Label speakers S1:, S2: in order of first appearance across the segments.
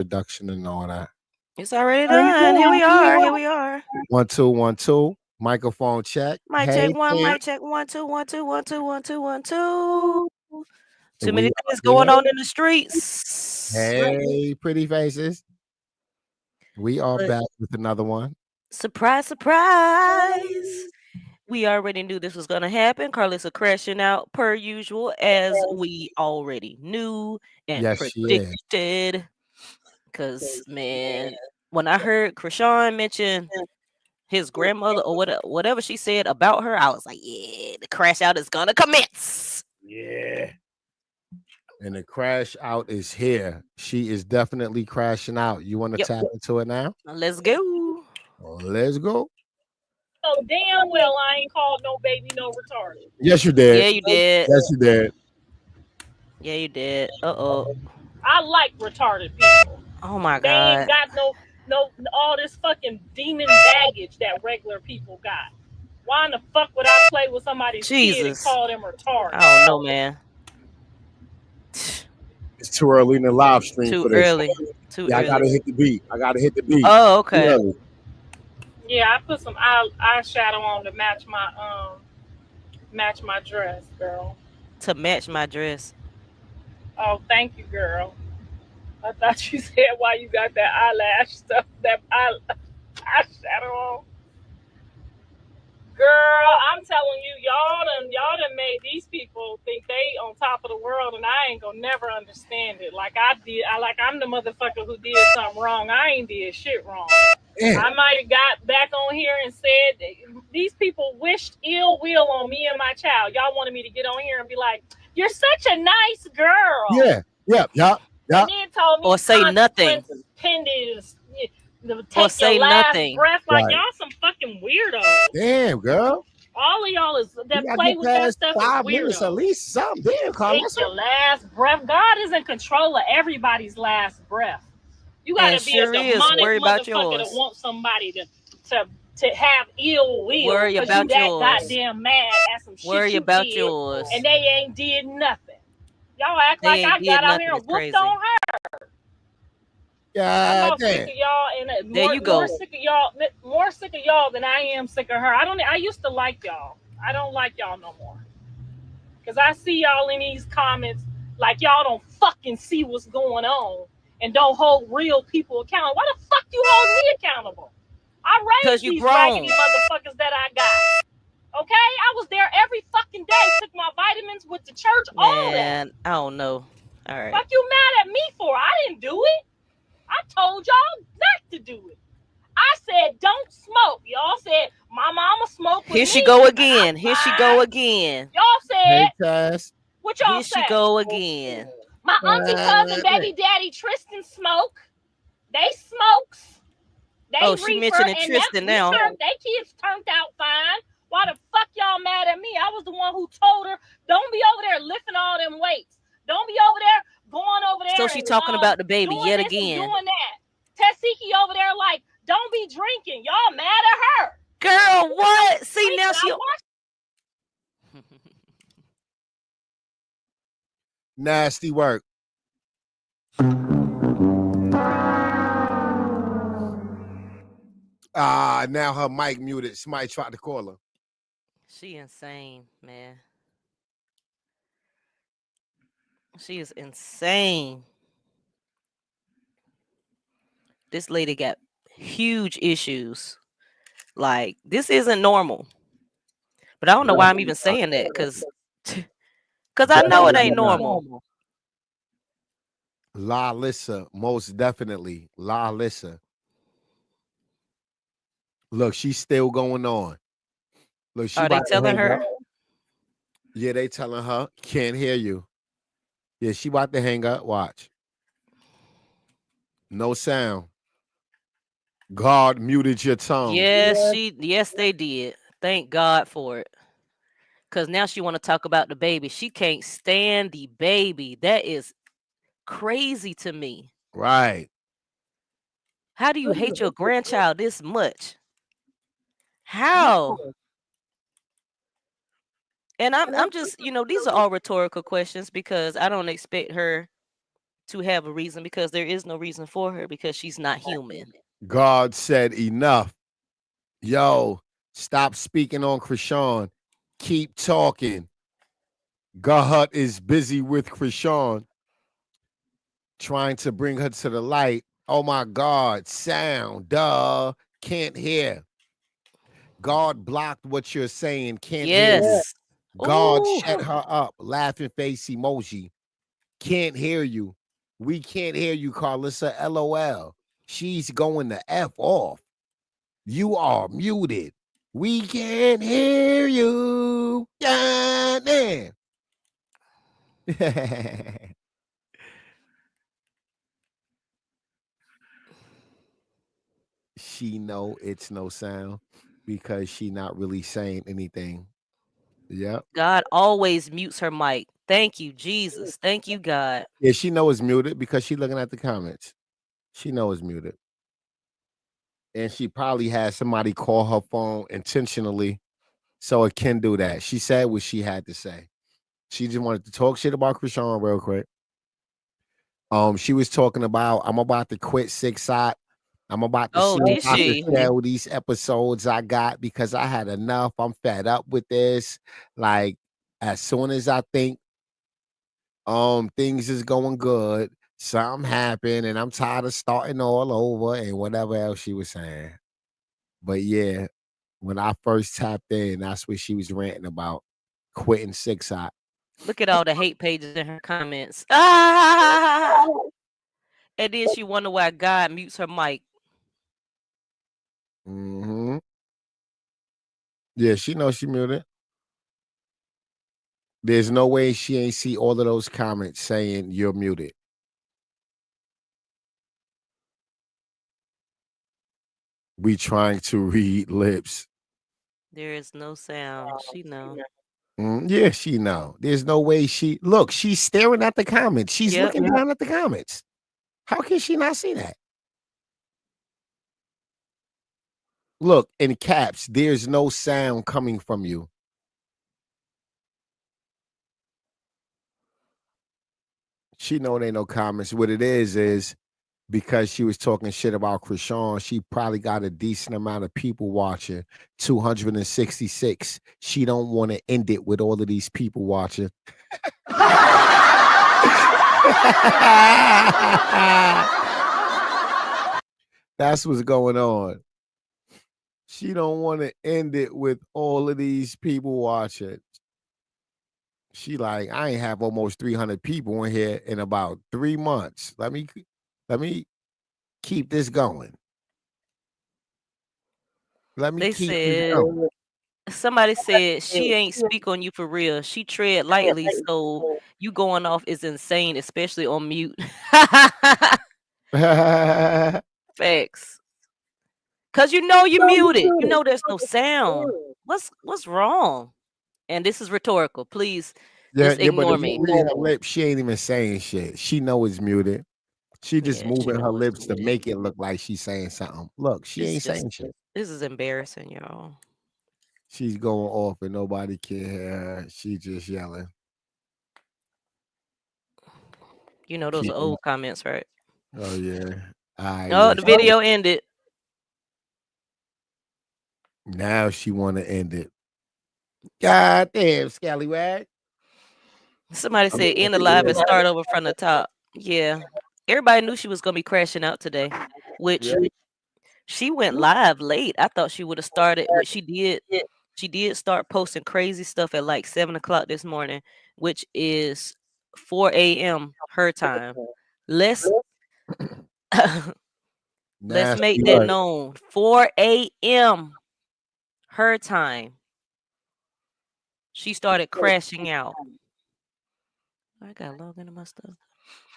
S1: production and all that.
S2: It's already done. Here we are. Here we are.
S1: 1 2 1 2. Microphone check.
S2: Mic
S1: Hey,
S2: check one.
S1: hey.
S2: Mic check 1 2 1 2 1 2 1 2 1 2. Too
S1: We
S2: many
S1: are
S2: things going
S1: here.
S2: on in the streets.
S1: Hey, pretty faces. We are
S2: But
S1: back with another one.
S2: surprise, surprise. We already knew this was going to happen. Karlissa crashing out per usual, as we already knew and
S1: Yes, she is.
S2: predicted. Because, man, when I heard Krishan mention his grandmother or whatever she said about her, I was like, yeah, the crash out is going to commence.
S1: Yeah. And the crash out is here. She is definitely crashing out. You want to
S2: Yep.
S1: tap into it now?
S2: Let's go.
S1: Let's go.
S3: Oh, damn well I ain't called no baby no retarded.
S1: Yes, you did.
S2: Yeah, you did.
S1: Yes, you did.
S2: Yeah, you did. Uh-oh.
S3: I like retarded people.
S2: Oh, my
S3: They
S2: God.
S3: ain't got no all this fucking demon baggage that regular people got. Why in the fuck would I play with somebody's kid and
S2: Jesus.
S3: call them retarded?
S2: I don't know, man.
S1: It's too early in the live stream
S2: Too
S1: for this.
S2: early. Too
S1: Yeah, I gotta
S2: early.
S1: hit the beat. I gotta hit the beat.
S2: Oh,
S1: Too
S2: okay.
S1: early.
S3: Yeah, I put some eyeshadow on to match my dress, girl.
S2: To match my dress.
S3: Oh, thank you, girl. I thought you said why you got that eyelash stuff, that eyeshadow on. Girl, I'm telling you, y'all done made these people think they on top of the world, and I ain't gonna never understand it. Like I did, I'm the motherfucker who did something wrong. I ain't did shit wrong.
S1: Yeah.
S3: I might have got back on here and said these people wished ill will on me and my child. Y'all wanted me to get on here and be like, "You're such a nice girl."
S1: Yeah. Yeah.
S3: And then told me
S2: Or say nothing.
S3: consequences pending.
S2: Or
S3: Take
S2: say
S3: your last
S2: nothing.
S3: breath. Like
S1: Right.
S3: y'all some fucking weirdos.
S1: Damn, girl.
S3: All of y'all is
S1: You
S3: that
S1: gotta
S3: play
S1: get
S3: with that
S1: past
S3: stuff
S1: 5
S3: is
S1: minutes at
S3: weirdo.
S1: least. Something. Damn,
S3: Take
S1: Karlissa.
S3: your last breath. God is in control of everybody's last breath. You
S2: And
S3: gotta be a
S2: sure is.
S3: demonic
S2: Worry about
S3: motherfucker to
S2: yours.
S3: want somebody to have ill will
S2: Worry
S3: because you
S2: about
S3: that
S2: yours.
S3: goddamn mad at some shit
S2: Worry
S3: you
S2: about
S3: did
S2: yours.
S3: and they ain't did nothing. Y'all act
S2: They
S3: like
S2: ain't
S3: I
S2: did
S3: got out
S2: nothing.
S3: here and
S2: It's
S3: whooped
S2: crazy.
S3: on her. I'm
S1: God
S3: more sick
S1: damn.
S3: of y'all and
S2: There you go.
S3: more sick of y'all than I am sick of her. I used to like y'all. I don't like y'all no more. Cause I see y'all in these comments like y'all don't fucking see what's going on and don't hold real people accountable. Why the fuck you hold me accountable? I
S2: Because
S3: raised
S2: you
S3: these
S2: grown.
S3: raggedy motherfuckers that I got. Okay? I was there every fucking day, took my vitamins, went to church, all that.
S2: Man, I don't know. All right.
S3: Fuck you mad at me for? I didn't do it. I told y'all not to do it. I said don't smoke. Y'all said my mama smoked with
S2: Here
S3: me.
S2: she go
S3: and I'm
S2: again. Here she go
S3: fine.
S2: again.
S3: Y'all
S1: Hey,
S3: said
S1: Cass.
S3: what y'all
S2: Here she
S3: say?
S2: go again.
S3: My auntie, cousin, baby daddy Tristan smoke. They smokes. They
S2: Oh, she
S3: reefer
S2: mentioning
S3: and
S2: Tristan now.
S3: they kids turned out fine. Why the fuck y'all mad at me? I was the one who told her, don't be over there lifting all them weights. Don't be over there going over there
S2: So she
S3: and
S2: talking about the baby
S3: doing
S2: yet
S3: this
S2: again.
S3: and doing that. Tessiki over there like, don't be drinking. Y'all mad at her.
S2: Girl, what? See,
S3: Drinking.
S2: now she...
S3: I watched
S1: Nasty work. Now her mic muted. Somebody tried to call her.
S2: She insane, man. She is insane. This lady got huge issues. Like, this isn't normal. But I don't know why I'm even saying that, because I know it ain't normal.
S1: La Lissa, most definitely. La Lissa. Look, she's still going on. Look, she
S2: Are they
S1: about to
S2: telling
S1: hang
S2: her?
S1: up. Yeah, they telling her. Can't hear you. Yeah, she about to hang up. Watch. No sound. God muted your tongue.
S2: Yes, they did. Thank God for it. Because now she want to talk about the baby. She can't stand the baby. That is crazy to me.
S1: Right.
S2: How do you hate your grandchild this much? How? And I'm just, these are all rhetorical questions because I don't expect her to have a reason, because there is no reason for her, because she's not human.
S1: God said enough. Yo, stop speaking on Krishan. Keep talking. God is busy with Krishan, trying to bring her to the light. Oh my God, sound, duh, can't hear. God blocked what you're saying, can't hear you.
S2: Yes.
S1: God
S2: Ooh.
S1: shut her up, laughing face emoji. Can't hear you. We can't hear you, Karlissa. LOL. She's going to F off. You are muted. We can't hear you. God damn. She know it's no sound because she not really saying anything. Yep.
S2: God always mutes her mic. Thank you, Jesus. Thank you, God.
S1: Yeah, she know it's muted because she looking at the comments. She know it's muted. And she probably had somebody call her phone intentionally so it can do that. She said what she had to say. She just wanted to talk shit about Krishan real quick. She was talking about, I'm about to quit Six Shot. I'm about to
S2: Oh,
S1: see
S2: did
S1: if I can
S2: she?
S1: sell these episodes I got because I had enough. I'm fed up with this. Like, as soon as I think things is going good, something happened, and I'm tired of starting all over and whatever else she was saying. But yeah, when I first tapped in, that's what she was ranting about, quitting Six Shot.
S2: Look at all the hate pages in her comments. Ah! And then she wonder why God mutes her mic.
S1: Mm-hmm. Yeah, she knows she muted. There's no way she ain't see all of those comments saying you're muted. We trying to read lips.
S2: There is no sound. She know.
S1: Yeah, she know. There's no way look, she's staring at the comments. She's
S2: Yep.
S1: looking down at the comments. How can she not see that? Look, in caps, there's no sound coming from you. She know it ain't no comments. What it is because she was talking shit about Krishan, she probably got a decent amount of people watching, 266. She don't want to end it with all of these people watching. That's what's going on. She don't want to end it with all of these people watching. She like, I ain't have almost 300 people in here in about 3 months. Let me keep this going. Let me
S2: They
S1: keep this
S2: said,
S1: going.
S2: somebody said she ain't speak on you for real. She tread lightly, so you going off is insane, especially on mute. Facts. Cause you know you're muted. You know there's no sound. What's wrong? And this is rhetorical. Please
S1: Yeah,
S2: just
S1: but
S2: ignore
S1: if you
S2: me.
S1: read her lips, she ain't even saying shit. She know it's muted. She just
S2: Yeah, she
S1: moving her
S2: know it's
S1: lips to
S2: muted.
S1: make it look like she's saying something. Look, she
S2: It's
S1: ain't
S2: just,
S1: saying shit.
S2: this is embarrassing, y'all.
S1: She's going off and nobody can hear her. She just yelling.
S2: You know those are old comments, right?
S1: Oh yeah.
S2: Oh,
S1: Yeah.
S2: the video ended.
S1: Now she want to end it. God damn, scallywag.
S2: Somebody said end the live and start over from the top. Yeah. Everybody knew she was gonna be crashing out today, which she went live late. I thought she would have started, which she did. She did start posting crazy stuff at like 7 o'clock this morning, which is 4 a.m. her time. Let's let's make that known. 4 a.m. her time. She started crashing out. I gotta log into my stuff.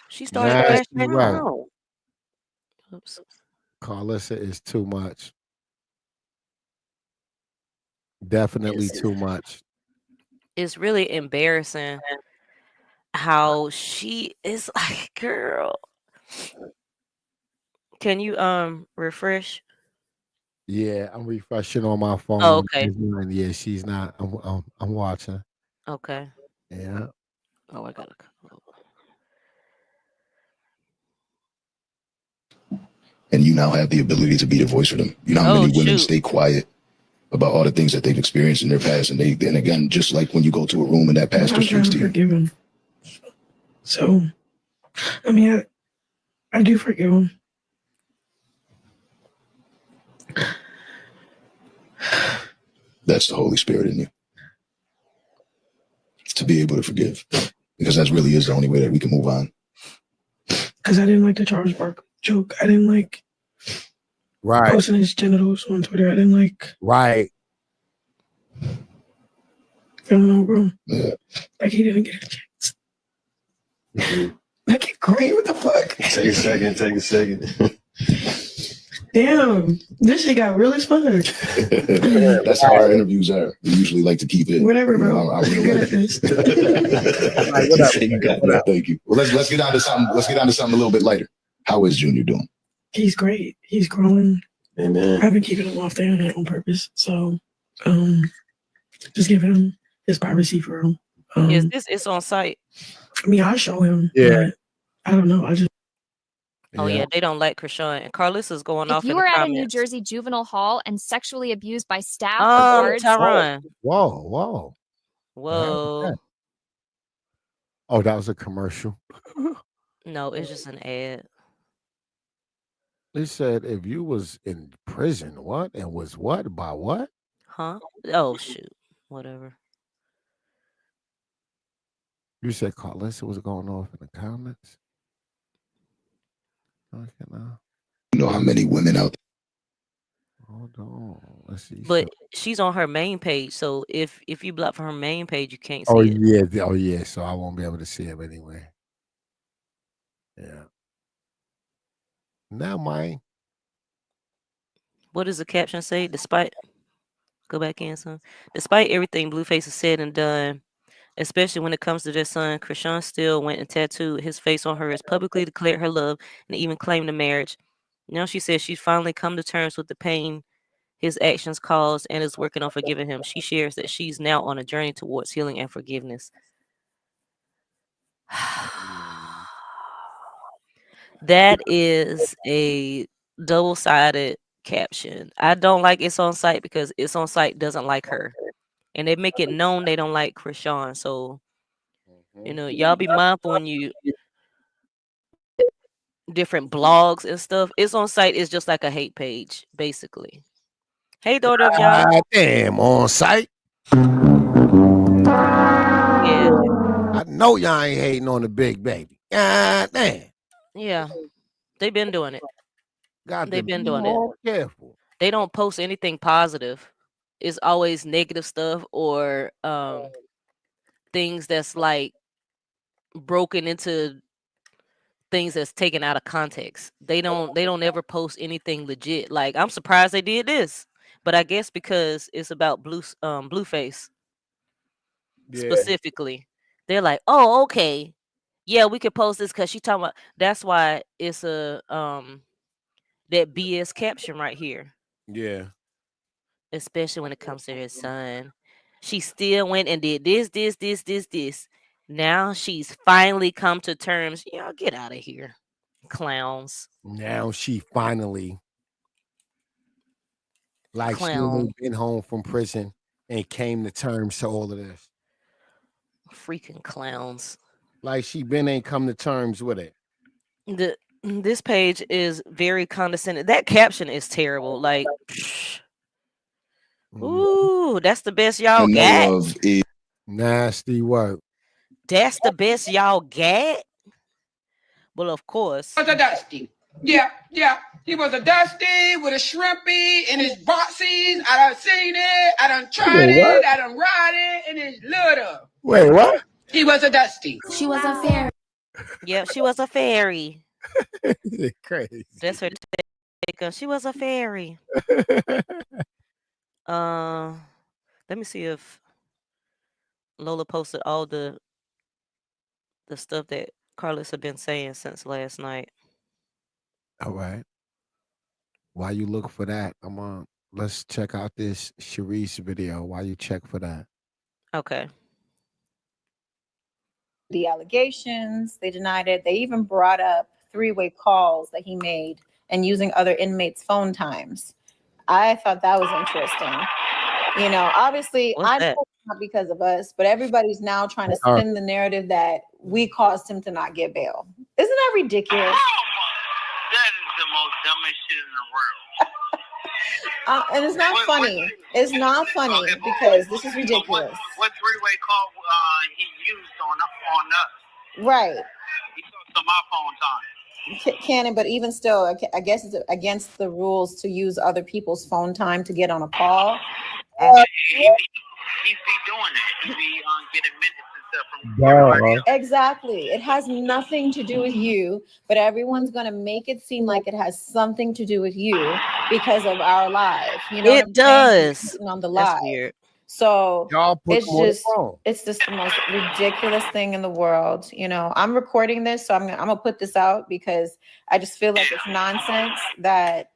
S2: She started crashing out. Oops.
S1: Karlissa is too much. Definitely too much.
S2: It's really embarrassing how she is like, girl. Can you refresh?
S1: Yeah, I'm refreshing on my phone.
S2: Oh, okay.
S1: Yeah, she's not. I'm watching.
S2: Okay.
S1: Yeah.
S2: Oh, I gotta.
S4: and you now have the ability to be the voice for them. You know how many women stay quiet about all the things that they've experienced in their past, and then again, just like when you go to a room and that pastor speaks to you.
S5: Forgive him. So, I mean, I do forgive him.
S4: That's the Holy Spirit in you, to be able to forgive, because that really is the only way that we can move on.
S5: Because I didn't like the Charles Barkley joke. I didn't like posting his genitals on Twitter. I didn't like.
S1: Right.
S5: I don't know, bro. Yeah. Like, he didn't get a chance. Like, great. What the fuck?
S6: Take a second.
S5: Damn, this shit got really fun.
S4: That's how our interviews are. We usually like to keep it.
S5: Whatever, bro.
S4: You're good at this. Thank you. Well, let's get on to something. Let's get on to something a little bit lighter. How is Junior doing?
S5: He's great. He's growing.
S6: Amen.
S5: I've been keeping him off the internet on purpose. So, just giving him his privacy for him.
S2: Is this it's on site?
S5: I mean, I'll show him.
S1: Yeah.
S5: I don't know. I just.
S2: Oh yeah, they don't like Krishan. And Karlissa's going off.
S7: If you were at a New Jersey juvenile hall and sexually abused by staff or guards,
S2: Tyron.
S1: Whoa. Oh, that was a commercial.
S2: No, it's just an ad.
S1: They said if you was in prison, what? And was what? By what?
S2: Huh? Oh shoot. Whatever.
S1: You said Karlissa was going off in the comments? Okay, now.
S4: You know how many women out there?
S1: Hold on. Let's see.
S2: But she's on her main page, so if you block from her main page, you can't see
S1: Oh
S2: it.
S1: yeah. Oh yeah. So I won't be able to see him anyway. Yeah. Now, mine.
S2: What does the caption say? Go back in, son. Despite everything Blueface has said and done, especially when it comes to their son, Krishan still went and tattooed his face on hers, publicly declared her love, and even claimed the marriage. Now she says she's finally come to terms with the pain his actions caused and is working on forgiving him. She shares that she's now on a journey towards healing and forgiveness. That is a double-sided caption. I don't like it's on site because it's on site doesn't like her. And they make it known they don't like Krishan. So, y'all be mindful when you different blogs and stuff. It's on site is just like a hate page, basically. Hey, daughter of y'all.
S1: Damn, on site.
S2: Yeah.
S1: I know y'all ain't hating on the big baby. God damn.
S2: Yeah. They've been doing it. They've been doing it.
S1: Careful.
S2: They don't post anything positive. It's always negative stuff or things that's like broken into things that's taken out of context. They don't ever post anything legit. Like, I'm surprised they did this, but I guess because it's about Blueface specifically, they're like, oh, okay, yeah, we could post this because she talking about. That's why it's a that BS caption right here.
S1: Yeah.
S2: Especially when it comes to his son. She still went and did this. Now she's finally come to terms. Y'all get out of here, clowns.
S1: Now she finally, like, she ain't been home from prison and came to terms to all of this.
S2: Freaking clowns.
S1: Like, she ain't come to terms with it.
S2: This page is very condescending. That caption is terrible. Like, ooh, that's the best y'all got.
S1: Nasty work.
S2: That's the best y'all got. Well, of course.
S8: Was a dusty. Yeah. He was a dusty with a shrimpy in his boxies. I done seen it. I done tried it. I done ride it in his little.
S1: Wait, what?
S8: He was a dusty.
S7: she was a fairy.
S2: Yeah, she was a fairy.
S1: Crazy.
S2: That's her take. She was a fairy. Let me see if Lola posted all the stuff that Karlissa had been saying since last night.
S1: All right. While you look for that, let's check out this Sharice video while you check for that.
S2: Okay.
S9: The allegations, they denied it. They even brought up three-way calls that he made and using other inmates' phone times. I thought that was interesting. You know, obviously, I know it's not because of us, but everybody's now trying to spin the narrative that we caused him to not get bail. Isn't that ridiculous?
S10: That is the most dumbest shit in the world.
S9: And it's not funny. It's not funny because this is ridiculous.
S10: What three-way call he used on us?
S9: Right.
S10: He took some my phone time.
S9: Cannon, but even still, I guess it's against the rules to use other people's phone time to get on a call.
S10: He be doing that. He be getting minutes and stuff from everybody else.
S9: Exactly. It has nothing to do with you, but everyone's going to make it seem like it has something to do with you because of our live. You know,
S2: it does.
S9: On the live.
S2: That's weird.
S9: So it's just the most ridiculous thing in the world. You know, I'm recording this, so I'm gonna put this out because I just feel like it's nonsense that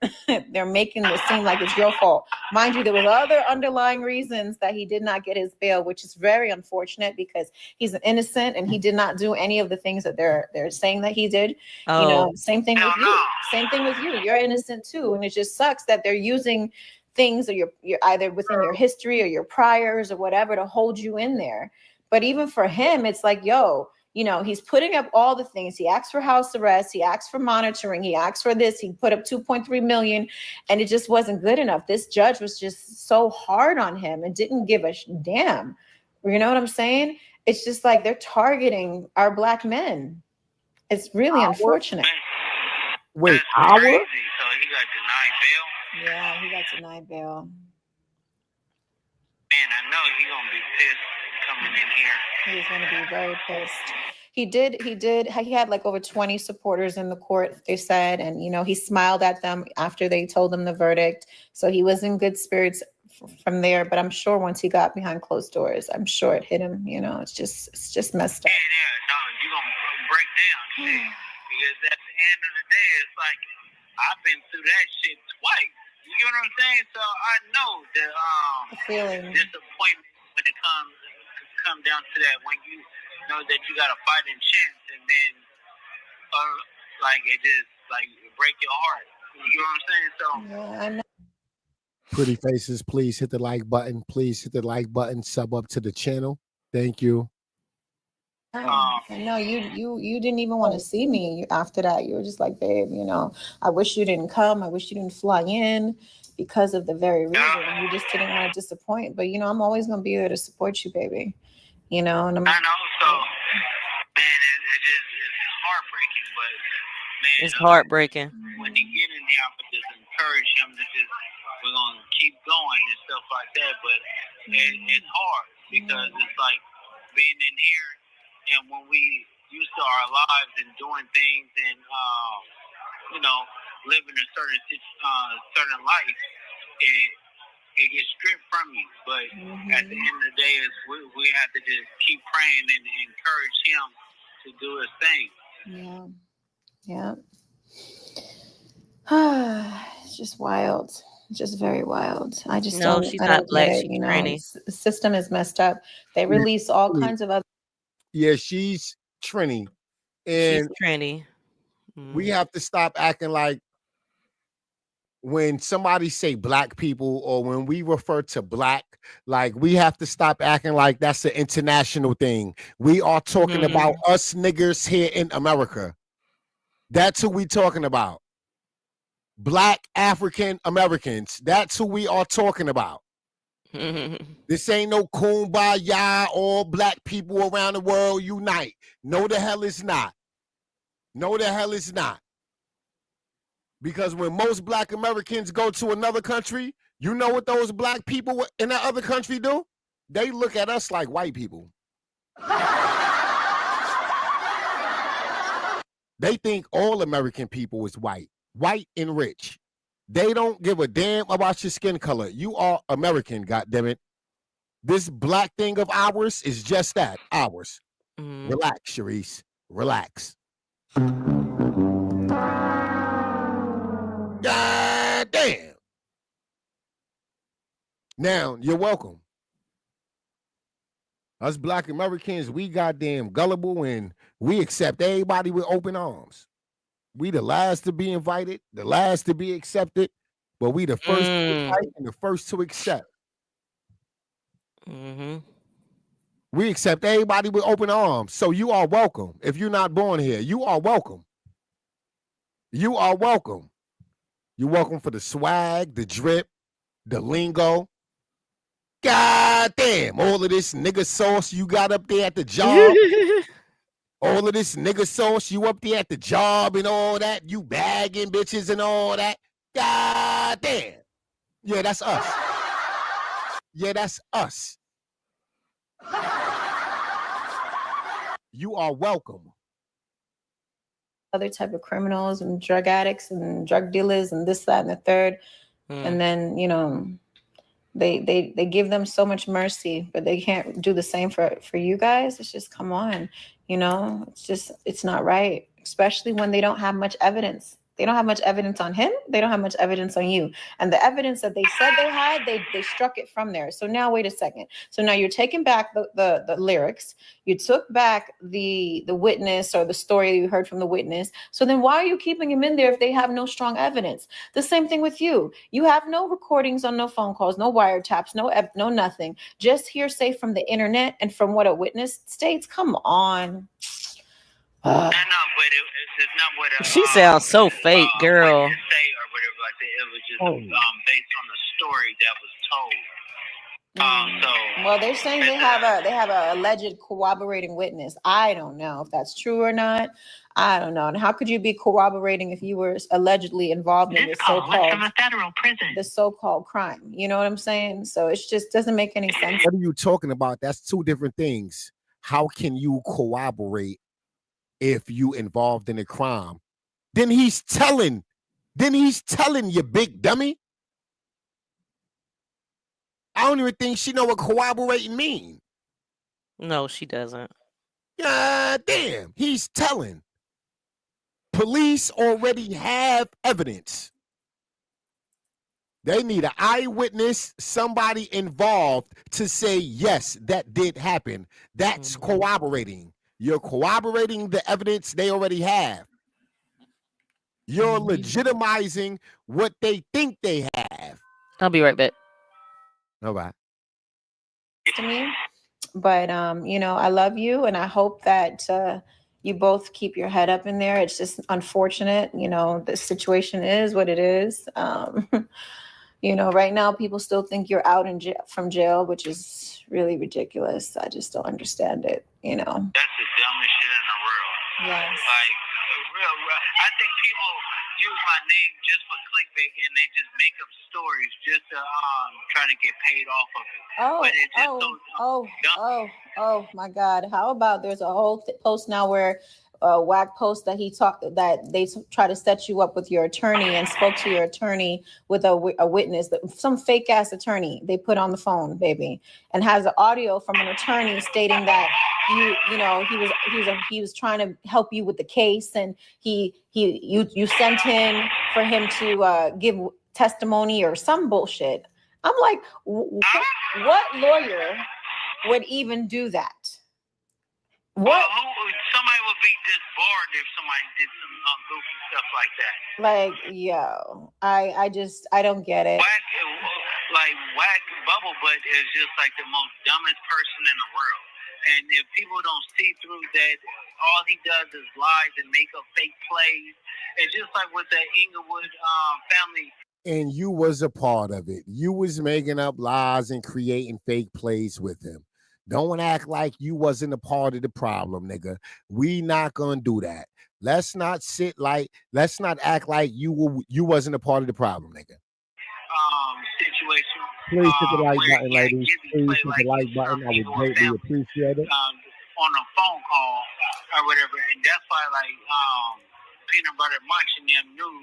S9: they're making this seem like it's your fault. Mind you, there was other underlying reasons that he did not get his bail, which is very unfortunate because he's innocent and he did not do any of the things that they're saying that he did.
S2: Oh.
S9: You know, same thing with you. Same thing with you. You're innocent too, and it just sucks that they're using things or you're either within your history or your priors or whatever to hold you in there. But even for him, it's like, yo, you know, he's putting up all the things. He asked for house arrest, he asked for monitoring, he asked for this, he put up 2.3 million, and it just wasn't good enough. This judge was just so hard on him and didn't give a damn. You know what I'm saying? It's just like they're targeting our Black men. It's really unfortunate.
S1: Wait,
S10: So he got denied bail?
S9: Yeah, he got denied bail.
S10: Man, I know he's gonna be pissed coming in here.
S9: He's gonna be very pissed. He had like over 20 supporters in the court, they said, and you know, he smiled at them after they told him the verdict. So he was in good spirits from there. But I'm sure once he got behind closed doors, I'm sure it hit him. You know, it's just messed up.
S10: Yeah, no, you're gonna break down shit. Because at the end of the day, it's like I've been through that shit twice. You know what I'm saying? So I know the disappointment when it come down to that, when you know that you got a fighting chance and then like it just like break your heart. You know what I'm saying? So
S9: yeah, I know.
S1: Pretty faces, please hit the like button. Please hit the like button. Sub up to the channel. Thank you.
S9: I know you didn't even want to see me after that. You were just like, babe, you know, I wish you didn't come. I wish you didn't fly in because of the very reason. You just didn't want to disappoint. But you know, I'm always gonna be there to support you, baby. You know, and
S10: I know. So man, it's heartbreaking, but man,
S2: it's heartbreaking.
S10: When he get in there, I would just encourage him to just we're gonna keep going and stuff like that. But it's hard because it's like being in here. And when we used to our lives and doing things and, you know, living a certain life, it gets stripped from you. But at the end of the day, we have to just keep praying and encourage him to do his thing.
S9: Yeah. It's just wild. Just very wild. I just don't.
S2: She's
S9: I
S2: not
S9: don't
S2: Black.
S9: get it,
S2: She's
S9: you know,
S2: tranny.
S9: the system is messed up. They release all kinds of other.
S1: Yeah, she's Trini. And
S2: she's tranny.
S1: We have to stop acting like when somebody say Black people or when we refer to Black, like we have to stop acting like that's an international thing. We are talking about us niggers here in America. That's who we talking about. Black African Americans. That's who we are talking about. This ain't no kumbaya, all Black people around the world unite. No, the hell it's not. No, the hell it's not. Because when most Black Americans go to another country, you know what those Black people in that other country do? They look at us like white people. They think all American people is white and rich. They don't give a damn about your skin color. You are American, goddammit. This Black thing of ours is just that, ours. Relax, Sharice. Relax. God damn. Now, you're welcome. Us Black Americans, we goddamn gullible and we accept everybody with open arms. We the last to be invited, the last to be accepted, but we the first to invite and the first to accept. We accept everybody with open arms. So you are welcome. If you're not born here, you are welcome. You are welcome. You're welcome for the swag, the drip, the lingo. God damn, all of this nigga sauce you got up there at the job. All of this nigga sauce you up there at the job and all that. You bagging bitches and all that. God damn. Yeah, that's us. Yeah, that's us. You are welcome.
S9: Other type of criminals and drug addicts and drug dealers and this, that, and the third. And then, you know, they give them so much mercy, but they can't do the same for you guys. It's just, come on, you know, it's not right, especially when they don't have much evidence. They don't have much evidence on him. They don't have much evidence on you. And the evidence that they said they had, they struck it from there. So now, wait a second. So now you're taking back the lyrics. You took back the witness or the story you heard from the witness. So then why are you keeping him in there if they have no strong evidence? The same thing with you. You have no recordings on no phone calls, no wiretaps, no nothing. Just hearsay from the internet and from what a witness states. Come on.
S2: She sounds so fake, girl.
S10: Say or whatever like that. It was just based on the story that was told.
S9: Well, they're saying they have a alleged corroborating witness. I don't know if that's true or not. I don't know. And how could you be corroborating if you were allegedly involved in this so-called crime? You know what I'm saying? So it just doesn't make any sense.
S1: What are you talking about? That's two different things. How can you corroborate if you involved in a crime? Then he's telling you, big dummy. I don't even think she know what corroborating mean.
S2: No, she doesn't.
S1: God damn, he's telling. Police already have evidence. They need an eyewitness, somebody involved to say, yes, that did happen. That's corroborating. You're corroborating the evidence they already have. You're legitimizing what they think they have.
S2: I'll be right back.
S1: All right.
S9: To me, but you know, I love you, and I hope that you both keep your head up in there. It's just unfortunate, you know, the situation is what it is. You know, right now people still think you're out in from jail, which is really ridiculous. I just don't understand it, you know.
S10: That's the dumbest shit in the world.
S9: Yes.
S10: Like, real. I think people use my name just for clickbait, and they just make up stories just to try to get paid off of it.
S9: Oh my God. How about there's a whole post now where whack post that they try to set you up with your attorney and spoke to your attorney with a witness, some fake ass attorney they put on the phone, baby, and has an audio from an attorney stating that you know he was trying to help you with the case, and you sent him for him to give testimony or some bullshit. I'm like, what lawyer would even do that? What?
S10: Well, somebody would be disbarred if somebody did some goofy stuff like that.
S9: Like, yo, I don't get it.
S10: Whack Bubble Butt is just like the most dumbest person in the world. And if people don't see through that, all he does is lies and make up fake plays. It's just like with the Inglewood family.
S1: And you was a part of it. You was making up lies and creating fake plays with him. Don't act like you wasn't a part of the problem, nigga. We not gonna do that. Let's not act like you wasn't a part of the problem, nigga.
S10: Situation.
S1: Please hit the like button, ladies. Please hit the like button. I would greatly appreciate it.
S10: On a phone call or whatever, and that's why Peanut Butter Munch and them knew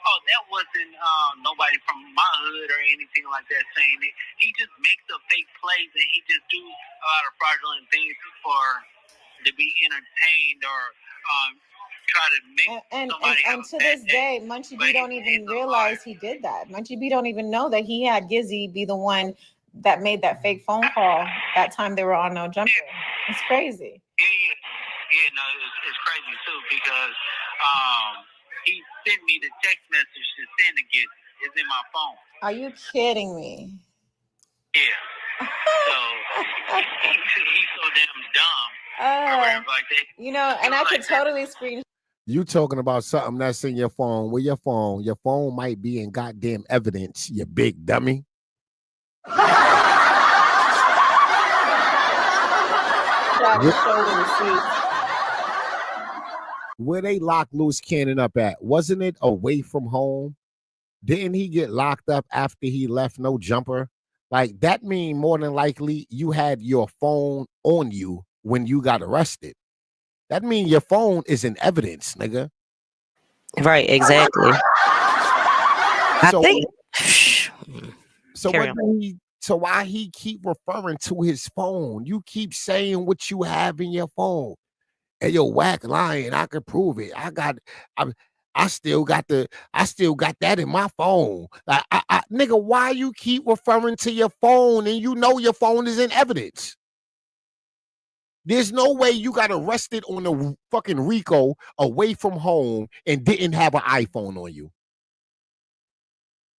S10: oh, that wasn't nobody from my hood or anything like that saying it. He just makes up fake plays, and he just do a lot of fraudulent things to be entertained or try to make somebody
S9: and to this day, Munchie B don't even realize he did that. Munchie B don't even know that he had Gizzy be the one that made that fake phone call that time they were on No Jumper. It's crazy.
S10: Yeah, no, it's crazy too, because he sent me the text message to send again. It's in my phone.
S9: Are you kidding me?
S10: Yeah. So he's so damn dumb. Or whatever like that.
S9: You know, and I could totally screen.
S1: You talking about something that's in your phone. Where your phone? Your phone might be in goddamn evidence, you big dummy. Where they locked Loose Cannon up at? Wasn't it away from home? Didn't he get locked up after he left No Jumper? Like, that mean more than likely you had your phone on you when you got arrested. That mean your phone is in evidence, nigga.
S2: Right, exactly.
S1: So why he keep referring to his phone? You keep saying what you have in your phone. Hey, yo, whack lying. I can prove it. I still got that in my phone. Like, nigga, why you keep referring to your phone and you know your phone is in evidence? There's no way you got arrested on a fucking RICO away from home and didn't have an iPhone on you.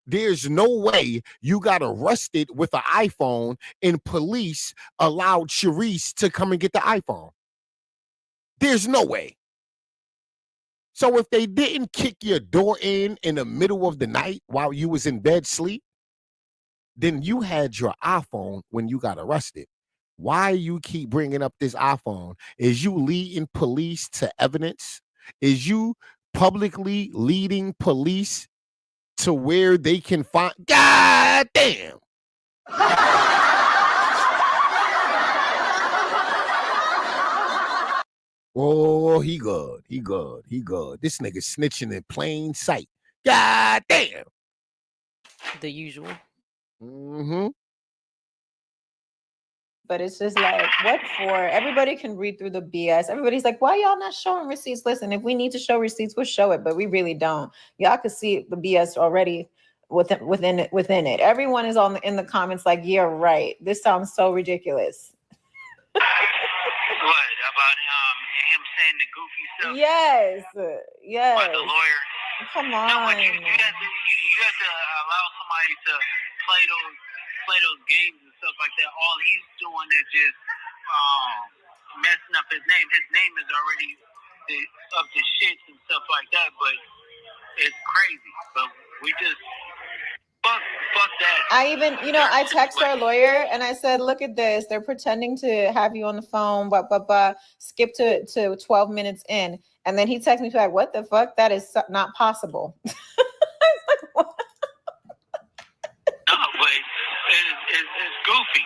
S1: There's no way you got arrested with an iPhone and police allowed Sharice to come and get the iPhone. There's no way. So if they didn't kick your door in the middle of the night while you was in bed sleep, then you had your iPhone when you got arrested. Why you keep bringing up this iPhone? Is you leading police to evidence? Is you publicly leading police to where they can find? God damn. Oh, he good. He good. He good. This nigga snitching in plain sight. God damn.
S2: The usual.
S1: Mm-hmm.
S9: But it's just like, what for? Everybody can read through the BS. Everybody's like, why y'all not showing receipts? Listen, if we need to show receipts, we'll show it, but we really don't. Y'all could see the BS already within it. Everyone is in the comments like, yeah, right. This sounds so ridiculous.
S10: What about him saying the goofy stuff?
S9: Yes.
S10: About the lawyer.
S9: Come on.
S10: No, but you have to allow somebody to play those games and stuff like that. All he's doing is just messing up his name. His name is already up to shit and stuff like that. But it's crazy. But we just fuck that.
S9: I text our lawyer and I said, look at this. They're pretending to have you on the phone, skip to 12 minutes in. And then he texts me back, what the fuck? That is not possible.
S10: No, but it's goofy.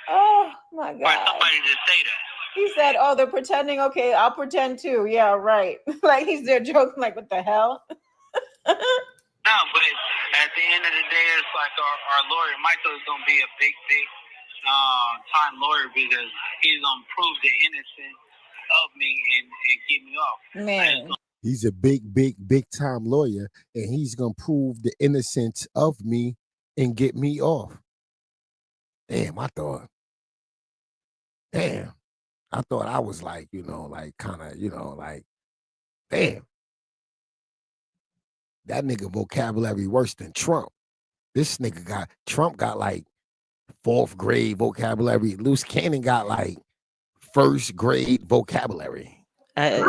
S9: Oh my God.
S10: For somebody to say that.
S9: He said, oh, they're pretending. Okay, I'll pretend too. Yeah, right. Like he's there joking, like, what the hell?
S10: No, but at the end of the day, it's like our lawyer, Michael, is going to be a big time lawyer because he's going to prove the innocence of me and get me off.
S9: Man.
S1: He's a big time lawyer, and he's going to prove the innocence of me and get me off. Damn, I thought I was like, kind of, like, damn. That nigga vocabulary worse than Trump. This nigga Trump got like 4th grade vocabulary. Loose Cannon got like 1st grade vocabulary. That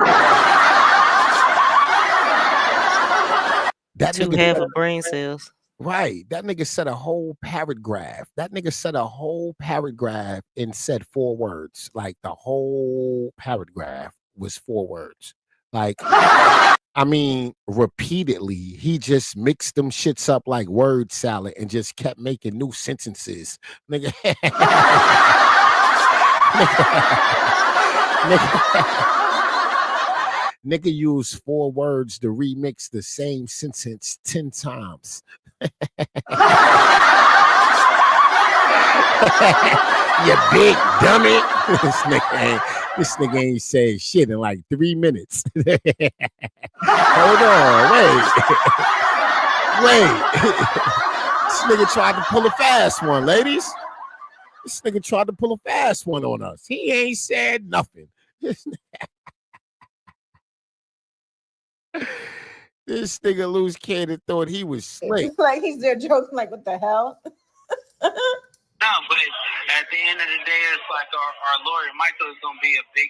S2: two
S1: nigga
S2: half of brain cells.
S1: Right. That nigga said a whole paragraph. That nigga said a whole paragraph and said 4 words. Like the whole paragraph was 4 words. Like, I mean, repeatedly, he just mixed them shits up like word salad and just kept making new sentences. Nigga. Nigga used 4 words to remix the same sentence 10 times. You big dummy. This nigga ain't said shit in like 3 minutes. Hold on, wait. This nigga tried to pull a fast one, ladies. This nigga tried to pull a fast one on us. He ain't said nothing. This nigga loose cannon thought he was slick.
S9: Like he's there joking, like, what the hell?
S10: No, but at the end of the day, it's like our lawyer, Michael, is going to be a big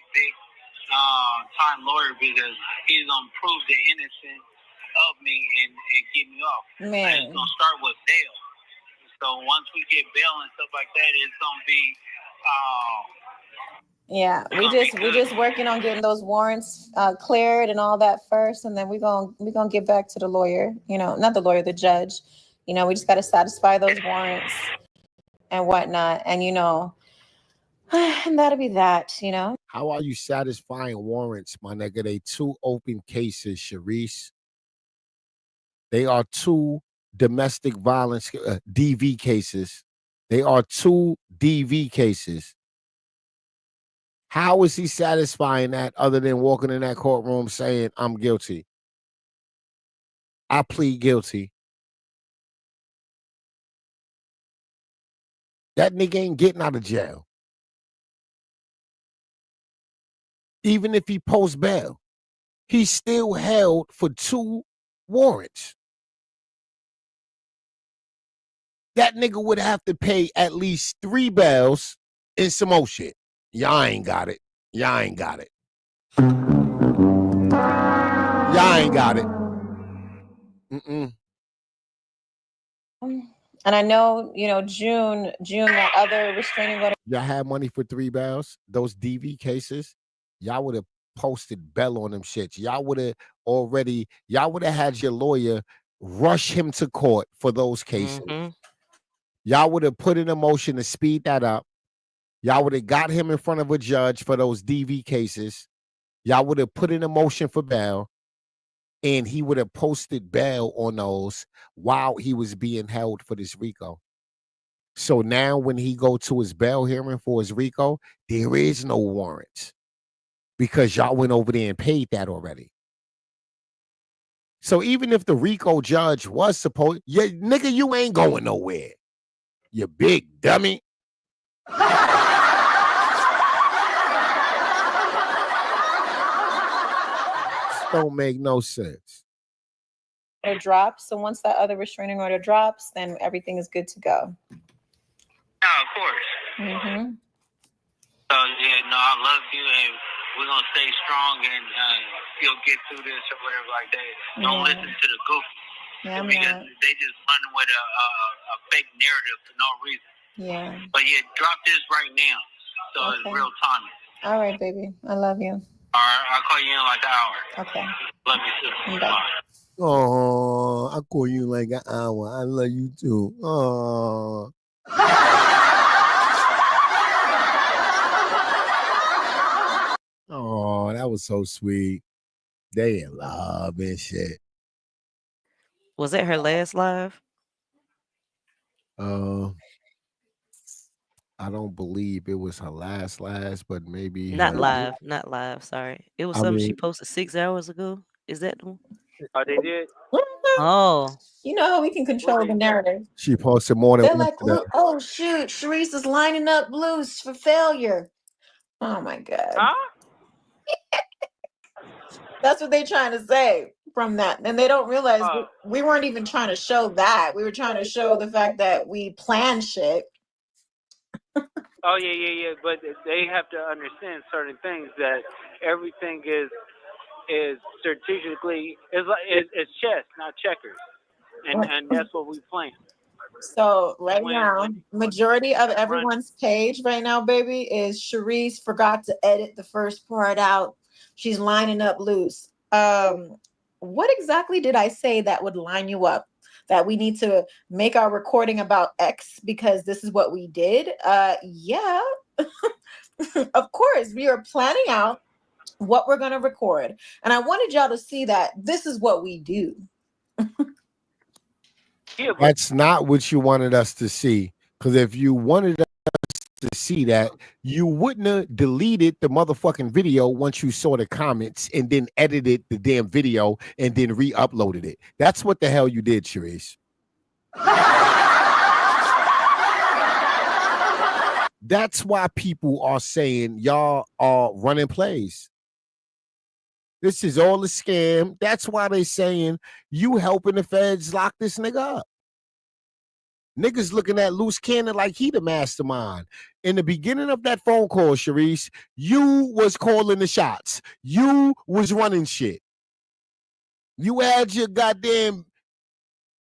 S10: time lawyer because he's going to prove the innocence of me and get me off.
S9: Man.
S10: It's going to start with bail. So once we get bail and stuff like that, it's going to be...
S9: Yeah, we just working on getting those warrants cleared and all that first, and then we're gonna get back to the lawyer. You know, not the lawyer, the judge. You know, we just got to satisfy those warrants and whatnot, and you know, and that'll be that. You know.
S1: How are you satisfying warrants, my nigga? They 2 open cases, Sharice. They are 2 domestic violence DV cases. They are 2 DV cases. How is he satisfying that other than walking in that courtroom saying, I'm guilty? I plead guilty. That nigga ain't getting out of jail. Even if he posts bail, he's still held for 2 warrants. That nigga would have to pay at least 3 bails and some more shit. Y'all ain't got it. Y'all ain't got it. Y'all ain't got it. Mm-mm.
S9: And I know, you know, June, that other restraining order.
S1: Y'all had money for 3 bails, those DV cases. Y'all would have posted bail on them shits. Y'all would have had your lawyer rush him to court for those cases. Mm-hmm. Y'all would have put in a motion to speed that up. Y'all would have got him in front of a judge for those DV cases. Y'all would have put in a motion for bail, and he would have posted bail on those while he was being held for this RICO. So now when he go to his bail hearing for his RICO, there is no warrants because y'all went over there and paid that already. So even if the RICO judge was supposed, yeah, nigga, you ain't going nowhere. You big dummy. Don't make no sense.
S9: It drops. So once that other restraining order drops, then everything is good to go.
S10: Yeah, of course.
S9: Mm-hmm.
S10: So yeah, no, I love you, and we're gonna stay strong, and you'll get through this or whatever like that. Don't listen to the goofy.
S9: Yeah,
S10: because they just run with a fake narrative for no reason.
S9: Yeah.
S10: But yeah, drop this right now. So
S9: Okay.
S10: It's real time.
S9: All right, baby. I love you.
S10: All right, I'll call you in like an hour.
S9: Okay.
S10: Love you too.
S9: Bye.
S1: Oh, I'll call you like an hour. I love you too. Oh. Oh, that was so sweet. They in love and shit.
S2: Was that her last live?
S1: I don't believe it was her last, but maybe
S2: not live. Sorry, it was something she posted 6 hours ago. Is that the one?
S11: Oh, they did.
S2: Oh,
S9: you know how we can control the narrative.
S1: She posted more than
S9: They're
S1: one
S9: like,
S1: today.
S9: oh shoot, Sharice is lining up loose for failure. Oh my god.
S11: Huh?
S9: That's what they're trying to say from that. And they don't realize we weren't even trying to show that. We were trying to show the fact that we plan shit.
S11: Oh yeah. But they have to understand certain things, that everything is strategically it's chess, not checkers, and that's what we playing.
S9: So right now, majority of everyone's page right now, baby, is Sharice forgot to edit the first part out. She's lining up loose. What exactly did I say that would line you up? That we need to make our recording about X because this is what we did? Yeah. Of course, we are planning out what we're going to record. And I wanted y'all to see that this is what we do.
S1: That's not what you wanted us to see. Because if you wanted us to see that, you wouldn't have deleted the motherfucking video once you saw the comments and then edited the damn video and then re-uploaded it. That's what the hell you did, Sharice. That's why people are saying y'all are running plays. This is all a scam. That's why they saying you helping the feds lock this nigga up. Niggas looking at Loose Cannon like he the mastermind. In the beginning of that phone call, Sharice, you was calling the shots. You was running shit. You had your goddamn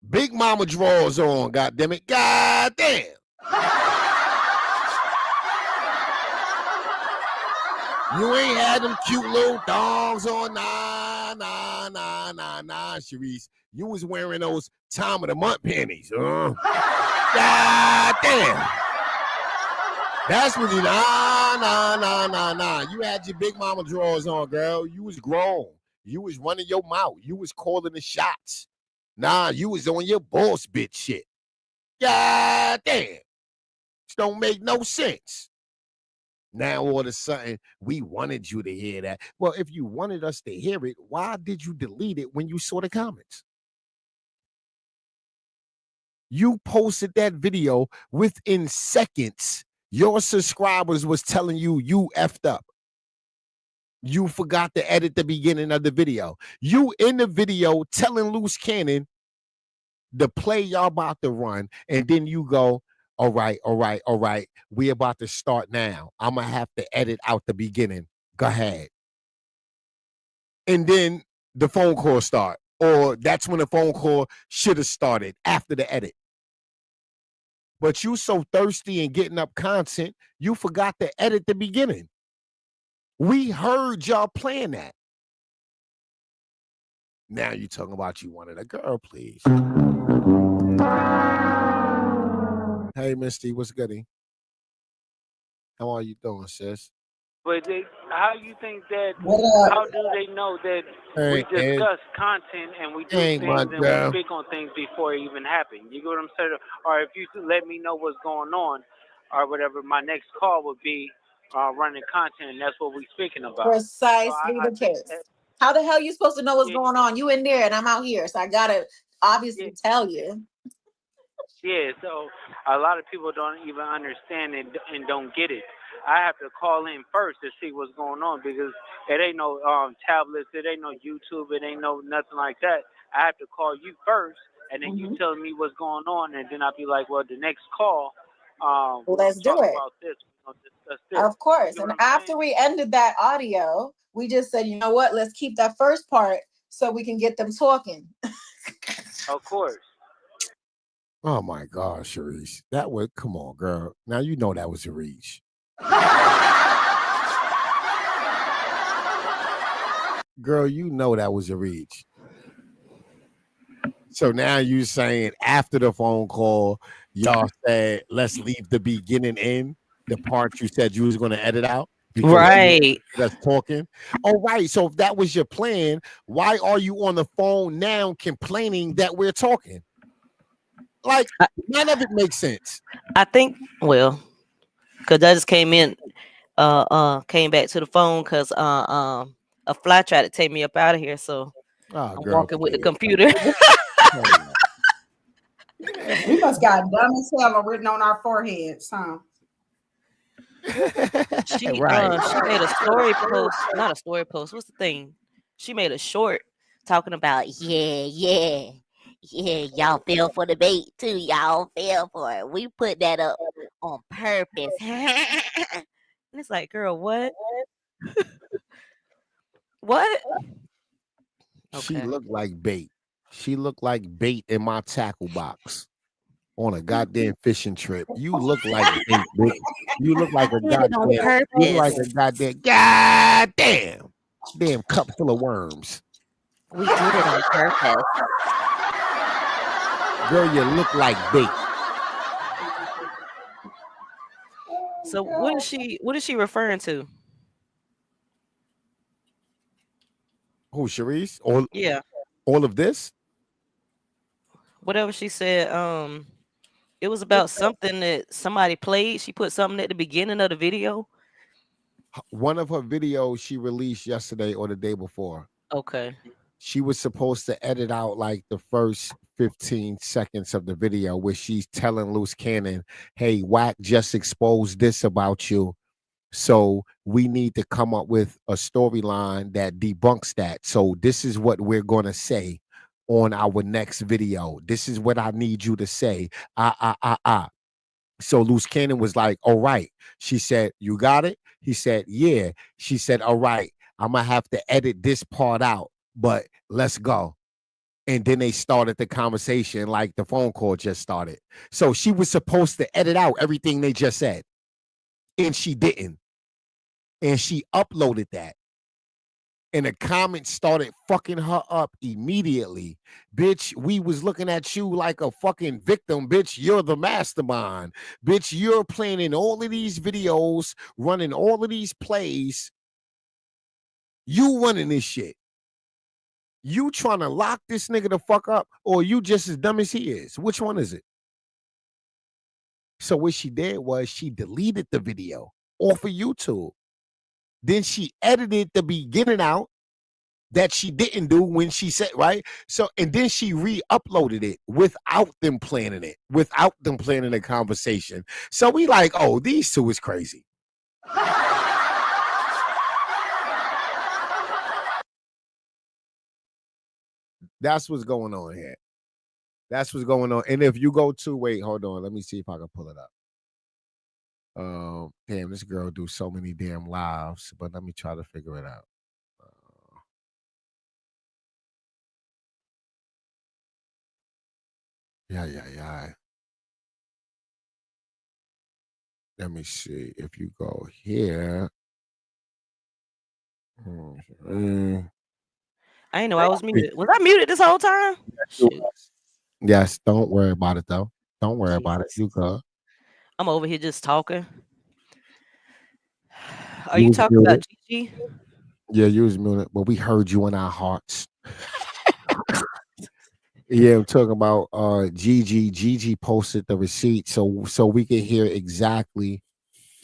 S1: big mama drawers on, goddamn it. Goddamn. You ain't had them cute little thongs on. Nah, Sharice. You was wearing those time of the month panties. God damn. That's when you, nah. You had your big mama drawers on, girl. You was grown. You was running your mouth. You was calling the shots. Nah, you was on your boss bitch shit. God damn. This don't make no sense. Now all of a sudden, we wanted you to hear that. Well, if you wanted us to hear it, why did you delete it when you saw the comments? You posted that video within seconds. Your subscribers was telling you effed up. You forgot to edit the beginning of the video. You in the video telling Loose Cannon the play y'all about to run, and then you go, all right. We about to start now. I'm going to have to edit out the beginning. Go ahead. And then the phone call start. Or that's when the phone call should have started, after the edit. But you so thirsty and getting up content, you forgot to edit the beginning. We heard y'all playing that. Now you talking about you wanted a girl, please. Hey, Misty, what's goody? How are you doing, sis?
S11: But how you think that? How do they know that we discuss content and we do things and we speak on things before it even happen? You get what I'm saying? Or if you could let me know what's going on, or whatever, my next call would be running content, and that's what we're speaking about.
S9: Precisely the case. How the hell you supposed to know what's going on? You in there and I'm out here, so I gotta obviously tell you.
S11: Yeah, so a lot of people don't even understand it and don't get it. I have to call in first to see what's going on because it ain't no tablets, it ain't no YouTube, it ain't no nothing like that. I have to call you first, and then you tell me what's going on, and then I'll be like, well, the next call,
S9: let's do it.
S11: About this. We're gonna discuss this.
S9: Of course.
S11: You know
S9: and after we ended that audio, we just said, you know what? Let's keep that first part so we can get them talking.
S11: Of course.
S1: Oh my God, Sharice. That was, come on, girl. Now you know that was a reach. Girl, you know that was a reach. So now you saying after the phone call, y'all said, let's leave the beginning in, the part you said you was going to edit out?
S2: Right.
S1: That's talking. All right. So if that was your plan, why are you on the phone now complaining that we're talking? Like, none of it makes sense.
S2: I think, well, because I just came in, came back to the phone because a fly tried to take me up out of here. So I'm walking with the computer.
S8: We must got dumb as hell written on our foreheads, huh?
S2: She made a story post, not a story post. What's the thing? She made a short talking about, yeah, y'all fell for the bait too. Y'all fell for it. We put that up on purpose. And it's like, girl, what? What?
S1: She looked like bait. She looked like bait in my tackle box on a goddamn fishing trip. You look like bait, bitch. You look like a goddamn damn cup full of worms.
S2: We did it on purpose.
S1: Girl, you look like bait.
S2: So what is she referring to?
S1: Who, Sharice? All,
S2: yeah.
S1: All of this?
S2: Whatever she said, it was about something that somebody played. She put something at the beginning of the video.
S1: One of her videos she released yesterday or the day before.
S2: Okay.
S1: She was supposed to edit out like the first 15 seconds of the video where she's telling Loose Cannon, hey, Wack just exposed this about you. So we need to come up with a storyline that debunks that. So this is what we're going to say on our next video. This is what I need you to say. So Loose Cannon was like, all right. She said, you got it? He said, yeah. She said, all right, I'm going to have to edit this part out, but let's go. And then they started the conversation like the phone call just started. So she was supposed to edit out everything they just said. And she didn't. And she uploaded that. And the comments started fucking her up immediately. Bitch, we was looking at you like a fucking victim. Bitch, you're the mastermind. Bitch, you're planning all of these videos, running all of these plays. You running this shit. You trying to lock this nigga the fuck up, or you just as dumb as he is? Which one is it? So what she did was she deleted the video off of YouTube. Then she edited the beginning out that she didn't do when she said, right? So, and then she re-uploaded it without them planning it, without them planning a conversation. So we like, oh, these two is crazy. That's what's going on here. That's what's going on. And if you go to, wait, hold on. Let me see if I can pull it up. Damn, this girl do so many damn lives, but let me try to figure it out. Yeah. Let me see if you go here.
S2: I didn't know I was muted. Was I muted this whole time? Shoot.
S1: Yes, don't worry about it though. Don't worry about it. You go.
S2: I'm over here just talking. Are you talking about Gigi?
S1: Yeah, you was muted, but we heard you in our hearts. Yeah, I'm talking about Gigi. Gigi posted the receipt so we can hear exactly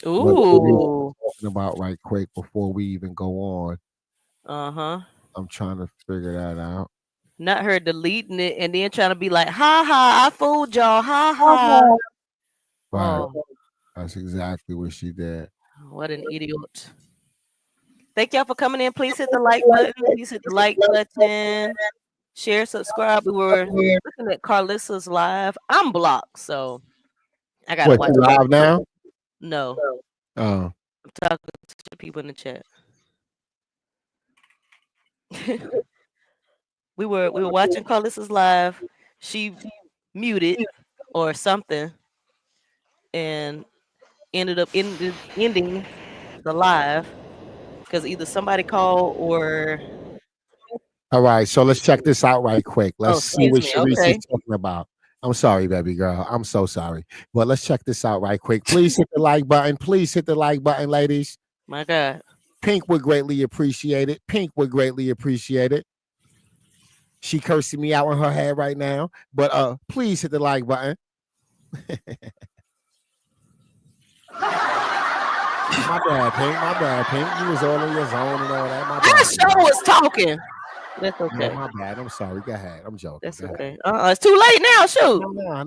S1: what we're talking about right quick before we even go on.
S2: Uh-huh.
S1: I'm trying to figure that out.
S2: Not her deleting it and then trying to be like, ha ha, I fooled y'all, ha ha.
S1: Right. That's exactly what she did.
S2: What an idiot. Thank y'all for coming in. Please hit the like button. Please hit the like button. Share, subscribe. We were looking at Karlissa's live. I'm blocked, so I gotta watch
S1: it live now.
S2: No.
S1: Oh.
S2: I'm talking to people in the chat. we were watching Karlissa's live. She muted or something and ended up ending the live because either somebody called or.
S1: All right, so let's check this out right quick. Let's see what Sharice
S2: Okay.
S1: is talking about. I'm sorry, baby girl. I'm so sorry. But let's check this out right quick. Please hit the like button. Please hit the like button, ladies.
S2: My God.
S1: Pink would greatly appreciate it. Pink would greatly appreciate it. She cursing me out in her head right now. But please hit the like button. My bad, Pink. My bad, Pink. You was all in your zone and all that. My bad.
S2: I sure was talking. That's okay.
S1: Yeah, my bad. I'm sorry. Go ahead. I'm joking.
S2: That's okay. It's too late now. Shoot.
S1: Nah,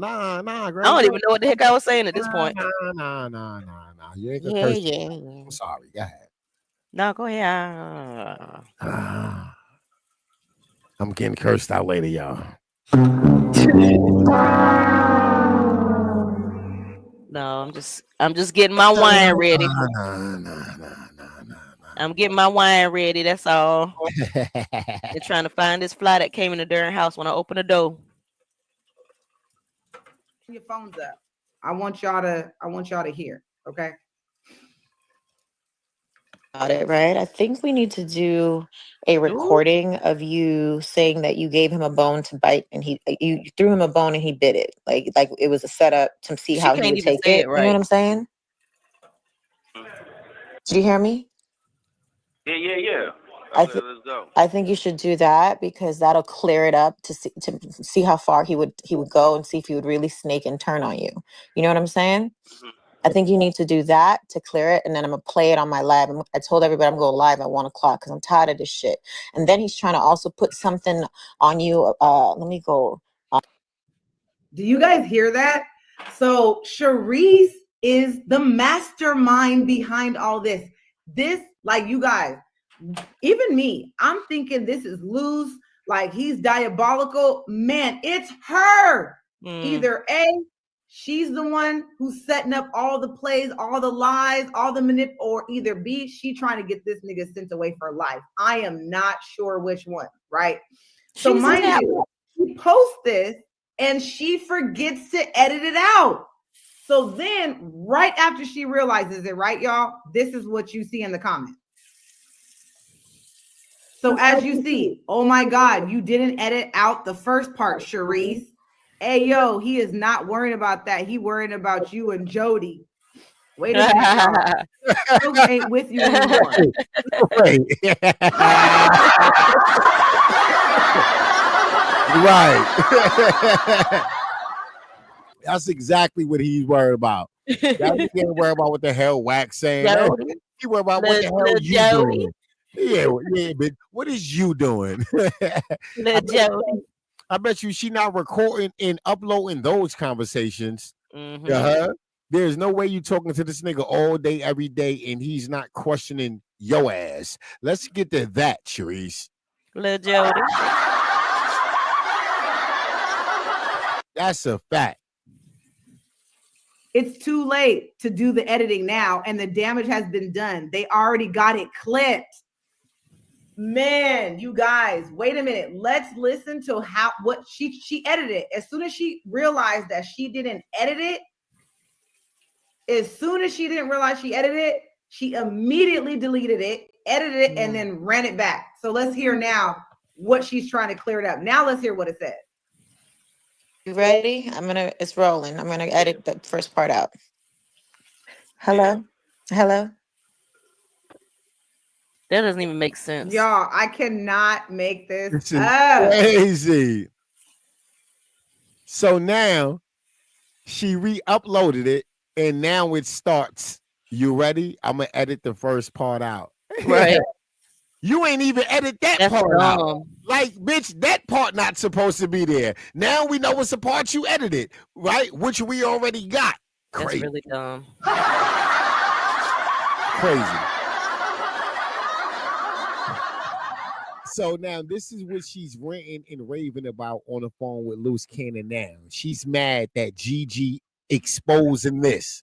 S1: girl.
S2: I don't even know what the heck I was saying at this point.
S1: Nah. You ain't gonna curse. I'm sorry. Go ahead.
S2: No, go ahead.
S1: I'm getting cursed out later, y'all.
S2: No, I'm just getting my wine ready. I'm getting my wine ready. That's all. They're trying to find this fly that came in the darn house when I opened the door.
S8: Your phones up. I want y'all to hear. Okay.
S12: Got it, right? I think we need to do a recording of you saying that you gave him a bone to bite and you threw him a bone and he bit it. Like it was a setup to see how he would take it. Right. You know what I'm saying? Did you hear me?
S13: Yeah.
S12: Let's
S13: go.
S12: I think you should do that because that'll clear it up to see how far he would go and see if he would really snake and turn on you. You know what I'm saying? Mm-hmm. I think you need to do that to clear it, and then I'm gonna play it on my live. I told everybody I'm going live at 1:00 because I'm tired of this shit. And then he's trying to also put something on you. Let me go.
S8: Do you guys hear that? So Sharice
S14: is the mastermind behind all this. This, like you guys, even me, I'm thinking this is loose, like he's diabolical. Man, it's her. Either A, she's the one who's setting up all the plays, all the lies, all the or either B, she trying to get this nigga sent away for life. I am not sure which one, right? So mind you, she posts this and she forgets to edit it out. So then right after she realizes it, right, y'all, this is what you see in the comments. So as you see, oh my God, you didn't edit out the first part, Sharice. Hey, yo, he is not worrying about that. He worrying about you and Jody. Wait a minute, y'all. Jody ain't with you anymore.
S1: Right. That's exactly what he's worried about. That he ain't worried about what the hell Wax saying. He worried about what the hell you doing. Yeah, but what is you doing? I bet you she not recording and uploading those conversations. There's no way you talking to this nigga all day, every day, and he's not questioning your ass. Let's get to that, Sharice.
S2: Lil Jody.
S1: That's a fact.
S14: It's too late to do the editing now, and the damage has been done. They already got it clipped. Man, you guys, wait a minute. Let's listen to what she edited it. As soon as she realized that she didn't edit it, she immediately deleted it, edited it, and then ran it back. So let's hear now what she's trying to clear it up. Now let's hear what it says.
S12: You ready? It's rolling. I'm gonna edit the first part out. Hello? Hello?
S2: That doesn't even make sense.
S14: Y'all, I cannot make this
S1: It's
S14: up.
S1: crazy. So now she re-uploaded it, and now it starts. You ready? I'm gonna edit the first part out.
S2: Right.
S1: You ain't even edit that part out. Like, bitch, that part not supposed to be there. Now we know what's the part you edited, right? Which we already got. Crazy.
S2: That's really dumb.
S1: Crazy. So now this is what she's ranting and raving about on the phone with Loose Cannon now. She's mad that Gigi exposing this.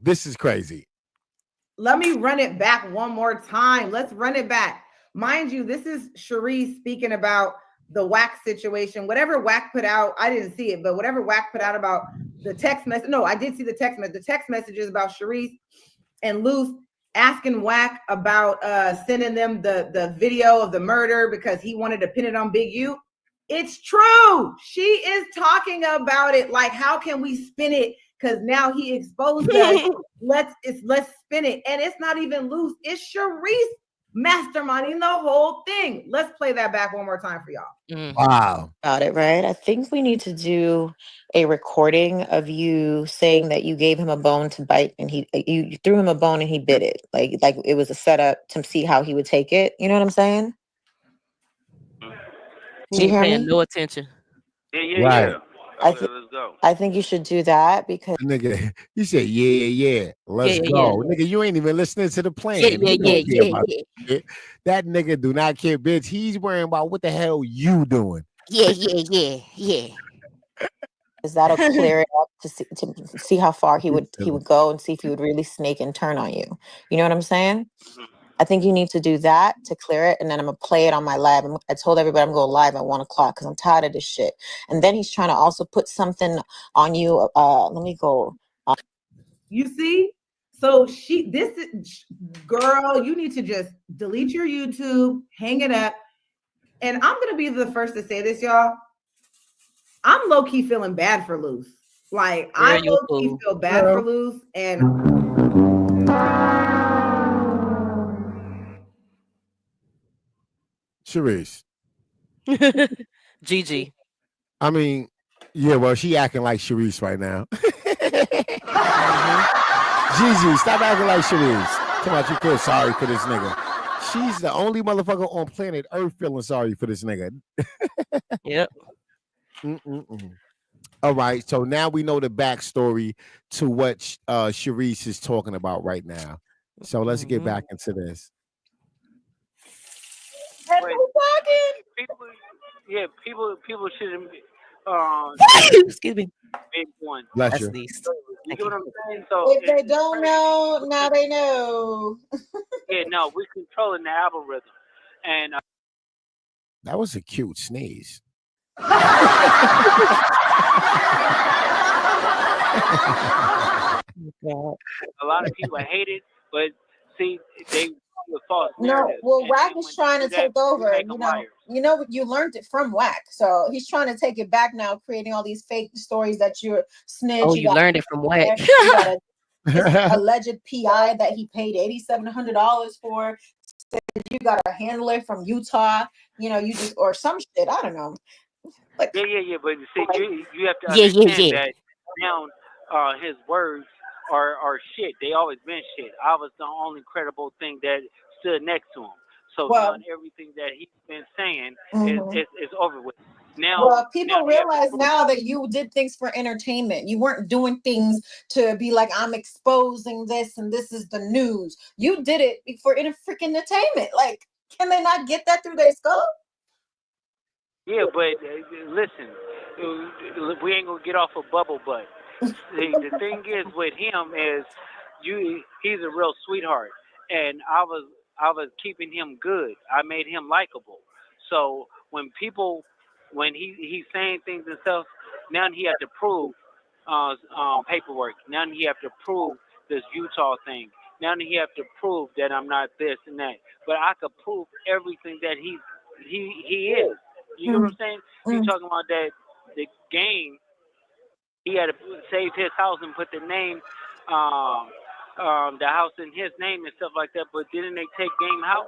S1: This is crazy.
S14: Let me run it back one more time. Let's run it back. Mind you, this is Sharice speaking about the Wack situation. Whatever Wack put out, I didn't see it, but whatever Wack put out about the text message. No, I did see the text message. The text messages about Sharice and Loose asking Wack about sending them the video of the murder because he wanted to pin it on Big U. It's true. She is talking about it. Like, how can we spin it? Because now he exposed us. Let's spin it. And it's not even Loose. It's Sharice masterminding the whole thing. Let's play that back one more time for y'all.
S1: Wow.
S12: Got it, right? I think we need to do a recording of you saying that you gave him a bone to bite and you threw him a bone and he bit it. Like it was a setup to see how he would take it. You know what I'm saying?
S2: He ain't paying no attention.
S1: Right.
S13: Let's go.
S12: I think you should do that because
S1: nigga, you said yeah. Let's go. Nigga, you ain't even listening to the plan.
S2: Yeah.
S1: That nigga do not care, bitch. He's worrying about what the hell you doing.
S2: Yeah.
S12: Because that'll clear it up to see how far he would go and see if he would really snake and turn on you. You know what I'm saying? I think you need to do that to clear it, and then I'm gonna play it on my live. I told everybody I'm going live at 1 o'clock because I'm tired of this shit. And then he's trying to also put something on you. Let me go.
S14: You see? So girl, you need to just delete your YouTube, hang it up. And I'm gonna be the first to say this, y'all. I'm low-key feeling bad for Loose. Like, I low-key feel bad for Loose, and
S1: Sharice.
S2: Gigi.
S1: I mean, yeah, well, she acting like Sharice right now. Gigi, stop acting like Sharice. Come on, you feel sorry for this nigga. She's the only motherfucker on planet Earth feeling sorry for this nigga.
S2: Yep.
S1: All right, so now we know the backstory to what Sharice is talking about right now. So let's get back into this.
S11: People shouldn't be.
S2: Excuse me.
S11: Big one.
S1: Bless you.
S11: You get what I'm saying? So
S12: If they don't know, now they know.
S11: yeah, no, we're controlling the algorithm, and
S1: That was a cute sneeze.
S11: a lot of people hate it, but see, they with false
S12: No,
S11: narratives.
S12: well,
S11: and
S12: Wack
S11: then
S12: is
S11: when
S12: trying
S11: they
S12: to
S11: do that,
S12: take over.
S11: make them liars.
S12: You learned it from Wack, so he's trying to take it back now, creating all these fake stories that you're snitch.
S2: Oh,
S12: you
S2: you
S12: got
S2: learned it from Wack.
S12: You got a alleged PI that he paid $8,700 for. Said you got a handler from Utah. You just or some shit. I don't know. Like,
S11: Yeah. But see, you have to
S2: Yeah.
S11: understand that now his words are shit. They always been shit. I was the only credible thing that stood next to him. So now everything that he's been saying is over with. Now,
S12: people realize now that you did things for entertainment. You weren't doing things to be like, I'm exposing this and this is the news. You did it for freaking entertainment. Like, can they not get that through their skull?
S11: Yeah, but listen, we ain't gonna get off a bubble butt. The thing is with him is he's a real sweetheart, and I was keeping him good. I made him likable. So when he's saying things and stuff, now he have to prove paperwork. Now he have to prove this Utah thing. Now he have to prove that I'm not this and that. But I could prove everything that he is. You get what I'm saying? You talking about that the game? He had to save his house and put the name, the house in his name and stuff like that. But didn't they take Game House?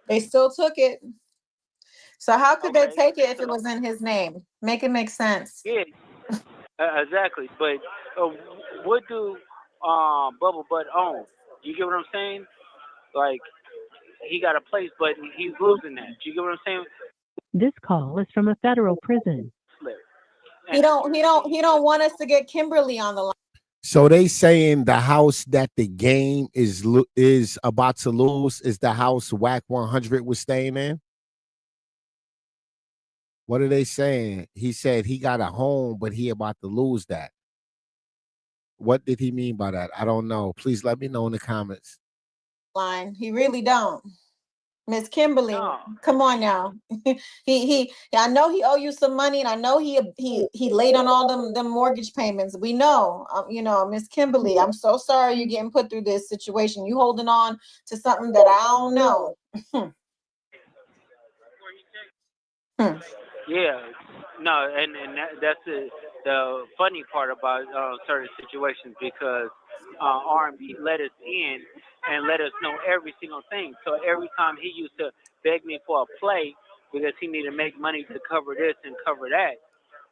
S12: They still took it. So how could they take it if it was in his name? Make it make sense.
S11: Yeah, exactly. But what do Bubble Butt own? You get what I'm saying? Like he got a place, but he's losing that. You get what I'm saying?
S15: This call is from a federal prison.
S12: He don't want us to get Kimberly on the line.
S1: So they saying the house that the game is about to lose is the house Wack 100 was staying in. What are they saying? He said he got a home, but he about to lose that. What did he mean by that? I don't know. Please let me know in the comments.
S12: Line. He really don't. Miss Kimberly, come on now. I know he owe you some money, and I know he late on all them mortgage payments. We know, Miss Kimberly, I'm so sorry you're getting put through this situation. You holding on to something that I don't know.
S11: Yeah, no, and that's the funny part about certain situations because R&B let us in and let us know every single thing. So every time he used to beg me for a play because he needed to make money to cover this and cover that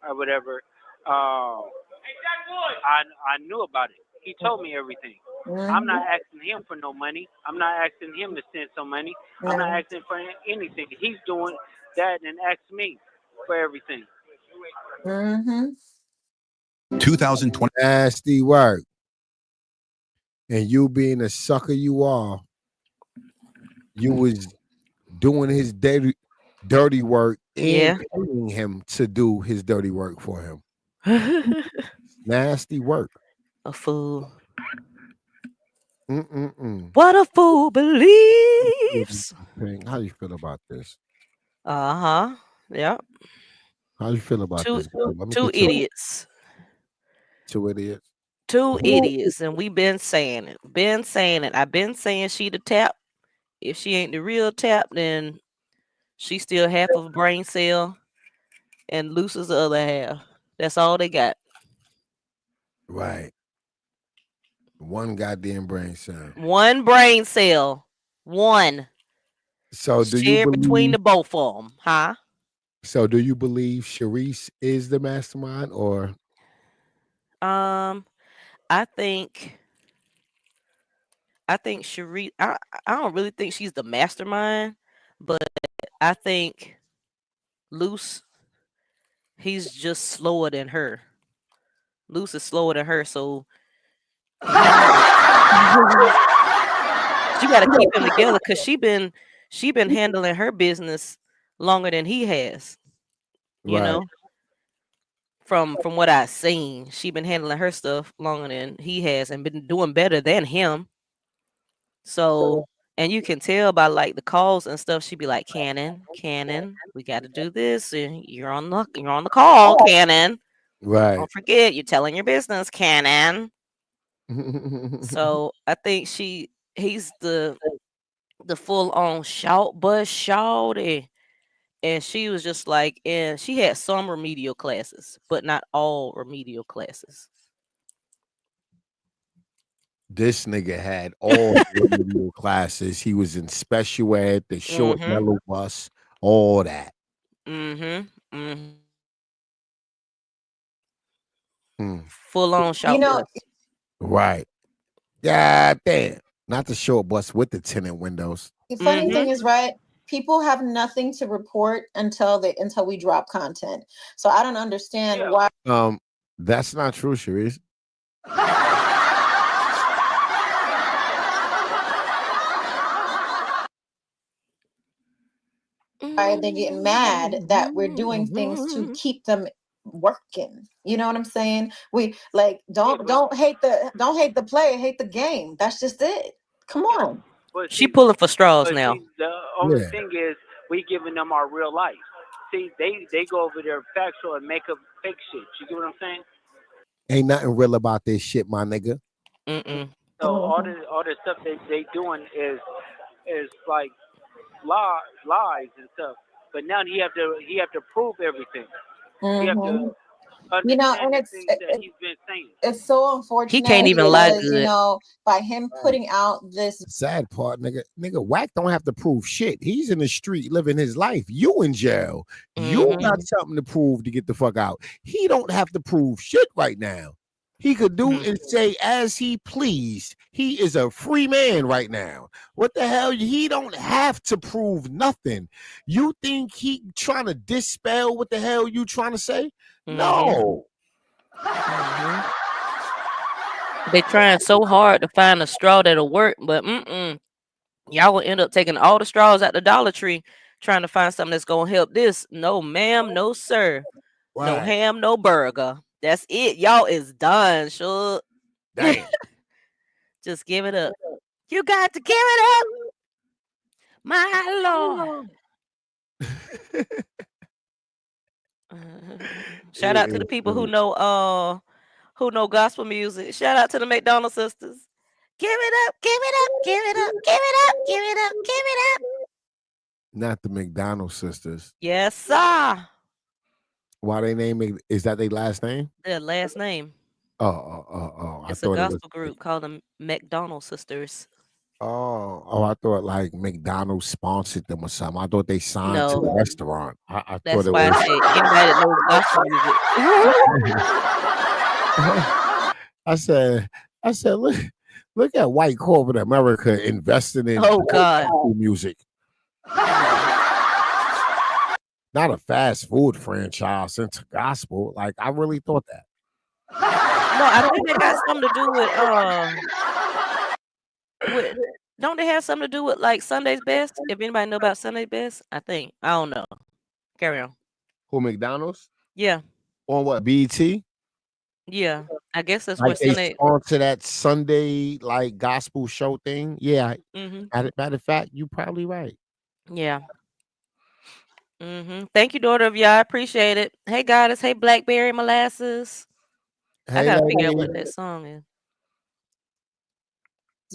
S11: or whatever, I knew about it. He told me everything. I'm not asking him for no money. I'm not asking him to send some money. I'm not asking for anything. He's doing that and asking me for everything.
S1: 2020 nasty work. And you being a sucker you are, you was doing his dirty work and paying him to do his dirty work for him. Nasty work.
S2: A fool.
S1: Mm-mm-mm.
S2: What a fool believes.
S1: How you feel about this?
S2: Yep.
S1: How you feel about this?
S2: Two idiots.
S1: Two idiots.
S2: Two idiots, and we've been saying it. I've been saying she the tap. If she ain't the real tap, then she still half of a brain cell, and Loose is the other half. That's all they got.
S1: Right. One goddamn brain cell.
S2: One brain cell. One.
S1: So do you
S2: share
S1: believe,
S2: between the both of them, huh?
S1: So do you believe Sharice is the mastermind, or?
S2: I think Sharice. I don't really think she's the mastermind, but I think Loose, he's just slower than her. Luce is slower than her, so she got to keep him together because she been handling her business longer than he has. You know, from what I've seen, she been handling her stuff longer than he has and been doing better than him. So, and you can tell by like the calls and stuff, she be like, Cannon, we got to do this. And you're on the call, Cannon.
S1: Right.
S2: Don't forget, you're telling your business, Cannon. So I think he's the full on shout bus shouty. And she was just like, and she had some remedial classes, but not all remedial classes.
S1: This nigga had all remedial classes. He was in special ed, the short yellow bus, all that.
S2: Full on shout bus.
S1: Right. God damn. Not the short bus with the tinted windows.
S12: The funny thing is, right? People have nothing to report until we drop content. So I don't understand why.
S1: That's not true, Sharice.
S12: Why they're getting mad that we're doing things to keep them working. You know what I'm saying? We like don't hate the play, hate the game. That's just it. Come on.
S2: She pulling for straws now.
S11: See, the only thing is we giving them our real life. See, they go over there factual and make up fake shit. You get what I'm saying?
S1: Ain't nothing real about this shit, my nigga.
S11: So all the stuff they doing is like lies and stuff. But now he have to prove everything. He have to understand the things that he's been saying.
S12: It's so unfortunate.
S2: He can't even lie
S12: because,
S2: good.
S12: You know, by him putting out this
S1: sad part, nigga, Wack don't have to prove shit. He's in the street living his life. You in jail. You got something to prove to get the fuck out. He don't have to prove shit right now. He could do and say as he pleased. He is a free man right now. What the hell? He don't have to prove nothing. You think he trying to dispel what the hell you trying to say? No.
S2: They trying so hard to find a straw that'll work, but y'all will end up taking all the straws at the Dollar Tree trying to find something that's gonna help this. No, ma'am, no, sir.
S1: Right.
S2: No ham, no burger. That's it. Y'all is done. Sure.
S1: Damn.
S2: Just give it up. You got to give it up. My Lord. Shout out to the people who know gospel music. Shout out to the McDonald sisters. Give it up, give it up, give it up, give it up, give it up, give it up.
S1: Not the McDonald sisters.
S2: Yes, sir.
S1: Why they name it? Is that their last name?
S2: Their last name.
S1: Oh.
S2: It's a gospel group called the McDonald Sisters.
S1: Oh, I thought like McDonald's sponsored them or something. I thought they signed to the restaurant. I
S2: That's
S1: thought it
S2: why
S1: was.
S2: I said anybody that knows gospel music.
S1: I said, look at white corporate America investing in gospel music. Not a fast food franchise into gospel. Like I really thought that.
S2: No, I think they got something to do with don't they have something to do with like Sunday's Best? If anybody know about Sunday's Best, I think. I don't know. Carry on.
S1: Who, McDonald's?
S2: Yeah.
S1: On what, BET?
S2: Yeah. I guess that's
S1: like
S2: what
S1: they
S2: Sunday
S1: sponsor that Sunday like gospel show thing. Yeah.
S2: Mhm.
S1: Matter of fact, you probably right.
S2: Yeah. Thank you, daughter of Yah. I appreciate it. Hey, Goddess. Hey, Blackberry Molasses. I
S1: Hey,
S2: gotta figure out
S1: lady.
S2: what that song is.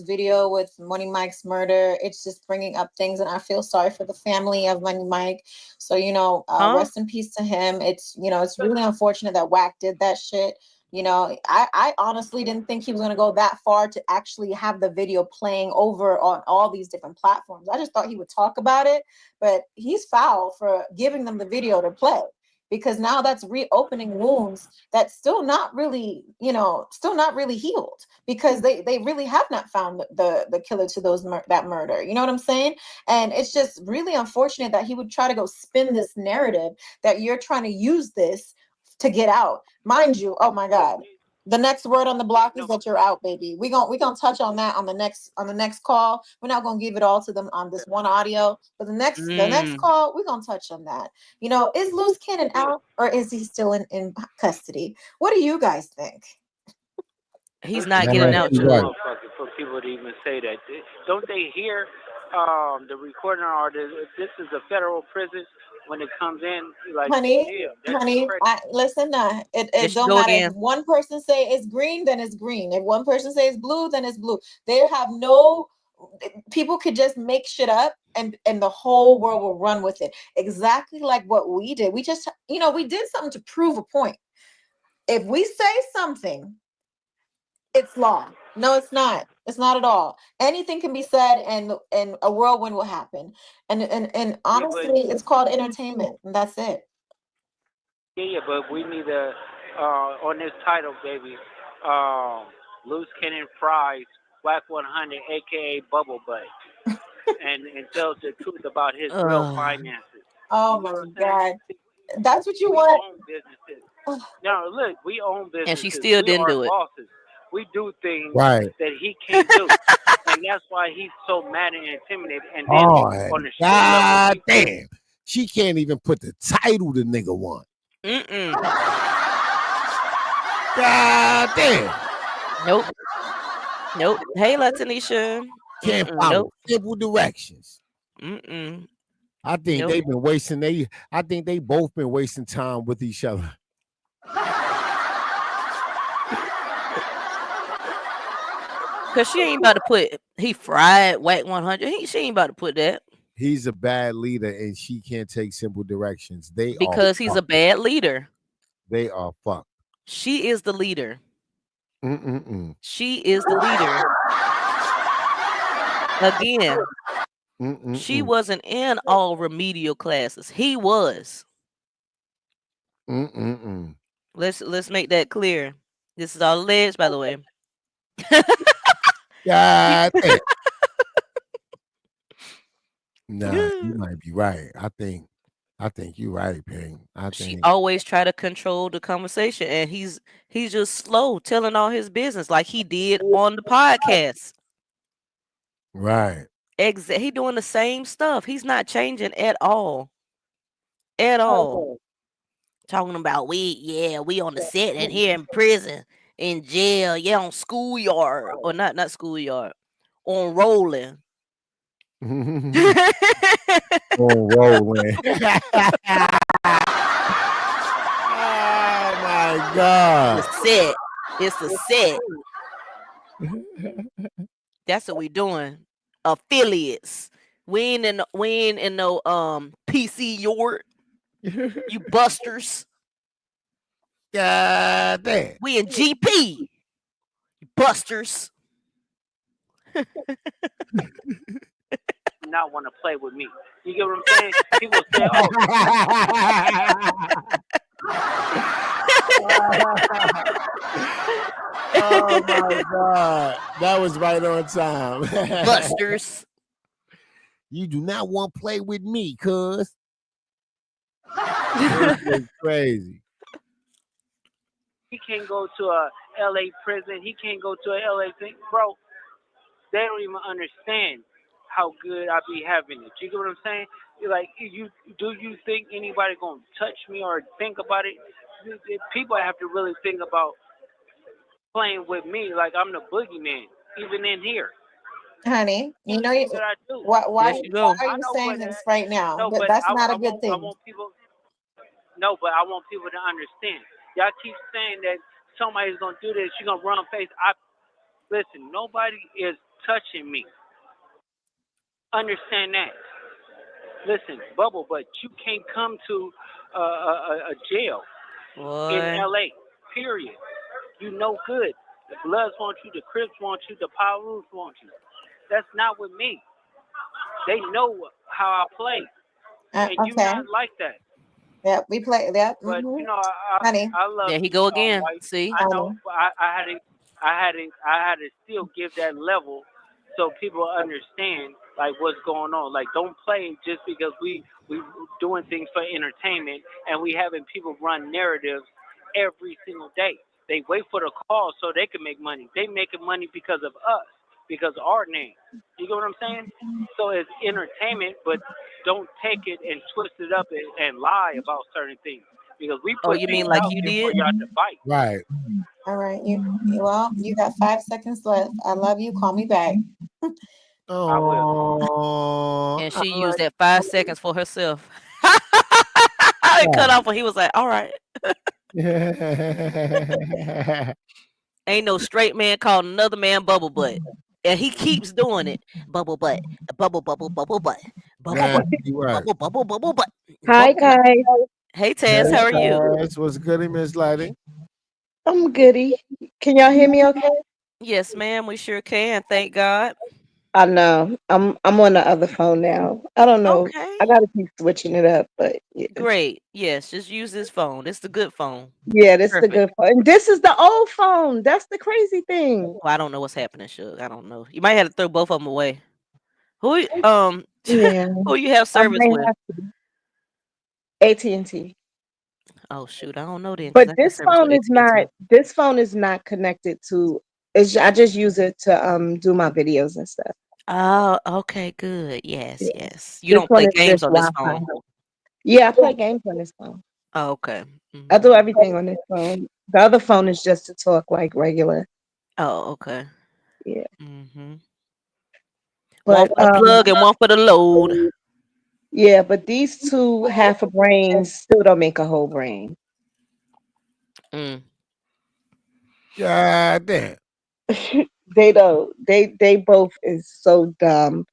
S12: video with Money Mike's murder. It's just bringing up things, and I feel sorry for the family of Money Mike. So, you know, rest in peace to him. It's, you know, it's really unfortunate that Wack did that shit. You know, I honestly didn't think he was going to go that far to actually have the video playing over on all these different platforms. I just thought he would talk about it, but he's foul for giving them the video to play, because now that's reopening wounds that's still not really, you know, still not really healed, because they really have not found the killer to that murder. You know what I'm saying? And it's just really unfortunate that he would try to go spin this narrative that you're trying to use this to get out. Mind you, oh my God, The next word on the block is that you're out, baby. We gonna touch on that on the next call. We're not gonna give it all to them on this one audio, but the next call we're gonna touch on that. You know, is Loose Cannon out or is he still in custody? What do you guys think?
S2: He's not getting out, Joe.
S11: For people to even say that, don't they hear the recording or this is a federal prison when it comes in? Like,
S12: honey, listen, it don't matter. If one person say it's green, then it's green. If one person says blue, then it's blue. They have no. People could just make shit up, and the whole world will run with it. Exactly like what we did. We just, we did something to prove a point. If we say something, it's law. No, it's not. It's not at all. Anything can be said, and a whirlwind will happen. And honestly, it's called entertainment, and that's it.
S11: Yeah, but we need a on this title, baby. Loose Cannon Fries, Whack 100, aka Bubble Butt, and tells the truth about his real finances.
S12: Oh my God, that's what you want.
S11: Own businesses. No, look, we own businesses.
S2: And she still didn't do it.
S11: Bosses. We do things that he can't do, and that's why he's so mad and intimidated. And then on the
S1: God damn, she can't even put the title the nigga want. God damn.
S2: Nope. Hey, Latanisha.
S1: Can't follow simple directions. I think they've been wasting. I think they both been wasting time with each other.
S2: Cause she ain't about to put he fried Whack 100. She ain't about to put that.
S1: He's a bad leader, and she can't take simple directions.
S2: Because he's a bad leader.
S1: They are fucked.
S2: She is the leader. She is the leader. Again, she wasn't in all remedial classes. He was. Let's make that clear. This is all alleged, by the way.
S1: God damn. Nah, you might be right. I think you're right, Ping.
S2: She always try to control the conversation, and he's just slow telling all his business like he did on the podcast.
S1: Right.
S2: He doing the same stuff. He's not changing at all. At all. Talking about we on the set and here in prison, in jail, on schoolyard, or not schoolyard, on rolling.
S1: On rolling. Oh my God.
S2: It's the set. That's what we doing. Affiliates. We ain't in no PC yard. You busters.
S1: God damn.
S2: We in GP. You busters.
S11: Not want to play with me. You get what I'm saying? People say,
S1: oh my God. That was right on time.
S2: Busters.
S1: You do not want to play with me, cuz. This is crazy.
S11: He can't go to a LA prison. He can't go to a LA thing. Bro, they don't even understand how good I be having it. You get what I'm saying? You're like, do you think anybody gonna touch me or think about it? People have to really think about playing with me like I'm the boogeyman, even in here.
S12: Honey, you know why are you saying this right now?
S11: No,
S12: but that's not a good thing.
S11: I want people to understand. Y'all keep saying that somebody's gonna do this, you're gonna run face. Listen, nobody is touching me. Understand that. Listen, Bubble, but you can't come to a jail in LA. Period. You no good. The Bloods want you, the Crips want you, the Power Roots want you. That's not with me. They know how I play, and you not like that.
S12: Yeah, we play that.
S11: But you know,
S12: honey,
S11: I love.
S2: There he go again. See,
S11: I know. I had to still give that level so people understand like what's going on. Like, don't play just because we doing things for entertainment and we having people run narratives every single day. They wait for the call so they can make money. They making money because of us, because of our name. You get what I'm saying? So it's entertainment, but don't take it and twist it up and lie about certain things, because we
S2: Oh,
S11: put
S2: you mean
S11: things
S2: like
S11: out
S2: you
S11: there for
S2: did?
S11: y'all to fight.
S1: Right.
S12: All right. Well, you got 5 seconds left. I love you. Call me back.
S11: I will.
S2: And she used that 5 seconds for herself. I cut off when he was like, all right. Ain't no straight man called another man bubble butt. And he keeps doing it. Bubble butt. Bubble, bubble, bubble butt. Bubble butt. Bubble, bubble, bubble butt.
S16: Hi,
S2: Bubble butt.
S16: guys.
S2: Hey, Taz, how are you?
S1: What's good, Miss Lighting?
S16: I'm goody. Can y'all hear me okay?
S2: Yes, ma'am, we sure can. Thank God.
S16: I know. I'm on the other phone now. I don't know.
S2: Okay.
S16: I gotta keep switching it up, but yeah.
S2: Great. Yes, just use this phone. It's the good phone.
S16: Yeah, this is the
S2: Perfect.
S16: good phone. And this is the old phone. That's the crazy thing.
S2: Well, I don't know what's happening, Suge. I don't know. You might have to throw both of them away. Who
S16: Yeah.
S2: who you have
S16: I
S2: service
S16: might
S2: with?
S16: have to. AT&T.
S2: Oh shoot, I don't know then because
S16: But
S2: I got service with AT&T.
S16: this phone is not connected to I just use it to do my videos and stuff.
S2: Oh, okay, good. Yes,
S16: Yeah.
S2: yes. You
S16: This
S2: don't
S16: one
S2: play
S16: is
S2: games
S16: just
S2: on this
S16: Wi-Fi.
S2: phone.
S16: Yeah, I play games on this phone.
S2: Oh, okay.
S16: I do everything on this phone. The other phone is just to talk like regular.
S2: Oh, okay.
S16: Yeah.
S2: Mm-hmm. One
S16: But
S2: for the plug and one for the load.
S16: yeah, but these two half a brains still don't make a whole brain.
S2: Mm.
S1: God damn.
S16: They don't. They both is so dumb.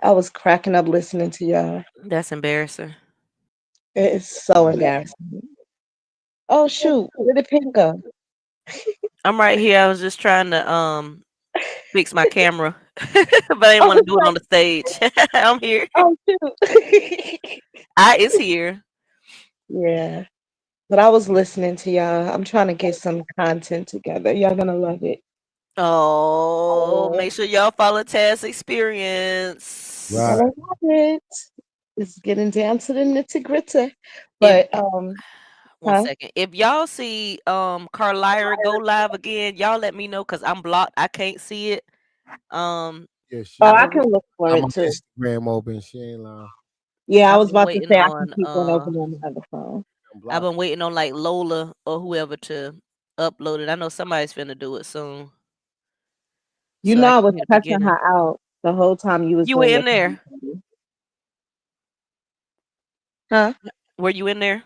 S16: I was cracking up listening to y'all.
S2: That's embarrassing.
S16: It is so embarrassing. Oh shoot, where did Pink go?
S2: I'm right here. I was just trying to fix my camera, but I didn't want to do it on the stage. I'm here.
S16: Oh shoot.
S2: It's here.
S16: Yeah. But I was listening to y'all. I'm trying to get some content together. Y'all gonna love it.
S2: Oh, make sure y'all follow Taz Experience.
S16: You're gonna love it. It's getting down to the nitty gritty.
S2: If
S16: But
S2: one second. If y'all see Karletta go live again, y'all let me know because I'm blocked. I can't see it.
S1: Yeah,
S16: I can look for
S1: I'm
S16: it
S1: on
S16: too.
S1: Instagram open. She ain't lying.
S16: Yeah, I
S2: I've
S16: was
S2: been
S16: about to
S2: waiting
S16: say I can keep one
S2: on
S16: open on the other phone.
S2: I've been waiting on like Lola or whoever to upload it. I know somebody's finna do it soon.
S16: You
S2: So
S16: know
S2: I
S16: I
S2: can
S16: was
S2: hear the
S16: cussing
S2: beginning.
S16: her out the whole time you was
S2: You were
S16: doing
S2: in there.
S16: Huh?
S2: Were you in there?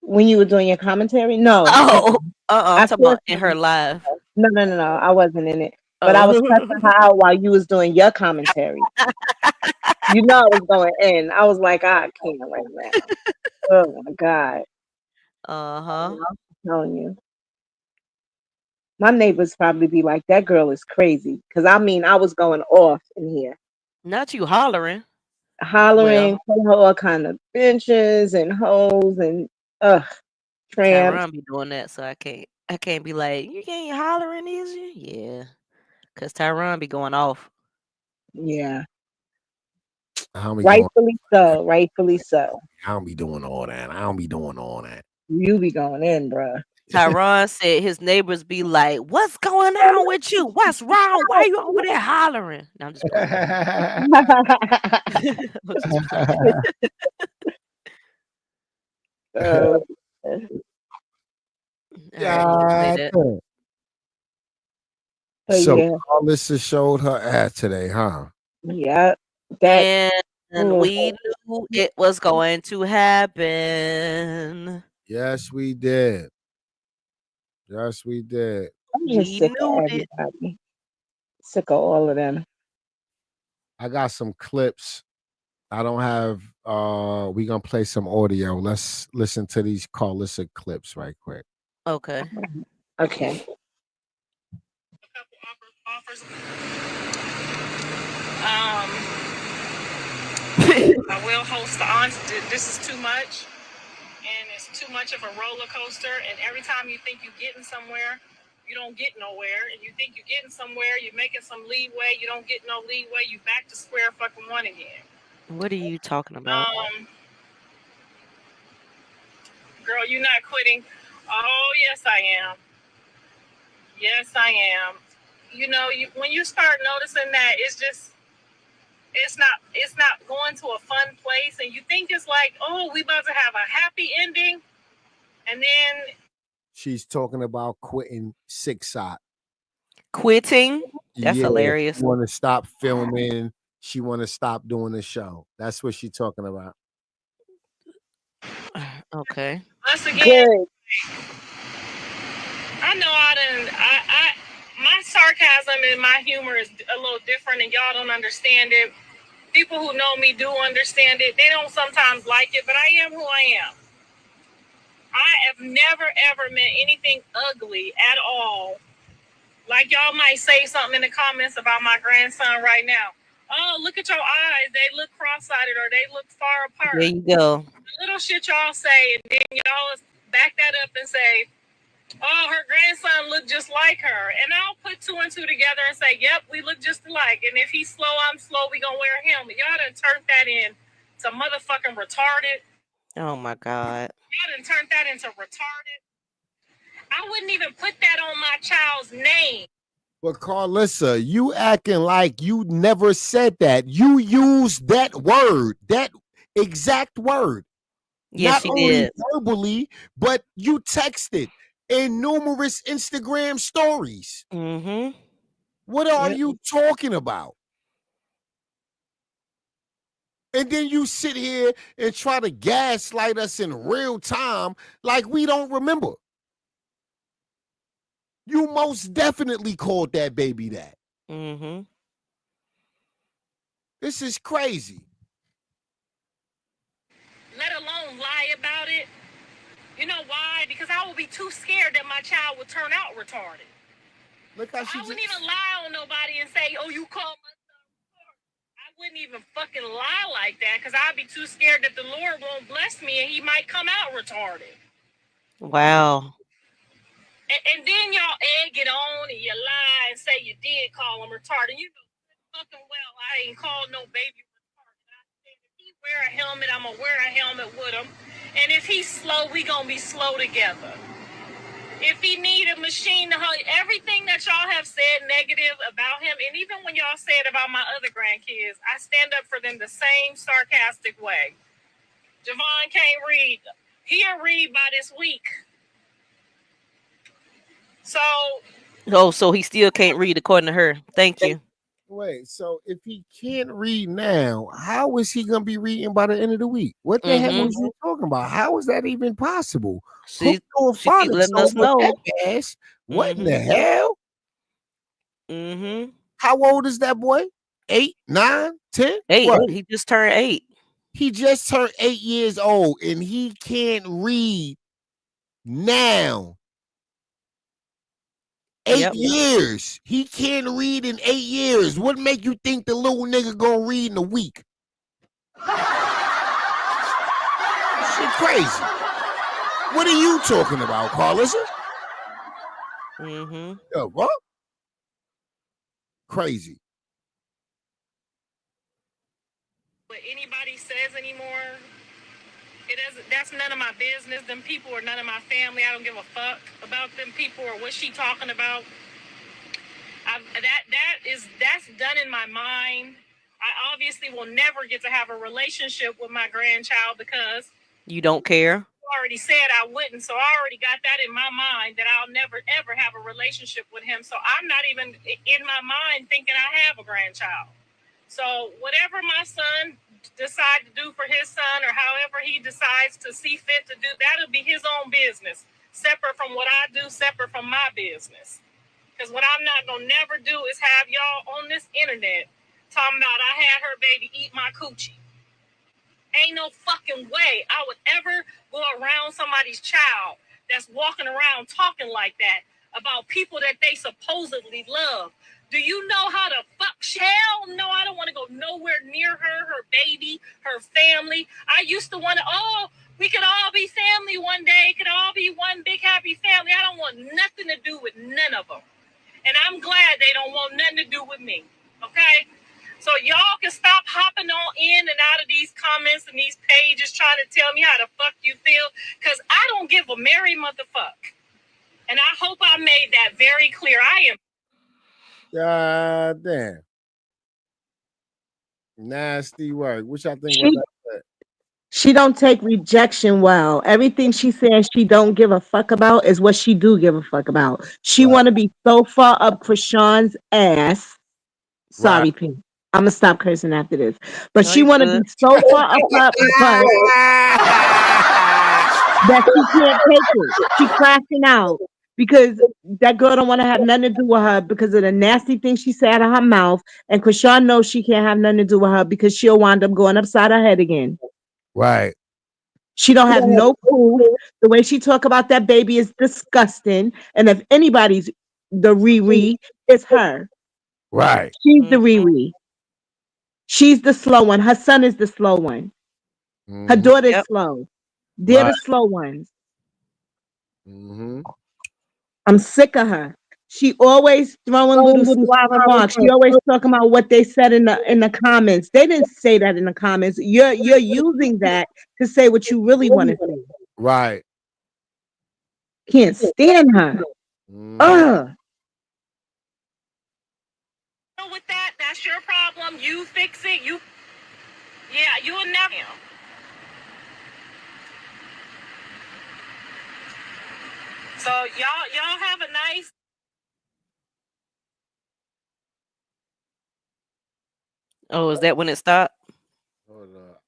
S16: When you were doing your commentary? No.
S2: Oh, I'm
S16: I
S2: talking
S16: saw
S2: about in her live.
S16: No. I wasn't in it. But I was
S2: Oh.
S16: cussing her out while you was doing your commentary. You know I was going in. I was like, I can't right now. Oh my God.
S2: Uh-huh.
S16: I'm telling you. My neighbors probably be like, that girl is crazy. Because I mean, I was going off in here.
S2: Not you hollering.
S16: Hollering, calling her all kind of bitches and hoes and tramps.
S2: Tyron be doing that, so I can't be like, you can't hollering, is you? Yeah. Cause Tyron be going off.
S16: Yeah.
S1: I don't be
S16: Rightfully so. Rightfully so.
S1: I don't be doing all that. I don't be doing all that.
S16: You be going in, bruh.
S2: Tyron said his neighbors be like, what's going on with you? What's wrong? Why you over there hollering? No, I'm just playing. I'm just playing.
S1: Yeah. So Karlissa showed her ass today, huh?
S16: Yeah.
S2: And we knew it was going to happen.
S1: Yes, we did. Yes, we did.
S16: I'm just sick of everybody. Sick of all of them.
S1: I got some clips. I don't have we gonna play some audio. Let's listen to these Karlissa clips right quick.
S2: Okay.
S16: Okay.
S3: I will host the on. This is too much, and it's too much of a roller coaster. And every time you think you're getting somewhere, you don't get nowhere. And you think you're getting somewhere, you're making some leeway. You don't get no leeway. You back to square fucking one again.
S2: What are you talking about?
S3: Girl, you're not quitting. Oh, yes, I am. Yes, I am. You know, when you start noticing that, it's not going to a fun place, and you think it's like, oh, we about to have a happy ending, and then
S1: she's talking about quitting TikTok.
S2: Quitting? That's hilarious.
S1: She want to stop filming. She want to stop doing the show. That's what she's talking about.
S2: Okay.
S3: Once again, I know my sarcasm and my humor is a little different, and y'all don't understand it. People who know me do understand it. They don't sometimes like it, but I am who I am. I have never, ever meant anything ugly at all. Like y'all might say something in the comments about my grandson right now. Oh, look at your eyes. They look cross-eyed or they look far apart.
S2: There you go.
S3: The little shit y'all say, and then y'all back that up and say, oh, her grandson looked just like her. And I'll put two and two together and say, yep, we look just alike. And if he's slow, I'm slow. We gonna wear a helmet. Y'all done turned that in to motherfucking retarded.
S2: Oh, my God.
S3: Y'all done turned that into retarded. I wouldn't even put that on my child's name.
S1: But Karlissa, you acting like you never said that. You used that word, that exact word.
S2: Yes,
S1: Not only
S2: did.
S1: verbally, but you texted in numerous Instagram stories.
S2: Mm-hmm.
S1: What are you talking about? And then you sit here and try to gaslight us in real time like we don't remember. You most definitely called that baby that.
S2: Mm-hmm.
S1: This is crazy.
S3: Let alone lie about it. You know why? Because I would be too scared that my child would turn out retarded.
S1: Look how
S3: I wouldn't even lie on nobody and say, oh, you called my son retarded. I wouldn't even fucking lie like that because I'd be too scared that the Lord won't bless me and he might come out retarded.
S2: Wow.
S3: And then y'all egg it on and you lie and say you did call him retarded. You know fucking well I ain't called no baby retarded. I said if he wear a helmet, I'm going to wear a helmet with him. And if he's slow, we going to be slow together. If he need a machine to hold, everything that y'all have said negative about him, and even when y'all said about my other grandkids, I stand up for them the same sarcastic way. Javon can't read. He'll read by this week. So.
S2: Oh, so he still can't read according to her. Thank you.
S1: Wait, so if he can't read now, how is he gonna be reading by the end of the week? What the hell was you talking about? How is that even possible?
S2: She keep letting us know.
S1: What in the hell?
S2: Mm-hmm.
S1: How old is that boy? 8, 9, 10?
S2: 8.
S1: What?
S2: He just turned 8.
S1: He just turned 8 years old and he can't read now. 8 years. He can't read in 8 years. What make you think the little nigga gonna read in a week? Shit crazy. What are you talking about, Karlissa?
S2: Mm-hmm.
S1: Yo, what? Crazy.
S3: What anybody says anymore, it doesn't. That's none of my business. Them people are none of my family. I don't give a fuck about them people or what she talking about. That's done in my mind. I obviously will never get to have a relationship with my grandchild because
S2: you don't care.
S3: Already said I wouldn't, so I already got that in my mind that I'll never ever have a relationship with him. So I'm not even in my mind thinking I have a grandchild. So whatever my son decides to do for his son or however he decides to see fit to do, that'll be his own business, separate from what I do, separate from my business. Because what I'm not going to never do is have y'all on this internet talking about I had her baby eat my coochie. Ain't no fucking way I would ever go around somebody's child that's walking around talking like that about people that they supposedly love. Do you know how to fuck? Hell no, I don't want to go nowhere near her baby, her family. I used to want to, we could all be family one day. It could all be one big happy family. I don't want nothing to do with none of them. And I'm glad they don't want nothing to do with me. Okay? So y'all can stop hopping on in and out of these comments and these pages trying to tell me how the fuck you feel, because I don't give a merry motherfuck. And I hope I made that very clear. I am.
S1: God damn. Nasty work. Which I think was that.
S16: She don't take rejection well. Everything she says she don't give a fuck about is what she do give a fuck about. She want to be so far up Krishan's ass. Sorry, P. I'm gonna stop cursing after this. But she want to be so far up her butt that she can't take it. She crashing out because that girl don't want to have nothing to do with her because of the nasty thing she said out of her mouth. And Krishan knows she can't have nothing to do with her because she'll wind up going upside her head again.
S1: Right.
S16: She don't have no proof. The way she talk about that baby is disgusting. And if anybody's the Riri, it's her.
S1: Right.
S16: She's the Riri. She's the slow one. Her son is the slow one. Her daughter is slow. They're the slow ones. I'm sick of her. She always throwing little sly remarks. She always talking about what they said in the comments. They didn't say that in the comments. You're using that to say what you really want to say.
S1: Right.
S16: Can't stand her. Ugh.
S3: With that, that's your problem. You fix it. You will never. So y'all have a nice.
S2: Oh, is that when it stopped?
S1: Hold up.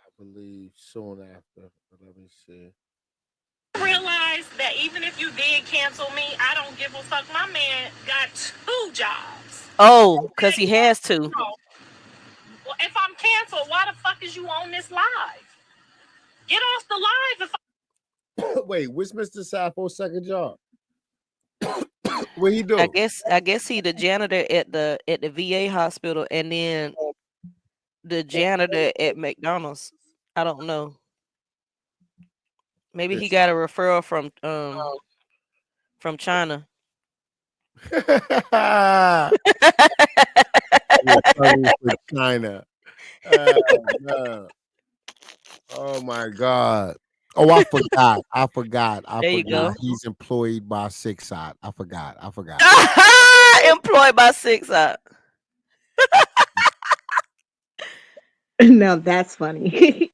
S1: I believe soon after. Let me see.
S3: Realize that even if you did cancel me, I don't give a fuck. My man got 2 jobs.
S2: Oh, because he has to.
S3: Well, if I'm canceled, why the fuck is you on this live? Get off the live if
S1: Wait, what's Mr. Sappho's second job? What he do?
S2: I guess he the janitor at the VA hospital and then the janitor at McDonald's. I don't know. Maybe he got a referral from China.
S1: China. No. Oh my God. Oh, I forgot.
S2: There you go.
S1: He's employed by Six Side. I forgot.
S2: Employed by Six Side.
S16: Now that's funny.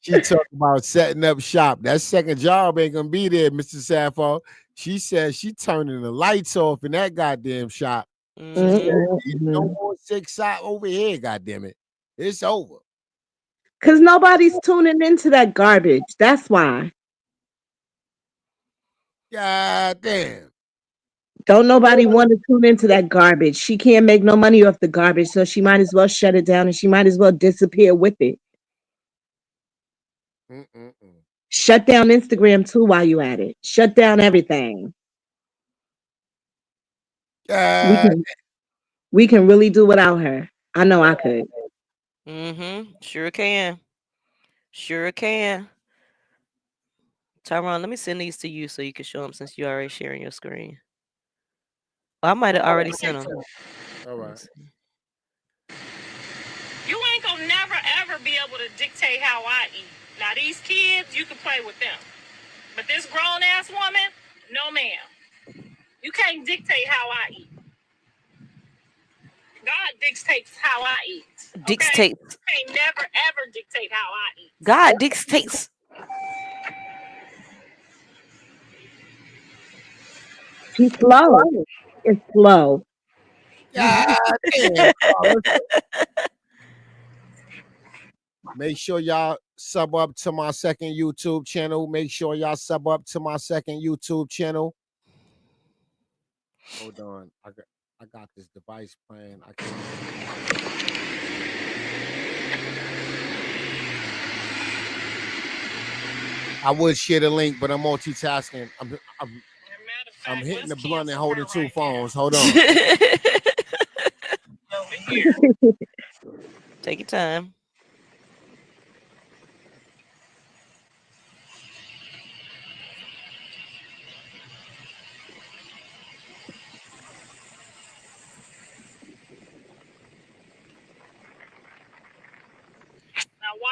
S1: She talked about setting up shop. That second job ain't gonna be there, Mr. Sappho. She said she turning the lights off in that goddamn shop. No more Six Side over here, goddamn it. It's over.
S16: Because nobody's tuning into that garbage. That's why.
S1: God damn.
S16: Don't nobody want to tune into that garbage. She can't make no money off the garbage, so she might as well shut it down and she might as well disappear with it. Shut down Instagram too while you at it. Shut down everything. We can really do without her. I know I could.
S2: Sure can. Sure can. Tyron, let me send these to you so you can show them since you're already sharing your screen. Well, I might have already sent them.
S1: All right.
S3: You ain't gonna never ever be able to dictate how I eat. Now these kids, you can play with them. But this grown ass woman, no ma'am. You can't dictate how I eat. God dictates how I eat. Okay? You can't never ever dictate how I eat.
S2: God dictates.
S16: She's slow. It's slow.
S1: God damn. Make sure y'all sub up to my second YouTube channel. Make sure y'all sub up to my second YouTube channel. Hold on. I got this device playing. I can't. I would share the link, but I'm multitasking. I'm hitting the blunt and holding 2 phones. Hold on.
S2: Take your time.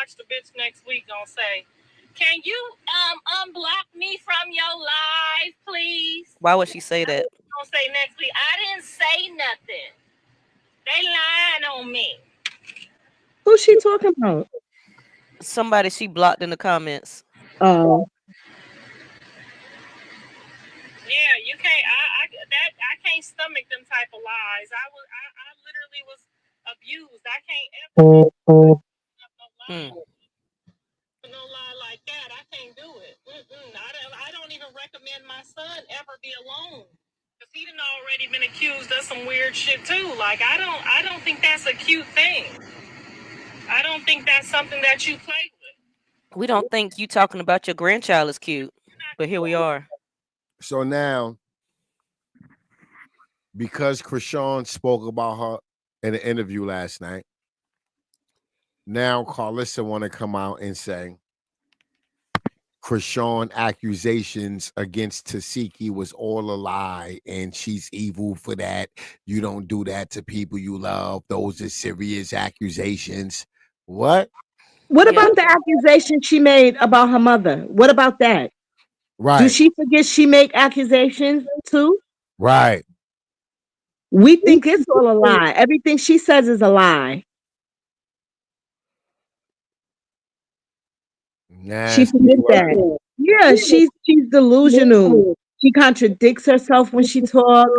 S3: watch the bitch next week gonna say, "Can you unblock me from your live, please?"
S2: Why would she say that?
S3: Gonna say next week, "I didn't say nothing. They lying on me."
S16: Who's she talking about?
S2: Somebody she blocked in the comments.
S16: Oh.
S3: Yeah, you can't. I can't stomach them type of lies. I literally was abused. I can't ever no lie like that. I can't do it. I don't even recommend my son ever be alone, because he done already been accused of some weird shit too. Like I don't think that's a cute thing. I don't think that's something that you play with.
S2: We don't think you talking about your grandchild is cute, but here we are.
S1: So now, because Krishan spoke about her in an interview last night, now Karlissa want to come out and say Krishan accusations against Tasiki was all a lie and she's evil for that. You don't do that to people you love. Those are serious accusations. What?
S16: What about the accusation she made about her mother? What about that?
S1: Right.
S16: Do she forget she make accusations too?
S1: Right.
S16: We think it's all a lie. Everything she says is a lie. She forgets that. Yeah, she's delusional. She contradicts herself when she talks.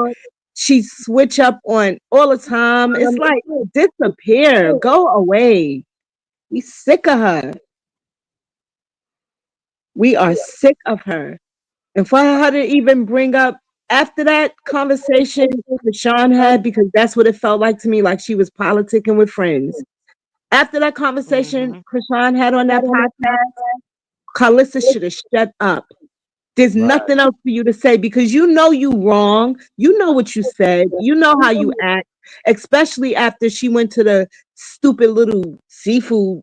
S16: She switch up on all the time. It's like, disappear, go away. We sick of her. We are sick of her. And for her to even bring up after that conversation Krishan had, because that's what it felt like to me, like she was politicking with friends. After that conversation Krishan had on that podcast, Karlissa should have shut up. There's nothing else for you to say because you know you wrong. You know what you said. You know how you act, especially after she went to the stupid little seafood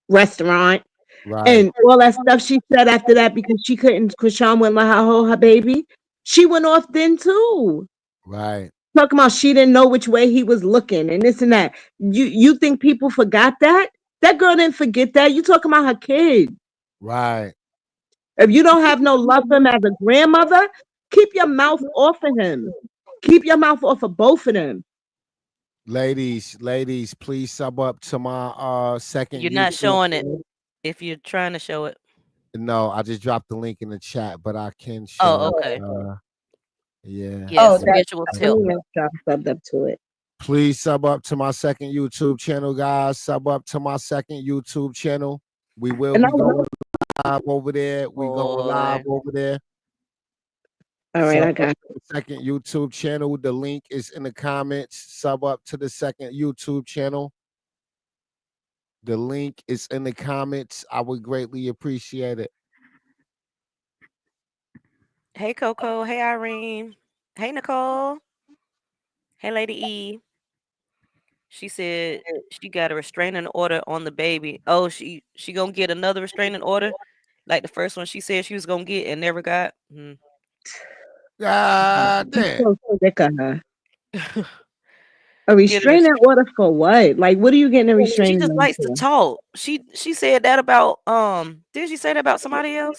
S16: restaurant.
S1: Right.
S16: And all that stuff she said after that because she couldn't, Krishan wouldn't let her hold her baby. She went off then too.
S1: Right.
S16: Talking about she didn't know which way he was looking and this and that. You think people forgot that? That girl didn't forget that. You talking about her kid.
S1: Right.
S16: If you don't have no love for him as a grandmother, keep your mouth off of him. Keep your mouth off of both of them.
S1: Ladies, please sub up to my second.
S2: You're not showing it if you're trying to show it.
S1: No, I just dropped the link in the chat, but I can show.
S2: Oh, okay.
S1: Yeah.
S2: Yes, visual tilt.
S16: Subbed up to it.
S1: Please sub up to my second YouTube channel, guys. Sub up to my second YouTube channel. We will be going live over there. We going live over there.
S16: All right, I got
S1: the second YouTube channel. The link is in the comments. Sub up to the second YouTube channel. The link is in the comments. I would greatly appreciate it.
S2: Hey, Coco. Hey, Irene. Hey, Nicole. Hey, Lady E. She said she got a restraining order on the baby. Oh, she gonna get another restraining order, like the first one she said she was gonna get and never got.
S1: God damn.
S16: So sick of her. A restraining order for what? Like, what are you getting a restraining order?
S2: She just likes to talk. She said that about did she say that about somebody else?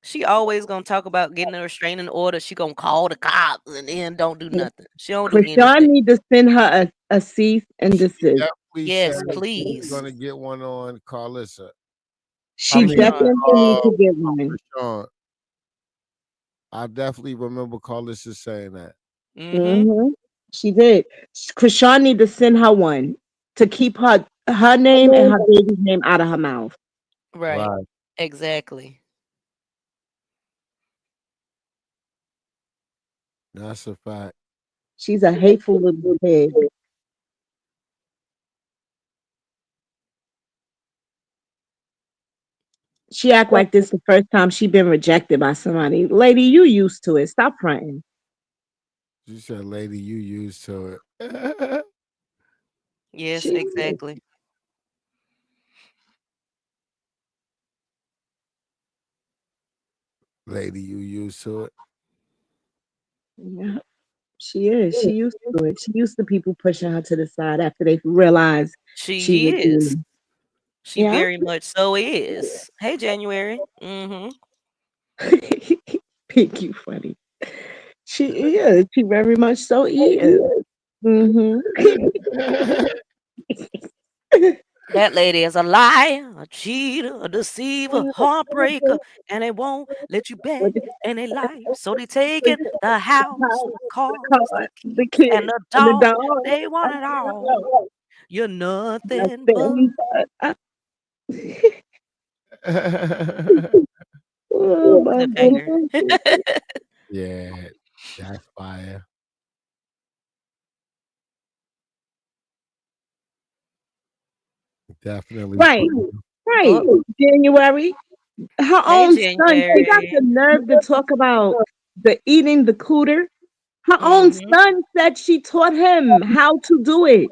S2: She always gonna talk about getting a restraining order. She gonna call the cops and then don't do nothing. She don't do anything.
S16: Krishan need to send her a cease and desist.
S2: Yes, please.
S1: Gonna get one on Karlissa.
S16: She definitely needs to get one.
S1: Krishan. I definitely remember Karlissa saying that.
S16: She did. Krishan need to send her one to keep her name and her baby's name out of her mouth.
S2: Right. Exactly.
S1: That's a fact.
S16: She's a hateful little pig. She act like this the first time she been rejected by somebody. Lady, you used to it. Stop fronting.
S1: She said, lady, you used to it.
S2: Yes, exactly.
S1: Lady, you used to it.
S16: Yeah, she is. She used to it. She used to people pushing her to the side after they realized
S2: she is. She very much so is. Hey, January. Mm-hmm.
S16: Pink, you funny. She is. She very much so is. Mm-hmm.
S2: That lady is a liar, a cheater, a deceiver, heartbreaker, and they won't let you back in their life. So they taking the house, the cars, the
S16: The
S2: keys, and
S16: kid
S2: the
S16: and the
S2: dog.
S16: dog.
S2: They want it all. You're nothing but.
S16: Oh my
S2: Cliffhanger.
S16: God.
S1: Yeah, that's fire. Definitely.
S16: Right. Right.
S2: Oh,
S16: January. Her
S2: hey,
S16: own son. She got
S2: January.
S16: the nerve to talk about the eating the cooter. Her own
S2: Mm-hmm.
S16: son said she taught him how to do it.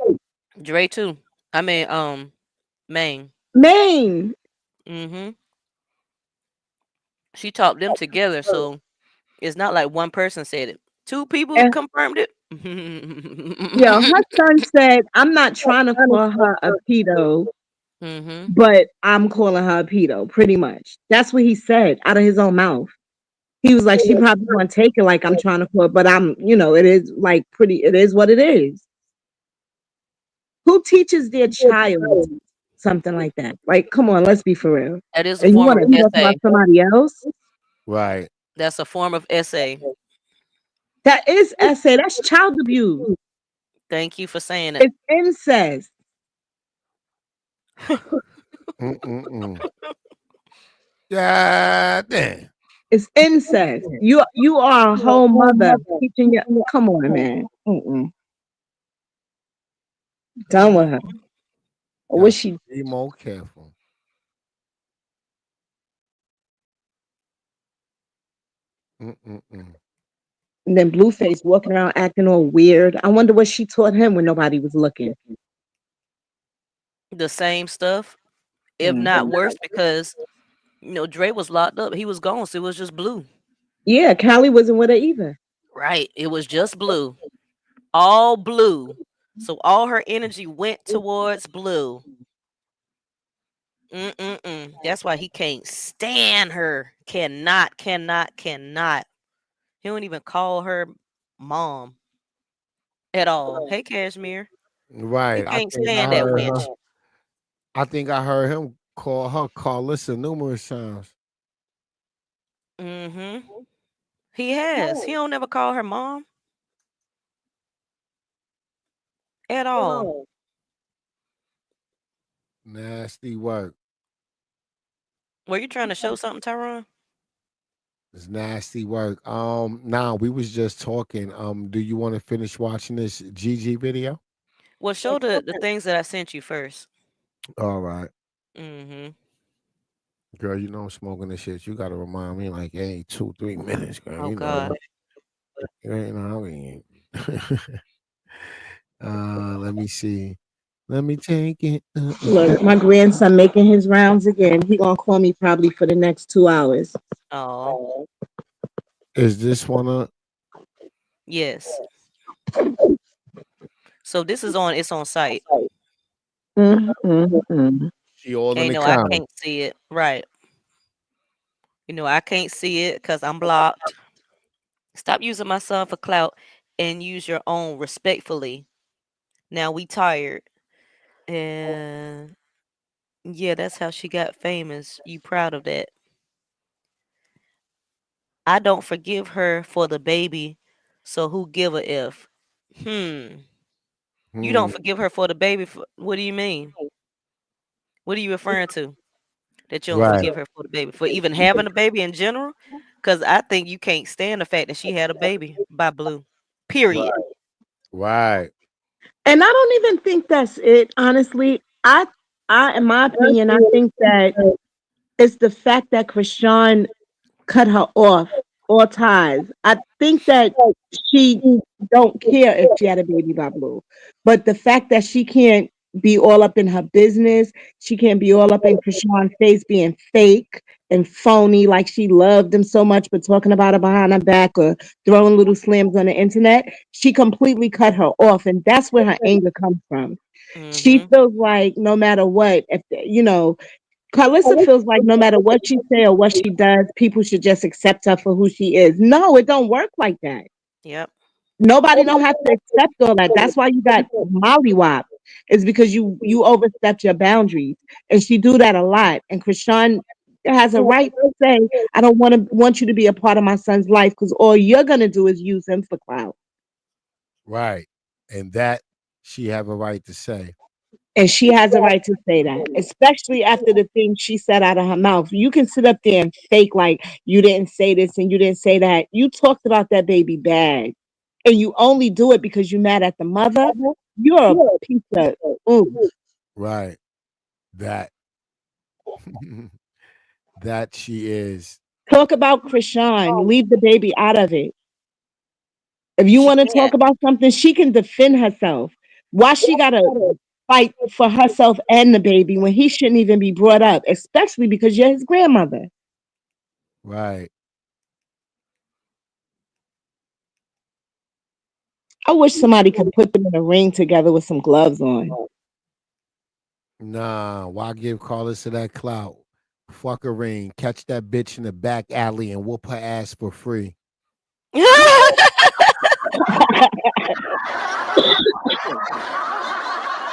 S2: Dre too. I mean, Maine.
S16: Maine.
S2: Mm-hmm. She taught them together, so it's not like one person said it. Two people
S16: And
S2: confirmed it.
S16: yeah, her son said, I'm not trying to call her a pedo,
S2: Mm-hmm.
S16: but I'm calling her a pedo, pretty much. That's what he said out of his own mouth. He was like, she probably won't take it like I'm trying to call it, but I'm, it is like it is what it is. Who teaches their child something like that? Like, come on, let's be for real.
S2: That is a
S16: And you
S2: form
S16: want
S2: of
S16: to talk about
S2: essay.
S16: somebody else?
S1: Right.
S2: That's a form of essay.
S16: That is essay. That's child abuse.
S2: Thank you for saying it.
S16: It's incest.
S1: Yeah, damn.
S16: It's incest. You are a whole mother teaching your. Come on, man. Done with her.
S1: Got
S16: What
S1: to
S16: she?
S1: be more careful.
S16: And then Blueface walking around acting all weird. I wonder what she taught him when nobody was looking.
S2: The same stuff, if not worse, because Dre was locked up. He was gone, so it was just Blue.
S16: Yeah, Callie wasn't with her either.
S2: Right. It was just Blue. All Blue. So all her energy went towards Blue. That's why he can't stand her. Cannot. He don't even call her mom at all. Hey, Cashmere. He
S1: Right.
S2: can't stand that wench.
S1: I think I heard him call her Karlissa numerous times.
S2: Mm-hmm. He has. He don't ever call her mom at all.
S1: Nasty work.
S2: Were you trying to show something, Tyron?
S1: It's nasty work. Now we was just talking. Do you want to finish watching this GG video?
S2: Well, show the things that I sent you first.
S1: All right.
S2: Mm-hmm.
S1: Girl, you know I'm smoking this shit. You gotta remind me like, hey, 2-3 minutes, girl.
S2: Oh
S1: You know,
S2: God.
S1: you know what I mean. Let me see. Let me take it.
S16: Look, my grandson making his rounds again. He gonna call me probably for the next 2 hours.
S2: Oh.
S1: Is this one
S2: Yes. So this is on. It's on site.
S1: She all in the
S2: I
S1: comments.
S2: can't see it. Right. I can't see it because I'm blocked. Stop using my son for clout and use your own respectfully. Now we tired. And yeah, that's how she got famous. You proud of that? I don't forgive her for the baby. So who give a if? You don't forgive her for the baby. What do you mean? What are you referring to? That you don't
S1: Right.
S2: forgive her for the baby, for even having a baby in general? Because I think you can't stand the fact that she had a baby by Blue. Period.
S1: Right.
S16: And I don't even think that's it. Honestly, in my opinion, I think that it's the fact that Krishan cut her off all ties. I think that she don't care if she had a baby by Blue, but the fact that she can't be all up in her business. She can't be all up in Krishan's face being fake and phony like she loved him so much, but talking about her behind her back or throwing little slams on the internet. She completely cut her off, and that's where her anger comes from. She feels like no matter what, if Karlissa feels like no matter what she say or what she does, people should just accept her for who she is. No, it don't work like that.
S2: Yep.
S16: Nobody don't have to accept all that. That's why you got mollywop. It's because you overstepped your boundaries, and she do that a lot. And Krishan has a right to say, "I don't want you to be a part of my son's life because all you're gonna do is use him for clout."
S1: Right, and that she have a right to say.
S16: And she has a right to say that, especially after the things she said out of her mouth. You can sit up there and fake like you didn't say this and you didn't say that. You talked about that baby bad. And you only do it because you're mad at the mother. You're a piece of ooh.
S1: Right. That that she is.
S16: Talk about Krishan. Leave the baby out of it. If you
S2: She
S16: want to
S2: can't.
S16: talk about something, she can defend herself. Why she gotta fight for herself and the baby when he shouldn't even be brought up, especially because you're his grandmother.
S1: Right.
S16: I wish somebody could put them in a ring together with some gloves on.
S1: Nah, why give Karlissa that clout? Fuck a ring. Catch that bitch in the back alley and whoop her ass for free.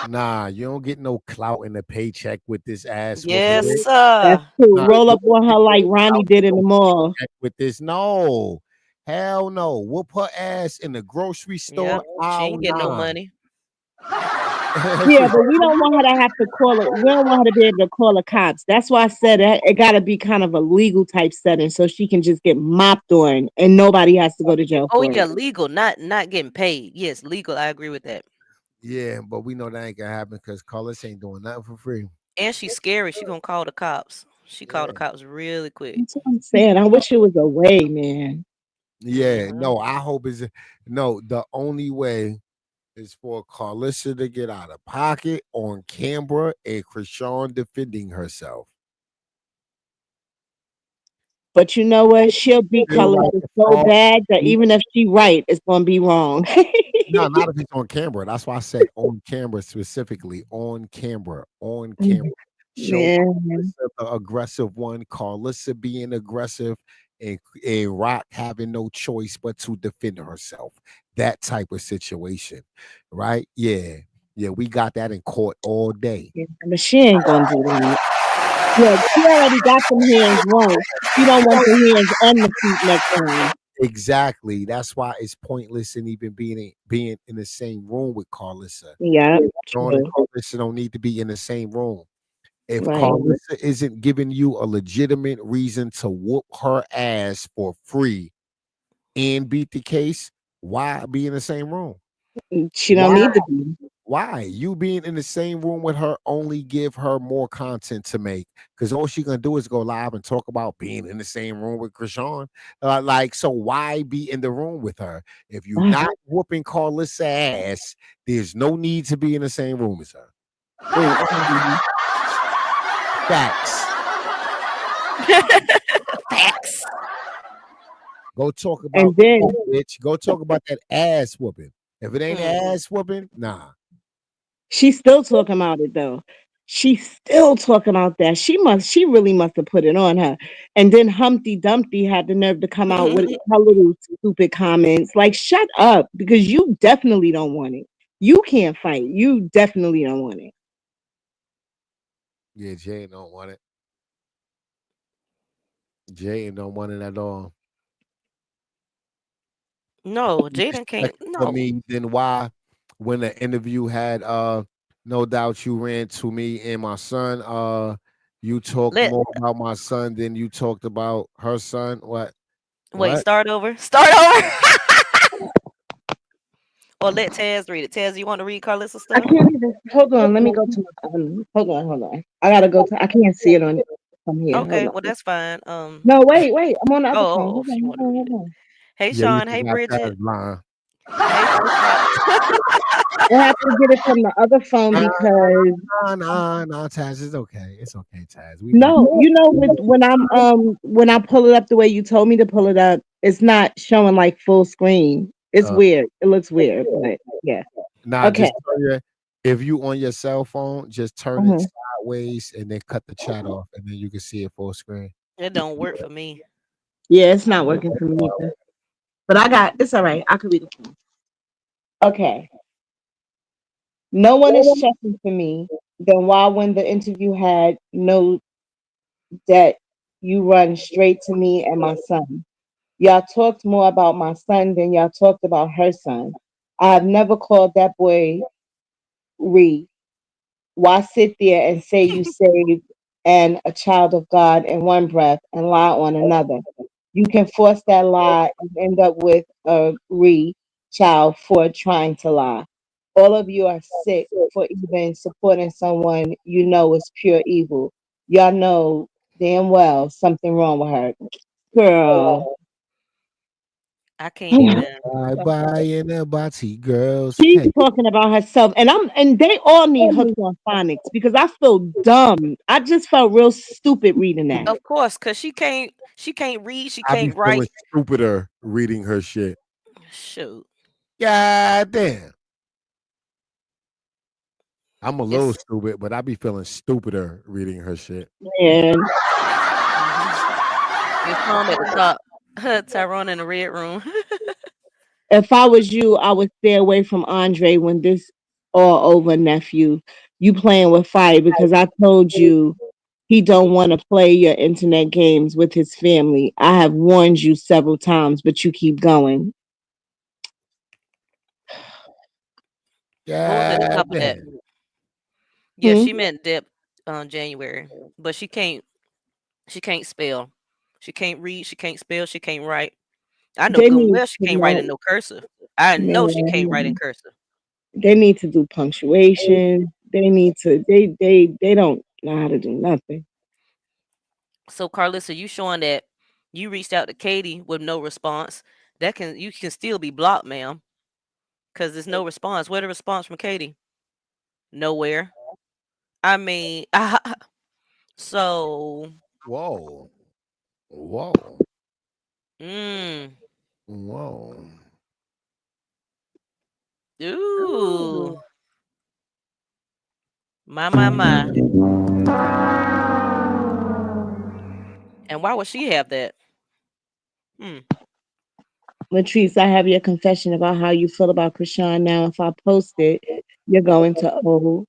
S1: Nah, you don't get no clout in the paycheck with this ass whooping.
S2: Yes,
S1: bitch.
S16: That's
S2: sir.
S16: true.
S1: Nah,
S16: Roll
S1: you
S16: up on her like Ronnie did in the mall.
S1: with this. No. Hell no. Whoop her ass in the grocery store.
S2: Yep. She ain't getting no money.
S16: Yeah, but we don't want her to have to call it. We don't want her to be able to call the cops. That's why I said it got to be kind of a legal type setting so she can just get mopped on and nobody has to go to jail
S2: Oh
S16: for
S2: yeah,
S16: it.
S2: legal, not getting paid. Yes, legal. I agree with that.
S1: Yeah, but we know that ain't gonna happen because Carlos ain't doing nothing for free.
S2: And she's scary. She gonna call the cops. She called the cops really quick.
S16: That's what I'm saying. I wish it was a way, man.
S1: Yeah, no, I hope it's no. The only way is for Karlissa to get out of pocket on camera and Krishan defending herself.
S16: But you know what? She'll beat Karlissa so bad that even if she right, it's gonna be wrong.
S1: No, not if it's on camera. That's why I said on camera specifically. On camera. On camera. Show Karlissa the aggressive one, Karlissa being aggressive, and Rock having no choice but to defend herself. That type of situation. Right? Yeah. Yeah, we got that in court all day.
S16: Yeah, but she ain't gonna do that. Yeah, she already got them hands once. She don't want the hands and the feet next time.
S1: Exactly. That's why it's pointless in even being in the same room with Karlissa.
S16: Yeah,
S1: Dawn and Karlissa don't need to be in the same room. If
S16: right.
S1: Karlissa isn't giving you a legitimate reason to whoop her ass for free and beat the case, why be in the same room?
S16: She don't need to be.
S1: Why? You being in the same room with her only give her more content to make. Because all she gonna do is go live and talk about being in the same room with Krishan. So why be in the room with her? If you're not whooping Karlissa ass, there's no need to be in the same room as her. Facts.
S2: Facts.
S1: Go talk about that, bitch. Go talk about that ass whooping. If it ain't ass whooping, nah.
S16: She's still talking about it though. She's still talking about that. She really must have put it on her. And then Humpty Dumpty had the nerve to come out with her little stupid comments. Like, shut up, because you definitely don't want it. You can't fight. You definitely don't want it.
S1: Yeah, Jay don't want it. Jay don't want it at all.
S2: No, Jaden can't.
S1: For
S2: No.
S1: me, then why, when the interview had no doubt you ran to me and my son, you talked more about my son than you talked about her son. What?
S2: Wait, start over. Start over. Or let Taz read it. Taz, you want to read Karlissa's stuff?
S16: I can't even. Hold on. Let me go to my. Hold on. I gotta go to. I can't see it on it from here.
S2: Okay, well that's fine.
S16: No, wait. I'm on the other phone. Hold on.
S2: Hey,
S1: Yeah,
S2: Sean. Hey, Bridget.
S16: We'll have to get it from the other phone because
S1: no, Taz, it's okay. It's okay, Taz. We got
S16: no, you know, when I pull it up the way you told me to pull it up, it's not showing like full screen. It's weird. It looks weird, but yeah.
S1: Nah,
S16: Okay.
S1: just if you on your cell phone, just turn it sideways and then cut the chat off, and then you can see it full screen.
S2: It don't work for me.
S16: Yeah, it's not working for me either. But it's all right. I can read it. Okay. No one is checking for me. Then why, when the interview had no that you run straight to me and my son? Y'all talked more about my son than y'all talked about her son. I have never called that boy Ree. Why sit there and say you saved and a child of God in one breath and lie on another? You can force that lie and end up with a Ree child for trying to lie. All of you are sick for even supporting someone you know is pure evil. Y'all know damn well something wrong with her. Girl.
S2: I can't even.
S1: Bye in the body, girls.
S16: She's talking about herself, and they all need hooked on phonics because I feel dumb. I just felt real stupid reading that.
S2: Of course, cause she can't read, she
S1: I be
S2: can't
S1: feeling
S2: write.
S1: stupider reading her shit.
S2: Shoot.
S1: God damn. I'm a little stupid, but I be feeling stupider reading her shit.
S16: Man.
S2: Your thumb at the top. Tyrone in the red room.
S16: If I was you, I would stay away from Andre when this all over, nephew. You playing with fire because I told you he don't want to play your internet games with his family. I have warned you several times, but you keep going.
S2: What was at the top of that? Yeah, she meant dip January, but she can't spell. She can't read, she can't spell, she can't write. I know good and well she can't write in no cursive. I know she can't write in cursive.
S16: They need to do punctuation. They need to they don't know how to do nothing.
S2: So Karlissa, you showing that you reached out to Katie with no response. You can still be blocked, ma'am. Because there's no response. Where's the response from Katie? Nowhere. I mean, so.
S1: Whoa.
S2: Mm.
S1: Whoa.
S2: Ooh. My. And why would she have that?
S16: Latrice, I have your confession about how you feel about Krishan now. If I post it, you're going to owe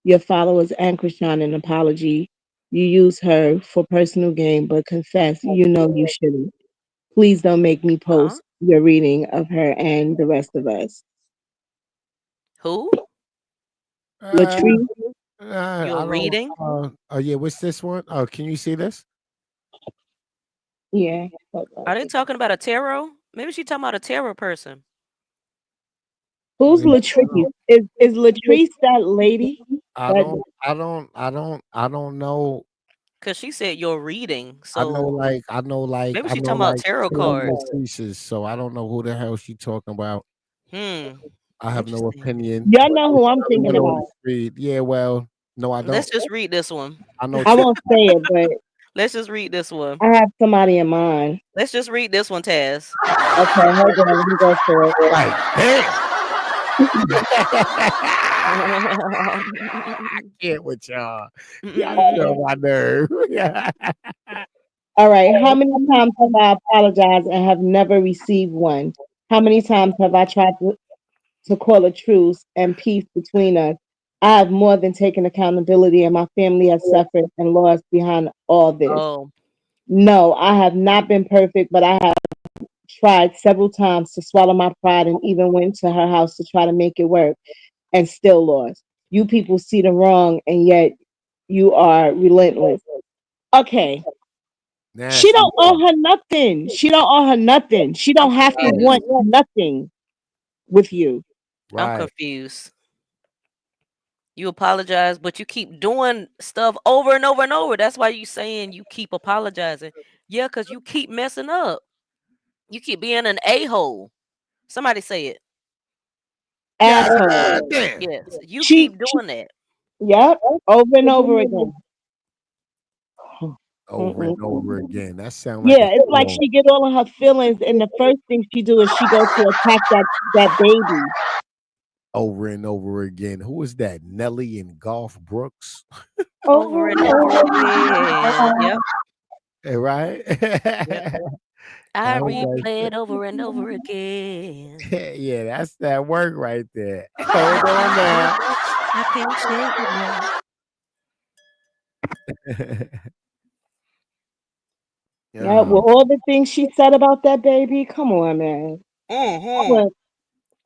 S16: your followers and Krishan an apology. You use her for personal gain, but confess you know you shouldn't. Please don't make me post your reading of her and the rest of us.
S2: Who?
S16: Latrice.
S2: You're reading?
S1: Yeah, what's this one? Oh, can you see this?
S16: Yeah.
S2: Are they talking about a tarot? Maybe she's talking about a tarot person.
S16: Who's Latrice? Is Latrice that lady?
S1: I don't know.
S2: Cause she said you're reading. So
S1: I know
S2: maybe she's talking about tarot cards.
S1: So I don't know who the hell she talking about. I have no opinion.
S16: Y'all know who I'm thinking about.
S1: Yeah, well, no, I don't.
S2: Let's just read this one.
S1: I know.
S16: I won't say it, but
S2: let's just read this one.
S16: I have somebody in mind.
S2: Let's just read this one, Taz.
S16: Okay, hold on. Let me go for it.
S1: I can't with y'all. Y'all know my nerve.
S16: All right. How many times have I apologized and have never received one? How many times have I tried to call a truce and peace between us? I have more than taken accountability, and my family has suffered and lost behind all this. No, I have not been perfect, but I have tried several times to swallow my pride and even went to her house to try to make it work and still lost. You people see the wrong and yet you are relentless. Okay. She don't owe her nothing. She don't owe her nothing. She don't have to want nothing with you.
S2: I'm confused. You apologize, but you keep doing stuff over and over and over. That's why you saying you keep apologizing. Yeah, because you keep messing up. You keep being an a-hole. Somebody say it.
S16: Asshole.
S2: Yes, you
S16: She,
S2: keep doing that.
S16: yep, over and over again.
S1: Over and over again. That sounds like
S16: Yeah,
S1: a
S16: it's like
S1: song.
S16: she get all of her feelings, and the first thing she do is she go to attack that baby.
S1: Over and over again. Who is that? Nelly and Golf Brooks?
S2: Over and over again. Yep.
S1: Right?
S2: I
S1: That was
S2: replay it over and over again.
S1: yeah, that's that work right there. Hold on now.
S2: I can't shake it now.
S16: Yeah, with all the things she said about that baby, come on, man.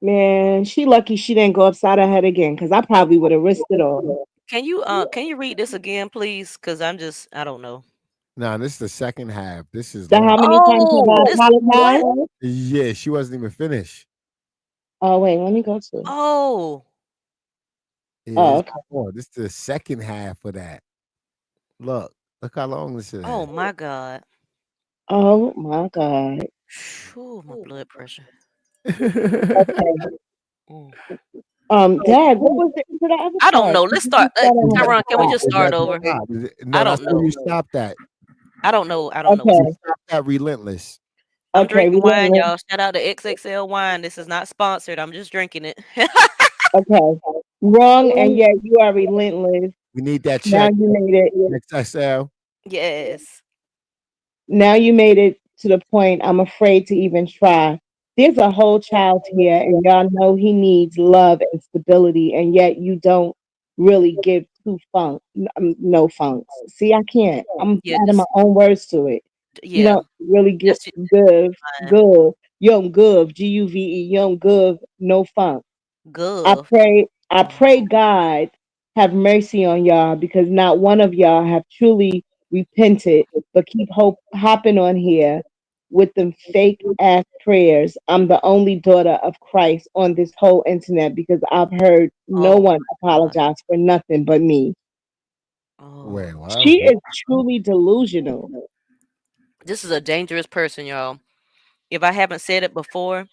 S16: Man, she lucky she didn't go upside her head again, because I probably would have risked it all.
S2: Can you read this again, please? Because I don't know.
S1: No, this is the second half. This is
S16: How
S1: long.
S16: many times have I apologized?
S1: Yeah, she wasn't even finished.
S16: Oh, wait, let me go to.
S2: Oh.
S1: Yeah,
S16: okay.
S1: This is the second half of that. Look how long this is.
S2: Oh my God.
S16: Oh my God.
S2: Ooh, my blood pressure.
S16: Okay.
S2: Mm.
S16: Dad, what was it?
S2: I don't know. Let's start. Tyron, can we just start over?
S1: No, that's where you stopped at.
S2: I don't know.
S1: You stopped at Relentless.
S2: I'm
S16: Okay,
S2: drinking wine,
S16: Relentless.
S2: y'all. Shout out to XXL Wine. This is not sponsored. I'm just drinking it.
S16: Okay. Wrong, and yet you are relentless.
S1: We need that
S16: Now
S1: check.
S16: you made it.
S1: XSL.
S2: Yes.
S16: Now you made it to the point I'm afraid to even try. There's a whole child here, and y'all know he needs love and stability, and yet you don't really give no funks. See, I can't. I'm adding my own words to it. You don't really give You don't give GUVE. You don't give no funk. I pray God have mercy on y'all, because not one of y'all have truly repented, but keep hopping on here with them fake ass prayers. I'm the only daughter of Christ on this whole internet, because I've heard no one apologize for nothing but me.
S1: Wait, what?
S16: She is truly delusional.
S2: This is a dangerous person, y'all. If I haven't said it before,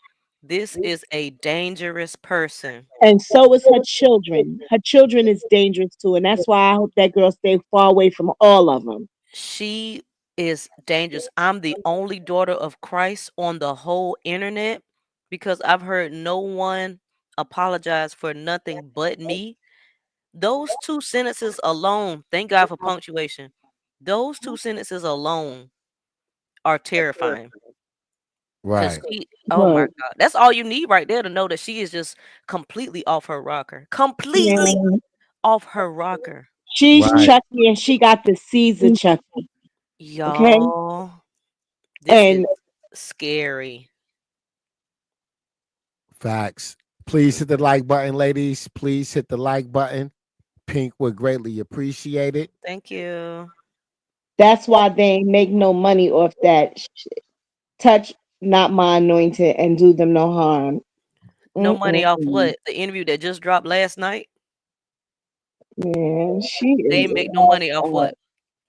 S2: this is a dangerous person.
S16: And so is her children. Her children is dangerous too. And that's why I hope that girl stay far away from all of them.
S2: She is dangerous. I'm the only daughter of Christ on the whole internet, because I've heard no one apologize for nothing but me. Those two sentences alone, thank God for punctuation. Those two sentences alone are terrifying.
S1: Right.
S2: Oh my God. That's all you need right there to know that she is just completely off her rocker. Completely off her rocker.
S16: She's Chucky, and she got the seeds of Chucky.
S2: Y'all, this is scary.
S1: Facts. Please hit the like button, ladies. Please hit the like button. Pink would greatly appreciate it.
S2: Thank you.
S16: That's why they ain't make no money off that shit. Touch not my anointed and do them no harm.
S2: No money off what? The interview that just dropped last night?
S16: Man, she
S2: They
S16: is.
S2: didn't make no money off what?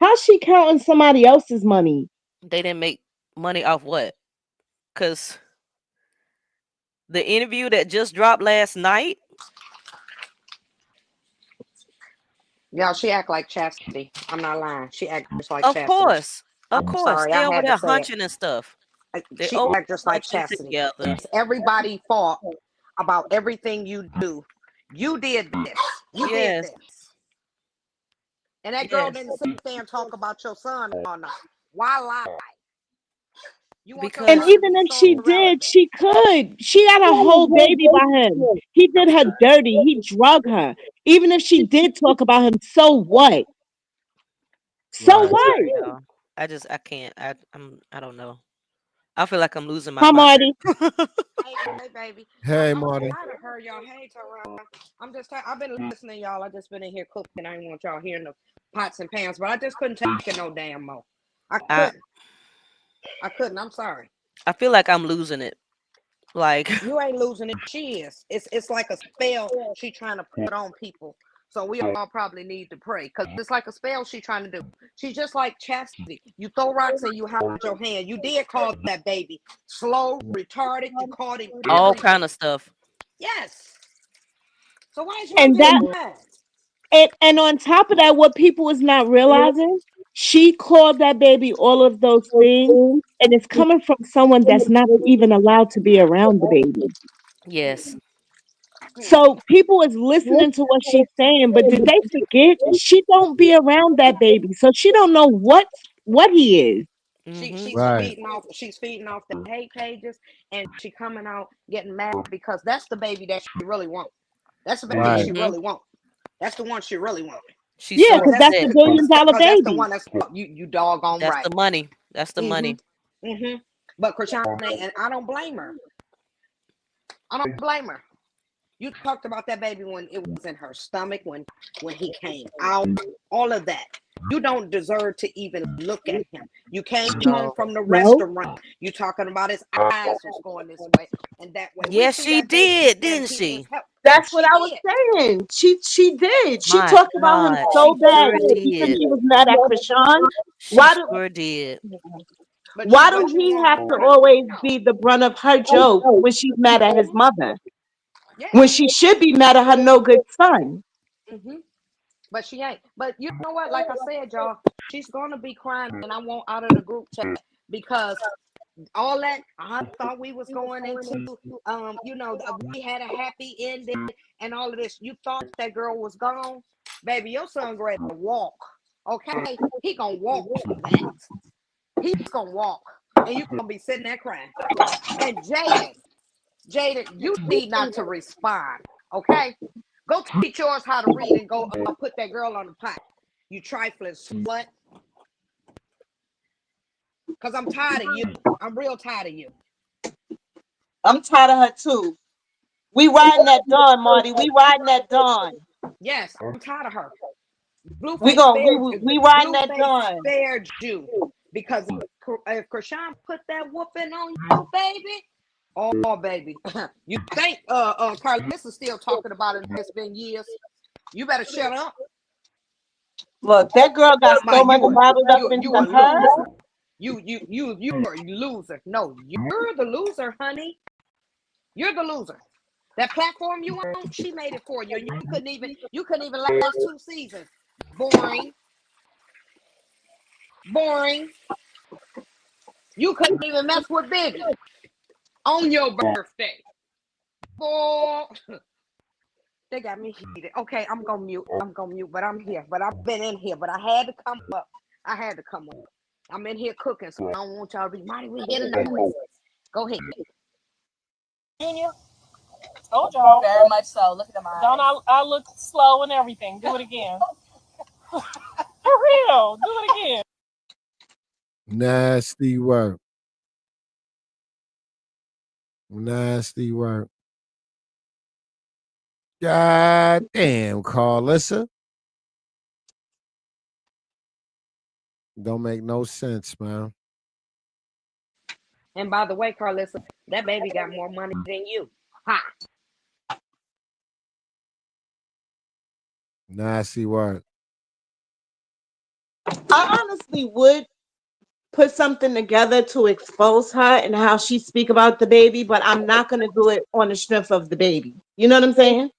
S16: How's she counting somebody else's money?
S2: They didn't make money off what? Because the interview that just dropped last night.
S17: Y'all, she act like Chastity. I'm not lying. She act just like
S2: Of
S17: Chastity.
S2: course. Of
S17: I'm
S2: course.
S17: sorry,
S2: They
S17: I
S2: over
S17: had to
S2: there
S17: say
S2: hunching and stuff.
S17: it. She act just like Chastity.
S2: Together.
S17: Everybody fought about everything you do. You did this. You did this. And that girl didn't sit there and talk about your son all night. Why lie?
S16: And even if she did, she could. She had a whole baby by him. He did her dirty. He drug her. Even if she did talk about him, so what? So what?
S2: I can't. I don't know. I feel like I'm losing my
S16: Hi,
S2: mind.
S16: Marty.
S17: Hey, baby.
S1: Hey, Marty.
S17: I heard y'all. Hey, Tyrone. I've been listening, y'all. I just been in here cooking. I didn't want y'all hearing the pots and pans, but I just couldn't take it no damn more. I couldn't. I'm sorry.
S2: I feel like I'm losing it. Like
S17: you ain't losing it. She is. It's like a spell she trying to put on people. So we all probably need to pray, because it's like a spell she trying to do. She's just like Chastity. You throw rocks and you hide your hand. You did call that baby slow, retarded. You called him
S2: all kind of stuff.
S17: Yes. So why is you
S16: And
S17: getting
S16: that
S17: mad?
S16: and on top of that, what people is not realizing, she called that baby all of those things, and it's coming from someone that's not even allowed to be around the baby.
S2: Yes.
S16: So people is listening to what she's saying, but did they forget she don't be around that baby, so she don't know what he is.
S17: She's
S1: Right.
S17: feeding off the hate pages, and she coming out getting mad because that's the baby that she really wants. That's the baby
S1: Right.
S17: she really wants. That's the one she really wants.
S2: She's
S16: Yeah,
S2: so
S16: because that's the
S2: upset.
S16: $1 billion
S17: That's the
S16: baby.
S17: one that's you doggone
S2: That's
S17: right.
S2: the money. That's the money.
S17: But Krishan, and I don't blame her. I don't blame her. You talked about that baby when it was in her stomach, when he came out, all of that. You don't deserve to even look at him. You came home from the restaurant. You talking about his eyes was going this way and that way. We
S2: Yes,
S17: see
S2: she
S17: that baby
S2: did,
S17: and
S2: didn't
S17: he
S2: she?
S17: is help.
S16: That's what
S17: She
S16: I was
S17: did.
S16: saying. She did. She
S2: My
S16: talked about him
S2: God,
S16: so
S2: she
S16: bad
S2: sure
S16: because
S2: did.
S16: she was mad at Krishan.
S2: She sure did.
S16: Why do he have to always be the brunt of her joke when she's mad at his mother? When she should be mad at her no good son.
S17: But she ain't. But you know what? Like I said, y'all, she's gonna be crying, and I want out of the group chat because all that I thought we was going into, we had a happy ending and all of this. You thought that girl was gone, baby. Your son ready to walk. Okay, he gonna walk to that. He's gonna walk, and you gonna be sitting there crying. And Jada, you need not to respond. Okay, go teach yours how to read and go put that girl on the pot. You trifling slut. Cause I'm tired of you. I'm real tired of you.
S16: I'm tired of her too. We riding that dawn, Marty. We riding that dawn.
S17: Yes, I'm tired of her.
S16: We riding that
S17: Blueface
S16: dawn.
S17: spared you because if Krishan put that whooping on you, baby. Oh, baby. You think Karlissa's still talking about it? It's been years. You better shut up.
S16: Look, that girl got so much bottled up into
S17: You a
S16: her.
S17: loser. You are a loser. No, you're the loser, honey. You're the loser. That platform you on, she made it for you. And you couldn't even last 2 seasons. Boring. You couldn't even mess with Biggie on your birthday. Boy. They got me heated. Okay, I'm gonna mute, but I'm here. But I've been in here, but I had to come up. I'm in here cooking, so I don't want y'all to be mighty. We hear the noise. Go ahead.
S3: Junior, told y'all.
S9: Very much so. Look at them eyes.
S3: Don't I look slow and everything. Do it again. For real. Do it again.
S1: Nasty work. Nasty work. God damn, Karlissa. Don't make no sense, man.
S17: And by the way, Karlissa, that baby got more money than you. Ha!
S1: Nasty work.
S16: I honestly would put something together to expose her and how she speak about the baby, but I'm not going to do it on the strength of the baby. You know what I'm saying?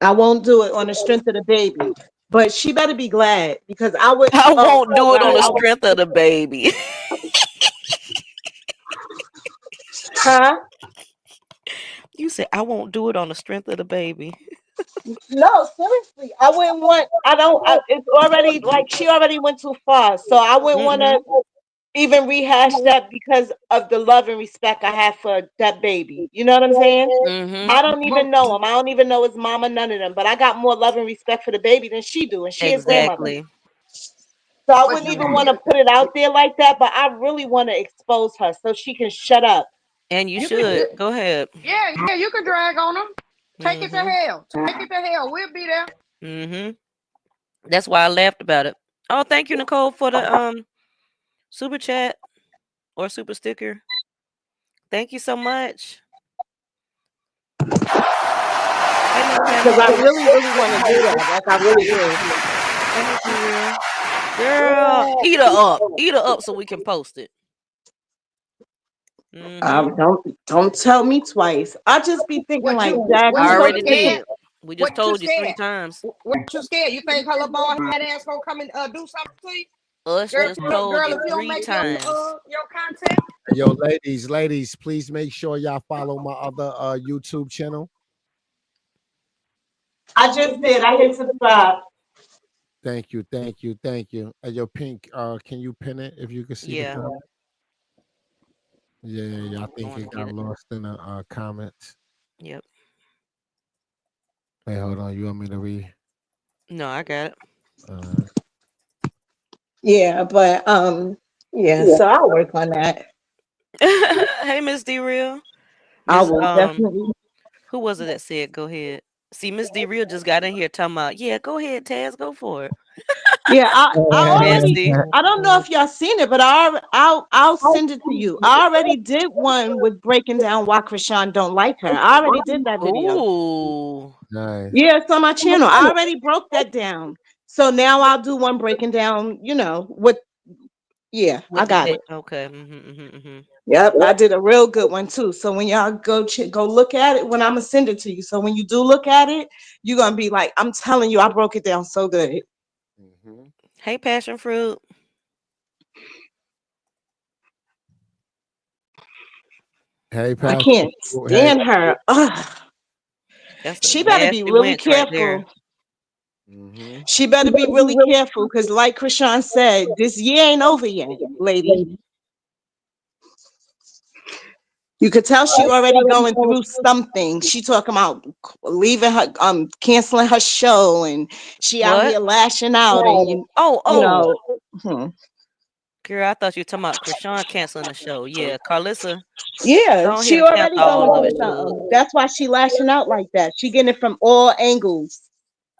S16: I won't do it on the strength of the baby, but she better be glad because I would.
S2: I won't do it on the strength of the baby.
S16: Huh?
S2: You said I won't do it on the strength of the baby.
S16: No, seriously, I wouldn't want. It's already like she already went too far, so I wouldn't want to even rehash that because of the love and respect I have for that baby. You know what I'm saying? I don't even know him. I don't even know his mama, none of them. But I got more love and respect for the baby than she do, and she is grandmother.
S2: Exactly.
S16: So I wouldn't even want to put it out there like that. But I really want to expose her so she can shut up.
S2: And you should go ahead.
S17: Yeah, you can drag on them. Take it to hell. Take it to hell. We'll be there.
S2: That's why I laughed about it. Oh, thank you, Nicole, for the super chat or super sticker. Thank you so much.
S16: Because I really want to do that. Like I really do.
S2: Girl, eat her up. Eat her up so we can post it.
S16: Don't tell me twice. I just be thinking like, Jack,
S2: I
S16: you so
S2: already
S16: sick.
S2: did. We just
S17: What you
S2: told you 3
S17: scared?
S2: times.
S17: What you scared? You think her little bald head ass gonna come and do something to you?
S2: Us
S17: Girl,
S2: just told
S17: girl,
S2: you
S17: if you don't
S2: 3
S17: make
S2: times.
S17: your content.
S1: Yo, ladies, please make sure y'all follow my other YouTube channel.
S16: I just did. I hit subscribe.
S1: Thank you. And your Pink, can you pin it if you can see the
S2: Yeah.
S1: comment? Yeah. I think
S2: Going
S1: it
S2: to get
S1: got
S2: it.
S1: lost in the comments.
S2: Yep.
S1: Wait, hold on. You want me to read?
S2: No, I got it.
S16: Yeah, but yeah, so I'll work on that.
S2: Hey, Miss D Real.
S16: I
S2: Miss
S16: will definitely.
S2: who was it that said go ahead? See, Miss D Real just got in here talking about, yeah, go ahead, Taz, go for it.
S16: Yeah, I already.
S2: Messy.
S16: I don't know if y'all seen it, but I'll send it to you. I already did one with breaking down why Krishan don't like her. I already did that video.
S2: Ooh.
S1: Nice.
S16: Yeah, it's on my channel. I already broke that down. So now I'll do one breaking down. What? Yeah, I got it.
S2: Okay.
S16: Yep, I did a real good one too. So when y'all go look at it, when I'm gonna send it to you. So when you do look at it, you're gonna be like, I'm telling you, I broke it down so good.
S2: Hey, passion fruit.
S1: Hey,
S16: I
S1: Pastor.
S16: can't stand her. Ugh.
S2: That's a
S16: She better be
S2: nasty
S16: really
S2: wench right there.
S16: careful. She better be really careful because, like Krishan said, this year ain't over yet, lady. You could tell she already going through something. She talking about leaving her, canceling her show, and she out here lashing out, and you know.
S2: Girl, I thought you were talking about Krishan canceling the show. Yeah, Karlissa.
S16: Yeah,
S2: Go ahead
S16: she
S2: and cancel
S16: already going
S2: all of
S16: through
S2: it, dude.
S16: something. That's why she lashing out like that. She getting it from all angles.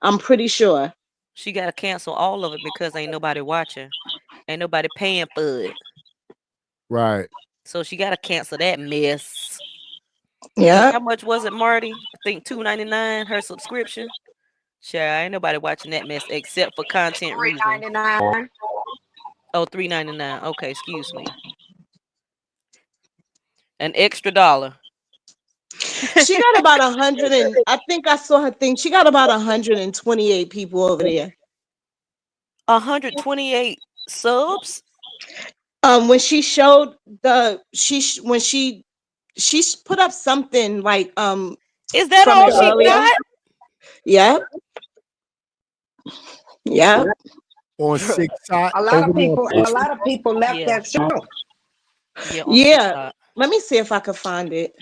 S16: I'm pretty sure.
S2: She got to cancel all of it because ain't nobody watching. Ain't nobody paying for it.
S1: Right.
S2: So she got to cancel that mess.
S16: Yeah.
S2: How much was it, Marty? I think $2.99 her subscription. Sure, ain't nobody watching that mess except for content reasons.
S17: $3.99.
S2: Oh, $3.99. Okay, excuse me. An extra $1.
S16: She got about 100 and I think I saw her thing. She got about 128 people over there.
S2: 128 subs.
S16: When she showed when she put up something like
S2: is that
S16: from
S2: all
S16: it
S2: she
S16: earlier.
S2: got?
S16: Yep. Yep.
S1: On TikTok.
S17: A lot of people left that show.
S2: Yeah.
S16: Yeah. Let me see if I can find it.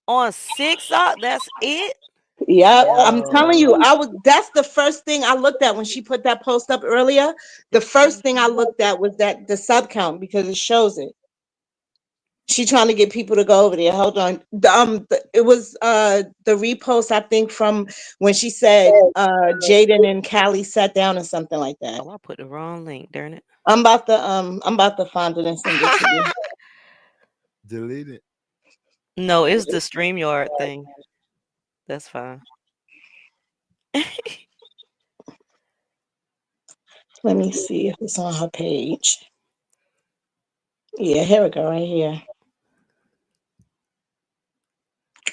S2: On TikTok, that's it.
S16: Yep, I'm telling you, that's the first thing I looked at when she put that post up earlier. The first thing I looked at was the sub count because it shows it. She trying to get people to go over there. Hold on. It was the repost, I think, from when she said Jaden and Callie sat down or something like that.
S2: Oh, I put the wrong link, darn it.
S16: I'm about to find it and send it to you.
S1: Delete it.
S2: No, it's the StreamYard thing. That's fine.
S16: Let me see if it's on her page. Yeah, here we go, right here.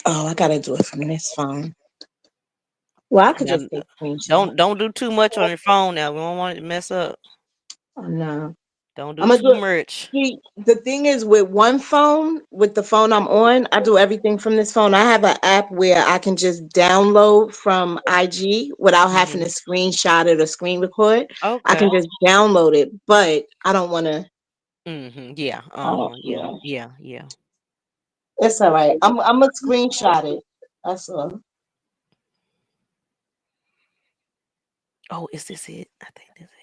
S16: Oh, I gotta do it from this phone. Well, I could just take screenshots.
S2: Don't do too much on your phone now. We don't want it to mess up.
S16: Oh no.
S2: Don't do
S16: I'm gonna
S2: too
S16: do
S2: much.
S16: See, the thing is with one phone, with the phone I'm on, I do everything from this phone. I have an app where I can just download from IG without having to screenshot it or screen record.
S2: Okay.
S16: I can just download it, but I don't want to.
S2: Yeah. Yeah.
S16: It's all right. I'm gonna screenshot it. That's all.
S2: Oh, is this it? I think this is it.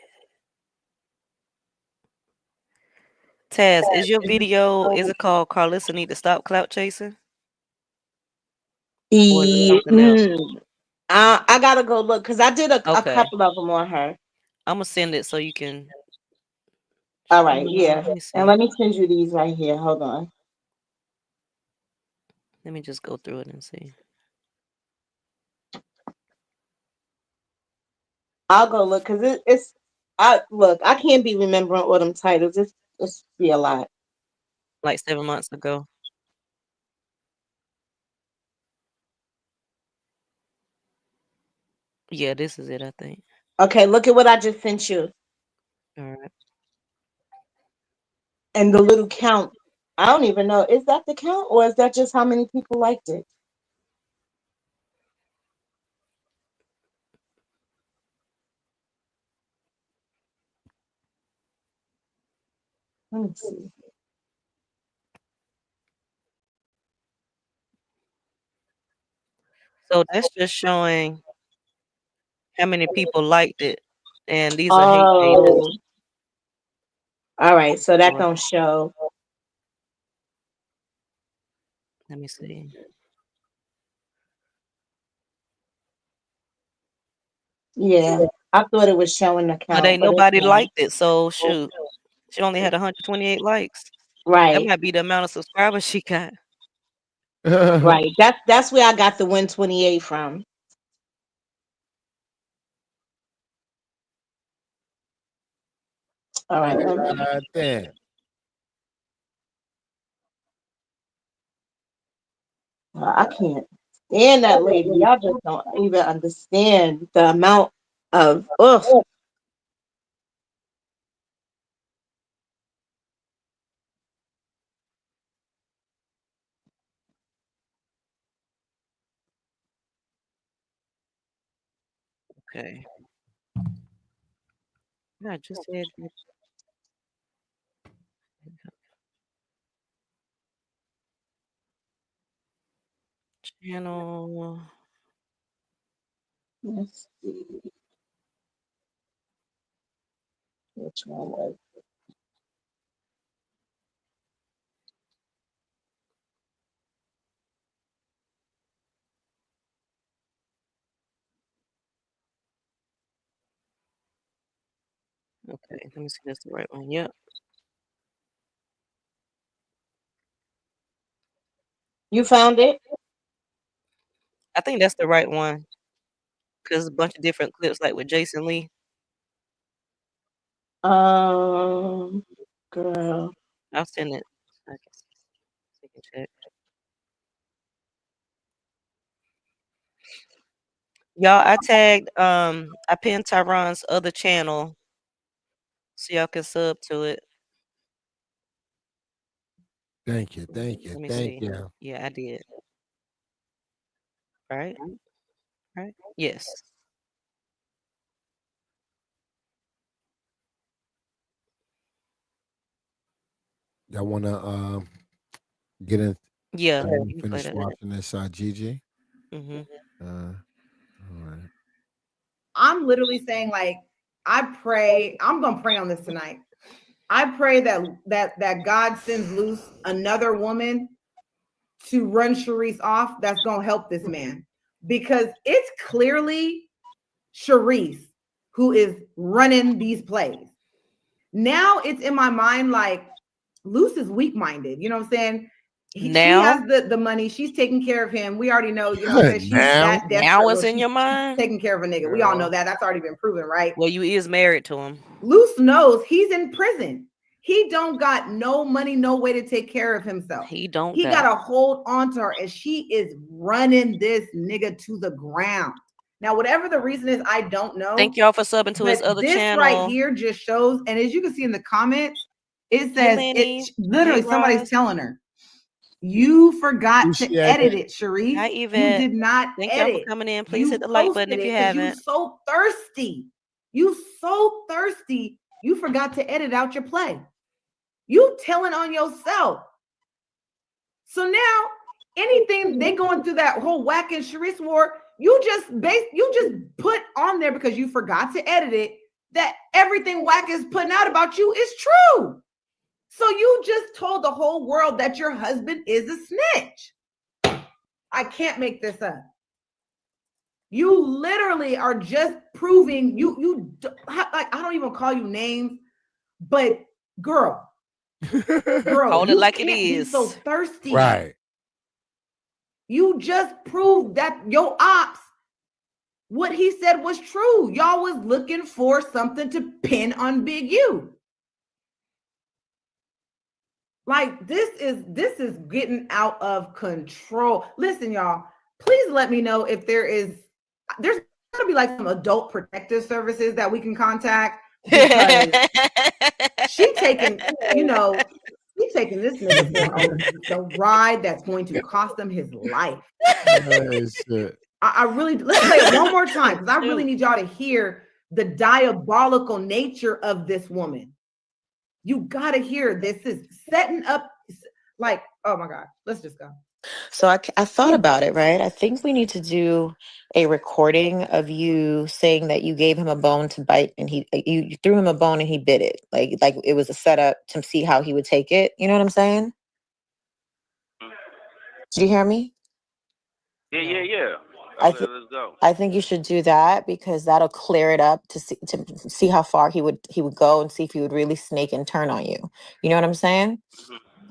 S2: Taz, is your video, is it called Karlissa Need to Stop Clout Chasing? Or is it something else?
S16: I gotta go look because I did a couple of them on her.
S2: I'm gonna send it so you can.
S16: All right, yeah.
S2: Let me see.
S16: And let me send you these right here. Hold on.
S2: Let me just go through it and see.
S16: I'll go look because it's. I can't be remembering all them titles. It's be a lot.
S2: Like 7 months ago. Yeah, this is it, I think.
S16: Okay, look at what I just sent you.
S2: All right.
S16: And the little count. I don't even know. Is that the count or is that just how many people liked it? Let me see.
S2: So that's just showing how many people liked it. And these are hate
S16: Oh,
S2: pages.
S16: all right. So that don't show.
S2: Let me see.
S16: Yeah, I thought it was showing the
S2: But
S16: count,
S2: ain't
S16: but it's
S2: nobody
S16: not.
S2: liked it. So shoot. She only had 128 likes. That
S16: Right,
S2: might be the amount of subscribers she got.
S16: right. That's where I got the 128 from. All right, let me.
S1: Damn.
S16: I can't stand that lady. Y'all just don't even understand the amount of ugh.
S2: Okay. I just said that. Channel.
S16: Let's see which one was.
S2: Okay, let me see if that's the right one. Yep.
S16: You found it?
S2: I think that's the right one. Because a bunch of different clips, like with Jason Lee.
S16: Girl.
S2: I'll send it. I can check. Y'all, I tagged, I pinned Tyron's other channel so y'all can sub to it.
S1: Thank you. Thank you.
S2: Let me
S1: Thank
S2: see.
S1: you.
S2: Yeah, I did. Right? Right? Yes.
S1: Y'all want to get in?
S2: Yeah.
S1: You
S2: You can play
S1: finish
S2: that.
S1: watching this, Gigi?
S2: Mm-hmm.
S1: All right.
S14: I'm literally saying, like, I pray, I'm gonna pray on this tonight. I pray that God sends loose another woman to run Sharice off that's gonna help this man. Because it's clearly Sharice who is running these plays. Now it's in my mind like Luce is weak-minded. You know what I'm saying? She has the money. She's taking care of him. We already know, you know what I'm saying? She's that desperate.
S2: Now it's in
S14: she's
S2: your mind?
S14: taking care of a nigga. We all know that. That's already been proven, right?
S2: Well, you is married to him.
S14: Luce knows he's in prison. He don't got no money, no way to take care of himself.
S2: He don't
S14: He got to hold on to her, and she is running this nigga to the ground. Now, whatever the reason is, I don't know.
S2: Thank y'all for subbing to his other
S14: this
S2: channel.
S14: right here just shows, and as you can see in the comments, it says,
S2: Lenny.
S14: literally
S2: Hey,
S14: somebody's
S2: Ross.
S14: telling her, you forgot to
S1: Appreciate
S14: edit
S1: it.
S14: it, Sharice.
S2: Hi,
S14: You
S2: Yvette.
S14: did not
S2: Thank y'all
S14: edit.
S2: for coming in. Please
S14: You
S2: hit the like button
S14: posted
S2: if you
S14: it 'cause
S2: haven't.
S14: you so thirsty. You so thirsty. You forgot to edit out your play. You telling on yourself. So now, anything they going through that whole whack and Sharice war, you just put on there because you forgot to edit it that everything whack is putting out about you is true. So you just told the whole world that your husband is a snitch. I can't make this up. You literally are just proving you like, I don't even call you names, but girl,
S2: Call it
S14: you
S2: like
S14: can't
S2: it
S14: be
S2: is.
S14: so thirsty.
S1: Right.
S14: You just proved that your ops, what he said was true. Y'all was looking for something to pin on Big U. Like this is getting out of control. Listen, y'all, please let me know if there's gotta be like some adult protective services that we can contact, because she taking, she's taking this nigga for the ride that's going to cost him his life. I really, let's play it one more time, because I really need y'all to hear the diabolical nature of this woman. You gotta hear this is setting up, like, oh my God, let's just go.
S12: So I thought about it, right? I think we need to do a recording of you saying that you gave him a bone to bite, and you threw him a bone and he bit it. Like it was a setup to see how he would take it. You know what I'm saying? Did you hear me?
S13: Yeah.
S12: Let's
S13: go.
S12: I think you should do that, because that'll clear it up to see how far he would go, and see if he would really snake and turn on you. You know what I'm saying?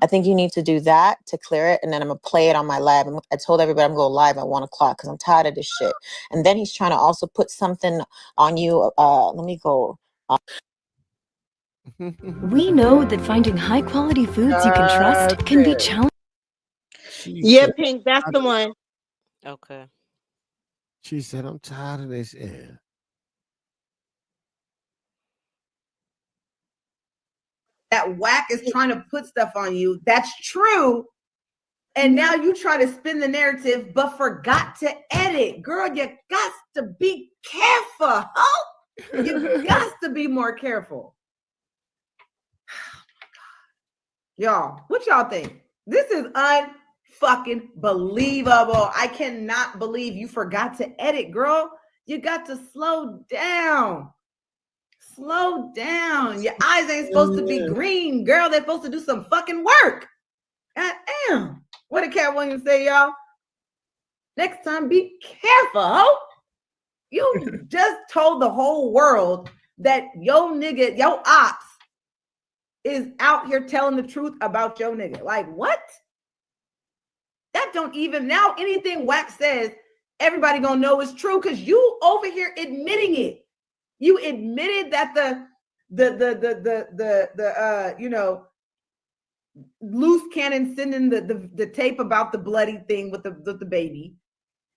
S12: I think you need to do that to clear it, and then I'm gonna play it on my live. I told everybody I'm going live at 1 o'clock because I'm tired of this shit. And then he's trying to also put something on you. Let me go.
S18: We know that finding high quality foods you can trust can be challenging.
S16: Yeah, Pink, that's the one.
S2: Okay.
S1: She said, I'm tired of this.
S14: That whack is trying to put stuff on you. That's true. And now you try to spin the narrative, but forgot to edit. Girl, you got to be careful. Oh, you got to be more careful. Y'all, what y'all think? This is unfucking believable. I cannot believe you forgot to edit, girl. You got to slow down. Slow down. Your eyes ain't supposed to be green, girl. They're supposed to do some fucking work. God damn. What did Cat Williams say, y'all? Next time, be careful, ho. You just told the whole world that yo nigga, yo ops is out here telling the truth about yo nigga. Like, what? That don't even, now anything Wax says, everybody gonna know is true, because you over here admitting it. You admitted that loose cannon sending the tape about the bloody thing with the baby.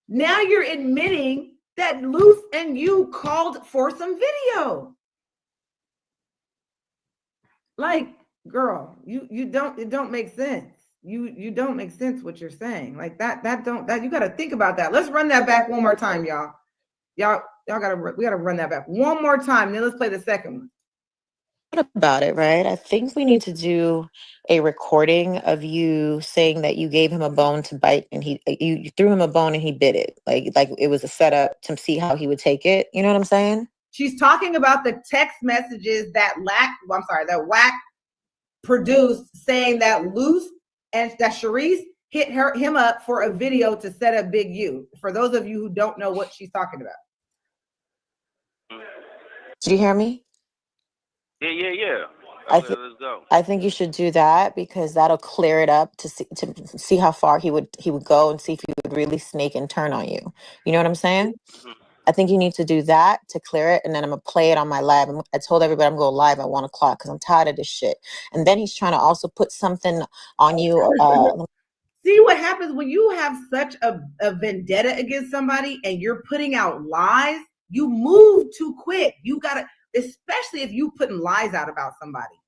S14: Now you're admitting that Loose and you called for some video. Like, girl, it don't make sense. You don't make sense what you're saying. Like that you got to think about that. Let's run that back one more time, y'all. We gotta run that back one more time. Then let's play the second one.
S12: What about it, right? I think we need to do a recording of you saying that you gave him a bone to bite, and you threw him a bone and he bit it. Like it was a setup to see how he would take it. You know what I'm saying?
S14: She's talking about the text messages that Whack produced, saying that Loose and that Sharice hit him up for a video to set up Big U. For those of you who don't know what she's talking about.
S12: Did you hear me?
S13: Yeah.
S12: Let's go. I think you should do that, because that'll clear it up to see how far he would go, and see if he would really snake and turn on you. You know what I'm saying? I think you need to do that to clear it, and then I'm gonna play it on my live. I told everybody I'm going live at 1 o'clock because I'm tired of this shit. And then he's trying to also put something on you.
S14: See what happens when you have such a vendetta against somebody and you're putting out lies. You move too quick. You gotta, especially if you putting lies out about somebody,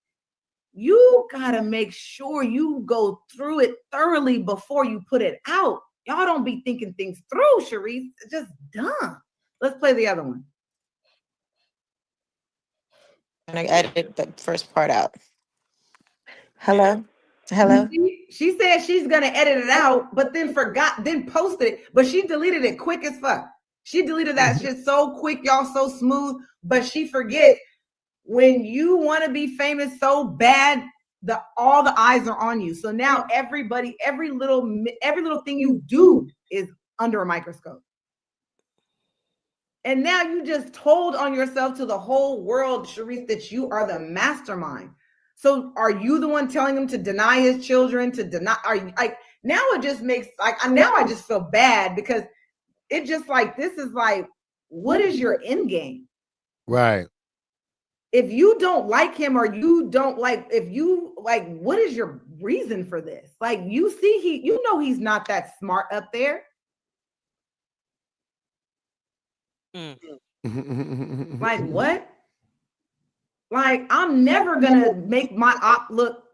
S14: you gotta make sure you go through it thoroughly before you put it out. Y'all don't be thinking things through, Sharice. It's just dumb. Let's play the other one.
S12: And I edited the first part out. Hello? Hello?
S14: She said she's gonna edit it out, but then posted it, but she deleted it quick as fuck. She deleted that shit so quick, y'all, so smooth, but she forgets when you want to be famous so bad, all the eyes are on you. So now everybody, every little thing you do is under a microscope. And now you just told on yourself to the whole world, Sharice, that you are the mastermind. So are you the one telling him to deny his children, are you like, now it just makes now I just feel bad, because it just this is what is your end game?
S1: Right.
S14: If you don't like him, or you don't what is your reason for this? You see, he's not that smart up there. Like what? Like I'm never gonna make my op look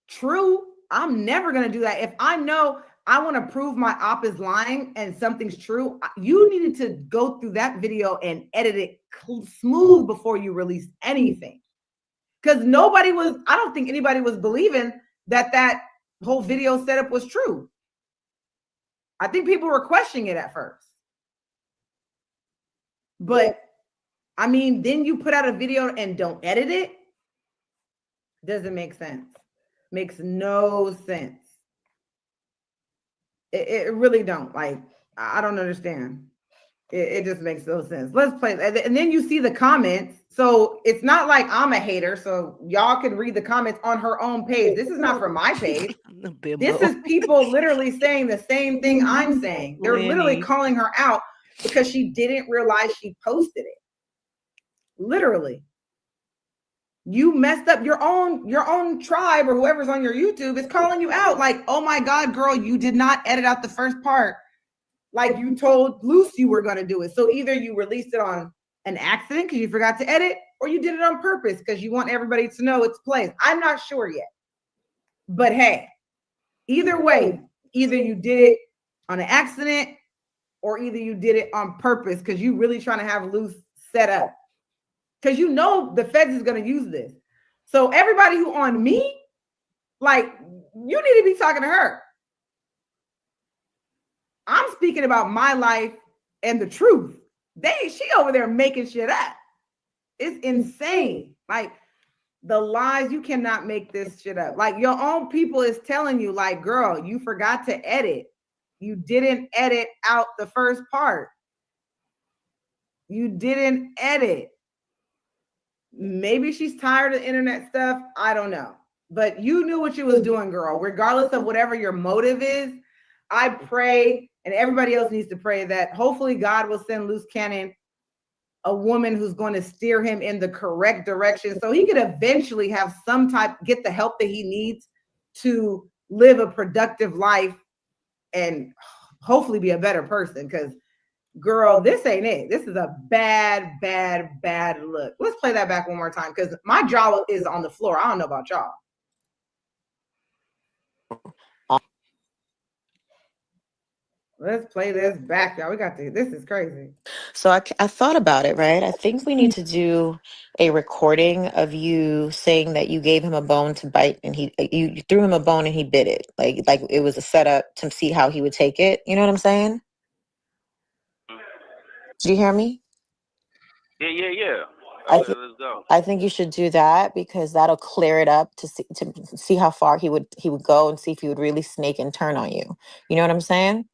S14: true. I'm never gonna do that. If I know I want to prove my op is lying and something's true, you needed to go through that video and edit it smooth before you release anything. Because I don't think anybody was believing that whole video setup was true. I think people were questioning it at first. But I mean, then you put out a video and don't edit it. Doesn't make sense. Makes no sense. It really don't. Like, I don't understand. It just makes no sense. Let's play. And then you see the comments. So it's not like I'm a hater. So y'all can read the comments on her own page. This is not from my page. This is people literally saying the same thing I'm saying. They're literally calling her out because she didn't realize she posted it. Literally. You messed up. Your own tribe or whoever's on your YouTube is calling you out. Like, oh my God, girl, you did not edit out the first part. Like you told Luce you were going to do it. So either you released it on an accident because you forgot to edit, or you did it on purpose because you want everybody to know it's plays. I'm not sure yet. But hey, either way, either you did it on an accident or either you did it on purpose because you really trying to have Luce set up. Because you know the feds is going to use this. So everybody who on me, like, you need to be talking to her. I'm speaking about my life and the truth. She over there making shit up. It's insane. Like, the lies, you cannot make this shit up. Like, your own people is telling you, like, girl, you forgot to edit. You didn't edit out the first part. You didn't edit. Maybe she's tired of internet stuff. I don't know. But you knew what you was doing, girl. Regardless of whatever your motive is, I pray, and everybody else needs to pray, that hopefully God will send Luce Cannon a woman who's going to steer him in the correct direction so he could eventually have get the help that he needs to live a productive life and hopefully be a better person. Because girl, this ain't it. This is a bad, bad, bad look. Let's play that back one more time because my jaw is on the floor. I don't know about y'all. Let's play this back, y'all. This is crazy.
S12: So I thought about it, right? I think we need to do a recording of you saying that you gave him a bone to bite and you threw him a bone and he bit it. Like it was a setup to see how he would take it. You know what I'm saying? Did you hear me?
S13: Yeah.
S12: Let's
S13: go.
S12: I think you should do that because that'll clear it up to see how far he would go and see if he would really snake and turn on you. You know what I'm saying?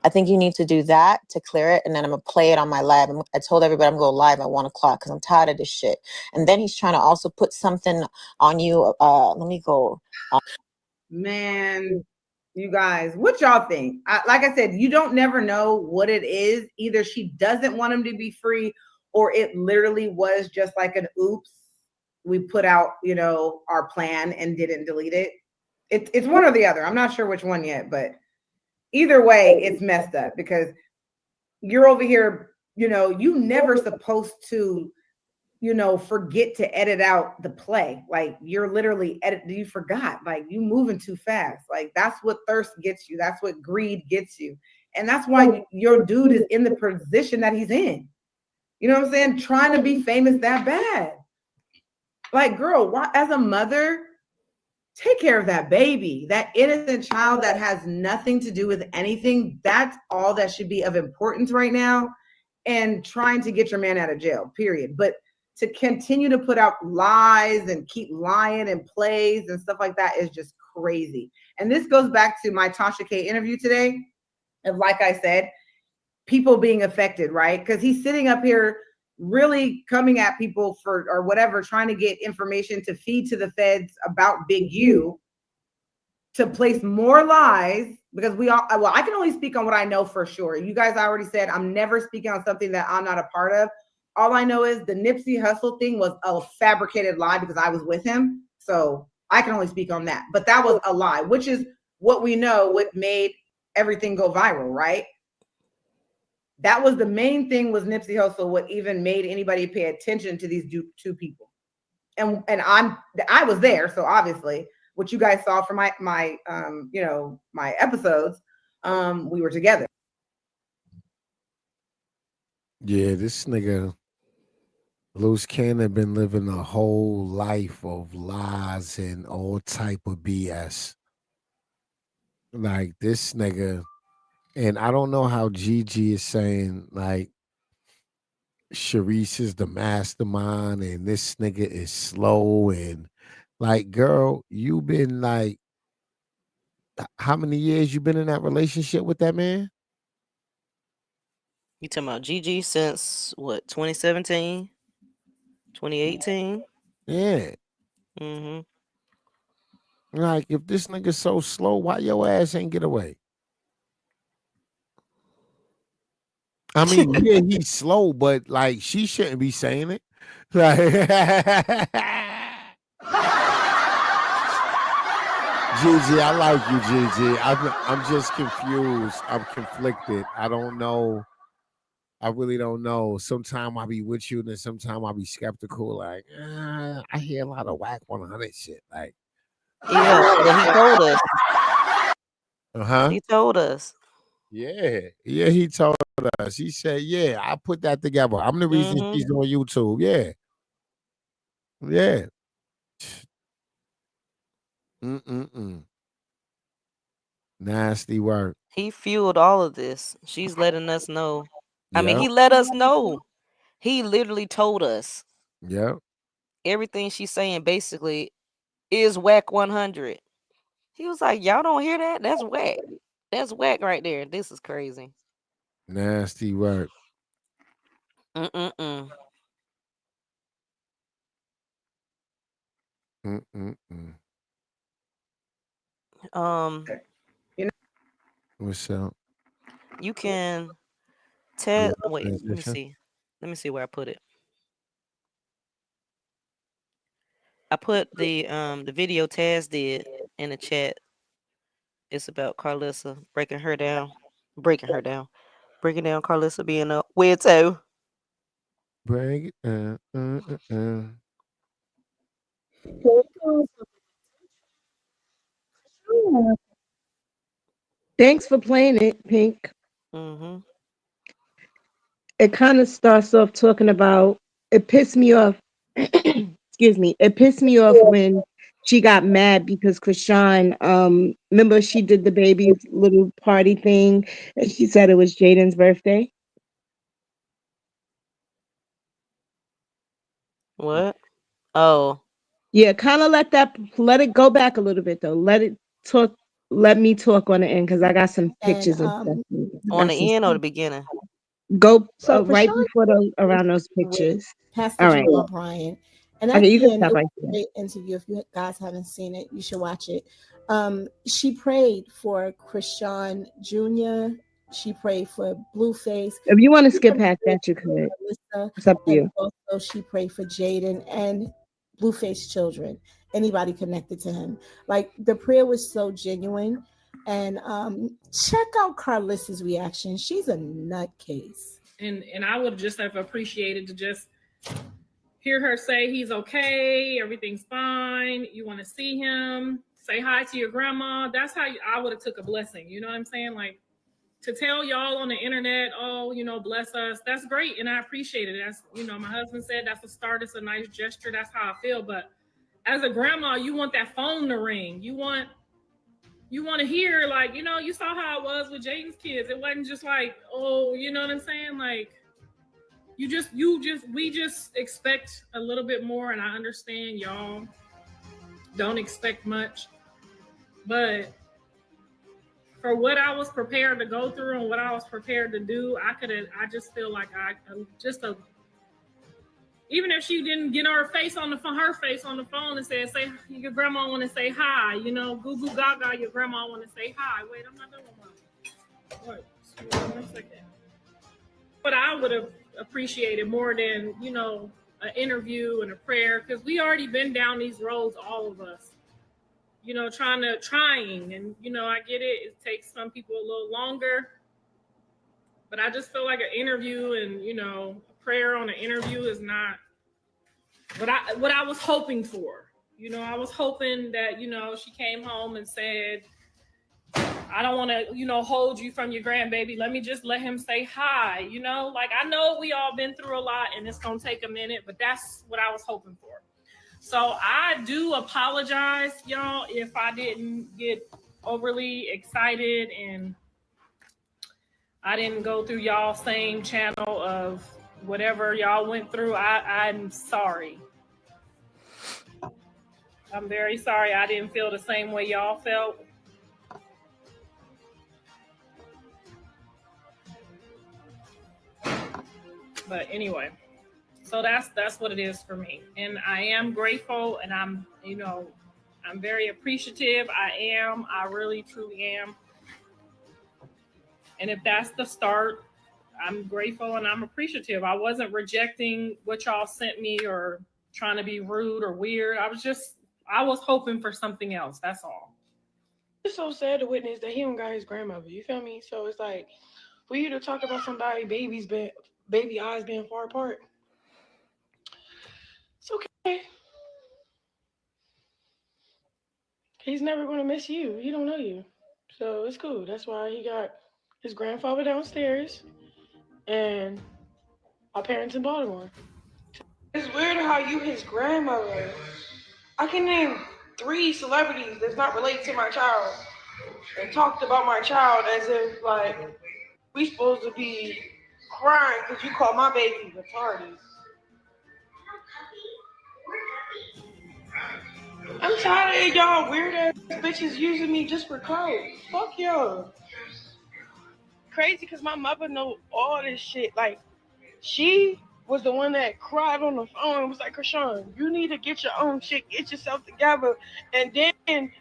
S12: I think you need to do that to clear it, and then I'm gonna play it on my live. I told everybody I'm going live at 1 o'clock because I'm tired of this shit. And then he's trying to also put something on you. Let me go.
S14: Man, you guys, what y'all think? Like I said, you don't never know what it is. Either she doesn't want him to be free, or it literally was just like an oops. We put out, our plan and didn't delete it. It's one or the other. I'm not sure which one yet, but either way, it's messed up because you're over here, you never supposed to, forget to edit out the play. Like you're literally you forgot, like you moving too fast. Like that's what thirst gets you. That's what greed gets you. And that's why your dude is in the position that he's in. You know what I'm saying? Trying to be famous that bad. Like, girl, as a mother, take care of that baby, that innocent child that has nothing to do with anything. That's all that should be of importance right now. And trying to get your man out of jail, period. But to continue to put out lies and keep lying and plays and stuff like that is just crazy. And this goes back to my Tasha K interview today. And like I said, people being affected, right? Because he's sitting up here really coming at people or whatever, trying to get information to feed to the feds about Big U, to place more lies, because I can only speak on what I know for sure. You guys already said I'm never speaking on something that I'm not a part of. All I know is the Nipsey Hussle thing was a fabricated lie because I was with him. So I can only speak on that. But that was a lie, which is what we know what made everything go viral, right? That was the main thing, was Nipsey Hussle, what even made anybody pay attention to these two people. And I was there, so obviously what you guys saw from my you know, my episodes, we were together.
S1: Yeah, this nigga Loose Cannon been living a whole life of lies and all type of BS. Like this nigga, and I don't know how Gigi is saying like Sharice is the mastermind and this nigga is slow, and like, girl, you been like, how many years you been in that relationship with that man?
S2: You talking about Gigi since what, 2017, 2018?
S1: Yeah.
S2: Mm-hmm.
S1: Like, if this nigga's so slow, why your ass ain't get away? I mean, yeah, he's slow, but like, she shouldn't be saying it. Like, Gigi, I like you, Gigi. I'm just confused. I'm conflicted. I don't know. I really don't know. Sometimes I'll be with you, and then sometimes I'll be skeptical. Like, I hear a lot of whack 100 shit. Like,
S2: yeah, but he told us.
S1: He
S2: told us.
S1: Yeah, he told us. He said, "Yeah, I put that together. I'm the reason she's on YouTube." Yeah. Nasty work.
S2: He fueled all of this. She's letting us know. I mean,
S1: Yep.
S2: he let us know. He literally told us.
S1: Yep.
S2: Everything she's saying basically is whack 100. He was like, y'all don't hear that? That's whack. That's whack right there. This is crazy.
S1: Nasty work.
S2: Mm-mm-mm.
S1: What's up?
S2: You can tell. Wait, let me
S1: Transition?
S2: see. Let me see where I put it. I put the video Taz did in the chat. It's about Karlissa breaking down Karlissa being a weirdo.
S1: Break it.
S16: Thanks for playing it, Pink.
S2: Mm-hmm.
S16: It kind of starts off talking about, it pissed me off. Excuse me. It pissed me off when she got mad because Krishan, remember she did the baby's little party thing and she said it was Jaden's birthday.
S2: What? Oh.
S16: Yeah, kind of let it go back a little bit though. Let me talk on the end because I got some pictures and stuff.
S2: On the end or the beginning?
S16: Go
S19: So
S16: right
S19: Krishan
S16: before around those pictures.
S19: Pastor
S16: All right.
S19: Jamal Bryant. And at
S16: Okay, you
S19: the
S16: can
S19: end,
S16: stop
S19: it
S16: right
S19: was a
S16: there.
S19: great interview. If you guys haven't seen it, you should watch it. She prayed for Krishan Jr. She prayed for Blueface.
S16: If you want to skip past that, you could. It's up to
S19: And
S16: you.
S19: also she prayed for Jaden and Blueface children, anybody connected to him. Like the prayer was so genuine. And check out Karlissa's reaction. She's a nutcase.
S3: And I would just have appreciated to just hear her say he's okay, everything's fine. You want to see him, say hi to your grandma. That's how I would have took a blessing. You know what I'm saying? Like, to tell y'all on the internet, oh, you know, bless us. That's great, and I appreciate it. That's, you know, my husband said that's a start. It's a nice gesture. That's how I feel. But as a grandma, you want that phone to ring. You want to hear, like, you know, you saw how it was with Jaden's kids. It wasn't just like, oh, you know what I'm saying? Like, we just expect a little bit more, and I understand y'all don't expect much, but for what I was prepared to go through and what I was prepared to do, I just feel like even if she didn't get her face on the phone and said, say your grandma want to say hi, you know, goo goo gaga, your grandma want to say hi. Wait, I'm not done with mine. What? 1 second. But I would have appreciated more than, you know, an interview and a prayer, because we already been down these roads, all of us. You know, trying, and, you know, I get it. It takes some people a little longer. But I just feel like an interview and, you know, a prayer on an interview is not what I was hoping for. You know, I was hoping that, you know, she came home and said, I don't want to, you know, hold you from your grandbaby. Let me just let him say hi. You know, like I know we all been through a lot and it's going to take a minute, but that's what I was hoping for. So I do apologize, y'all, if I didn't get overly excited and I didn't go through y'all same channel of whatever y'all went through. I'm sorry. I'm very sorry I didn't feel the same way y'all felt. But anyway, so that's what it is for me. And I am grateful and I'm, you know, I'm very appreciative. I really, truly am. And if that's the start, I'm grateful and I'm appreciative. I wasn't rejecting what y'all sent me or trying to be rude or weird. I was hoping for something else. That's all.
S5: It's so sad to witness that he don't got his grandmother. You feel me? So it's like for you to talk about somebody baby eyes being far apart. It's okay. He's never gonna miss you. He don't know you. So it's cool. That's why he got his grandfather downstairs and my parents in Baltimore. It's weird how you his grandmother. I can name 3 celebrities that's not related to my child and talked about my child as if like we supposed to be crying because you call my baby retarded. I'm tired of y'all weird ass bitches using me just for clout. Fuck y'all. Crazy because my mother know all this shit. Like, she was the one that cried on the phone and was like, Krishan, you need to get your own shit, get yourself together, and then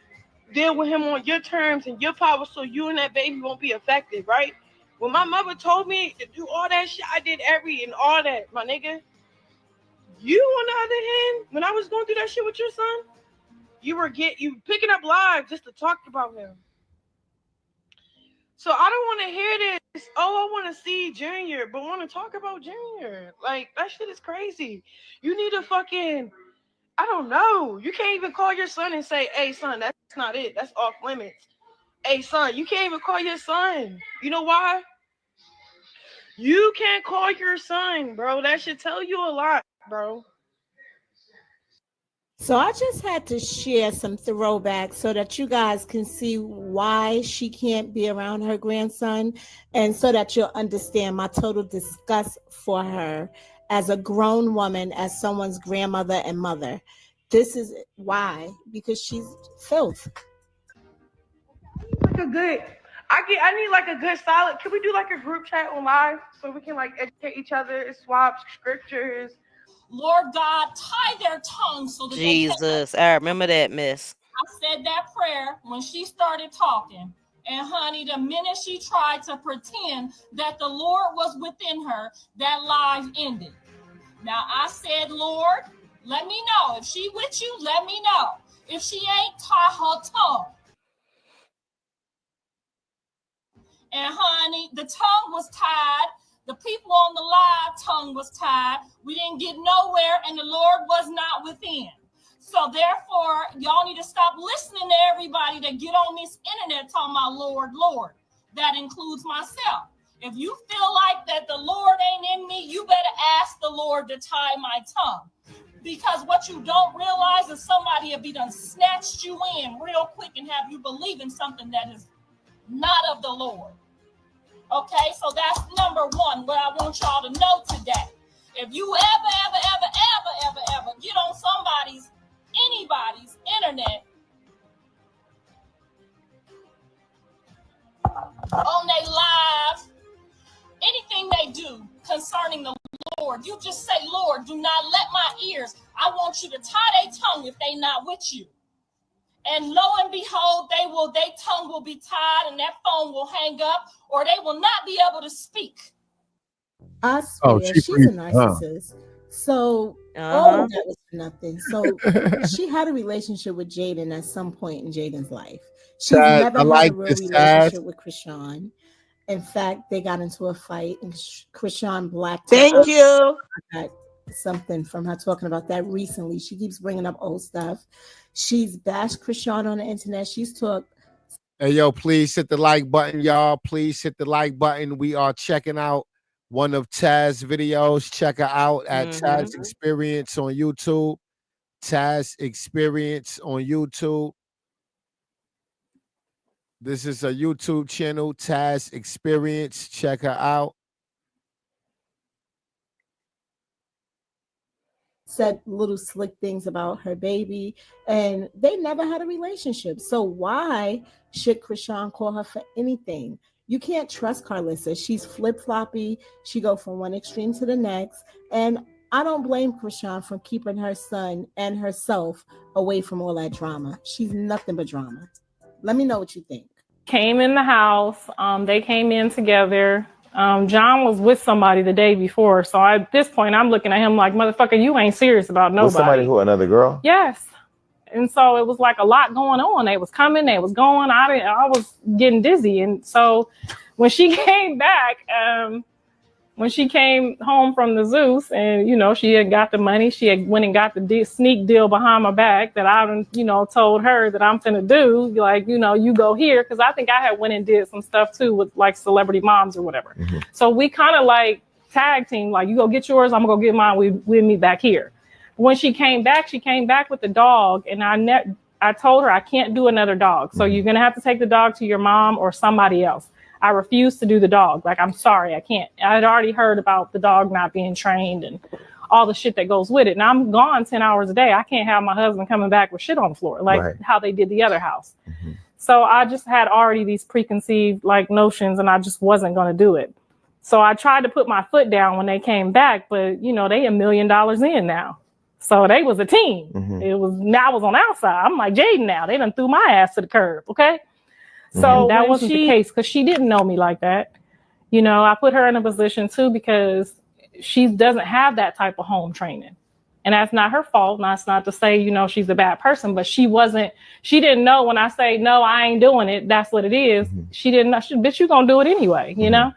S5: deal with him on your terms and your power so you and that baby won't be affected, right? When my mother told me to do all that shit, I did all that, my nigga. You, on the other hand, when I was going through that shit with your son, you picking up live just to talk about him. So I don't want to hear this. Oh, I want to see Junior, but want to talk about Junior. Like, that shit is crazy. You need to fucking, I don't know. You can't even call your son and say, hey, son, that's not it. That's off limits. Hey, son, you can't even call your son. You know why? You can't call your son, bro. That should tell you a lot, bro.
S19: So I just had to share some throwbacks so that you guys can see why she can't be around her grandson and so that you'll understand my total disgust for her as a grown woman, as someone's grandmother and mother. This is why, because she's filth.
S5: I need like a good solid. Can we do like a group chat on live so we can like educate each other, swap scriptures?
S3: Lord God, tie their tongues so that
S2: Jesus, I remember that, miss.
S3: I said that prayer when she started talking. And honey, the minute she tried to pretend that the Lord was within her, that life ended. Now I said, Lord, let me know. If she with you, let me know. If she ain't, tie her tongue. And honey, the tongue was tied. The people on the live tongue was tied. We didn't get nowhere, and the Lord was not within. So therefore, y'all need to stop listening to everybody that get on this internet talking about Lord, Lord. That includes myself. If you feel like that the Lord ain't in me, you better ask the Lord to tie my tongue. Because what you don't realize is somebody will be done snatched you in real quick and have you believe in something that is not of the Lord. Okay, so that's number one, what I want y'all to know today. If you ever get on anybody's internet on their live, anything they do concerning the Lord, you just say, Lord, do not let my ears. I want you to tie their tongue if they not with you. And lo and behold, their tongue will be tied and that phone will hang up or they will not be able to speak.
S19: I swear, she's a narcissist. So all of that was for nothing. So she had a relationship with Jaden at some point in Jaden's life. She's never had a real relationship with Krishan. In fact, they got into a fight, and Krishan blacked
S16: Thank
S19: her
S16: you.
S19: I got something from her talking about that recently. She keeps bringing up old stuff. She's bashed Krishan on the internet. She's talked.
S1: Hey, yo, please hit the like button, y'all. Please hit the like button. We are checking out one of Taz's videos. Check her out at Taz Experience on YouTube. Taz Experience on YouTube. This is a YouTube channel, Taz Experience. Check her out.
S19: Said little slick things about her baby, and they never had a relationship. So why should Krishan call her for anything? You can't trust Karlissa. She's flip-floppy. She go from one extreme to the next. And I don't blame Krishan for keeping her son and herself away from all that drama. She's nothing but drama. Let me know what you think.
S3: Came in the house. They came in together. John was with somebody the day before. So at this point, I'm looking at him like, motherfucker, you ain't serious about nobody.
S20: Was somebody who, another girl?
S3: Yes. And so it was like a lot going on. They was coming, they was going. I was getting dizzy. And so when she came back, when she came home from the Zeus and, you know, she had got the money, she had went and got the sneak deal behind my back that I, you know, told her that I'm finna do, like, you know, you go here. Cause I think I had went and did some stuff too with like celebrity moms or whatever. So we kind of like tag team, like you go get yours, I'm gonna go get mine. We meet back here. When she came back with the dog, and I told her I can't do another dog. So you're gonna have to take the dog to your mom or somebody else. I refuse to do the dog. Like, I'm sorry, I can't. I had already heard about the dog not being trained and all the shit that goes with it. And I'm gone 10 hours a day. I can't have my husband coming back with shit on the floor, like how they did the other house. So I just had already these preconceived like notions, and I just wasn't gonna do it. So I tried to put my foot down when they came back, but you know, they $1 million in now. So they was a team. I was on the outside. I'm like Jaden now. They done threw my ass to the curb. Okay. So that wasn't the case because she didn't know me like that. You know, I put her in a position too because she doesn't have that type of home training. And that's not her fault. And that's not to say, you know, she's a bad person, but she didn't know when I say, no, I ain't doing it. That's what it is. She didn't know. Bitch, you gonna do it anyway, you know?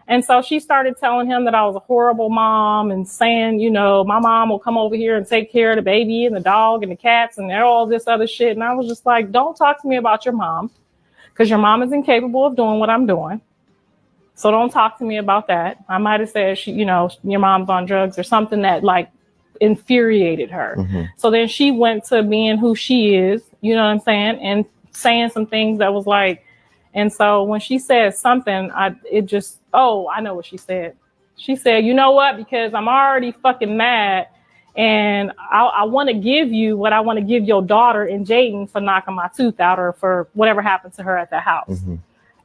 S3: And so she started telling him that I was a horrible mom and saying, you know, my mom will come over here and take care of the baby and the dog and the cats and all this other shit. And I was just like, don't talk to me about your mom because your mom is incapable of doing what I'm doing. So don't talk to me about that. I might have said, you know, your mom's on drugs or something that like infuriated her. So then she went to being who she is, you know what I'm saying? And saying some things that was like, and so when she said something, I know what she said. She said, you know what? Because I'm already fucking mad and I want to give you what I want to give your daughter and Jaden for knocking my tooth out or for whatever happened to her at the house.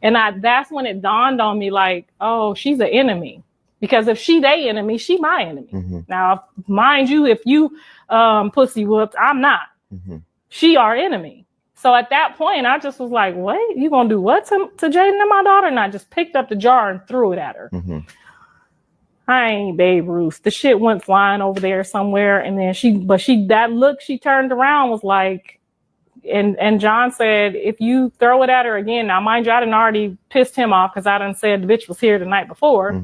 S3: And that's when it dawned on me like, oh, she's an enemy. Because if she they enemy, she my enemy. Now, mind you, if you pussy whooped, I'm not. She our enemy. So at that point, I just was like, wait, you gonna do what to Jaden and my daughter? And I just picked up the jar and threw it at her. I ain't Babe Ruth. The shit went flying over there somewhere. And then that look she turned around was like, and John said, if you throw it at her again, now mind you, I done already pissed him off because I done said the bitch was here the night before.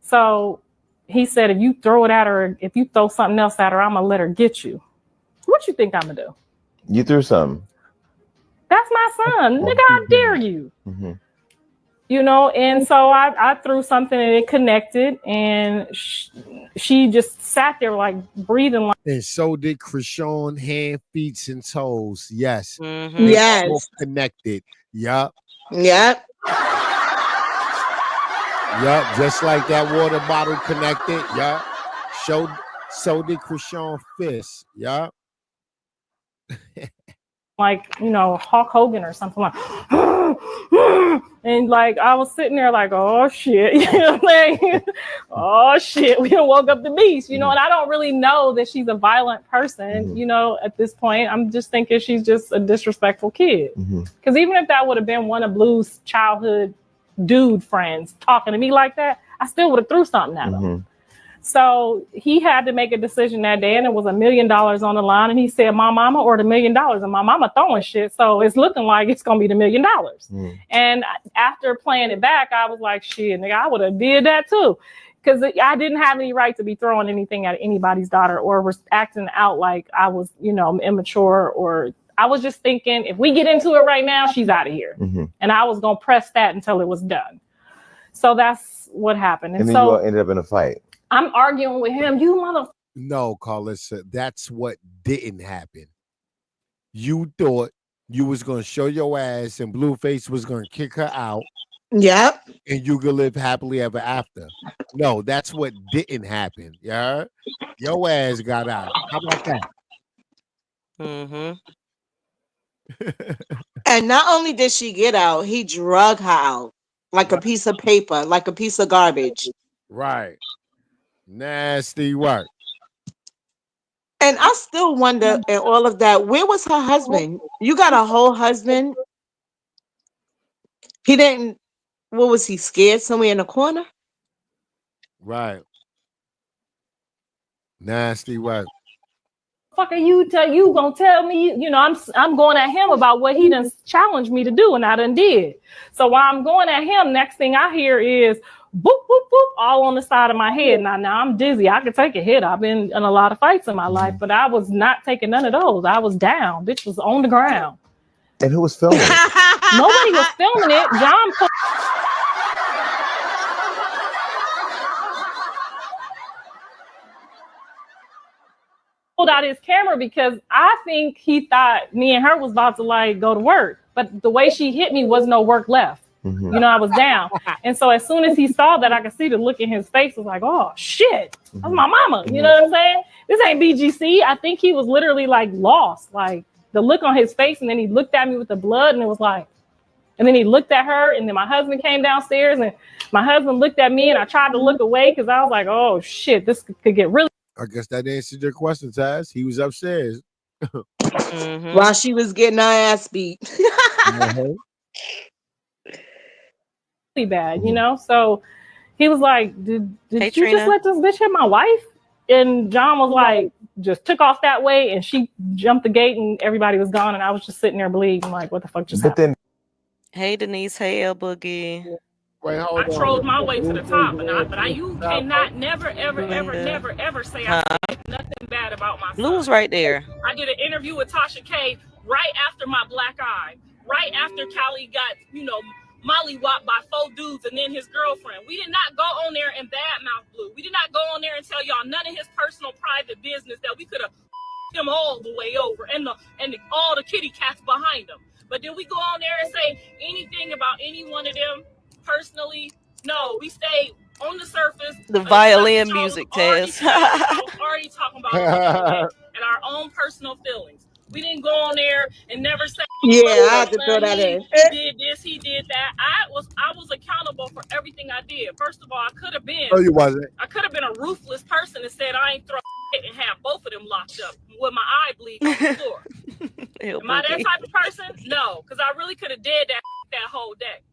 S3: So he said, if you throw it at her, if you throw something else at her, I'm gonna let her get you. What you think I'm gonna do?
S20: You threw something.
S3: That's my son. Nigga, how dare you? You know, and so I threw something and it connected and she just sat there like breathing like.
S1: And so did Krishan, hand, feet, and toes. Yes.
S16: Yes.
S1: Both connected. Yup.
S16: Yep.
S1: Yup. Just like that water bottle connected. Yup. So did Krishan fist. Yup.
S3: Like, you know, Hulk Hogan or something like, and like, I was sitting there like, oh shit, you know what I'm saying? Oh shit, we done woke up the beast, you know, and I don't really know that she's a violent person, you know, at this point. I'm just thinking she's just a disrespectful kid. Because even if that would have been one of Blue's childhood dude friends talking to me like that, I still would have threw something at him. So he had to make a decision that day, and it was $1 million on the line. And he said, "My mama or $1 million," and my mama throwing shit. So it's looking like it's gonna be the $1 million. And after playing it back, I was like, "Shit, nigga, I would have did that too," because I didn't have any right to be throwing anything at anybody's daughter or was acting out like I was, immature, or I was just thinking, if we get into it right now, she's out of here, and I was gonna press that until it was done. So that's what happened.
S20: And then you all ended up in a fight.
S3: I'm arguing with him. You mother.
S1: No, Karlissa, that's what didn't happen. You thought you was gonna show your ass and Blueface was gonna kick her out.
S16: Yep.
S1: And you could live happily ever after. No, that's what didn't happen. Yeah. Your ass got out. How about that?
S16: And not only did she get out, he drug her out like a piece of paper, like a piece of garbage.
S1: Right. Nasty work.
S16: And I still wonder in all of that, where was her husband? You got a whole husband. He didn't, what was he, scared somewhere in the corner?
S1: Right. Nasty work.
S3: Fuck are you gonna tell me, I'm going at him about what he done challenged me to do, and I done did. So while I'm going at him, next thing I hear is boop, boop, boop, all on the side of my head. Now I'm dizzy. I could take a hit. I've been in a lot of fights in my life, but I was not taking none of those. I was down. Bitch was on the ground.
S20: And who was filming it?
S3: Nobody was filming it. John pulled out his camera because I think he thought me and her was about to go to work. But the way she hit me was no work left. I was down. And so as soon as he saw that, I could see the look in his face. Was like, oh shit, that's my mama. You know what I'm saying? This ain't BGC. I think he was literally lost, the look on his face. And then he looked at me with the blood, and it was like, and then he looked at her, and then my husband came downstairs, and my husband looked at me, and I tried to look away because I was like, oh shit, this could get really.
S1: I guess that answered your question, Taz. He was upstairs.
S16: While she was getting her ass beat.
S3: Bad, so he was like, did
S2: Hey,
S3: you
S2: Trina.
S3: just let this bitch hit my wife? And John was like, just took off that way, and she jumped the gate, and everybody was gone, and I was just sitting there bleeding like, what the fuck just happened?
S2: Hey, Denise. Hey, El Boogie.
S1: Wait,
S3: I trolled my way to the top, but you cannot never say I said nothing bad about myself.
S2: Blue was right there.
S3: I did an interview with Tasha K right after my black eye, right after Callie got, mollywopped by 4 dudes and then his girlfriend. We did not go on there and badmouth Blue. We did not go on there and tell y'all none of his personal private business that we could have him all the way over and all the kitty cats behind him. But did we go on there and say anything about any one of them personally? No, we stayed on the surface.
S2: The violin music, Taz.
S3: I was already talking about and our own personal feelings. We didn't go on there and never say,
S16: I had to throw that in.
S3: He did this, he did that. I was accountable for everything I did. First of all, I could have been.
S1: No, you wasn't.
S3: I could have been a ruthless person and said I ain't throw shit and have both of them locked up with my eye bleeding on the floor. Am I that type of person? No, because I really could have did that whole day.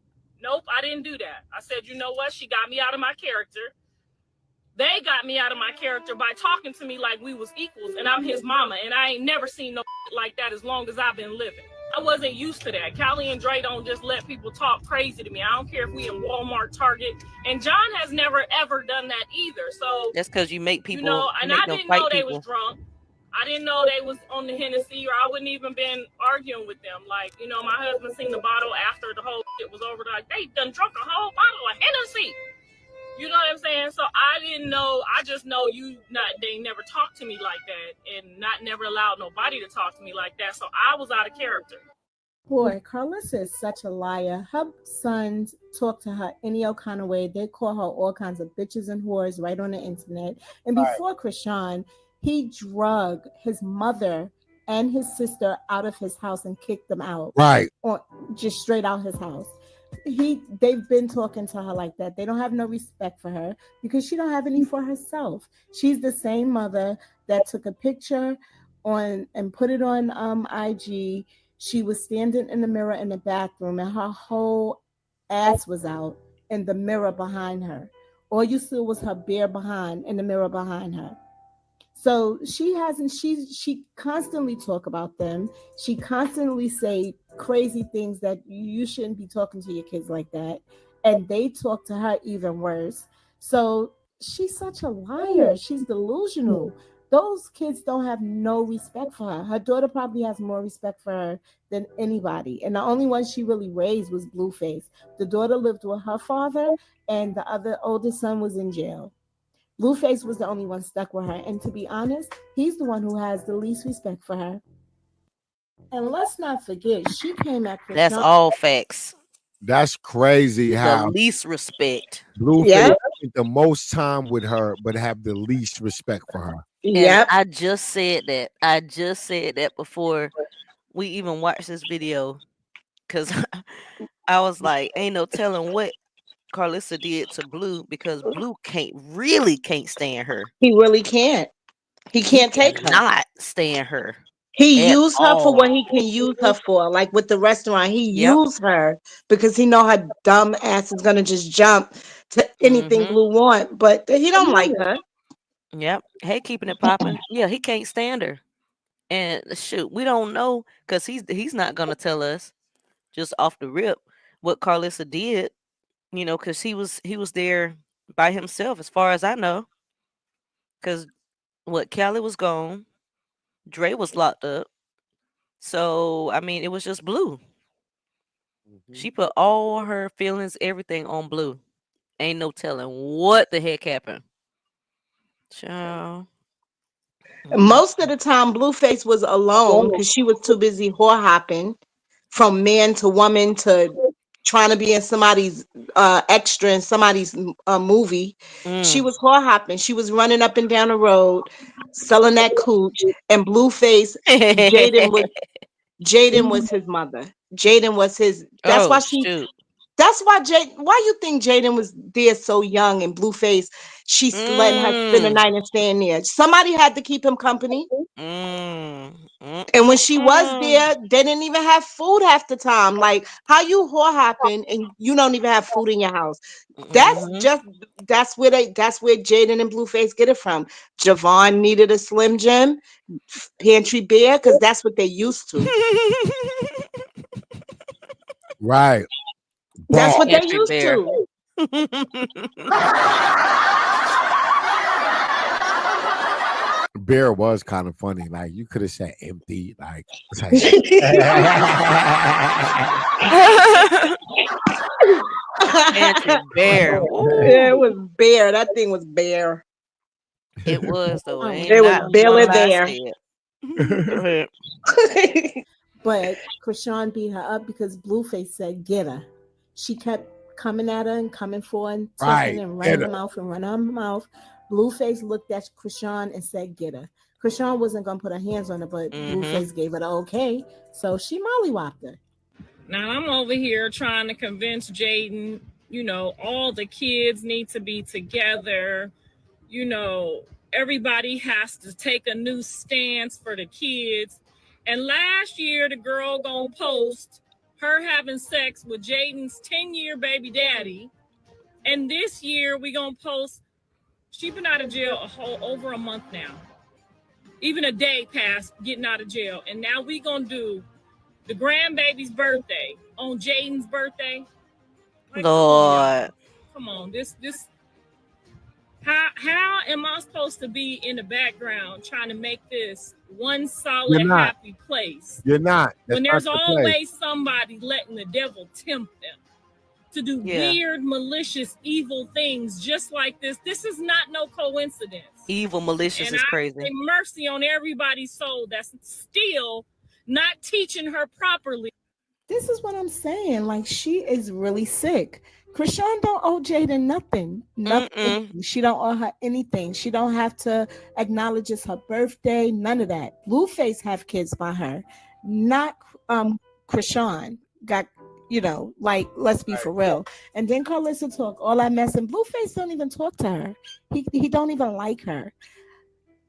S3: Nope, I didn't do that. I said, you know what? She got me out of my character. They got me out of my character by talking to me like we was equals, and I'm his mama, and I ain't never seen no like that as long as I've been living. I wasn't used to that. Callie and Dre don't just let people talk crazy to me. I don't care if we in Walmart, Target, and John has never ever done that either. So
S2: that's because you make people.
S3: And I didn't know they was drunk. I didn't know they was on the Hennessy, or I wouldn't even been arguing with them. My husband seen the bottle after the whole shit was over. Like, they done drunk a whole bottle of Hennessy. You know what I'm saying? So I didn't know. I just know they never talked to me like that, and never allowed nobody to talk to me like that. So I was out of character.
S19: Boy, Karlissa is such a liar. Her sons talk to her any old kind of way. They call her all kinds of bitches and whores right on the internet. And before Krishan, he drug his mother and his sister out of his house and kicked them out.
S1: Right.
S19: Or just straight out his house. They've been talking to her like that. They don't have no respect for her because she don't have any for herself. She's the same mother that took a picture on and put it on IG. She was standing in the mirror in the bathroom and her whole ass was out in the mirror behind her. All you saw was her bare behind in the mirror behind her. So she constantly talk about them. She constantly say crazy things that you shouldn't be talking to your kids like that. And they talk to her even worse. So she's such a liar. She's delusional. Those kids don't have no respect for her. Her daughter probably has more respect for her than anybody. And the only one she really raised was Blueface. The daughter lived with her father, and the other oldest son was in jail. Blueface was the only one stuck with her. And to be honest, he's the one who has the least respect for her. And let's not forget, she came at Krishan.
S2: That's all facts.
S1: That's crazy
S2: The
S1: how
S2: least respect.
S1: Blueface spent the most time with her, but have the least respect for her.
S2: And I just said that. I just said that before we even watched this video. Because I was like, ain't no telling what Karlissa did to Blue, because Blue can't stand her.
S16: He really can't. He can't take her.
S2: Not stand her.
S16: He
S2: at
S16: used her for what
S2: all.
S16: he can use her for. Like with the restaurant, he
S2: Yep.
S16: used her because he know her dumb ass is gonna just jump to anything Blue want. But he don't like her.
S2: Yep. Hey, keeping it popping. Yeah, he can't stand her. And shoot, we don't know, because he's not gonna tell us just off the rip what Karlissa did. Because he was there by himself, as far as I know. Because Callie was gone, Dre was locked up. So I mean, it was just Blue. She put all her feelings, everything on Blue. Ain't no telling what the heck happened. Child.
S16: Most of the time, Blueface was alone because she was too busy whore hopping from man to woman to trying to be in somebody's extra in somebody's movie. She was whore hopping. She was running up and down the road selling that cooch. And Blueface, Jaden was his mother. Jaden was his. That's why she.
S2: Shoot.
S16: That's why why you think Jaden was there so young and Blueface? She's letting her spend the night and staying there. Somebody had to keep him company. And when she was there, they didn't even have food half the time. Like, how you whore hopping and you don't even have food in your house? That's where Jaden and Blueface get it from. Javon needed a Slim Jim, Pantry Bear, because that's what they used to.
S1: Right.
S16: That's what they used to.
S1: Bear was kind of funny. Like, you could have said empty. Like
S2: Bear.
S16: Yeah, it was Bear. That thing was Bear.
S2: It was though.
S16: It was barely there.
S2: Go ahead.
S19: But Krishan beat her up because Blueface said, get her. She kept coming at her and coming for and talking and running her mouth and running her mouth. Blueface looked at Krishan and said, get her. Krishan wasn't going to put her hands on her, but Blueface gave her the okay. So she mollywopped her.
S3: Now I'm over here trying to convince Jaden, all the kids need to be together. Everybody has to take a new stance for the kids. And last year, the girl gonna post her having sex with Jaden's 10-year baby daddy. And this year, we gonna post, she been out of jail over a month now. Even a day past getting out of jail. And now we gonna do the grandbaby's birthday on Jaden's birthday. Like,
S2: Lord.
S3: Come on, this how am I supposed to be in the background trying to make this one solid happy place?
S1: You're not.
S3: When there's always somebody letting the devil tempt them to do weird, malicious, evil things just like this. This is not no coincidence.
S2: Evil, malicious is crazy.
S3: Say mercy on everybody's soul that's still not teaching her properly.
S19: This is what I'm saying. Like, she is really sick. Krishan don't owe Jaden nothing. Nothing. She don't owe her anything. She don't have to acknowledge it's her birthday. None of that. Blueface have kids by her. Not Krishan. Got, like, let's be for real. And then Karlissa talk all that mess, and Blueface don't even talk to her. He don't even like her.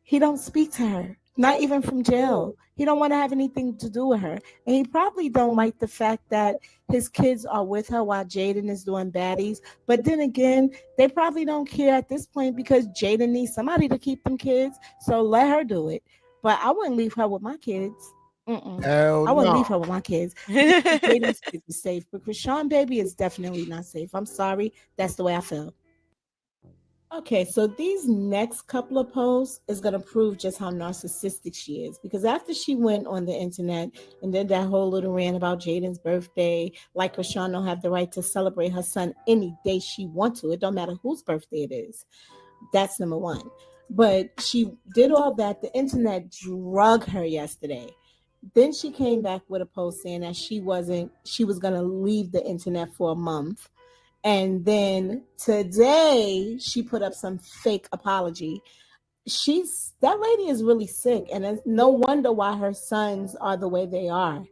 S19: He don't speak to her. Not even from jail. He don't want to have anything to do with her. And he probably don't like the fact that his kids are with her while Jaden is doing baddies. But then again, they probably don't care at this point because Jaden needs somebody to keep them kids. So let her do it. But I wouldn't leave her with my kids.
S1: Hell
S19: I wouldn't
S1: no.
S19: leave her with my kids. Jaden's kids is safe, but Krishan baby is definitely not safe. I'm sorry. That's the way I feel. Okay, so these next couple of posts is going to prove just how narcissistic she is. Because after she went on the internet and did that whole little rant about Jaden's birthday, like Krishan don't have the right to celebrate her son any day she wants to. It don't matter whose birthday it is. That's number one. But she did all that. The internet drug her yesterday. Then she came back with a post saying that she was going to leave the internet for a month. And then today she put up some fake apology. That lady is really sick, and it's no wonder why her sons are the way they are.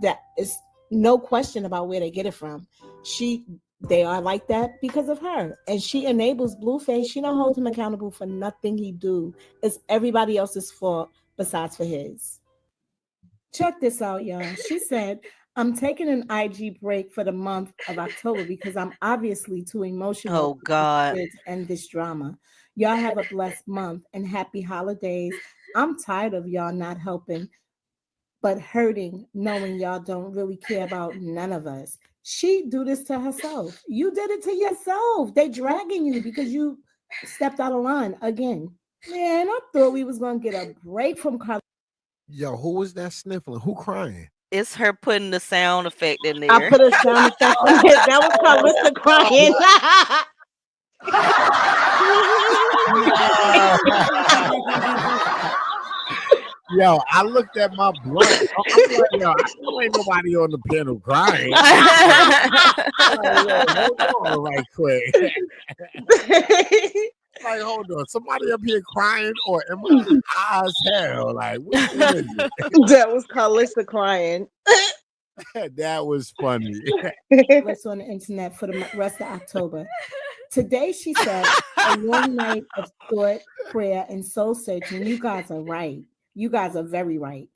S19: That is no question about where they get it from. They are like that because of her, and she enables Blueface. She don't hold him accountable for nothing he do. It's everybody else's fault besides for his. Check this out, y'all. She said, I'm taking an IG break for the month of October because I'm obviously too emotional to end this drama. Y'all have a blessed month and happy holidays. I'm tired of y'all not helping, but hurting, knowing y'all don't really care about none of us. She do this to herself. You did it to yourself. They dragging you because you stepped out of line again. Man, I thought we was going to get a break from Karletta.
S1: Yo, who was that sniffling? Who crying?
S2: It's her putting the sound effect in there.
S16: I put a sound effect in it. That was Karlissa crying.
S1: Yo, I looked at my blunt. I'm like, yo, I know ain't nobody on the panel crying. Hold on right quick. Like, hold on. Somebody up here crying, or am I high as hell? Like, which one is it?
S16: That was Karlissa crying.
S1: That was funny.
S19: Let's on the internet for the rest of October. Today, she said, a long night of thought, prayer, and soul searching. You guys are right. You guys are very right.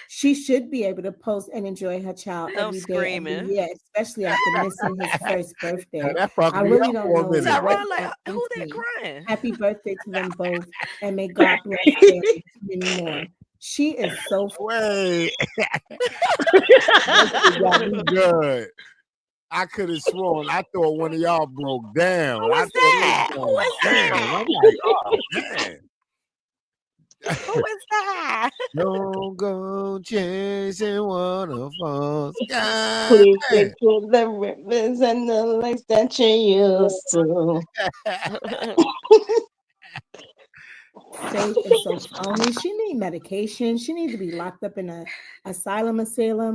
S19: She should be able to post and enjoy her child every day of the year, especially after missing his first birthday. I really don't know what who that crying. Happy birthday to them both, and may God bless them many more. She is so
S1: wait. Good. I could have sworn. I thought one of y'all broke down.
S2: Who is that? Who is that?
S1: I'm like, oh man.
S2: Who is that?
S1: Don't go chasing waterfalls.
S16: Please stick to the rivers and the lakes that you used to.
S19: Faith is so phony. She need medication. She need to be locked up in a asylum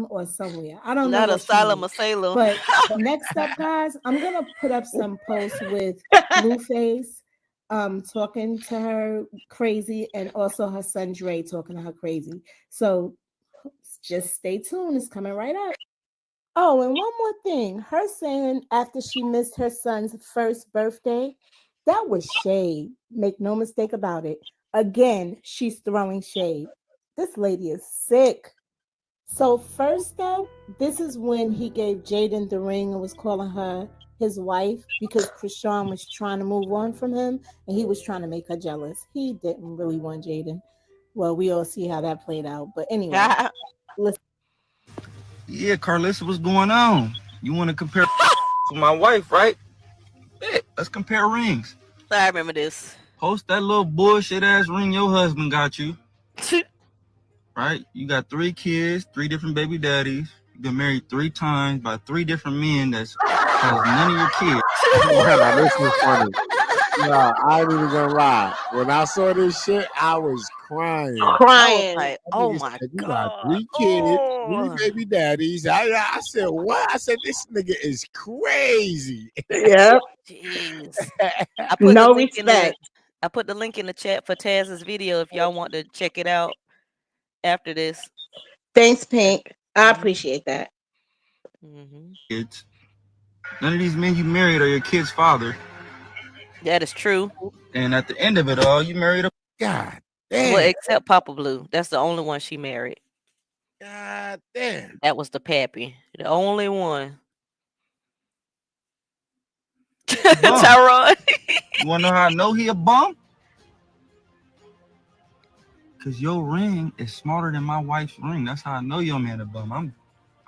S19: or somewhere. I don't know.
S2: Not asylum.
S19: But next up, guys, I'm gonna put up some posts with Blueface talking to her crazy, and also her son Dre talking to her crazy. So just stay tuned. It's coming right up. Oh, and one more thing. Her saying after she missed her son's first birthday, that was shade. Make no mistake about it. Again, she's throwing shade. This lady is sick. So first step, this is when he gave Jaden the ring and was calling her his wife because Krishan was trying to move on from him and he was trying to make her jealous. He didn't really want Jaden. Well, we all see how that played out. But anyway, listen.
S21: Yeah, Karlissa, what's going on? You want to compare to my wife, right? Yeah, let's compare rings.
S2: I remember this.
S21: Post that little bullshit ass ring your husband got you. Right? You got 3 kids, 3 different baby daddies. You've been married 3 times by 3 different men that's none of your kids.
S1: Wow, this is funny. No, I ain't even gonna lie. When I saw this shit, I was crying.
S2: Like, oh my
S1: God. You got 3 kids, 3 baby daddies. I said, what? I said, this nigga is crazy.
S16: Yep.
S2: Jeez. I put
S16: No
S2: the link
S16: respect.
S2: I put the link in the chat for Taz's video if y'all want to check it out after this.
S16: Thanks, Pink. I appreciate that.
S21: Kids. None of these men you married are your kid's father.
S2: That is true.
S21: And at the end of it all, you married a
S1: God Damn.
S2: Well, except Papa Blue. That's the only one she married.
S1: God damn.
S2: That was the pappy. The only one.
S21: Bum.
S2: Tyrone.
S21: You wanna know how I know he a bum? Cause your ring is smaller than my wife's ring. That's how I know your man a bum.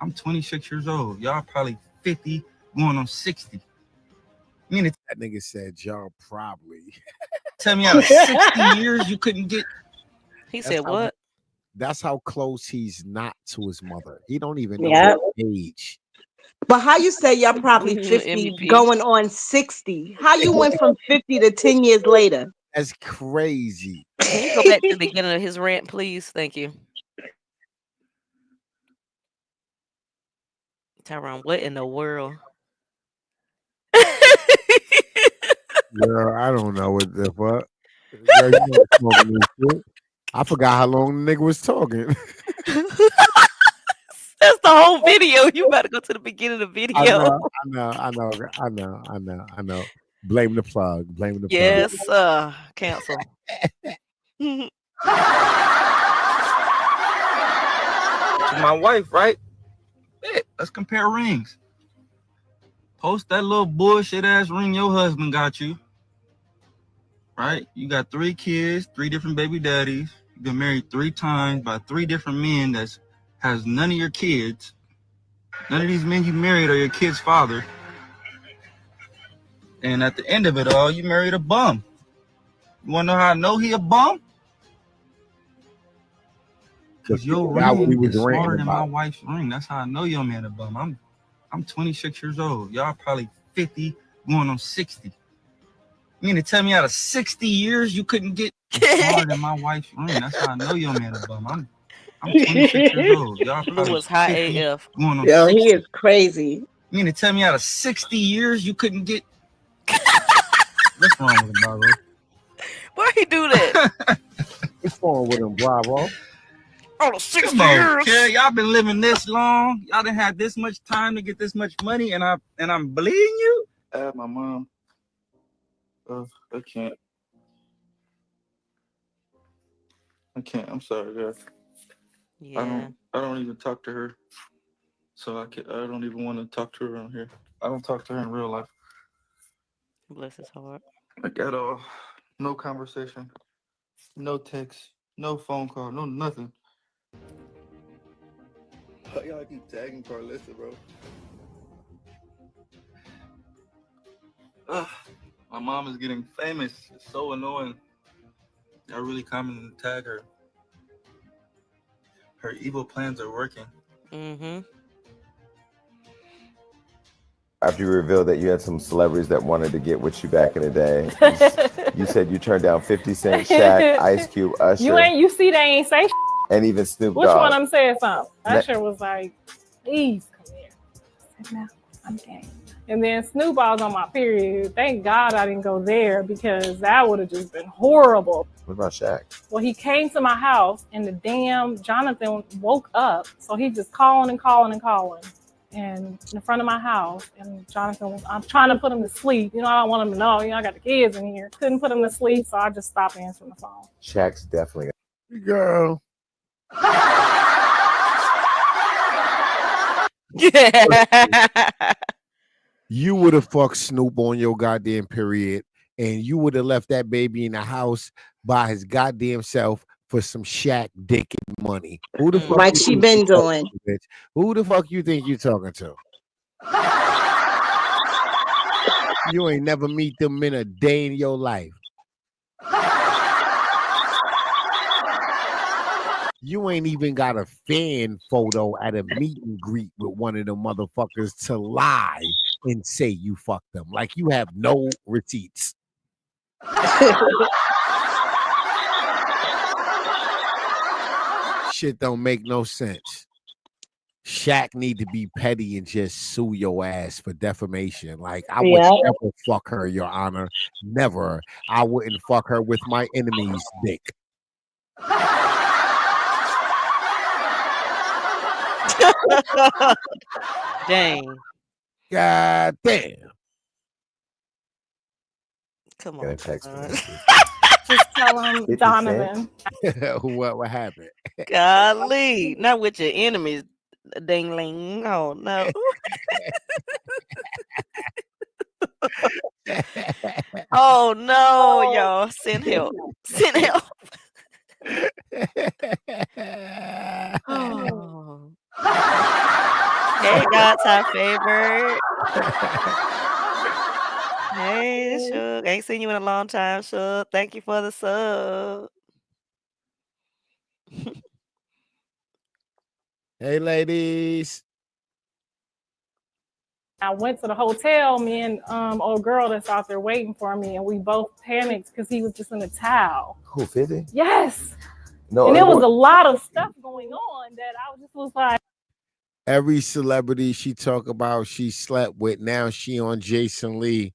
S21: I'm 26 years old. Y'all probably 50, going on 60. I mean,
S1: that nigga said y'all probably.
S21: Tell me out of 60 years you couldn't get.
S2: He said what?
S1: That's how close he's not to his mother. He don't even know
S16: Yep.
S1: her age.
S16: But how you say you're probably 50
S2: MVP.
S16: going on 60? How you went from 50 to 10 years later?
S1: That's crazy.
S2: Can you go back to the beginning of his rant, please? Thank you. Tyrone, what in the world?
S1: Girl, I don't know what the fuck. Girl, you know smoking this shit. I forgot how long the nigga was talking.
S2: That's the whole video. You better go to the beginning of the video.
S1: I know. Blame the plug. Blame the plug.
S2: Yes, cancel.
S21: My wife, right? Yeah, let's compare rings. Post that little bullshit ass ring your husband got you. Right? You got 3 kids, 3 different baby daddies. You've been married 3 times by 3 different men that has none of your kids. None of these men you married are your kid's father. And at the end of it all, you married a bum. You wanna know how I know he a bum? Because your ring is smaller than my wife's ring. That's how I know your man a bum. I'm 26 years old. Y'all probably 50, going on 60. You mean to tell me out of 60 years you couldn't get smaller than my wife's ring? That's how I know your man a bum. I'm 26 years old. Y'all
S2: Blue
S21: probably
S2: was high
S21: 50,
S2: AF.
S21: going on
S16: Yo,
S21: 60.
S16: he is crazy.
S21: You mean to tell me out of 60 years you couldn't get? What's wrong with him, Bravo?
S2: Why he do that?
S1: What's wrong with him, Bravo?
S2: Oh, 60
S21: Come on,
S2: years.
S21: kid. Y'all been living this long. Y'all done had this much time to get this much money, and I'm bleeding you. My mom. I can't. I'm sorry, guys.
S2: Yeah.
S21: I don't even talk to her. So I don't even want to talk to her around here. I don't talk to her in real life.
S2: Bless his heart.
S21: Like at all. No conversation. No text. No phone call. No nothing. Why y'all keep tagging Karlissa, bro? My mom is getting famous. It's so annoying. Y'all really comment and tag her. Her evil plans are working.
S2: Mm-hmm.
S20: After you revealed that you had some celebrities that wanted to get with you back in the day, you said you turned down 50 Cent, Shaq, Ice Cube, Usher.
S3: You see they ain't say shit.
S20: And even Snoop Dogg.
S3: Which one of them said something? Usher was like, please come here. I said, no, I'm gay. And then Snoop, I was on my period. Thank God I didn't go there because that would have just been horrible.
S20: What about Shaq?
S3: Well, he came to my house and the damn Jonathan woke up. So he just calling and calling and calling. And in front of my house, and Jonathan was, I'm trying to put him to sleep. You know, I don't want him to know, I got the kids in here. Couldn't put him to sleep, so I just stopped answering the phone.
S20: Shaq's definitely.
S1: Girl. You would have fucked Snoop on your goddamn period, and you would have left that baby in the house by his goddamn self for some Shaq dick and money. Who the fuck?
S16: Like she been doing.
S1: To, bitch? Who the fuck you think you talking to? You ain't never meet them in a day in your life. You ain't even got a fan photo at a meet and greet with one of them motherfuckers to lie and say you fucked them. Like you have no receipts. Shit don't make no sense. Shaq need to be petty and just sue your ass for defamation. Like I would never fuck her, Your Honor. Never. I wouldn't fuck her with my enemy's dick.
S2: Dang.
S1: God damn.
S2: Come on.
S20: Text me.
S3: Just tell him
S20: 50
S3: Donovan.
S1: What happened?
S2: Golly, not with your enemies, dingling. Oh no. Oh no, y'all. Send help. Send help. Oh. Hey, God's our favorite. Hey, Shug. Ain't seen you in a long time, Shug. Thank you for the sub.
S1: Hey, ladies.
S3: I went to the hotel, me and old girl that's out there waiting for me, and we both panicked because he was just in a towel.
S20: Who, 50?
S3: Yes.
S20: No,
S3: And there was a lot of stuff going on that I was like,
S1: every celebrity she talk about she slept with, now she on Jason Lee.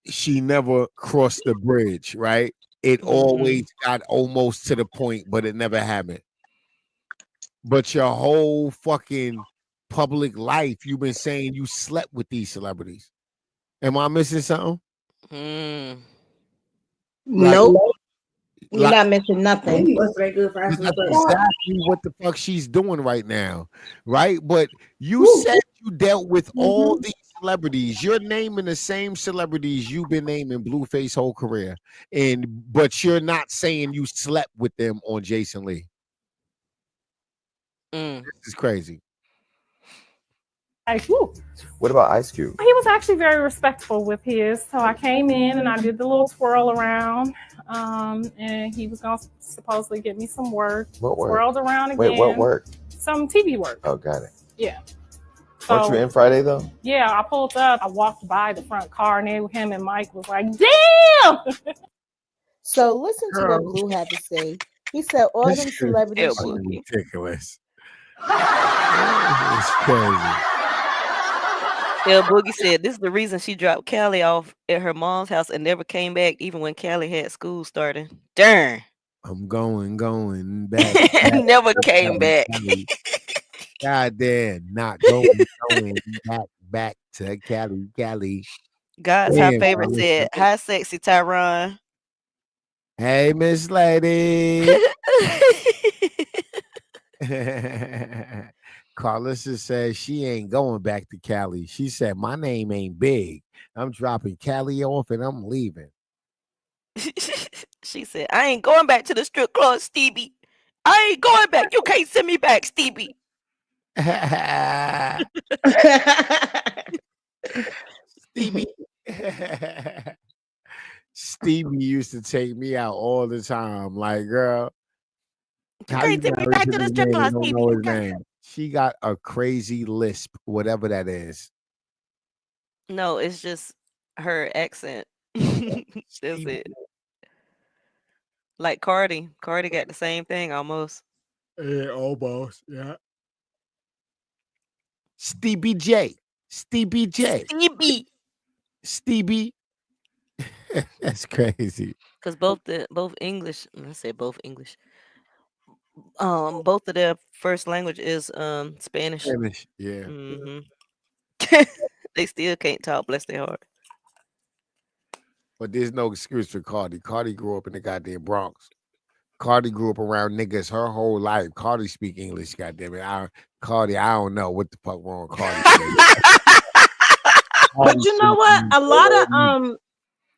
S1: She never crossed the bridge, right? It always got almost to the point, but it never happened. But your whole fucking public life, you've been saying you slept with these celebrities. Am I missing something?
S16: Nope. You're not missing nothing.
S1: That's exactly what the fuck she's doing right now, right? But you said you dealt with all these celebrities. You're naming the same celebrities you've been naming Blueface whole career, but you're not saying you slept with them on Jason Lee. This is crazy.
S3: whew.
S20: What about Ice Cube?
S3: He was actually very respectful with his. So I came in and I did the little twirl around. And he was going to supposedly get me some work.
S20: What work?
S3: Twirled around again.
S20: Wait, what work?
S3: Some TV work.
S20: Oh, got it.
S3: Yeah.
S20: Weren't you in Friday, though?
S3: Yeah, I pulled up. I walked by the front car and him and Mike was like, damn!
S19: So listen to what Blue had to say. He said all them celebrities.
S1: Ridiculous. It's crazy.
S2: El Boogie said this is the reason she dropped Callie off at her mom's house and never came back, even when Callie had school started. Darn.
S1: I'm going back.
S2: Never came back.
S1: God damn, not going back to Cali.
S2: God's her favorite said, hi, sexy Tyron.
S1: Hey, Miss Lady. Karlissa says she ain't going back to Cali. She said, my name ain't big. I'm dropping Cali off and I'm leaving.
S2: She said, I ain't going back to the strip club, Stevie. I ain't going back. You can't send me back, Stevie.
S1: Stevie. Stevie used to take me out all the time. Like, girl,
S2: you can't take me back to the strip club, Stevie.
S1: She got a crazy lisp, whatever that is.
S2: No, it's just her accent. That's it. Like Cardi. Cardi got the same thing almost.
S1: Yeah, almost. Yeah. Stevie J. Stevie J. Stevie. That's crazy.
S2: Because both English. Let's say both English. Both of their first language is Spanish.
S1: Spanish, yeah.
S2: They still can't talk, bless their heart.
S1: But there's no excuse for Cardi. Cardi grew up in the goddamn Bronx. Cardi grew up around niggas her whole life. Cardi speak English, goddamn it. Cardi, I don't know what the fuck wrong with Cardi.
S16: But you know what?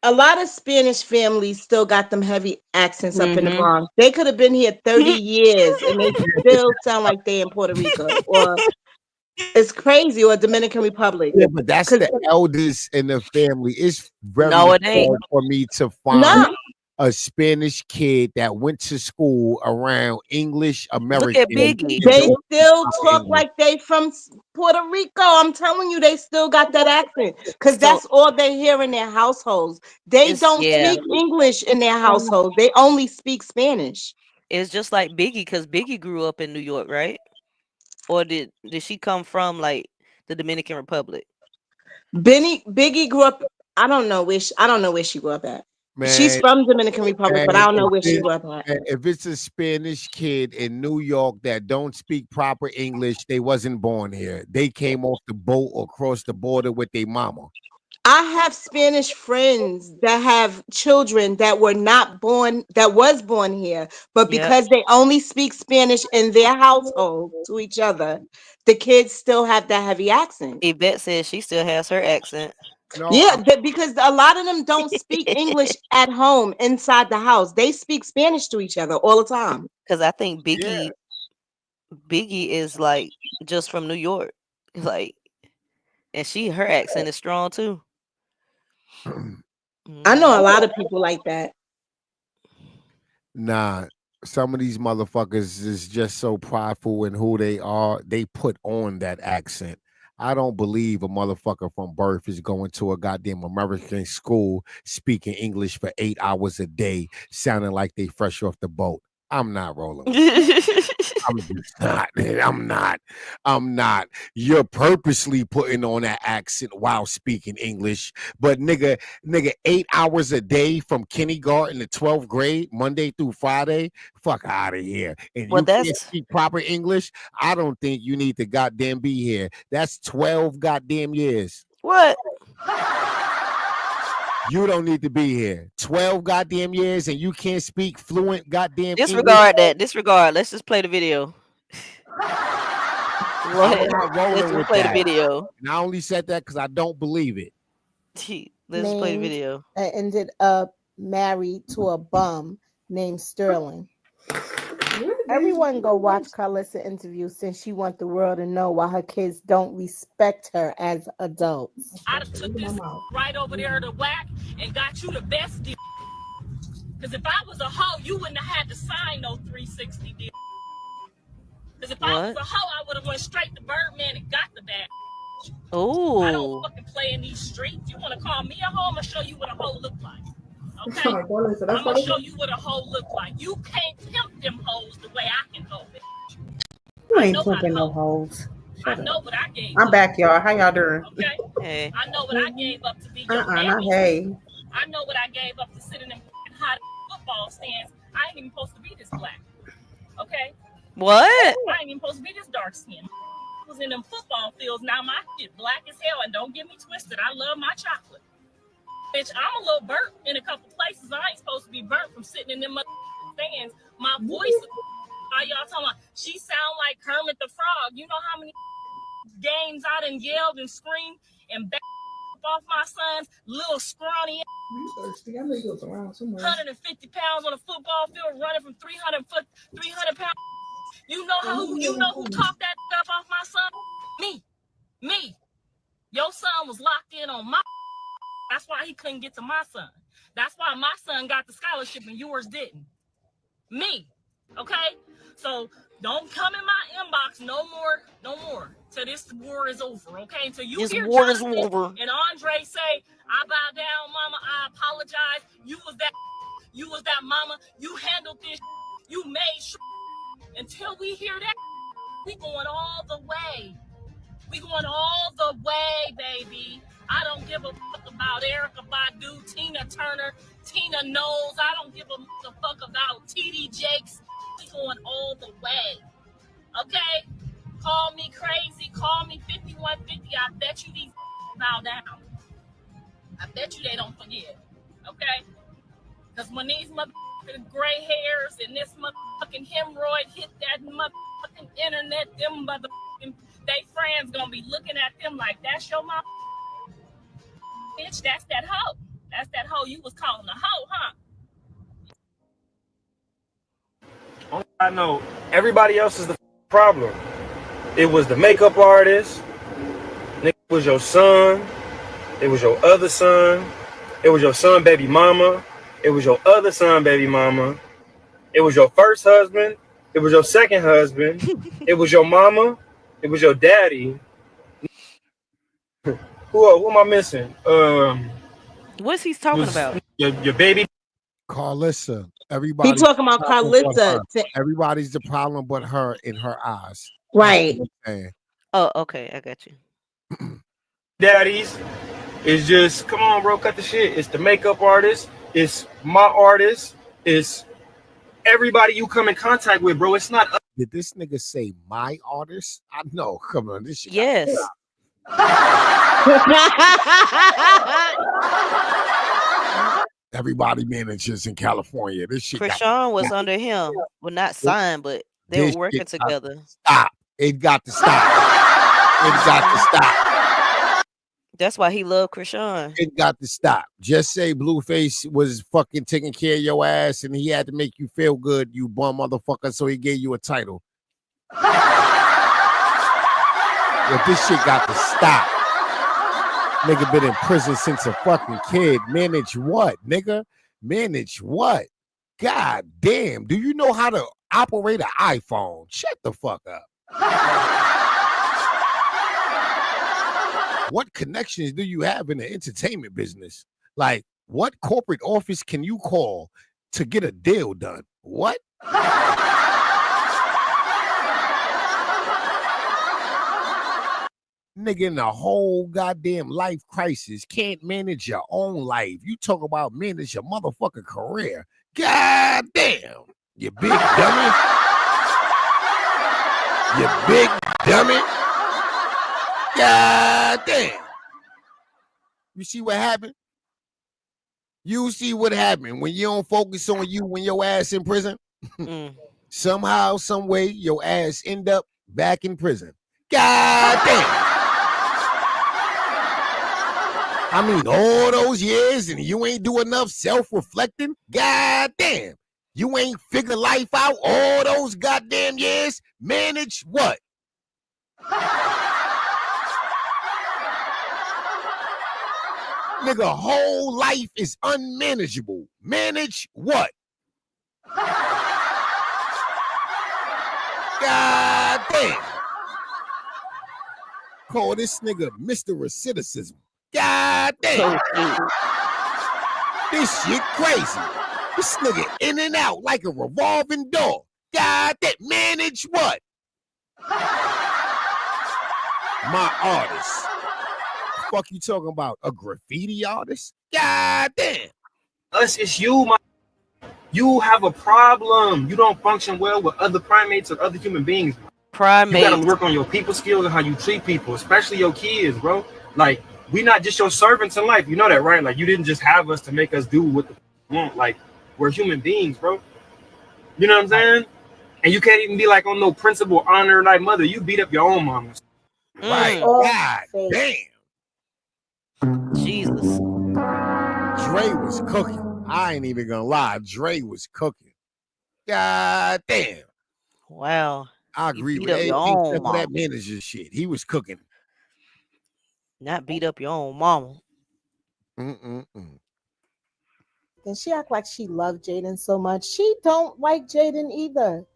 S16: A lot of Spanish families still got them heavy accents up in the Bronx. They could have been here 30 years and they still sound like they in Puerto Rico. Or it's crazy, or Dominican Republic.
S1: Yeah, but that's the eldest in the family. It's very
S2: it ain't.
S1: hard for me to find a Spanish kid that went to school around English American.
S2: Look at Biggie.
S16: They still talk like they from Puerto Rico. I'm telling you, they still got that accent because that's all they hear in their households. They don't speak English in their households. They only speak Spanish.
S2: It's just like Biggie, because Biggie grew up in New York, right? Or did she come from like the Dominican Republic?
S16: Biggie grew up. I don't know where she grew up at. Man, she's from Dominican Republic, but I don't know where she grew up at.
S1: If it's a Spanish kid in New York that don't speak proper English, they wasn't born here. They came off the boat or crossed the border with their mama.
S16: I have Spanish friends that have children that were not born, that was born here, but
S2: Yep.
S16: because they only speak Spanish in their household to each other, the kids still have that heavy accent.
S2: Yvette says she still has her accent.
S1: No,
S16: Yeah, because a lot of them don't speak English at home inside the house. They speak Spanish to each other all the time.
S2: Because I think
S1: yeah.
S2: Biggie is like just from New York. Like, and her accent is strong too.
S16: I know a lot of people like that.
S1: Nah, some of these motherfuckers is just so prideful in who they are. They put on that accent. I don't believe a motherfucker from birth is going to a goddamn American school speaking English for 8 hours a day, sounding like they fresh off the boat. I'm not rolling with that. I'm just not. I'm not. You're purposely putting on that accent while speaking English. But nigga, 8 hours a day from kindergarten to 12th grade, Monday through Friday, fuck out of here. And
S2: Well,
S1: you can't
S2: that's
S1: speak proper English. I don't think you need to goddamn be here. That's 12 goddamn years.
S2: what?
S1: You don't need to be here. 12 goddamn years and you can't speak fluent goddamn English.
S2: Disregard that. Disregard. Let's just play the video.
S1: I'm not rolling with
S2: play
S1: that.
S2: the video.
S1: And I only said that because I don't believe it.
S2: Let's play the
S19: Named-
S2: video.
S19: Ended up married to a bum named Sterling. Everyone go watch Karlissa interview since she wants the world to know why her kids don't respect her as adults.
S3: I took this right over there to whack and got you the best deal. Because if I was a hoe, you wouldn't have had to sign no 360 deal. Because if I was a hoe, I would have went straight to Birdman and got the bag. I don't
S2: Oh.
S3: fucking play in these streets. You want to call me a hoe? I'm going to show you what a hoe look like. Okay?
S14: Oh my God, so that's
S3: I'm going to
S14: what
S3: show you what a hoe look like. You can't pimp them hoes the way I can hoe, bitch.
S14: You ain't flipping no hoes.
S3: I know what I gave
S14: I'm
S3: up.
S14: back, y'all. How y'all doing?
S3: Okay?
S2: Hey.
S3: I know what I gave up to be your
S14: Not
S3: mammy.
S14: hey.
S3: I know what I gave up to sit in them hot football stands. I ain't even supposed to be this black. Okay?
S2: What?
S3: I ain't even supposed to be this dark skin. Was in them football fields. Now my shit black as hell, and don't get me twisted. I love my chocolate. Bitch, I'm a little burnt in a couple places. I ain't supposed to be burnt from sitting in them stands. My voice, how y'all talking about? She sound like Kermit the Frog. You know how many games I done yelled and screamed and backed off my son's little scrawny 150 pounds on a football field running from 300 pounds. You know who talked that stuff off my son? Me. Your son was locked in on my. That's why he couldn't get to my son. That's why my son got the scholarship and yours didn't. Me. Okay? So don't come in my inbox no more. Till this war is over, okay? Until you
S2: This
S3: hear
S2: war is
S3: Jonathan
S2: over.
S3: and Andre say, I bow down, mama, I apologize. You was that mama. You handled this. You made sure. Until we hear that, we going all the way. We going all the way, baby. I don't give a fuck about Erykah Badu, Tina Turner, Tina Knowles. I don't give a fuck about TD Jakes. We going all the way. Okay? Call me crazy. Call me 5150. I bet you these bow down. I bet you they don't forget. Okay? Because when these motherfucking gray hairs and this motherfucking hemorrhoid hit that motherfucking internet, them motherfucking, they friends gonna be looking at them like, that's your mom. Bitch, that's that hoe. That's that hoe you was calling a hoe, huh?
S6: I know everybody else is the problem. It was the makeup artist. It was your son. It was your other son. It was your son, baby mama. It was your other son, baby mama. It was your first husband. It was your second husband. It was your mama. It was your daddy. Who am I missing?
S2: What's he talking about?
S6: Your baby.
S1: Karlissa. Everybody.
S16: He talking about Karlissa.
S1: Everybody's the problem but her in her eyes.
S16: Right.
S2: Oh, okay. I got you.
S6: Daddies is just, come on, bro, cut the shit. It's the makeup artist. It's my artist. It's everybody you come in contact with, bro. It's not.
S1: Did this nigga say my artist? I know. Come on, this shit.
S2: Yes.
S1: Everybody managers in California. This shit got
S2: Krishan was under him. Well, not signed, but they were
S1: this
S2: working
S1: shit got to
S2: together.
S1: stop. It got to stop. It got to stop.
S2: That's why he loved Krishan.
S1: It got to stop. Just say Blueface was fucking taking care of your ass and he had to make you feel good, you bum motherfucker, so he gave you a title. But this shit got to stop. Nigga been in prison since a fucking kid. Manage what, nigga? Manage what? God damn. Do you know how to operate an iPhone? Shut the fuck up. What connections do you have in the entertainment business? Like, what corporate office can you call to get a deal done? What? Nigga in a whole goddamn life crisis can't manage your own life. You talk about manage your motherfucking career. God damn. You big dummy. You big dummy. God damn. You see what happened? You see what happened when you don't focus on you when your ass in prison? Somehow, some way, your ass end up back in prison. God damn. I mean, all those years and you ain't do enough self-reflecting? God damn. You ain't figured life out all those goddamn years? Manage what? Nigga, whole life is unmanageable. Manage what? God damn. Call this nigga Mr. Recidivism. God damn. This shit crazy. This nigga in and out like a revolving door. God damn. Manage what? My artist. Fuck you talking about? A graffiti artist? God damn.
S6: Us, it's you, my. You have a problem. You don't function well with other primates or other human beings.
S2: Primates.
S6: You gotta work on your people skills and how you treat people, especially your kids, bro. Like, we not just your servants in life. You know that, right? Like, you didn't just have us to make us do what we want. Like, we're human beings, bro. You know what I'm saying? And you can't even be like on no principle, honor like mother. You beat up your own mama.
S1: Right. God damn.
S2: Jesus.
S1: Dre was cooking. I ain't even gonna lie. Dre was cooking. God damn.
S2: Wow.
S1: I
S2: You
S1: agree
S2: beat
S1: with
S2: up your
S1: everything
S2: own
S1: except for that
S2: mama.
S1: manager shit. He was cooking.
S2: Not beat up your own mama.
S19: And she act like she loved Jaden so much. She don't like Jaden either.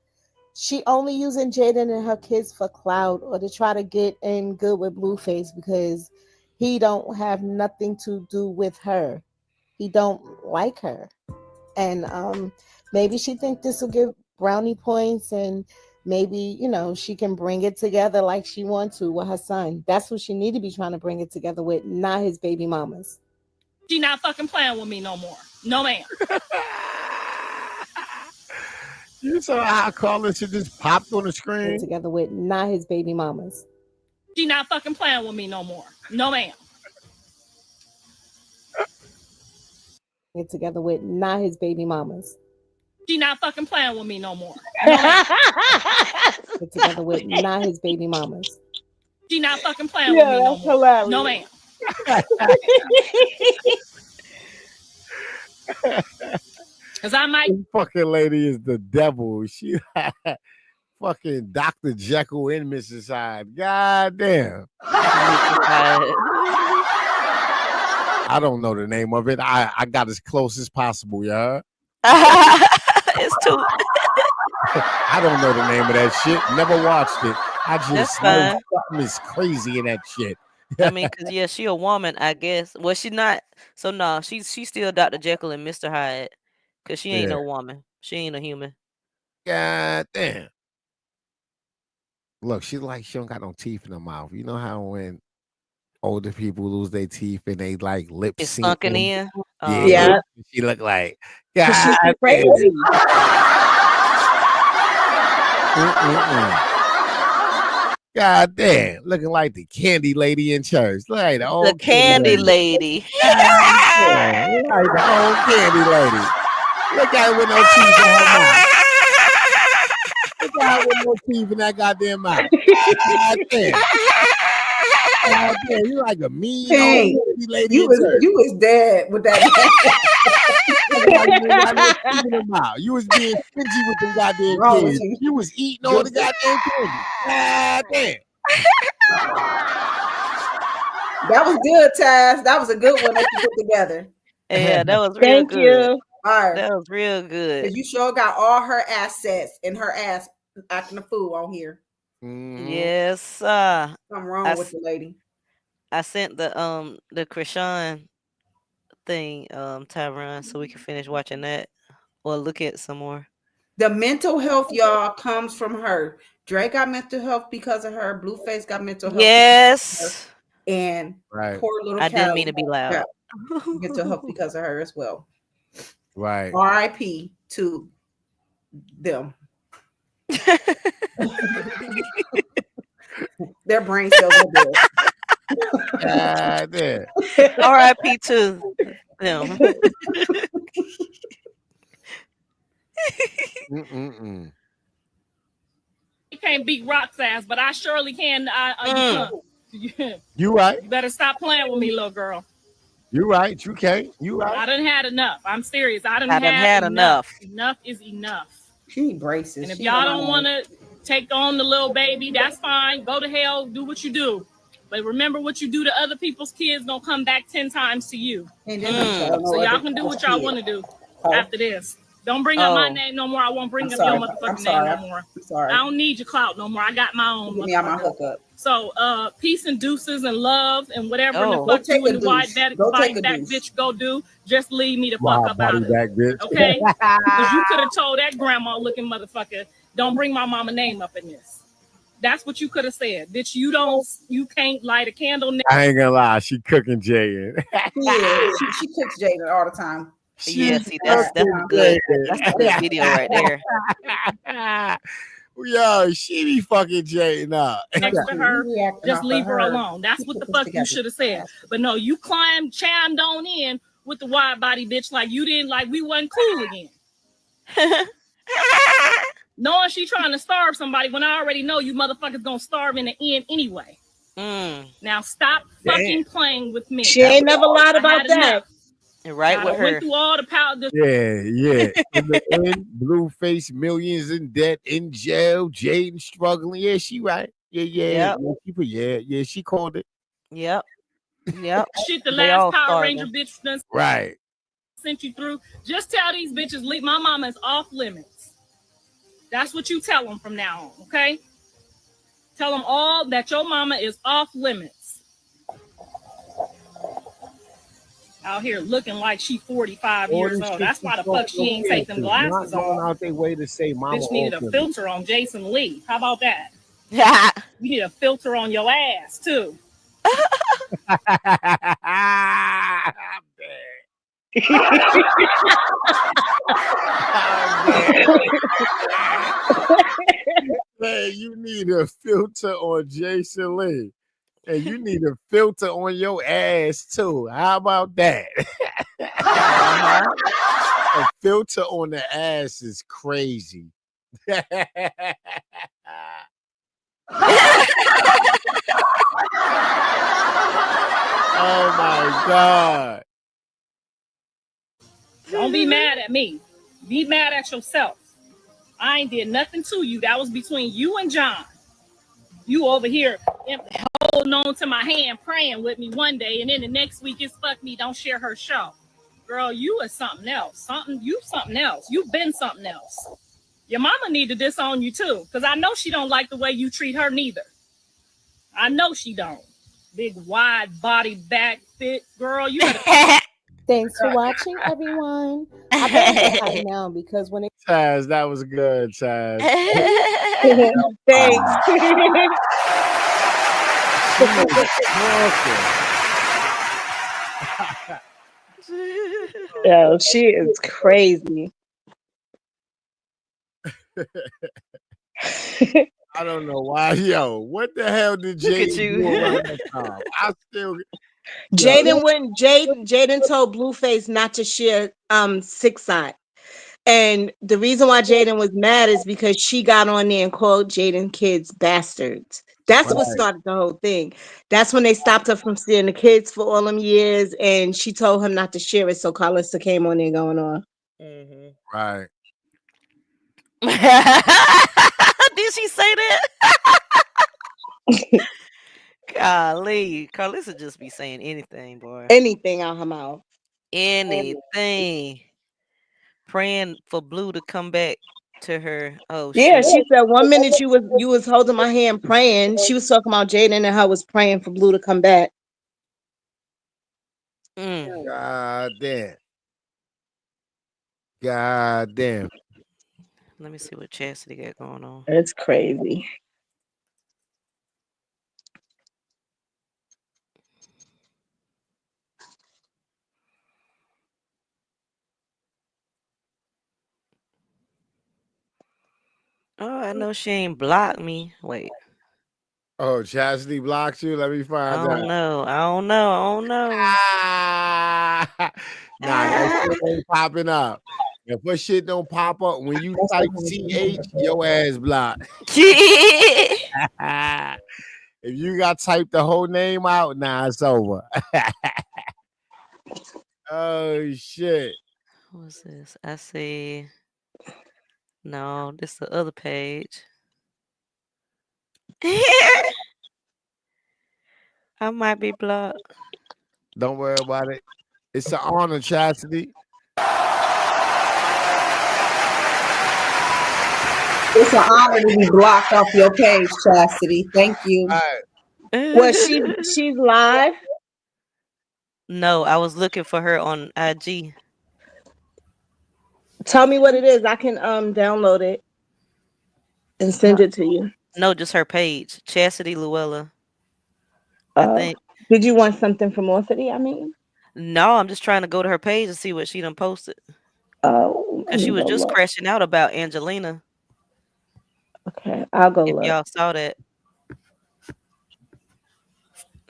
S19: She only using Jaden and her kids for clout or to try to get in good with Blueface because he don't have nothing to do with her. He don't like her. And maybe she think this will give brownie points and maybe, you know, she can bring it together like she wants to with her son. That's what she need to be trying to bring it together with, not his baby mamas.
S3: She not fucking playing with me no more. No, ma'am.
S1: You saw how Karlissa just popped on the screen?
S19: Together with not his baby mamas.
S3: She not fucking playing with me no more. No, ma'am.
S19: Get together with not his baby mamas.
S3: She not fucking playing with me no more. No, ma'am.
S19: Get together with not his baby mamas.
S3: She not fucking playing with me no more.
S19: Hilarious.
S3: No, ma'am. Cause I might.
S1: This fucking lady is the devil. She fucking Dr. Jekyll and Mrs. Hyde. God damn. I don't know the name of it. I got as close as possible, yeah.
S2: It's too.
S1: I don't know the name of that shit. Never watched it. I just know
S2: fine.
S1: something is crazy in that shit.
S2: I mean, cause yeah, she a woman, I guess. Well, she not. So no, she's still Dr. Jekyll and Mr. Hyde, cause she ain't
S1: Yeah.
S2: no woman. She ain't a human.
S1: God damn. Look, she don't got no teeth in her mouth. You know how when older people lose their teeth and they like lip
S2: It's
S1: sync
S2: sunken
S1: them?
S2: in.
S1: Yeah. She look like God
S19: She's
S1: damn.
S19: crazy.
S1: God damn, looking like the candy lady in church. Look like the
S2: The
S1: old
S2: candy lady.
S1: Yeah, look like the old candy lady. Look at her with no teeth in her mouth. Look at her with no teeth in that goddamn mouth. God damn. God damn, you like a mean old
S14: Hey,
S1: candy lady
S14: you
S1: in
S14: was
S1: church.
S14: you was dead with that.
S1: You was being stingy with them goddamn
S14: Wrong with
S1: kids.
S14: you?
S1: You was eating all the goddamn candy. God damn.
S14: That was good, Taz. That was a good one that you put together.
S2: Yeah, that was real
S16: Thank
S2: good.
S16: you.
S14: All right.
S2: That was real good.
S14: Because you sure got all her assets and her ass acting a fool on here.
S2: Yes,
S14: Something wrong with the lady.
S2: I sent the Krishan thing, Tyron, so we can finish watching that or look at some more.
S14: The mental health, y'all, comes from her. Drake got mental health because of her. Blueface got mental health.
S2: Yes.
S14: And
S1: Right.
S14: poor little
S2: I didn't mean
S14: Callie
S2: to be loud.
S14: got mental health because of her as well.
S1: Right.
S14: R.I.P. to them. Their brain cells are dead.
S1: God damn.
S2: R.I.P. to them.
S3: You can't beat Rock's ass, but I surely can.
S1: You right.
S3: You better stop playing with me, little girl.
S1: You right. You can't. You right.
S3: I done had enough. I'm serious. I done
S2: I done
S3: had
S2: had
S3: enough. Enough is enough.
S14: She need braces.
S3: And if y'all don't want to take on the little baby, that's fine. Go to hell. Do what you do. But remember, what you do to other people's kids don't come back 10 times to you. So y'all can do what y'all want to do after this. Don't bring up my name no more. I won't bring up your motherfucking name no more.
S14: I'm sorry.
S3: I don't need your clout no more. I got my own.
S14: Give me out my hookup.
S3: So peace and deuces and love and whatever
S14: Oh.
S3: the fuck
S14: Go take
S3: you and
S14: a
S3: the wide
S14: deuce.
S3: back,
S14: Go
S3: body
S14: take a
S3: back
S14: deuce.
S3: bitch go do. Just leave me the fuck
S1: Wild
S3: up
S1: body
S3: out of
S1: back,
S3: it.
S1: bitch.
S3: Okay? Because you could have told that grandma looking motherfucker, don't bring my mama name up in this. That's what you could have said. Bitch, you can't light a candle.
S1: I ain't gonna lie, she cooking Jaden.
S14: Yeah, she cooks Jaden all the time.
S2: Yeah, see, that's a good video right there.
S1: Yo, she be fucking Jaden up.
S3: Next to her, just leave her alone. That's what the fuck you should have said. But no, you chimed on in with the wide body bitch like you didn't, like we wasn't cool again. Knowing she trying to starve somebody when I already know you motherfuckers gonna starve in the end anyway. Now stop fucking playing with me.
S16: She ain't never lied about that.
S3: Enough.
S2: Right
S3: I
S2: with her.
S3: went through all the power.
S1: Yeah. In the end, Blueface, millions in debt, in jail, Jaden struggling. Yeah, she right. Yeah. Yeah, she called it.
S2: Yep.
S3: Shit, the
S2: They all
S3: last Power
S2: starving.
S3: Ranger bitch done
S1: Right.
S3: sent you through. Just tell these bitches, leave my mama is off limits. That's what you tell them from now on, okay? Tell them all that your mama is off limits. Out here looking like she 45 years old. That's why the fuck she ain't take them glasses
S1: Not going
S3: off.
S1: out their way to say mama.
S3: Bitch needed a
S1: off
S3: filter on Jason Lee. How about that?
S2: Yeah.
S3: You need a filter on your ass too.
S1: Man, you need a filter on Jason Lee. And you need a filter on your ass too. How about that? A filter on the ass is crazy. Oh my God.
S3: Don't be mad at me. Be mad at yourself. I ain't did nothing to you. That was between you and John. You over here holding on to my hand, praying with me one day, and then the next week it's fuck me, don't share her show. Girl, you are something else. You something else. You've been something else. Your mama need to disown you too, because I know she don't like the way you treat her neither. I know she don't. Big wide body back fit girl. You better
S19: Thanks for watching, everyone. I better go home now because when it
S1: Taz, that was good, Taz.
S16: Thanks. Yo, she is crazy.
S1: I don't know why. Yo, what the hell did
S2: Look at
S1: Jaden
S2: you.
S1: do around that time? I still.
S16: Jaden told Blueface not to share 6 and the reason why Jaden was mad is because she got on there and called Jaden kids bastards. That's what
S1: Right.
S16: started the whole thing. That's when they stopped her from seeing the kids for all them years, and she told him not to share it. So Karlissa came on there going on.
S1: Right.
S2: Did she say that? Golly, Karlissa just be saying anything, boy.
S16: Anything out her mouth.
S2: Anything. Praying for Blue to come back to her. Oh
S16: Yeah,
S2: shit.
S16: she said 1 minute you was holding my hand praying. She was talking about Jaden and her was praying for Blue to come back.
S1: God damn. God damn.
S2: Let me see what Chastity got going on.
S16: It's crazy.
S2: Oh, I know she ain't blocked me. Wait.
S1: Oh, Chastity blocked you? Let me
S2: I
S1: find
S2: don't
S1: out.
S2: know. I don't know. I don't know.
S1: Nah, that shit ain't popping up. If her shit don't pop up when you type CH, your ass blocked. If you got typed the whole name out, nah, it's over. Oh shit.
S2: What's this? I see. No, this is the other page. I might be blocked.
S1: Don't worry about it. It's an honor, Chastity.
S14: It's an honor to be blocked off your page, Chastity. Thank you.
S16: Well, she's live.
S2: No, I was looking for her on IG.
S16: Tell me what it is. I can download it and send it to you.
S2: No, just her page. Chastity Luella. I think.
S16: Did you want something from Orphity? I mean,
S2: No, I'm just trying to go to her page and see what she done posted.
S16: Oh,
S2: Cause she was just crashing out about Angelina.
S16: Okay, I'll go
S2: If
S16: look.
S2: y'all saw that.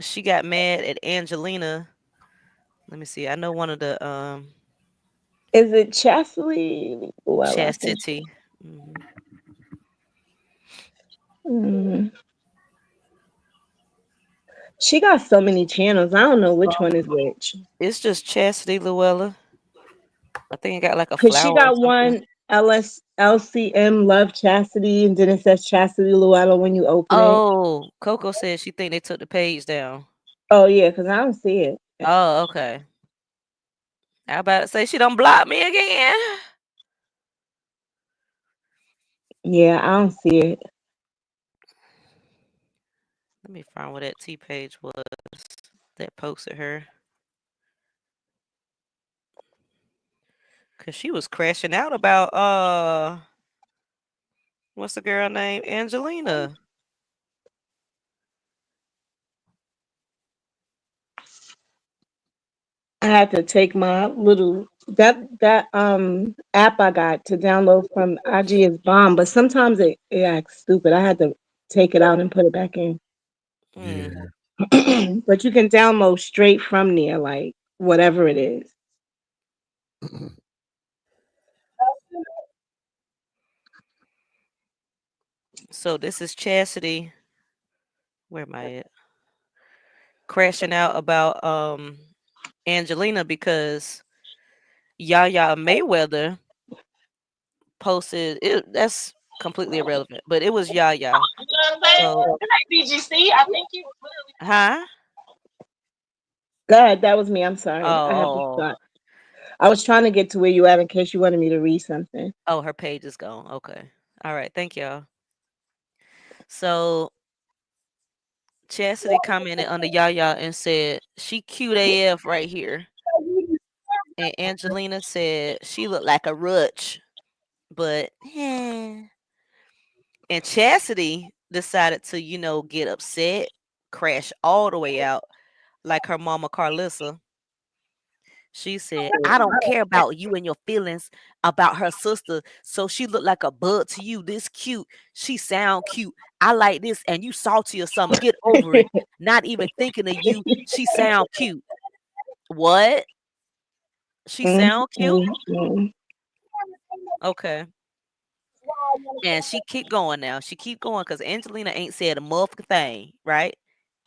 S2: She got mad at Angelina. Let me see. I know one of the
S16: Is it Chastity?
S2: Chastity.
S16: She got so many channels. I don't know which one is which.
S2: It's just Chastity Luella. I think it got like a
S16: Cause she
S2: flower or
S16: got
S2: something.
S16: one LCM Love Chastity, and then it says Chastity Luella when you open it.
S2: Oh, Coco said she think they took the page down.
S16: Oh yeah, cause I don't see it.
S2: Oh, okay. I about to say she don't block me again.
S16: Yeah, I don't see it.
S2: Let me find where that T page was that posted her. Cause she was crashing out about what's the girl name? Angelina.
S16: I had to take my little that app I got to download from IG is bomb, but sometimes it acts stupid. I had to take it out and put it back in.
S1: Yeah.
S16: But you can download straight from there, like whatever it is.
S2: So this is Chastity. Where am I at? Crashing out about Angelina because Yaya Mayweather posted it. That's completely irrelevant, but it was Yaya. So,
S3: BGC, I think you was literally.
S2: huh?
S16: God, that was me. I'm sorry. I have to
S2: Oh.
S16: stop. I was trying to get to where you at in case you wanted me to read something.
S2: Oh, her page is gone. Okay. All right. Thank y'all. So Chastity commented under Yaya and said, she cute AF right here. And Angelina said she looked like a rutch. But and Chastity decided to, get upset, crash all the way out, like her mama Karlissa. She said, I don't care about you and your feelings about her sister. So she look like a bud to you. This cute. She sound cute. I like this. And you salty or something. Get over it. Not even thinking of you. She sound cute. What? She sound cute? Okay. And she keep going now. She keep going because Angelina ain't said a motherfucking thing, right?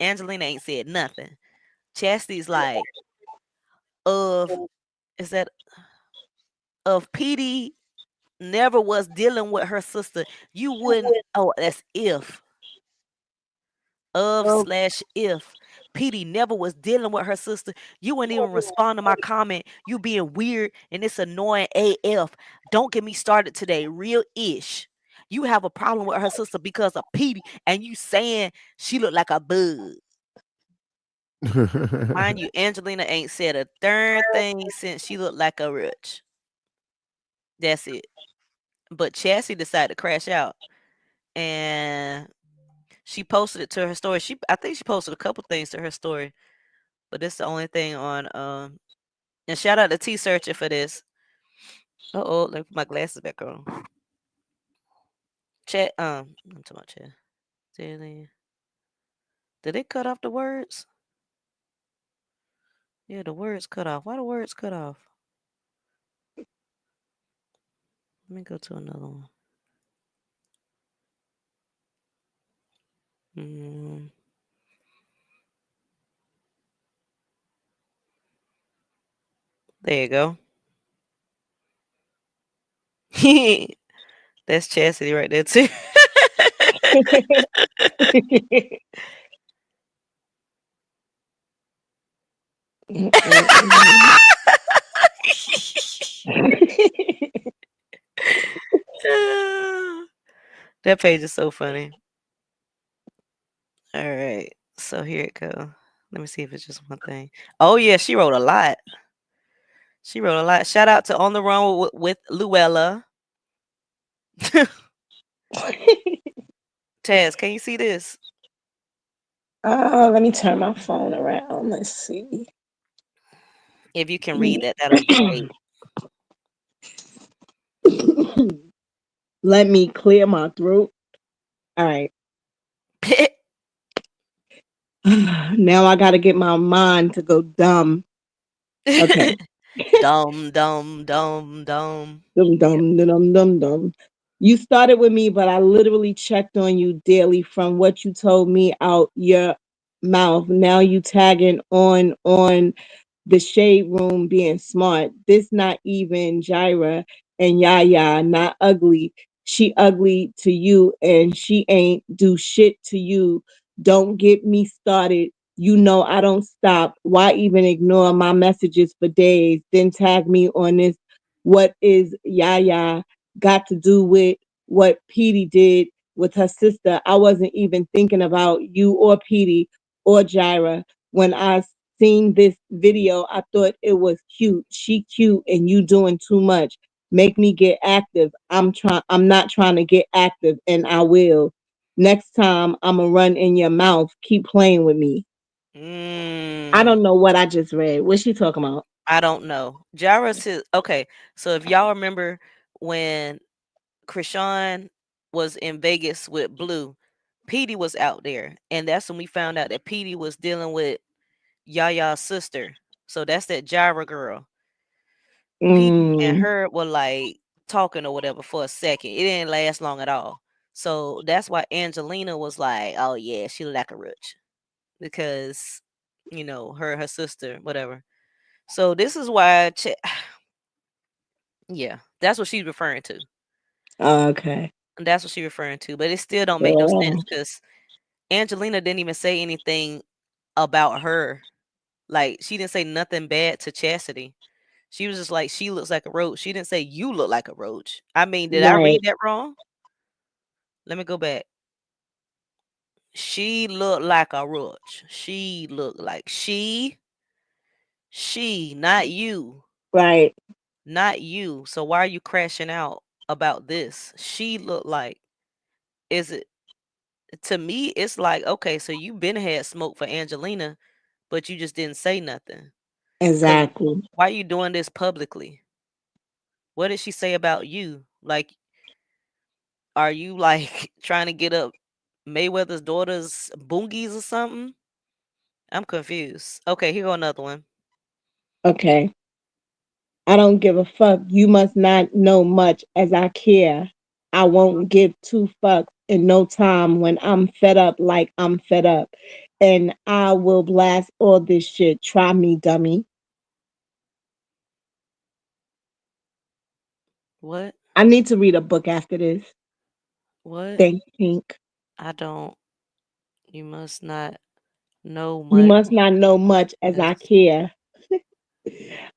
S2: Angelina ain't said nothing. Chastity's like, is that of PD never was dealing with her sister, you wouldn't. Oh, that's if if PD never was dealing with her sister, you wouldn't even respond to my comment. You being weird and it's annoying AF. Don't get me started today. Real ish. You have a problem with her sister because of PD, and you saying she looked like a bug. Mind you, Angelina ain't said a darn thing since she looked like a rich. That's it. But Chassie decided to crash out, and she posted it to her story. I think she posted a couple things to her story, but this is the only thing on. And shout out to T Searcher for this. Oh, let me put my glasses back on. Chat. I'm talking about chat. Did they cut off the words? Yeah, the words cut off. Why the words cut off? Let me go to another one. There you go. That's Chastity right there too. That page is so funny. All right, so here it go. Let me see if it's just one thing. Oh yeah, she wrote a lot. She wrote a lot. Shout out to On the Run with Luella. Taz, can you see this?
S16: Let me turn my phone around. Let's see.
S2: If you can read that, that'll be great.
S16: Let me clear my throat. All right. Now I got to get my mind to go dumb. Okay.
S2: Dumb.
S16: Dumb. You started with me, but I literally checked on you daily from what you told me out your mouth. Now you tagging on the shade room being smart. This not even Jira and Yaya, not ugly. She ugly to you and she ain't do shit to you. Don't get me started. You know I don't stop. Why even ignore my messages for days? Then tag me on this. What is Yaya got to do with what Petey did with her sister? I wasn't even thinking about you or Petey or Jira. When I seen this video, I thought it was cute. She cute and you doing too much. Make me get active. I'm not trying to get active and I will. Next time I'ma run in your mouth. Keep playing with me. I don't know what I just read. What's she talking about?
S2: I don't know. Jira says, okay, so if y'all remember when Krishan was in Vegas with Blue, Petey was out there. And that's when we found out that Petey was dealing with Yaya's sister. So that's that Jira girl. Petey and her were like talking or whatever for a second. It didn't last long at all. So that's why Angelina was like, oh yeah, she look like a rich. Because, you know, her sister, whatever. So this is why yeah, that's what she's referring to.
S16: Okay.
S2: And that's what she's referring to. But it still don't make no sense because Angelina didn't even say anything about her. Like, she didn't say nothing bad to Chastity. She was just like, she looks like a roach. She didn't say you look like a roach. I mean, did I read that wrong? Let me go back. She looked like a roach. She looked like she, not you.
S16: Right.
S2: Not you. So why are you crashing out about this? She looked like, is it, to me, it's like, okay, so you been had smoke for Angelina, but you just didn't say nothing.
S16: Exactly.
S2: Why are you doing this publicly? What did she say about you? Like, are you like trying to get up Mayweather's daughter's boongies or something? I'm confused. Okay, here go another one.
S16: Okay. I don't give a fuck. You must not know much as I care. I won't give two fucks in no time when I'm fed up like I'm fed up. And I will blast all this shit. Try me, dummy.
S2: What?
S16: I need to read a book after this.
S2: What?
S16: Thanks, Pink.
S2: I don't. You must not know
S16: You
S2: much.
S16: must not know much as I care.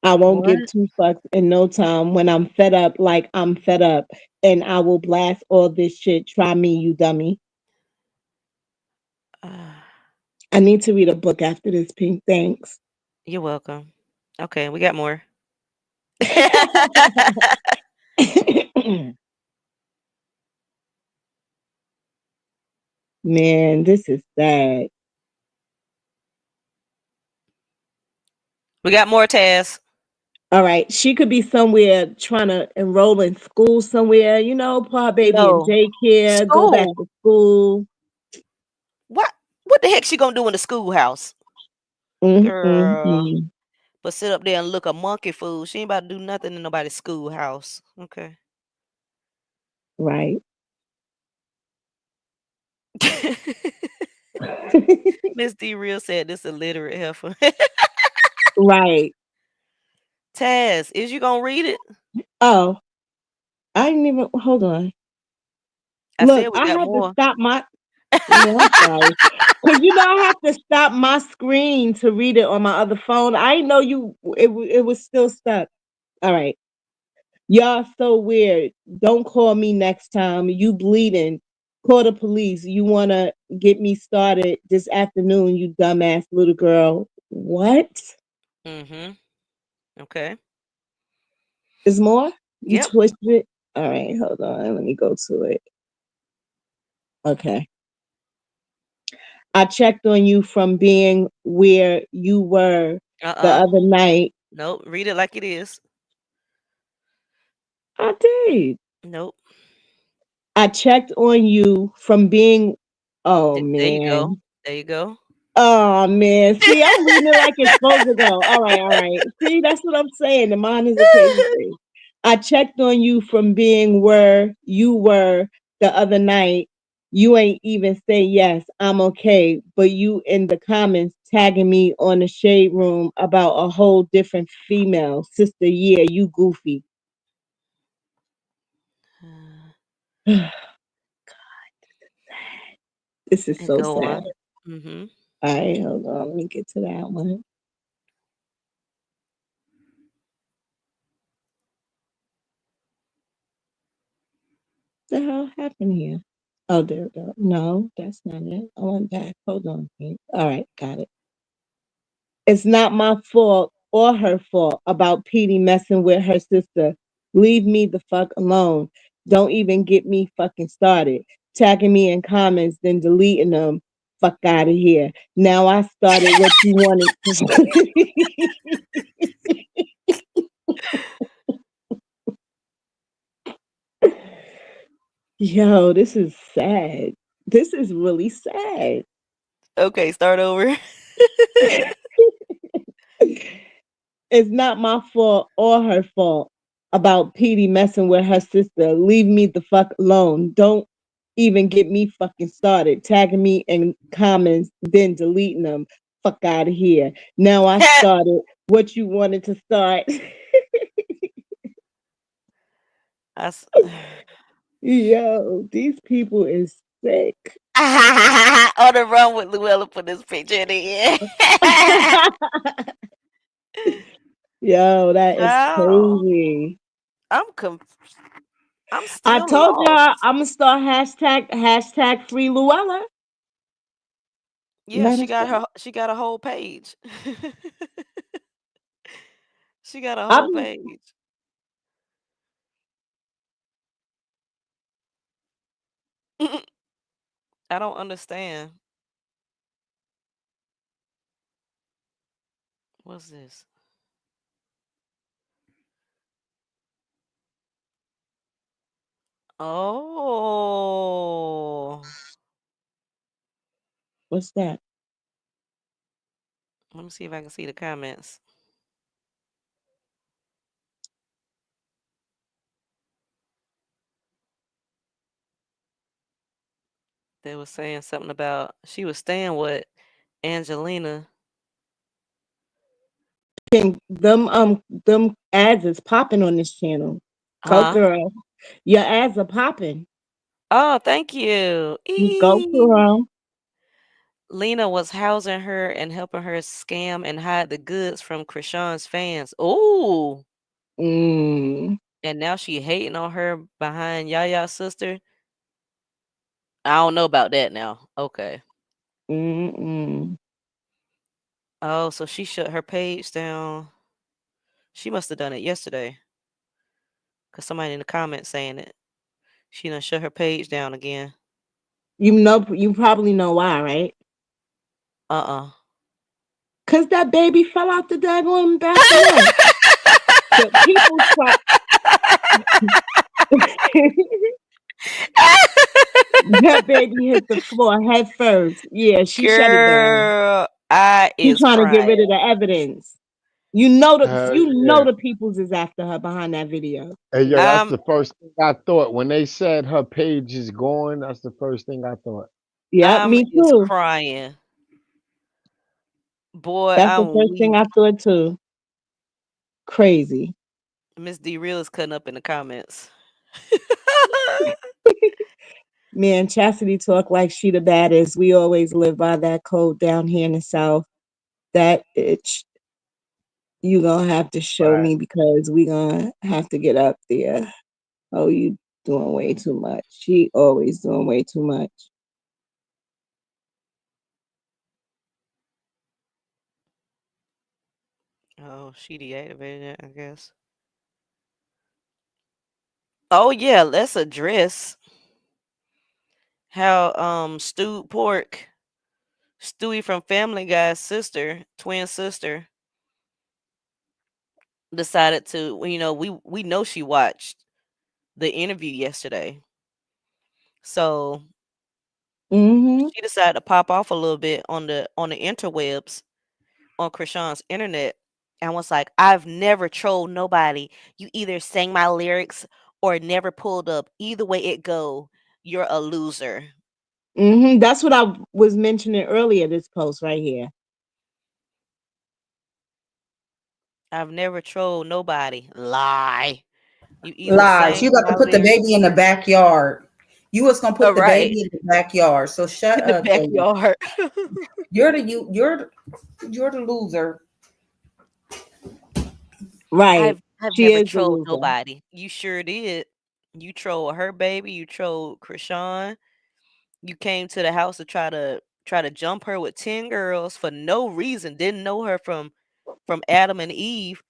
S16: I won't give
S2: What?
S16: two fucks in no time when I'm fed up like I'm fed up. And I will blast all this shit. Try me, you dummy. I need to read a book after this, Pink. Thanks.
S2: You're welcome. Okay, we got more.
S16: Man, this is sad.
S2: We got more, Taz.
S16: All right. She could be somewhere trying to enroll in school somewhere, you know, put her baby in
S2: No.
S16: daycare, go back
S2: School.
S16: to school.
S2: What the heck she gonna do in the schoolhouse? Girl.
S16: Mm-hmm.
S2: But sit up there and look a monkey fool. She ain't about to do nothing in nobody's schoolhouse. Okay.
S16: Right.
S2: Miss D Real said this illiterate heifer.
S16: Right.
S2: Taz, is you gonna read it?
S16: Oh, I didn't even hold on.
S2: I
S16: Look,
S2: said we
S16: I
S2: got
S16: had to
S2: more.
S16: stop my yeah, I'm sorry. Cause you know I have to stop my screen to read it on my other phone. I didn't know it was still stuck. All right. Y'all so weird. Don't call me next time. You bleeding. Call the police. You wanna get me started this afternoon, you dumbass little girl. What?
S2: Mm-hmm. Okay.
S16: Is more? You
S2: Yep.
S16: twisted it? All right, hold on. Let me go to it. Okay. I checked on you from being where you were the other night.
S2: Nope. Read it like it is.
S16: I did.
S2: Nope.
S16: I checked on you from being. Oh
S2: There you go.
S16: man.
S2: There you go.
S16: Oh man. See, I'm reading it like it's supposed to go. All right, all right. See, that's what I'm saying. The mind is a crazy thing. I checked on you from being where you were the other night. You ain't even say yes, I'm okay. But you in the comments tagging me on the shade room about a whole different female. Sister, yeah, you goofy. God, this is
S2: And
S16: so
S2: go
S16: sad.
S2: on. Mm-hmm.
S16: All right, hold on. Let me get to that one. The hell happened here? Oh, there we go. No, that's not it. I went back. Hold on. All right, got it. It's not my fault or her fault about Petey messing with her sister. Leave me the fuck alone. Don't even get me fucking started. Tagging me in comments, then deleting them. Fuck out of here. Now I started what you wanted to. Yo, this is sad. This is really sad.
S2: Okay, start over.
S16: It's not my fault or her fault about Petey messing with her sister. Leave me the fuck alone. Don't even get me fucking started. Tagging me in comments, then deleting them. Fuck out of here. Now I started what you wanted to start. Yo, these people is sick.
S2: On the run with Luella put this picture in the end.
S16: Yo, that is
S2: Child.
S16: crazy.
S2: I'm
S16: I
S2: still
S16: told
S2: lost.
S16: y'all I'm gonna start hashtag free Luella.
S2: Yeah, she got a whole page. She got a whole page. I don't understand. What's this? Oh.
S16: What's that?
S2: Let me see if I can see the comments. They were saying something about she was staying with Angelina.
S16: Them ads is popping on this channel. Go
S2: Huh?
S16: girl. Your ads are popping.
S2: Oh, thank you.
S16: Go girl.
S2: Lena was housing her and helping her scam and hide the goods from Krishan's fans. Ooh.
S16: Mm.
S2: And now she hating on her behind Yaya's sister. I don't know about that now. Okay.
S16: Mm-mm.
S2: Oh, so she shut her page down. She must have done it yesterday. Cause somebody in the comments saying it. She done shut her page down again.
S16: You probably know why, right? Cause that baby fell out the daggone bassinet. The people try. That baby hit the floor head first. Yeah, she shut it down.
S2: Girl, I
S16: She
S2: is
S16: trying to get rid of
S2: crying.
S16: the evidence. You know
S1: Yeah.
S16: the peoples is after her behind that video.
S1: Hey, yo, that's the first thing I thought when they said her page is gone. That's the first thing I thought.
S16: Yep, me
S2: Is
S16: too.
S2: crying. Boy,
S16: That's the
S2: I'm
S16: first thing
S2: weak.
S16: I thought too. Crazy.
S2: Miss D Real is cutting up in the comments.
S16: Man, Chastity talk like she the baddest. We always live by that code down here in the South. That bitch, you gonna have to show
S1: Right.
S16: me because we gonna have to get up there. Oh, you doing way too much. She always doing way too much.
S2: Oh, she deactivated it, I guess. Oh yeah, let's address how stewed pork, Stewie from Family Guy's sister, twin sister, decided to, we know she watched the interview yesterday. So she decided to pop off a little bit on the interwebs, on Krishan's internet, and was like, I've never trolled nobody. You either sang my lyrics or never pulled up. Either way it go, you're a loser.
S16: That's what I was mentioning earlier, this post right here.
S2: I've never trolled nobody. Lie. You either
S14: Lies.
S2: sang
S14: You got to
S2: my
S14: put the
S2: lyrics.
S14: baby in the backyard. You was gonna put the
S2: Right.
S14: baby in the backyard. So shut
S2: In the
S14: up, baby.
S2: backyard.
S14: You're the loser.
S16: Right.
S2: I've
S16: She
S2: never
S16: is the
S2: trolled
S16: loser.
S2: nobody. You sure did. You trolled her baby. You trolled Krishan. You came to the house to try to jump her with 10 girls for no reason. Didn't know her from Adam and Eve,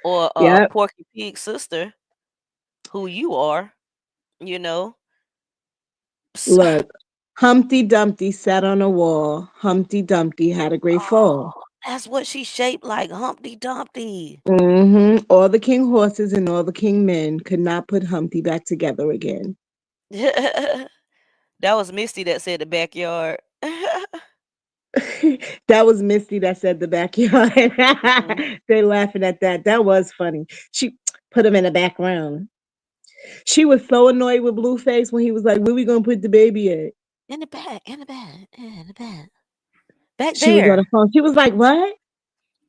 S2: or
S16: Yep.
S2: Porky Pig's sister, who you are, you know.
S16: Look, Humpty Dumpty sat on a wall. Humpty Dumpty had a great fall.
S2: That's what she shaped like, Humpty Dumpty.
S16: All the king horses and all the king men could not put Humpty back together again.
S2: That was Misty that said the backyard.
S16: That was Misty that said the backyard. They laughing at that. That was funny. She put him in the background. She was so annoyed with Blueface when he was like, where we gonna put the baby at?
S2: In the back, in the back, in the back. Back
S16: She was on the
S2: there.
S16: phone. She was like, what?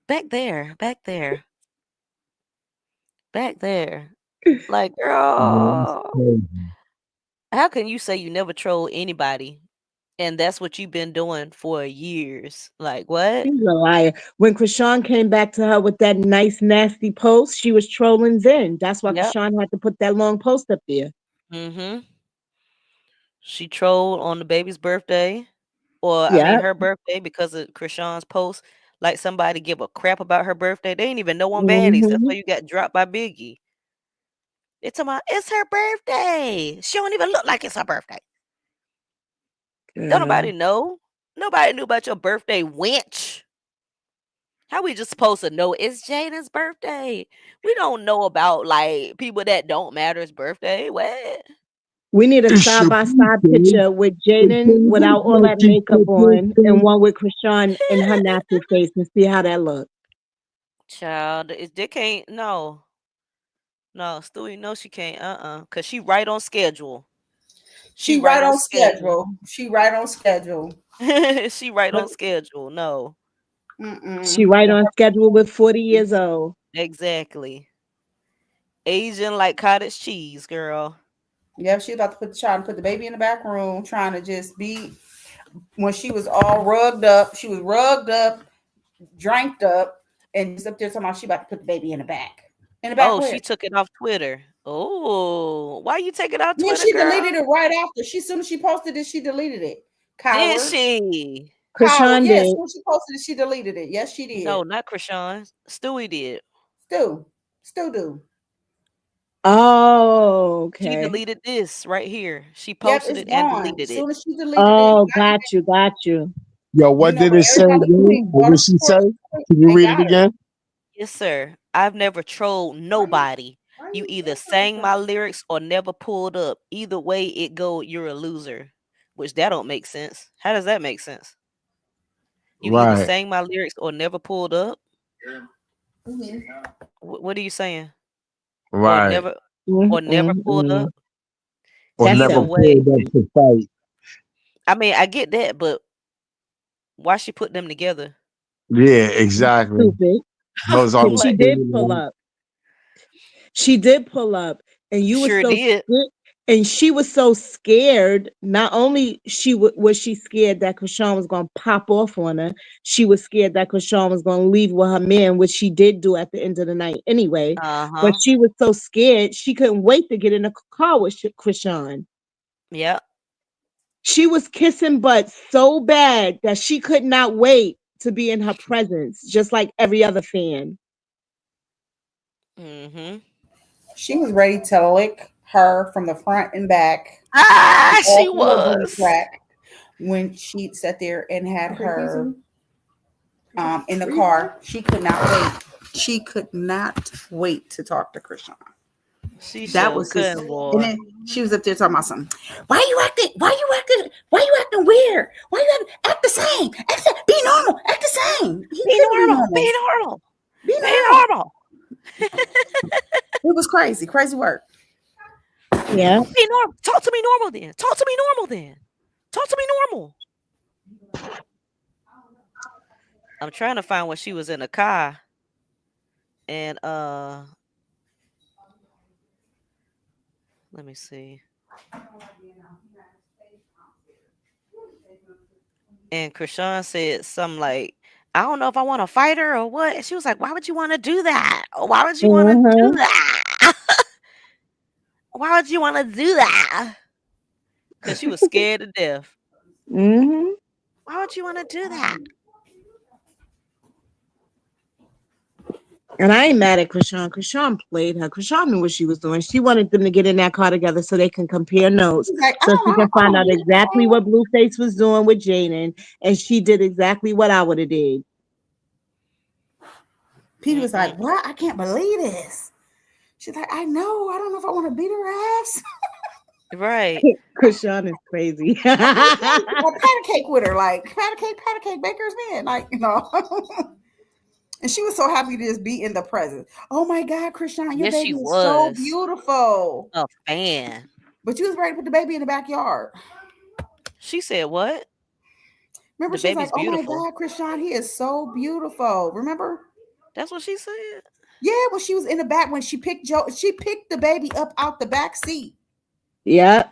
S2: Back there. Back there. Back there. Like, girl, how can you say you never troll anybody? And that's what you've been doing for years. Like, what?
S16: She's a liar. When Krishan came back to her with that nice, nasty post, she was trolling Zen. That's why
S2: Yep.
S16: Krishan had to put that long post up there.
S2: She trolled on the baby's birthday, or I mean
S16: Yeah.
S2: her birthday, because of Krishan's post. Like somebody give a crap about her birthday. They ain't even know on baddies. That's why you got dropped by Biggie. It's about it's her birthday. She don't even look like it's her birthday. Don't nobody know. Nobody knew about your birthday, wench. How we just supposed to know it's Jaden's birthday? We don't know about like people that don't matter's birthday. What?
S16: We need a side-by-side picture with Jaden without all that makeup on and one with Krishan in her natural face and see how that looks.
S2: Child, they can't. No, Stewie, no, she can't. Cause she right on schedule.
S14: She right on schedule. She right on schedule.
S2: She right on schedule. No.
S16: She right on schedule with 40 years old.
S2: Exactly. Asian like cottage cheese, girl.
S14: Yeah, she was about to put the baby in the back room, trying to just be. When she was all rugged up, she was rugged up, dranked up, and just up there talking about she about to put the baby in the back. In the back where?
S2: She took it off Twitter. Oh, why you take it off
S14: Yeah,
S2: Twitter,
S14: she
S2: girl?
S14: deleted it right after. As soon as she posted it, she deleted it. Coward.
S2: Did she?
S14: Coward.
S16: Krishan
S14: Yes,
S16: did.
S14: when she posted it, she deleted it. Yes, she did.
S2: No, not Krishan. Stewie did.
S14: Still do.
S16: Oh, okay.
S2: She deleted this right here. She
S14: Yep,
S2: posted
S14: it's
S2: it and
S14: gone.
S2: deleted
S14: As
S2: it.
S14: soon as she deleted
S16: Oh,
S14: it.
S16: got you.
S1: Yo, what did it say? What did she say? Can you read it again?
S2: Yes, sir. I've never trolled nobody. You either sang my lyrics or never pulled up. Either way it go, you're a loser. Which that don't make sense. How does that make sense? You either
S1: Right.
S2: sang my lyrics or never pulled up.
S14: Mm-hmm.
S2: What are you saying?
S1: Right.
S2: Or never pulled up.
S1: Or
S2: Either
S1: never
S2: way.
S1: pulled up to fight.
S2: I mean, I get that, but why she put them together?
S1: Yeah, exactly.
S16: Stupid.
S1: Those are the
S16: She did pull up. She did pull up, and you
S2: Sure
S16: were so
S2: did.
S16: scared, and she was so scared. Not only was she scared that Krishan was going to pop off on her, she was scared that Krishan was going to leave with her man, which she did do at the end of the night anyway. But she was so scared she couldn't wait to get in a car with Krishan.
S2: Yeah.
S16: She was kissing butt so bad that she could not wait to be in her presence, just like every other fan.
S2: Mm-hmm.
S14: She was ready to lick her from the front and back.
S2: She was.
S14: When she sat there and had her in the car. She could not wait. She could not wait to talk to Krishan.
S2: That was good, boy.
S14: And then she was up there talking about something. Why you acting weird? Why you act the same? Be normal. Act the same.
S2: Be normal.
S14: It was crazy work.
S16: Yeah.
S2: Be normal. Talk to me normal then. Talk to me normal. I'm trying to find when she was in a car. And let me see. And Krishan said something like, I don't know if I want to fight her or what. And she was like, why would you want to do that? Why would you want to do that? Why would you want to do that? Because she was scared to death.
S16: Mm-hmm.
S2: Why would you want to do that?
S16: And I ain't mad at Krishan. Krishan played her. Krishan knew what she was doing. She wanted them to get in that car together so they can compare notes. So she can find out exactly what Blueface was doing with Jaden. And she did exactly what I would have did.
S14: Petey was like, what? I can't believe this. She's like, I know. I don't know if I want to beat her ass.
S2: Right.
S16: Krishan is crazy.
S14: Pat a cake with her. Like, pat a cake, Baker's man. Like, you know. And she was so happy to just be in the presence. Oh my God, Krishan, your baby is so beautiful.
S2: A fan.
S14: But you was ready to put the baby in the backyard.
S2: She said what?
S14: Remember, she's like, oh my God, Krishan, he is so beautiful. Remember?
S2: That's what she said.
S14: Yeah, when she was in the back, when she picked the baby up out the back seat.
S16: Yeah.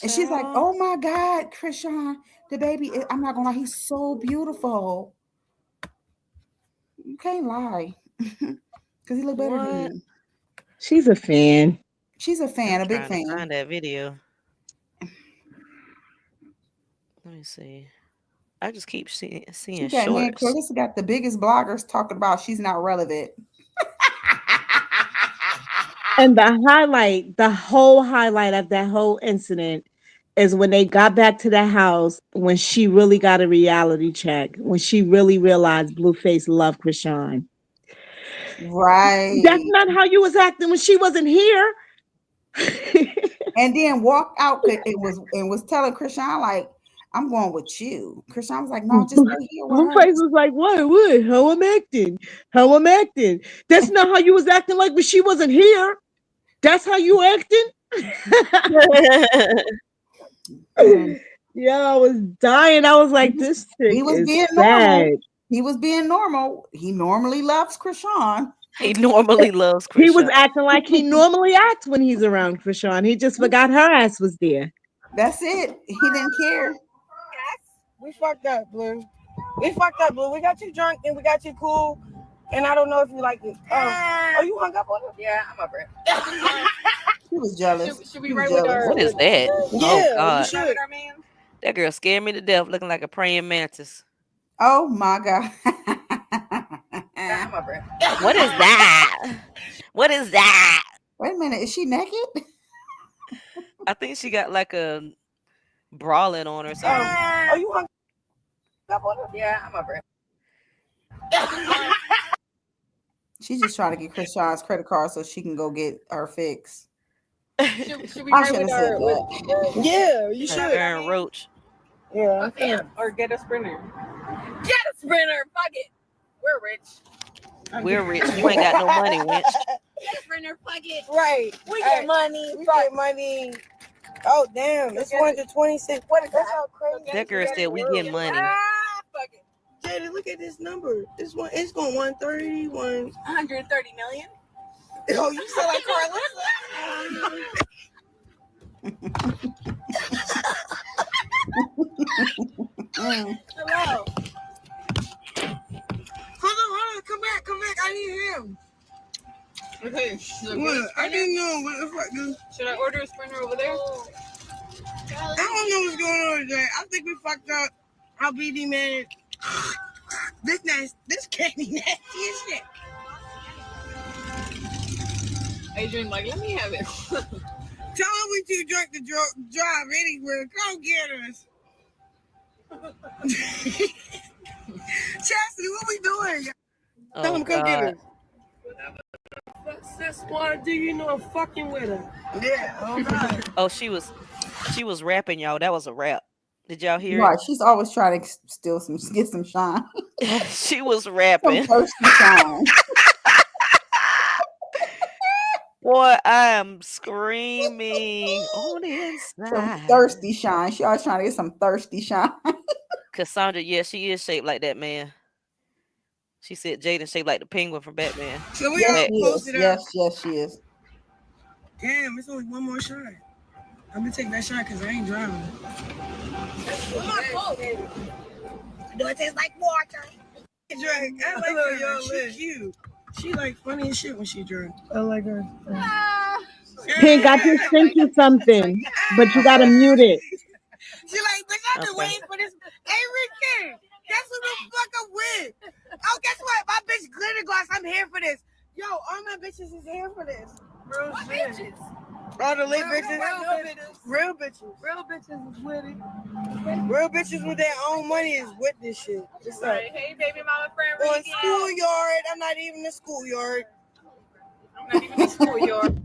S14: And she's like, oh my God, Krishan, the baby, I'm not gonna lie, he's so beautiful. You can't lie. Because he look better than you.
S16: She's a fan.
S14: She's a fan, a big fan.
S2: Find that video. Let me see. I just keep seeing
S14: She got,
S2: shorts.
S14: man, Karlissa got the biggest bloggers talking about she's not relevant.
S16: And the whole highlight of that whole incident is when they got back to the house, when she really got a reality check, when she really realized Blueface loved Krishan.
S14: Right.
S16: That's not how you was acting when she wasn't here.
S14: And then walked out and was telling Krishan, like, I'm going with you. Krishan was like, no, just stay here with her.
S16: Blueface was like, what? How I'm acting? How I'm acting? That's not how you was acting like when she wasn't here. That's how you acting? Yeah, I was dying. I was like, this chick
S14: He was
S16: is
S14: being
S16: sad.
S14: normal. He was being normal. He normally loves Krishan.
S2: He normally loves Krishan.
S16: He was acting like he normally acts when he's around Krishan. He just forgot her ass was there.
S14: That's it. He didn't care.
S5: We fucked up, Blue. We fucked up, Blue. We got you drunk and we got you cool. And I don't know if you like it. Oh, you hung up on him? Yeah, I'm over it.
S14: He was jealous.
S5: Should we write with her?
S2: What is that?
S5: Yeah,
S2: Oh God.
S5: you should.
S2: That girl scared me to death, looking like a praying mantis.
S14: Oh my God.
S5: I'm over it.
S2: What is that? What is that?
S14: Wait a minute, is she naked?
S2: I think she got like a bralette on or something.
S5: Oh, you hung up on him? Yeah, I'm over it.
S14: She's just trying to get Krishan's credit card so she can go get her fix.
S5: Should we
S14: I
S5: write
S14: should have
S5: with
S14: said
S5: her?
S14: that.
S5: Yeah, you should.
S2: Aaron Roach.
S5: Yeah. Or get a sprinter. Get a sprinter. Fuck it. We're rich.
S2: We're rich. You ain't got no money, wench.
S5: Get a sprinter. Fuck it. Right. We get money. We get money. Oh damn! It's 126. What is that? How crazy?
S2: That girl said we get money.
S5: Fuck it. Jada, look at this number. This one, it's going 130, 130 million. Oh, you sound like Karlissa. Hello. Hold on, come back. I need him. Okay. What? I didn't know what the fuck. Dude. Should I order a sprinter over there? I don't know what's going on today. I think we fucked up. Our BD man. This candy nasty as shit. Adrian, like, let me have it. Tell him we too drunk to drive anywhere. Come get us. Chastity, what we doing? Tell him come get us. Sis, why do you know I'm fucking with her? Yeah, oh God.
S2: Oh, she was rapping, y'all. That was a rap. Did y'all hear
S14: Right,
S2: it?
S14: she's always trying to get some shine.
S2: She was rapping.
S14: Some thirsty shine.
S2: Boy, I am screaming on the inside.
S14: Some thirsty shine. She always trying to get some thirsty shine.
S2: Cassandra, yeah, she is shaped like that, man. She said Jaden shaped like the penguin from Batman.
S5: So we
S14: Yes,
S5: all posted up.
S14: yes, she is.
S5: Damn, it's only one more shot. I'm gonna take that shot because I ain't driving. What's my fault? Do it taste like water? Drink. I like her. She cute. She like funny as shit when she drink. I like her.
S16: Pink, I just sent you something, but you gotta mute it.
S5: She like, bitch, I've been waiting for this. Hey, Ricky, guess who the fuck I'm with? Oh, guess what? My bitch Glitter Gloss, I'm here for this. Yo, all my bitches is here for this. Real bitches. All the lit bitches. Real bitches. Real bitches is with it. Real bitches with their own money is with this shit. What's up? Hey, baby mama friend. On schoolyard. I'm not even in the schoolyard. I'm not even in the schoolyard.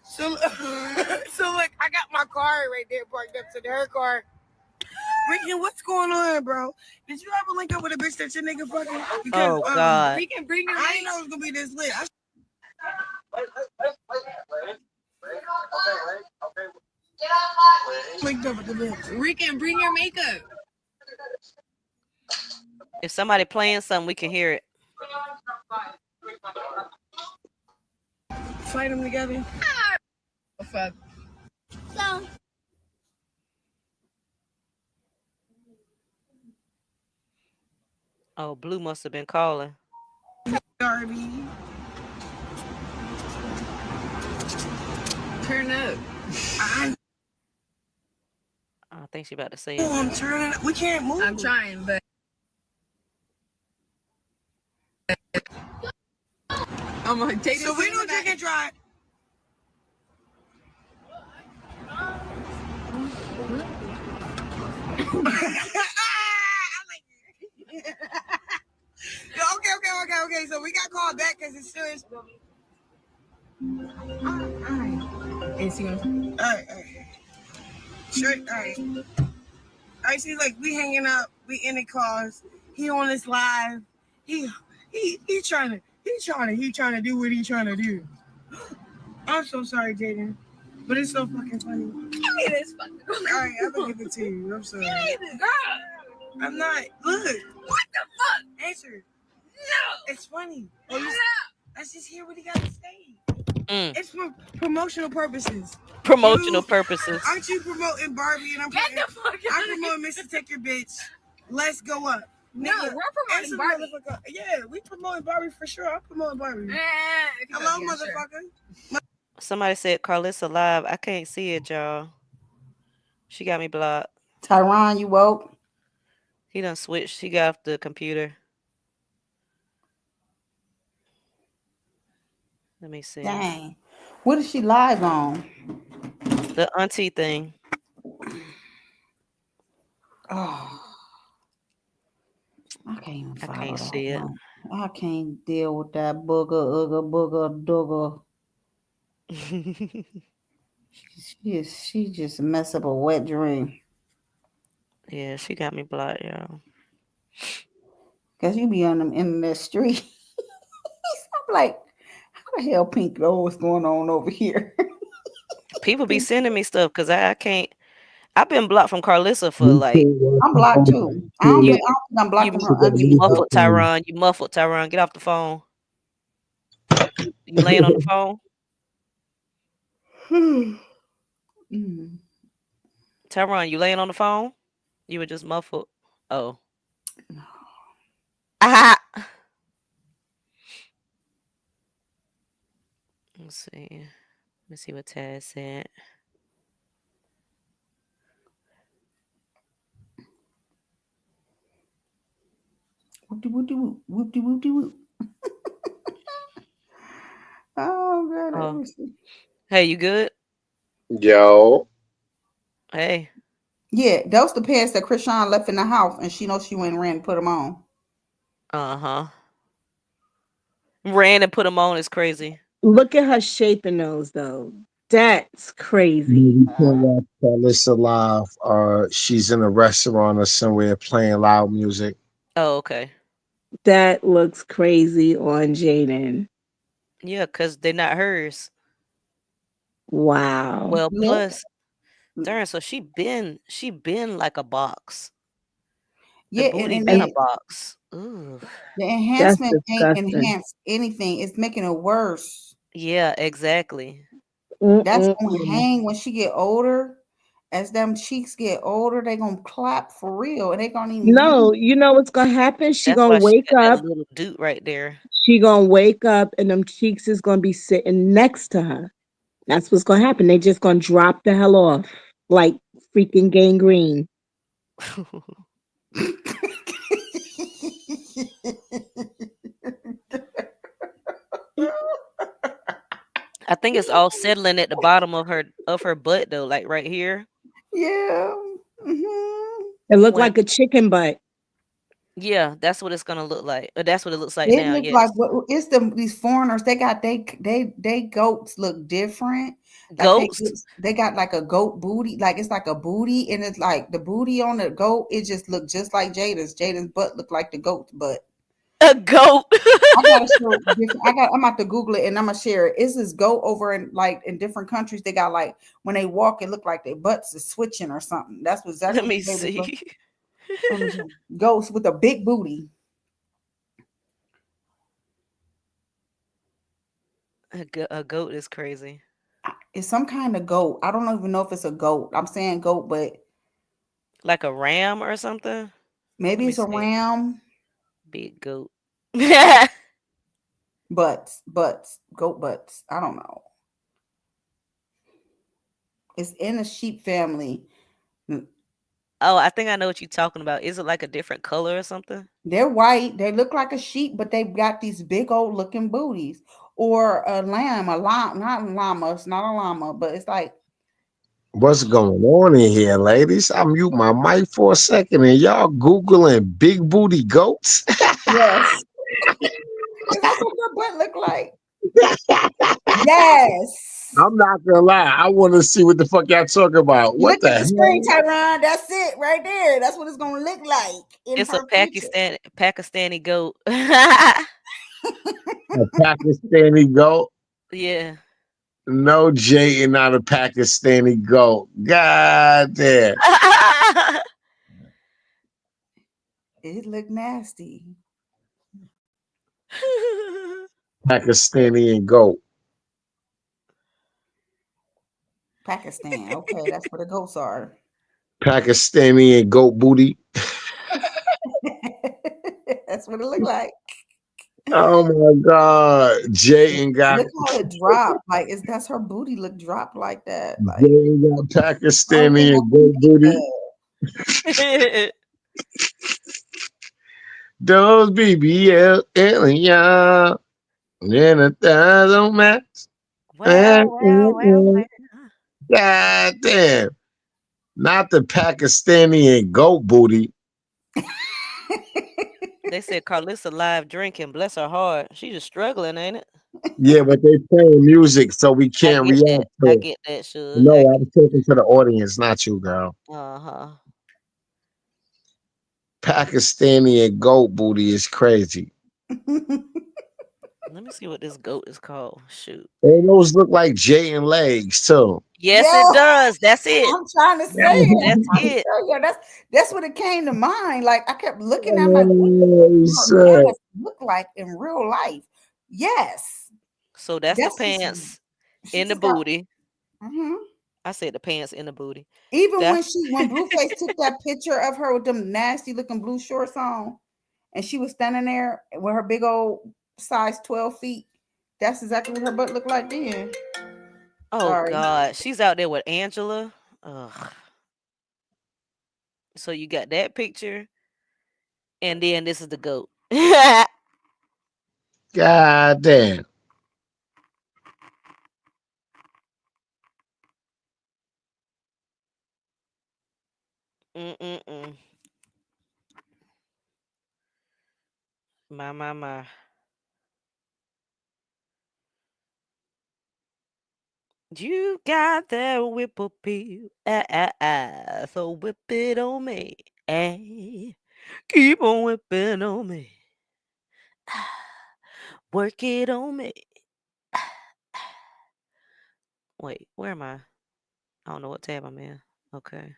S5: So look, I got my car right there parked up to her car. Ricky, what's going on, bro? Did you ever link up with a bitch that your nigga fucking? Because,
S2: Oh, God.
S5: We can bring her. I didn't know it was gonna be this lit. Linked up with the bitch. Ricky, bring your makeup.
S2: If somebody playing something, we can hear it.
S5: Fight them together. Fuck. So.
S2: Oh, Blue must have been calling.
S5: Darby. Turn up.
S2: I think she about to say it.
S5: I'm turning up. We can't move. I'm trying, but. I'm gonna take so we don't drink and drive. Okay. So we got called back because it's serious. And see what I'm all right. Sure, all right. All right, see, like, we hanging up, we in the cars, he on this live, he trying to do what he trying to do. I'm so sorry, Jaden, but it's so fucking funny. Give me this fucking. All right, I'm gonna give it to you. I'm sorry. Give me this, girl. I'm not. Look. What the fuck? Answer. No. It's funny. Oh, no. Let's just hear what he got to say. It's for promotional purposes.
S2: Promotional purposes.
S5: Aren't you promoting Barbie and I'm promoting Mr. Take Your Bitch? Let's go up. No, we're promoting Barbie. Yeah, we promoting Barbie for sure. I'm promoting Barbie. Hello, motherfucker. Sure.
S2: Somebody said Karlissa live. I can't see it, y'all. She got me blocked.
S14: Tyron, you woke?
S2: He done switched. He got off the computer. Let me see.
S14: Dang. What is she live on?
S2: The auntie thing.
S14: Oh. I can't even follow
S2: I can't see it.
S14: I can't deal with that booger, dugger. She just mess up a wet dream.
S2: Yeah, she got me blocked, y'all.
S14: Cause you be on them MS street. I'm like, how the hell Pink know what's going on over here?
S2: People be sending me stuff because I can't. I've been blocked from Karlissa for like.
S14: I'm blocked too. I'm blocked from her.
S2: You muffled, Tyron. You muffled, Tyron. Get off the phone. You laying on the phone? Tyron, you laying on the phone? You were just muffled. Oh. Ah. Let's see. Let me see what Taz said.
S14: Whoop-de-whoop-de-whoop. Oh, God.
S2: Hey, you good?
S1: Yo.
S2: Hey.
S14: Yeah, those the pants that Krishan left in the house, and she knows she went and ran and put them on.
S2: Uh-huh. Ran and put them on is crazy.
S16: Look at her shape in those, though. That's crazy.
S1: Karlissa live. She's in a restaurant or somewhere playing loud music.
S2: Oh, okay.
S16: That looks crazy on Jaden.
S2: Yeah, because they're not hers.
S16: Wow.
S2: Well, plus, darn, so she been like a box. The booty been a box. Ooh.
S14: The enhancement ain't enhance anything. It's making it worse.
S2: Yeah, exactly.
S14: That's gonna hang when she get older. As them cheeks get older, they gonna clap for real, and they gonna even.
S16: No, you know what's gonna happen? She
S2: That's
S16: gonna
S2: why
S16: wake
S2: she got
S16: up.
S2: that little dude right there.
S16: She gonna wake up, and them cheeks is gonna be sitting next to her. That's what's gonna happen. They just gonna drop the hell off like freaking gangrene.
S2: I think it's all settling at the bottom of her butt though, like right here.
S14: Yeah.
S16: It looked like a chicken butt.
S2: Yeah, that's what it's gonna look like. That's what it looks like
S14: It
S2: now.
S14: looks
S2: Yes.
S14: like it's these foreigners. They got they goats look different.
S2: Goats.
S14: Like they got like a goat booty. Like it's like a booty, and it's like the booty on the goat. It just looked just like Jada's. Jada's butt looked like the goat's butt.
S2: A goat.
S14: I'm about to Google it and I'm gonna share it. It's this goat over in different countries. They got like when they walk, it look like their butts is switching or something. That's what exactly.
S2: Let me see.
S14: Goats with a big booty.
S2: A goat is crazy.
S14: It's some kind of goat. I don't even know if it's a goat. I'm saying goat, but
S2: like a ram or something.
S14: Maybe it's a ram.
S2: Big goat.
S14: Butts, goat butts. I don't know. It's in a sheep family.
S2: Oh, I think I know what you're talking about. Is it like a different color or something?
S14: They're white. They look like a sheep, but they've got these big old looking booties. Or a lamb, not a llama. It's not a llama, but it's like
S4: What's going on in here, ladies? I mute my mic for a second and y'all Googling big booty goats.
S14: Yes. Because that's what her butt look like. Yes.
S4: I'm not gonna lie. I want to see what the fuck y'all talking about. What
S14: Look
S4: the
S14: at the screen,
S4: hell?
S14: Tyron. That's it right there. That's what it's gonna look like in
S2: It's a
S14: her future.
S2: Pakistani goat.
S4: A Pakistani goat?
S2: Yeah.
S4: No, Jay and not a Pakistani goat. God damn.
S14: It look nasty.
S4: Pakistani and goat.
S14: Pakistan. Okay, that's where the goats are.
S4: Pakistani and goat booty.
S14: That's what it look like.
S4: Oh my God. Jay and got
S14: Look how it dropped. Like, that's her booty look dropped like that. Like,
S4: Jay and got Pakistani
S14: oh,
S4: and goat booty. Those BBL aliens in 1,000 match.
S2: Well.
S4: God damn. Not the Pakistani and goat booty.
S2: They said Karlissa live drinking. Bless her heart. She just struggling, ain't it?
S4: Yeah, but they playing music, so we can't react to
S2: I
S4: it.
S2: get that, Suge.
S4: No, I was talking to the audience, not you, girl.
S2: Uh-huh.
S4: Pakistani and goat booty is crazy.
S2: Let me see what this goat is called. Shoot.
S4: And those look like Jay and legs too.
S2: Yes, it does. That's it.
S14: I'm trying to say it.
S2: That's
S14: I'm trying to
S2: it.
S14: tell you, that's what it came to mind. Like, I kept looking at my
S4: Oh,
S14: look like in real life. Yes.
S2: So that's the pants in the
S14: just got-
S2: booty.
S14: Mhm.
S2: I said the pants in the booty.
S14: Even when
S2: That's
S14: Blueface took that picture of her with them nasty looking blue shorts on, and she was standing there with her big old size 12 feet. That's exactly what her butt looked like then.
S2: Oh
S14: Sorry.
S2: God, she's out there with Angela. Ugh. So you got that picture, and then this is the goat.
S4: God damn.
S2: Mm-mm-mm. My. You got that whip appeal. So whip it on me. Keep on whipping on me. Work it on me. Wait, where am I? I don't know what tab I'm in. Okay.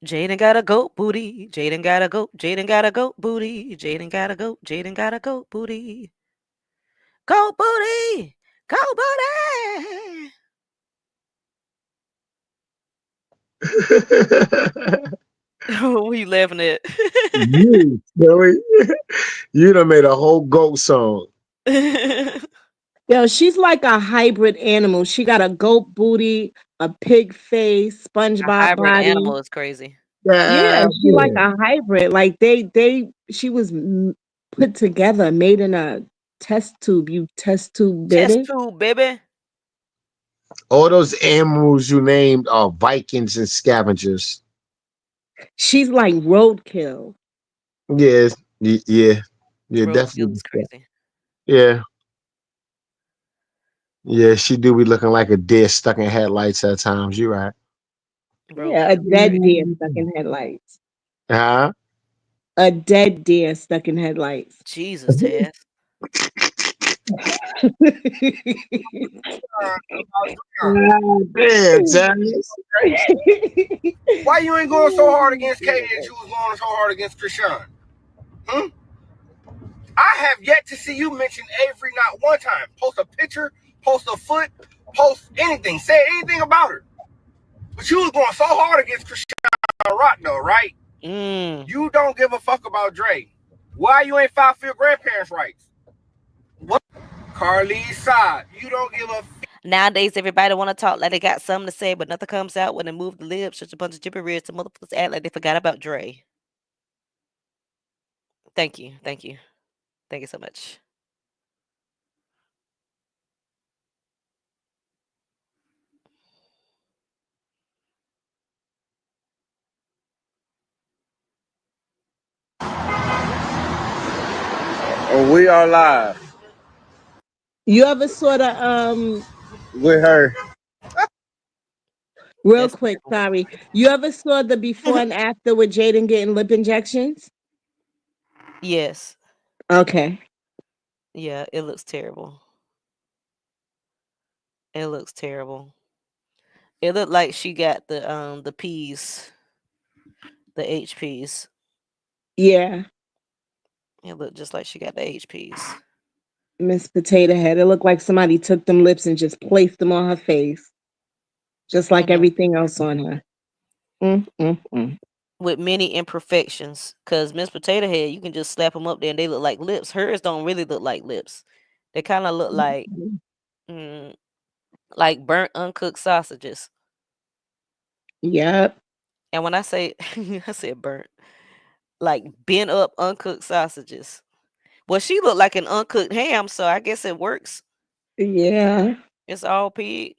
S2: Jaden got a goat booty. Jaden got a goat. Jaden got a goat booty. Jaden got a goat. Jaden got a goat booty. Goat booty. Goat booty. What are you laughing at?
S4: You, silly. You done made a whole goat song.
S16: Yo, she's like a hybrid animal. She got a goat booty, a pig face,
S2: A
S16: SpongeBob
S2: hybrid
S16: body.
S2: animal is crazy.
S16: Yeah, she like a hybrid. Like she was put together, made in a test tube. You test tube,
S2: Chest
S16: baby.
S2: tube, baby.
S4: All those animals you named are Vikings and scavengers.
S16: She's like roadkill.
S4: Yes, yeah,
S2: Roadkill
S4: definitely.
S2: is crazy.
S4: Yeah, yeah, she do be looking like a deer stuck in headlights at times. You right?
S16: Yeah, a dead deer stuck in headlights.
S4: Huh?
S16: A dead deer stuck in headlights.
S2: Jesus, Taz.
S4: Damn, Taz.
S6: Why you ain't going so hard against Katie that you was going so hard against Krishan? I have yet to see you mention Avery not one time. Post a picture, post a foot, post anything, say anything about her. But you was going so hard against Krishan Rock though, right? You don't give a fuck about Dre. Why you ain't filed for your grandparents' rights? What? Karlissa, you don't give a
S2: Nowadays, everybody want to talk like they got something to say, but nothing comes out when they move the lips. Such a bunch of gibberish. The motherfuckers act like they forgot about Dre. Thank you. Thank you. Thank you so much.
S6: Oh, we are live.
S16: You ever saw the
S6: With her.
S16: real quick, sorry. You ever saw the before and after with Jaden getting lip injections?
S2: Yes.
S16: Okay.
S2: Yeah, it looks terrible. It looks terrible. It looked like she got the P's, the HPs.
S16: Yeah.
S2: It looked just like she got the HPs.
S16: Miss Potato Head. It looked like somebody took them lips and just placed them on her face. Just like everything else on her.
S2: With many imperfections, because Miss Potato Head, you can just slap them up there and they look like lips. Hers don't really look like lips. They kind of look like burnt uncooked sausages.
S16: Yep.
S2: And when I say I said burnt, like bent up uncooked sausages. Well, she looked like an uncooked ham, so I guess it works.
S16: Yeah.
S2: It's all pig.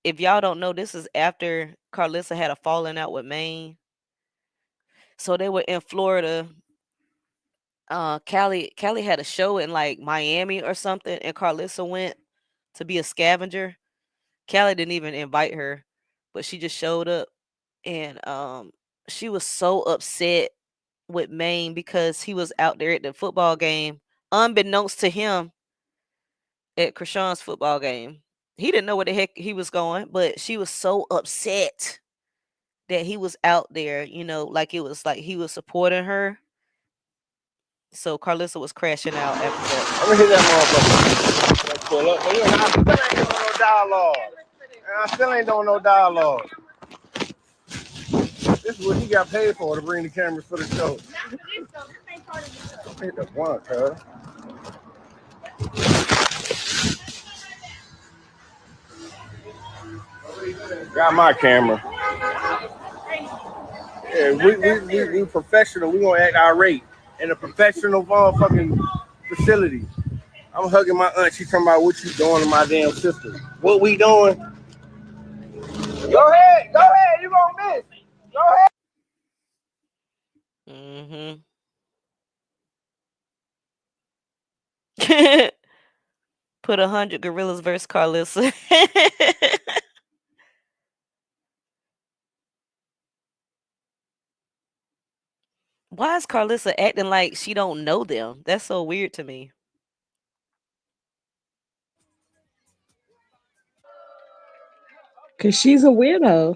S2: If y'all don't know, this is after Karlissa had a falling out with Maine. So they were in Florida. Callie had a show in like Miami or something, and Karlissa went to be a scavenger. Callie didn't even invite her, but she just showed up, and she was so upset with Maine because he was out there at the football game, unbeknownst to him, at Krishan's football game. He didn't know where the heck he was going, but she was so upset that he was out there, like it was like he was supporting her. So Karlissa was crashing out after that.
S6: I'm gonna hit that motherfucker. Let's pull up. But I still ain't doing no dialogue. I still ain't doing no dialogue. This is what he got paid for, to bring the cameras for the show. Hit the blunt, cuz. Got my camera. Yeah, we professional. We gonna act irate in a professional motherfucking facility. I'm hugging my aunt. She talking about what you doing to my damn sister. What we doing? Go ahead. Go ahead. You gonna miss. Go ahead.
S2: Put 100 gorillas versus Karlissa. Why is Karlissa acting like she don't know them? That's so weird to me.
S16: Cause she's a weirdo.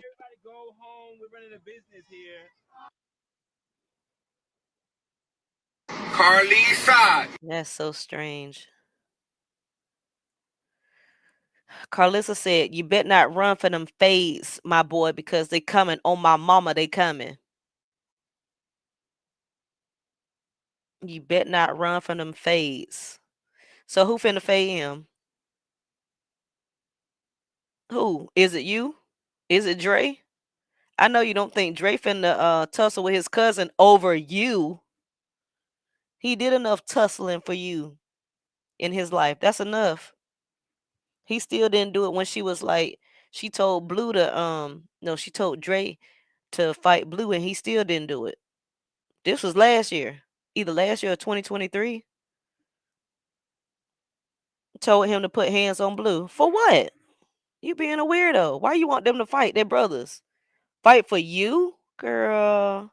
S6: Karlissa.
S2: That's so strange. Karlissa said, "You bet not run for them fades, my boy, because they coming. On my mama, they coming. You bet not run from them fades." So who finna fade him? Who? Is it you? Is it Dre? I know you don't think Dre finna tussle with his cousin over you. He did enough tussling for you in his life. That's enough. He still didn't do it when she was like, she told Blue to no, she told Dre to fight Blue, and he still didn't do it. This was last year. Either last year or 2023. Told him to put hands on Blue. For what? You being a weirdo. Why you want them to fight? They're brothers. Fight for you? Girl.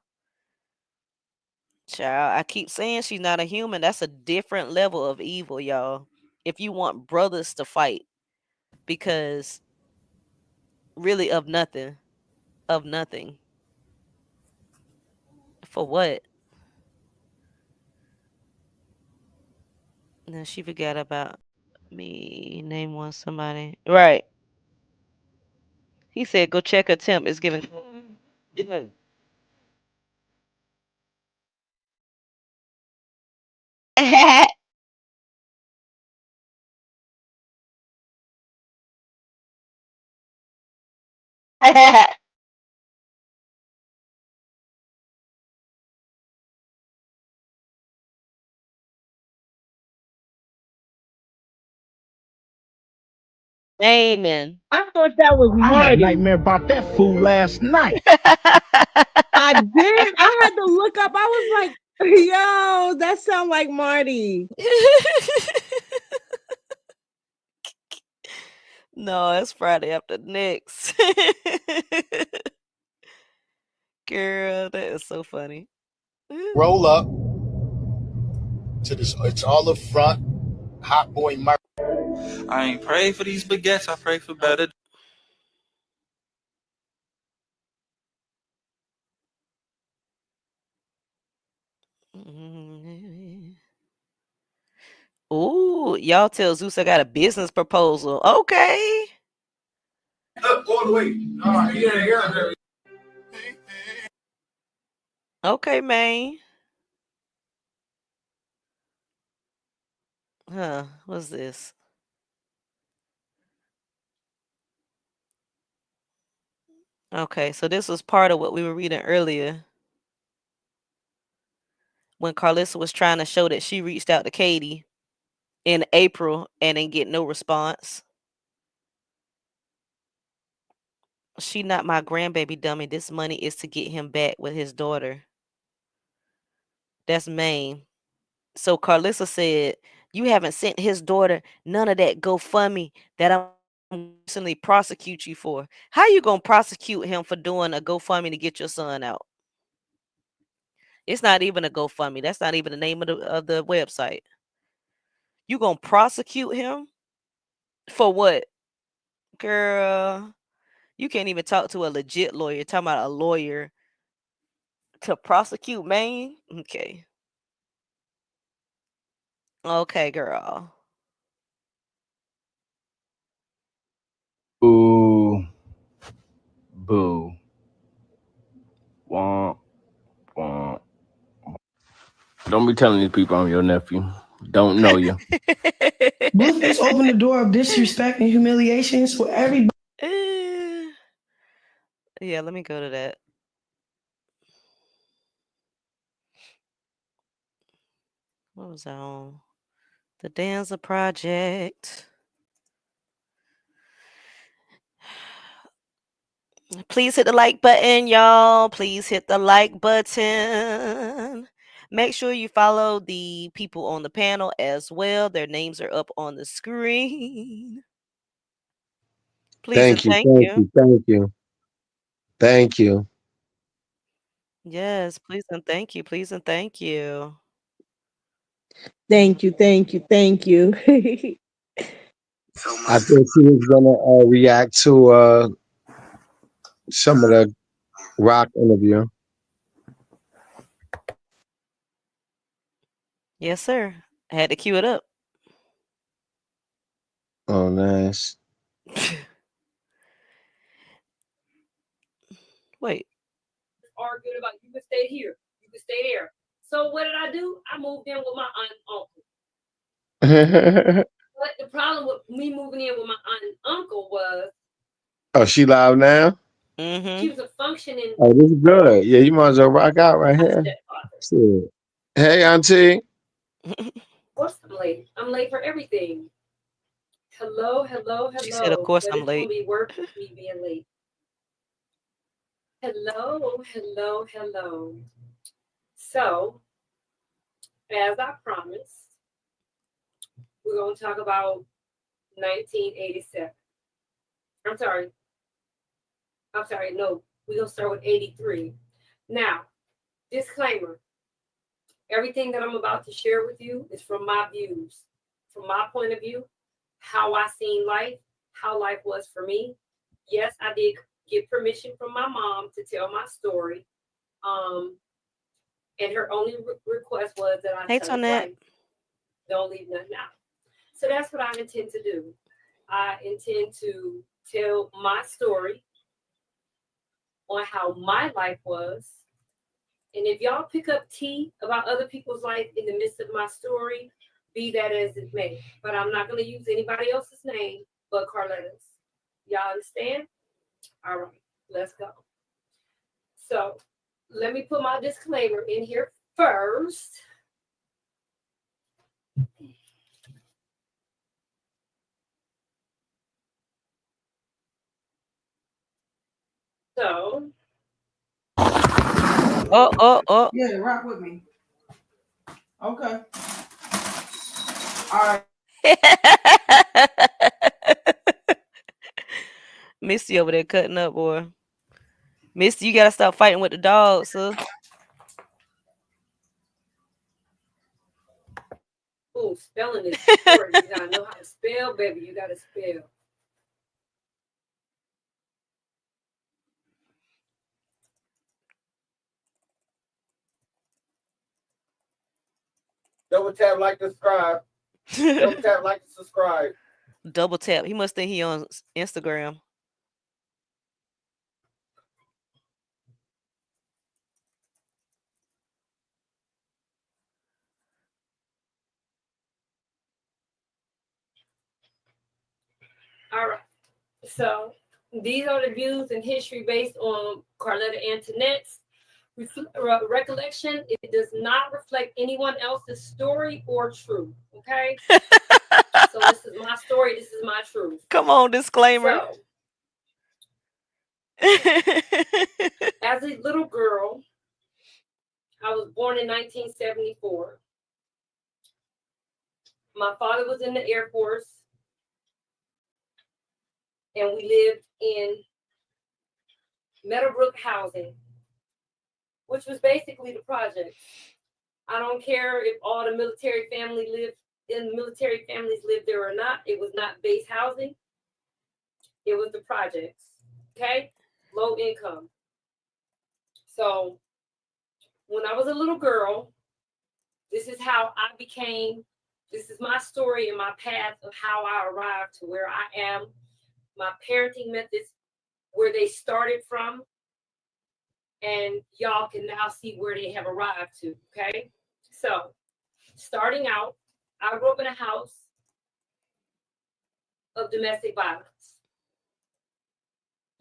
S2: Child, I keep saying she's not a human. That's a different level of evil, y'all. If you want brothers to fight, because really of nothing. Of nothing. For what? No, she forgot about me. Name one somebody. Right. He said, go check her temp. It's giving. Amen.
S16: I thought that was
S7: I had a
S16: Marty.
S7: nightmare about that fool last night.
S16: I did. I had to look up. I was like, yo, that sound like Marty.
S2: No, it's Friday after next. Girl, that is so funny.
S22: Roll up to this. It's all the front. Hot boy Murray.
S21: I ain't pray for these baguettes. I pray for better.
S2: Ooh, y'all tell Zeus I got a business proposal. Okay.
S22: Up all the way. All right, yeah.
S2: Okay, man. Huh, what's this? Okay, so this was part of what we were reading earlier. When Karlissa was trying to show that she reached out to Katie in April and didn't get no response. She not my grandbaby dummy. This money is to get him back with his daughter. That's Maine. So Karlissa said, you haven't sent his daughter none of that GoFundMe that I'm recently prosecute you for. How you gonna prosecute him for doing a GoFundMe to get your son out? It's not even a GoFundMe. That's not even the name of the website. You gonna prosecute him for what? Girl, you can't even talk to a legit lawyer. Talking about a lawyer to prosecute Maine? Okay. Okay, girl.
S21: Boo. Boo. Womp. Womp. Don't be telling these people I'm your nephew. Don't know you.
S5: Blueface opened the door of disrespect and humiliation so everybody.
S2: Yeah, let me go to that. What was I on? The Danza Project. Please hit the like button, y'all. Please hit the like button. Make sure you follow the people on the panel as well. Their names are up on the screen. Please and
S4: Thank you,
S2: thank
S4: thank
S2: you.
S4: you, thank you. Thank you.
S2: Yes, please and thank you. Please and thank you.
S16: Thank you, thank you, thank you.
S4: I think she was gonna react to some of the Rock interview.
S2: Yes, sir. I had to cue it up.
S4: Oh, nice.
S2: Wait.
S23: Arguing about you can stay here, you can stay there. So what did I do? I moved in with my aunt and uncle. But the problem with me moving in with my aunt and uncle was
S4: Oh, she live now?
S2: Mm-hmm.
S23: she was a functioning.
S4: Oh, this is good. Yeah, you might as well rock out right here. Shit. Hey, auntie.
S23: Of course I'm late. I'm late for everything. Hello, hello, hello.
S2: She said, of course
S23: But
S2: I'm
S23: it's gonna
S2: late.
S23: be worth me being late. Hello, hello, hello. So, as I promised, we're gonna talk about 1987. I'm sorry. No, we're gonna start with 83. Now, disclaimer. Everything that I'm about to share with you is from my views, from my point of view, how I seen life, how life was for me. Yes, I did get permission from my mom to tell my story. And her only request was that I
S2: Hey,
S23: tell it
S2: Tonette.
S23: right. Don't leave nothing out. So that's what I intend to do. I intend to tell my story on how my life was. And if y'all pick up tea about other people's life in the midst of my story, be that as it may. But I'm not going to use anybody else's name but Karletta's. Y'all understand? All right, let's go. So let me put my disclaimer in here first. So.
S2: Oh.
S14: Yeah, rock with me. Okay. All right.
S2: Missy over there cutting up, boy. Missy, you gotta stop fighting with the dogs, sir.
S23: Oh, spelling is important. You gotta know how to spell, baby. You gotta spell.
S6: Double tap, like, subscribe. Double tap, like, subscribe.
S2: Double tap. He must think he on Instagram.
S23: All right. So these are the views and history based on Karletta Antoinette's recollection. It does not reflect anyone else's story or truth. Okay. So this is my story. This is my truth.
S2: Come on, disclaimer.
S23: So, as a little girl, I was born in 1974. My father was in the Air Force, and we lived in Meadowbrook housing, which was basically the project. I don't care if all the military families lived there or not. It was not base housing. It was the projects. Okay? Low income. So when I was a little girl, this is my story and my path of how I arrived to where I am, my parenting methods, where they started from, and y'all can now see where they have arrived to, okay? So, starting out, I grew up in a house of domestic violence.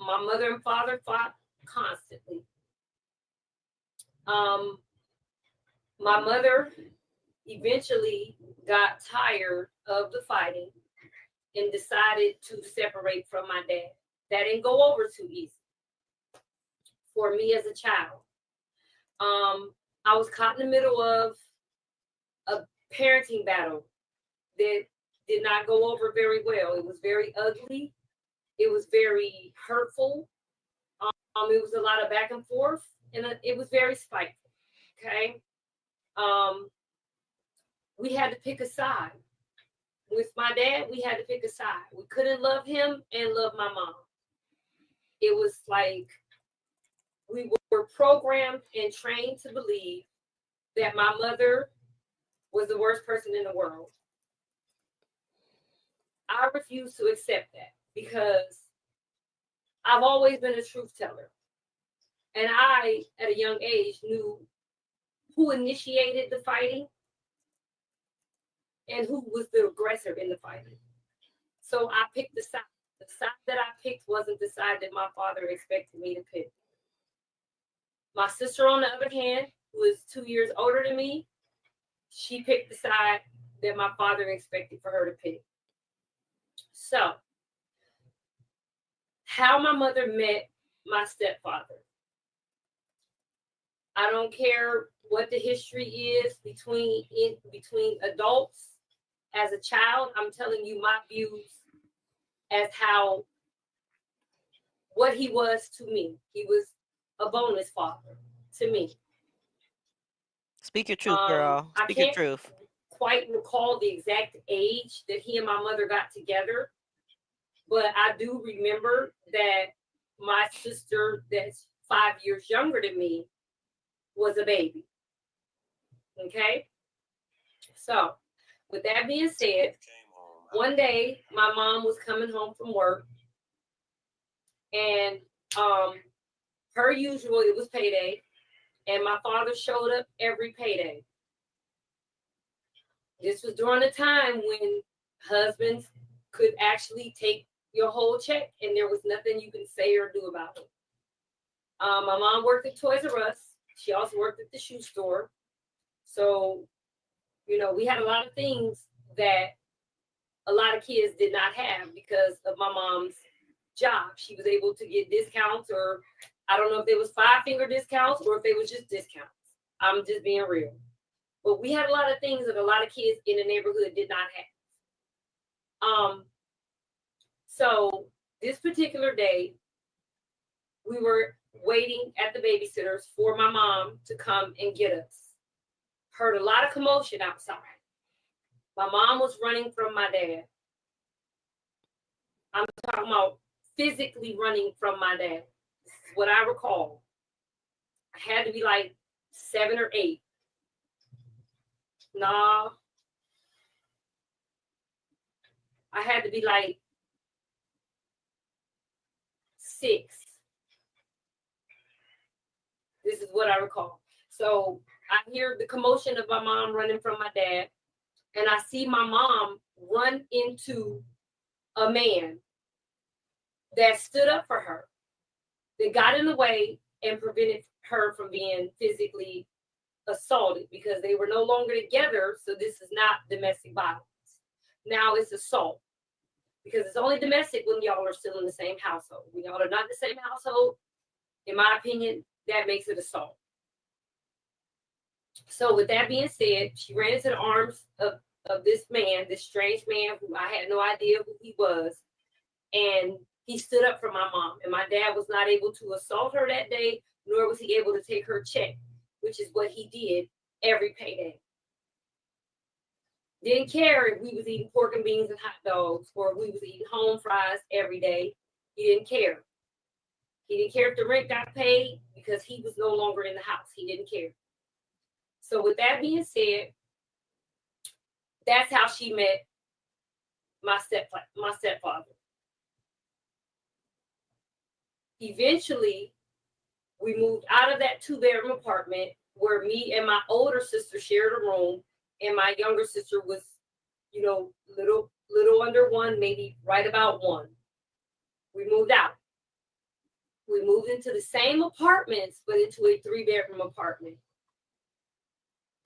S23: My mother and father fought constantly. My mother eventually got tired of the fighting and decided to separate from my dad. That didn't go over too easy for me as a child. I was caught in the middle of a parenting battle that did not go over very well. It was very ugly. It was very hurtful. It was a lot of back and forth, and it was very spiteful. Okay. We had to pick a side. With my dad, we had to pick a side. We couldn't love him and love my mom. It was like we were programmed and trained to believe that my mother was the worst person in the world. I refuse to accept that because I've always been a truth teller. And I, at a young age, knew who initiated the fighting and who was the aggressor in the fighting. So I picked the side. The side that I picked wasn't the side that my father expected me to pick. My sister, on the other hand, who is 2 years older than me, she picked the side that my father expected for her to pick. So, how my mother met my stepfather. I don't care what the history is between adults. As a child, I'm telling you my views as what he was to me. He was a bonus father to me.
S2: Speak your truth, girl. Speak your truth.
S23: Quite recall the exact age that he and my mother got together, but I do remember that my sister, that's 5 years younger than me, was a baby. Okay? So, with that being said, one day my mom was coming home from work, and per usual, it was payday, and my father showed up every payday. This was during a time when husbands could actually take your whole check and there was nothing you can say or do about it. My mom worked at Toys R Us. She also worked at the shoe store. So, we had a lot of things that a lot of kids did not have because of my mom's job. She was able to get discounts, or I don't know if it was 5-finger discounts or if it was just discounts. I'm just being real. But we had a lot of things that a lot of kids in the neighborhood did not have. So this particular day, we were waiting at the babysitters for my mom to come and get us. Heard a lot of commotion outside. My mom was running from my dad. I'm talking about physically running from my dad. This is what I recall. I had to be like 7 or 8. Nah. I had to be like 6. This is what I recall. So I hear the commotion of my mom running from my dad, and I see my mom run into a man that stood up for her, that got in the way and prevented her from being physically assaulted, because they were no longer together. So this is not domestic violence. Now it's assault, because it's only domestic when y'all are still in the same household. When y'all are not in the same household, in my opinion, that makes it assault. So with that being said, she ran into the arms of this man, this strange man who I had no idea who he was. And he stood up for my mom. And my dad was not able to assault her that day, nor was he able to take her check, which is what he did every payday. Didn't care if we was eating pork and beans and hot dogs, or if we was eating home fries every day. He didn't care. He didn't care if the rent got paid, because he was no longer in the house. He didn't care. So with that being said, that's how she met my stepfather. Eventually, we moved out of that 2-bedroom apartment where me and my older sister shared a room, and my younger sister was, little under 1, maybe right about 1. We moved out. We moved into the same apartments, but into a 3-bedroom apartment.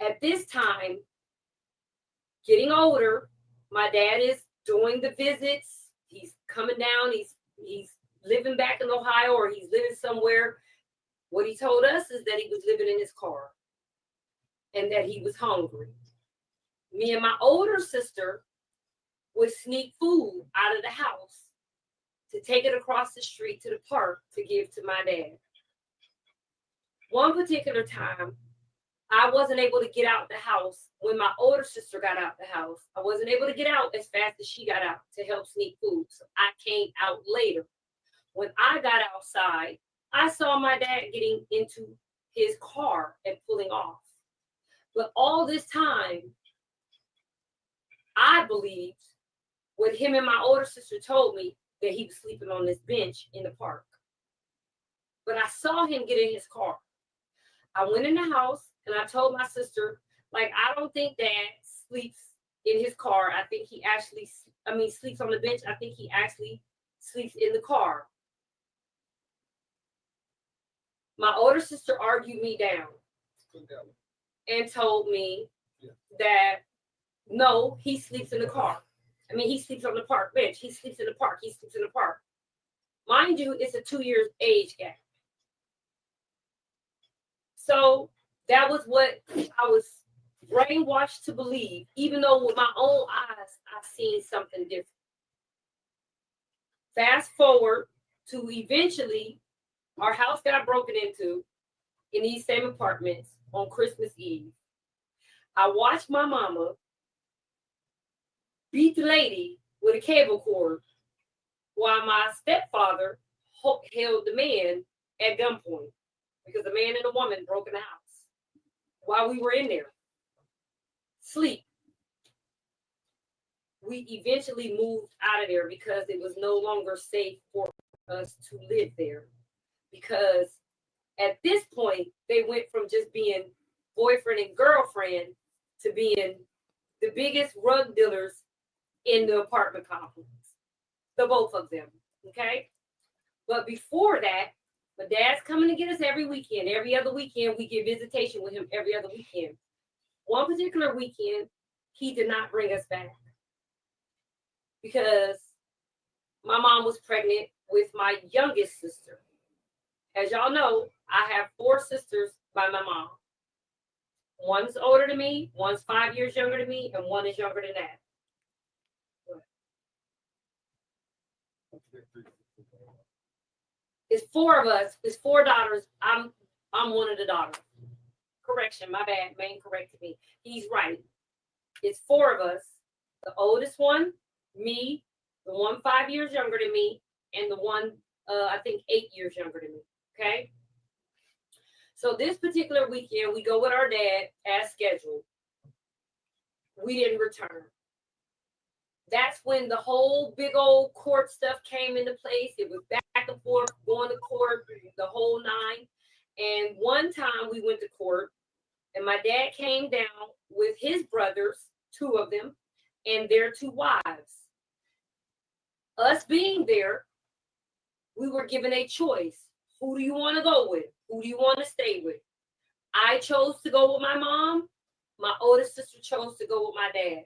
S23: At this time, getting older, my dad is doing the visits. He's coming down. He's living back in Ohio, or he's living somewhere. What he told us is that he was living in his car and that he was hungry. Me and my older sister would sneak food out of the house to take it across the street to the park to give to my dad. One particular time, I wasn't able to get out the house when my older sister got out the house. I wasn't able to get out as fast as she got out to help sneak food. So I came out later. When I got outside, I saw my dad getting into his car and pulling off. But all this time, I believed what him and my older sister told me, that he was sleeping on this bench in the park. But I saw him get in his car. I went in the house and I told my sister, I don't think Dad sleeps in his car. I think he actually, sleeps on the bench. I think he actually sleeps in the car. My older sister argued me down and told me that no, he sleeps in the car. He sleeps on the park bench. He sleeps in the park. He sleeps in the park. Mind you, it's a 2-year age gap. So that was what I was brainwashed to believe, even though with my own eyes, I've seen something different. Fast forward to eventually, our house got broken into in these same apartments on Christmas Eve. I watched my mama beat the lady with a cable cord while my stepfather held the man at gunpoint, because the man and the woman broke in the house while we were in there. Sleep. We eventually moved out of there because it was no longer safe for us to live there. Because at this point, they went from just being boyfriend and girlfriend to being the biggest drug dealers in the apartment complex. The both of them, okay? But before that, my dad's coming to get us every weekend. Every other weekend, we get visitation with him every other weekend. One particular weekend, he did not bring us back because my mom was pregnant with my youngest sister. As y'all know, I have 4 sisters by my mom. One's older than me, one's 5 years younger than me, and one is younger than that. It's 4 of us. It's 4 daughters. I'm one of the daughters. Correction, my bad. Maine corrected me. He's right. It's 4 of us. The oldest one, me, the one 5 years younger than me, and the one I think 8 years younger than me. Okay. So this particular weekend, we go with our dad as scheduled. We didn't return. That's when the whole big old court stuff came into place. It was back and forth, going to court, the whole 9. And one time we went to court, and my dad came down with his brothers, 2 of them, and their 2 wives. Us being there, we were given a choice. Who do you want to go with? Who do you want to stay with? I chose to go with my mom. My oldest sister chose to go with my dad.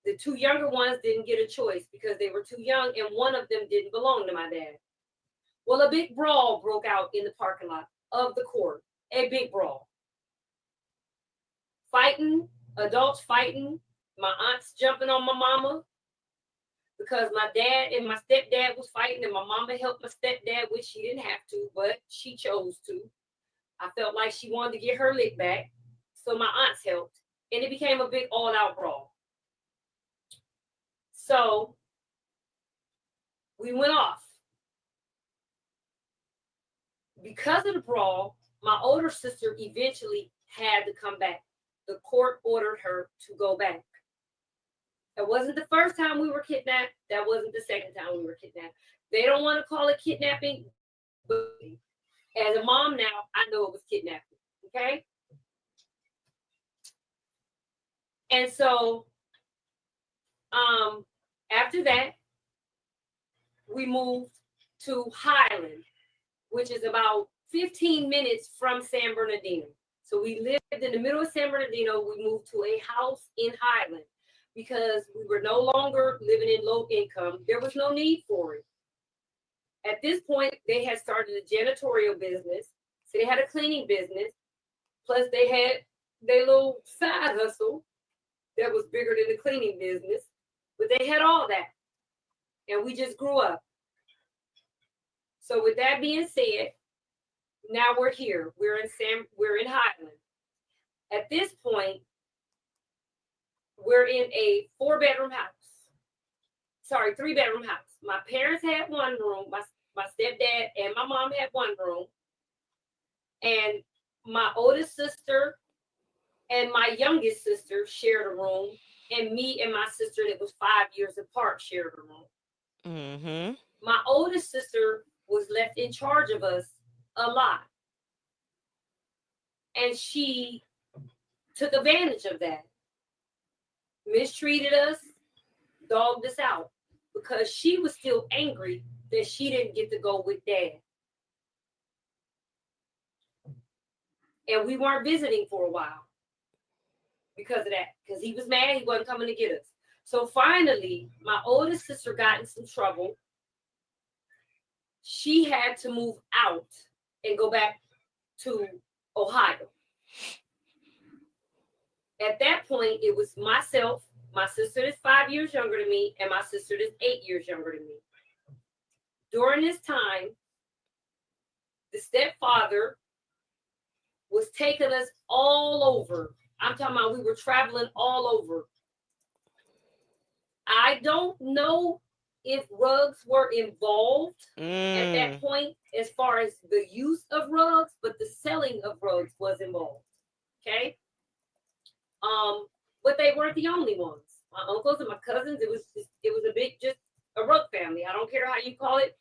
S23: The 2 younger ones didn't get a choice because they were too young, and one of them didn't belong to my dad. Well, a big brawl broke out in the parking lot of the court. A big brawl. Fighting, adults fighting, my aunts jumping on my mama because my dad and my stepdad was fighting, and my mama helped my stepdad, which she didn't have to, but she chose to. I felt like she wanted to get her lick back, so my aunts helped, and it became a big all-out brawl. So we went off. Because of the brawl, my older sister eventually had to come back. The court ordered her to go back. That wasn't the first time we were kidnapped. That wasn't the second time we were kidnapped. They don't want to call it kidnapping, but as a mom now, I know it was kidnapping. Okay? And so after that, we moved to Highland, which is about 15 minutes from San Bernardino. So we lived in the middle of San Bernardino. We moved to a house in Highland because we were no longer living in low income. There was no need for it. At this point, they had started a janitorial business. So they had a cleaning business. Plus they had their little side hustle that was bigger than the cleaning business. But they had all that. And we just grew up. So with that being said, now we're here. We're in Highland. At this point, we're in a 4-bedroom house. Sorry, 3-bedroom house. My parents had 1 room. My stepdad and my mom had 1 room. And my oldest sister and my youngest sister shared a room. And me and my sister that was 5 years apart shared a room.
S2: Mm-hmm.
S23: My oldest sister was left in charge of us a lot. And she took advantage of that. Mistreated us, dogged us out because she was still angry that she didn't get to go with Dad. And we weren't visiting for a while because of that, because he was mad he wasn't coming to get us. So finally, my oldest sister got in some trouble. She had to move out and go back to Ohio. At that point, it was myself, my sister that's 5 years younger than me, and my sister that's 8 years younger than me. During this time, the stepfather was taking us all over. I'm talking about we were traveling all over. I don't know if rugs were involved at that point as far as the use of rugs, but the selling of rugs was involved. Okay. But they weren't the only ones. My uncles and my cousins, it was a big, just a rug family. I don't care how you call it.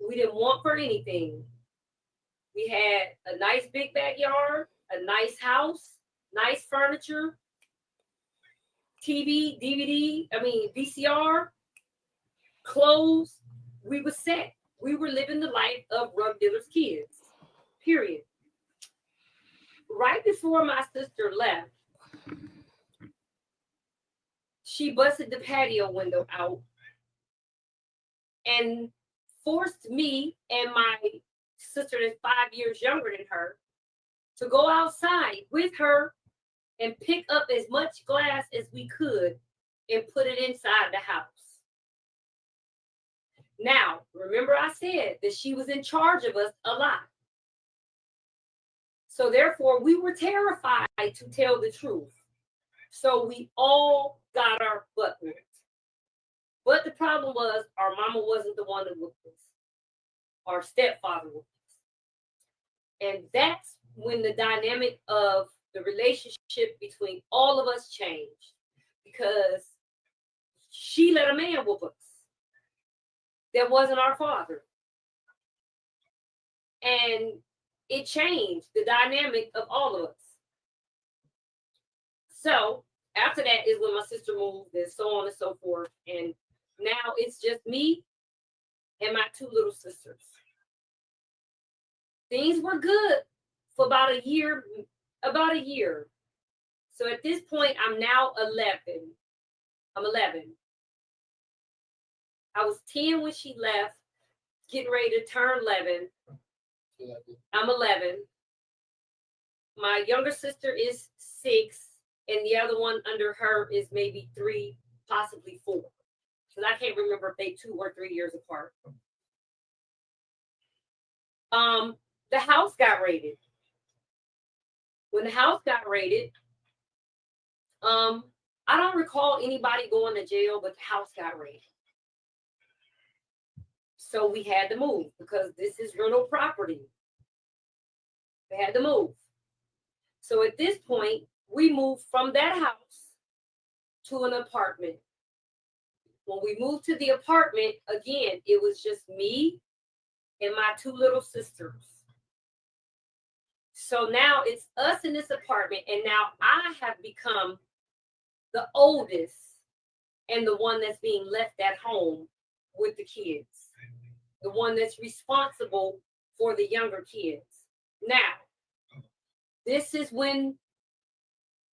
S23: We didn't want for anything. We had a nice big backyard, a nice house, nice furniture, TV, DVD, VCR, clothes. We were set. We were living the life of rug dealers' kids, period. Right before my sister left, she busted the patio window out and forced me and my sister that's 5 years younger than her to go outside with her and pick up as much glass as we could and put it inside the house. Now, remember I said that she was in charge of us a lot. So therefore, we were terrified to tell the truth. So we all got our butt whooped. But the problem was our mama wasn't the one that whooped us. Our stepfather whooped us. And that's when the dynamic of the relationship between all of us changed. Because she let a man whoop us. That wasn't our father. And it changed the dynamic of all of us. So after that is when my sister moved and so on and so forth. And now it's just me and my 2 little sisters. Things were good for about a year. So at this point, I'm now 11. I'm 11. I was 10 when she left, getting ready to turn 11. I'm 11. My younger sister is 6, and the other one under her is maybe 3, possibly 4. Because I can't remember if they 2 or 3 years apart. The house got raided. When the house got raided, I don't recall anybody going to jail, but the house got raided. So we had to move because this is rental property. We had to move. So at this point, we moved from that house to an apartment. When we moved to the apartment, again, it was just me and my 2 little sisters. So now it's us in this apartment, and now I have become the oldest and the one that's being left at home with the kids. The one that's responsible for the younger kids. Now, this is when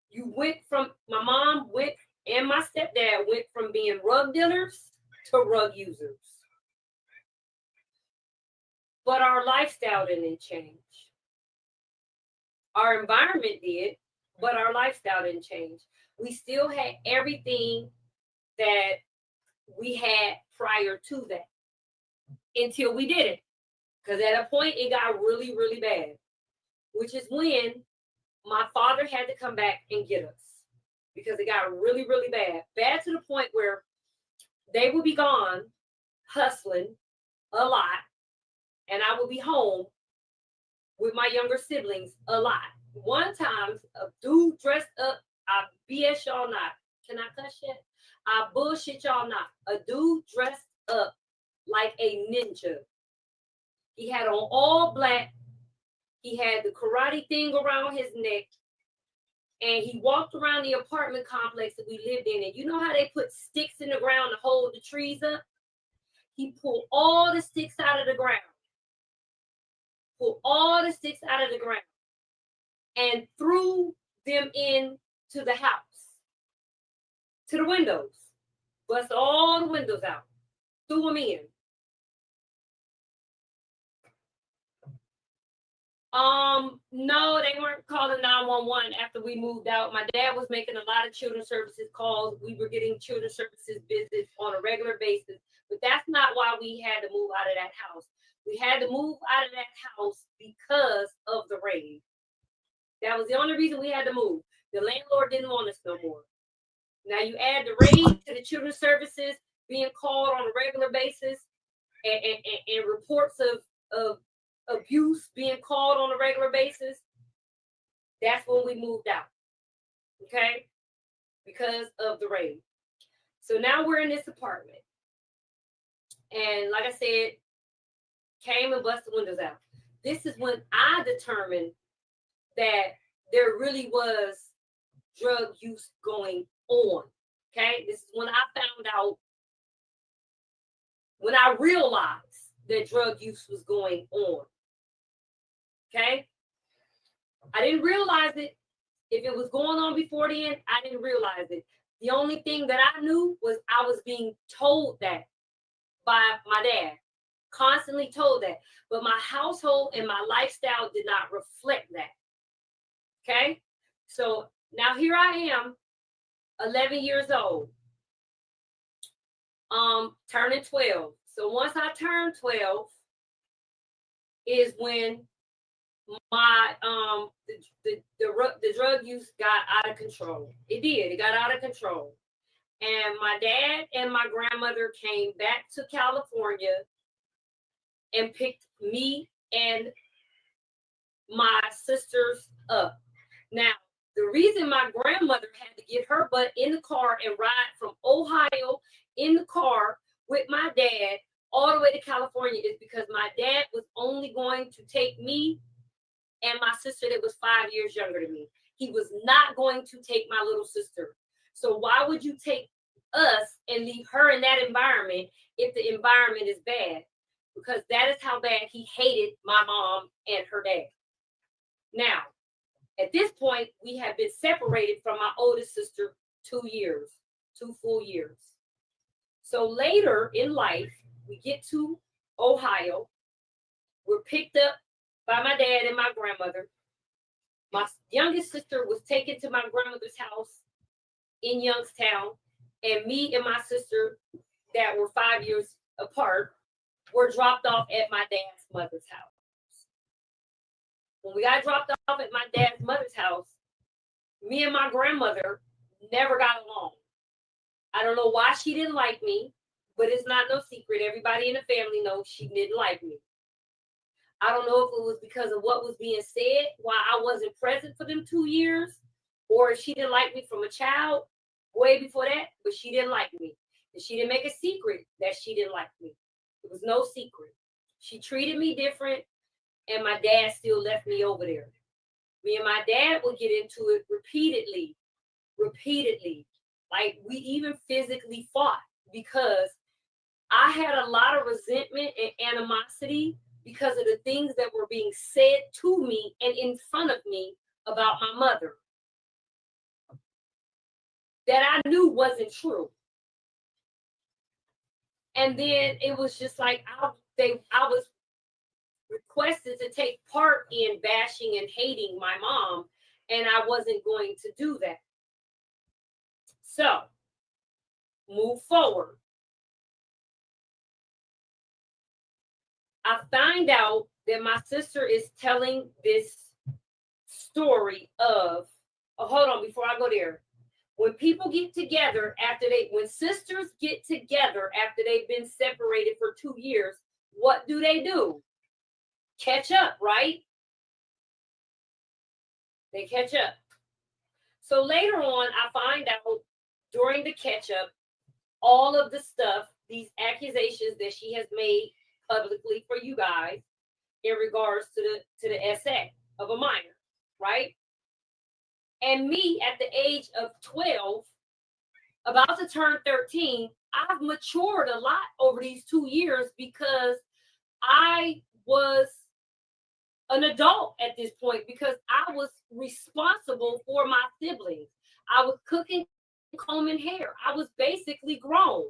S23: you went from, my mom went, and my stepdad went from being rug dealers to rug users. But our lifestyle didn't change. Our environment did, but our lifestyle didn't change. We still had everything that we had prior to that. Until we did it. Because at a point, it got really, really bad. Which is when my father had to come back and get us. Because it got really, really bad. Bad to the point where they would be gone, hustling a lot. And I would be home with my younger siblings a lot. One time, a dude dressed up, I BS y'all not. Can I cuss yet? I bullshit y'all not. A dude dressed up like a ninja. He had on all black. He had the karate thing around his neck. And he walked around the apartment complex that we lived in. And you know how they put sticks in the ground to hold the trees up? He pulled all the sticks out of the ground. Pulled all the sticks out of the ground. And threw them into the house. To the windows. Bust all the windows out. Threw them in. No, they weren't calling 911 after we moved out. My dad was making a lot of children's services calls. We were getting children's services visits on a regular basis. But that's not why we had to move out of that house. We had to move out of that house because of the raid. That was the only reason we had to move. The landlord didn't want us no more. Now you add the raid to the children's services being called on a regular basis and reports of abuse being called on a regular basis. That's when we moved out. Okay? Because of the raid. So now we're in this apartment. And like I said, came and busted windows out. This is when I determined that there really was drug use going on. Okay? This is when I found out, when I realized that drug use was going on. Okay? I didn't realize it. If it was going on before then, I didn't realize it. The only thing that I knew was I was being told that by my dad. constantly told that. But my household and my lifestyle did not reflect that. Okay? So now here I am, 11 years old, turning 12. So once I turned 12 is when my the drug use got out of control. It did. It got out of control. And my dad and my grandmother came back to California and picked me and my sisters up. Now, the reason my grandmother had to get her butt in the car and ride from Ohio in the car with my dad all the way to California is because my dad was only going to take me and my sister that was 5 years younger than me. He was not going to take my little sister. So why would you take us and leave her in that environment if the environment is bad? Because that is how bad he hated my mom and her dad. Now, at this point, we have been separated from my oldest sister 2 years, 2 full years. So later in life, we get to Ohio. We're picked up by my dad and my grandmother. My youngest sister was taken to my grandmother's house in Youngstown, and me and my sister that were 5 years apart were dropped off at my dad's mother's house. When we got dropped off at my dad's mother's house, me and my grandmother never got along. I don't know why she didn't like me, but it's not no secret. Everybody in the family knows she didn't like me. I don't know if it was because of what was being said while I wasn't present for them 2 years, or if she didn't like me from a child way before that, but she didn't like me. And she didn't make a secret that she didn't like me. It was no secret. She treated me different, and my dad still left me over there. Me and my dad would get into it repeatedly. Like we even physically fought because I had a lot of resentment and animosity because of the things that were being said to me and in front of me about my mother that I knew wasn't true. And then it was just like I was requested to take part in bashing and hating my mom, and I wasn't going to do that. So, move forward. I find out that my sister is telling this story of, hold on, before I go there. When people get together when sisters get together after they've been separated for 2 years, what do? Catch up, right? They catch up. So later on, I find out during the catch up, all of the stuff, these accusations that she has made publicly for you guys in regards to the SA of a minor, right? And me at the age of 12, about to turn 13, I've matured a lot over these 2 years because I was an adult at this point because I was responsible for my siblings. I was cooking, combing hair. I was basically grown.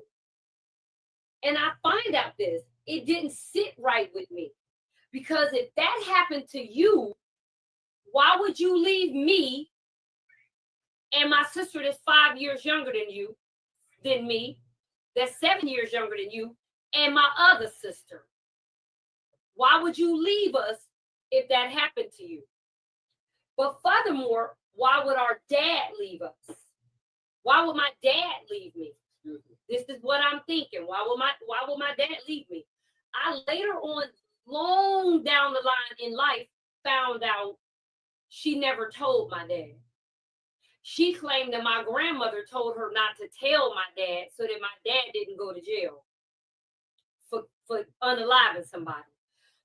S23: And I find out this, it didn't sit right with me because if that happened to you, why would you leave me and my sister that's 5 years younger than me, that's 7 years younger than you, and my other sister? Why would you leave us if that happened to you? But furthermore, why would our dad leave us? Why would my dad leave me? This is what I'm thinking. Why would my dad leave me? I later on, long down the line in life, found out she never told my dad. She claimed that my grandmother told her not to tell my dad so that my dad didn't go to jail for unaliving somebody.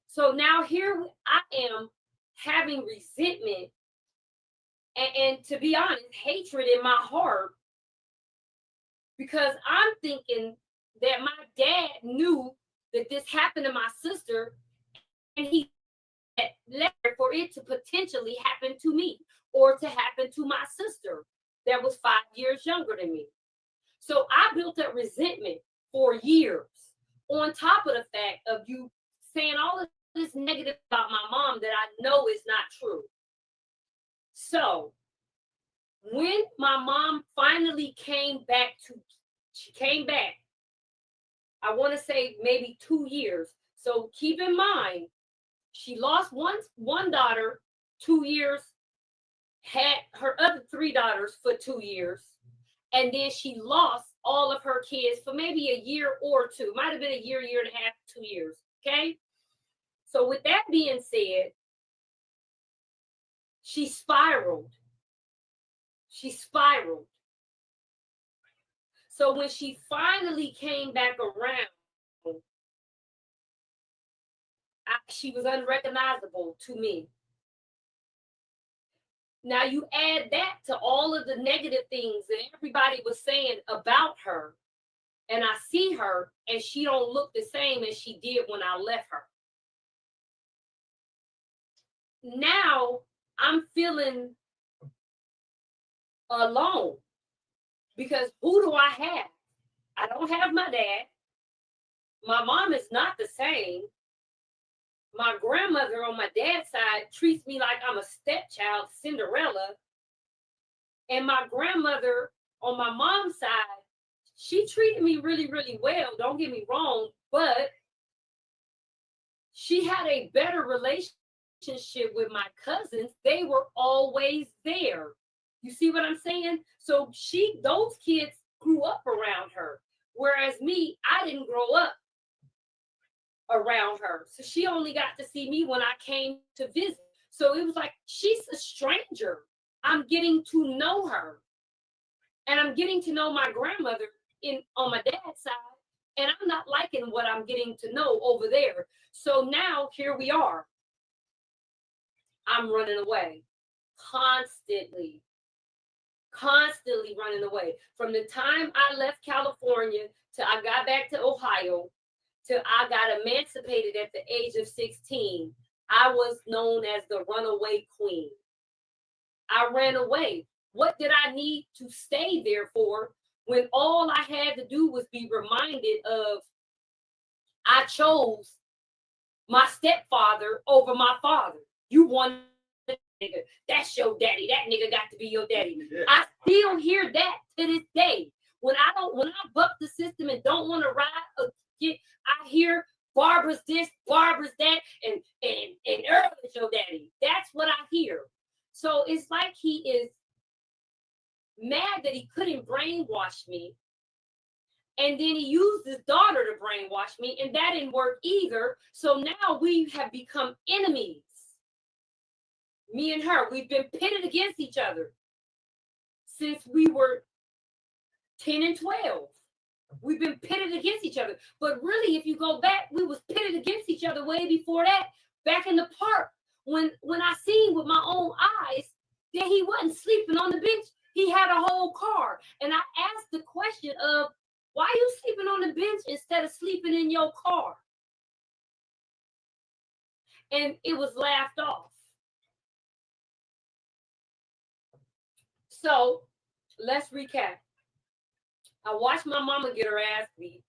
S23: So now here I am having resentment and to be honest, hatred in my heart because I'm thinking that my dad knew that this happened to my sister and he left for it to potentially happen to me or to happen to my sister that was 5 years younger than me. So I built up resentment for years on top of the fact of you saying all of this negative about my mom that I know is not true. So when my mom finally came back, I want to say maybe 2 years. So keep in mind, she lost one daughter 2 years, had her other 3 daughters for 2 years, and then she lost all of her kids for maybe a year or two. Might have been a year, year and a half, 2 years. Okay. So with that being said, she spiraled. So when she finally came back around, she was unrecognizable to me. Now you add that to all of the negative things that everybody was saying about her, and I see her and she don't look the same as she did when I left her. Now I'm feeling alone because who do I have? I don't have my dad. My mom is not the same. My grandmother on my dad's side treats me like I'm a stepchild, Cinderella. And my grandmother on my mom's side, she treated me really, really well. Don't get me wrong, but she had a better relationship with my cousins. They were always there. You see what I'm saying? So those kids grew up around her. Whereas me, I didn't grow up around her. So she only got to see me when I came to visit. So it was like, she's a stranger. I'm getting to know her. And I'm getting to know my grandmother on my dad's side. And I'm not liking what I'm getting to know over there. So now here we are. I'm running away constantly running away. From the time I left California till I got back to Ohio, till I got emancipated at the age of 16, I was known as the runaway queen. I ran away. What did I need to stay there for when all I had to do was be reminded of I chose my stepfather over my father. You want nigga, that's your daddy. That nigga got to be your daddy. Yeah. I still hear that to this day. When I buck the system and don't want to ride I hear Barbara's this, Barbara's that, and Earl is your daddy. That's what I hear. So it's like he is mad that he couldn't brainwash me. And then he used his daughter to brainwash me, and that didn't work either. So now we have become enemies. Me and her, we've been pitted against each other since we were 10 and 12. We've been pitted against each other. But really, if you go back, we was pitted against each other way before that, back in the park. When I seen with my own eyes that he wasn't sleeping on the bench. He had a whole car. And I asked the question of, why are you sleeping on the bench instead of sleeping in your car? And it was laughed off. So let's recap. I watched my mama get her ass beat.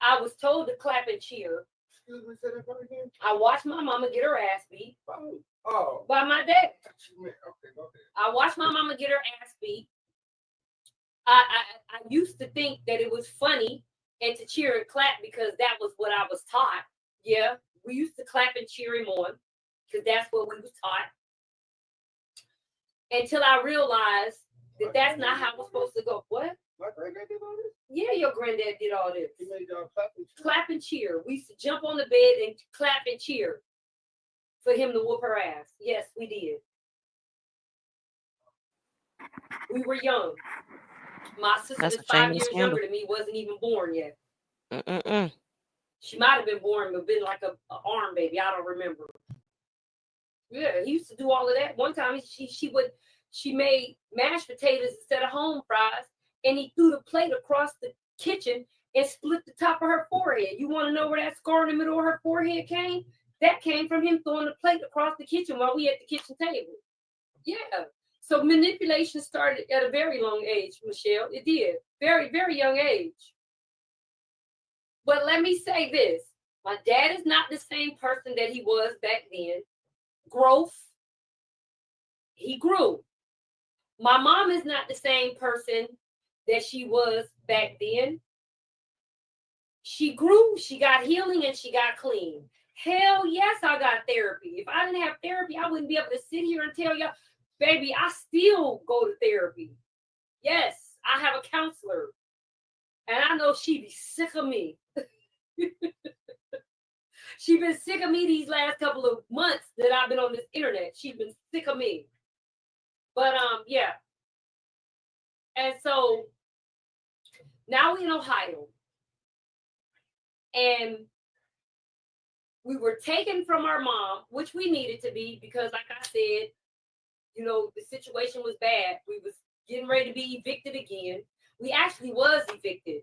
S23: I was told to clap and cheer.
S8: Excuse me, say that part again?
S23: I watched my mama get her ass beat.
S8: Oh.
S23: By my dad.
S8: Okay, go ahead.
S23: I watched my mama get her ass beat. I used to think that it was funny and to cheer and clap because that was what I was taught. Yeah, we used to clap and cheer him on because that's what we was taught. Until I realized that that's not how it's supposed to go. What?
S8: My granddad did all this?
S23: Yeah, your granddad did all this.
S8: He made y'all clap and cheer.
S23: Clap and cheer. We used to jump on the bed and clap and cheer for him to whoop her ass. Yes, we did. We were young. My sister is 5 years younger than me, wasn't even born yet. She might have been born, but been like a arm baby. I don't remember. Yeah, he used to do all of that. One time she made mashed potatoes instead of home fries, and he threw the plate across the kitchen and split the top of her forehead. You want to know where that scar in the middle of her forehead came? That came from him throwing the plate across the kitchen while we at the kitchen table. Yeah. So manipulation started at a very young age, Michelle. It did. Very, very young age. But let me say this. My dad is not the same person that he was back then. Growth. He grew. My mom is not the same person that she was back then. She grew, she got healing, and she got clean. Hell yes, I got therapy. If I didn't have therapy, I wouldn't be able to sit here and tell y'all, baby, I still go to therapy. Yes, I have a counselor. And I know she'd be sick of me. She's been sick of me these last couple of months that I've been on this internet. She's been sick of me. But yeah. And so now we're in Ohio. And we were taken from our mom, which we needed to be because, like I said, you know, the situation was bad. We was getting ready to be evicted again. We actually was evicted.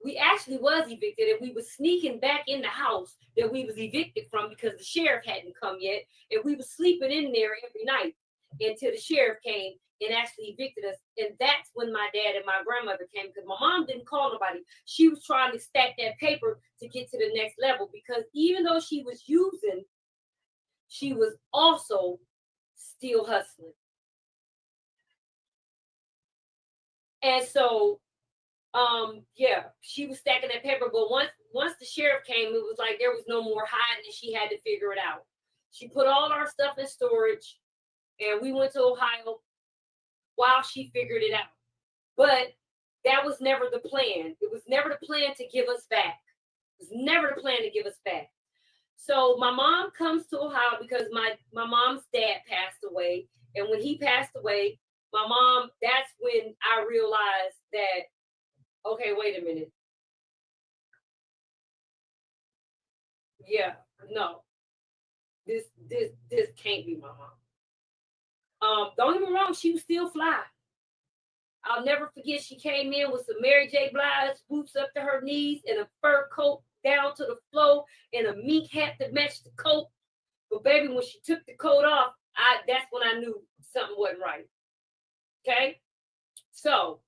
S23: And we was sneaking back in the house that we was evicted from because the sheriff hadn't come yet. And we was sleeping in there every night until the sheriff came and actually evicted us. And that's when my dad and my grandmother came because my mom didn't call nobody. She was trying to stack that paper to get to the next level because even though she was using, she was also still hustling. And so, yeah, she was stacking that paper. But once the sheriff came, it was like there was no more hiding and she had to figure it out. She put all our stuff in storage and we went to Ohio while she figured it out. But that was never the plan. It was never the plan to give us back. It was never the plan to give us back. So my mom comes to Ohio because my mom's dad passed away. And when he passed away, my mom, that's when I realized that, okay, wait a minute. Yeah, no. This can't be my mom. Don't get me wrong, she was still fly. I'll never forget she came in with some Mary J. Blige boots up to her knees and a fur coat down to the floor and a mink hat to match the coat. But baby, when she took the coat off, that's when I knew something wasn't right. Okay? So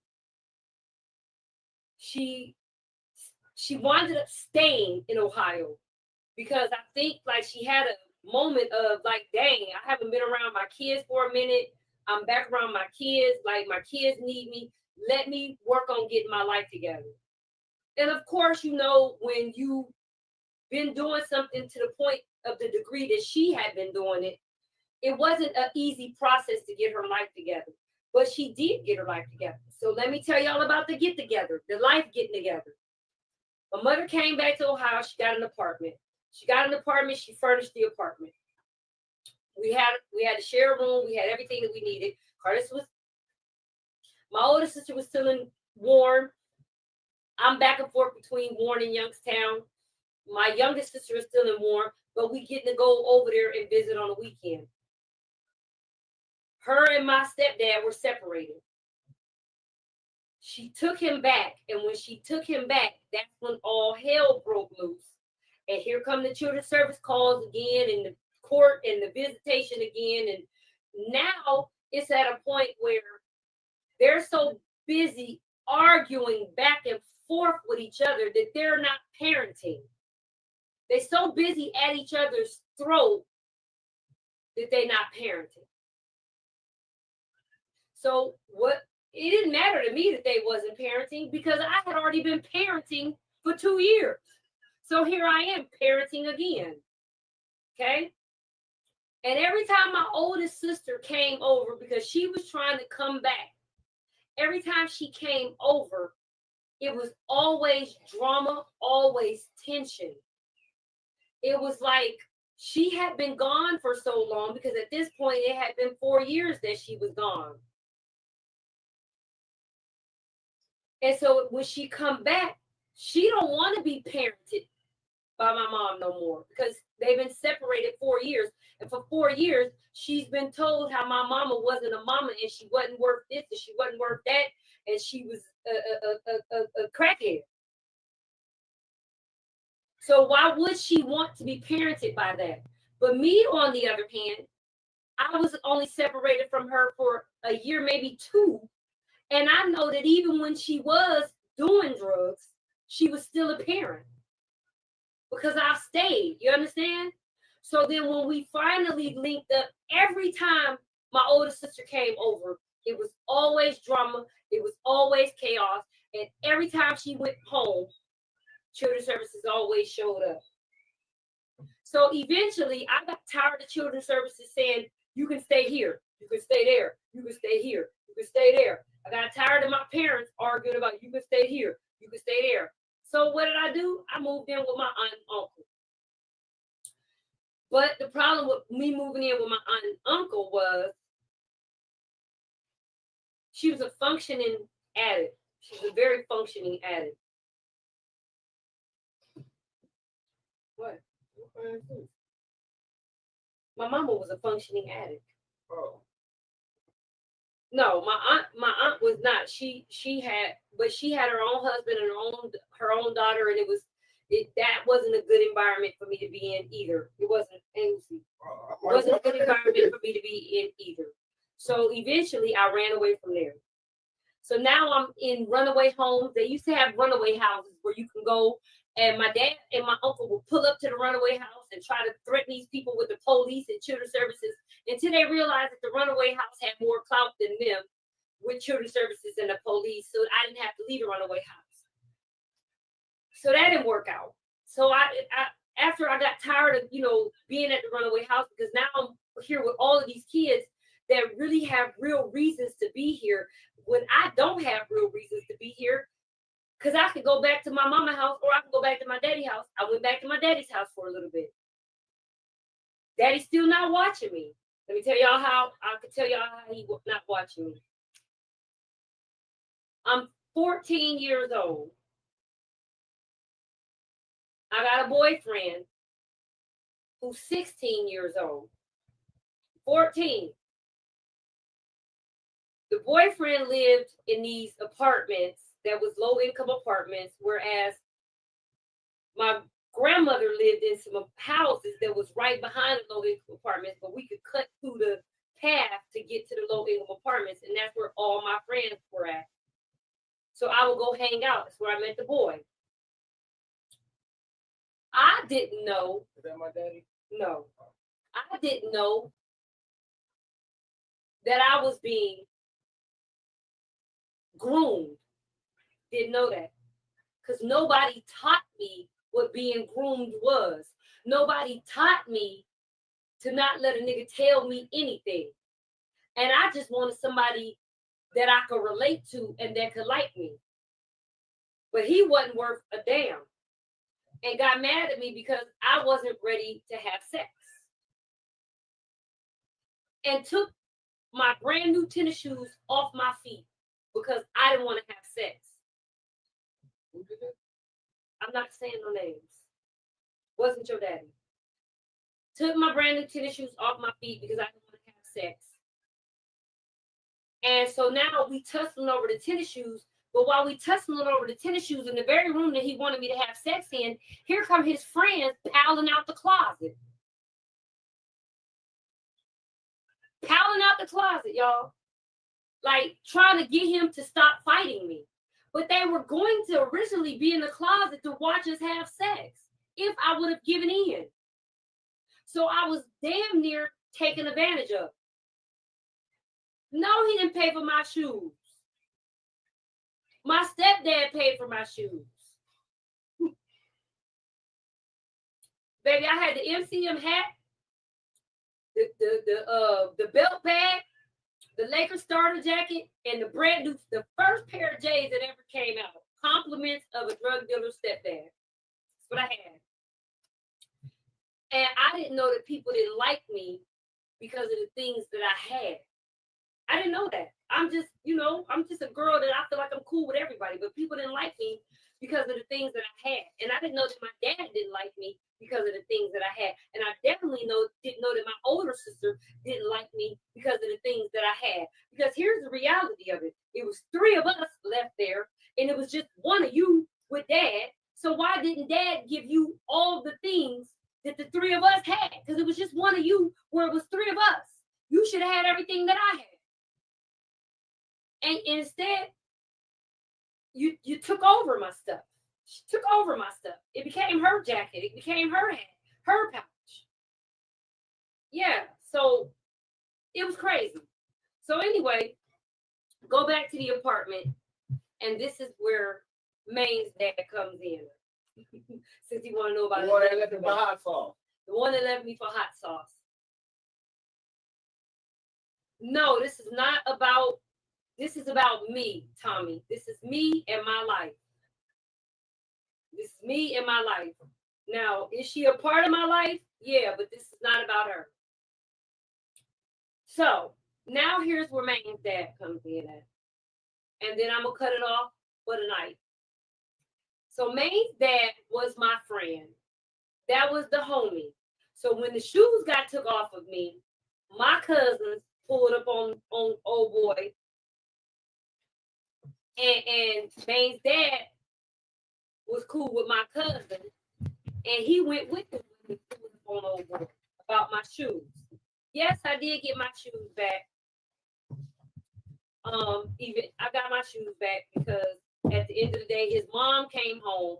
S23: she winded up staying in Ohio because I think like she had a moment of like, dang, I haven't been around my kids for a minute. I'm back around my kids. Like my kids need me. Let me work on getting my life together. And of course, you know, when you've been doing something to the point of the degree that she had been doing it, it wasn't an easy process to get her life together. But she did get her life together. So let me tell y'all about the get together, the life getting together. My mother came back to Ohio. She got an apartment. She furnished the apartment. We had to share a room. We had everything that we needed. My older sister was still in Warren. I'm back and forth between Warren and Youngstown. My youngest sister is still in Warren, but we getting to go over there and visit on the weekend. Her and my stepdad were separated. She took him back, and when she took him back, that's when all hell broke loose. And here come the children's service calls again, and the court and the visitation again. And now it's at a point where they're so busy arguing back and forth with each other that they're not parenting. They're so busy at each other's throat that they're not parenting. So it didn't matter to me that they wasn't parenting because I had already been parenting for 2 years. So here I am parenting again. Okay. And every time my oldest sister came over, because she was trying to come back, every time she came over, it was always drama, always tension. It was like she had been gone for so long because at this point it had been 4 years that she was gone. And so when she come back, she don't want to be parented by my mom no more because they've been separated 4 years. And for 4 years, she's been told how my mama wasn't a mama and she wasn't worth this and she wasn't worth that. And she was a crackhead. So why would she want to be parented by that? But me, on the other hand, I was only separated from her for a year, maybe 2. And I know that even when she was doing drugs, she was still a parent because I stayed. You understand? So then when we finally linked up, every time my older sister came over, it was always drama. It was always chaos. And every time she went home, Children's Services always showed up. So eventually I got tired of Children's Services saying, you can stay here, you can stay there, you can stay here, you can stay there. I got tired of my parents arguing about you can stay here, you can stay there. So what did I do? I moved in with my aunt and uncle. But the problem with me moving in with my aunt and uncle was she was a functioning addict. She's a very functioning addict. What? My mama was a functioning addict.
S8: Oh.
S23: No, my aunt was not. She had her own husband and her own daughter, and that wasn't a good environment for me to be in either. It wasn't a good environment for me to be in either. So eventually I ran away from there. So now I'm in runaway homes. They used to have runaway houses where you can go, and my dad and my uncle would pull up to the runaway house and try to threaten these people with the police and Children's Services until they realized that the runaway house had more clout than them with Children's Services and the police. So I didn't have to leave the runaway house. So that didn't work out. So I after I got tired of, being at the runaway house, because now I'm here with all of these kids that really have real reasons to be here when I don't have real reasons to be here, because I could go back to my mama's house or I could go back to my daddy's house. I went back to my daddy's house for a little bit. Daddy's still not watching me. Let me tell y'all how he's not watching me. I'm 14 years old. I got a boyfriend who's 16 years old. 14. The boyfriend lived in these apartments that was low-income apartments, whereas my grandmother lived in some houses that was right behind the low-income apartments, but we could cut through the path to get to the low-income apartments, and that's where all my friends were at. So I would go hang out. That's where I met the boy. I didn't know.
S8: Is that my daddy?
S23: No. I didn't know that I was being groomed. Didn't know that. Because nobody taught me what being groomed was. Nobody taught me to not let a nigga tell me anything. And I just wanted somebody that I could relate to and that could like me. But he wasn't worth a damn. And got mad at me because I wasn't ready to have sex. And took my brand new tennis shoes off my feet because I didn't want to have sex.
S8: Who did that?
S23: I'm not saying no names. Wasn't your daddy. Took my brand new tennis shoes off my feet because I didn't want to have sex. And so now we tussling over the tennis shoes. But while we tussling over the tennis shoes in the very room that he wanted me to have sex in, here come his friends piling out the closet. Piling out the closet, y'all. Like trying to get him to stop fighting me. But they were going to originally be in the closet to watch us have sex if I would have given in. So I was damn near taken advantage of. No, he didn't pay for my shoes. My stepdad paid for my shoes. Baby, I had the MCM hat, the belt bag, the Lakers starter jacket, and the first pair of J's that ever came out. Compliments of a drug dealer stepdad. That's what I had. And I didn't know that people didn't like me because of the things that I had. I didn't know that. I'm just a girl that I feel like I'm cool with everybody, but people didn't like me because of the things that I had. And I didn't know that my dad didn't like me because of the things that I had. And I definitely didn't know that my older sister didn't like me because of the things that I had. Because here's the reality of it. It was 3 of us left there, and it was just one of you with dad. So why didn't dad give you all the things that the 3 of us had? Because it was just one of you where it was 3 of us. You should have had everything that I had. And instead, you took over my stuff. She took over my stuff. It became her jacket. It became her hat, her pouch. Yeah, so it was crazy. So anyway, go back to the apartment, and this is where Maine's dad comes in. Since you want to know about
S8: the one that left me for hot sauce.
S23: The one that left me for hot sauce. No, this is not about, this is about me, Tommy. This is me and my life. This is me and my life. Now, is she a part of my life? Yeah, but this is not about her. So, now here's where Maine's dad comes in at. And then I'm going to cut it off for the night. So, Maine's dad was my friend. That was the homie. So, when the shoes got took off of me, my cousins pulled up on old boy. And Maine's dad was cool with my cousin. And he went with him when he pulled up on old boy about my shoes. Yes, I did get my shoes back. Even I got my shoes back because at the end of the day, his mom came home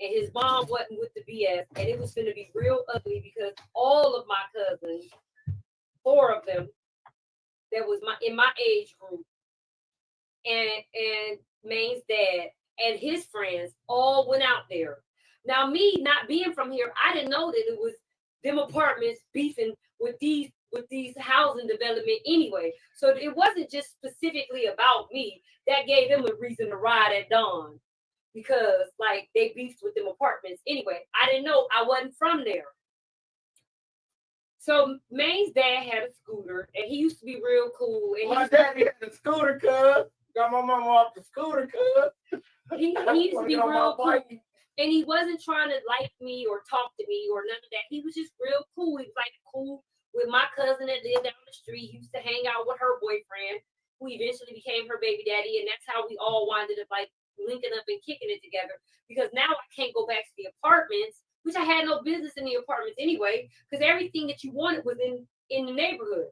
S23: and his mom wasn't with the BS, and it was going to be real ugly because all of my cousins, 4 of them, that was in my age group, and Maine's dad and his friends all went out there. Now, me not being from here, I didn't know that it was them apartments beefing with these housing development anyway. So it wasn't just specifically about me. That gave them a reason to ride at dawn because like they beefed with them apartments anyway. I didn't know, I wasn't from there. So Maine's dad had a scooter and he used to be real cool. And
S8: my daddy had a scooter, cuz. Got my mama off the scooter, cuz.
S23: He used to be real cool. And he wasn't trying to like me or talk to me or none of that. He was just real cool. He was like cool with my cousin that lived down the street. He used to hang out with her boyfriend, who eventually became her baby daddy. And that's how we all winded up like linking up and kicking it together. Because now I can't go back to the apartments, which I had no business in the apartments anyway, because everything that you wanted was in the neighborhood.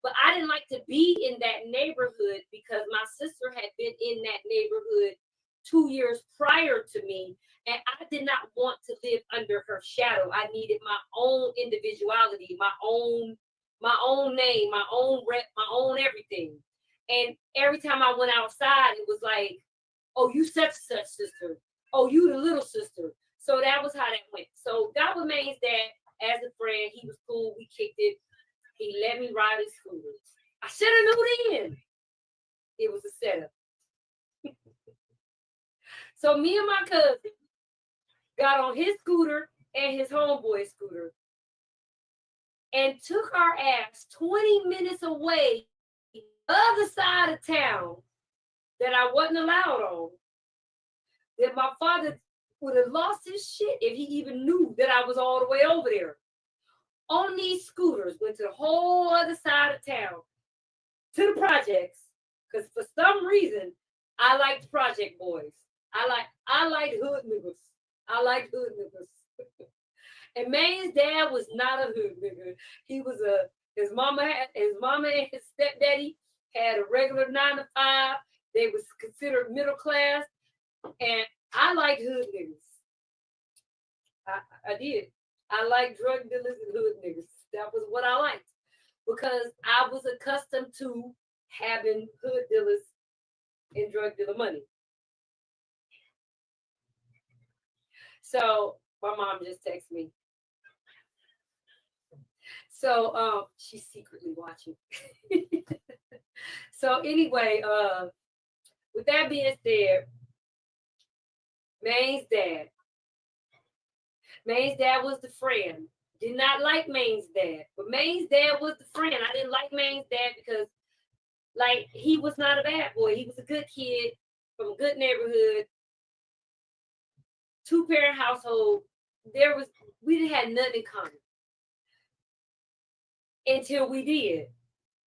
S23: But I didn't like to be in that neighborhood because my sister had been in that neighborhood 2 years prior to me. And I did not want to live under her shadow. I needed my own individuality, my own name, my own rep, my own everything. And every time I went outside, it was like, oh, you such sister. Oh, you the little sister. So that was how that went. So that was Maine's dad as a friend. He was cool. We kicked it. He let me ride his scooter. I should have knew then. It was a setup. So me and my cousin got on his scooter and his homeboy's scooter and took our ass 20 minutes away, the other side of town that I wasn't allowed on, that my father would have lost his shit if he even knew that I was all the way over there. On these scooters, went to the whole other side of town, to the projects, because for some reason, I liked project boys. I like hood niggas. I like hood niggas. And Maine's dad was not a hood nigga. He was his mama and his stepdaddy had a regular 9-to-5. They was considered middle class. And I like hood niggas. I did. I like drug dealers and hood niggas. That was what I liked. Because I was accustomed to having hood dealers and drug dealer money. So my mom just texted me. So she's secretly watching. So anyway, with that being said, Maine's dad was the friend. Did not like Maine's dad, but Maine's dad was the friend. I didn't like Maine's dad because, like, he was not a bad boy. He was a good kid from a good neighborhood, 2-parent household. We didn't have nothing in common until we did.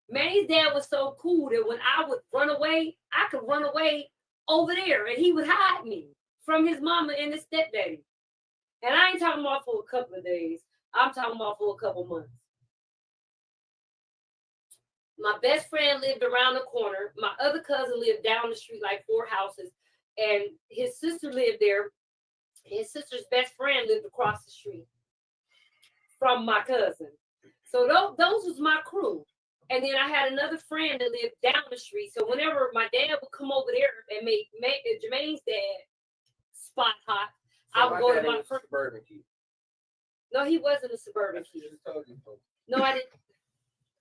S23: Maine's dad was so cool that when I would run away, I could run away over there, and he would hide me from his mama and his stepdaddy. And I ain't talking about for a couple of days. I'm talking about for a couple months. My best friend lived around the corner. My other cousin lived down the street, like 4 houses. And his sister lived there. His sister's best friend lived across the street from my cousin. So those was my crew. And then I had another friend that lived down the street. So whenever my dad would come over there and make Jermaine's dad spot hot, I would go to my friend.
S8: Suburban kid.
S23: No, he wasn't a suburban kid. No, I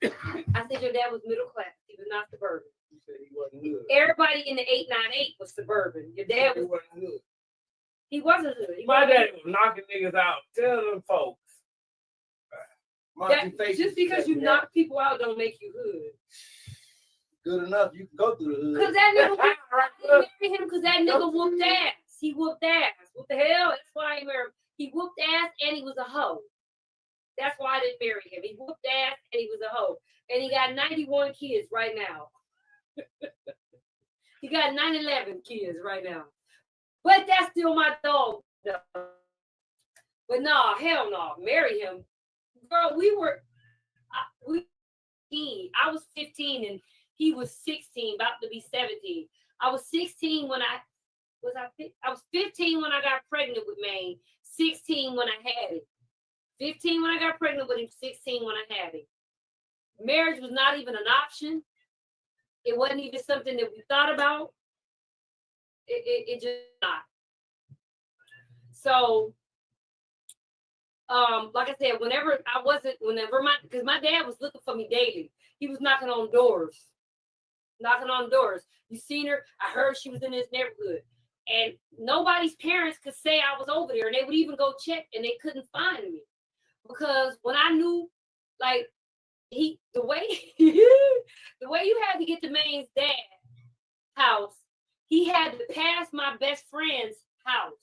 S23: didn't. I said your dad was middle class. He was not suburban.
S8: You said he wasn't hood.
S23: Everybody in the 898 was suburban. Your dad was.
S8: He wasn't hood.
S23: He wasn't hood.
S8: My dad was knocking niggas out. Tell them folks.
S23: Just because you knock people out don't make you hood.
S8: Good enough, you can go through the hood.
S23: Because that nigga, I didn't marry him because that nigga whooped ass. He whooped ass. What the hell? That's why I didn't marry him. He whooped ass and he was a hoe. That's why I didn't marry him. He whooped ass and he was a hoe. And he got 91 kids right now. He got 911 kids right now. But that's still my dog. But no, hell no. Marry him. Girl, I was 15 and he was 16, about to be 17. I was 16 when I was 15 when I got pregnant with Maine, 16 when I had it. 15 when I got pregnant with him, 16 when I had it. Marriage was not even an option. It wasn't even something that we thought about. It just not. So like I said, because my dad was looking for me daily. He was knocking on doors. You seen her? I heard she was in this neighborhood. And nobody's parents could say I was over there. And they would even go check and they couldn't find me. Because when I knew, like, the way you had to get to Maine's dad's house, he had to pass my best friend's house.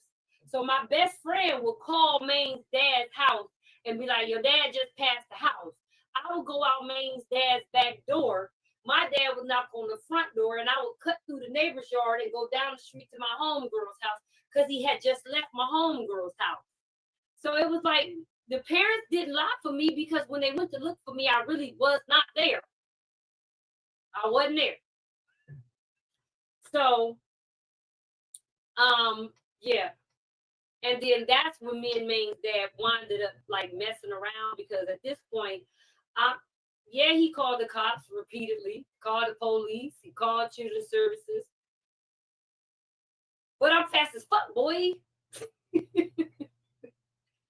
S23: So my best friend would call Maine's dad's house and be like, your dad just passed the house. I would go out Maine's dad's back door. My dad would knock on the front door and I would cut through the neighbor's yard and go down the street to my homegirl's house because he had just left my homegirl's house. So it was like the parents didn't lie for me because when they went to look for me, I really was not there. I wasn't there. So, yeah. And then that's when me and Maine's dad winded up like messing around because at this point, he called the cops repeatedly, called the police, he called children's services. But I'm fast as fuck, boy.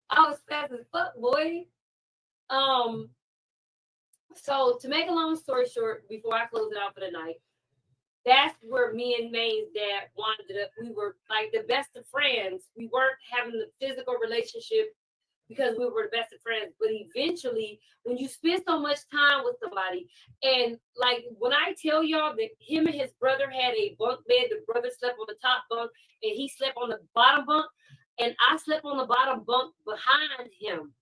S23: I was fast as fuck, boy. So to make a long story short, before I close it out for the night, that's where me and Maine's dad winded up. We were like the best of friends. We weren't having the physical relationship because we were the best of friends. But eventually, when you spend so much time with somebody, and like when I tell y'all that him and his brother had a bunk bed, the brother slept on the top bunk and he slept on the bottom bunk, and I slept on the bottom bunk behind him.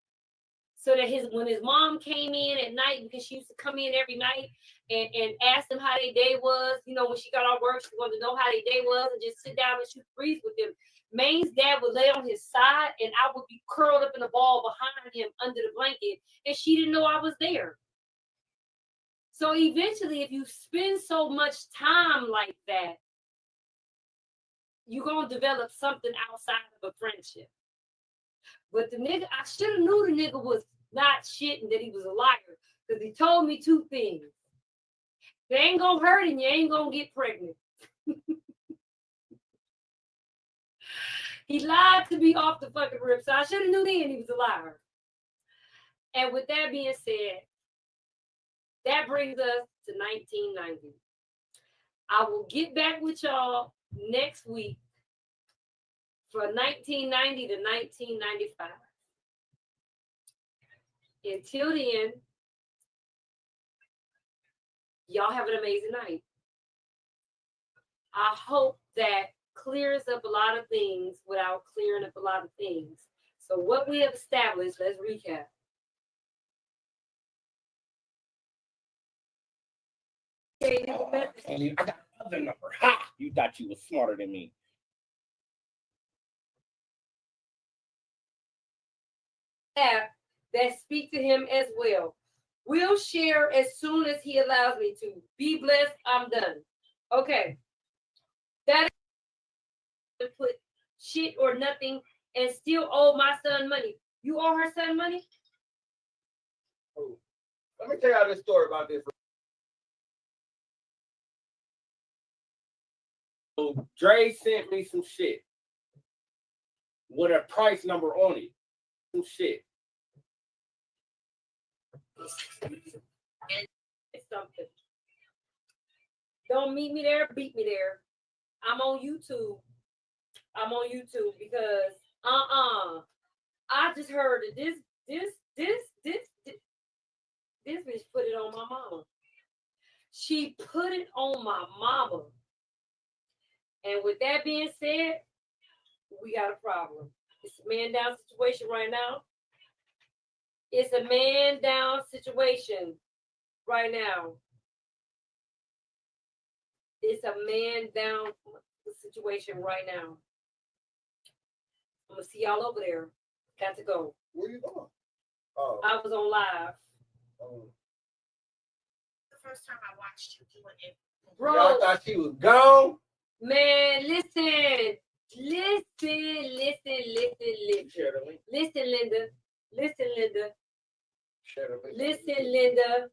S23: So that when his mom came in at night, because she used to come in every night and ask them how their day was, you know, when she got off work, she wanted to know how their day was and just sit down and shoot breeze with them. Maine's dad would lay on his side and I would be curled up in a ball behind him under the blanket and she didn't know I was there. So eventually, if you spend so much time like that, you're going to develop something outside of a friendship. But the nigga, I should have knew the nigga was not shit and that he was a liar because he told me two things. They ain't going to hurt and you ain't going to get pregnant. He lied to me off the fucking rip, so I should have knew then he was a liar. And with that being said, that brings us to 1990. I will get back with y'all next week for 1990 to 1995. Until then, y'all have an amazing night. I hope that clears up a lot of things without clearing up a lot of things. So what we have established, let's recap.
S8: I got another number. Ha! You thought you was smarter than me.
S23: That speak to him as well. We'll share as soon as he allows me to. Be blessed. I'm done. Okay. That is put shit or nothing and still owe my son money. You owe her son money?
S8: Let me tell y'all this story about this. So Dre sent me some shit with a price number on it. Some shit.
S23: It's something. Don't meet me there, beat me there. I'm on YouTube. Because I just heard that this bitch put it on my mama. She put it on my mama. And with that being said, we got a problem. It's a man down situation right now. It's a man down situation right now. It's a man down situation right now. I'm gonna see y'all over there. Got to go.
S8: Where you going? Oh.
S23: I was on live.
S9: The first time I watched you doing it.
S23: Bro,
S8: y'all thought she was gone?
S23: Man, listen. Listen, Linda. Listen, Linda.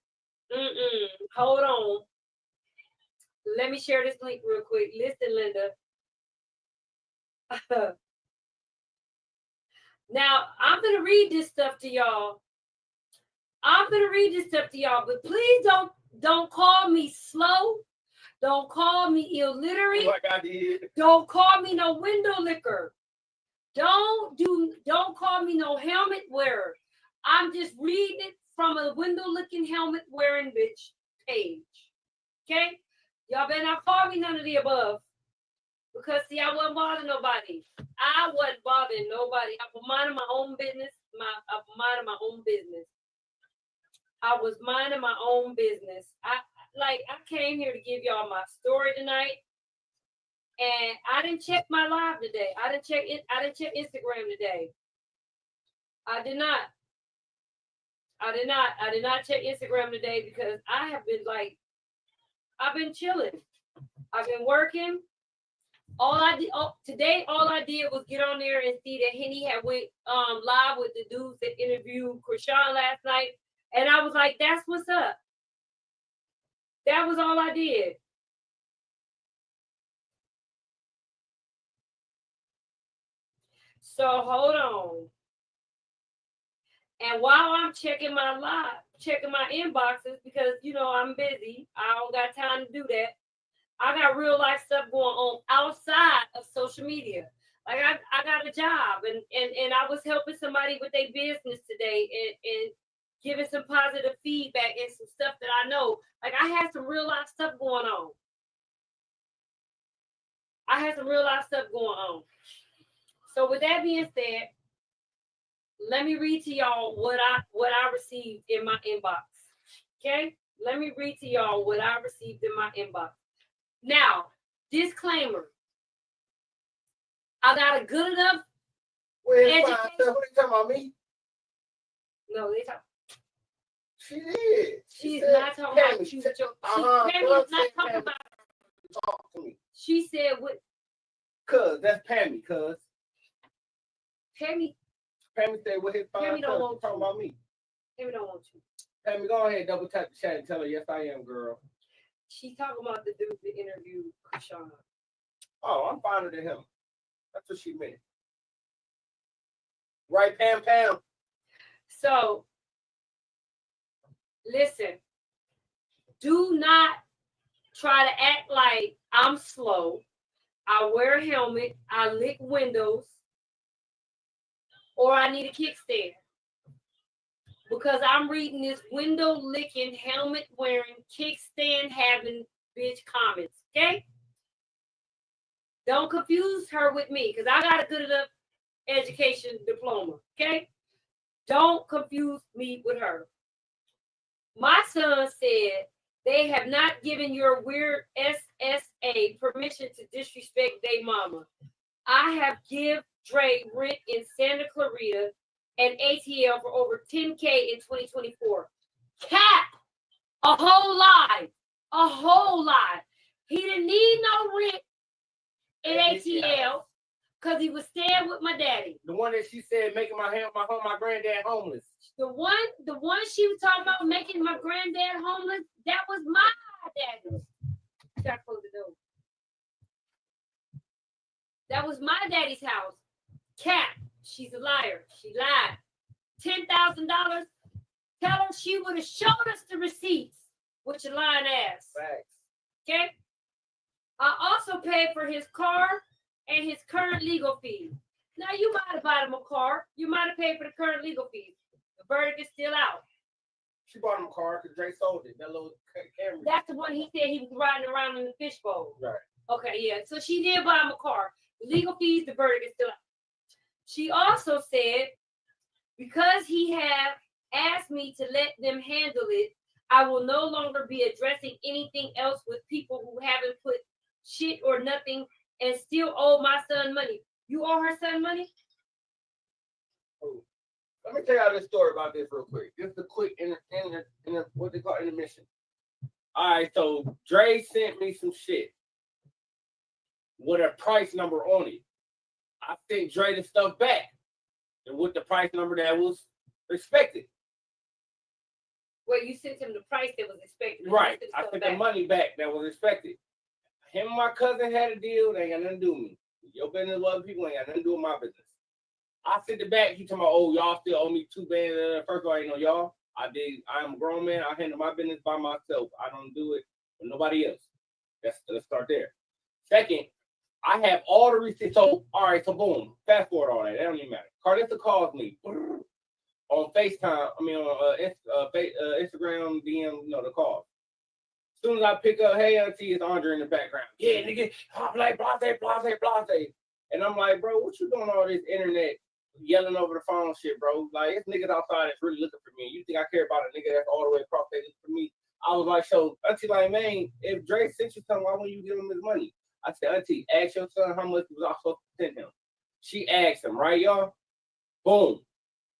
S23: Hold on. Let me share this link real quick. Listen, Linda. Now, I'm going to read this stuff to y'all. But please don't call me slow. Don't call me illiterate.
S8: Like I did.
S23: Don't call me no window licker. Don't call me no helmet wearer. I'm just reading it from a window looking helmet wearing bitch page. Okay? Y'all better not call me none of the above. Because see, I wasn't bothering nobody. I was minding my own business. I was minding my own business. I came here to give y'all my story tonight. And I didn't check my live today. I didn't check Instagram today. I did not check Instagram today because I've been chilling. I've been working. All I did was get on there and see that Henny had went live with the dudes that interviewed Krishan last night. And I was like, that's what's up. That was all I did. So hold on. And while I'm checking my inboxes, because I'm busy, I don't got time to do that. I got real life stuff going on outside of social media. Like I got a job and I was helping somebody with their business today and giving some positive feedback and some stuff that I know. Like I had some real life stuff going on. So with that being said, let me read to y'all what I received in my inbox. Okay? Let me read to y'all what I received in my inbox. Now, disclaimer. I got a good enough education.
S8: What are you talking about me?
S23: No, they talk.
S8: She did.
S23: She's not talking about you. Pammy's not talking about
S8: talk to me.
S23: She said what?
S8: Cuz, that's Pammy, cuz.
S23: Pammy
S8: said what his fine
S23: Pammy don't want
S8: talking about me.
S23: Pammy don't want you.
S8: Pammy, go ahead, double tap the chat and tell her, yes, I am, girl.
S23: She talking about the dude that interviewed Krishan.
S8: Oh, I'm finer than him. That's what she meant. Right, Pam?
S23: So, listen. Do not try to act like I'm slow. I wear a helmet. I lick windows. Or I need a kickstand. Because I'm reading this window licking, helmet wearing, kickstand having bitch comments. Okay? Don't confuse her with me because I got a good enough education diploma. Okay? Don't confuse me with her. My son said they have not given your weird SSA permission to disrespect their mama. I have give Dre rent in Santa Clarita and ATL for over $10K in 2024. Cap! A whole lie. He didn't need no rent in ATL. Because he was staying with my daddy.
S8: The one that she said making my granddad homeless.
S23: The one she was talking about making my granddad homeless, that was my daddy. Gotta close the door. That was my daddy's house. Cat, she's a liar. She lied. $10,000. Tell her she would have showed us the receipts with your lying ass.
S8: Facts.
S23: Okay? I also paid for his car and his current legal fees. Now, you might have bought him a car. You might have paid for the current legal fees. The verdict is still out.
S8: She bought him a car because Dre sold it. That little Camry.
S23: That's the one he said he was riding around in the fishbowl.
S8: Right.
S23: Okay, yeah. So she did buy him a car. The legal fees, the verdict is still out. She also said, because he have asked me to let them handle it, I will no longer be addressing anything else with people who haven't put shit or nothing and still owe my son money. You owe her son money?
S8: Oh. Let me tell y'all this story about this real quick. Just a quick what they call intermission. All right, so Dre sent me some shit with a price number on it. I sent Dre the stuff back and with the price number that was expected.
S23: Well, you sent him the price that was expected.
S8: Right. I sent the money back that was expected. Him and my cousin had a deal. They ain't got nothing to do with me. Your business with other people ain't got nothing to do with my business. I sent it back. He told me, oh, y'all still owe me $2 billion. First of all, I ain't know y'all. I am a grown man. I handle my business by myself. I don't do it with nobody else. Let's start there. Second, I have all the receipts. So, all right, so boom. Fast forward all that. That don't even matter. Karlissa calls me on FaceTime. I mean, on Instagram, DM, the call. As soon as I pick up, hey, auntie, it's Andre in the background. Yeah, nigga, I'm like, blase. And I'm like, bro, what you doing all this internet yelling over the phone shit, bro? Like, it's niggas outside that's really looking for me. You think I care about a nigga that's all the way across there looking for me? I was like, so, auntie, like, man, if Dre sent you something, why wouldn't you give him his money? I said, auntie, ask your son how much was I supposed to send him. She asked him, right, y'all? Boom.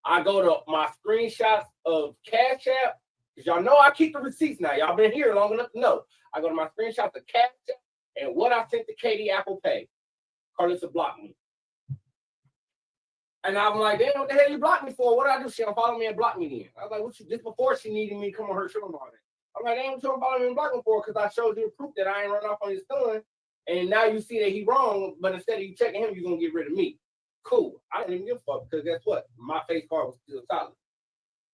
S8: I go to my screenshots of Cashapp, because y'all know I keep the receipts now. Y'all been here long enough to know. I go to my screenshots of Cashapp and what I sent to Katie Apple Pay. Karlissa blocked me. And I'm like, damn, what the hell you blocked me for? What did I do? She don't follow me and block me then. I was like, what you did before she needed me to come on her show and all that. I'm like, damn, what you don't follow me and block me for? Because I showed you the proof that I ain't run off on his son. And now you see that he wrong, but instead of you checking him, you're going to get rid of me. Cool. I didn't even give a fuck because guess what? My face card was still solid.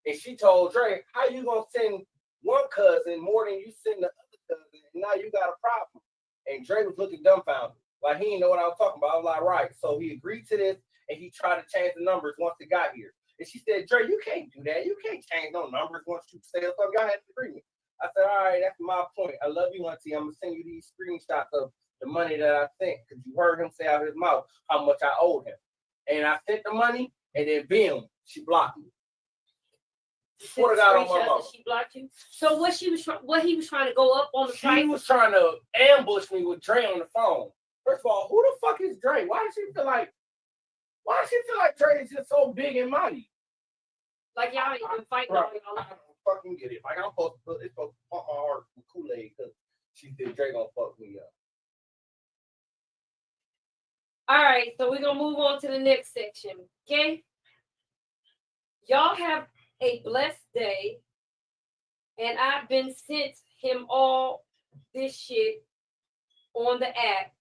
S8: And she told Dre, how you going to send one cousin more than you send the other cousin? And now you got a problem. And Dre was looking dumbfounded. Like, he didn't know what I was talking about. I was like, right. So he agreed to this, and he tried to change the numbers once it got here. And she said, Dre, you can't do that. You can't change no numbers once you say something. Y'all had to agree with me. I said, all right, that's my point. I love you, auntie. I'm going to send you these screenshots of the money that I sent because you heard him say out of his mouth how much I owed him. And I sent the money, and then boom, she blocked me. Swear to God on my mama.
S23: She blocked you. So what he was trying to go up on the price?
S8: She was trying to ambush me with Dre on the phone. First of all, who the fuck is Dre? Why does she feel like Dre is just so big and mighty?
S23: Like y'all ain't been fighting
S8: bro,
S23: all y'all life.
S8: I don't fucking get it. Like I'm supposed to pump my heart with Kool-Aid because she said Dre gonna fuck me up.
S23: All right, so we're gonna move on to the next section. Okay. Y'all have a blessed day. And I've been sent him all this shit on the app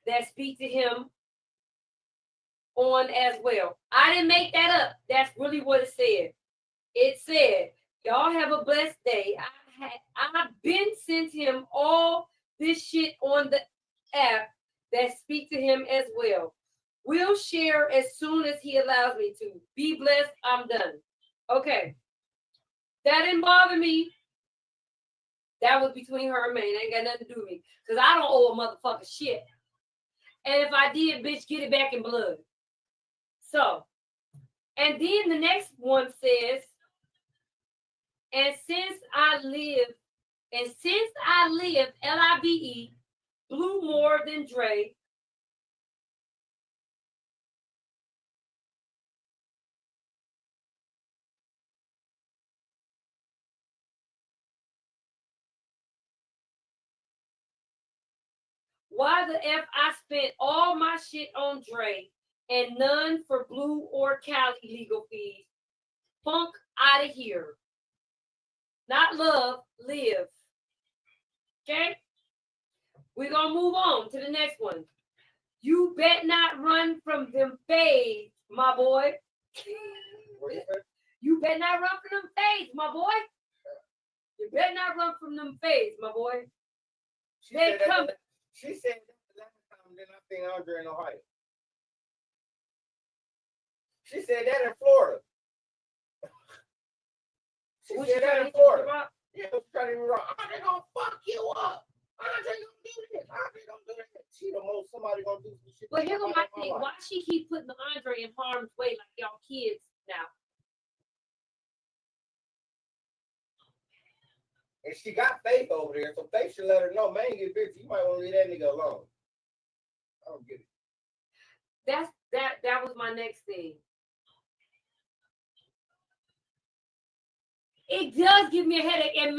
S23: that speak to him on as well. I didn't make that up. That's really what it said. It said, y'all have a blessed day. I've been sent him all this shit on the app that speak to him as well. We'll share as soon as he allows me to. Be blessed. I'm done. Okay. That didn't bother me. That was between her and me. It ain't got nothing to do with me. Because I don't owe a motherfucker shit. And if I did, bitch, get it back in blood. So, and then the next one says, and since I live, LIVE, blew more than Dre. Why the F I spent all my shit on Dre and none for Blue or Cali legal fees? Funk out of here. Not love, live. Okay? We're going to move on to the next one. You bet not run from them fades, my boy. You better not run from them fades, my boy. You better not run from them fades, my boy. They come.
S8: She said that the last time, then I think Andre in Ohio. She said that in Florida. She said that in Florida. Yeah, I was trying to be wrong. Andre gonna fuck you up. Andre gonna do this. Andre gonna do that. She the most somebody gonna do some shit.
S23: But here's my thing. Why she keep putting Andre in harm's way like y'all kids now?
S8: And she got Faith over there, so Faith should let her know, man, get bitch. You might want to leave that nigga alone. I don't get it.
S23: That was my next thing. It does give me a headache. And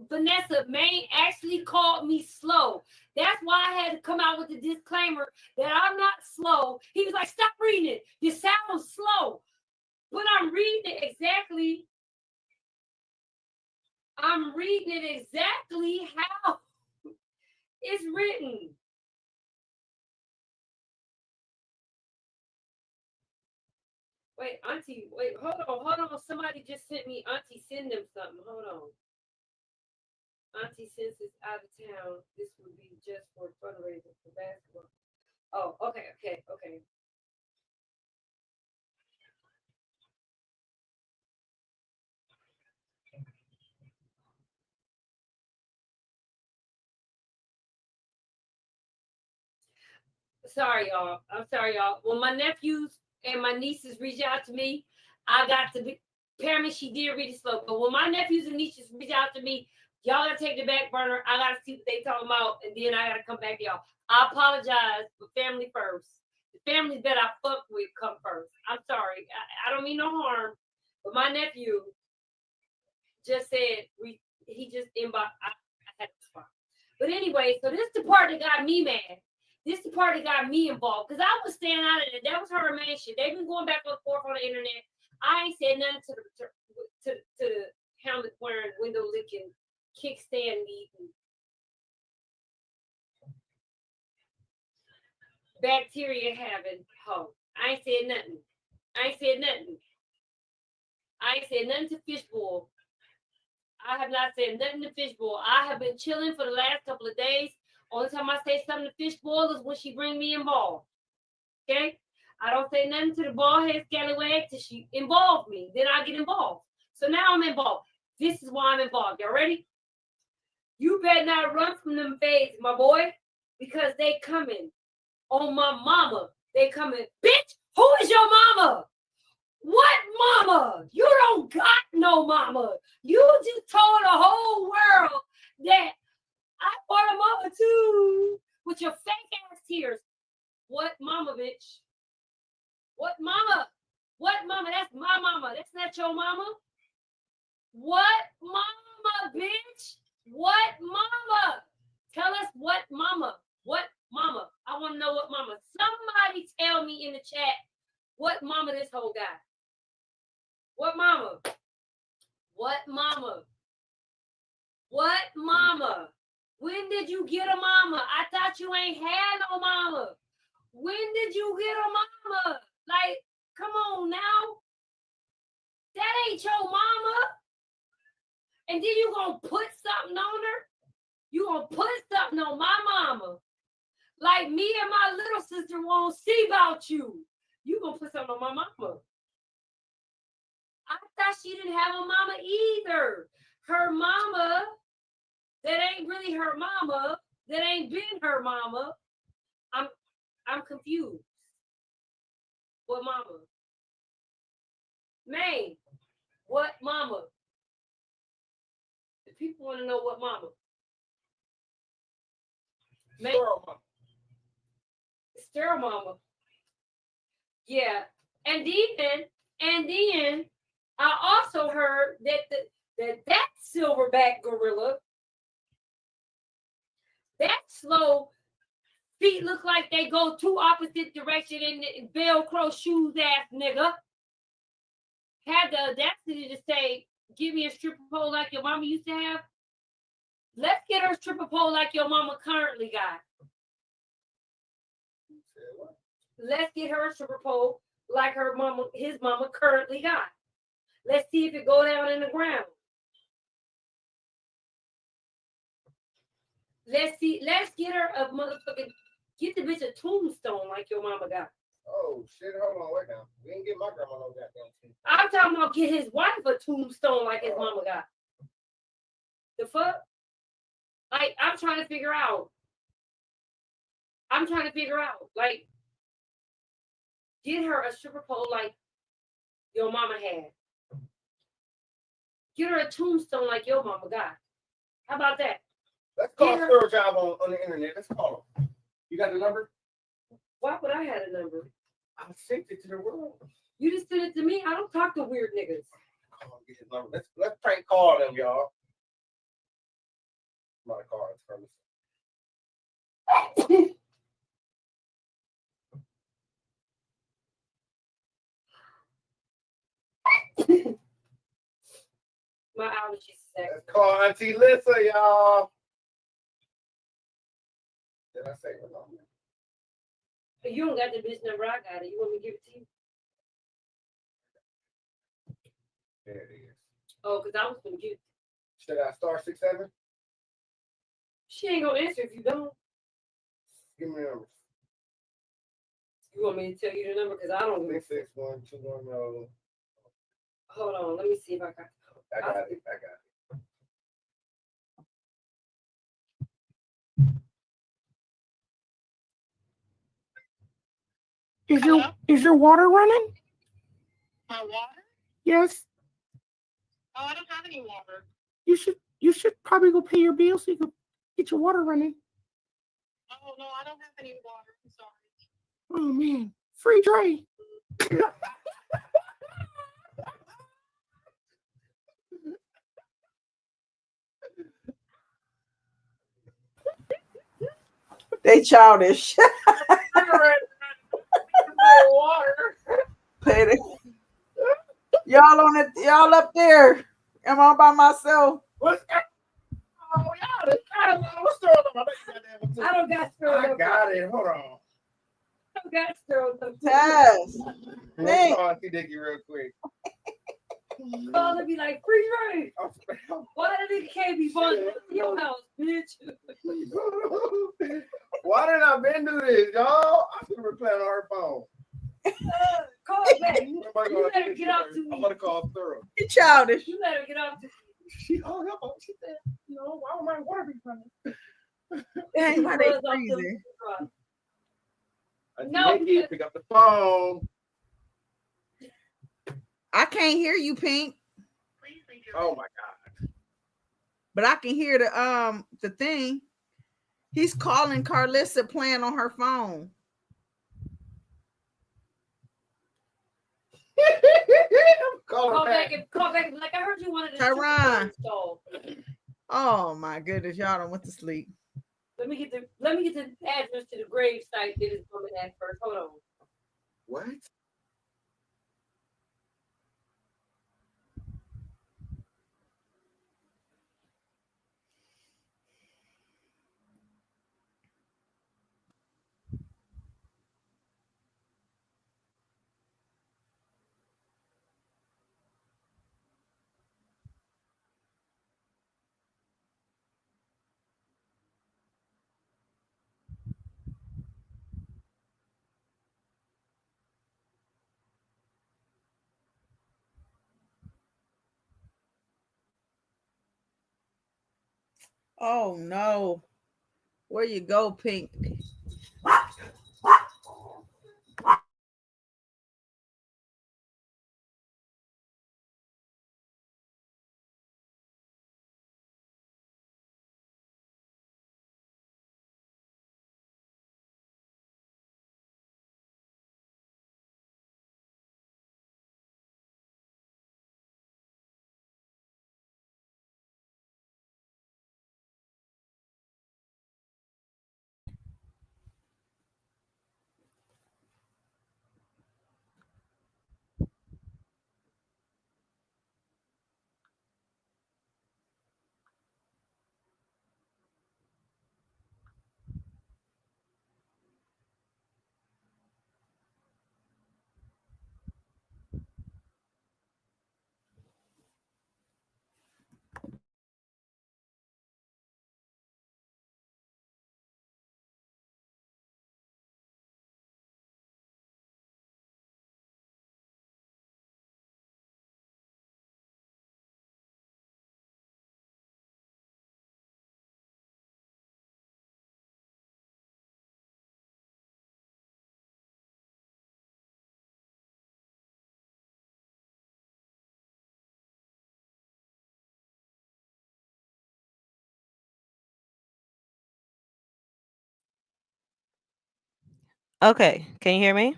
S23: Vanessa actually called me slow. That's why I had to come out with the disclaimer that I'm not slow. He was like, stop reading it. You sound slow. But I'm reading it exactly. I'm reading it exactly how it's written. Wait, Auntie, wait, hold on. Somebody just sent me, Auntie, send them something. Hold on. Auntie, since it's out of town, this would be just for fundraising for basketball. Oh, okay. Sorry, y'all. I'm sorry, y'all. When my nephews and my nieces reach out to me, I got to be. Apparently, she did read it slow. But when my nephews and nieces reach out to me, y'all gotta take the back burner. I gotta see what they talking about, and then I gotta come back to y'all. I apologize, but family first. The families that I fuck with come first. I'm sorry. I don't mean no harm, but my nephew just said he just inboxed. I had to respond. But anyway, so this is the part that got me mad. This is the part that got me involved because I was staying out of it. That was her main shit. They've been going back and forth on the internet. I ain't said nothing to the helmet wearing, window licking, kickstand eating, bacteria having hoe. I ain't said nothing. I ain't said nothing to Fishbowl. I have not said nothing to Fishbowl. I have been chilling for the last couple of days. Only time I say something to Fishbowl is when she bring me involved. Okay? I don't say nothing to the bald head scallywag till she involved me. Then I get involved. So now I'm involved. This is why I'm involved. Y'all ready? You better not run from them fades, my boy, because they coming. On my mama, they coming. Bitch, who is your mama? What mama? You don't got no mama. You just told the whole world that I want a mama too with your fake ass tears. What mama, bitch? What mama? What mama? That's my mama. That's not your mama. What mama, bitch? What mama? Tell us what mama. What mama? I want to know what mama. Somebody tell me in the chat what mama this whole guy. What mama? What mama? What mama? When did you get a mama? I thought you ain't had no mama. When did you get a mama? Like, come on now. That ain't your mama. And then you gonna put something on her? You gonna put something on my mama? Like me and my little sister won't see about you. You gonna put something on my mama. I thought she didn't have a mama either. Her mama, that ain't really her mama, that ain't been her mama. I'm confused. What mama? Man, what mama? The people want to know what mama. Man, sterile mama. Yeah. And then I also heard that silverback gorilla, that slow feet look like they go two opposite direction in Velcro shoes ass nigga. Had the audacity to say, give me a stripper pole like your mama used to have. Let's get her a stripper pole like your mama currently got. Let's get her a stripper pole like his mama currently got. Let's see if it go down in the ground. Let's get her a motherfucking, get the bitch a tombstone like your mama got.
S8: Oh shit, hold on, wait now. We didn't get my grandma no goddamn tombstone.
S23: I'm talking about get his wife a tombstone like his mama got. The fuck? Like, I'm trying to figure out. Like, get her a stripper pole like your mama had. Get her a tombstone like your mama got. How about that?
S8: Let's call Stir Job on the internet. Let's call him. You got the number?
S23: Why would I have a number?
S8: I sent it to the world.
S23: You just sent it to me? I don't talk to weird niggas.
S8: Call him, get his number. Let's prank call them, y'all. My car is from
S23: My allergies sick.
S8: Let's call Auntie Lissa, y'all. Did I say her number?
S23: You don't got the bitch number, I got it. You want me to give it to you?
S8: There it is.
S23: Oh, because I was going to give it.
S8: Should I star 67?
S23: She ain't going to answer if you don't.
S8: Give me the number.
S23: You want me to tell you the number? Because I don't.
S8: 661-210.
S23: Hold on. Let me see if I got it.
S8: I got it.
S5: Is your water running?
S10: My water?
S5: Yes.
S10: Oh, I don't have any water.
S5: You should probably go pay your bill so you can get your water running.
S10: Oh no, I don't have any water. I'm sorry.
S5: Oh man, free Dre. They childish.
S10: Water.
S5: Pay it. Y'all on it? Y'all up there? Am I by myself?
S8: What's that? Oh, y'all, what's the other one?
S23: I don't got stirred
S8: I
S23: up.
S8: got it. Hold on.
S23: I don't got stirred up.
S5: Tess.
S8: Let's call Auntie Dickie real quick.
S23: Call and be like, free Dre. Why the nigga can't be fun in your house, bitch?
S8: Why did I been do this, y'all? I should have been playing on her phone.
S23: Call back. You let her get off to me.
S8: I'm gonna call Thorough.
S5: You childish.
S23: You let her get off to me.
S8: She hung up on. She said, why would my water be running?
S5: Dang, why they freezing?
S23: No,
S8: pick up the phone.
S5: I can't hear you, Pink.
S8: Oh my god!
S5: But I can hear the thing. He's calling Karlissa playing on her phone.
S23: Call back and like I heard you wanted to
S5: Tyron.
S23: install.
S5: Oh my goodness, y'all done went to sleep.
S23: Let me get the address to the grave site that is coming at first. Hold on.
S8: What?
S5: Oh no. Where you go, Pink?
S2: Okay, can you hear me?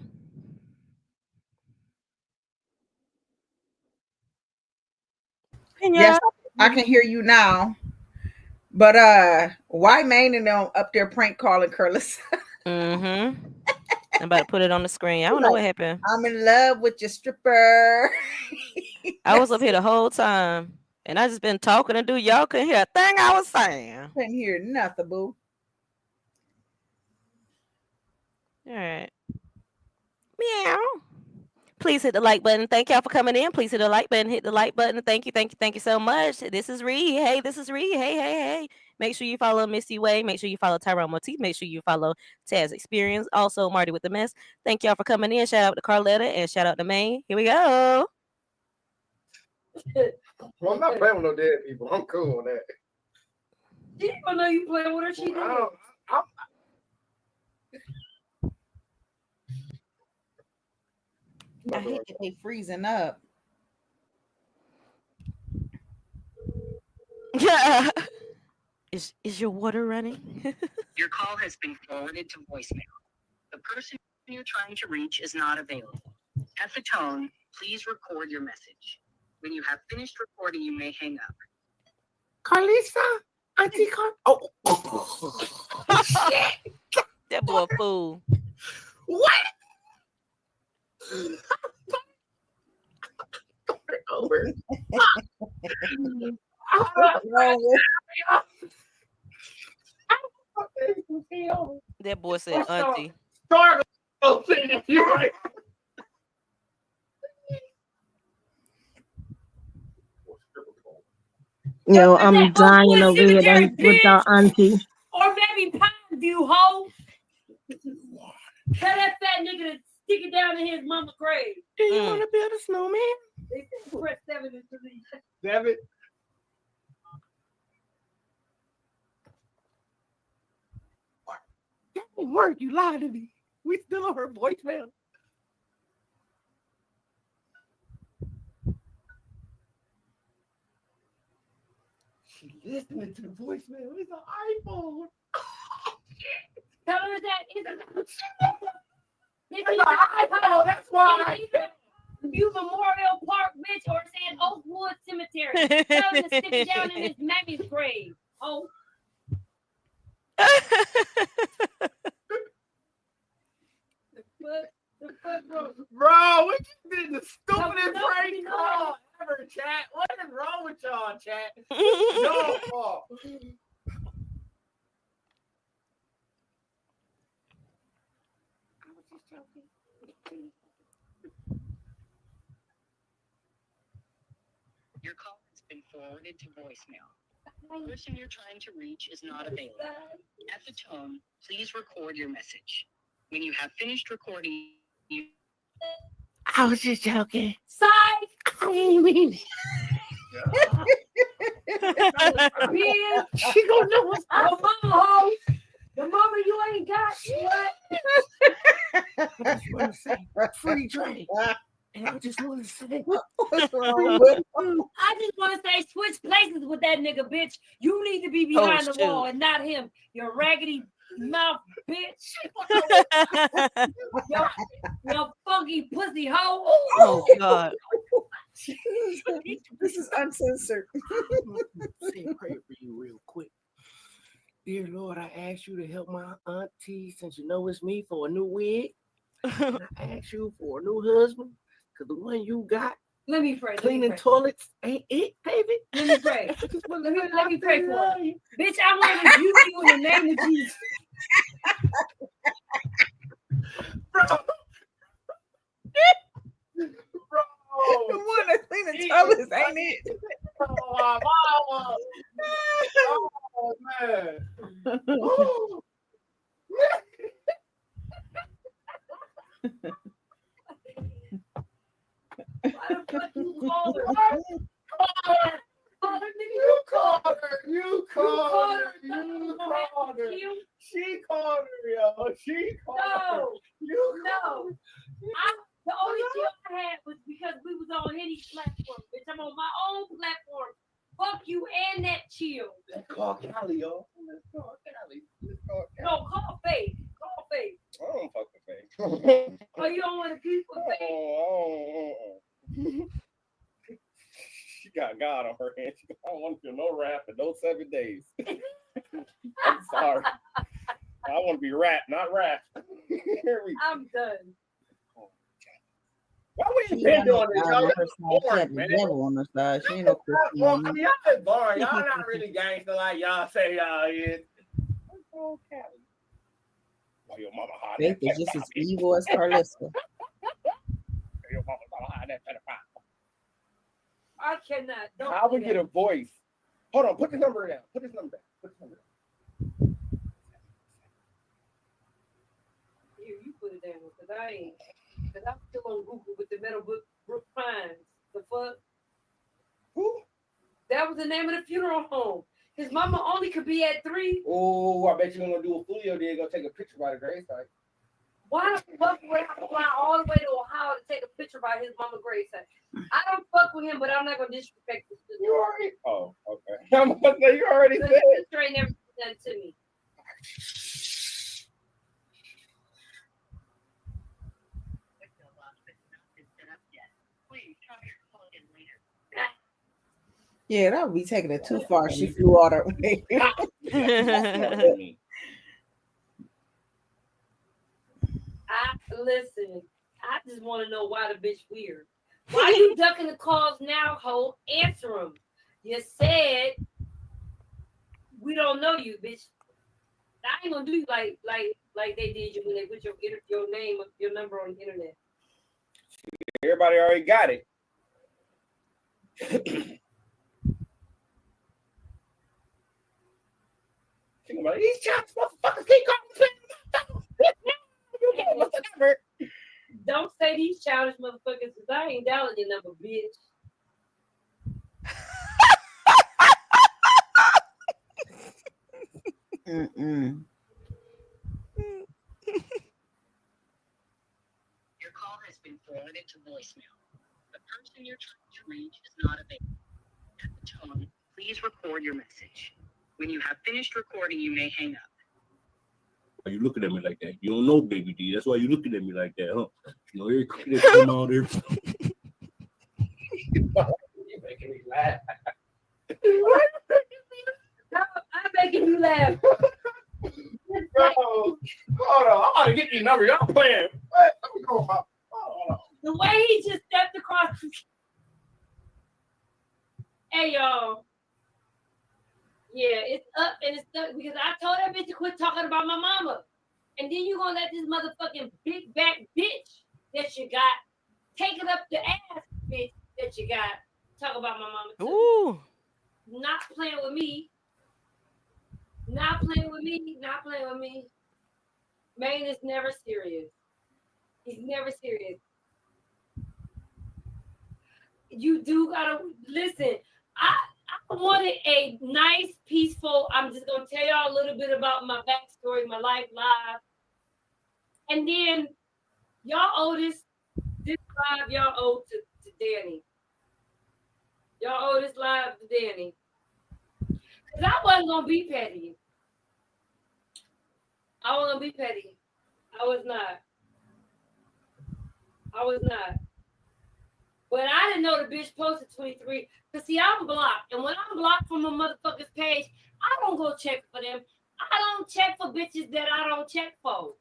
S14: Yes, I can hear you now. But why Maine and them up there prank calling Karlissa?
S2: I'm about to put it on the screen. I don't know what happened.
S14: I'm in love with your stripper.
S2: I was up here the whole time, and I just been talking to dude. Y'all couldn't hear a thing I was saying.
S14: Couldn't hear nothing, boo.
S2: All right. Meow. Please hit the like button. Thank y'all for coming in. Please hit the like button. Hit the like button. Thank you so much. This is Ree. Hey, this is Ree. Hey. Make sure you follow Missy Way. Make sure you follow Tyrone Motif. Make sure you follow Taz Experience. Also, Marty with the Mess. Thank y'all for coming in. Shout out to Karletta and shout out to May. Here we go.
S6: Well, I'm not playing with no dead people. I'm cool with that.
S23: She didn't even know you playing with her. She did.
S14: I hate that they freezing up.
S2: Yeah. Is your water running?
S11: Your call has been forwarded to voicemail. The person you're trying to reach is not available. At the tone, please record your message. When you have finished recording, you may hang up.
S5: Karlissa, Auntie Oh,
S2: shit. That boy a fool.
S5: What? Over.
S2: That boy said auntie.
S5: You're right.
S16: Yo, I'm dying over here without auntie.
S23: Or maybe Pine View, hoe. Tell that fat nigga to stick it down in his mama's grave.
S5: Do you want to build a snowman?
S23: They said press 7 into the
S6: 7.
S5: That didn't work. You lied to me. We still on her voicemail. She's listening to the voicemail. It's an iPhone.
S23: Tell her that it's an
S5: iPhone. That's why.
S23: You Memorial Park, bitch, or saying Oakwood Cemetery. Tell her to stick it down in his mammy's grave. Oh.
S5: Bro, what you did the stupidest prank call ever, chat. What is wrong with y'all, chat? Y'all fault.
S11: Your call has been forwarded to voicemail. The person you're trying to reach is not available. At the tone, please record your message. When you have finished recording, you...
S5: I was just joking.
S23: Psych!
S5: I ain't mean it. She gonna know what's
S23: up. Ho. The mama you ain't got what?
S5: I just want to say free drink. And I just want to say
S23: I just want to say switch places with that nigga, bitch. You need to be behind the wall and not him. You raggedy mouth bitch. Yo funky pussy hoe.
S2: Oh God.
S14: This is uncensored.
S5: Say a prayer for you real quick. Dear Lord, I ask you to help my auntie, since you know it's me, for a new wig. And I ask you for a new husband, because the one you got,
S23: let me pray.
S5: Cleaning toilets ain't it, baby.
S23: Let me pray. Let me pray for you. Bitch, I want to rebuke you in the name of Jesus.
S5: Bro.
S14: The one that's cleaning toilets ain't it?
S5: Oh, man.
S23: Why the fuck you called her?
S5: You called her. She called her, yo. She called her.
S23: No. The only chill I had was because we was on Henny's platform. Bitch, I'm on my own platform. Fuck you and that chill.
S5: Let's call Callie, yo. Let's call Callie.
S23: No, call Faith. Call Faith.
S6: I don't fuck with Faith.
S23: Oh, you don't want to keep with me?
S6: She got God on her hands. She don't want to feel no wrath for no 7 days. I'm sorry. I want to be rat, not wrath.
S23: I'm done.
S6: Why would you
S14: She
S6: been
S14: ain't no
S6: doing this?
S14: God
S6: Y'all
S14: on her side. She
S6: boring,
S14: had the
S6: man.
S14: devil on her side. She ain't no Christian
S6: Well,
S14: woman.
S6: y'all is boring. Y'all not really gangster like y'all say y'all is. Why your mama hide
S14: Faith
S6: that
S14: is just as
S6: pedophile?
S14: evil as Karlissa.
S6: Your mama hide that pedophile.
S23: I cannot. Don't
S6: How
S23: do
S6: we get
S23: that.
S6: a voice? Hold on, put this number down. Put this number down. Put this number down.
S23: Here, you put it down because I ain't. Because I'm still on Google with the Meadowbrook Pines. The fuck?
S6: Who?
S23: That was the name of the funeral home. His mama only could be at 3.
S6: Oh, I bet you're gonna do a Julio there. Go take a picture by the gravesite.
S23: Why the fuck would I fly all the way to Ohio to take a picture by his mama gravesite? I don't fuck with him, but I'm not gonna disrespect this.
S6: You already? Oh, okay. I'm gonna say you already said.
S23: This straight never done to me.
S14: Yeah, that would be taking it too far. She flew all the way.
S23: Listen. I just want to know why the bitch weird. Why you ducking the calls now, ho? Answer them. You said we don't know you, bitch. I ain't gonna do you like they did you when they put your name, your number on the internet.
S6: Everybody already got it. Think about it. These chops motherfuckers keep calling me.
S23: Don't say these childish motherfuckers because I ain't dialing your number, bitch.
S14: Mm-mm.
S11: Your call has been forwarded to voicemail. The person you're trying to reach is not available. At the tone, please record your message. When you have finished recording, you may hang up.
S15: Why you looking at me like that? You don't know Baby D. That's why you looking at me like that, huh? You know, every cookie that come out there.
S6: You're making me laugh.
S23: I'm making you laugh.
S6: Bro, hold on. I'm about to get your number. Y'all playing. What? Hold on.
S23: The way he just stepped across. Hey, y'all. Yeah, it's up and it's stuck because I told that bitch to quit talking about my mama. And then you gonna let this motherfucking big back bitch that you got taking up the ass bitch that you got talk about my mama too.
S2: Ooh.
S23: Not playing with me. Not playing with me. Not playing with me. Maine is never serious. He's never serious. You do gotta listen. I wanted a nice, peaceful. I'm just gonna tell y'all a little bit about my backstory, my life live. And then y'all owe this live, y'all owe to Danny. Y'all owe this live to Danny. Because I wasn't gonna be petty. I wasn't gonna be petty. I was not. But I didn't know the bitch posted 23. Because see, I'm blocked. And when I'm blocked from a motherfucker's page, I don't go check for them. I don't check for bitches that I don't check for.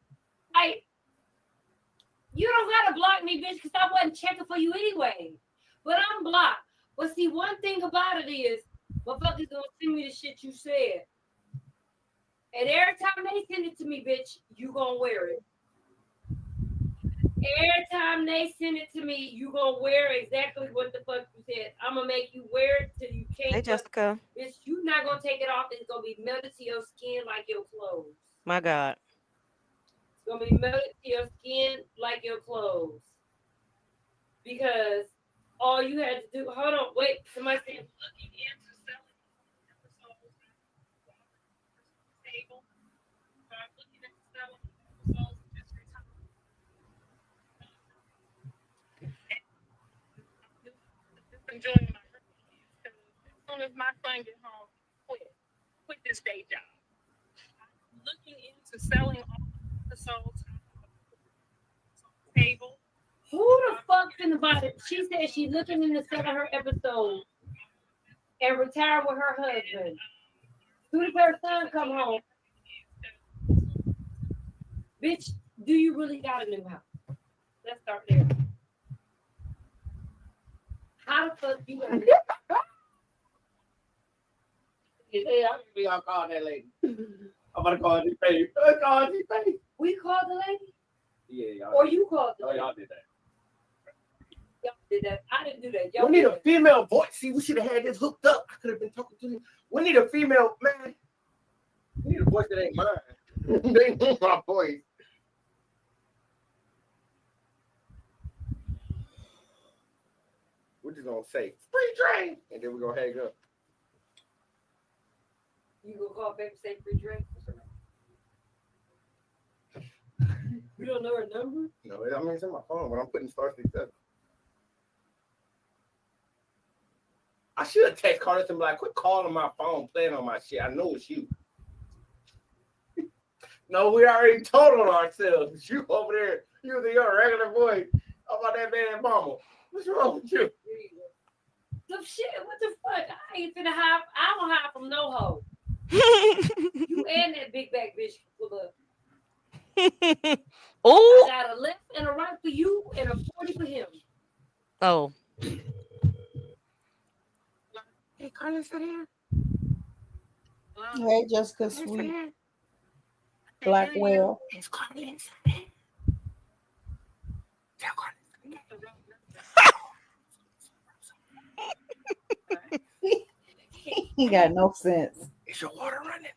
S23: Like, you don't gotta block me, bitch, because I wasn't checking for you anyway. But I'm blocked. But see, one thing about it is, motherfuckers gonna send me the shit you said. And every time they send it to me, bitch, you gonna wear it. Every time they send it to me, you gonna wear exactly what the fuck you said. I'm gonna make you wear it till you can't.
S2: Hey, Jessica.
S23: Bitch, you not gonna take it off. It's gonna be melted to your skin like your clothes.
S2: My God.
S23: It's gonna be melted to your skin like your clothes. Because all you had to do, hold on, wait, somebody said looking into selling episodes table. So I'm looking into selling episodes just for time.
S10: Enjoying my rookies because as soon as my son get home, quit this day job. I'm looking into selling all episodes
S23: Who the fuck finna buy it? She said she's looking into selling her episode and retire with her husband. Soon as her son come home, bitch, do you really got a new house? Let's start there. How the fuck you gonna
S8: Yeah, I'll call that lady. I'm gonna call G-Face. Call G-Face.
S23: We called the lady?
S8: Yeah, y'all.
S23: Or you called the lady?
S8: Y'all did that.
S23: Y'all did that. I didn't do that. Y'all
S8: We need
S23: did
S8: a female voice. See, we should have had this hooked up. I could have been talking to you. We need a female, man. We need a voice that ain't mine. They ain't my voice. We're just gonna say free drink, and then we're gonna hang up.
S23: You gonna call back and say free drink? You don't know her number?
S8: No, I mean it's on my phone, but I'm putting stars together. I should have text Karlissa and be like, quit calling my phone, playing on my shit. I know it's you. No, we already told on ourselves. You over there using your regular voice about that man mama. What's wrong with you?
S23: The shit, what the fuck? I ain't finna hide. I don't hide from no hoe. You and that big back bitch pull up.
S2: Oh,
S23: I got a left and a right for you and a 40 for him.
S2: oh.
S8: Hey, Karlissa there?
S19: Hey, Jessica Sweet. Black Whale.
S8: It's Karlissa there. Tell Karlissa.
S19: He got no sense.
S8: Is your water running?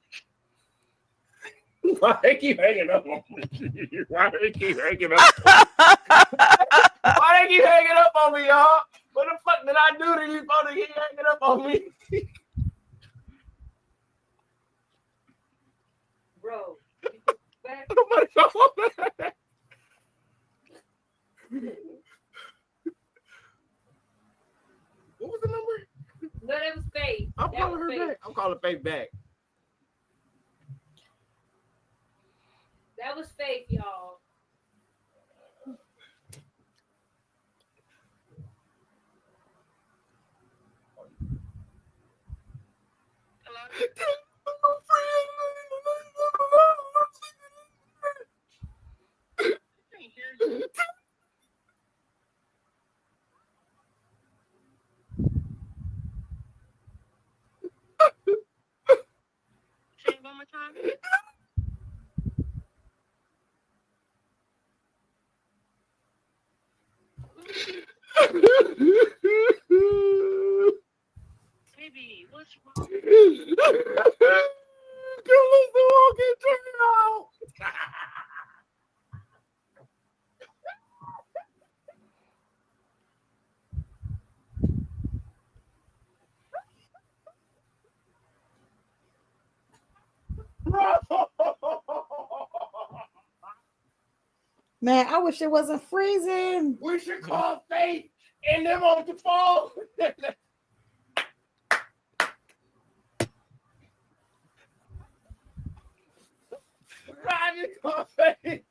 S8: Why they keep hanging up on me? Why they keep hanging up? Why they keep hanging up on me, y'all? What the fuck did I do to you for to keep hanging up on me?
S23: Bro. Back.
S8: What was the number?
S23: No, that was Faith.
S8: I'm
S23: That
S8: calling
S23: was
S8: her
S23: Faith.
S8: back. I'm calling Faith back.
S23: That was Faith, y'all.
S10: Say it one more time. Baby, what's wrong?
S8: Karlissa walking out.
S19: Man, I wish it wasn't freezing.
S8: We should call Faith and them on the phone. Trying to call Faith.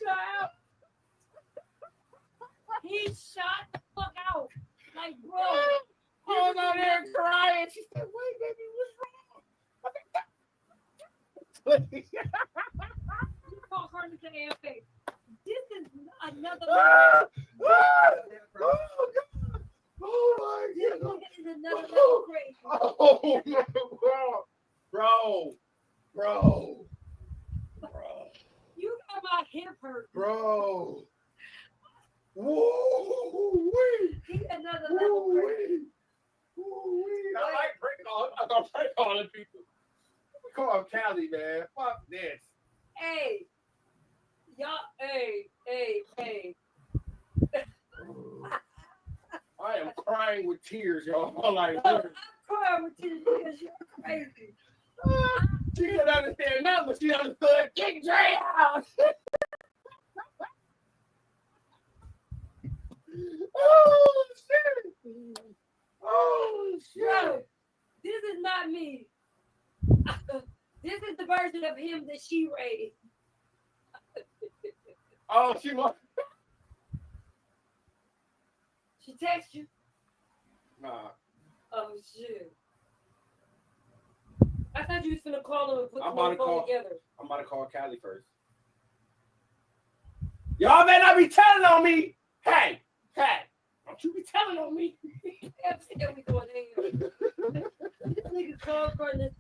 S23: Child. He shot the fuck out. Like, bro.
S8: I was out there crying. She said, wait, baby, what's wrong?
S23: You call her and say, okay, this is another
S8: Ah!
S23: level.
S8: Ah! Oh, God. Oh, my
S23: This
S8: God.
S23: is another level crazy.
S8: Oh, my God. Bro.
S23: You got my hip hurt.
S8: Bro. Whoa, wait.
S23: He another level crazy.
S8: I like prank calling. I thought prank calling people. We call him Callie, man. Fuck this.
S23: Hey. Y'all, hey.
S8: I am crying with tears, y'all. I'm like,
S23: I'm crying with you because you're crazy.
S8: she didn't understand nothing, but she understood. Kick Dre out. Oh, shit. Oh, shit.
S23: Bro, this is not me. This is the version of him that she raised.
S8: Oh, she was.
S23: She text you.
S8: Nah.
S23: Oh shit. I thought you was gonna call him and put
S8: I'm
S23: the
S8: about to
S23: phone
S8: call.
S23: together.
S8: I'm about to call Callie first. Y'all better not be telling on me. Hey, don't you be telling on me.
S23: Still we going in. This nigga called Karlissa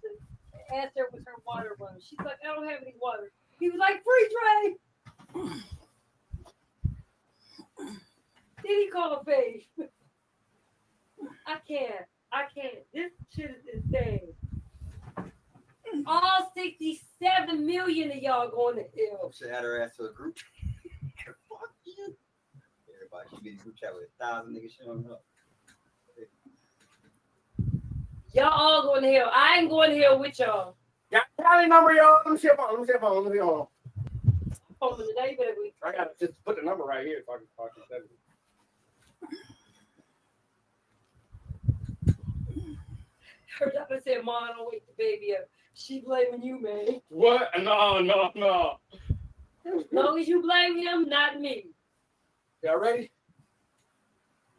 S23: and asked her was her water running. She's like, I don't have any water. He was like, free tray. Then he called Faye. I can't. This shit is insane. All 67 million of y'all going to hell.
S13: Should add her ass to a group. Fuck you. Everybody should be in a group chat with 1,000 niggas showing up.
S23: Y'all all going to hell. I ain't going to hell with y'all.
S8: Got Callie number, y'all. Let me see her phone.
S23: Phone today, better be.
S8: I gotta just put the number right here so I can talk to them.
S23: Her daughter said, Mom, don't wake the baby up. She blaming you, man.
S8: What? No.
S23: As long as you blame him, not me.
S8: Y'all ready?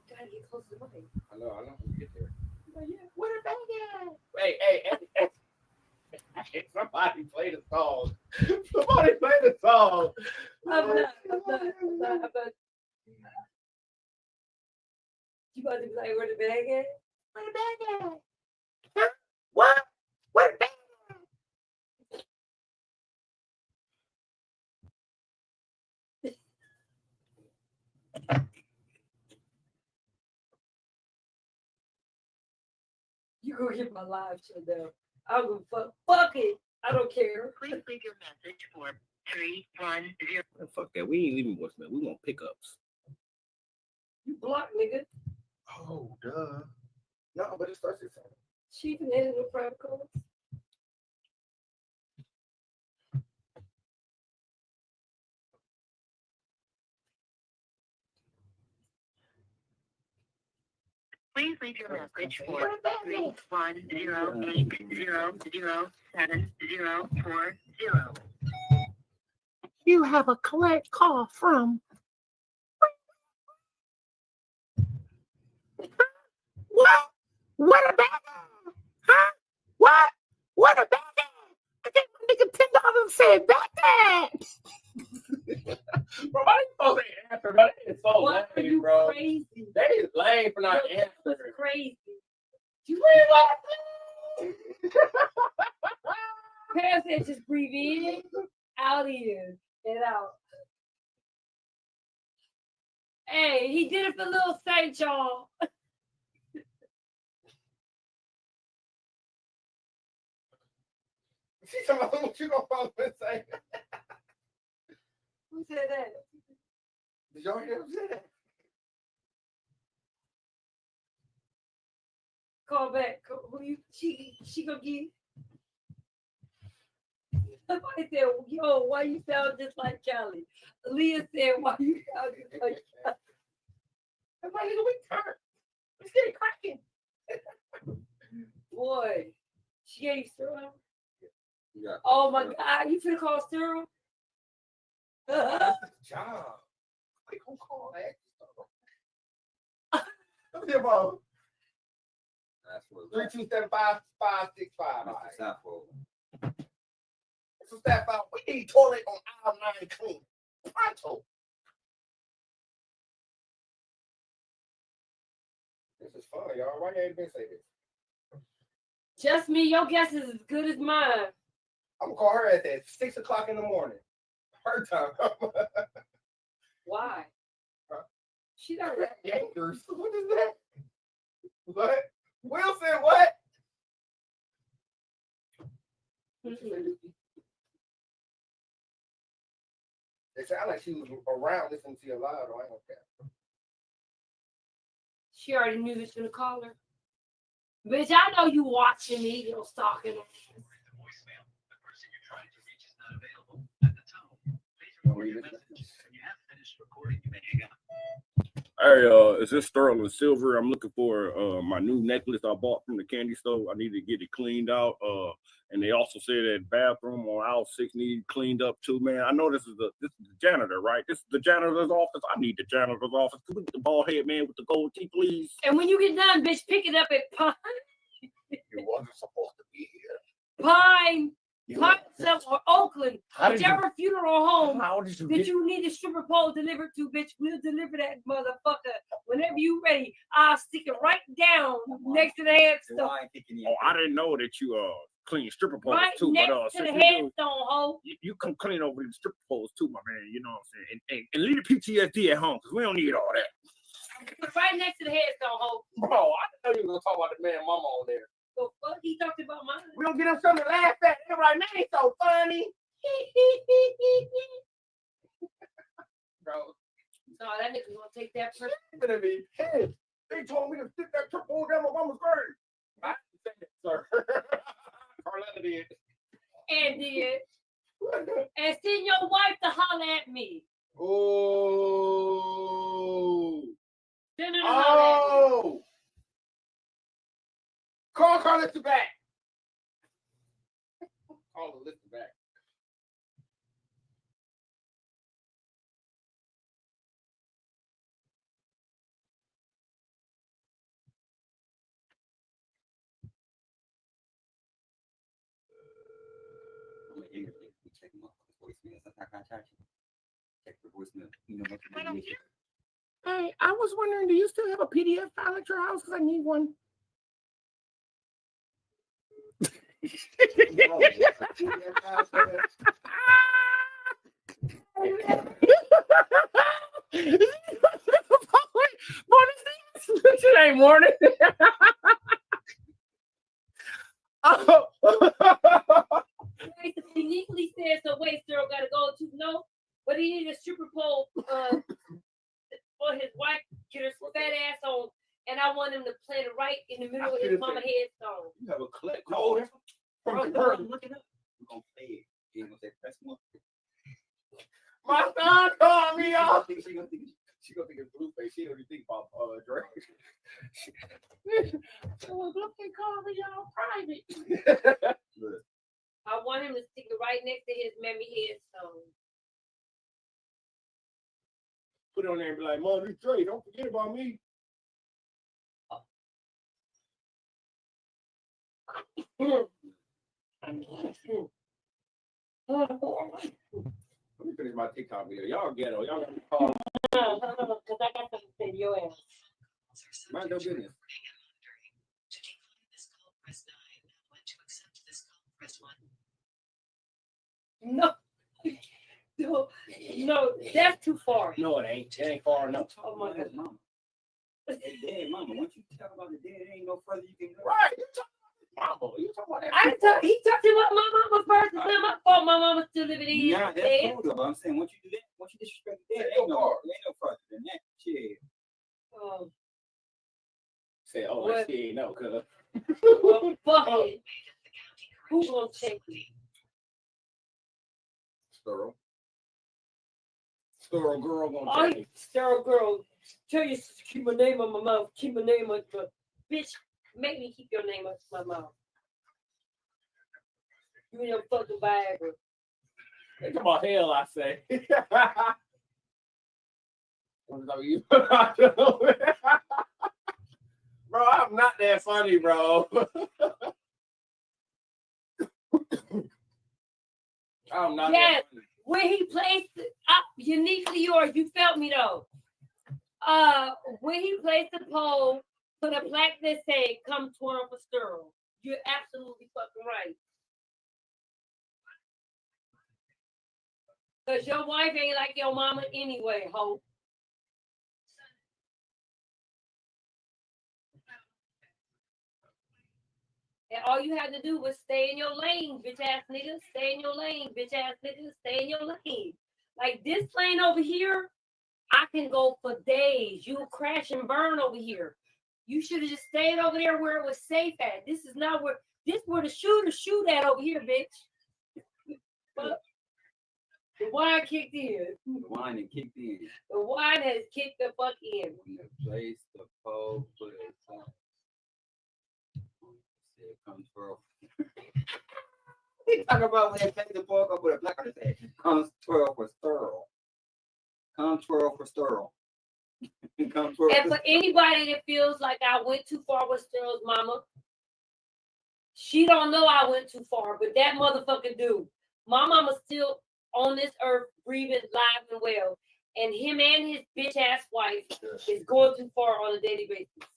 S23: Gotta get close to the mic.
S8: I know. We get there.
S23: But yeah, what a baby.
S8: Hey. Somebody play the song. Somebody play the song.
S23: I'm not. You about to be like, where the bag at? Where the bag at? Huh? What? Where the bag at? You gonna get my live shut down. I'm gonna fuck it. I don't care.
S11: Please leave your message for 310.
S15: Fuck that. We ain't leaving voicemail. We want pickups.
S23: You block, nigga.
S8: Oh, duh. No, but it starts at 7.
S23: She even ended the private calls.
S11: Please leave your message for 310800740.
S7: You have a collect call from. What a bad guy? Huh? What a bad guy? I gave my nigga $10 and said that.
S8: Bro, why you supposed to answer, bro? That is so
S23: Why
S8: lame,
S23: are you
S8: bro.
S23: crazy?
S8: That is lame for not answering.
S23: That's crazy.
S8: You really laughing?
S23: Parents said just breathe in, out in, and out. Hey, he did it for little Saint, y'all.
S8: She's talking about what you gonna follow and say.
S23: Who said that?
S8: Did y'all hear him say that?
S23: Call back. Who you? She gonna get? Somebody said, "Yo, why you sound just like Callie?" Leah said, "Why you sound just like Callie?"
S8: That's my nigga. We turn. Let's get it cracking.
S23: Boy, she gave you syrup.
S8: Yeah.
S23: Oh my God, you finna call syrup?
S8: That's his job. Like, who call that? Let's see about 3275-565.
S13: Mr. Sappho.
S8: This is that file. We need toilet on aisle 9 clean. Pronto. This is fun, y'all. Why you ain't been say this?
S23: Just me. Your guess is as good as mine.
S8: I'm gonna call her at that 6 o'clock in the morning. Her time.
S23: Why?
S8: Huh?
S23: She don't.
S8: Yankers. What is that? What? Wilson, what? It sounded like she was around listening to you loud. I don't care.
S23: She already knew that you were gonna call her. Bitch, I know you watching me, you know, stalking her.
S15: Hey, is this sterling silver? I'm looking for my new necklace I bought from the candy store. I need to get it cleaned out. And they also said that bathroom on aisle 6 needs cleaned up too, man. I know this is the janitor, right? This is the janitor's office. I need the janitor's office. Can we get the bald head man with the gold teeth, please?
S23: And when you get done, bitch, pick it up at Pine.
S22: You wasn't supposed to be here.
S23: Pine or Oakland,
S22: How did you-
S23: whichever funeral home
S22: did you
S23: that
S22: get-
S23: you need a stripper pole delivered to, bitch. We'll deliver that motherfucker whenever you ready. I'll stick it right down next to the headstone.
S15: Oh, I didn't know that you clean stripper poles
S23: Right
S15: too,
S23: next
S15: but
S23: to the
S15: since
S23: headstone, ho.
S15: you come clean over the stripper poles too, my man. You know what I'm saying? And leave the PTSD at home because we don't need all that.
S23: Right next to the headstone, ho.
S8: Bro, I know you were gonna talk about the man mama on there.
S23: The fuck he talked about mine?
S8: We don't get him something to laugh at. They're like, man, he's so funny. Bro.
S23: No, that nigga gonna take that person.
S8: Hey, they told me to stick that triple down my mama's grave. I didn't say that, sir. Karletta did.
S23: And did. And send your wife to holler at me.
S8: Oh.
S23: Send her to holler at me.
S8: Oh. Call Karletta back. Call the list back.
S7: Hey, I was wondering, do you still have a PDF file at your house? Because I need one.
S8: It ain't morning.
S23: Uniquely said so. Wait, Cyril gotta go to no, but he needed a stripper pole for his wife get her fat ass on, and I want him to plant it right in the middle of his mama headstone.
S8: You have a collect call him from the person. Look it up.
S13: We're gonna play it. You're gonna say press 1.
S8: My son called me off.
S13: She gonna think it's Blueface. She don't even think about Drake.
S23: So look, they call me y'all private. I want him to stick it right next to his mammy headstone.
S8: Put it on there and be like, Mom, it's Drake. Don't forget about me. Let me finish my TikTok video. Y'all ghetto. Y'all got me called.
S23: Because I got something to say to your ass.
S8: Mind your business.
S23: No. No, that's too far.
S8: No, it ain't. It ain't far enough.
S23: Oh my God.
S13: Mama. Hey, mama, once you talk about the dead, there ain't no further you can go.
S8: Right. You talking about mama. You talking about that.
S23: He talked about my mama first. It's not my fault. My mama still living in here.
S13: Nah, that's cool though. But I'm saying once you do that, once you disrespect the dead, ain't no further than that. Shit.
S8: Say, oh,
S23: What?
S8: she ain't know, cuz.
S23: Well, fuck it. Who's gonna check me?
S8: Sterile. Sterile girl gonna
S23: Oh,
S8: check me.
S23: sterile girl. Tell your sister to keep my name on my mouth. Keep my name on my bitch. Make me keep your name on my mouth. You and your fucking Viagra.
S8: They talking about hell, I say. Bro, I'm not that funny, bro. I'm not
S23: Yes,
S8: that funny.
S23: when he placed it up uniquely yours, you felt me though. When he placed the pole, put a plaque that said "Come twirl for sterile." You're absolutely fucking right. Cause your wife ain't like your mama anyway, ho. And all you had to do was stay in your lane, bitch ass nigga. Stay in your lane, bitch ass nigga. Stay in your lane. Like this lane over here, I can go for days. You'll crash and burn over here. You should have just stayed over there where it was safe at. This is not where where the shooters shoot at over here, bitch. But The wine kicked in.
S13: The wine and kicked in.
S23: The wine has kicked the fuck in.
S13: When the place, the pole, put it on. Said, come twirl. He talk about when they take the pork up with a black on his head. Come twirl for stirl. Come twirl for stirl. Come twirl.
S23: And for anybody that feels like I went too far with Sterl's mama, she don't know I went too far, but that motherfucker do. My mama's still on this earth, breathing live and well, and him and his bitch ass wife is going too far on a daily basis.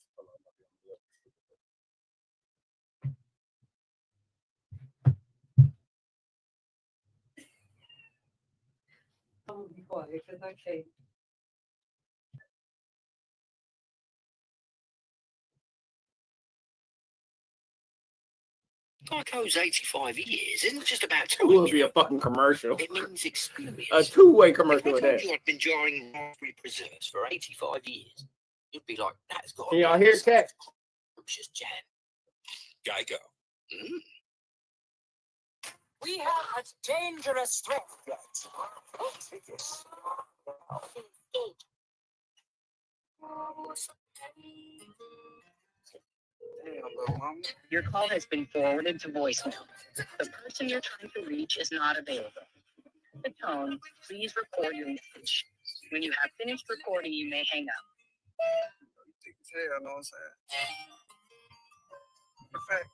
S23: I'm gonna be quiet because I can't.
S12: Geico's 85 years isn't just about
S6: It
S12: time.
S6: will be a fucking commercial.
S12: It means experience.
S6: A two-way commercial
S12: If I
S6: of
S12: told
S6: that.
S12: you I'd been jarring raspberry preserves for 85 years, you'd be like, that's got
S6: Can y'all hear that?
S12: Scrumptious jam. Geico. We have a dangerous threat yet. Your call has been forwarded to voicemail. The person you're trying to reach is not available. At the tone, please record your message. When you have finished recording, you may hang up.
S17: Hell, know what I'm saying? In fact,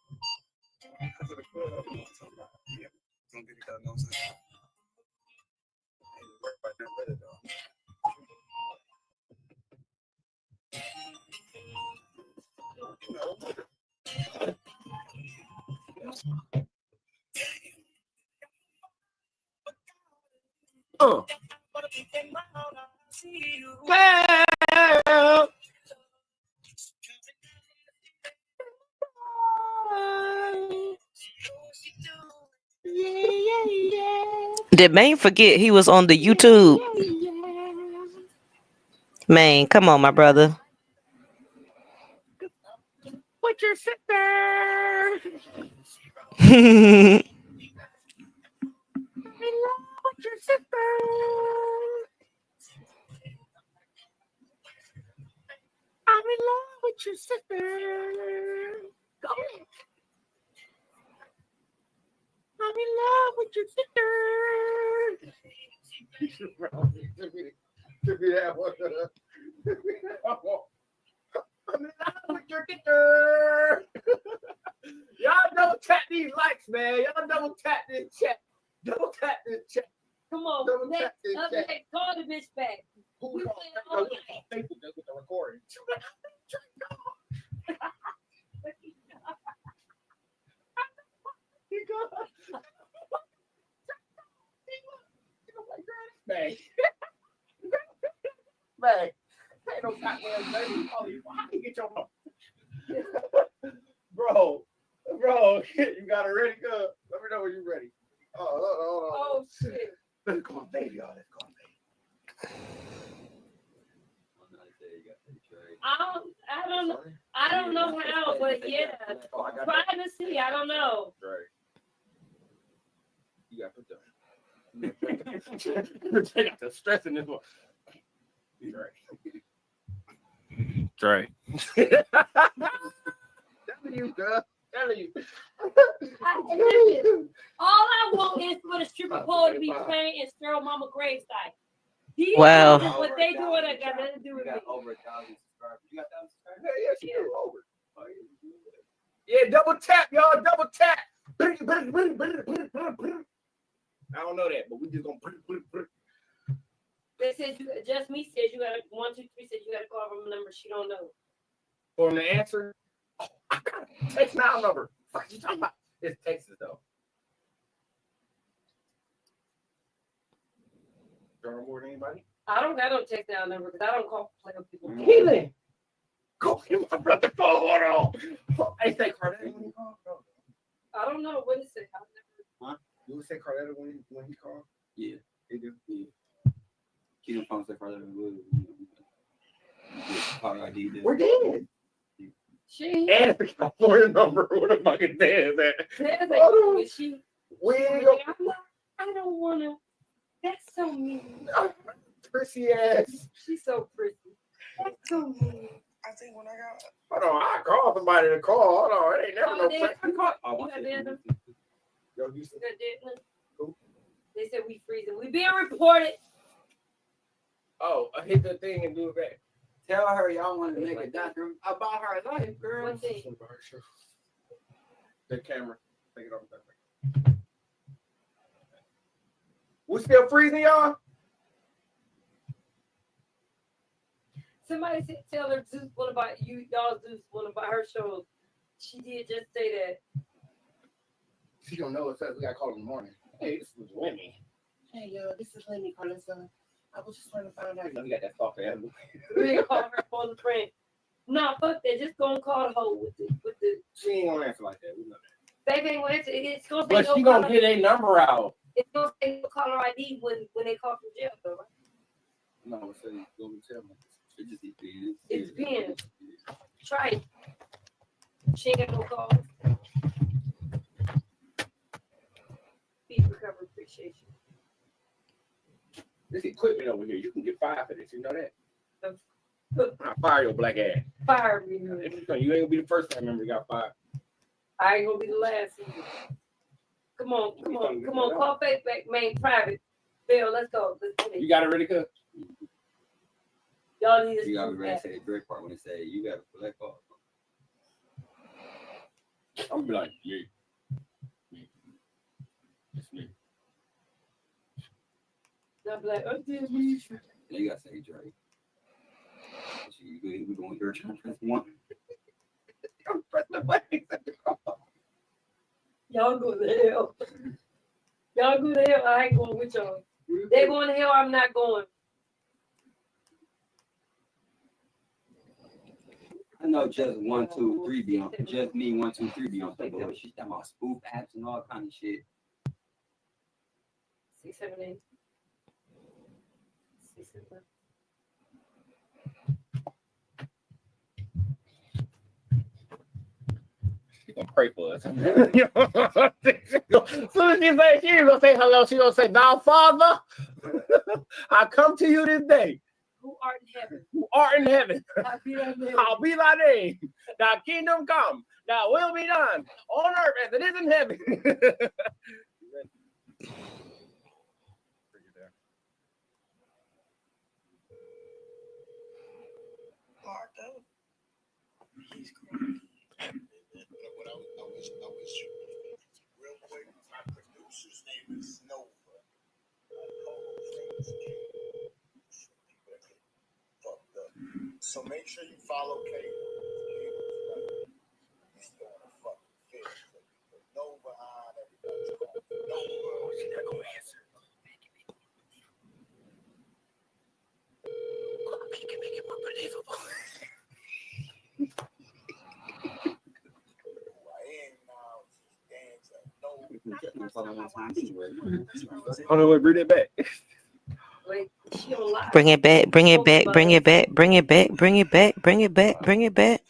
S17: because of the club, you know what I'm talking about. Yeah, gonna get it done, know what I'm saying? Ain't work right now, let it go. You know.
S6: Well.
S2: Did Maine forget he was on the YouTube? Maine, come on, my brother.
S6: What's your sister?
S7: I'm in love with your sister. I'm in love with your sister. Go ahead. I'm in love with your sister.
S17: Give me that one. I'm in love with your sister.
S6: Y'all double tap these likes, man. Y'all double tap this chat. Double tap this chat.
S23: Come on,
S6: Double
S23: next,
S6: tap this
S23: up
S6: chat.
S23: next, call the bitch back.
S6: Who
S23: We
S6: called?
S23: playing all night.
S6: Facebook does with the recording. Man. Man. Ain't no goddamn baby. How do you get your bro, you got it ready? Good. Let me know when you're ready. Hold on.
S23: Oh shit.
S6: Let's go on, baby, y'all. Let's go on, baby.
S23: I don't know how, but yeah. Trying to see, I don't know.
S6: Right. You got to put the take out the stress in this one. You're right. Right.
S17: Telling you, girl. Telling you.
S23: All I want is for the stripper pole to be playing in Sterl Mama gravesite. These
S2: Wow.
S23: bitches, what they doing, I got nothing to do with me.
S13: Over 1,000 subscribers. You got 1,000 subscribers?
S17: Yeah, she is over.
S6: Yeah, double tap, y'all. Double tap. I don't know that, but we just gonna.
S23: They said you just me said you got 1, 2, 3 said you got to call from a number she don't know.
S6: For the answer, oh, I got a text now number. What you talking about? It's Texas though. Don't remember anybody?
S23: I don't got no text down number because I don't call play with people.
S6: Keelan, go get my brother. Hold on. I say Karletta when he called.
S23: I don't know what to say.
S17: Huh? You would say Karletta when he called?
S13: Yeah.
S17: He do.
S13: Yeah. Keep the phone say Karletta would. Caller ID did.
S6: We're dead.
S23: She
S6: And the California number. What the fucking dead is that?
S23: she.
S6: We ain't go.
S23: I don't want to. That's so mean.
S8: Prissy ass.
S23: She's so pretty. That's so mean.
S17: I think when I got.
S8: Hold on, I call somebody to call. Hold on, it ain't never no
S23: Dad,
S8: pressure.
S23: you got dinner?
S8: Yo, you said
S23: You got dinner?
S8: who?
S23: They said we freezing. We being reported.
S8: Oh, I hit the thing and do it back.
S13: Tell her y'all want to make a documentary about her life, girl.
S23: What thing?
S8: The camera. Take it off. We still freezing, y'all?
S23: Somebody said, tell her Zeus what about you, y'all Zeus what about her show. She did just say that.
S8: She don't know it says we gotta call in the morning. Hey, this is Lemmy.
S13: Hey, yo, this is Lemmy, Karlissa. I was just trying to find out.
S8: You know, we got that soft ass.
S23: We ain't call her phone friend. Nah, fuck that. Just gonna call the hoe with the.
S8: She ain't gonna answer like that. We know that.
S23: Baby ain't gonna answer. It's gonna say
S8: But
S23: no
S8: she gonna
S23: caller-
S8: get a number out.
S23: It's gonna say no caller ID when they call from jail, though, right?
S8: No, so you go and tell me. It just
S23: It's pinned. Try it. She ain't got no call. Speed recovery appreciation.
S8: This equipment over here, you can get fired for this. You know that? I'll fire your black ass.
S23: Fire me.
S8: You ain't gonna be the first time member got fired.
S23: I ain't gonna be the last either. Come on. Call back, main private. Bill, let's go. Let's get it.
S8: You got it ready, cuz?
S23: Y'all need to
S13: You got to be ready to say the Drake part when they say you got to collect call.
S8: I'm gonna be like, yeah. It's me.
S23: Y'all be like, oh, dear.
S13: Then you got to say Drake. We going here trying to press one.
S8: Press the button.
S23: Y'all go to hell. Y'all go to hell. I ain't going with y'all. They going to hell. I'm not going.
S13: I know just 1, 2, 3 be on. Just me 1, 2, 3 be on. But she's talking about spoof apps and all kind of shit.
S23: 6, 7, 8. 6, 7, 8.
S8: She gonna pray for us. As soon as she say she ain't gonna say hello, she gonna say, "Thou Father, I come to you this day.
S23: Who art in heaven?
S8: Who art in heaven?
S23: I'll be thy name.
S8: I'll be thy name. Thy kingdom come. Thy will be done on earth as it is in heaven."
S17: He's crying. What I was real quick, my producer's name is Nova. My co-host's name is King. Fucked up. So make sure you follow Kate. He's throwing a fucking fit. Nova on everybody's calling. Nova. She's not gonna answer. You can make it more believable.
S8: Hold on, wait, bring it back.
S23: Wait, she don't lie.
S2: Bring it back. Bring it back. Bring it back. Bring it back. Bring it back. Bring it back. Bring it back.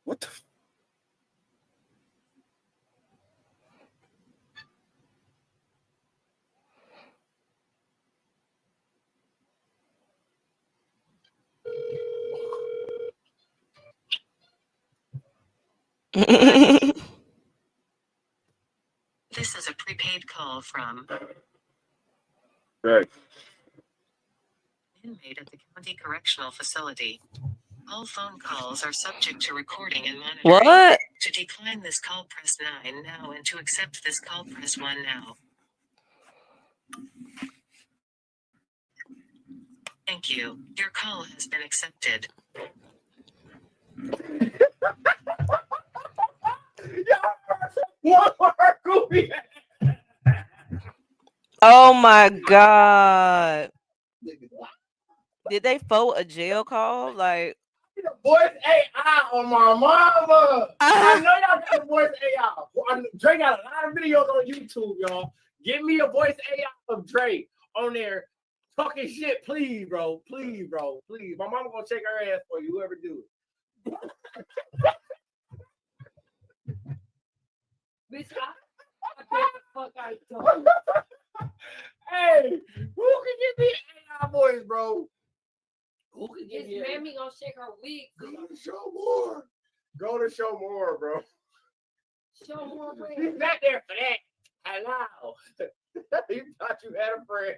S8: What the?
S12: This is a prepaid call from
S8: Right.
S12: inmate at the county correctional facility. All phone calls are subject to recording and monitoring.
S2: What?
S12: To decline this call, press 9 now, and to accept this call, press 1 now. Thank you. Your call has been accepted.
S2: Oh my God. Did they forward a jail call? Like,
S8: voice AI on my mama. I know y'all got a voice AI. Dre got a lot of videos on YouTube, y'all. Give me a voice AI of Dre on there talking shit, please, bro. Please, bro. Please. My mama gonna shake her ass for you, whoever do it.
S23: Bitch, I bet the fuck I don't.
S8: Hey, who can get me AI voice, bro? Who can get
S23: This
S8: me?
S23: mammy gonna shake her wig.
S8: Go to show more. Go to show more, bro.
S23: Show more wig.
S8: She's not there for that. Hello. You thought you had a friend.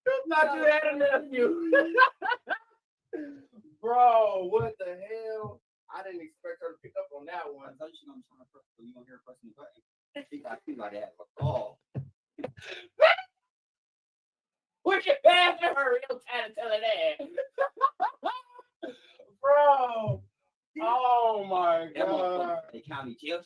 S8: You thought you had a nephew. Bro, what the hell? I didn't expect her to pick up on that one.
S13: I thought she was gonna press, but you gonna hear her pressing the button. She got to have a call.
S8: Put your back to her. Real time to tell her that. Bro. Oh my God.
S13: The county jail.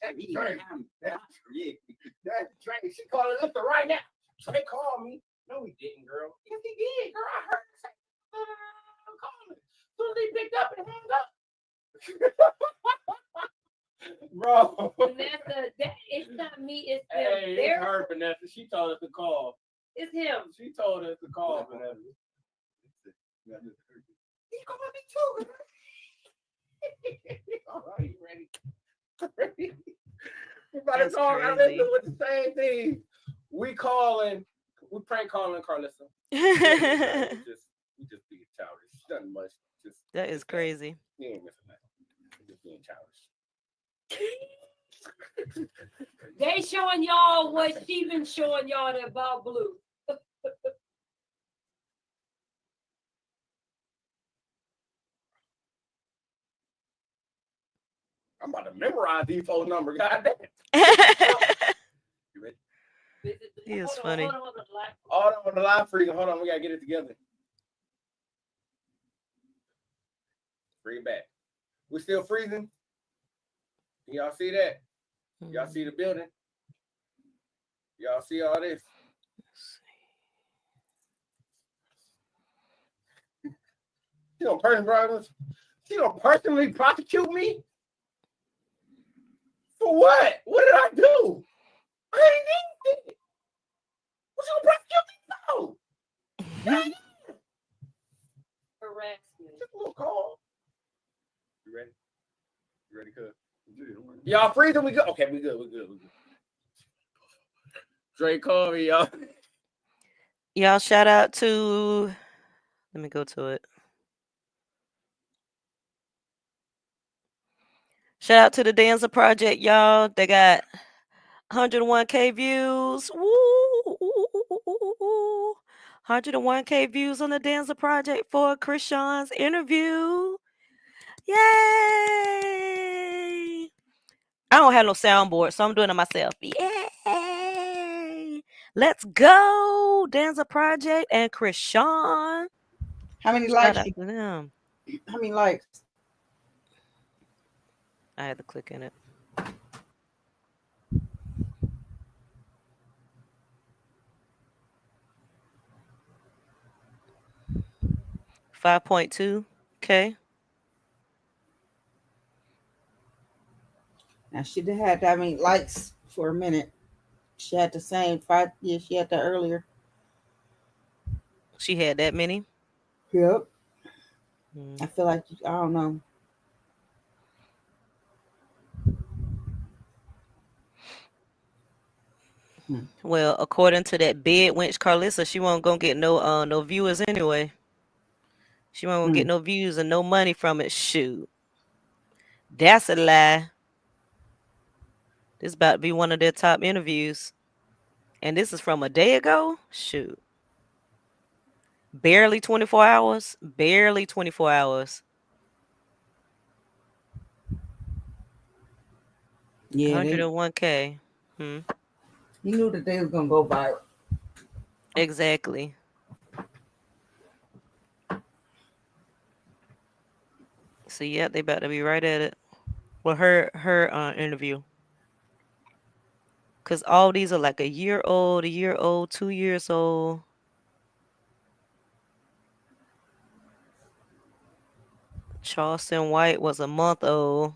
S8: That's Trey. That's Trey. She called Lisa right now. Trey called me. No, he didn't, girl. Yes, he did, girl. I heard her say, call me. As soon as he picked up and hung up. Bro.
S23: Vanessa, it's not me, it's them.
S8: Hey, it's her, Vanessa. She told us to call.
S23: It's him.
S8: She told us to call, Vanessa. He called me too. All right, you ready? We about to call Karlissa with the same thing. We prank calling Karlissa. we just being childish. Nothing much.
S2: That is crazy.
S8: We ain't missing that. We're just being childish.
S23: They showing y'all what she been showing y'all that about blue.
S8: I'm about to memorize these phone numbers. God damn. You ready?
S2: He is funny.
S8: Hold on the live freezing. Hold on, we gotta get it together. Bring it back. We're still freezing. Can y'all see that? Y'all see the building? Y'all see all this? She don't personally prosecute me? For what? What did I do? I ain't anything. What you gonna prosecute me for?
S23: Harassment.
S8: Just a little call. You ready? You ready, cuz? Y'all freezing? We good? Okay, we good. Dre called me, y'all.
S2: Y'all shout out to, let me go to it. Shout out to the Danza Project, y'all. They got 101K views. Woo! 101K views on the Danza Project for Krishan's interview. Yay! I don't have no soundboard, so I'm doing it myself. Yay! Let's go, Danza Project and Krishan.
S14: How many
S2: Shout
S14: likes?
S2: out to them.
S14: How many likes?
S2: I had to click in it. $5.2K.
S14: Now she did have that many likes for a minute. She had the same 5. Yeah, she had that earlier.
S2: She had that many?
S14: Yep. I feel like, I don't know.
S2: Well, according to that bed wench Karlissa, she won't gonna get no viewers anyway. She won't gonna get no views and no money from it. Shoot. That's a lie. This about to be one of their top interviews. And this is from a day ago? Shoot. Barely 24 hours. Barely 24 hours.
S14: Yeah,
S2: 101K.
S14: You knew that they was gonna go viral.
S2: Exactly. So yeah, they about to be right at it. Well, her interview. Cause all these are like a year old, 2 years old. Charleston White was a month old.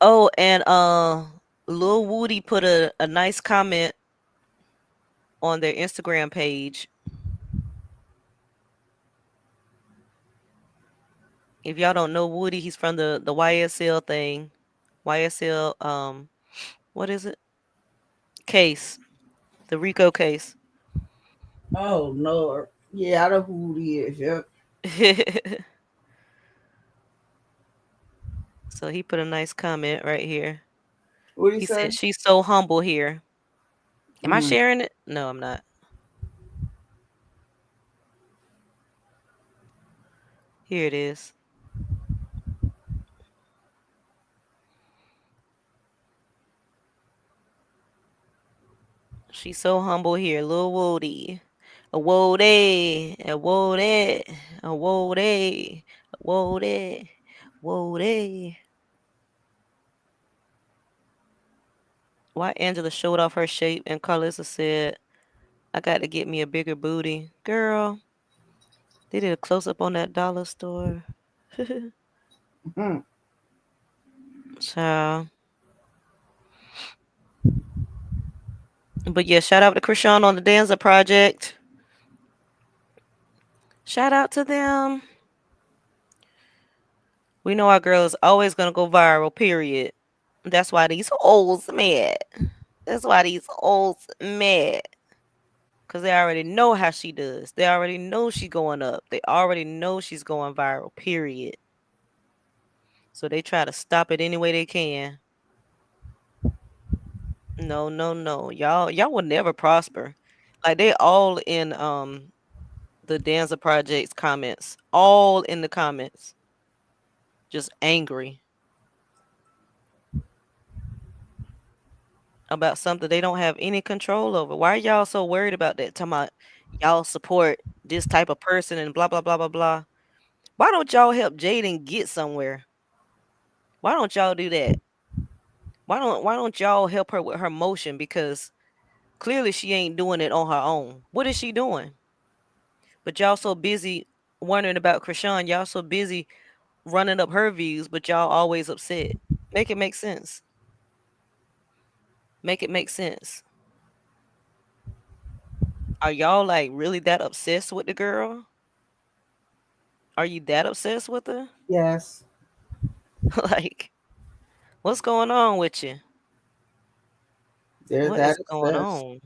S2: Oh, and Lil Woody put a nice comment on their Instagram page. If y'all don't know Woody, he's from the YSL thing. YSL what is it? Case. The Rico case.
S3: Oh Lord. Yeah, I know who he is. Yep.
S2: So he put a nice comment right here.
S3: What he
S2: He
S3: say?
S2: said she's so humble here. Am I
S3: Mm.
S2: sharing it? No, I'm not. Here it is. She's so humble here. Lil Woody. A Woody. A Woody. A Woody. A Woody. Woody. Why Angela showed off her shape and Karlissa said, I got to get me a bigger booty. Girl, they did a close up on that dollar store. Child. But yeah, shout out to Krishan on the Danza project. Shout out to them. We know our girl is always gonna go viral, period. That's why these hoes mad. That's why these hoes mad. Cause they already know how she does. They already know she's going up. They already know she's going viral, period. So they try to stop it any way they can. No, no, no. Y'all will never prosper. Like they all in the Danza Project's comments. All in the comments. Just angry about something they don't have any control over. Why are y'all so worried about that? Talking about y'all support this type of person and blah blah blah blah blah. Why don't y'all help Jaden get somewhere? Why don't y'all do that? Why don't y'all help her with her motion? Because clearly she ain't doing it on her own. What is she doing? But y'all so busy wondering about Krishan. Y'all so busy running up her views, but y'all always upset. Make it make sense. Make it make sense. Are y'all like really that obsessed with the girl? Are you that obsessed with her?
S3: Yes.
S2: Like, what's going on with you?
S3: They're
S2: What
S3: that
S2: is going
S3: obsessed.
S2: on?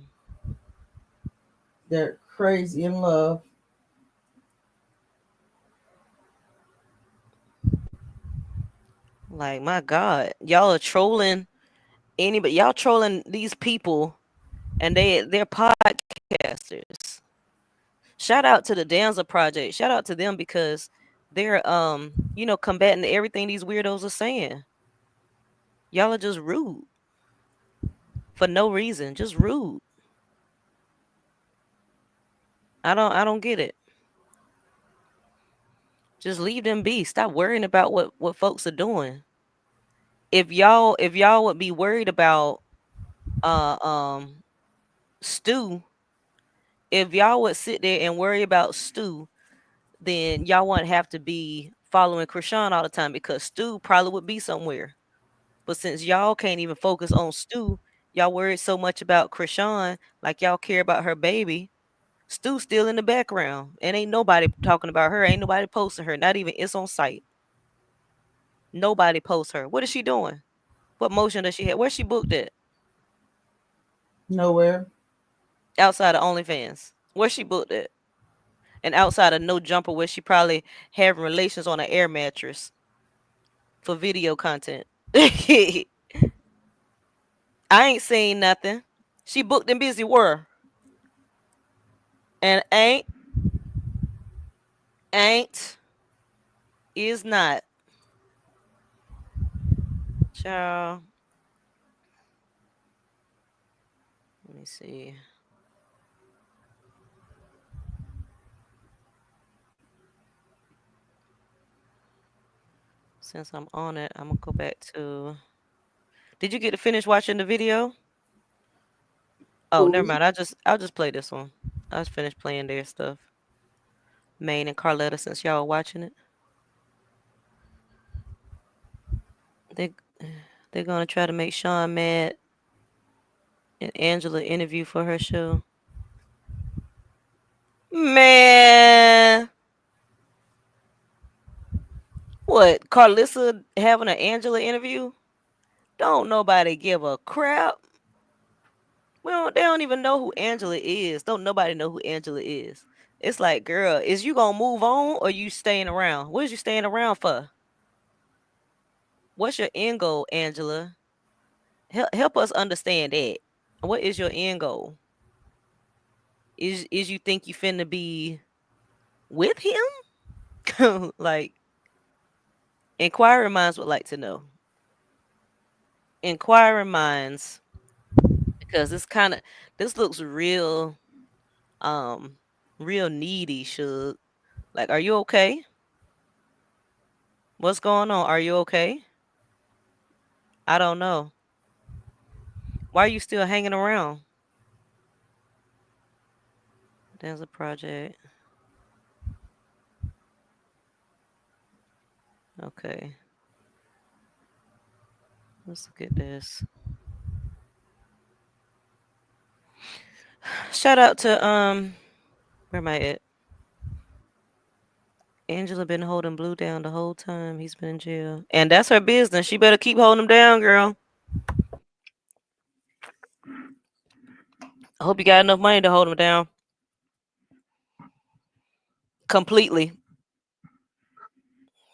S3: They're crazy in love.
S2: Like, my God, y'all are trolling anybody. Y'all trolling these people, and they're podcasters. Shout out to the Danza Project. Shout out to them because they're combating everything these weirdos are saying. Y'all are just rude for no reason, just rude. I don't get it. Just leave them be. Stop worrying about what folks are doing. If y'all would be worried about uh um Stu, if y'all would sit there and worry about Stu, then y'all wouldn't have to be following Krishan all the time because Stu probably would be somewhere. But since y'all can't even focus on Stu, y'all worried so much about Krishan, like y'all care about her baby. Stu's still in the background, and ain't nobody talking about her. Ain't nobody posting her. Not even it's on site. Nobody posts her. What is she doing? What motion does she have? Where's she booked at?
S3: Nowhere.
S2: Outside of OnlyFans. Where's she booked at? And outside of No Jumper, where she probably having relations on an air mattress for video content. I ain't seen nothing. She booked and busy were. And ain't, is not. Child. Let me see. Since I'm on it, I'm gonna go back to. Did you get to finish watching the video? Oh, never mind. I'll just play this one. I just finished playing their stuff. Maine and Karletta, since y'all are watching it. They're gonna try to make Sean mad and Angela interview for her show. Man, what? Karlissa having an Angela interview? Don't nobody give a crap. They don't even know who Angela is. Don't nobody know who Angela is. It's like, girl, is you gonna move on or you staying around? What is you staying around for? What's your end goal, Angela? Help us understand that. What is your end goal? Is you think you finna be with him? Like, inquiring minds would like to know. Inquiring minds, because this looks real, real needy. Should like, are you okay? What's going on? Are you okay? I don't know. Why are you still hanging around? There's a project. Okay. Let's look at this. Shout out to where am I at? Angela been holding Blue down the whole time he's been in jail. And that's her business. She better keep holding him down, girl. I hope you got enough money to hold him down. Completely.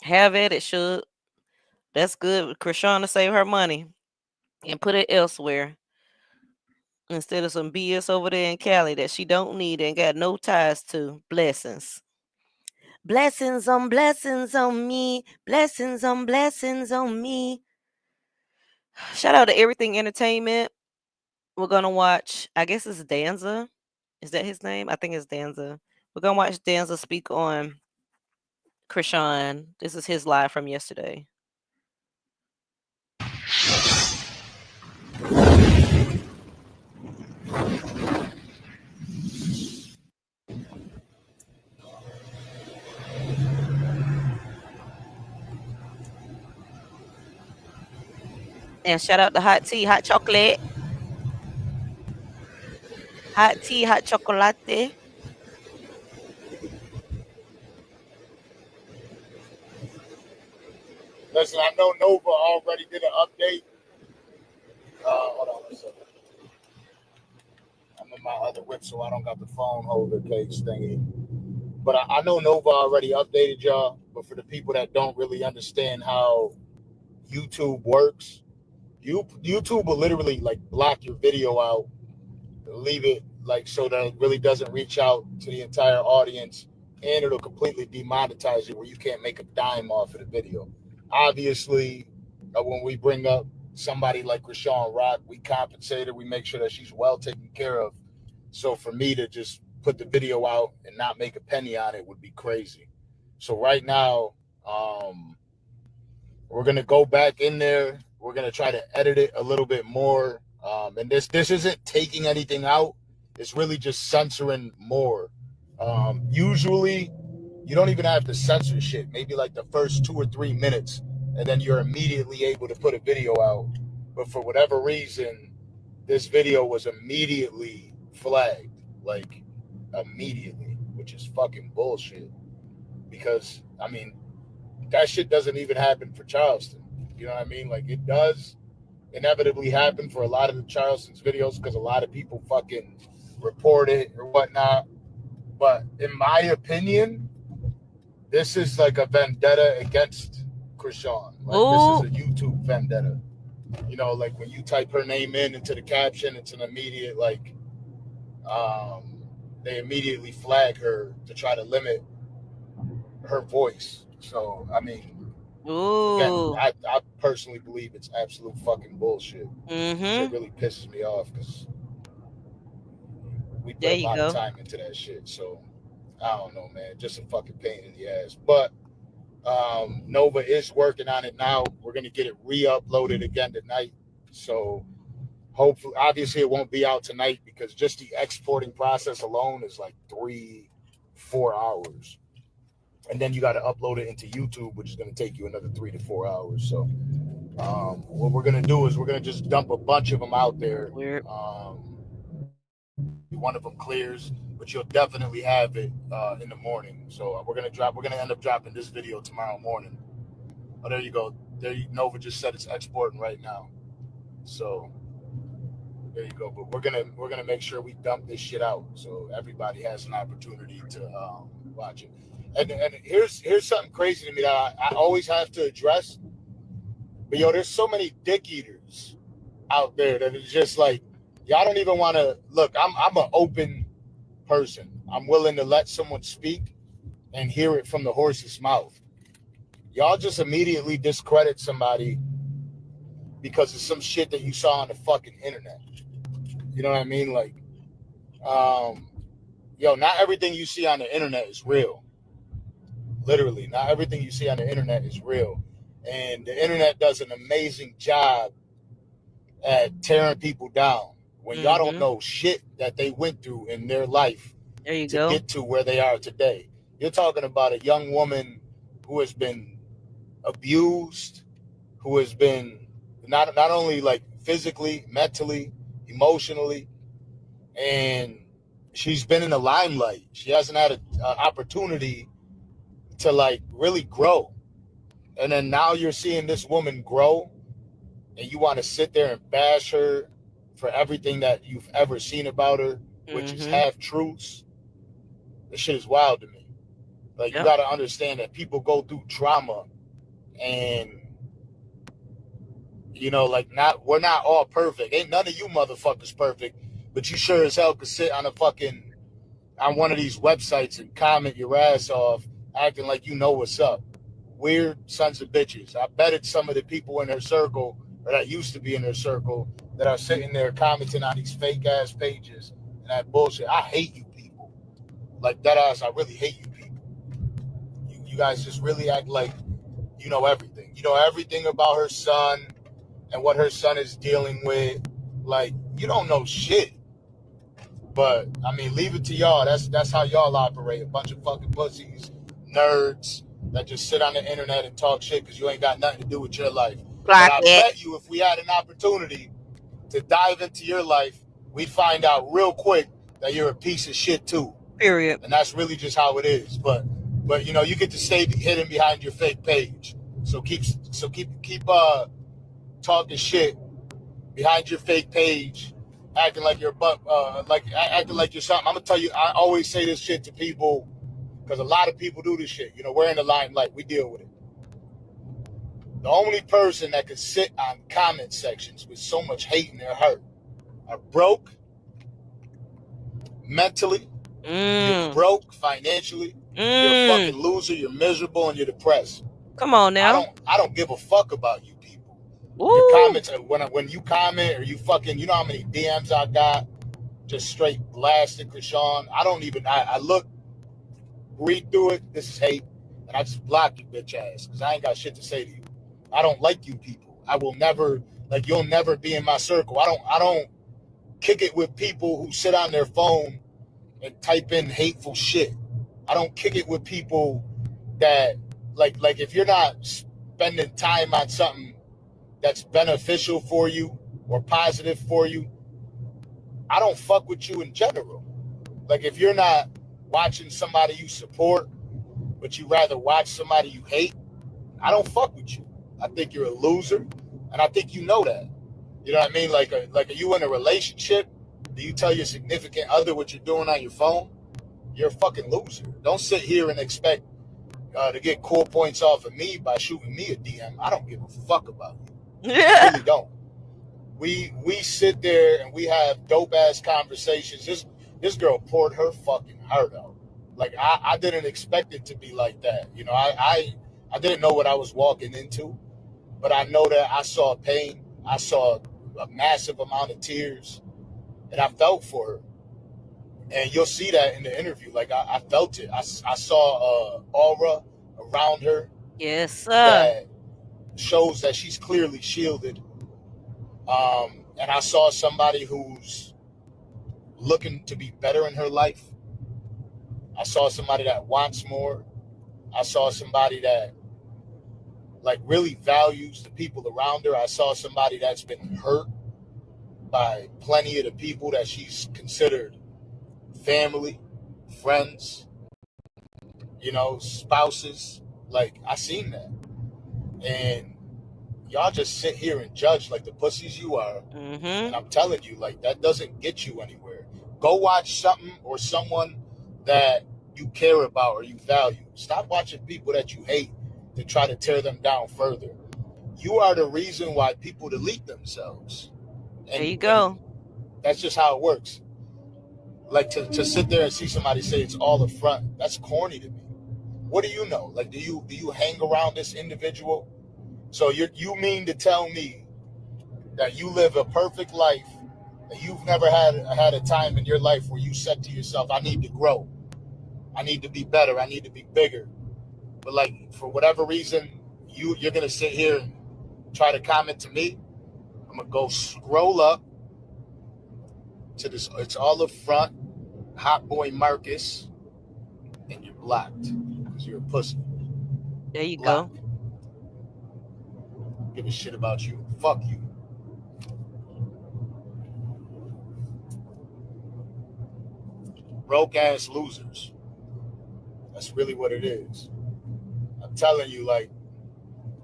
S2: Have at it, should. That's good. Krishan to save her money and put it elsewhere. Instead of some BS over there in Cali that she don't need and got no ties to. Blessings. Blessings on me. Blessings on me. Shout out to Everything Entertainment. We're going to watch, I guess it's Danza. Is that his name? I think it's Danza. We're going to watch Danza speak on Krishan. This is his live from yesterday. And shout out to Hot Tea, Hot Chocolate. Hot Tea, Hot Chocolate.
S22: Listen, I know Nova already did an update. Hold on a second. I'm in my other whip, so I don't got the phone holder case thingy. But I know Nova already updated y'all. But for the people that don't really understand how YouTube works, YouTube will literally like block your video out, leave it like so that it really doesn't reach out to the entire audience, and it'll completely demonetize it where you can't make a dime off of the video. Obviously, when we bring up somebody like Krishan Rock, we compensate her, we make sure that she's well taken care of. So for me to just put the video out and not make a penny on it would be crazy. So right now, we're gonna go back in there. We're gonna try to edit it a little bit more. And this isn't taking anything out. It's really just censoring more. Usually, you don't even have to censor shit. Maybe like the first 2 or 3 minutes, and then you're immediately able to put a video out. But for whatever reason, this video was immediately flagged, like immediately, which is fucking bullshit. Because I mean, that shit doesn't even happen for Charleston. You know what I mean? Like, it does inevitably happen for a lot of the Charleston's videos because a lot of people fucking report it or whatnot. But in my opinion, this is like a vendetta against Krishan. Like, this is a YouTube vendetta. You know, like when you type her name into the caption, it's an immediate, like, they immediately flag her to try to limit her voice. So, I mean, again, I personally believe it's absolute fucking bullshit. It really pisses me off because we put a lot of time into that shit. So, I don't know, man. Just a fucking pain in the ass. But Nova is working on it now. We're going to get it re-uploaded again tonight. So, hopefully, obviously, it won't be out tonight because just the exporting process alone is like 3-4 hours. and then you got to upload it into YouTube, which is going to take you another 3 to 4 hours. So what we're going to do is we're going to just dump a bunch of them out there. One of them clears, but you'll definitely have it in the morning. So we're going to end up dropping this video tomorrow morning. Oh, there you go. Nova just said it's exporting right now. So there you go. But we're gonna make sure we dump this shit out so everybody has an opportunity to watch it. And here's something crazy to me that I always have to address. But yo, there's so many dick eaters out there that it's just like, y'all don't even want to look. I'm an open person. I'm willing to let someone speak and hear it from the horse's mouth. Y'all just immediately discredit somebody because of some shit that you saw on the fucking internet. You know what I mean? Like, yo, not everything you see on the internet is real. Literally, not everything you see on the internet is real. And the internet does an amazing job at tearing people down when y'all don't know shit that they went through in their life to get to where they are today. You're talking about a young woman who has been abused, who has been not only like physically, mentally, emotionally, and she's been in the limelight. She hasn't had an opportunity to like really grow. And then now you're seeing this woman grow and you want to sit there and bash her for everything that you've ever seen about her, which is half truths. This shit is wild to me. Like, you got to understand that people go through trauma, and you know, like, we're not all perfect. Ain't none of you motherfuckers perfect, but you sure as hell could sit on on one of these websites and comment your ass off, acting like you know what's up. Weird sons of bitches. I bet it's some of the people in her circle, or that used to be in her circle, that are sitting there commenting on these fake ass pages and that bullshit. I hate you people. Like, that ass, I really hate you people. You guys just really act like you know everything. You know everything about her son and what her son is dealing with. Like, you don't know shit. But I mean, leave it to y'all. That's how y'all operate. A bunch of fucking pussies, nerds that just sit on the internet and talk shit because you ain't got nothing to do with your life. But I bet you, if we had an opportunity to dive into your life, we'd find out real quick that you're a piece of shit too.
S2: Period.
S22: And that's really just how it is. But you know, you get to stay hidden behind your fake page. So keep talking shit behind your fake page, acting like you're acting like you're something. I'm gonna tell you, I always say this shit to people because a lot of people do this shit. You know, we're in the limelight, we deal with it. The only person that can sit on comment sections with so much hate in their heart are broke mentally, you're broke financially, you're a fucking loser, you're miserable, and you're depressed.
S2: Come on now.
S22: I don't give a fuck about you people. Your comments, when you comment or you fucking, you know how many DMs I got just straight blasting Krishan. I look, read through it, this is hate, and I just block you bitch ass because I ain't got shit to say to you. I don't like you people. I will never, like, you'll never be in my circle. I don't kick it with people who sit on their phone and type in hateful shit. I don't kick it with people that like if you're not spending time on something that's beneficial for you or positive for you, I don't fuck with you in general. Like, if you're not watching somebody you support, but you rather watch somebody you hate, I don't fuck with you. I think you're a loser, and I think you know that. You know what I mean? Like, are you in a relationship? Do you tell your significant other what you're doing on your phone? You're a fucking loser. Don't sit here and expect to get cool points off of me by shooting me a DM. I don't give a fuck about you. I really don't. We sit there and we have dope ass conversations. This girl poured her fucking heart out. Like, I didn't expect it to be like that. You know, I didn't know what I was walking into, but I know that I saw pain. I saw a massive amount of tears, and I felt for her. And you'll see that in the interview. Like, I felt it. I saw aura around her.
S2: Yes, sir.
S22: That shows that she's clearly shielded. And I saw somebody who's looking to be better in her life. I saw somebody that wants more. I saw somebody that like really values the people around her. I saw somebody that's been hurt by plenty of the people that she's considered family, friends, you know, spouses. Like, I seen that. And y'all just sit here and judge like the pussies you are. And I'm telling you, like, that doesn't get you anywhere. Go watch something or someone that you care about or you value. Stop watching people that you hate to try to tear them down further. You are the reason why people delete themselves.
S2: There you go.
S22: That's just how it works. Like, to sit there and see somebody say it's all a front, that's corny to me. What do you know? Like, do you hang around this individual? So you mean to tell me that you live a perfect life, that you've never had a time in your life where you said to yourself, I need to grow, I need to be better, I need to be bigger. But like, for whatever reason, you're gonna sit here and try to comment to me. I'm gonna go scroll up to this, it's all up front, Hot Boy Marcus, and you're blocked because you're a pussy.
S2: There you go.
S22: Give a shit about you. Fuck you. Broke ass losers. That's really what it is. I'm telling you, like,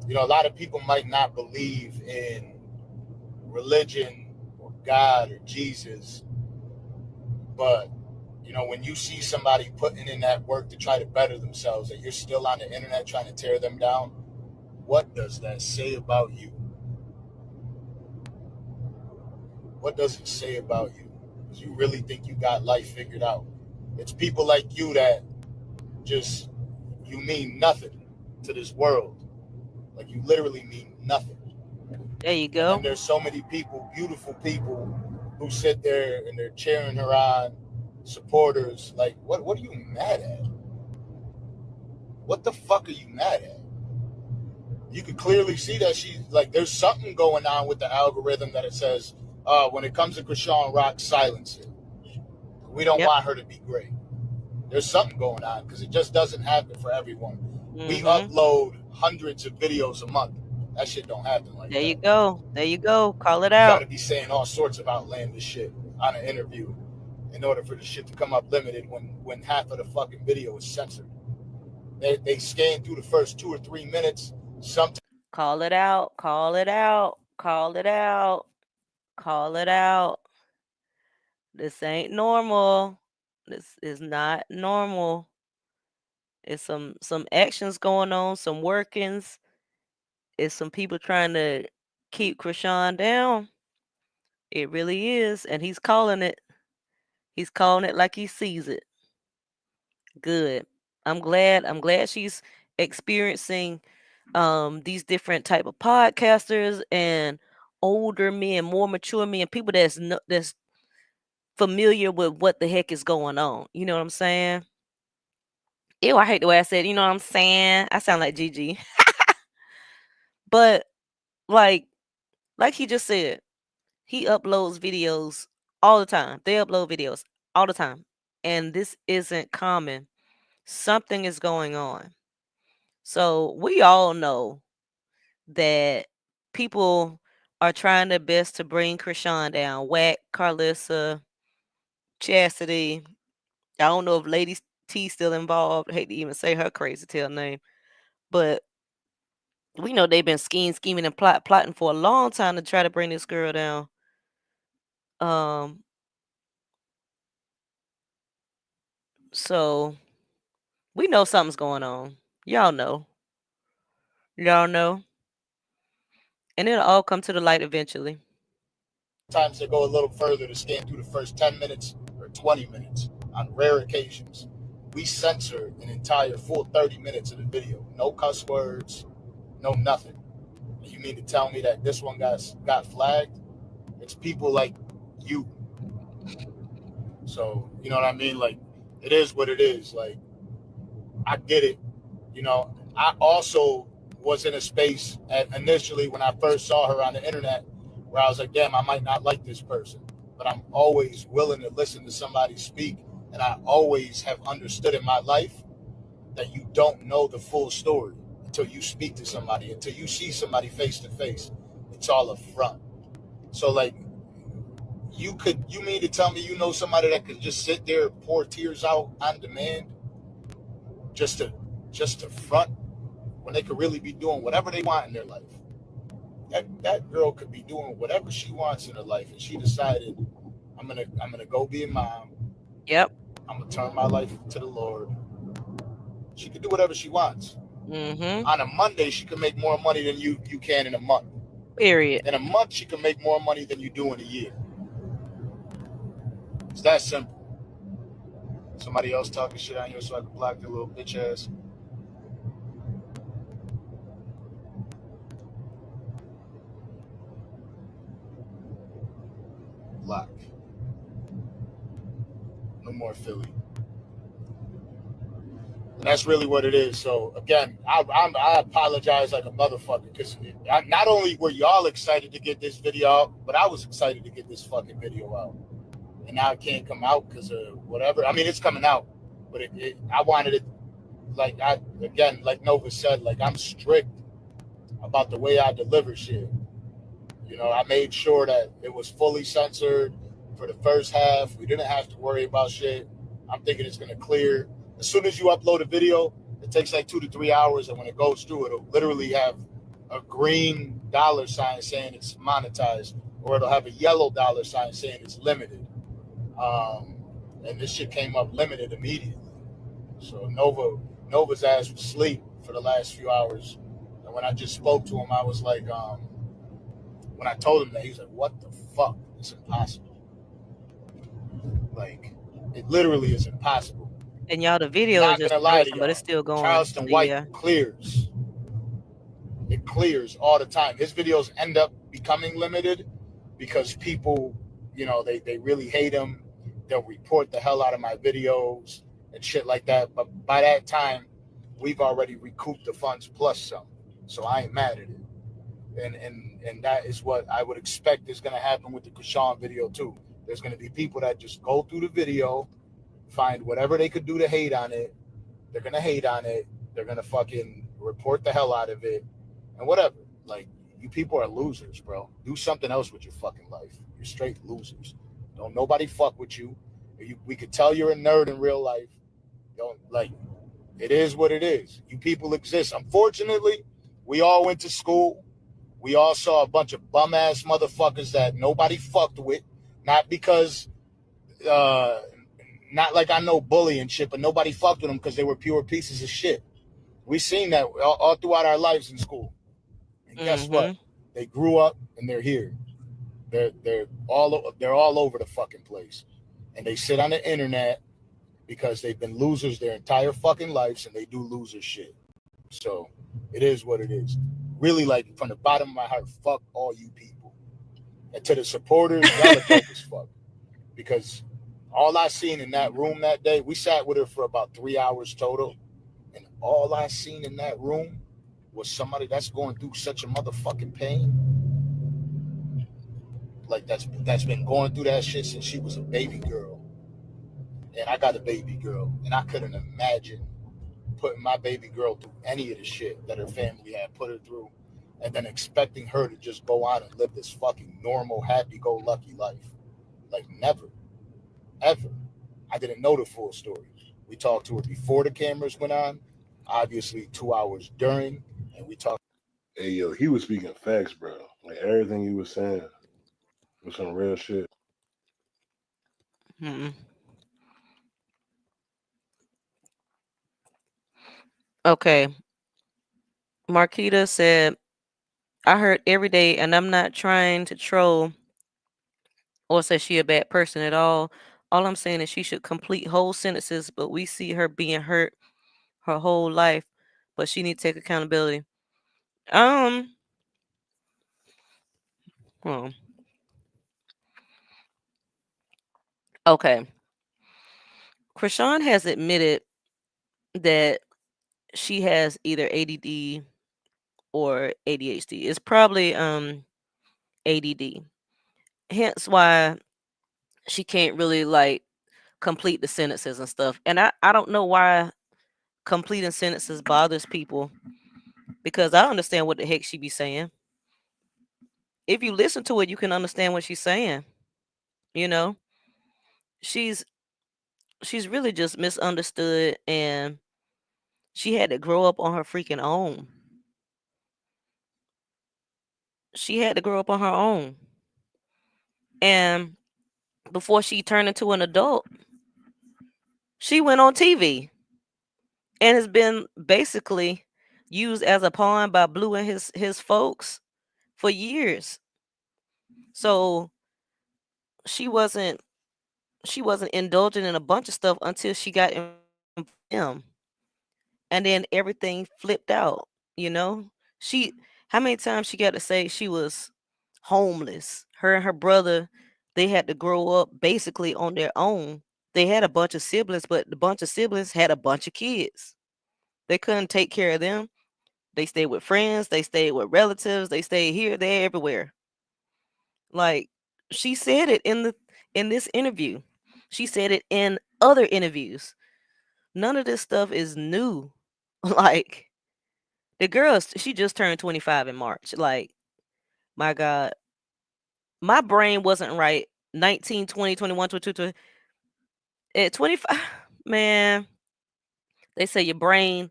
S22: you know, a lot of people might not believe in religion or God or Jesus, but you know, when you see somebody putting in that work to try to better themselves, and you're still on the internet trying to tear them down, what does that say about you? What does it say about you? Because you really think you got life figured out. It's people like you that just, you mean nothing to this world. Like, you literally mean nothing.
S2: There you go.
S22: And there's so many people, beautiful people, who sit there and they're cheering her on, supporters. Like, what are you mad at? What the fuck are you mad at? You can clearly see that she's like, there's something going on with the algorithm that it says, when it comes to Krishan Rock, silence it. We don't want her to be great. There's something going on because it just doesn't happen for everyone. We upload hundreds of videos a month. That shit don't happen like that.
S2: There you go. There you go. Call it
S22: You
S2: out.
S22: gotta be saying all sorts of outlandish shit on an interview in order for the shit to come up limited when half of the fucking video is censored. They scan through the first 2 or 3 minutes. Sometimes
S2: Call it out. Call it out. Call it out. Call it out. This ain't normal. This is not normal. It's some actions going on, some workings. It's some people trying to keep Krishan down. It really is, and he's calling it. He's calling it like he sees it. Good. I'm glad she's experiencing these different type of podcasters and older men, more mature men, people that's familiar with what the heck is going on. You know what I'm saying? Ew, I hate the way I said, you know what I'm saying? I sound like Gigi. But like he just said, he uploads videos all the time. They upload videos all the time. And this isn't common. Something is going on. So we all know that people are trying their best to bring Krishan down. Whack, Karlissa, Chastity. I don't know if Lady T still involved. I hate to even say her crazy tail name. But we know they've been scheming and plotting for a long time to try to bring this girl down. So we know something's going on. Y'all know. Y'all know. And it'll all come to the light eventually.
S22: Sometimes they go a little further to scan through the first 10 minutes or 20 minutes. On rare occasions, we censor an entire full 30 minutes of the video. No cuss words, no nothing. You mean to tell me that this one got flagged? It's people like you. So, you know what I mean? Like, it is what it is. Like, I get it. You know, I also was in a space initially when I first saw her on the internet where I was like, damn, I might not like this person. But I'm always willing to listen to somebody speak. And I always have understood in my life that you don't know the full story until you speak to somebody, until you see somebody face to face. It's all a front. So like, you mean to tell me you know somebody that could just sit there and pour tears out on demand just to front when they could really be doing whatever they want in their life? That girl could be doing whatever she wants in her life, and she decided, I'm gonna go be a mom.
S2: Yep.
S22: I'm gonna turn my life to the Lord. She could do whatever she wants.
S2: Mm-hmm.
S22: On a Monday, she can make more money than you can in a month.
S2: Period.
S22: In a month, she can make more money than you do in a year. It's that simple. Somebody else talking shit on you so I can block their little bitch ass. Block. No more Philly. And that's really what it is. So again, I apologize like a motherfucker, because not only were y'all excited to get this video out, but I was excited to get this fucking video out. And now it can't come out because of whatever. I mean, it's coming out, but I wanted it, like, like Nova said, like, I'm strict about the way I deliver shit. You know, I made sure that it was fully censored for the first half. We didn't have to worry about shit. I'm thinking it's going to clear. As soon as you upload a video, it takes like 2 to 3 hours. And when it goes through, it'll literally have a green $ sign saying it's monetized, or it'll have a yellow $ sign saying it's limited. And this shit came up limited immediately. So Nova's ass was asleep for the last few hours. And when I just spoke to him, I was like, when I told him that, he was like, what the fuck? It's impossible. Like, it literally is impossible.
S2: And y'all, the video
S22: Not
S2: is just
S22: gonna lie to
S2: but
S22: y'all,
S2: it's still going.
S22: Charleston White clears. It clears all the time. His videos end up becoming limited because people, you know, they really hate him. They'll report the hell out of my videos and shit like that. But by that time, we've already recouped the funds plus some. So I ain't mad at it. And that is what I would expect is going to happen with the Kashawn video too. There's going to be people that just go through the video, find whatever they could do to hate on it. They're going to hate on it. They're going to fucking report the hell out of it and whatever. Like, you people are losers, bro. Do something else with your fucking life. You're straight losers. Don't nobody fuck with you. We could tell you're a nerd in real life. Don't, like, it is what it is. You people exist. Unfortunately, we all went to school. We all saw a bunch of bum-ass motherfuckers that nobody fucked with. Not because, not like I know bully and shit, but nobody fucked with them because they were pure pieces of shit. We seen that all throughout our lives in school. And guess what? They grew up and they're here. They're all over the fucking place. And they sit on the internet because they've been losers their entire fucking lives, and they do loser shit. So it is what it is. Really, like, from the bottom of my heart, fuck all you people. And to the supporters, y'all are dope as fuck. Because all I seen in that room that day, we sat with her for about 3 hours total. And all I seen in that room was somebody that's going through such a motherfucking pain. Like, that's been going through that shit since she was a baby girl. And I got a baby girl. And I couldn't imagine putting my baby girl through any of the shit that her family had put her through, and then expecting her to just go on and live this fucking normal, happy-go-lucky life. Like, never. Ever. I didn't know the full story. We talked to her before the cameras went on, obviously 2 hours during, and we talked.
S1: Hey, yo, he was speaking facts, bro. Like, everything he was saying was some real shit.
S2: Okay. Marquita said, I heard every day, and I'm not trying to troll or say she a bad person at all. All I'm saying is she should complete whole sentences, but we see her being hurt her whole life, but she need to take accountability. Okay. Krishan has admitted that she has either ADD or ADHD. It's probably ADD. Hence why she can't really, like, complete the sentences and stuff. And I don't know why completing sentences bothers people, because I understand what the heck she be saying. If you listen to it, you can understand what she's saying. You know, she's really just misunderstood, and she had to grow up on her freaking own. She had to grow up on her own. And before she turned into an adult, she went on TV and has been basically used as a pawn by Blue and his folks for years. So she wasn't indulging in a bunch of stuff until she got in him, and then everything flipped out. You know, she how many times she got to say she was homeless? Her and her brother, they had to grow up basically on their own. They had a bunch of siblings, but the bunch of siblings had a bunch of kids. They couldn't take care of them. They stayed with friends, they stayed with relatives, they stayed here, there, everywhere. Like, she said it in this interview. She said it in other interviews. None of this stuff is new. Like, the girl, she just turned 25 in March. Like, my God. My brain wasn't right. 19, 20, 21, 22, 22. At 25, man, they say your brain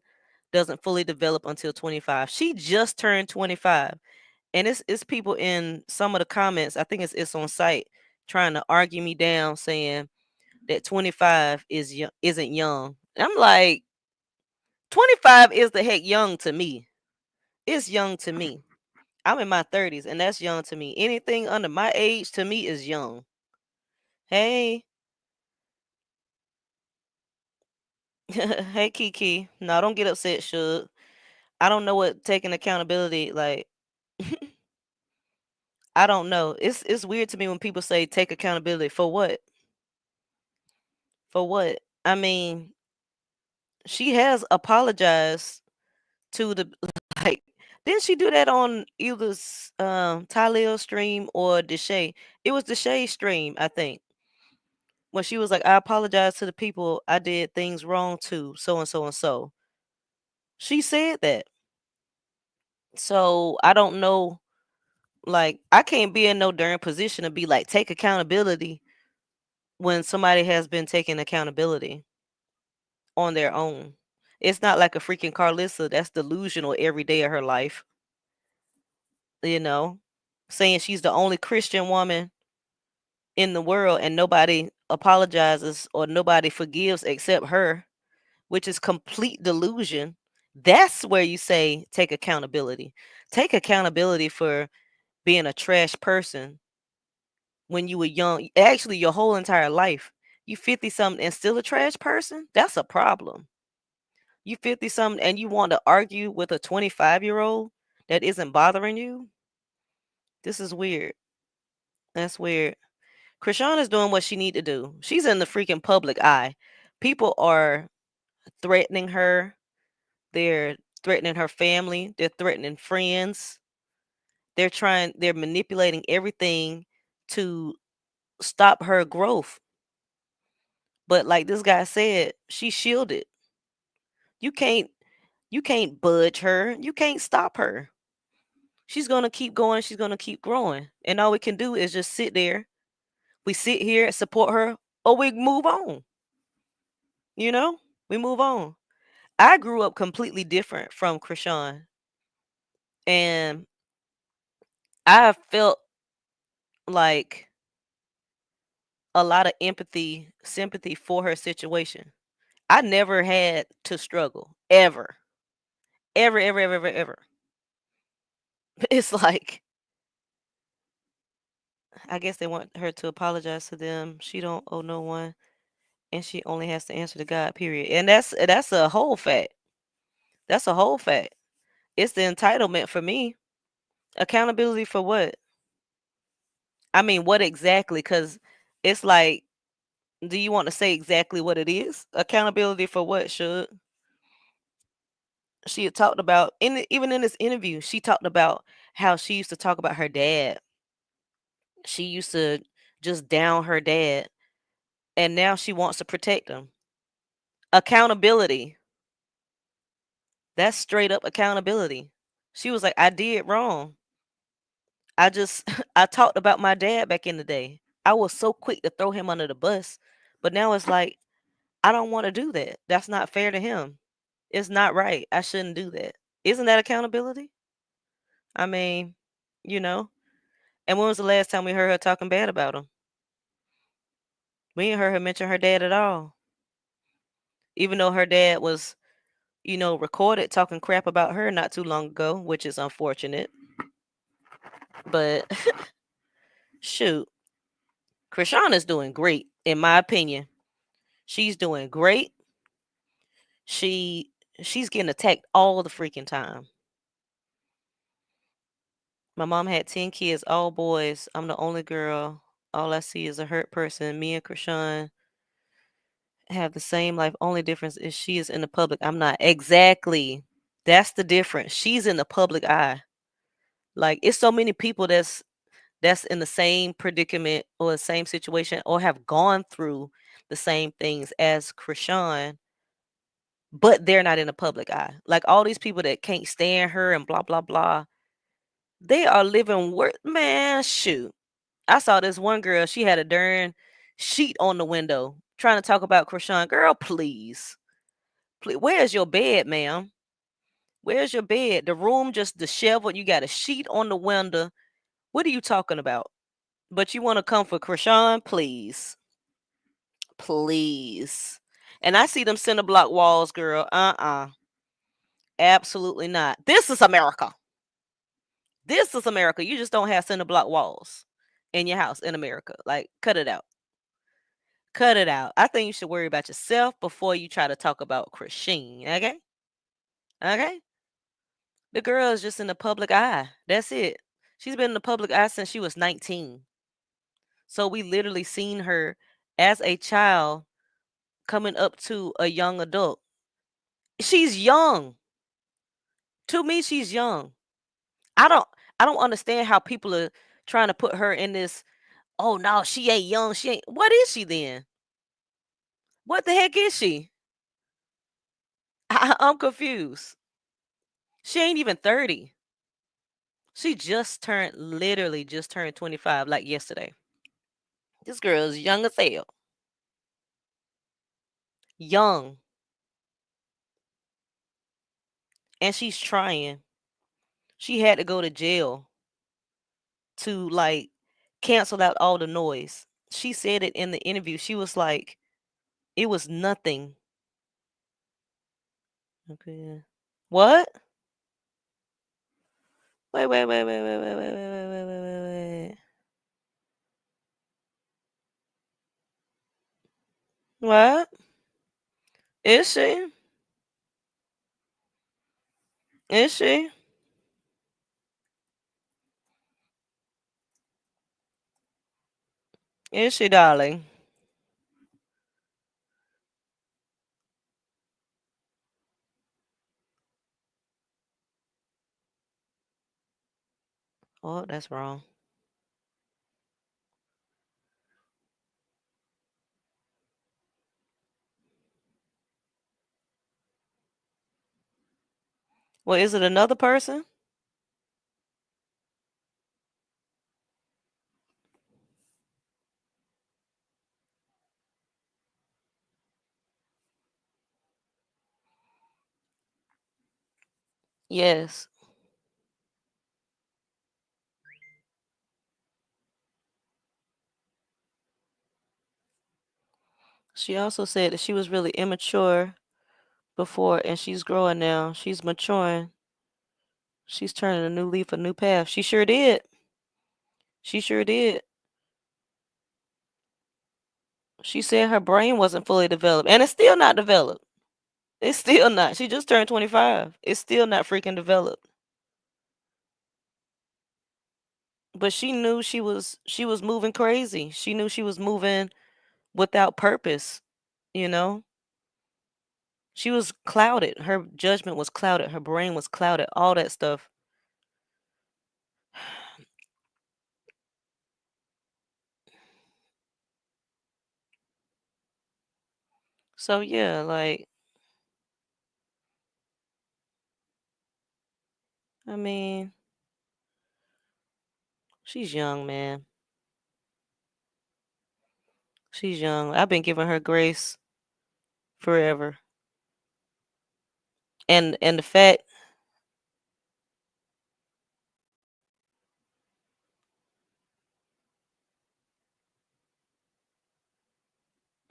S2: doesn't fully develop until 25. She just turned 25. And it's people in some of the comments, I think it's on site, trying to argue me down, saying that 25 isn't young. And I'm like, 25 is the heck young to me. It's young to me. I'm in my 30s, and that's young to me. Anything under my age to me is young. Hey. Hey, Kiki. No, don't get upset, Shug. I don't know what taking accountability, like, I don't know. It's weird to me when people say take accountability for what? For what? I mean, she has apologized to the like. Didn't she do that on either Talil stream or Deshay? It was Deshay stream, I think, when she was like, "I apologize to the people I did things wrong to, so and so and so." She said that. So I don't know. Like, I can't be in no darn position to be like, take accountability when somebody has been taking accountability on their own. It's not like a freaking Karlissa that's delusional every day of her life. You know, saying she's the only Christian woman in the world and nobody apologizes or nobody forgives except her, which is complete delusion. That's where you say take accountability. Take accountability for being a trash person when you were young. Actually, your whole entire life. You 50 something and still a trash person? That's a problem. You 50 something and you want to argue with a 25-year-old that isn't bothering you? This is weird. That's weird. Krishan is doing what she need to do. She's in the freaking public eye. People are threatening her. They're threatening her family. They're threatening friends. They're manipulating everything to stop her growth. But like this guy said, she's shielded. You can't budge her. You can't stop her. She's gonna keep going. She's gonna keep growing. And all we can do is just sit there. We sit here and support her, or we move on. You know, we move on. I grew up completely different from Krishan, and I felt like a lot of empathy, sympathy for her situation. I never had to struggle ever, ever, ever, ever, ever, ever. It's like, I guess they want her to apologize to them. She don't owe no one, and she only has to answer to God. Period. And that's a whole fact. That's a whole fact. It's the entitlement for me. Accountability for what? I mean, what exactly? Because it's like, do you want to say exactly what it is? Accountability for what, should? She had talked about, even in this interview, she talked about how she used to talk about her dad. She used to just down her dad, and now she wants to protect him. Accountability. That's straight up accountability. She was like, I did wrong. I just I talked about my dad back in the day. I was so quick to throw him under the bus, but now it's like I don't want to do that. That's not fair to him. It's not right. I shouldn't do that. Isn't that accountability? I mean, you know. And when was the last time we heard her talking bad about him? We ain't heard her mention her dad at all. Even though her dad was, recorded talking crap about her not too long ago, which is unfortunate. But shoot, Krishan is doing great, in my opinion. She's doing great. She's getting attacked all the freaking time. My mom had 10 kids, all boys. I'm the only girl. All I see is a hurt person. Me and Krishan have the same life. Only difference is she is in the public. I'm not. Exactly. That's the difference. She's in the public eye. Like, it's so many people that's in the same predicament or the same situation or have gone through the same things as Krishan, but they're not in the public eye. Like all these people that can't stand her and blah blah blah, they are living worse. Man, shoot. I saw this one girl, she had a darn sheet on the window trying to talk about Krishan. Girl, please. Please, where's your bed, ma'am? Where's your bed? The room just disheveled. You got a sheet on the window. What are you talking about? But you want to come for Krishan? Please. Please. And I see them cinder block walls, girl. Absolutely not. This is America. This is America. You just don't have cinder block walls in your house in America. Like, cut it out. Cut it out. I think you should worry about yourself before you try to talk about Christine. Okay? Okay? The girl is just in the public eye. That's it. She's been in the public eye since she was 19. So we literally seen her as a child coming up to a young adult. She's young. To me, she's young. I don't understand how people are trying to put her in this, oh no, she ain't young. She ain't. What is she then? What the heck is she? I'm confused. She ain't even 30. She literally just turned 25 like yesterday. This girl is young as hell. Young. And she's trying. She had to go to jail to like cancel out all the noise. She said it in the interview. She was like, it was nothing. Okay. What? Wait. What? Is she? Is she? Is she, darling? Oh, that's wrong. Well, is it another person? Yes. She also said that she was really immature before and she's growing now. She's maturing. She's turning a new leaf, a new path. She sure did. She sure did. She said her brain wasn't fully developed, and it's still not developed. It's still not. She just turned 25. It's still not freaking developed. But she knew she was moving crazy. She knew she was moving without purpose, you know? She was clouded. Her judgment was clouded. Her brain was clouded. All that stuff. So yeah, like I mean, she's young, man. She's young. I've been giving her grace forever. And the fact,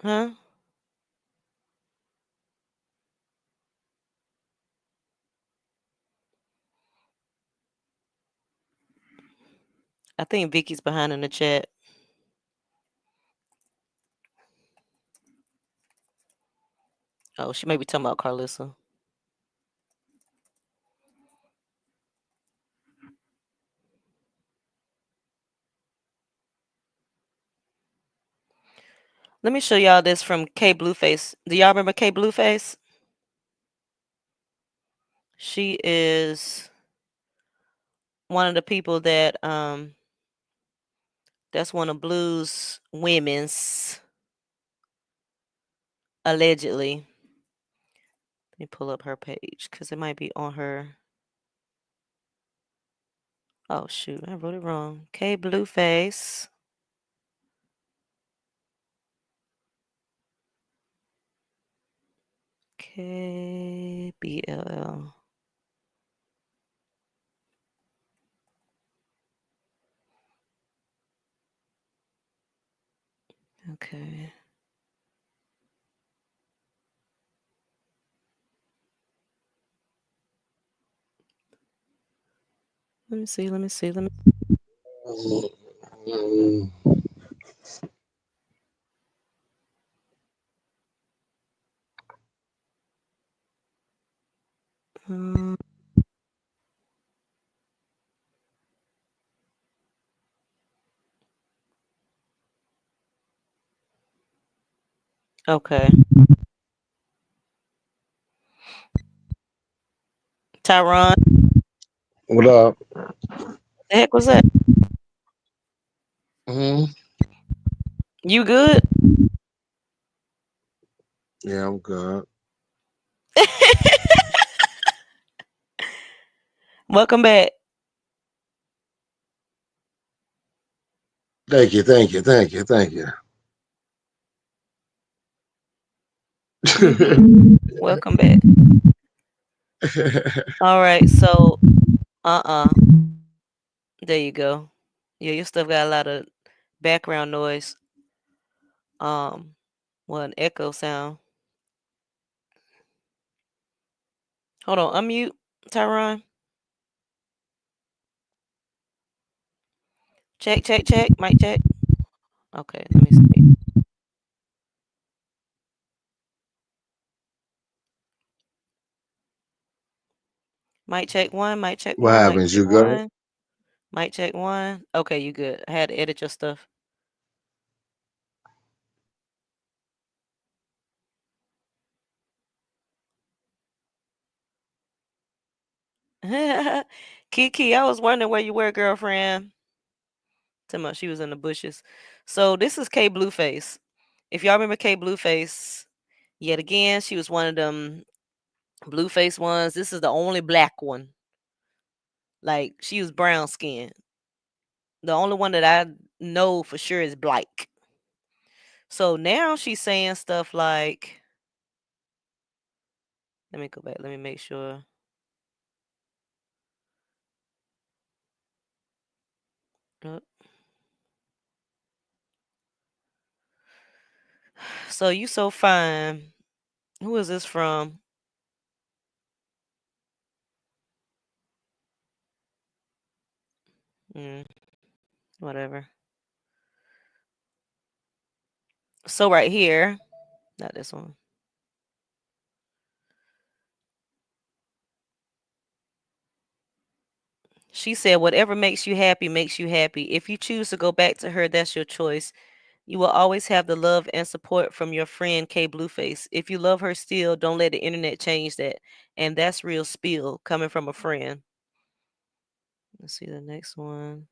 S2: huh? I think Vicky's behind in the chat. Oh, she may be talking about Karlissa. Let me show y'all this from K Blueface. Do y'all remember K Blueface? She is one of the people that that's one of Blue's women's, allegedly. Let me pull up her page because it might be on her. Oh shoot, I wrote it wrong. K Blueface. KBLL. Okay. Let me see. Okay. Tyron.
S4: What up?
S2: The heck was that? You good?
S4: Yeah, I'm good.
S2: Welcome back.
S4: Thank you.
S2: Welcome back. All right, so there you go. Yeah, your stuff got a lot of background noise. Well, an echo sound. Hold on, unmute, Tyron. Check. Mic check. Okay, let me see. Mic check one. Mic check
S4: What
S2: one. Mic
S4: happens?
S2: check
S4: You good?
S2: one. Mic check one. Okay, you good. I had to edit your stuff. Kiki, I was wondering where you were, girlfriend. Tell me she was in the bushes. So this is K Blueface. If y'all remember K Blueface, yet again, she was one of them Blueface ones. This is the only black one. Like she was brown skin. The only one that I know for sure is black. So now she's saying stuff like, let me go back. Let me make sure. So you so fine. Who is this from? Whatever. So right here, not this one. She said, whatever makes you happy makes you happy. If you choose to go back to her, that's your choice. You will always have the love and support from your friend K Blueface. If you love her still, don't let the internet change that. And that's real spill coming from a friend. Let's see the next one.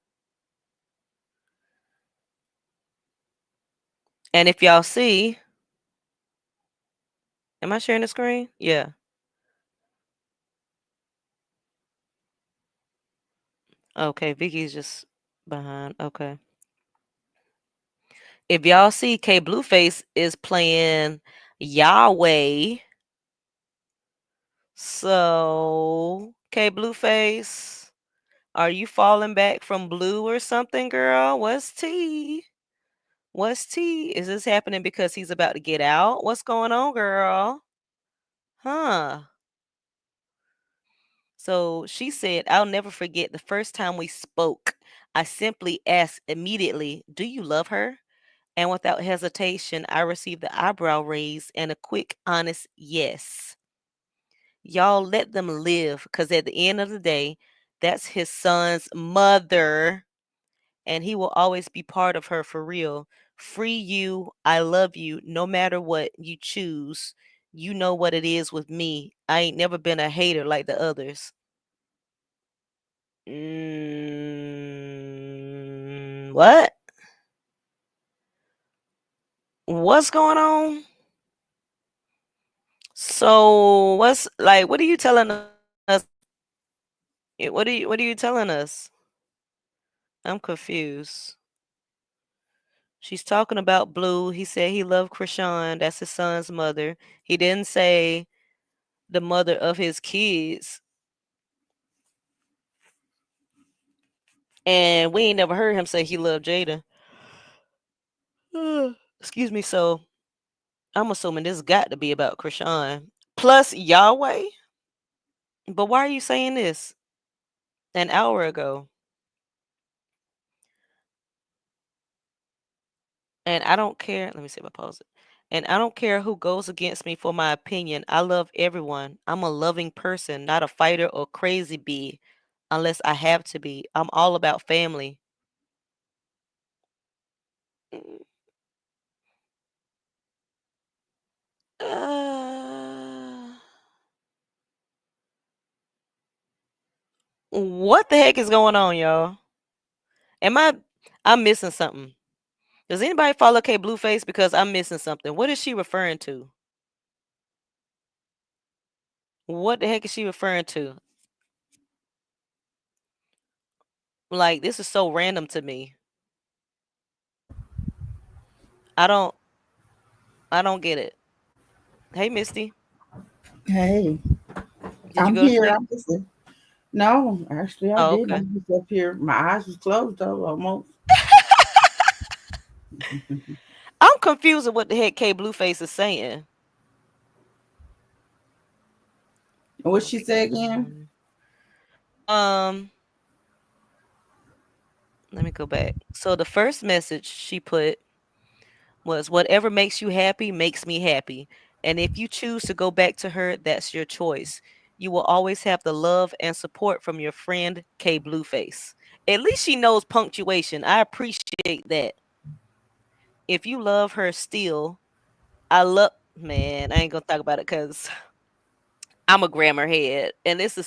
S2: And if y'all see, am I sharing the screen? Yeah. Okay, Vicky's just behind. Okay. If y'all see K Blueface is playing Yahweh. So, K Blueface, are you falling back from blue or something, girl? What's tea? What's tea? Is this happening because he's about to get out? What's going on, girl? Huh. So she said, I'll never forget the first time we spoke. I simply asked immediately, do you love her? And without hesitation, I received the eyebrow raise and a quick, honest yes. Y'all let them live because at the end of the day, that's his son's mother and he will always be part of her for real. Free you. I love you no matter what you choose. You know what it is with me. I ain't never been a hater like the others. What? What's going on? So what's like? What are you telling us? What are you telling us? I'm confused. She's talking about Blue. He said he loved Krishan. That's his son's mother. He didn't say the mother of his kids. And we ain't never heard him say he loved Jada. Excuse me. So I'm assuming this got to be about Krishan. Plus Yahweh. But why are you saying this an hour ago? And I don't care. Let me see if I pause it. And I don't care who goes against me for my opinion. I love everyone. I'm a loving person, not a fighter or crazy bee, unless I have to be. I'm all about family. What the heck is going on, y'all? I'm missing something. Does anybody follow K Blueface? Because I'm missing something. What is she referring to? What the heck is she referring to? Like, this is so random to me. I don't get it. Hey, Misty.
S3: Hey,
S2: Did you
S3: I'm
S2: go to
S3: here.
S2: sleep?
S3: I'm listening. No, actually, I
S2: Oh,
S3: didn't.
S2: okay.
S3: I'm just up here. My eyes was closed though, almost.
S2: I'm confused at what the heck K Blueface is saying.
S3: What she say again?
S2: Let me go back. So the first message she put was, whatever makes you happy makes me happy. And if you choose to go back to her, that's your choice. You will always have the love and support from your friend K Blueface. At least she knows punctuation. I appreciate that. If you love her still, man, I ain't gonna talk about it because I'm a grammar head. And this is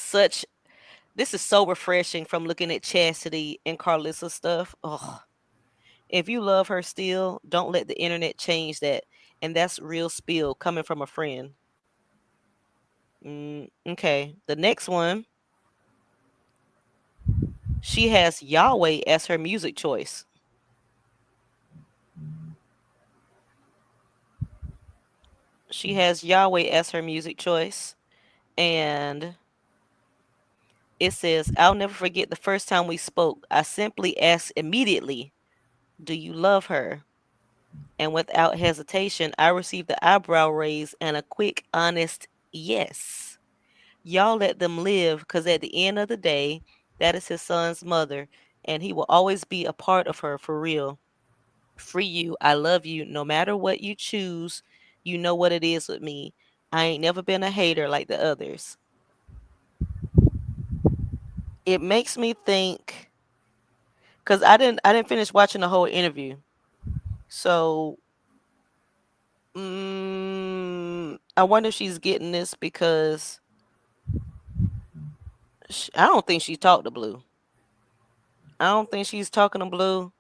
S2: so refreshing from looking at Chastity and Karlissa stuff. Oh, if you love her still, don't let the internet change that. And that's real spill coming from a friend. Okay. The next one, she has Yahweh as her music choice. She has Yahweh as her music choice. And it says, I'll never forget the first time we spoke. I simply asked immediately, do you love her? And without hesitation, I received the eyebrow raise and a quick, honest yes. Y'all let them live because at the end of the day, that is his son's mother, and he will always be a part of her for real. Free you. I love you. No matter what you choose, you know what it is with me. I ain't never been a hater like the others. It makes me think because I didn't finish watching the whole interview. So I wonder if she's getting this because I don't think she talked to Blue. I don't think she's talking to Blue,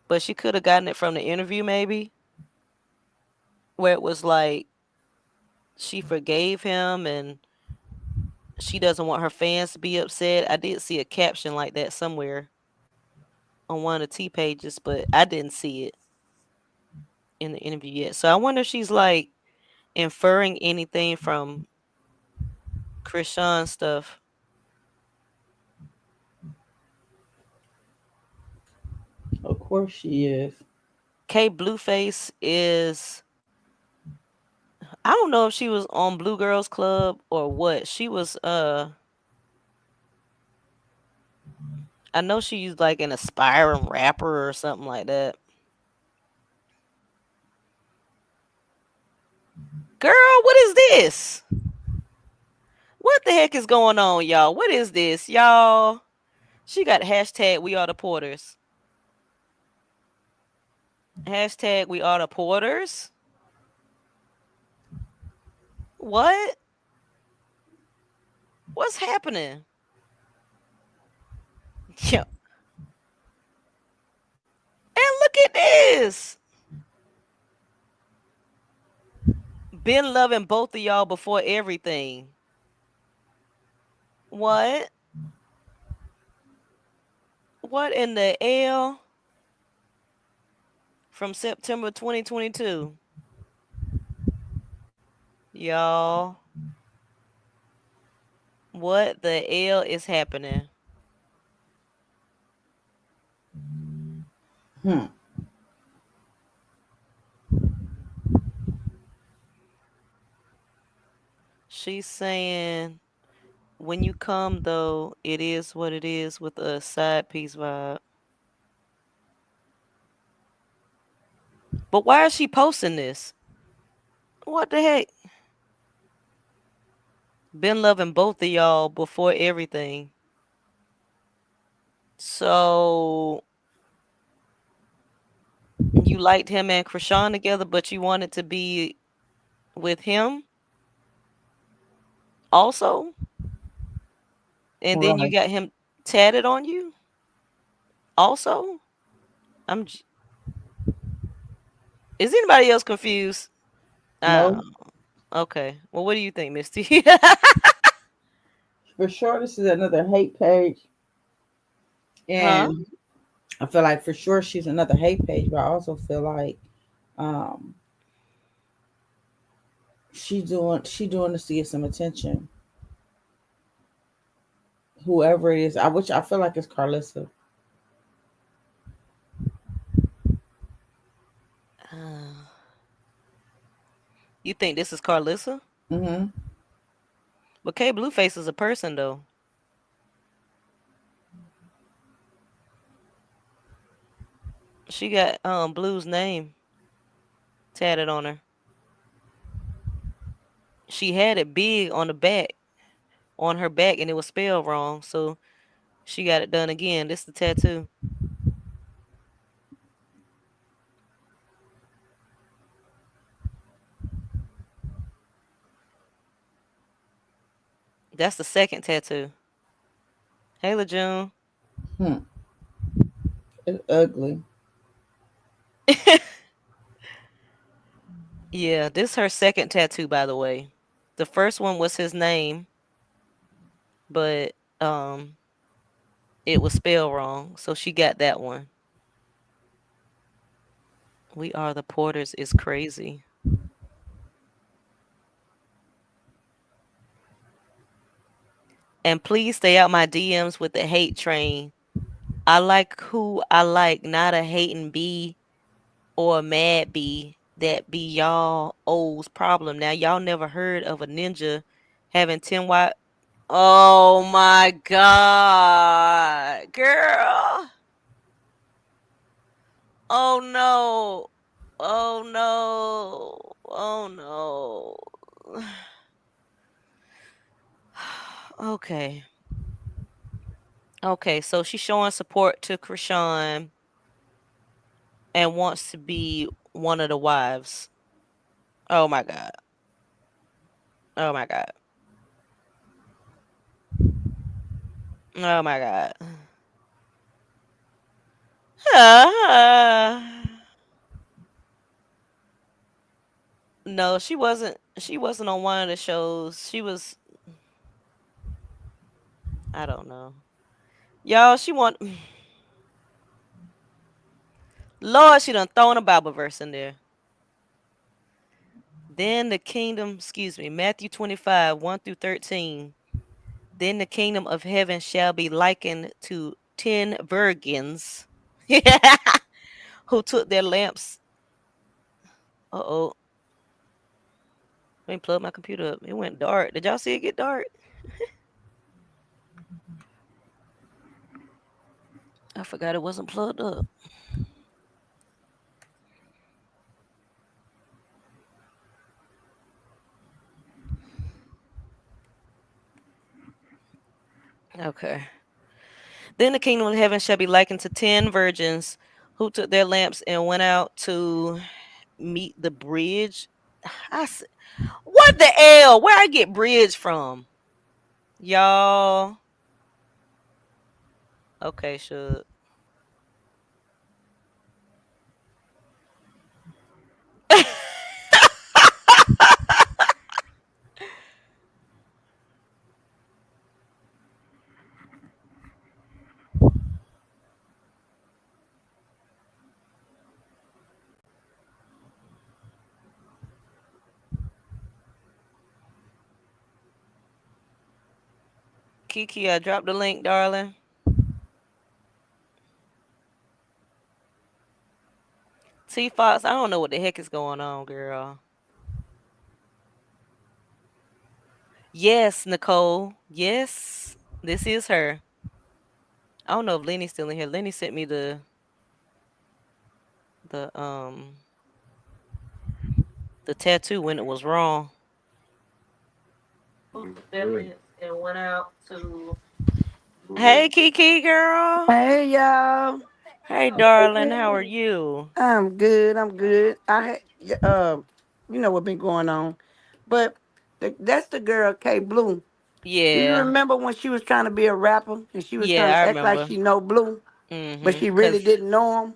S2: but she could have gotten it from the interview maybe, where it was like she forgave him and she doesn't want her fans to be upset. I did see a caption like that somewhere on one of the T pages, but I didn't see it in the interview yet. So I wonder if she's like inferring anything from Krishan stuff.
S3: Of course she is.
S2: K Blueface is, I don't know if she was on Blue Girls Club or what. She was I know she's like an aspiring rapper or something like that. Girl, what is this? What the heck is going on, y'all? What is this, y'all? She got hashtag we are the Porters. Hashtag we are the Porters. What? What's happening? Yeah. And look at this. Been loving both of y'all before everything. What? What in the L? From September 2022. Y'all. What the L is happening? She's saying, when you come though, it is what it is with a side piece vibe. But why is she posting this? What the heck? Been loving both of y'all before everything. So you liked him and Krishan together, but you wanted to be with him also? And then you
S3: Right.
S2: got him tatted on you also? Is anybody else confused?
S3: No.
S2: Okay. Well, what do you think, Misty?
S3: For sure, this is another hate page. And I feel like for sure she's another hate page, but I also feel like she doing this to get some attention. Whoever it is, I feel like it's Karlissa.
S2: You think this is Karlissa?
S3: Mm-hmm.
S2: But K Blueface is a person though. She got Blue's name tatted on her. She had it big on the back, on her back, and it was spelled wrong. So she got it done again. This is the tattoo. That's the second tattoo. Hey, LaJune.
S3: It's ugly.
S2: Yeah, this is her second tattoo, by the way. The first one was his name, but it was spelled wrong. So she got that one. We are the Porters is crazy. And please stay out my DMs with the hate train. I like who I like, not a hating bee or a mad bee. That be y'all O's problem. Now, y'all never heard of a ninja having 10 wives. Oh my God, girl. Oh no. Oh no. Oh no. Okay. Okay, so she's showing support to Krishan and wants to be one of the wives. Oh my God. Oh my God. Oh my God. No, she wasn't on one of the shows. She was I don't know. Y'all, she want Lord, she done thrown a Bible verse in there. Then the kingdom, excuse me, Matthew 25, 1 through 13. Then the kingdom of heaven shall be likened to 10 virgins who took their lamps. Uh-oh. Let me plug my computer up. It went dark. Did y'all see it get dark? I forgot it wasn't plugged up. Okay. Then the kingdom of heaven shall be likened to 10 virgins who took their lamps and went out to meet the bridge. What the hell? Where I get bridge from? Y'all. Okay, sure. Kiki, I dropped the link, darling. T Fox, I don't know what the heck is going on, girl. Yes, Nicole. Yes, this is her. I don't know if Lenny's still in here. Lenny sent me the the tattoo when it was wrong. And went out to. Hey, Kiki, girl.
S18: Hey y'all.
S2: Hey, darling. How are you?
S18: I'm good. I'm good. You know what been going on, but that's the girl K Blue. Do you
S2: Yeah.
S18: remember when she was trying to be a rapper and she was trying
S2: Yeah,
S18: to
S2: I
S18: act like
S2: remember.
S18: she know Blue, but she really
S2: Cause
S18: didn't know him?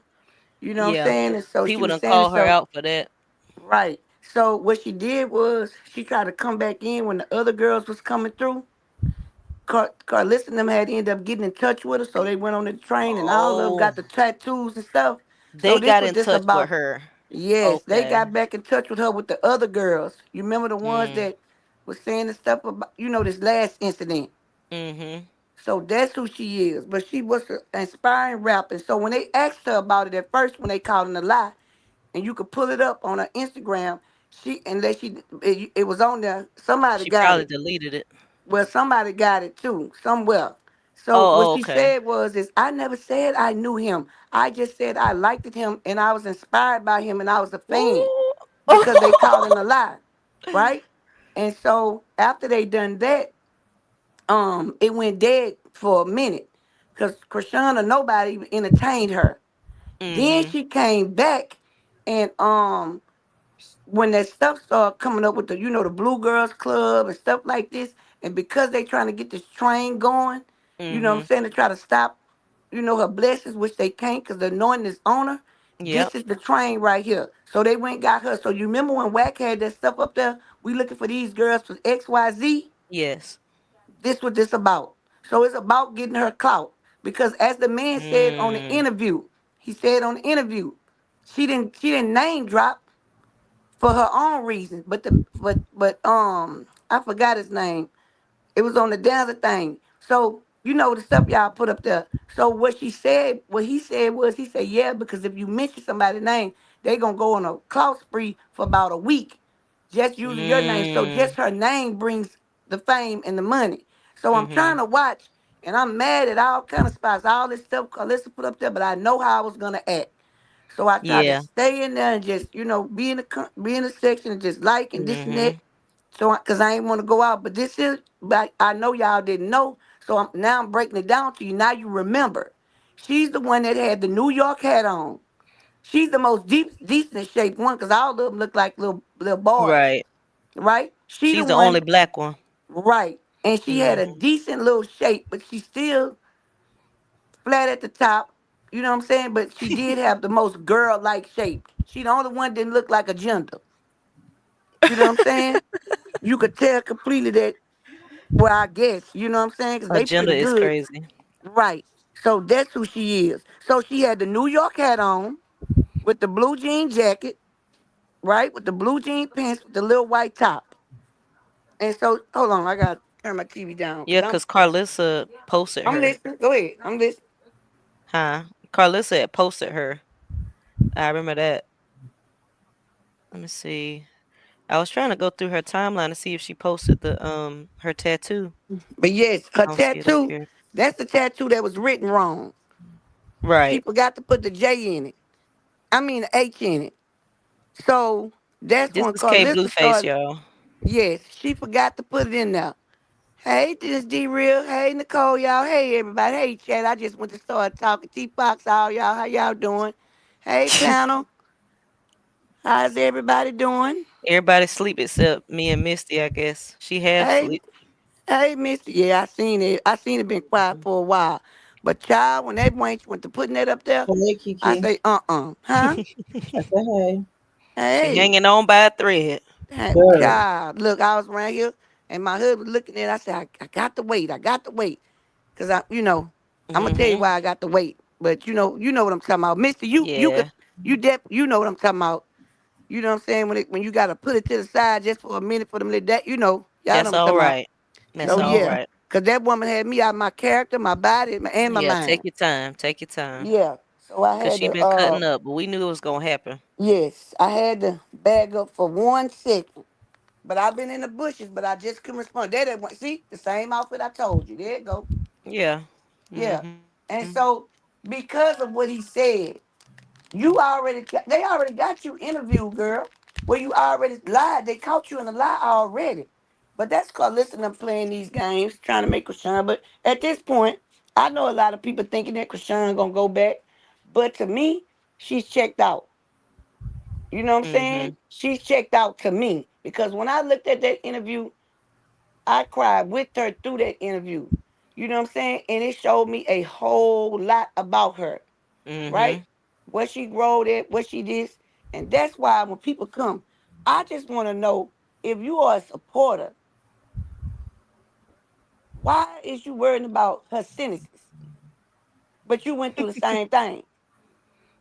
S18: You know what I'm
S2: yeah,
S18: saying? And so she
S2: people
S18: was
S2: done
S18: saying it.
S2: call her
S18: So
S2: out for that.
S18: right. So what she did was she tried to come back in when the other girls was coming through. Karlissa and them had ended up getting in touch with her, so they went on the train, and all of them
S2: Oh,
S18: got the tattoos and stuff. So
S2: they
S18: this
S2: got
S18: was
S2: in
S18: just
S2: touch with
S18: about,
S2: her.
S18: yes, they
S2: Okay.
S18: got back in touch with her with the other girls. You remember the ones
S2: Mm.
S18: that was saying the stuff about, this last incident.
S2: Mhm.
S18: So that's who she is. But she was an inspiring rapper. So when they asked her about it at first, when they called it a lie, and you could pull it up on her Instagram, it was on there. Somebody
S2: She
S18: got
S2: probably
S18: it.
S2: deleted it.
S18: Well, somebody got it too, somewhere. So what
S2: Oh,
S18: she
S2: okay.
S18: said is I never said I knew him. I just said I liked him and I was inspired by him and I was a fan
S2: Ooh.
S18: because they called him a lie, right? And so after they done that, it went dead for a minute because Krishan or nobody even entertained her. Then
S2: Mhm.
S18: she came back and when that stuff started coming up with the Blue Girls Club and stuff like this, and because they trying to get this train going, you know what I'm
S2: Mhm.
S18: saying, to try to stop, her blessings, which they can't because the anointing is on her.
S2: Yep.
S18: This is the train right here. So they went and got her. So you remember when Wack had that stuff up there? We looking for these girls for XYZ.
S2: Yes.
S18: This what this about. So it's about getting her clout. Because as the man said on the
S2: Mm.
S18: interview, he said on the interview, she didn't name drop for her own reasons. But I forgot his name. It was on the dancer thing. So the stuff y'all put up there. So what he said was he said, yeah, because if you mention somebody's name, they gonna go on a clout spree for about a week, just using your name. So
S2: Mm.
S18: just her name brings the fame and the money. So I'm trying
S2: Mhm.
S18: to watch, and I'm mad at all kind of spots, all this stuff Karlissa put up there, but I know how I was gonna act. So I try to
S2: Yeah.
S18: stay in there and just, be in the section and just like and this and that.
S2: Mhm.
S18: So, cause I ain't want to go out, but I know y'all didn't know. So now I'm breaking it down to you. Now you remember. She's the one that had the New York hat on. She's the most decent shaped one, cause all of them look like little boys,
S2: Right.
S18: right? She the
S2: She's the
S18: one,
S2: only black one.
S18: right? And she had a
S2: Mhm.
S18: decent little shape, but she still flat at the top. You know what I'm saying? But she did have the most girl-like shape. She the only one didn't look like a gender. You know what I'm saying? You could tell completely that Well, I guess, you know what I'm saying? Because they
S2: Agenda
S18: pretty
S2: is
S18: good.
S2: crazy.
S18: Right. So that's who she is. So she had the New York hat on with the blue jean jacket, right? With the blue jean pants with the little white top. And so, hold on, I got to turn my TV down
S2: Yeah,
S18: because I'm,
S2: cause Karlissa posted
S18: I'm
S2: her.
S18: listening. Go ahead. I'm listening.
S2: Huh? Karlissa had posted her. I remember that. Let me see. I was trying to go through her timeline to see if she posted the her tattoo.
S18: But yes, her
S2: I don't see it up
S18: tattoo,
S2: here.
S18: that's the tattoo that was written wrong. She
S2: Right.
S18: forgot to put the J in it. I mean, the H in it. So that's
S2: This
S18: when
S2: is K
S18: Carlissa
S2: Blueface,
S18: started.
S2: y'all.
S18: Yes, she forgot to put it in there. Hey, this D Real. Hey, Nicole, y'all. Hey, everybody. Hey, Chad. I just went to start talking. T Fox, all y'all. How y'all doing? Hey, panel. How's everybody doing?
S2: Everybody sleep except me and Misty, I guess. She half
S18: Hey,
S2: sleep.
S18: hey, Mister. Yeah, I seen it. I seen it been quiet for a while. But child, when that wench went to putting that up there,
S3: Hey,
S18: I
S3: Kiki.
S18: say, huh?
S3: I said, hey,
S2: She
S18: Hey,
S2: hanging on by a thread.
S3: girl.
S18: child. Look, I was around here, and my husband looking at it. I said, I got to wait. I got to wait. Cause I'm gonna tell you
S2: Mm-hmm.
S18: why I got to wait. But you know what I'm talking about, Mister.
S2: Yeah,
S18: You know what I'm talking about. You know what I'm saying when you gotta put it to the side just for a minute for them little that y'all know
S2: that's
S18: what I'm
S2: all
S18: talking about.
S2: right. That's
S18: So
S2: all
S18: yeah,
S2: right.
S18: cause that woman had me out my character, my body, and my
S2: Yeah, take
S18: mind.
S2: your time. Take your time.
S18: Yeah. So I
S2: Cause
S18: had
S2: she
S18: to
S2: been cutting up, but we knew it was gonna happen.
S18: yes, I had to bag up for 1 second. But I've been in the bushes, but I just couldn't respond. There, see the same outfit I told you. There it go.
S2: Yeah.
S18: Yeah.
S2: Mm-hmm.
S18: And so because of what he said, they already got you interviewed, girl. Where you already lied. They caught you in a lie already. But that's called listening to playing these games, trying to make Krishan. But at this point, I know a lot of people thinking that Krishan gonna go back. But to me, she's checked out. You know what I'm
S2: Mm-hmm.
S18: saying? She's checked out to me. Because when I looked at that interview, I cried with her through that interview. You know what I'm saying? And it showed me a whole lot about her, right?
S2: Mm-hmm.
S18: What she wrote at, what she did. And that's why when people come, I just want to know if you are a supporter, why is you worrying about her sentences? But you went through the same thing.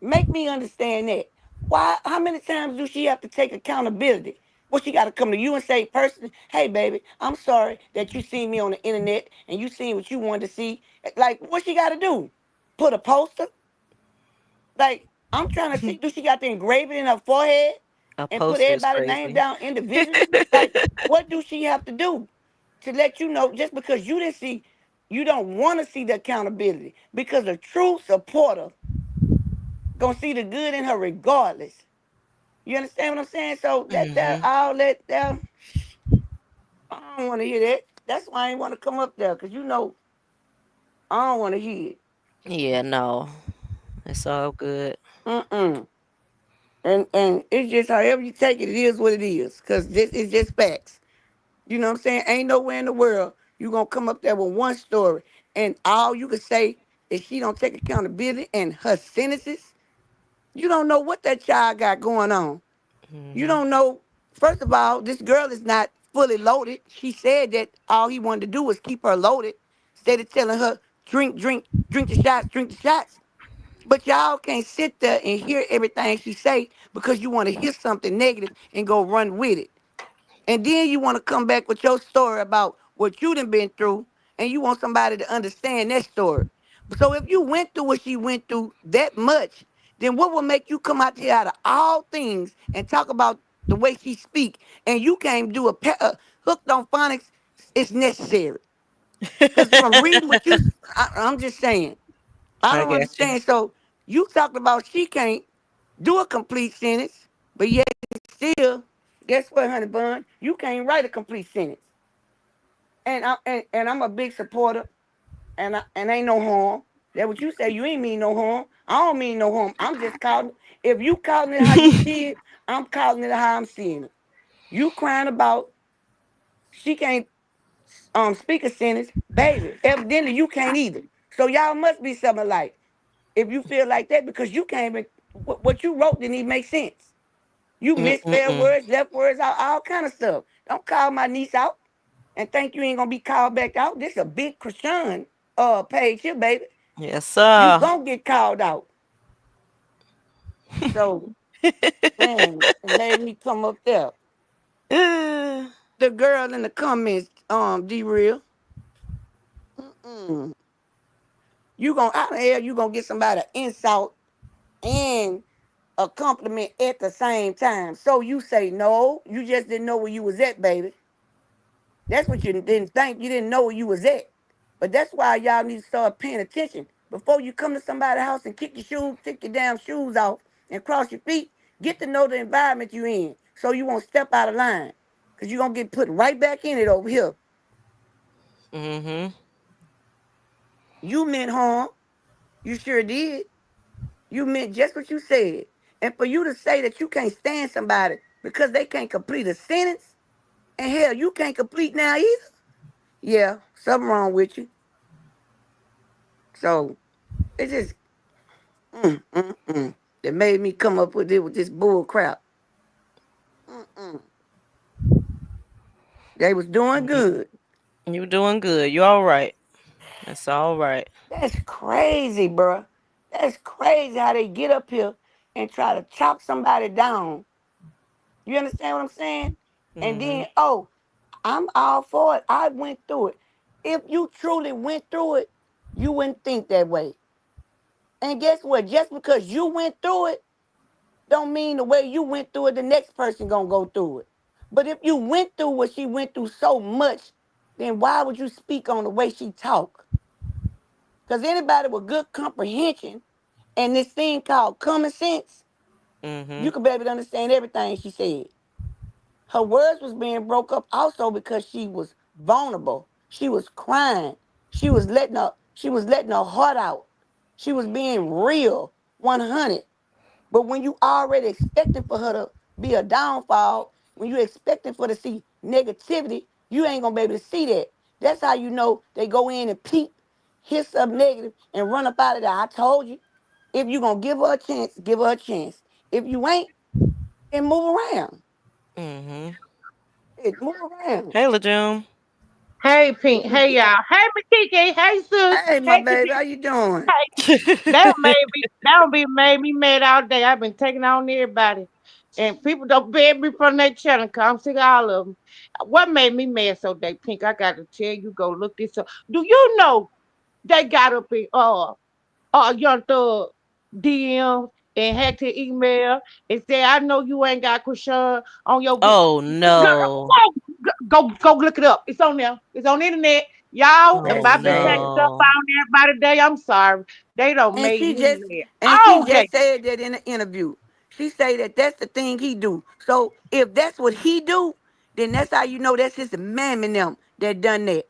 S18: Make me understand that. Why? How many times do she have to take accountability? Well, she got to come to you and say, personally, hey, baby, I'm sorry that you seen me on the internet and you seen what you wanted to see. Like, what she got to do? Put a poster? Like, I'm trying to see, do she got to engrave it in her forehead
S2: A
S18: and put
S2: poster is
S18: everybody's name
S2: crazy.
S18: down individually? Like, what do she have to do to let you know just because you didn't see, you don't want to see the accountability? Because a true supporter gonna see the good in her regardless. You understand what I'm saying? So that
S2: Mm-hmm.
S18: all that I don't want to hear that. That's why I ain't want to come up there because I don't want to hear it.
S2: Yeah, no. It's all good.
S18: Mm-mm. And it's just however you take it, it is what it is. Cause this is just facts. You know what I'm saying? Ain't nowhere in the world you gonna come up there with one story and all you can say is she don't take accountability and her sentences. You don't know what that child got going on. You
S2: Mm-hmm.
S18: don't know. First of all, this girl is not fully loaded. She said that all he wanted to do was keep her loaded, instead of telling her, drink, drink, drink the shots, drink the shots. But y'all can't sit there and hear everything she say because you want to hear something negative and go run with it. And then you want to come back with your story about what you done been through, and you want somebody to understand that story. So if you went through what she went through that much, then what will make you come out here out of all things and talk about the way she speak, and you can't do a hooked on phonics? It's necessary. Because from reading what I'm just saying, I
S2: I
S18: don't
S2: got you.
S18: understand. So you talked about she can't do a complete sentence, but yet still, guess what, honey bun? You can't write a complete sentence. And I'm a big supporter, and ain't no harm. That what you say. You ain't mean no harm. I don't mean no harm. I'm just calling. If you calling it how you see it, I'm calling it how I'm seeing it. You crying about she can't speak a sentence, baby. Evidently you can't either. So y'all must be something alike. If you feel like that, because you can't even what you wrote didn't even make sense. You misspelled
S2: Mm-mm-mm.
S18: words, left words out, all kind of stuff. Don't call my niece out. and think you ain't gonna be called back out. This a big Krishan page here, baby.
S2: Yes,
S18: You
S2: sir.
S18: gonna get called out. So man, it made me come up there. The girl in the comments, D-Real. You gonna how the hell you gonna get somebody an insult and a compliment at the same time? So you say no, you just didn't know where you was at, baby. That's what you didn't think. You didn't know where you was at. But that's why y'all need to start paying attention. Before you come to somebody's house and kick your damn shoes off and cross your feet, get to know the environment you in so you won't step out of line. Because you're going to get put right back in it over here.
S2: Mm-hmm.
S18: You meant harm. You sure did. You meant just what you said. And for you to say that you can't stand somebody because they can't complete a sentence, and hell, you can't complete now either. Yeah, something wrong with you. So it just that made me come up with this bull crap. They was doing good.
S2: You doing good. You all right. That's all right.
S18: That's crazy, bro. That's crazy how they get up here and try to chop somebody down. You understand what I'm saying? And then, oh, I'm all for it. I went through it. If you truly went through it, you wouldn't think that way. And guess what? Just because you went through it, don't mean the way you went through it, the next person gonna go through it. But if you went through what she went through so much, then why would you speak on the way she talk? Because anybody with good comprehension and this thing called common sense, you could be able to understand everything she said. Her words was being broke up also because she was vulnerable. She was crying. She was letting her heart out. She was being real, 100. But when you already expecting for her to be a downfall, when you expecting for to see negativity, you ain't gonna be able to see that. That's how you know they go in and peep, hear something negative, and run up out of there. I told you, if you gonna give her a chance, give her a chance. If you ain't, then move around. Move around.
S2: Hey, LeJune.
S9: Hey, Pink. Hey, y'all. Hey, Makiki. Hey, sis.
S18: Hey, my
S9: Hey,
S18: baby, how you doing?
S9: that made me mad all day. I've been taking on everybody, and people don't ban me from their channel. Cause I'm sick of all of them. What made me mad so day, Pink? I got to tell you, go look this up. Do you know they got up in Young Thug DM and hacked his email and said, "I know you ain't got Krishan on your
S2: Oh no.
S9: Go look it up. It's on there. It's on the internet. Y'all, if
S2: Oh
S9: I've been taking stuff
S2: no.
S9: on everybody today, I'm sorry. They don't
S18: And
S9: make
S18: she
S9: me
S18: just
S9: mad
S18: she
S9: all day.
S18: just said that in the interview. She say that that's the thing he do. So if that's what he do, then that's how you know that's his man and them that done that.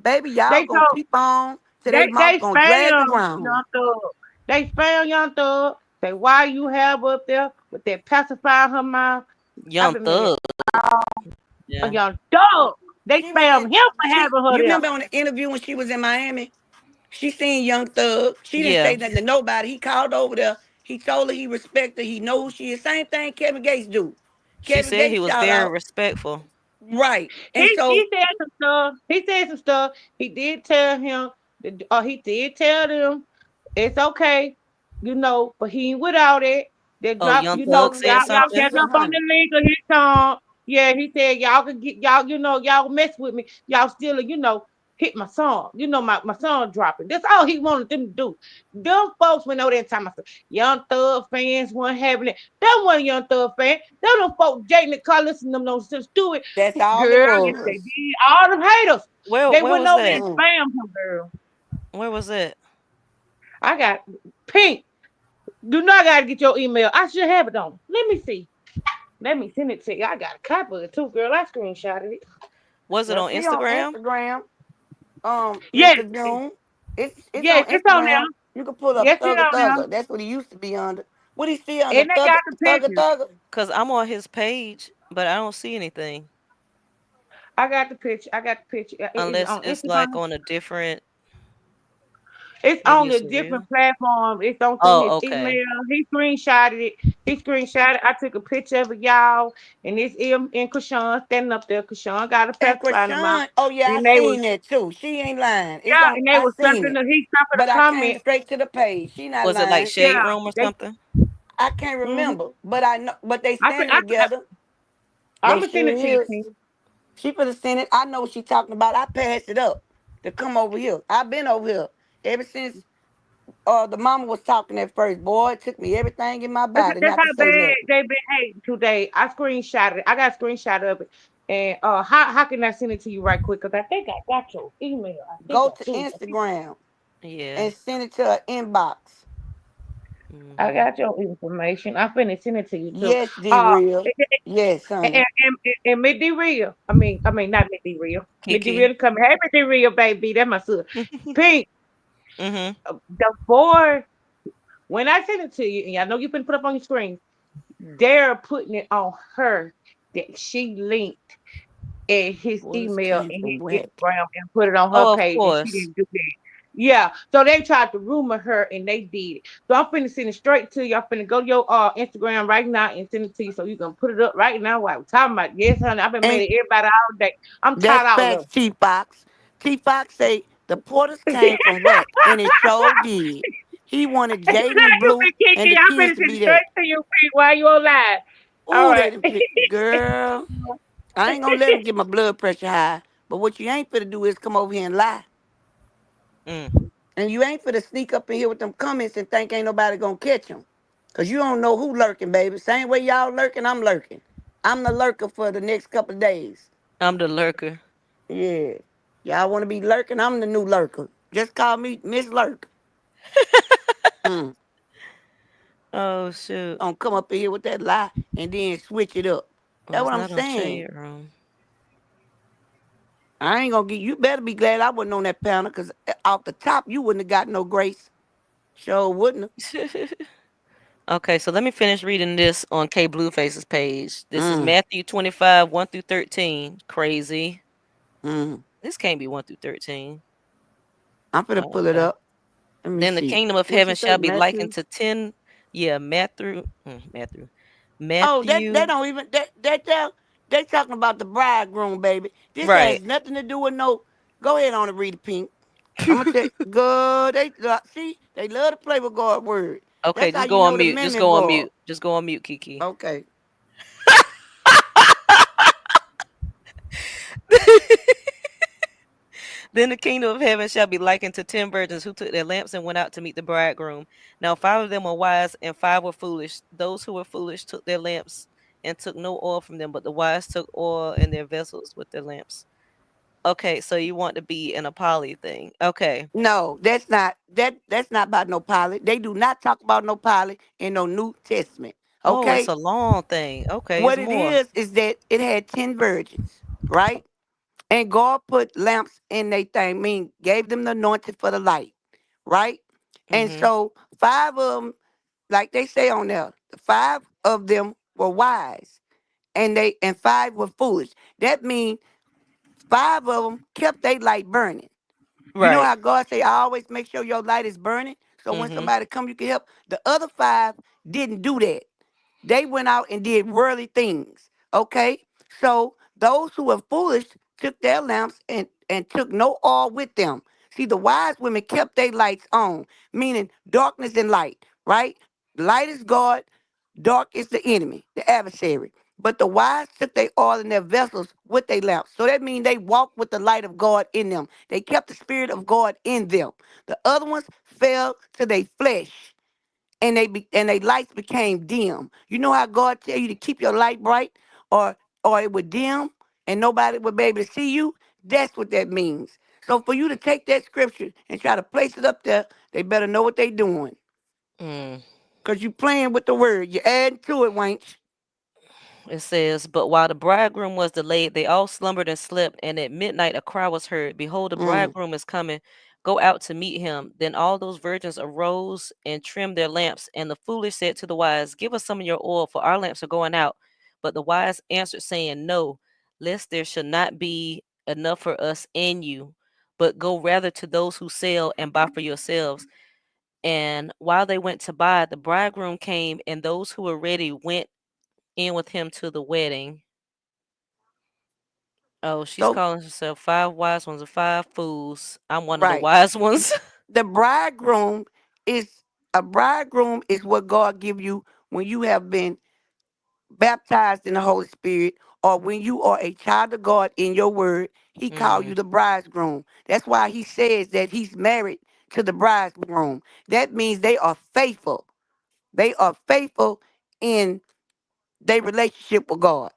S18: Baby, y'all
S9: They
S18: gonna
S9: told
S18: keep on till they mouth
S9: they
S18: gonna drag the
S9: spam
S18: ground.
S9: Young Thug. They spam Young Thug. Say why you have up there with that pacifier her mouth. I've
S2: Young
S9: been mad.
S2: Thug.
S9: A
S2: Yeah.
S9: Young Thug. They
S18: She was
S9: spam
S18: in
S9: him for having her
S18: you
S9: there.
S18: remember on the interview when she was in Miami? She seen Young Thug. She didn't
S2: Yeah.
S18: say nothing to nobody. He called over there. He told her he respect her. He knows who she is. Same thing Kevin Gates do.
S2: She
S18: Kevin
S2: said he
S18: Gates
S2: was
S18: shout
S2: very
S18: out.
S2: respectful.
S18: Right. And
S9: He
S18: so
S9: said some stuff. He said some stuff. He did tell him. He did tell them it's okay, but he ain't without it. They
S2: Oh,
S9: drop,
S2: Young Thug said
S9: y'all
S2: something.
S9: get up on the link of his song. Yeah, he said y'all could get y'all, y'all mess with me. Y'all still, hit my song. My song dropping. That's all he wanted them to do. Them folks went over there and talking about Young Thug fans weren't having it. Them wasn't Young Thug fan. Them folks Jaden and Carlissa and them no sense to it.
S18: that's all it
S9: Girl, yes, they
S18: was.
S9: did. All them haters.
S2: Where
S9: They
S2: where
S9: went
S2: was
S9: over there and
S2: that?
S9: spammed him, girl.
S2: Where was it?
S9: I got Pink. Do not gotta get your email. I should have it on. Let me see. Let me send it to you. I got a copy of it too, girl. I screenshotted it.
S2: Was it
S18: Well,
S2: on
S18: she on
S2: Instagram?
S18: Instagram.
S9: Yes,
S18: Mr. June. It's
S9: yes,
S18: on
S9: it's on there.
S18: Instagram. You can pull up
S9: Yes, it's
S18: Thugger
S9: on
S18: Thugger. That's what he used to be under. What he still
S9: there.
S18: under?
S9: And they got the
S18: Thugger
S9: pictures.
S18: Thugger.
S2: Cause I'm on his page, but I don't see anything
S9: I got the picture. I got the picture. Is it
S2: unless
S9: on
S2: it's like
S9: Instagram?
S2: on a different.
S9: It's
S2: Maybe
S9: on a
S2: it's
S9: different
S2: real.
S9: platform. It's on through his
S2: Oh, okay.
S9: email. He screenshotted it. He screenshotted. I took a picture of it, y'all, and it's him and Krishan standing up there. Krishan got a
S18: And
S9: pacifier in her mouth.
S18: Krishan, oh yeah, I
S9: And they was
S18: seen that too. She ain't lying. It's
S9: yeah,
S18: on.
S9: and they
S18: I
S9: was
S18: seen
S9: something
S18: it,
S9: that he something to
S18: but I came
S9: comment.
S18: straight to the page. She not
S2: Was it like
S18: lying.
S2: Shade
S9: Yeah,
S2: Room or
S9: they.
S2: something?
S18: I can't remember, but I know. But they
S9: I,
S18: standing together.
S9: I'm
S18: They
S9: gonna send
S18: sure
S9: it to you,
S18: is.
S9: King.
S18: She for the Senate. I know what she talking about. I passed it up to come over here. I've been over here ever since the mama was talking at first. Boy, it took me everything in my body
S9: That's
S18: not to
S9: how
S18: say
S9: bad
S18: nothing.
S9: they been hating today. I screenshotted it. I got a screenshot of it. And how can I send it to you right quick? Because I think I got your email. I think
S18: Go
S9: I
S18: to
S9: do.
S18: Instagram
S2: Yeah.
S18: and send it to her inbox.
S9: I
S2: Mm-hmm.
S9: got your information. I'm finna send it to you too.
S18: Yes, D
S9: Uh,
S18: real. Yes,
S9: and
S18: honey.
S9: and Miss D Real. I mean not Miss D Real. Miss D
S2: Kiki.
S9: Real coming. Hey, Miss D Real, baby. That's my son. Pink.
S2: Mm-hmm.
S9: The boy. When I send it to you, and I know you finna put up on your screen, they're putting it on her that she linked and his
S18: Boys
S9: email
S18: came
S9: and
S18: from
S9: his
S18: whack.
S9: Instagram and put it on her
S2: Oh, of
S9: page, and she
S2: course.
S9: didn't do that. Yeah, so they tried to rumor her, and they did it. So I'm finna send it straight to you. I'm finna go to your Instagram right now and send it to you, so you can put it up right now while we're talking about. Yes, honey, I've been mad
S18: And
S9: at everybody all day. I'm
S18: that's
S9: tired of all of
S18: facts,
S9: them.
S18: T Fox. T Fox say the Porters came from whack, and it sure did. He wanted
S9: Good
S18: Jaden
S9: you
S18: Blue
S9: been
S18: and
S9: kicking.
S18: the
S9: I'm
S18: kids
S9: finna
S18: to
S9: send it
S18: be that.
S9: straight to you, Pete, while you on live. All
S18: Ooh, they
S9: right.
S18: done pick. Girl, I ain't gonna let him get my blood pressure high. But what you ain't finna do is come over here and lie.
S2: Mm.
S18: And you ain't finna sneak up in here with them comments and think ain't nobody gonna catch him. Cause you don't know who lurking, baby. Same way y'all lurking, I'm lurking. I'm the lurker for the next couple of days.
S2: I'm the lurker.
S18: Yeah. Y'all wanna be lurking? I'm the new lurker. Just call me Miss Lurk. Mm.
S2: Oh shoot.
S18: Don't come up in here with that lie and then switch it up.
S2: Well,
S18: That's
S2: it's
S18: what I'm
S2: not on
S18: saying.
S2: Shade Room.
S18: I ain't gonna get you better be glad I wasn't on that panel because off the top you wouldn't have got no grace. Sure wouldn't
S2: Okay, so let me finish reading this on K Blueface's page. This is
S18: have.
S2: Matthew 25, 1 through 13. Crazy.
S18: Mm.
S2: This can't be 1 through 13.
S18: I'm gonna
S2: Oh,
S18: pull it
S2: okay.
S18: up. Let me
S2: Then the
S18: see.
S2: kingdom of
S18: What you
S2: heaven
S18: say,
S2: shall be likened
S18: Matthew?
S2: to 10. Yeah, Matthew.
S18: Oh, they
S2: Matthew.
S18: don't even they talking about the bridegroom, baby. This
S2: Right.
S18: has nothing to do with no. Go ahead on and read the Pink. I'm gonna tell you, God, see they love to play with God's word.
S2: Okay,
S18: That's how
S2: just
S18: you
S2: go on
S18: know the
S2: mute.
S18: men
S2: Just go on
S18: involved.
S2: mute. Just go on mute, Kiki.
S18: Okay.
S2: Then the kingdom of heaven shall be likened to 10 virgins who took their lamps and went out to meet the bridegroom. Now 5 of them were wise and 5 were foolish. Those who were foolish took their lamps and took no oil from them, but the wise took oil in their vessels with their lamps. Okay, so you want to be in a poly thing. Okay.
S18: No, that's not about no pilot. They do not talk about no pilot in no New Testament.
S2: Oh, it's
S18: Okay?
S2: a long thing. Okay, it's
S18: What it
S2: more.
S18: is that it had 10 virgins, right? And God put lamps in their thing, mean gave them the anointing for the light, right? And
S2: Mm-hmm.
S18: so 5 of them, like they say on there, 5 of them were wise, and 5 were foolish. That means 5 of them kept their light burning. You know
S2: Right.
S18: how God say, I always make sure your light is burning. So when
S2: Mm-hmm.
S18: somebody come, you can help. The other 5 didn't do that. They went out and did worldly things. Okay? So those who were foolish took their lamps and took no oil with them. See, the wise women kept their lights on, meaning darkness and light, right? Light is God, dark is the enemy, the adversary. But the wise took their oil in their vessels with their lamps. So that means they walked with the light of God in them. They kept the spirit of God in them. The other ones fell to their flesh and and they lights became dim. You know how God tell you to keep your light bright or it would dim and nobody would be able to see you? That's what that means. So for you to take that scripture and try to place it up there, they better know what they doing.
S2: Mm.
S18: Because you playing with the word. You're adding to it, Wanch.
S2: It says, but while the bridegroom was delayed, they all slumbered and slept. And at midnight, a cry was heard, behold, the
S18: Mm.
S2: bridegroom is coming. Go out to meet him. Then all those virgins arose and trimmed their lamps. And the foolish said to the wise, give us some of your oil, for our lamps are going out. But the wise answered, saying, no, lest there should not be enough for us and you. but go rather to those who sell and buy for yourselves. And while they went to buy, the bridegroom came, and those who were ready went in with him to the wedding. Oh, she's
S18: So
S2: calling herself 5 wise ones and 5 fools. I'm one of the
S18: right.
S2: wise ones.
S18: The bridegroom is a bridegroom is what God give you when you have been baptized in the Holy Spirit, or when you are a child of God in your word, he called you
S2: Mm,
S18: the bridegroom. That's why he says that he's married to the bridegroom. That means they are faithful. They are faithful in their relationship with God,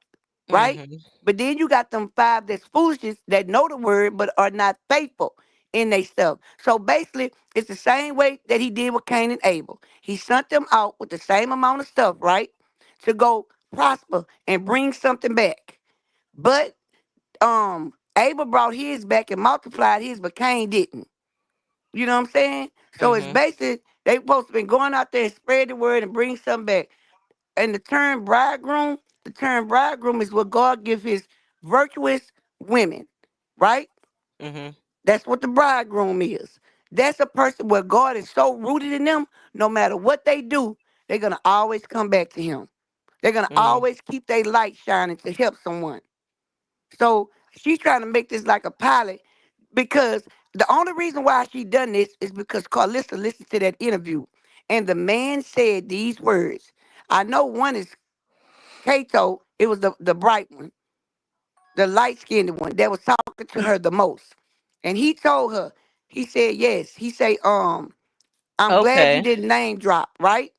S18: right?
S2: mhm,
S18: But then you got them five that's foolishness that know the word but are not faithful in their stuff. So basically, it's the same way that he did with Cain and Abel. He sent them out with the same amount of stuff, right? To go prosper and bring something back. But Abel brought his back and multiplied his, but Cain didn't. You know what I'm saying? So it's
S2: mhm,
S18: basically they supposed to be going out there and spread the word and bring something back. And the term bridegroom is what God gives his virtuous women, right?
S2: mhm,
S18: That's what the bridegroom is. That's a person where God is so rooted in them, no matter what they do, they're gonna always come back to him. They're gonna
S2: mm,
S18: always keep their light shining to help someone. So she's trying to make this like a pilot because the only reason why she done this is because Karlissa listened to that interview. And the man said these words. I know one is Kato, it was the bright one, the light-skinned one that was talking to her the most. And he told her, he said, yes. He said, I'm glad you
S2: Okay.
S18: didn't name drop, right?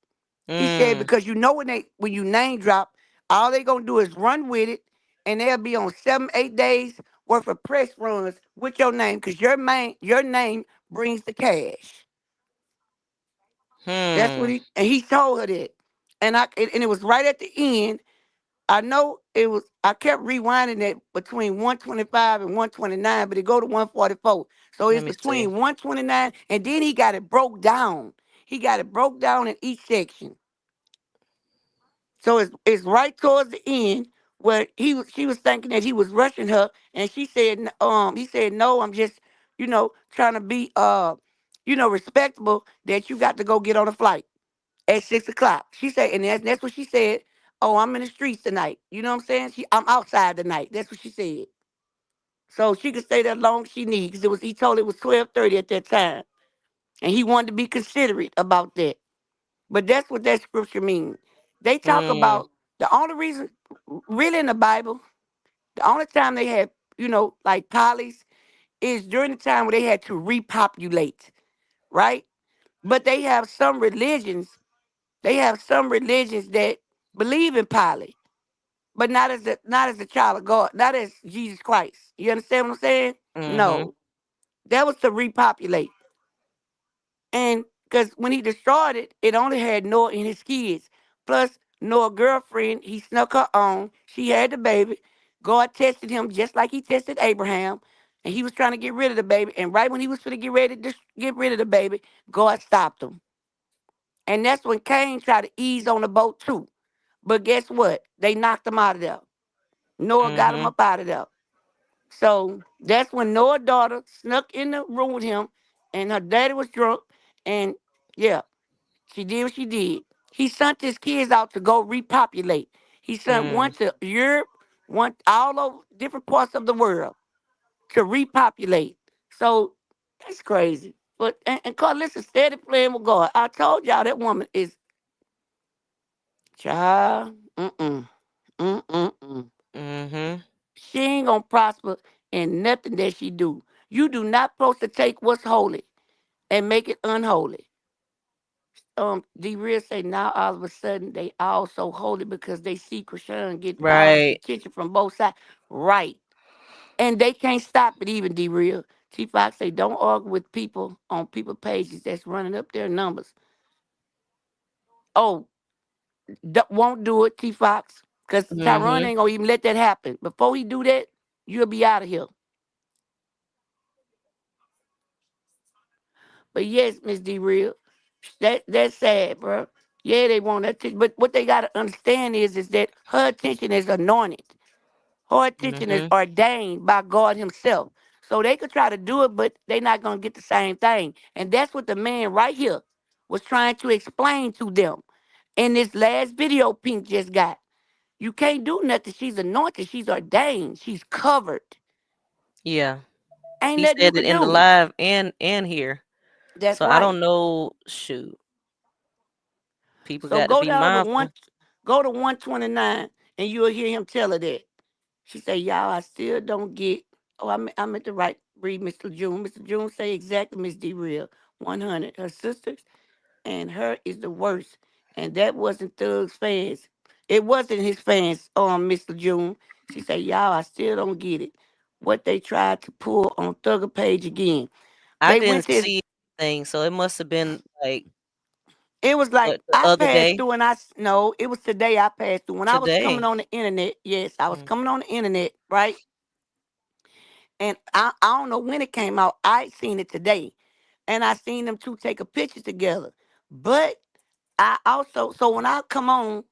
S18: He said,
S2: Mm,
S18: because you know when you name drop, all they gonna do is run with it, and they'll be on 7, 8 days worth of press runs with your name, because your name brings the cash. That's what
S2: hmm.
S18: he told her that. And it was right at the end. I know it was. I kept rewinding it between 125 and 129, but it go to 144. So
S2: Let
S18: it's
S2: me see.
S18: between 129, and then he got it broke down. He got it broke down in each section. So it's right towards the end where she was thinking that he was rushing her, and she said he said no, I'm just trying to be respectable, that you got to go get on a flight at 6 o'clock. She said, and that's what she said. Oh, I'm in the streets tonight. You know what I'm saying? I'm outside tonight. That's what she said. So she could stay there long as she needs. Because he told her it was 12:30 at that time. And he wanted to be considerate about that. But that's what that scripture means. They talk
S2: Mm,
S18: about the only reason, really in the Bible, the only time they had, like polys, is during the time where they had to repopulate, right? But they have some religions that believe in poly, but not as a child of God, not as Jesus Christ. You understand what I'm saying?
S2: mhm,
S18: No, that was to repopulate. And because when he destroyed it, it only had Noah and his kids. Plus, Noah's girlfriend, he snuck her on. She had the baby. God tested him just like he tested Abraham. And he was trying to get rid of the baby. And right when he was going to get ready to get rid of the baby, God stopped him. And that's when Cain tried to ease on the boat too. But guess what? They knocked him out of there. Noah got him
S2: mhm,
S18: up out of there. So that's when Noah's daughter snuck in the room with him, and her daddy was drunk. And yeah, she did what she did. He sent his kids out to go repopulate. He sent one
S2: mm,
S18: to Europe, one all over different parts of the world to repopulate. So that's crazy. But and Carlissa steady playing with God. I told y'all that woman is child. Mm-mm. Mm-mm-mm.
S2: mhm.
S18: She ain't gonna prosper in nothing that she do. You do not supposed to take what's holy and make it unholy. D Real say now all of a sudden they all so holy because they see Krishan get all this
S2: Right.
S18: attention from both sides. Right. And they can't stop it even, D Real. T Fox say don't argue with people on people pages that's running up their numbers. Oh, won't do it, T Fox. Because Tyrone
S2: Mhm.
S18: ain't gonna even let that happen. Before he do that, you'll be out of here. But yes, Miss D Real, that's sad, bro. Yeah, they want that attention, but what they gotta understand is that her attention is anointed. Her attention is
S2: Mhm.
S18: ordained by God Himself. So they could try to do it, but they're not gonna get the same thing. And that's what the man right here was trying to explain to them in this last video Pink just got. You can't do nothing. She's anointed. She's ordained. She's covered.
S2: Yeah.
S18: Ain't
S2: He
S18: nothing you
S2: said it
S18: could
S2: in the
S18: do.
S2: live and here.
S18: That's
S2: So I
S18: right.
S2: don't know. Shoot. People
S18: So
S2: got to
S18: go
S2: be
S18: down to
S2: mindful.
S18: go to 129 and you'll hear him tell her that. She say, y'all, I still don't get. Oh, I meant to read Mr. June. Mr. June say exactly, Miss D Real. 100. Her sisters and her is the worst. And that wasn't Thug's fans. It wasn't his fans, Mr. June. She said, y'all, I still don't get it. What they tried to pull on Thugger page again.
S2: I
S18: They went
S2: didn't
S18: to his,
S2: see anything, so it must have been like
S18: it was like
S2: what, the
S18: I
S2: other
S18: passed
S2: day.
S18: through and no, it was today I passed through. When I was coming
S2: Today.
S18: on the internet, yes, I was coming on the internet, right? And I don't know when it came out. I seen it today. And I seen them two take a picture together. But I also, so when I come on,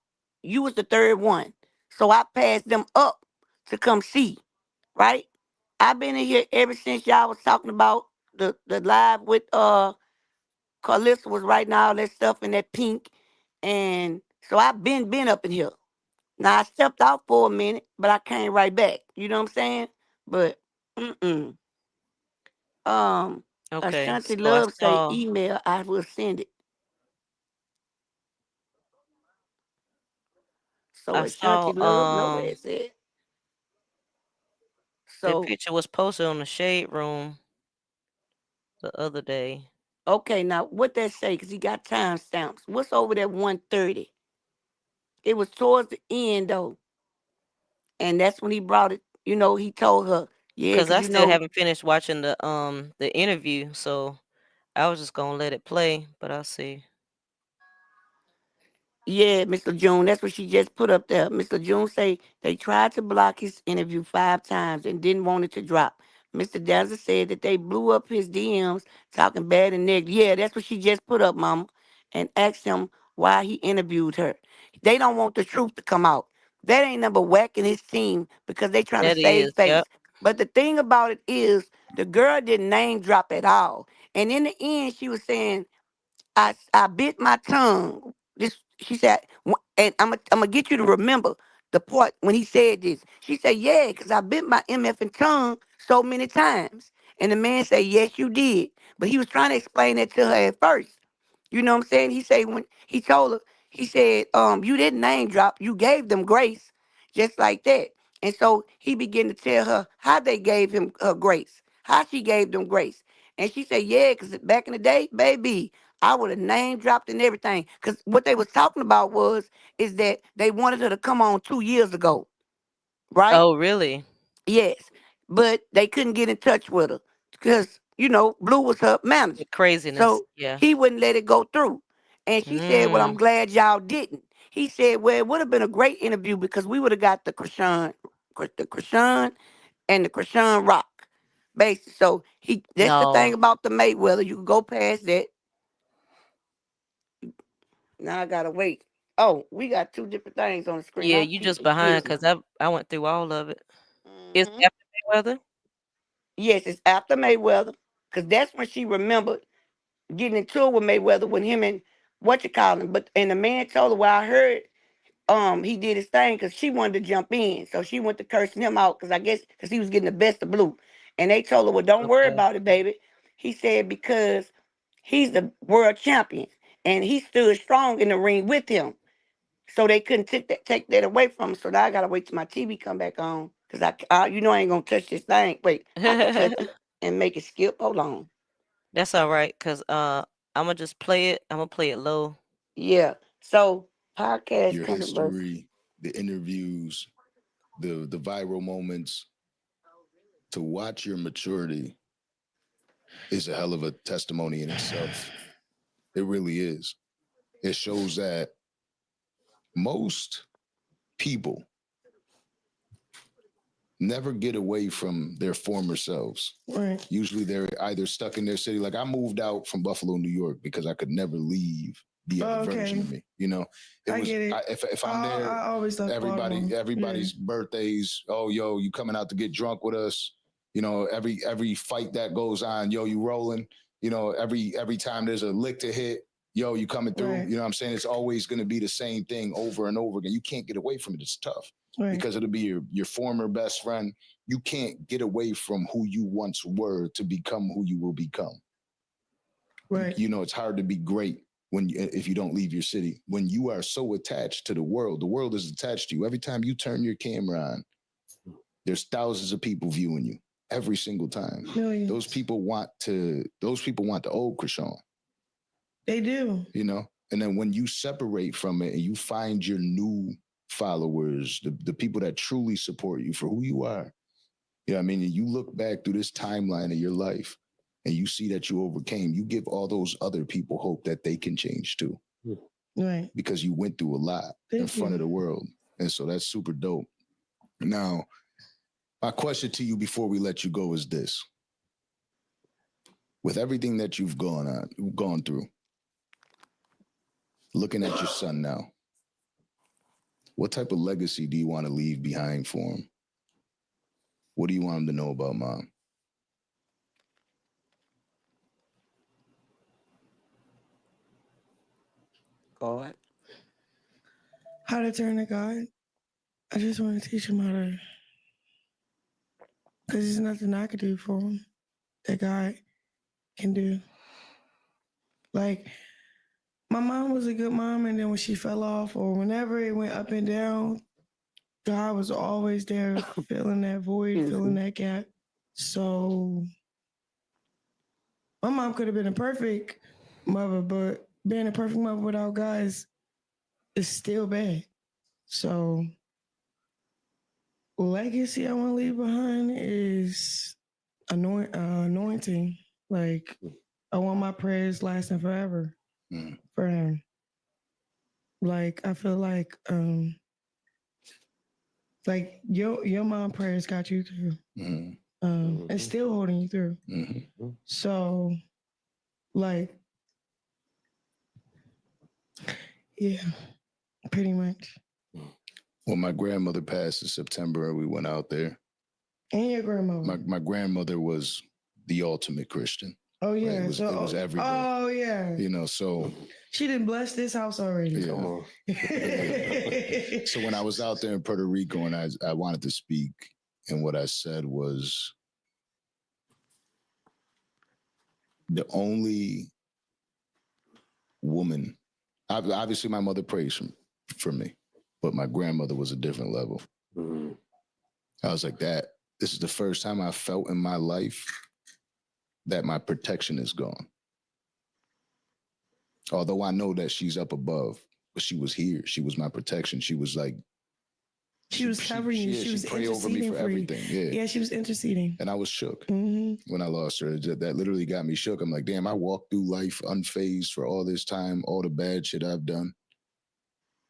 S18: you was the third one. So I passed them up to come see, right? I've been in here ever since y'all was talking about the live with Karlissa was writing all that stuff in that pink. And so I've been up in here. Now I stepped out for a minute, but I came right back. You know what I'm saying? But
S2: Okay,
S18: Ashanti
S2: so I
S18: Love say
S2: saw
S18: email, I will send it. So
S2: I saw
S18: Ashanti Love, know where it's at.
S2: that
S18: So
S2: picture was posted on the shade room the other day.
S18: okay, now what that say? Because he got timestamps. What's over there 130? It was towards the end though. And that's when he brought it, he told her, yeah,
S2: Cause
S18: because
S2: I still haven't finished watching the interview, so I was just gonna let it play, but I'll see.
S18: yeah, Mr. June, that's what she just put up there. Mr. June say they tried to block his interview 5 times and didn't want it to drop. Mr. Dazzler said that they blew up his DMs talking bad and negative. Yeah, that's what she just put up, mama. And asked him why he interviewed her. They don't want the truth to come out. That ain't number whacking his team because they trying to
S2: That
S18: save
S2: is,
S18: face.
S2: yep.
S18: But the thing about it is the girl didn't name drop at all. And in the end, she was saying, I bit my tongue. This she said, and I'm gonna get you to remember the part when he said this. She said, "Yeah, because I bit my MF and tongue so many times." And the man said, "Yes, you did." But he was trying to explain that to her at first. You know what I'm saying? He said when he told her, he said, you didn't name drop, you gave them grace, just like that. And so he began to tell her how they gave him her grace, how she gave them grace. And she said, yeah, because back in the day, baby, I would have name dropped and everything. Because what they was talking about is that they wanted her to come on 2 years ago, right?
S2: Oh, really?
S18: Yes. But they couldn't get in touch with her because, Blue was her manager.
S2: The craziness,
S18: So
S2: yeah.
S18: he wouldn't let it go through. And she said, well, I'm
S2: Mm.
S18: glad y'all didn't. He said, well, it would have been a great interview because we would have got the Krishan and the Krishan Rock. Basically. So that's the thing
S2: No.
S18: about the Mayweather. You can go past that. Now I gotta wait. Oh, we got 2 different things on the screen.
S2: Yeah,
S18: I
S2: you
S18: keep
S2: just behind
S18: forgetting.
S2: because I went through all of it. It's
S18: Mhm.
S2: after Mayweather?
S18: Yes, it's after Mayweather. Because that's when she remembered getting into it with Mayweather with him and what you call him. But and the man told her, well, I heard he did his thing because she wanted to jump in. So she went to cursing him out because I guess because he was getting the best of Blue. And they told her, well, don't worry
S2: Okay.
S18: about it, baby. He said because he's the world champion and he stood strong in the ring with him. So they couldn't take that away from him. So now I gotta wait till my TV come back on. Cause I I ain't gonna touch this thing. Wait, I can touch it and make it skip. Hold on.
S2: That's all right, because I'ma just play it. I'm gonna play it low.
S18: Yeah. So podcast
S22: Your
S18: controversy.
S22: history, the interviews, the viral moments, to watch your maturity is a hell of a testimony in itself. It really is. It shows that most people never get away from their former selves.
S18: Right.
S22: Usually they're either stuck in their city. Like I moved out from Buffalo, New York because I could never leave the other version of me.
S5: I get it.
S22: If I'm there,
S5: I always love Baltimore.
S22: everybody's birthdays. Oh, yo, you coming out to get drunk with us? You know, every fight that goes on, yo, you rolling. You know, every time there's a lick to hit, yo, you coming through.
S14: Right.
S22: You know what I'm saying? It's always going to be the same thing over and over again. You can't get away from it. It's tough because it'll be your former best friend. You can't get away from who you once were to become who you will become.
S14: Right.
S22: You know, it's hard to be great if you don't leave your city. When you are so attached to the world is attached to you. Every time you turn your camera on, there's thousands of people viewing you every single time.
S14: Millions.
S22: Those people want the old Krishan.
S14: They do.
S22: You know, and then when you separate from it and you find your new followers, the people that truly support you for who you are, you know what I mean? And you look back through this timeline of your life and you see that you overcame, you give all those other people hope that they can change too.
S14: Right.
S22: Because you went through a lot in front of the world. And so that's super dope. Now, my question to you before we let you go is this. With everything that you've gone through, looking at your son now, what type of legacy do you want to leave behind for him? What do you want him to know about Mom?
S18: God.
S14: How to turn to God. I just want to teach him how to, because there's nothing I could do for him that God can do. Like, my mom was a good mom, and then when she fell off or whenever it went up and down, God was always there filling that void, filling that gap. So my mom could have been a perfect mother, but being a perfect mother without God is still bad. So legacy I want to leave behind is anointing. Like, I want my prayers lasting forever for him. Like, I feel like your mom prayers got you through. And still holding you through. So, like, yeah, pretty much.
S22: Well, my grandmother passed in September and we went out there.
S14: And your grandmother.
S22: My grandmother was the ultimate Christian.
S14: Oh, yeah.
S22: Right? It was every day.
S14: Oh, yeah.
S22: You know, so.
S14: She didn't bless this house already.
S22: Yeah.
S14: Come on.
S22: So when I was out there in Puerto Rico and I wanted to speak, and what I said was, the only woman, obviously my mother prays for me, but my grandmother was a different level. I was like, this is the first time I felt in my life that my protection is gone. Although I know that she's up above, but she was here. She was my protection. She was like,
S14: she was covering you. She was
S22: prayed over me for everything.
S14: Yeah, she was interceding.
S22: And I was shook when I lost her. That literally got me shook. I'm like, damn, I walked through life unfazed for all this time, all the bad shit I've done.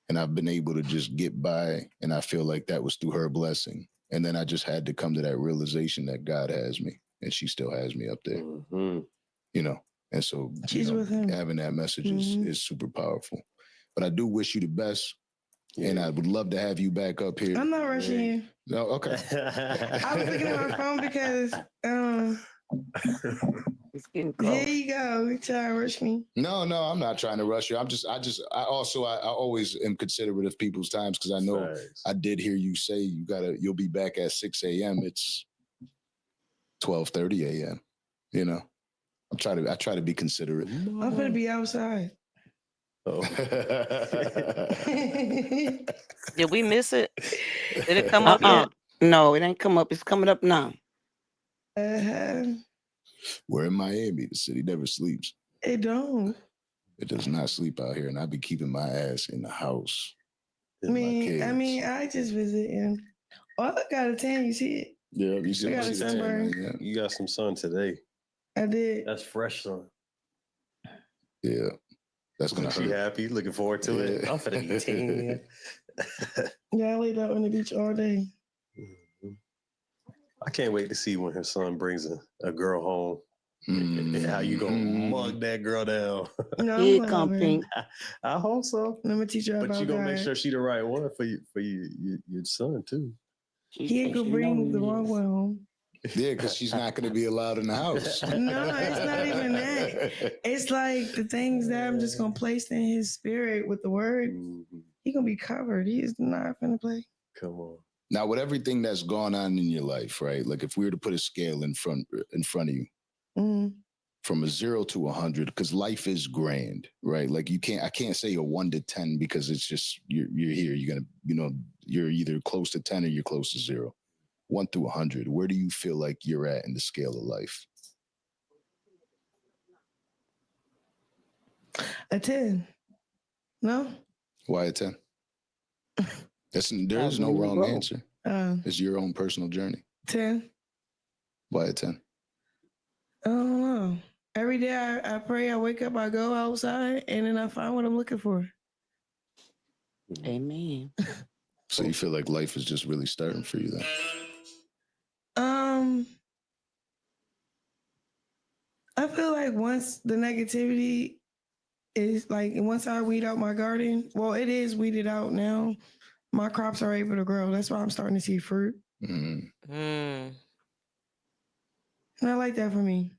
S22: And I've been able to just get by. And I feel like that was through her blessing. And then I just had to come to that realization that God has me and she still has me up there. You know, and so
S14: she's with him.
S22: Having that message is super powerful. But I do wish you the best. And I would love to have you back up here.
S14: I'm not rushing you.
S22: No, okay.
S14: I was looking at my phone because
S18: it's getting close.
S14: There you go. You trying to rush me?
S22: No, I'm not trying to rush you. I always am considerate of people's times because I know I did hear you say you'll be back at 6 a.m. It's 12:30 a.m. You know, I try to be considerate.
S14: I'm gonna be outside.
S2: Did we miss it? Did it come up yet?
S18: No, it ain't come up. It's coming up now.
S22: We're in Miami. The city never sleeps.
S14: It don't.
S22: It does not sleep out here, and I be keeping my ass in the house.
S14: I just visit and all I got a tan. You see it?
S1: Yeah, you see
S14: I got a sunburn.
S1: You got some sun today.
S14: I did.
S1: That's fresh sun.
S22: Yeah. That's gonna
S1: hurt. She happy, looking forward to it. I'm finna be 10.
S14: Yeah, I laid out on the beach all day.
S1: I can't wait to see when her son brings a girl home. And how you gonna mug that girl down?
S14: No,
S18: Here come Pink.
S1: I hope so.
S14: Let me teach her about
S1: But you gonna make
S14: God.
S1: sure she the right one for your son too.
S14: He ain't gonna bring the wrong one home.
S22: Yeah, because she's not going to be allowed in the house.
S5: No, it's not even that. It's like the things that I'm just gonna place in his spirit with the word. He gonna be covered. He is not gonna play.
S1: Come on.
S22: Now, with everything that's gone on in your life, right? Like if we were to put a scale in front of you, from a 0 to 100, because life is grand, right? Like I can't say a 1 to 10 because it's just you're here. You're gonna, you're either close to 10 or you're close to 0. 1 through 100, where do you feel like you're at in the scale of life?
S5: A 10. No.
S22: Why a 10? There is no wrong answer. It's your own personal journey.
S5: 10.
S22: Why a 10?
S5: I don't know. Every day I pray, I wake up, I go outside, and then I find what I'm looking for.
S18: Amen.
S22: So you feel like life is just really starting for you then?
S5: I feel like once the negativity is like, once I weed out my garden, well, it is weeded out now. My crops are able to grow. That's why I'm starting to see fruit. And I like that for me.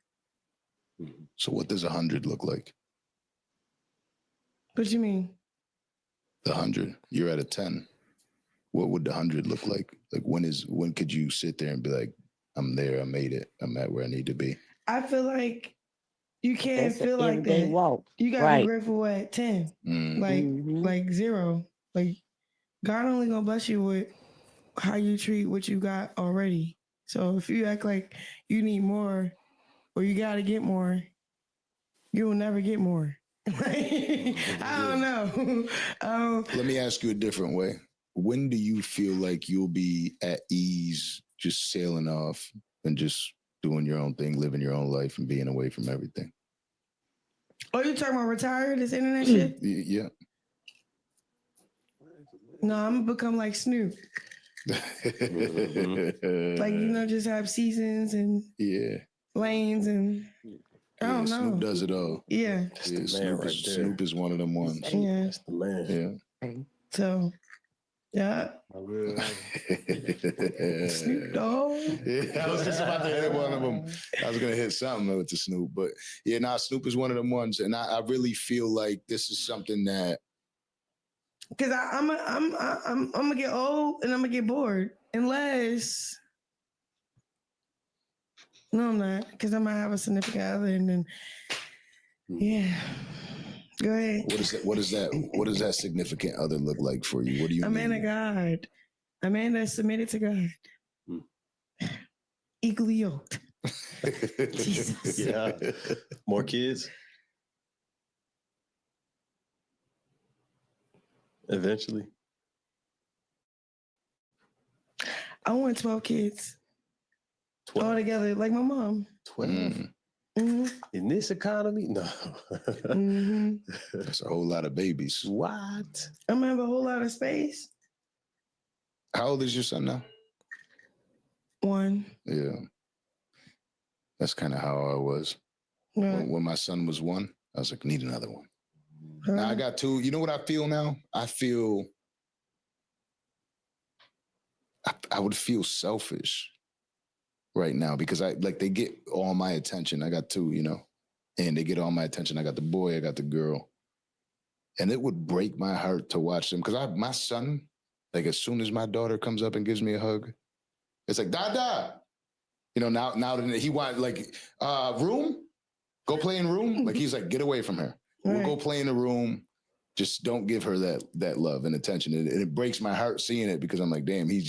S22: So what does 100 look like?
S5: What you mean?
S22: The 100. You're at a 10. What would the 100 look like? Like when could you sit there and be like, I'm there, I made it, I'm at where I need to be?
S5: I feel like you can't
S18: That's an
S5: feel like
S18: everyday
S5: that.
S18: walk.
S5: You gotta
S18: Right.
S5: be grateful at 10. Like 0. Like God only gonna bless you with how you treat what you got already. So if you act like you need more or you gotta get more, you will never get more. I don't know.
S22: Let me ask you a different way. When do you feel like you'll be at ease, just sailing off and just doing your own thing, living your own life and being away from everything?
S5: Oh, you talking about retired, this internet shit?
S22: Yeah.
S5: No, I'm gonna become like Snoop. Like, just have seasons and lanes and I don't know.
S22: Snoop does it all.
S5: Yeah.
S22: Snoop is one of them ones.
S5: Yeah.
S1: That's the man.
S22: Yeah.
S5: So, yeah. Snoop Dogg.
S22: Yeah, I was just about to hit one of them. I was gonna hit something with the Snoop, but yeah, Snoop is one of them ones, and I really feel like this is something that.
S5: Because I'm gonna get old and I'm gonna get bored unless. No, I'm not. Because I'm gonna have a significant other and then. Yeah. Go ahead.
S22: What does that significant other look like for you? What do you mean?
S5: A man of God. A man that's submitted to God. Equally yoked. Jesus.
S1: Yeah. More kids? Eventually.
S5: I want 12 kids. 12. All together, like my mom.
S1: 12. In this economy? No.
S22: That's a whole lot of babies.
S1: What?
S5: I'm gonna have a whole lot of space.
S22: How old is your son now?
S5: 1.
S22: Yeah. That's kind of how I was.
S5: Right.
S22: When my son was 1, I was like, need another one. Now I got 2. You know what I feel now? I feel I would feel selfish right now because they get all my attention. I got 2, and they get all my attention. I got the boy, I got the girl. And it would break my heart to watch them because my son, like as soon as my daughter comes up and gives me a hug, it's like, Dada. Now that he wants room, go play in room. Like he's like, get away from her. We'll go play in the room. Just don't give her that love and attention. And it breaks my heart seeing it because I'm like, damn, he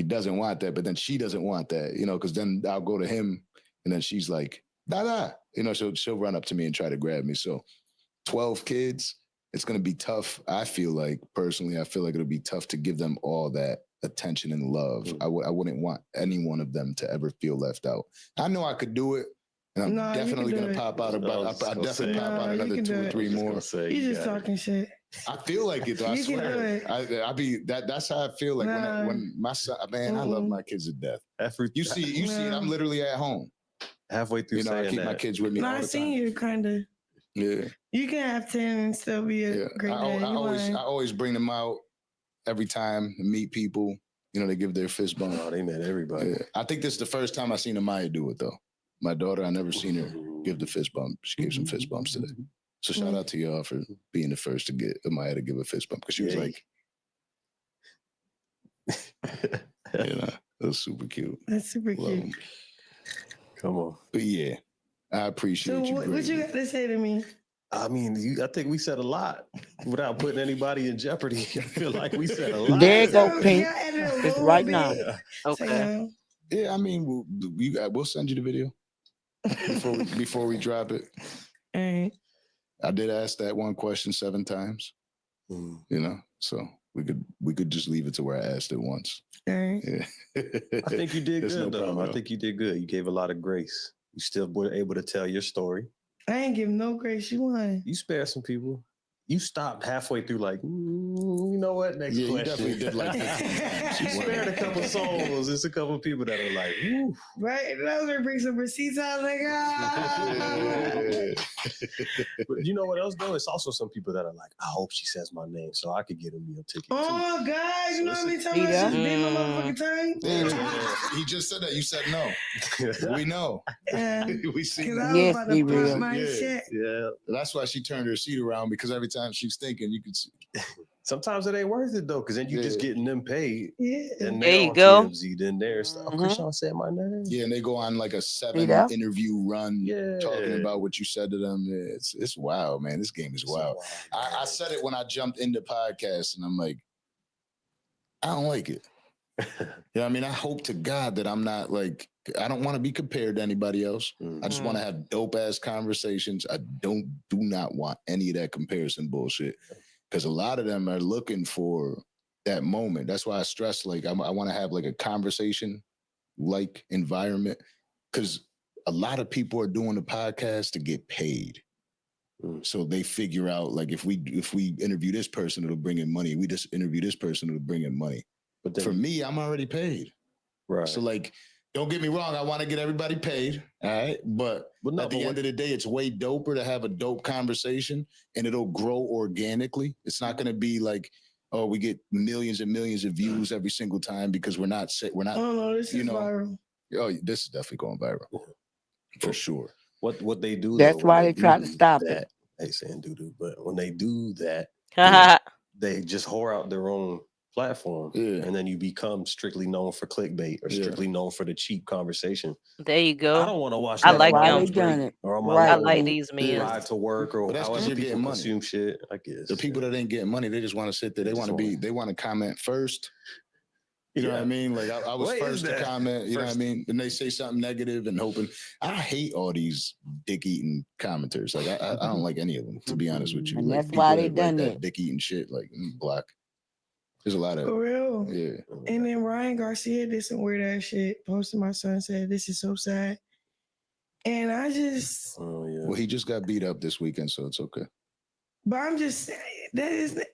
S22: doesn't want that, but then she doesn't want that, because then I'll go to him and then she's like, Dada. She'll run up to me and try to grab me. So 12 kids, it's going to be tough. I feel like it'll be tough to give them all that attention and love. I wouldn't want any one of them to ever feel left out. I know I could do it. And I'm definitely going to pop out another 2 or 3 more.
S5: You just talking shit.
S22: I feel like it though. I swear. That's how I feel like when my son, man, I love my kids to death. You see it. I'm literally at home.
S1: Halfway through
S22: I keep my kids with me all the time.
S5: I seen you kind of.
S22: Yeah.
S5: You can have 10 and still be a great dad.
S22: I always bring them out every time and meet people. You know, they give their fist bump.
S1: Oh, they met everybody.
S22: Yeah. I think this is the first time I seen Amaya do it though. My daughter, I never seen her give the fist bump. She gave some fist bumps today. So shout out to y'all for being the first to get Amaya to give a fist bump because she was like, you know, it was super cute.
S5: That's super cute.
S1: Come on.
S22: But yeah, I appreciate
S5: So
S22: you.
S5: what you got to say to me?
S1: I mean, I think we said a lot without putting anybody in jeopardy. I feel like we said a lot.
S9: There you go, Pink. It's right now.
S2: Okay.
S22: Yeah, I mean, we'll send you the video before we drop it.
S5: All right.
S22: I did ask that one question 7 times. You know, so we could just leave it to where I asked it once.
S5: All right.
S22: Yeah.
S1: I think you did
S22: There's
S1: good,
S22: no
S1: though.
S22: problem.
S1: I think you did good. You gave a lot of grace. You still were able to tell your story.
S5: I ain't give no grace. You won.
S1: You spared some people. You stopped halfway through, like, you know what? Next
S22: Yeah, you
S1: question.
S22: definitely did like that.
S1: You spared a couple souls. There's a couple people that are like, woo.
S5: Right? And I was gonna bring some receipts out, like, ah.
S1: But you know what else, though? It's also some people that are like, I hope she says my name so I could get a meal ticket.
S5: Oh, God, you know how many times I just bit my motherfucking tongue?
S22: Yeah, he just said that. You said no. We know. We see.
S5: Because I was about to pop my shit.
S22: Yeah. That's why she turned her seat around because every time she's thinking, you could see.
S1: Sometimes it ain't worth it, though, because then you're just getting them paid.
S5: Yeah.
S1: And
S2: There
S1: they're
S2: you
S1: on
S2: go.
S1: TMZ, then they're stuff. Oh, Krishan said my name.
S22: Yeah, and they go on like a 7
S1: that?
S22: interview run talking about what you said to them. Yeah, it's wild, man. This game is wild. I said it when I jumped into podcasts, and I'm like, I don't like it. You know what I mean? I hope to God that I'm not like, I don't want to be compared to anybody else. I just want to have dope ass conversations. I do not want any of that comparison bullshit. Because a lot of them are looking for that moment. That's why I stress, like, I want to have like a conversation like environment. Because a lot of people are doing the podcast to get paid. So they figure out, like, if we interview this person, it'll bring in money. We just interview this person, it'll bring in money. But for me, I'm already paid.
S1: Right.
S22: So, like, don't get me wrong, I want to get everybody paid, all right? But at the end of the day, it's way doper to have a dope conversation, and it'll grow organically. It's not going to be like, oh, we get millions and millions of views every single time because we're not.
S5: Oh, no, this is viral.
S22: Oh, this is definitely going viral. For sure.
S1: What they do,
S9: That's
S1: though,
S9: why
S1: when
S9: they try to
S1: do
S9: stop
S1: that,
S9: it.
S1: They saying doo-doo, but when they do that, they just whore out their own platform, and then you become strictly known for clickbait or strictly known for the cheap conversation.
S2: There you go.
S1: I don't want to watch
S2: I
S1: that.
S2: like
S1: on my
S2: them.
S1: lunch break or on my
S2: I
S1: little
S2: like these men.
S1: ride to work or
S22: But that's because
S1: however
S22: you're
S1: people
S22: getting money.
S1: consume shit. I guess
S22: The people that ain't getting money, they just want to sit there. They want to comment first. You know what I mean? Like I was
S1: What is
S22: first to
S1: that?
S22: comment, you know what I mean? And they say something negative and hoping. I hate all these dick-eating commenters. Like I don't like any of them, to be honest with you.
S9: And
S22: Like,
S9: that's why
S22: people
S9: they
S22: that write
S9: done
S22: that
S9: it.
S22: dick-eating shit, like block. There's a lot of
S5: For real.
S22: Yeah.
S5: And then Ryan Garcia did some weird ass shit. Posted my son, said, "This is so sad." And I just,
S22: Well, he just got beat up this weekend, so it's okay.
S5: but I'm just saying, that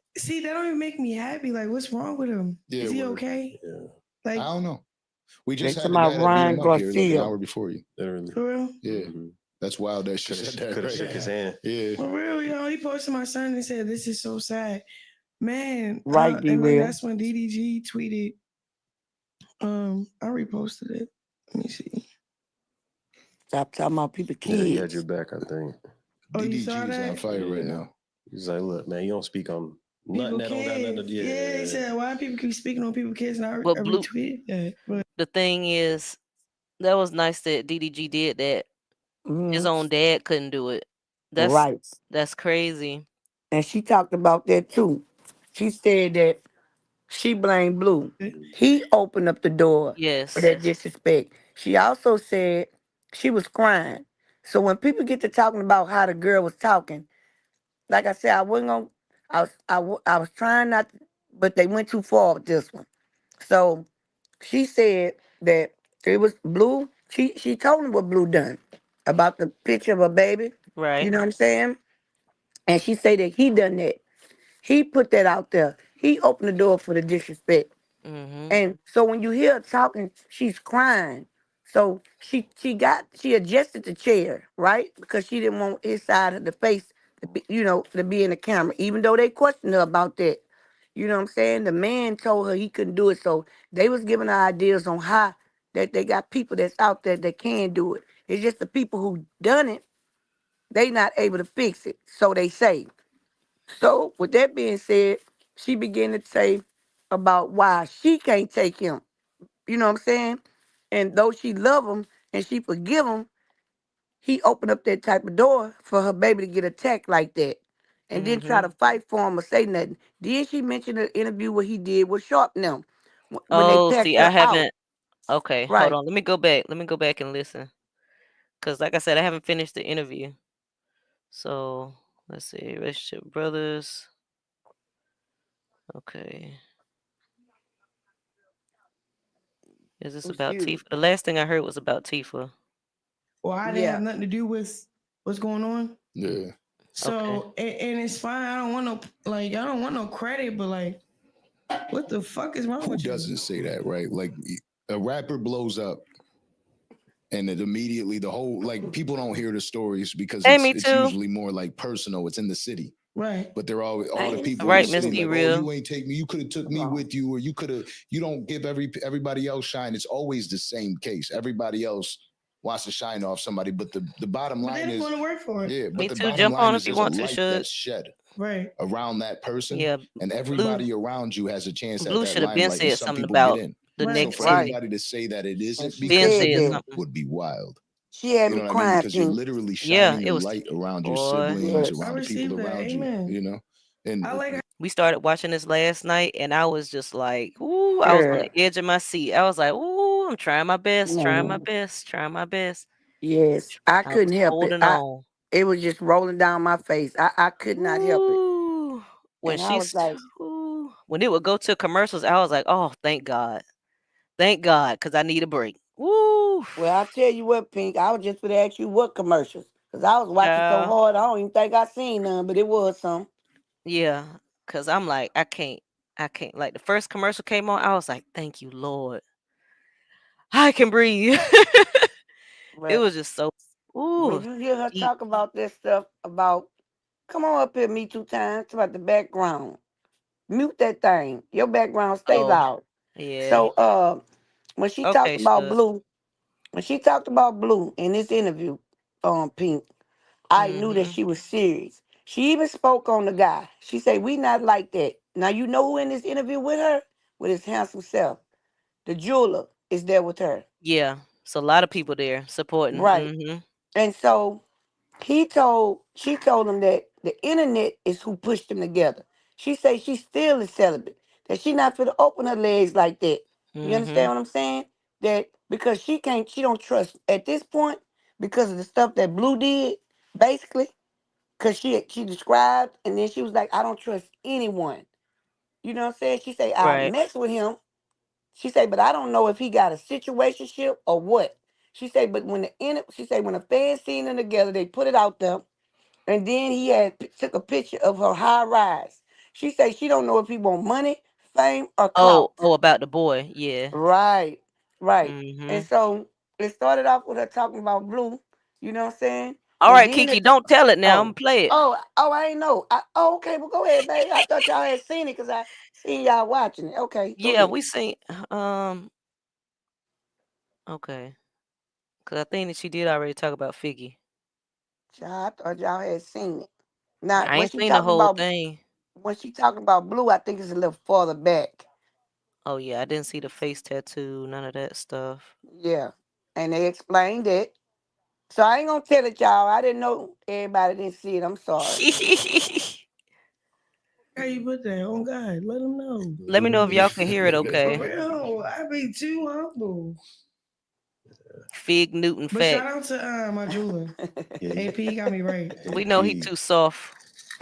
S5: don't even make me happy. Like, what's wrong with him?
S22: Yeah,
S5: Is he
S22: word.
S5: okay?
S1: Yeah.
S5: Like,
S22: I don't know. We just
S9: They
S22: had
S9: talking
S22: the
S9: about
S22: guy that beat
S9: Ryan
S22: him up here like an
S9: Garcia.
S22: hour before you.
S1: Literally.
S5: For real?
S22: Yeah. That's wild that she said that.
S1: Could have shook his hand.
S22: Yeah.
S5: For real, he posted my son and said, "This is so sad." Man.
S9: Right,
S5: and then
S9: D-Will.
S5: that's when DDG tweeted. I reposted it. Let me see.
S9: Stop talking about people
S1: Yeah, he had
S9: kids.
S1: your back, I think.
S5: Oh, you
S22: DDG
S5: saw
S22: is
S5: that?
S22: on fire right now.
S1: He's like, look, man, you don't speak on nothing
S5: People
S1: that don't got nothing to
S5: kids.
S1: do.
S5: Yeah, he said, "Why people keep speaking on people kids?" And I
S2: But
S5: retweeted that. But
S2: the thing is, that was nice that DDG did that. His own dad couldn't do it.
S9: Right.
S2: That's crazy.
S9: And she talked about that too. She said that she blamed Blue. He opened up the door
S2: Yes.
S9: for that disrespect. She also said she was crying. So when people get to talking about how the girl was talking, like I said, I wasn't gonna. I was trying not, to, but they went too far with this one. So she said that it was Blue. She told him what Blue done about the picture of her baby.
S2: Right.
S9: You know what I'm saying? And she said that he done that. He put that out there. He opened the door for the disrespect.
S2: Mm-hmm.
S9: And so when you hear her talking, she's crying. So she adjusted the chair, right? Because she didn't want his side of the face to be, to be in the camera, even though they questioned her about that.
S18: You know what I'm saying? The man told her he couldn't do it. So they was giving her ideas on how that they got people that's out there that can do it. It's just the people who done it, they not able to fix it. So they say. So with that being said, she began to say about why she can't take him. You know what I'm saying? And though she love him and she forgive him, he opened up that type of door for her baby to get attacked like that. And then try to fight for him or say nothing. Then she mentioned an interview what he did with Sharp now when they
S2: Oh,
S18: packed
S2: see, I
S18: her out.
S2: haven't. Okay, hold
S18: Right.
S2: on. Let me go back. Let me go back and listen. Because, like I said, I haven't finished the interview. So, let's see. Relationship brothers. Okay. Is this about
S18: Excuse.
S2: Tifa? The last thing I heard was about Tifa.
S5: Well, I didn't have nothing to do with what's going on.
S22: Yeah.
S5: So and it's fine. I don't want no credit, but like, what the fuck is wrong
S22: Who
S5: with you?
S22: doesn't say that, right? Like a rapper blows up, and it immediately the whole like people don't hear the stories because
S2: Hey,
S22: it's
S2: me too.
S22: usually more like personal. It's in the city.
S5: Right.
S22: But they're all the people
S2: Right,
S22: in the
S2: Miss
S22: city like,
S2: D-Real.
S22: oh, you ain't take me. You could have took me with you, or you don't give everybody else shine. It's always the same case. Everybody else wants to shine off somebody, but the bottom
S5: But
S22: line
S5: they don't
S22: is
S5: want to work for it.
S22: yeah. But
S2: Me
S22: the
S2: too.
S22: bottom
S2: Jump
S22: line
S2: on
S22: is
S2: if you
S22: there's a
S2: want to,
S22: light
S2: Shug.
S22: that's shed
S5: right
S22: around that person.
S2: Yeah.
S22: And everybody around you has a chance at
S2: Blue
S22: that
S2: should have been
S22: limelight, and
S2: said
S22: some
S2: something
S22: people
S2: about
S22: get in.
S2: the
S22: So for
S2: negativity.
S22: anybody to say that it isn't
S18: she
S22: because
S2: said
S22: of you
S2: something.
S22: would be wild.
S18: She had
S22: You
S18: me
S22: know what I mean?
S18: crying,
S22: Because you're
S18: Pink.
S22: literally
S2: Yeah,
S22: shining
S2: it
S22: a
S2: was.
S22: light around your
S2: Boy.
S22: siblings,
S18: Yes.
S22: around the people
S5: received that.
S22: around you.
S5: Amen.
S22: You know, and
S5: I like her.
S2: We started watching this last night, and I was just like, ooh, I was on
S18: Girl.
S2: the edge of my seat. I was like, ooh, I'm trying my best, trying my
S18: Mm.
S2: best, trying my best.
S18: Yes. I
S2: I was
S18: couldn't help it.
S2: holding on.
S18: It was just rolling down my face. I could not help it.
S2: Ooh. When
S18: And I was like,
S2: when it would go to commercials, I was like, oh, thank God, because I need a break. Woo,
S18: well, I'll tell you what, Pink. I was just going to ask you what commercials. Because I was watching so
S2: child.
S18: hard, I don't even think I seen none, but it was some.
S2: Yeah, because I'm like, I can't. Like the first commercial came on, I was like, thank you, Lord, I can breathe. It
S18: But
S2: was just so
S18: when
S2: ooh
S18: you hear her
S2: deep.
S18: talk about this stuff, about, come on up here, me 2 times, about the background. Mute that thing. Your background stay
S2: Oh,
S18: loud.
S2: yeah.
S18: So, when she talked
S2: Okay,
S18: about
S2: Shug.
S18: Blue in this interview, Pink, I knew that
S2: Mm-hmm.
S18: she was serious. She even spoke on the guy. She said, we not like that. Now, you know who in this interview with her? With his handsome self. The jeweler is there with her.
S2: Yeah, so a lot of people there supporting.
S18: Right.
S2: Mm-hmm.
S18: And so she told him that the internet is who pushed them together. She say she still is celibate. That she not finna open her legs like that. You
S2: Mm-hmm.
S18: understand what I'm saying? That because she don't trust at this point because of the stuff that Blue did, basically. Cause she described and then she was like, I don't trust anyone. You know what I'm saying? She say, I'll
S2: Right.
S18: mess with him. She say, but I don't know if he got a situationship or what. She say, but when the fans seen them together, they put it out there. And then he took a picture of her high rise. She say she don't know if he want money, fame, or clout.
S2: Oh, about the boy. Yeah.
S18: Right, right. And
S2: Mm-hmm.
S18: so it started off with her talking about Blue. You know what I'm saying?
S2: All
S18: And
S2: right,
S18: then
S2: Kiki, don't tell it now. I'm
S18: oh,
S2: gonna play it.
S18: I ain't know. Okay, well go ahead, babe. I thought y'all had seen it because I seen y'all watching it. Okay, go
S2: Yeah,
S18: ahead.
S2: we seen. Okay, because I think that she did already talk about Figgy.
S18: Child, I thought y'all had seen it. Now,
S2: I ain't seen the whole thing.
S18: when she talking about Blue, I think it's a little farther back.
S2: Oh yeah, I didn't see the face tattoo, none of that stuff.
S18: Yeah, and they explained it. So I ain't gonna tell it, y'all. I didn't know everybody didn't see it. I'm sorry.
S5: How you put that? Oh God, let them know.
S2: Let me know if y'all can hear it.
S5: For
S2: Okay.
S5: real, I be too humble.
S2: Fig Newton
S5: But shout
S2: fact.
S5: out to my jeweler. AP got me right.
S2: We know he too soft.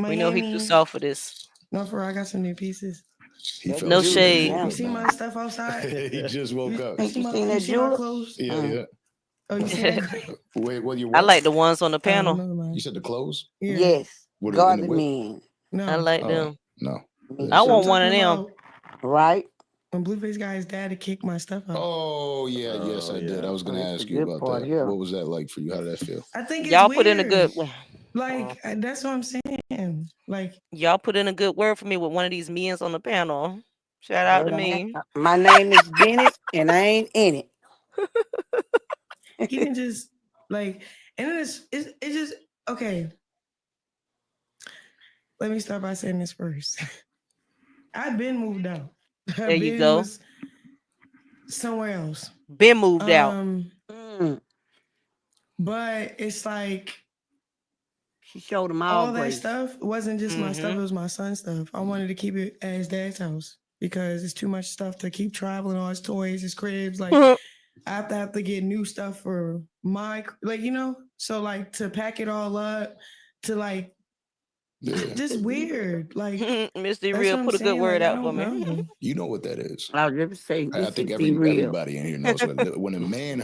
S2: We know he too
S5: Miami.
S2: soft for this.
S5: No, for real, I got some new pieces.
S22: He fell
S2: No
S22: asleep.
S2: shade.
S5: You see my stuff outside?
S22: He just woke up.
S5: You see my clothes?
S22: Yeah, yeah.
S5: Oh, you see that?
S22: Wait, what you
S2: I
S22: what?
S2: like the ones on the panel.
S5: never mind.
S22: You said the clothes?
S5: Yeah.
S18: Yes,
S22: What in the
S18: garden
S22: whip?
S18: men.
S5: No.
S2: I like
S22: Oh,
S2: them.
S22: no.
S2: I
S5: I'm
S2: want one of
S5: talking
S2: them.
S5: about
S18: Right?
S5: when Blueface got his dad to kick my stuff out.
S22: Oh yeah, yes, I did. I was gonna
S18: That's the
S22: ask you
S18: good
S22: about
S18: part
S22: that.
S18: here.
S22: What was that like for you? How did that feel?
S5: I think it's
S2: Y'all
S5: weird.
S2: put in a good.
S5: Like that's what I'm saying. Like
S2: y'all put in a good word for me with one of these men's on the panel. Shout out to me.
S18: My name is Bennett, and I ain't in it.
S5: he can just like, and then it's just okay. Let me start by saying this first. I've been moved out.
S2: There you go.
S5: Was somewhere else.
S2: Been moved out.
S5: But it's like
S18: she showed him
S5: all that
S18: grace.
S5: stuff wasn't just my stuff, it was my son's stuff. I wanted to keep it at his dad's house because it's too much stuff to keep traveling, all his toys, his cribs. Like I have to get new stuff for my, like, you know, so like to pack it all up, to like just weird. Like
S2: Mr. Real, put a good word out for me.
S16: You know what that is.
S18: I'll never say.
S16: I think everybody in here knows when a man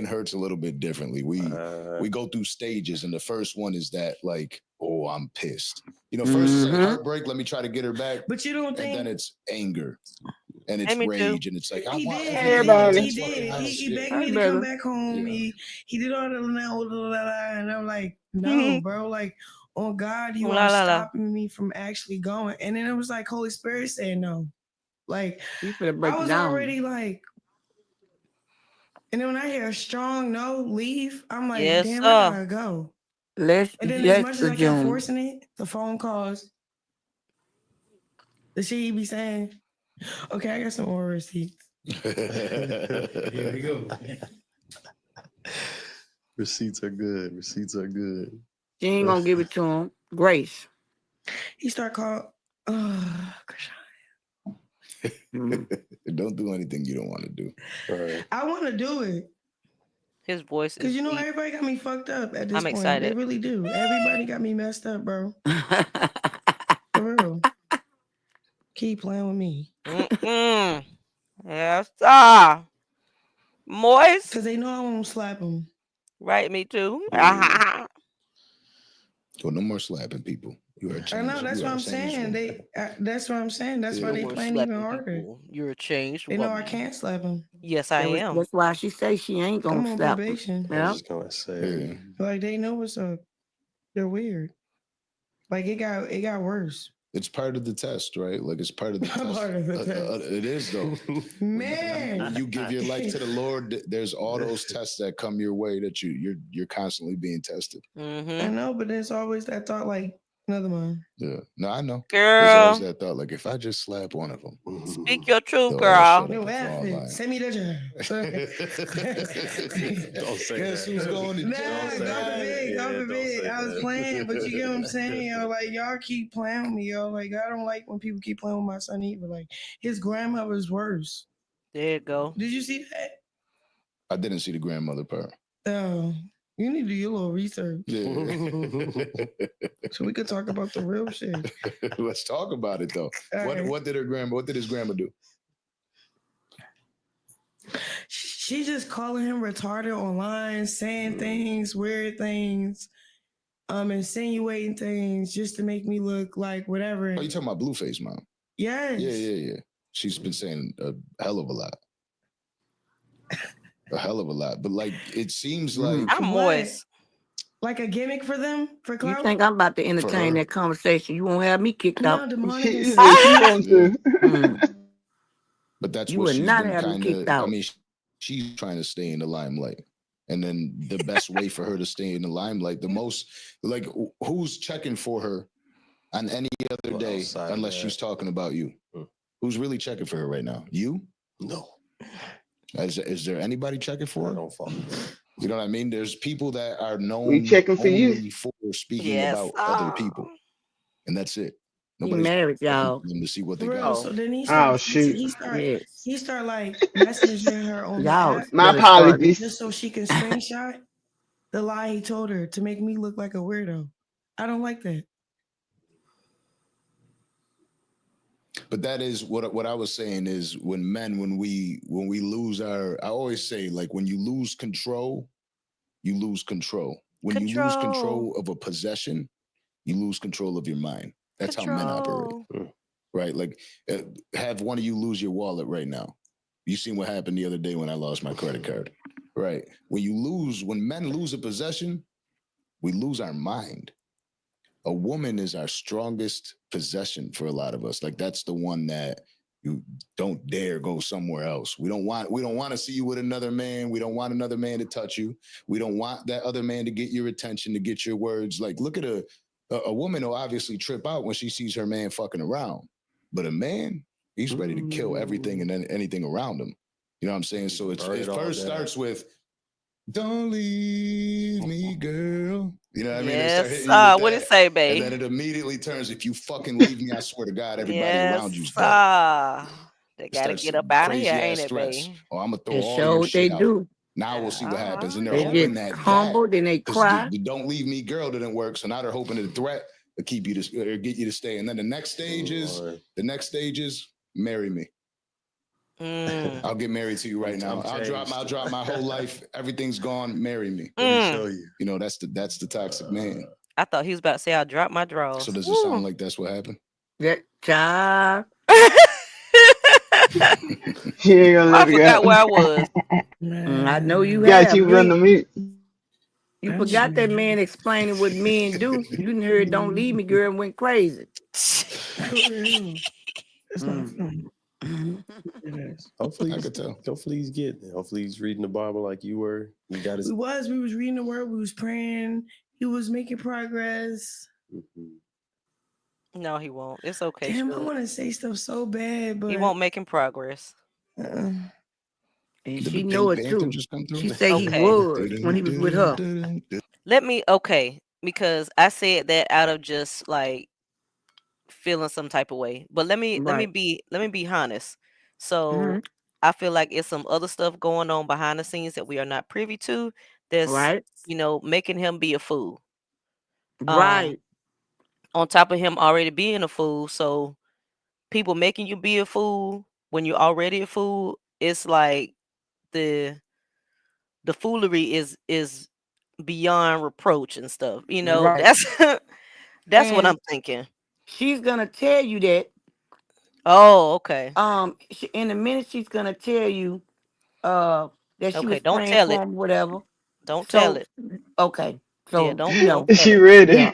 S16: hurts a little bit differently. We go through stages, and the first one is that like, oh, I'm pissed. You know, first it's like heartbreak. Let me try to get her back.
S5: But you don't think?
S16: And then it's anger, and it's rage, and it's like I want
S5: He did. He begged me to come back home. He did all that, and I'm like, no, bro, like. Oh God, you are stopping me from actually going. And then it was like Holy Spirit saying no. Like I was already like, and then when I hear a strong no, leave, I'm like, damn, I gotta go. And then as much as I kept forcing it, the phone calls, the shit he be saying, okay, I got some more receipts.
S1: Here we go. Receipts are good. Receipts are good.
S18: She ain't gonna give it to him. Grace.
S5: He start calling.
S16: Don't do anything you don't want to do.
S1: Right.
S5: I want to do it.
S2: His voice is
S5: because you know
S2: deep.
S5: everybody got me fucked up at this
S2: I'm
S5: point.
S2: excited.
S5: They really do. Everybody got me messed up, bro. For real. Keep playing with me.
S2: Yes, sir. Moist.
S5: Because they know I won't slap them.
S2: Right, me too.
S16: So no more slapping people. You are changed.
S5: I know, that's what I'm saying. That's what I'm saying. That's why they playing even harder.
S2: You're a changed
S5: They know
S2: woman.
S5: I can't slap them.
S2: Yes, I am.
S18: That's why she say she ain't gonna
S5: I'm on
S18: slap him.
S5: probation.
S1: I was just gonna say.
S5: Like they know what's up. They're weird. Like it got worse.
S16: It's part of the test, right? Like it's part of the test.
S5: Part of the test.
S16: It is though.
S5: Man.
S16: When you give your life to the Lord, there's all those tests that come your way that you're constantly being tested.
S5: I know, but there's always that thought, like, another one.
S16: Yeah. No, I know.
S2: Girl.
S16: There's always that thought, like if I just slap one of them.
S2: Speak your truth,
S16: they'll
S2: girl.
S16: shut up
S5: No,
S16: and fall in
S5: laughing.
S16: line.
S5: Send me the
S16: Don't say
S1: Guess
S16: that.
S1: who's going to
S5: Nah,
S1: jail?
S5: God forbid. I was playing, but you get what I'm saying? Yo, like, y'all keep playing with me, yo. Like, I don't like when people keep playing with my son either. Like, his grandmother's worse.
S2: There you go.
S5: Did you see that?
S16: I didn't see the grandmother part.
S5: Oh, you need to do your little research.
S16: Yeah.
S5: So we could talk about the real shit.
S16: Let's talk about it though. What did his grandma do?
S5: She just calling him retarded online, saying things, weird things, insinuating things just to make me look like whatever.
S16: Oh, you talking about Blueface mom?
S5: Yes.
S16: Yeah. She's been saying a hell of a lot. A hell of a lot. But like it seems like
S2: I'm moist.
S5: Like a gimmick for them? For clout?
S18: You think I'm about to entertain that conversation? You won't have me kicked
S5: No,
S18: out.
S5: demonic is
S16: But that's
S18: You
S16: what
S18: would
S16: she's
S18: not
S16: been
S18: have me
S16: kind
S18: kicked
S16: of.
S18: out.
S16: I mean, she's trying to stay in the limelight, and then the best way for her to stay in the limelight, the most like who's checking for her on any other day unless she's talking about you? Who's really checking for her right now? You?
S1: No.
S16: Is there anybody checking for her?
S1: I don't follow.
S16: You know what I mean? There's people that are known
S20: We checking for you.
S16: only for speaking about other people, and that's it.
S18: He married, y'all.
S16: Them to see what they
S5: For real.
S16: got.
S5: So then he
S20: Oh,
S5: start,
S20: shoot.
S5: he start like messaging her on the
S18: Y'all.
S5: app.
S20: My apologies.
S5: Just so she can screenshot the lie he told her to make me look like a weirdo. I don't like that.
S16: But that is what I was saying is when we lose our, I always say like when you lose control, you lose control. When you lose control of a possession, you lose control of your mind. That's how men operate, right? Like have one of you lose your wallet right now. You seen what happened the other day when I lost my credit card, right? When men lose a possession, we lose our mind. a woman is our strongest possession for a lot of us. Like that's the one that you don't dare go somewhere else. We don't want to see you with another man. We don't want another man to touch you. We don't want that other man to get your attention, to get your words. Like look at a woman will obviously trip out when she sees her man fucking around. But a man, he's ready to kill everything and anything around him. You know what I'm saying? So it first starts with, don't leave me, girl. You know what I mean? They start
S2: Yes.
S16: hitting you with
S2: What it
S16: that,
S2: say,
S16: and
S2: babe?
S16: then it immediately turns, if you fucking leave me, I swear to God, everybody around you's dead.
S2: They
S16: It
S2: gotta
S16: starts
S2: get up out of
S16: crazy
S2: here, ain't
S16: ass
S2: it,
S16: threats.
S2: babe?
S16: Oh, I'm gonna throw
S18: They
S16: all your
S18: show what they
S16: shit out.
S18: do.
S16: Now we'll see what happens. And they're
S18: They
S16: hoping
S18: get
S16: that
S18: humbled and they
S16: because
S18: cry.
S16: the don't leave me girl didn't work. So now they're hoping the threat to keep you to or get you to stay. And then the next stage is marry me. I'll get married to you right now. I'll drop my whole life. Everything's gone. Marry me.
S2: Let me show
S16: you. You know, that's the toxic man.
S2: I thought he was about to say I dropped my drawers.
S16: So does it sound like that's what happened?
S18: That child.
S10: She ain't gonna let
S2: I
S10: it
S2: forgot
S10: go.
S2: where I was.
S18: I know you
S10: Got
S18: have.
S10: you run the mute.
S18: You forgot that man explaining what men do. You didn't hear "Don't Leave Me, Girl" and went crazy.
S20: It's not funny. It is.
S1: Hopefully he's reading the Bible like you were. You got his.
S20: We was reading the word, we was praying, he was making progress.
S2: No, he won't. It's okay.
S20: Damn, I
S2: Shug.
S20: want to say stuff so bad, but
S2: He won't make him progress.
S18: And
S16: Did
S18: she
S16: the
S18: know
S16: Pink
S18: it
S16: Panther
S18: too.
S16: just come through?
S18: She say he
S2: Okay.
S18: was when he was with her.
S2: Because I said that out of just like feeling some type of way. But let me
S18: Right.
S2: be honest. So
S18: Mhm.
S2: I feel like it's some other stuff going on behind the scenes that we are not privy to that's
S18: Right.
S2: making him be a fool.
S18: Right.
S2: On top of him already being a fool, so people making you be a fool when you're already a fool, it's like the foolery is beyond reproach and stuff.
S18: Right.
S2: That's what I'm
S18: And
S2: thinking.
S18: she's gonna tell you that.
S2: Oh, okay.
S18: In a minute, she's gonna tell you that she
S2: Okay,
S18: was
S2: don't
S18: praying
S2: tell
S18: for
S2: it.
S18: him, whatever.
S2: Don't tell
S18: So,
S2: it.
S18: okay.
S2: Yeah,
S18: So
S2: don't
S18: you know,
S2: tell
S10: She
S2: it.
S10: ready.
S18: yeah,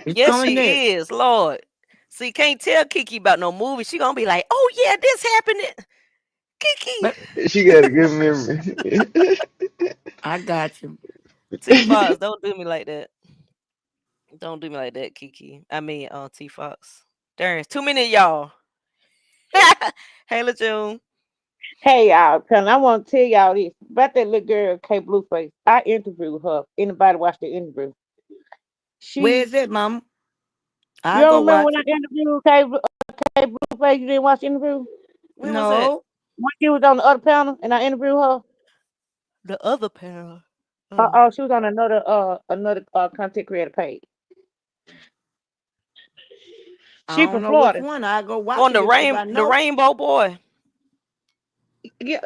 S18: it's
S2: Yes,
S18: coming next.
S2: she is, Lord. See, can't tell Kiki about no movie. She gonna be like, "Oh yeah, this happened." Kiki.
S18: But
S10: She got a good memory.
S18: I got you.
S2: T Fox, don't do me like that. Don't do me like that, Kiki. I mean, T Fox. Darn, it's too many of y'all. Hey, LaJune.
S9: Hey y'all, I want to tell y'all this about that little girl, K Blueface. I interviewed her. Anybody watch the interview?
S18: Where
S9: She,
S18: is it, Mama?
S9: you
S18: I go
S9: don't remember
S18: watch
S9: when I
S18: it.
S9: interviewed K Blueface? You didn't watch the interview?
S2: When was that?
S18: No.
S9: When she was on the other panel and I interviewed her.
S2: The other panel.
S9: Oh, she was on another content creator page.
S18: I
S9: She
S18: don't
S9: from
S18: know which
S9: Florida.
S18: one. I go watch
S2: On
S18: it if I
S2: the
S18: know.
S2: Rainbow Boy.
S9: Yeah.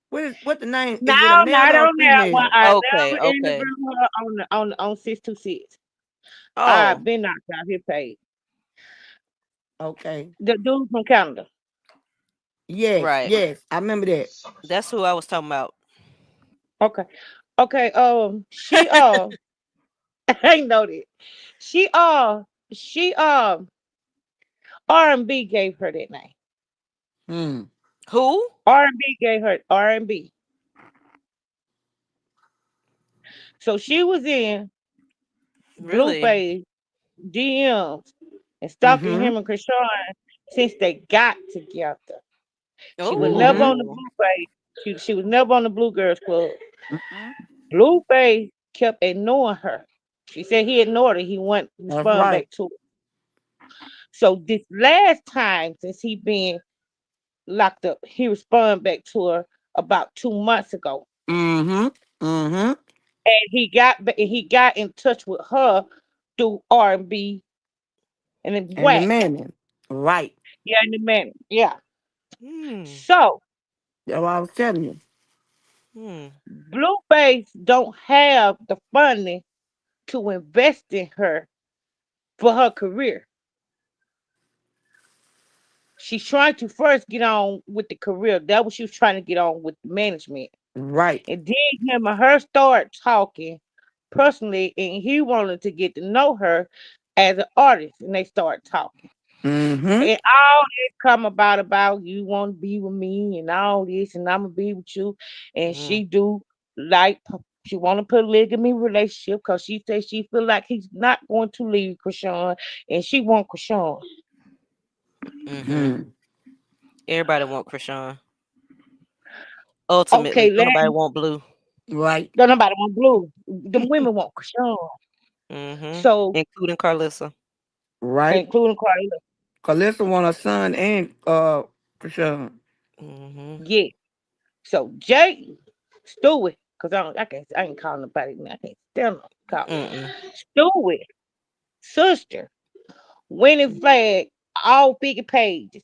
S18: What the name?
S9: No,
S18: Is it a male
S9: not
S18: or a
S9: on that one.
S18: female?
S9: I
S2: Okay,
S9: never
S2: okay.
S9: interviewed her on 626.
S2: Oh,
S9: I've been knocked out his page.
S18: Okay.
S9: The dude from Canada.
S18: Yes,
S2: right.
S18: yes. I remember that.
S2: That's who I was talking about.
S9: Okay. Okay. She I know that. She R&B gave her that name.
S2: Who?
S9: R&B gave her R&B. So she was in
S2: Really?
S9: Blueface DMs and stalking him and Krishan since they got together. She was never on the
S2: Oh.
S9: Blueface. She was never on the Blue Girls Club. Blueface kept ignoring her. She said he ignored her. He went
S18: That's
S9: respond
S18: right.
S9: back to her. So this last time since he been locked up, he responded back to her about 2 months ago. And he got in touch with her through R&B and then
S18: And the
S9: whack.
S18: man. Right.
S9: Yeah, and the man. Yeah.
S2: Hmm.
S9: So
S18: That's what I was telling you.
S9: Blueface don't have the funding to invest in her for her career. She's trying to first get on with the career. That was she was trying to get on with the management.
S18: Right.
S9: And then him and her start talking personally, and he wanted to get to know her as an artist, and they started talking.
S18: Mm-hmm.
S9: And all this come about you want to be with me and all this, and I'm gonna be with you. And she do like she want to polygamy relationship because she says she feel like he's not going to leave Krishan, and she want Krishan.
S2: Everybody want Krishan.
S9: Okay,
S2: Ultimately, don't nobody want Blue.
S18: Right.
S9: Don't nobody want Blue. The women want Krishan. So
S2: Including Karlissa.
S18: Right.
S9: including Karlissa.
S18: Karlissa want a son and Krishan.
S9: Yeah. So Jake Stewart, because I ain't calling nobody. I can't stand them. Call Stewart sister went and flagged all Figgy pages,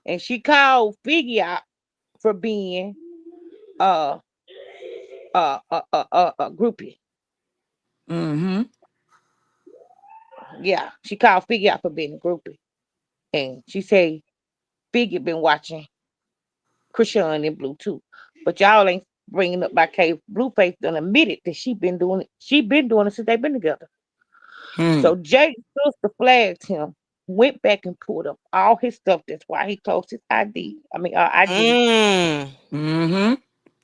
S9: and she called Figgy out for being uh a groupie.
S18: Mm-hmm.
S9: Yeah, she called Figgy out for being a groupie, and she said Figgy been watching Krishan and Blue too, but y'all ain't bringing up my case. Blueface done admitted that she been doing it. She been doing it since they been together. So Jake's sister flagged him, went back and pulled up all his stuff. That's why he closed his ID. I mean, IG.
S18: Mm-hmm.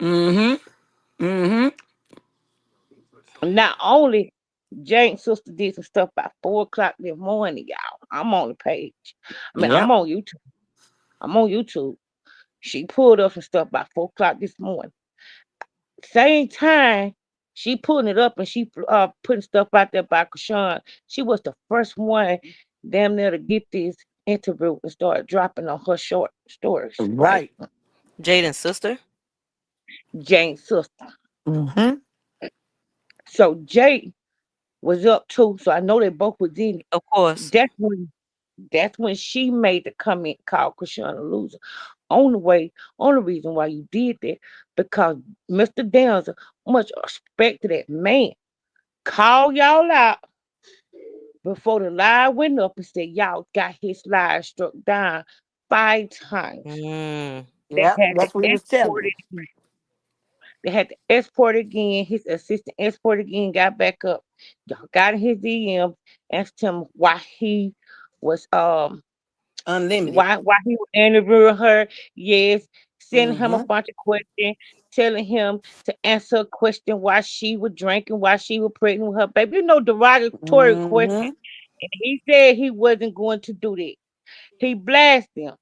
S18: Mm-hmm. Mm-hmm.
S9: Not only Jake's sister did some stuff by 4 o'clock this morning, y'all. I'm on the page. I mean,
S18: Yep.
S9: I'm on YouTube. I'm on YouTube. She pulled up some stuff by 4 o'clock this morning. Same time, she putting it up and she putting stuff out there by Krishan. She was the first one damn near to get this interview and start dropping on her short stories.
S18: Right.
S2: Jaden's sister?
S9: Jane's sister.
S18: Mm-hmm.
S9: So Jay was up too. So I know they both was in it.
S2: Of course.
S9: That's when she made the comment called Krishan a loser. Only reason why you did that, because Mr. Downs, much respect to that man, call y'all out before the line went up and said y'all got his line struck down 5 times. They
S18: Yep.
S9: had to
S18: That's what he was telling
S9: export
S18: me.
S9: it again. They had to export again. His assistant export again, got back up. Y'all got in his DM, asked him why he was
S18: unlimited.
S9: Why he was interviewing her? Yes, sending him a
S18: Mm-hmm.
S9: bunch of questions, telling him to answer a question why she was drinking, why she was pregnant with her baby. You know, derogatory question. And he said he wasn't going to do that. He blasted him.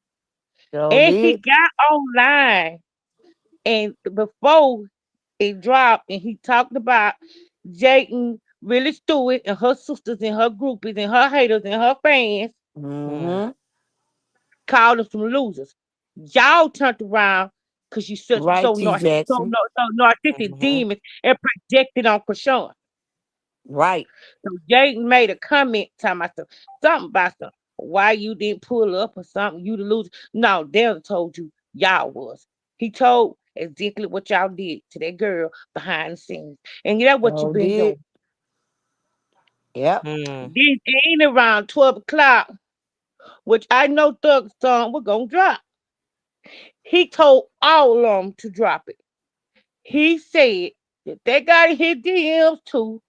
S18: So
S9: And he
S18: did.
S9: got online and before it dropped and he talked about Jayden really Stewart and her sisters and her groupies and her haters and her fans.
S18: Mm-hmm.
S9: Called them some losers. Y'all turned around because you such
S18: Right, T. Jackson.
S9: so narcissistic demons and projected on Krishan.
S18: Right.
S9: So Jaden made a comment talking about something about why you didn't pull up or something, you the loser. No, Dale told you y'all was. He told exactly what y'all did to that girl behind the scenes. And that's what you've
S18: So
S9: been
S18: did.
S9: doing.
S18: Yep.
S9: Then ain't around 12 o'clock, which I know Thug's song we're gonna drop. He told all of them to drop it. He said that they got in his DMs too.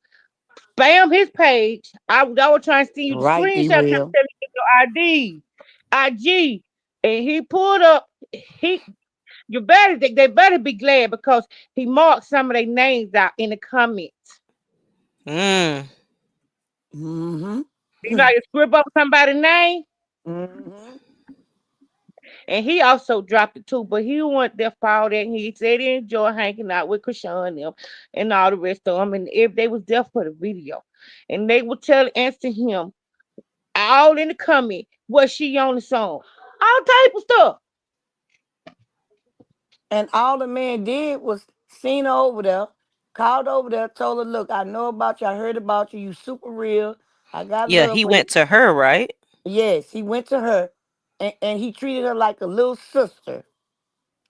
S9: Spam his page. I was trying to send you the
S18: Right, they
S9: screenshot. I'm
S18: will.
S9: telling you your ID, IG, and he pulled up. They better be glad because he marked some of their names out in the comments.
S18: Mm-hmm.
S9: You know, you scribble up somebody's name.
S18: Mm-hmm.
S9: And he also dropped it too, but he went there for all that. He said he enjoyed hanging out with Krishan and them and all the rest of them. And if they was there for the video, and they would answer him all in the comment, was she on the song? All type of stuff.
S18: And all the man did was seen her over there, called over there, told her, look, I know about you, I heard about you, you super real. I got
S2: Yeah,
S18: love
S2: he
S18: for you.
S2: went to her, right?
S18: Yes, he went to her and he treated her like a little sister.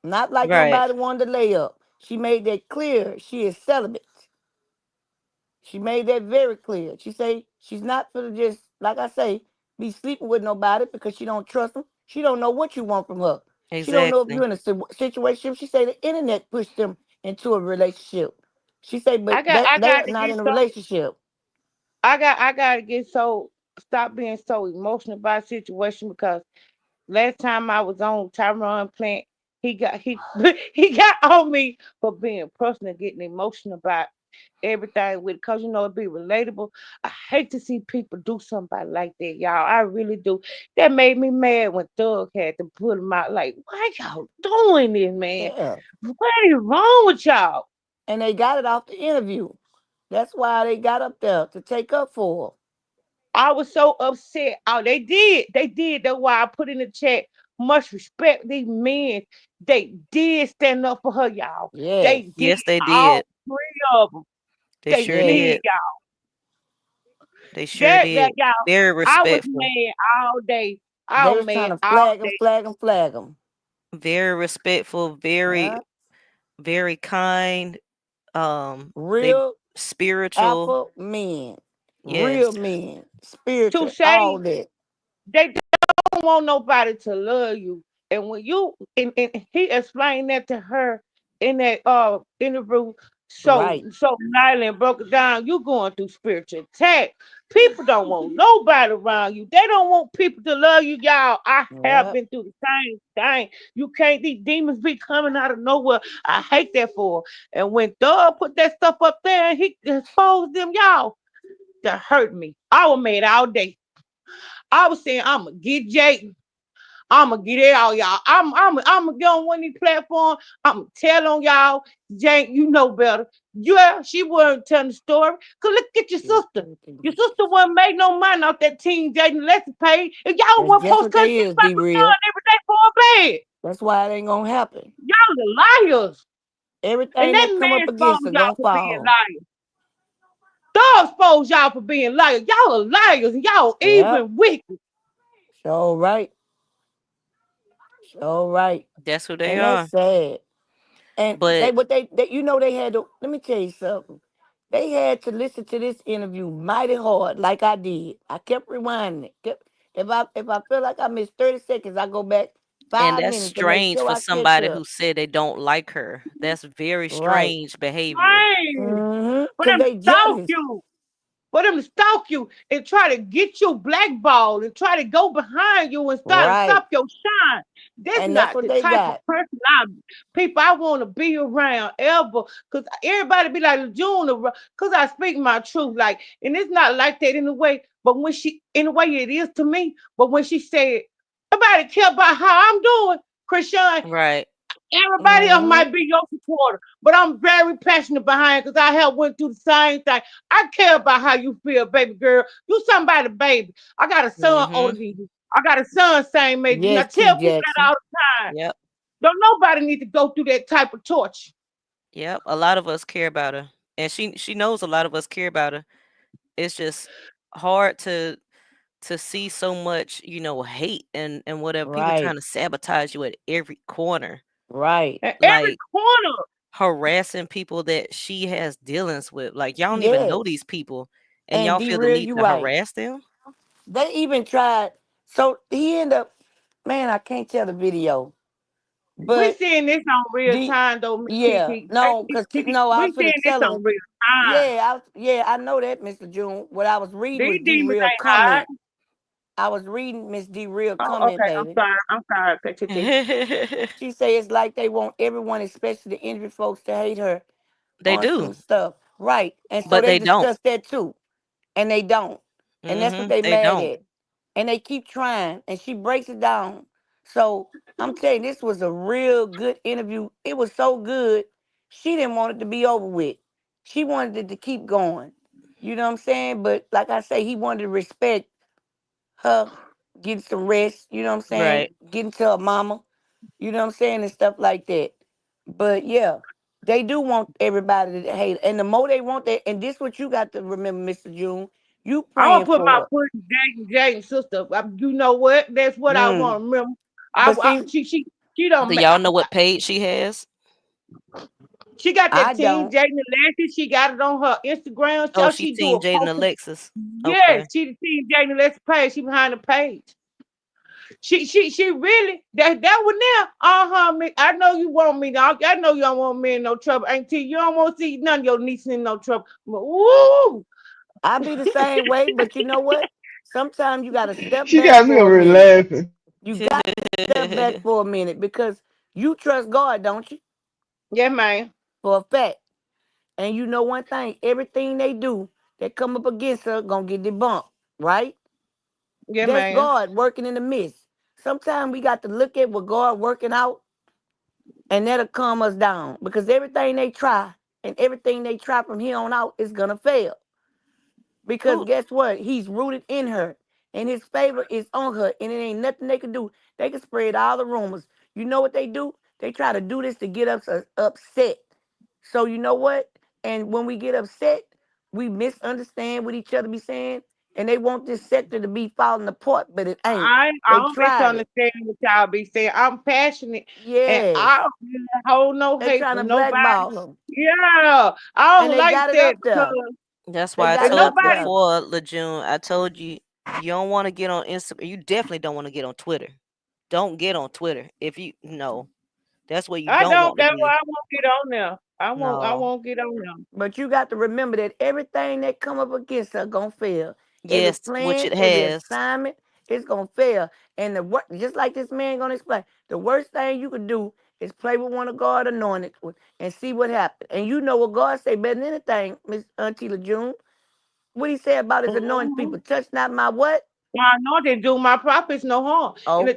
S18: Not like
S2: Right.
S18: nobody wanted to lay up. She made that clear. She is celibate. She made that very clear. She say she's not for just, like I say, be sleeping with nobody because she don't trust them. She don't know what you want from her. She don't know if
S2: Exactly.
S18: you're in a situation. She say the internet pushed them into a relationship. She say, but
S9: I
S18: they
S9: got
S18: are
S9: to
S18: not
S9: get
S18: in a
S9: so
S18: relationship.
S9: I got to get so stop being so emotional about the situation because last time I was on Tyrone Plant, he he got on me for being personal, getting emotional about everything with because it be relatable. I hate to see people do somebody like that, y'all. I really do. That made me mad when Thug had to put him out. Like, why y'all doing this, man?
S18: Yeah.
S9: What is wrong with y'all?
S18: And they got it off the interview. That's why they got up there to take up for her.
S9: I was so upset. Oh, they did. They did. That's why I put in the chat. Much respect these men. They did stand up for her, y'all.
S18: Yes.
S9: They did.
S2: Yes, they
S9: All
S2: did.
S9: three of them.
S2: They
S9: They
S2: sure
S18: Yes.
S9: did,
S2: did.
S9: y'all.
S2: They sure
S9: That
S2: did.
S9: y'all.
S2: Very
S9: I was
S2: respectful.
S9: mad all day. I
S18: They
S9: was
S18: was trying
S9: mad
S18: to
S9: all
S18: flag them,
S9: day.
S18: flag them, flag them.
S2: Very respectful. Very,
S18: Yeah.
S2: very kind. They
S18: Real
S2: spiritual.
S18: alpha men. Real
S2: Yes.
S18: men.
S9: To
S18: Spiritual, all
S9: say
S18: that.
S9: they don't want nobody to love you. And when you and he explained that to her in that interview
S18: Right.
S9: so nicely and broke it down, you going through spiritual attack. People don't want nobody around you. They don't want people to love you, y'all. I have
S18: Yep.
S9: been through the same thing. You can't these demons be coming out of nowhere. I hate that for her. And when Doug put that stuff up there and he exposed them, y'all, that hurt me. I was mad all day. I was saying I'ma get Jake. I'ma get it all y'all. I'm get on one of these platforms. I'ma tell on y'all. Jake, you know better. Yeah, she wasn't telling the story. Cause look at your sister. Your sister wasn't make no money off that Team Jaden lesson page. If y'all
S18: That's
S9: weren't
S18: just
S9: post
S18: what they
S9: content
S18: is,
S9: about
S18: be
S9: my
S18: real.
S9: son every day for a bed.
S18: That's why it ain't gonna happen.
S9: Y'all are liars. And
S18: Everything
S9: that
S18: that come
S9: man
S18: up against
S9: exposed
S18: her
S9: y'all
S18: gonna
S9: for being
S18: fall.
S9: liars. Dog exposed y'all for being liars. Y'all are liars and y'all
S18: Yep.
S9: even wicked.
S18: So right. So right.
S2: That's who they
S18: And that's
S2: are.
S18: sad. And
S2: But
S18: they they had to let me tell you something. They had to listen to this interview mighty hard, like I did. I kept rewinding it. If I feel like I missed 30 seconds, I go back
S2: and
S18: 5
S2: that's
S18: minutes to make
S2: strange
S18: sure
S2: for
S18: I catch
S2: somebody
S18: up.
S2: who said they don't like her. That's very
S18: Right.
S2: strange behavior.
S9: Man, for
S18: Cause
S9: them to
S18: they
S9: stalk
S18: jealous.
S9: you. For them to stalk you and try to get you blackballed and try to go behind you and start to
S18: Right.
S9: stop your shine. That's
S18: And that's
S9: not
S18: what
S9: the
S18: they
S9: type of
S18: got.
S9: person I want to be around ever. Cause everybody be like June, cause I speak my truth. Like, and it's not like that in a way, but when she in a way it is to me. But when she said, nobody care about how I'm doing, Krishan,
S2: Right.
S9: everybody else
S18: Mm-hmm.
S9: might be your supporter, but I'm very passionate behind because I have went through the same thing. I care about how you feel, baby girl. You somebody, baby. I got a son older
S2: Mm-hmm.
S9: than you. I got a son same age. And I
S18: Yes,
S9: tell
S18: T
S9: people that
S18: Jackson.
S9: all the time.
S2: Yep.
S9: Don't nobody need to go through that type of torture.
S2: Yep. A lot of us care about her. And she knows a lot of us care about her. It's just hard to see so much, hate and whatever. People trying
S18: Right.
S2: to sabotage you at every corner.
S18: Right.
S9: And every
S2: Like
S9: corner.
S2: harassing people that she has dealings with. Like y'all don't even know
S18: Yes.
S2: these people and
S18: And
S2: y'all
S18: D
S2: feel the
S18: real,
S2: need
S18: you
S2: to
S18: right.
S2: harass them.
S18: They even tried. So he ended up, man, I can't tell the video.
S9: We
S18: But
S9: seeing this on real
S18: the
S9: time though, Miss
S18: yeah,
S9: Kiki.
S18: no, cause no, I
S9: We
S18: was
S9: seeing
S18: gonna
S9: this
S18: tell
S9: on
S18: him.
S9: real time.
S18: Yeah, I know that, Mr. June. What I was reading was
S9: These
S18: D
S9: demons
S18: real
S9: ain't hard.
S18: comment. I was reading Miss D real
S9: Oh,
S18: comment,
S9: okay.
S18: baby.
S9: I'm sorry. Okay.
S18: She say it's like they want everyone, especially the industry folks, to hate her
S2: They
S18: on some
S2: do,
S18: stuff. Right. And so
S2: but
S18: they
S2: they don't.
S18: discuss that too. And they don't. And that's what they
S2: They
S18: mad
S2: don't.
S18: at. And they keep trying. And she breaks it down. So I'm telling you, this was a real good interview. It was so good. She didn't want it to be over with. She wanted it to keep going. You know what I'm saying? But like I say, he wanted to respect her, getting some rest, you know what I'm saying?
S2: Right.
S18: Getting to her mama, you know what I'm saying, and stuff like that. But yeah, they do want everybody to hate. And the more they want that, and this what you got to remember, Mr. June, you
S9: I want
S18: praying
S9: to put my
S18: for
S9: foot in Jaden's sister. You know what? That's what
S18: her.
S9: I want to remember.
S18: But see,
S9: She don't
S2: Do
S9: make.
S2: y'all know what page she has?
S9: She got
S18: I
S9: that Team
S18: don't.
S9: Jaden Alexis. She got it on her Instagram.
S2: Oh,
S9: So
S2: she
S9: she do
S2: seen
S9: a
S2: Jaden
S9: post.
S2: Alexis.
S9: Yes,
S2: Okay.
S9: she the Team Jaden Alexis page. She behind the page. She really that one there. Me. I know you want me. I know you don't want me in no trouble. Auntie, you don't want to see none of your nieces in no trouble. But, woo!
S18: I be the same way, but you know what? Sometimes you gotta step
S10: She
S18: back
S10: got me
S18: for a
S10: over
S18: minute.
S10: here laughing.
S18: You got to step back for a minute because you trust God, don't you?
S9: Yeah, man.
S18: For a fact. And you know one thing, everything they do that come up against her gonna get debunked, right?
S9: Yeah,
S18: That's
S9: man.
S18: God working in the midst. Sometimes we got to look at what God working out, and that'll calm us down. Because everything they try and everything they try from here on out is gonna fail. Because
S2: Who?
S18: guess what? He's rooted in her. And his favor is on her. And it ain't nothing they can do. They can spread all the rumors. You know what they do? They try to do this to get us upset. So you know what? And when we get upset, we misunderstand what each other be saying. And they want this sector to be falling apart, but it ain't.
S9: I
S18: They
S9: don't
S18: tried it.
S9: misunderstand what y'all be saying. I'm passionate, and
S18: Yes.
S9: I don't really hold no
S18: They
S9: hate
S18: trying
S9: for
S18: to
S9: nobody.
S18: blackball them.
S9: Yeah, I
S18: And
S9: don't
S18: they
S9: like
S18: got it
S9: that
S18: up there.
S9: because
S2: That's
S18: They
S2: why I
S18: got it
S2: told
S18: up
S2: you
S9: nobody.
S18: there.
S2: before, LeJune. I told you you don't want to get on Instagram. You definitely don't want to get on Twitter. Don't get on Twitter. If you no, that's where you
S9: I
S2: don't
S9: don't.
S2: want to
S9: That's why
S2: be.
S9: I won't get on there. I won't. I
S2: No.
S9: won't get on there.
S18: But you got to remember that everything that come up against her gonna fail. Every
S2: Yes, which
S18: plan,
S2: it
S18: every
S2: has.
S18: assignment, it's gonna fail. And the work, just like this man gonna explain, the worst thing you could do is play with one of God anointed and see what happens. And you know what God say better than anything, Miss Auntie LeJune. What he said about his anointed
S9: Mm-hmm.
S18: people, touch not my what?
S9: I know they do my prophets no harm. And
S18: Okay.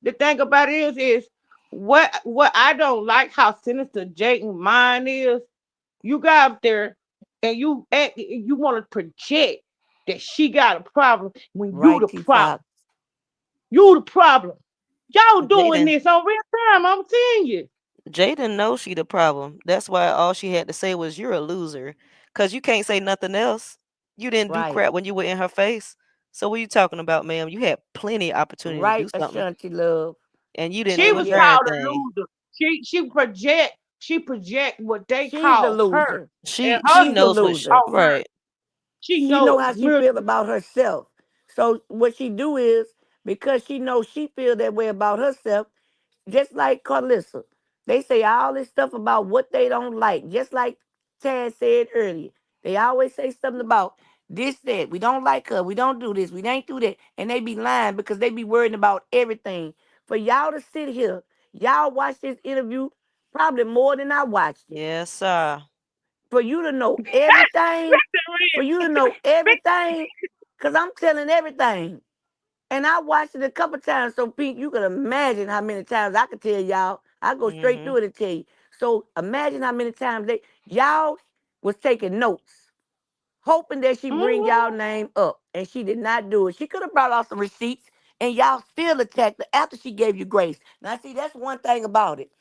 S9: the thing about it is what I don't like how sinister Jayden mine is. You go up there and you want to project that she got a problem when you
S18: Right,
S9: the
S18: T
S9: problem.
S18: Fox.
S9: You the problem. Y'all doing
S2: Jaden
S9: this on real time. I'm telling you.
S2: Jaden knows she the problem. That's why all she had to say was you're a loser. Cause you can't say nothing else. You didn't do
S18: Right.
S2: crap when you were in her face. So what are you talking about, ma'am? You had plenty of opportunity to do
S18: Right,
S2: something.
S18: Ashanti love.
S2: And you didn't
S9: She
S2: do a
S9: was
S18: Yes.
S2: darn
S9: called a
S2: thing.
S9: loser. She project what they
S18: She's a
S9: call her.
S18: loser.
S9: And
S2: She
S9: her
S18: She's a
S2: knows
S9: sister
S2: what she,
S18: loser.
S9: on her.
S2: right.
S9: She
S18: She know
S9: knows
S18: how she
S9: real.
S18: feel about herself. So what she do is because she knows she feel that way about herself, just like Karlissa. They say all this stuff about what they don't like. Just like Tad said earlier. They always say something about this, that. We don't like her. We don't do this. We ain't do that. And they be lying because they be worrying about everything. For y'all to sit here, y'all watch this interview probably more than I watched it.
S2: Yes, sir.
S18: For you to know everything, for you to know everything, because I'm telling everything. And I watched it a couple times, so Pete, you can imagine how many times I could tell y'all. I go straight
S2: Mm-hmm.
S18: through it and tell you. So imagine how many times y'all was taking notes, hoping that she bring
S9: Mm-hmm.
S18: y'all name up, and she did not do it. She could have brought out some receipts, and y'all still attacked her after she gave you grace. Now, see, that's one thing about it.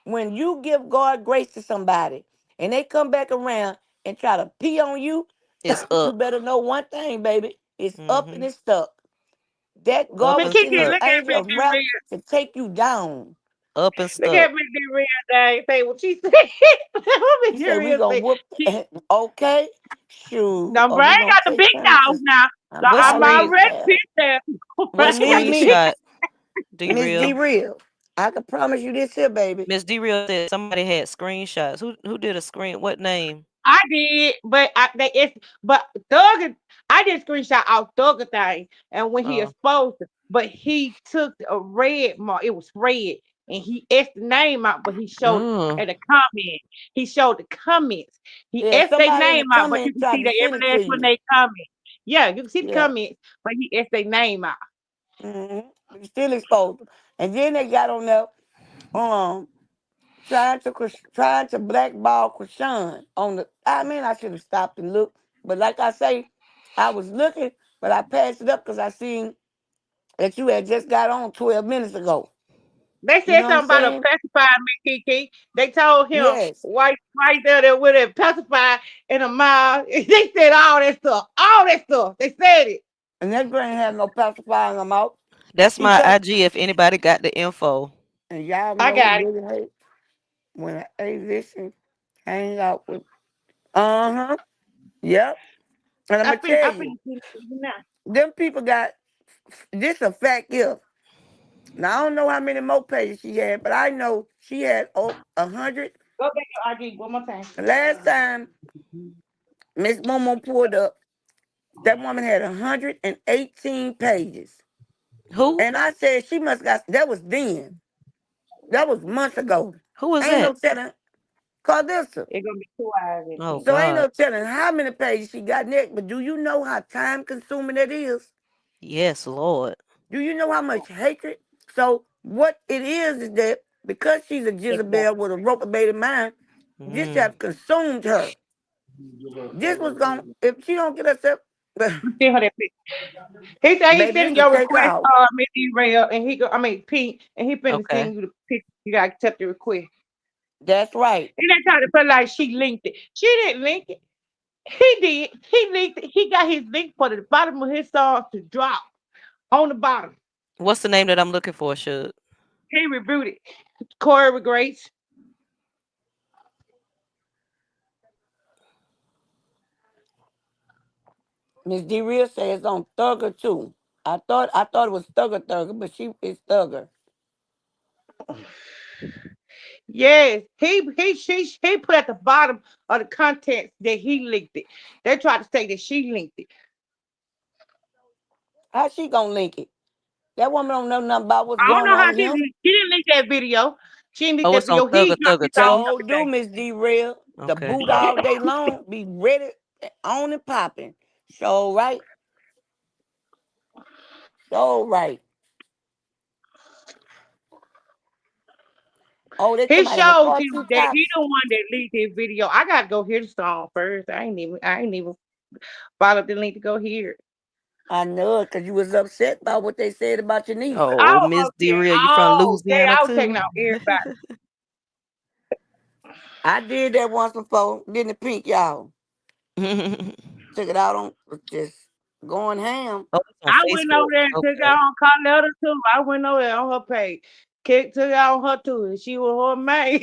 S18: When you give God grace to somebody, and they come back around and try to pee on you,
S2: It's
S18: you
S2: up.
S18: better know one thing, baby. It's up and
S2: Mm-hmm.
S18: it's stuck. That
S2: Up
S18: God
S9: But
S18: will
S2: and
S18: send
S9: Kiki,
S18: his
S2: stuck.
S9: look at me,
S18: angel of
S9: D
S18: wrath
S9: Real.
S18: to take you down.
S2: Up and
S9: Look
S2: stuck.
S9: at me, D Real. They say what she said. What
S18: He
S9: D
S18: said, we
S9: Real
S18: gonna
S9: say.
S18: whoop. Okay, shoot.
S9: Now,
S18: Or
S9: bro, I
S18: we
S9: ain't
S18: gonna
S9: got the
S18: take
S9: big
S18: turns
S9: dogs
S18: to
S9: now. So
S18: I'm
S2: What
S9: I'm
S18: calling
S2: screen
S18: his
S9: already
S18: ass.
S9: pissed at.
S2: what
S18: Well, Miss
S9: Right.
S2: screenshot D
S18: Miss D
S2: real?
S18: Real, I can promise you this here, baby.
S2: Miss D real said somebody had screenshots. Who did a screen what name?
S9: I did, but Thug. I did screenshot out Thugger thing, and when he
S2: Oh.
S9: exposed it, but he took a red mark. It was red, and he s the name out, but he showed
S2: Mm.
S9: at the comment. He showed the comments. He
S18: Yeah,
S9: s their
S18: somebody in the
S9: name out, but you
S18: comment
S9: can
S18: tried
S9: see
S18: to
S9: that
S18: send it
S9: every
S18: to
S9: last one
S18: you.
S9: they comment. Yeah, you can see the
S18: Yeah.
S9: comments, but he s their name out.
S18: But you still exposed them. And then they got on there, um, trying to blackball Krishan on the. I mean, I should have stopped and looked, but like I say, I was looking, but I passed it up because I seen that you had just got on 12 minutes ago.
S9: They
S18: You
S9: said
S18: know what I'm
S9: something about a
S18: saying?
S9: pacifier, Kiki. They told him
S18: Yes.
S9: right there that with a pacifier in a mile. They said all that stuff. All that stuff. They said it.
S18: And that girl ain't had no pacifier in her mouth.
S2: That's
S18: She
S2: my
S18: cussed.
S2: IG if anybody got the info.
S18: And y'all
S9: I
S18: know who
S9: got it.
S18: really hate when an A-listen hang out with. Uh-huh. Yep. And I'm
S9: I
S18: going to tell
S9: think
S18: you,
S9: now.
S18: them people got this a fact here. Now I don't know how many more pages she had, but I know she had 100.
S9: Go back to IG one more time.
S18: The last time Miss Momo pulled up, that woman had 118 pages.
S2: Who?
S18: And I said she must got that was then. That was months ago.
S2: Who was
S18: Ain't
S2: that?
S18: no telling. Carlissa.
S9: It's gonna be 2 hours.
S2: Oh
S18: So ain't no
S2: God.
S18: telling how many pages she got next, but do you know how time consuming that is?
S2: Yes, Lord.
S18: Do you know how much hatred? So what it is that because she's a Jezebel with a reprobated mind, this have consumed her. This was gonna if she don't get herself
S9: Send her that picture. He said he
S18: baby,
S9: sending
S18: this will
S9: your
S18: take
S9: request,
S18: out.
S9: Miss E-Rail, and he go, I mean Pink, and he finna
S2: Okay.
S9: send you the picture. You gotta accept the request.
S18: That's right.
S9: And they trying to feel like she linked it. She didn't link it. He did. He linked it. He got his link for the bottom of his song to drop on the bottom.
S2: What's the name that I'm looking for, Shug?
S9: He rebooted. Corey with Grace.
S18: Miss D Real says on Thugger too. I thought it was Thugger, but she is Thugger.
S9: Yes, he put at the bottom of the contents that he linked it. They tried to say that she linked it.
S18: How she gonna link it? That woman don't know nothing about what's
S9: I don't
S18: going
S9: know
S18: on
S9: how
S18: with him.
S9: she didn't link that video. She didn't link
S2: Oh,
S9: that
S2: it's on
S9: video. He dropped
S2: Thugger
S9: his song
S2: too.
S18: So do
S9: yesterday.
S18: Miss D Real. The
S2: Okay.
S18: boot all day long, be ready, on and popping. So right. So right. Oh, they
S9: He
S18: talking about
S9: showed
S18: McCarthy
S9: you that he
S18: Fox.
S9: the one that leaked his video. I gotta go hear the song first. I ain't even followed the link to go hear it.
S18: I know it because you was upset about what they said about your niece.
S9: I
S2: Oh,
S9: was
S2: Miss D
S9: upset
S2: Real, you from
S9: all day.
S2: Louisiana
S9: I was taking
S2: too?
S9: out everybody.
S18: I did that once before, didn't it, Pink, y'all? Took it out on just going ham.
S2: Oh, it's on
S9: I went over
S2: Facebook.
S9: there and took
S2: Okay.
S9: out on Karletta too. I went over there on her page. Took out on her too. And she was her maid.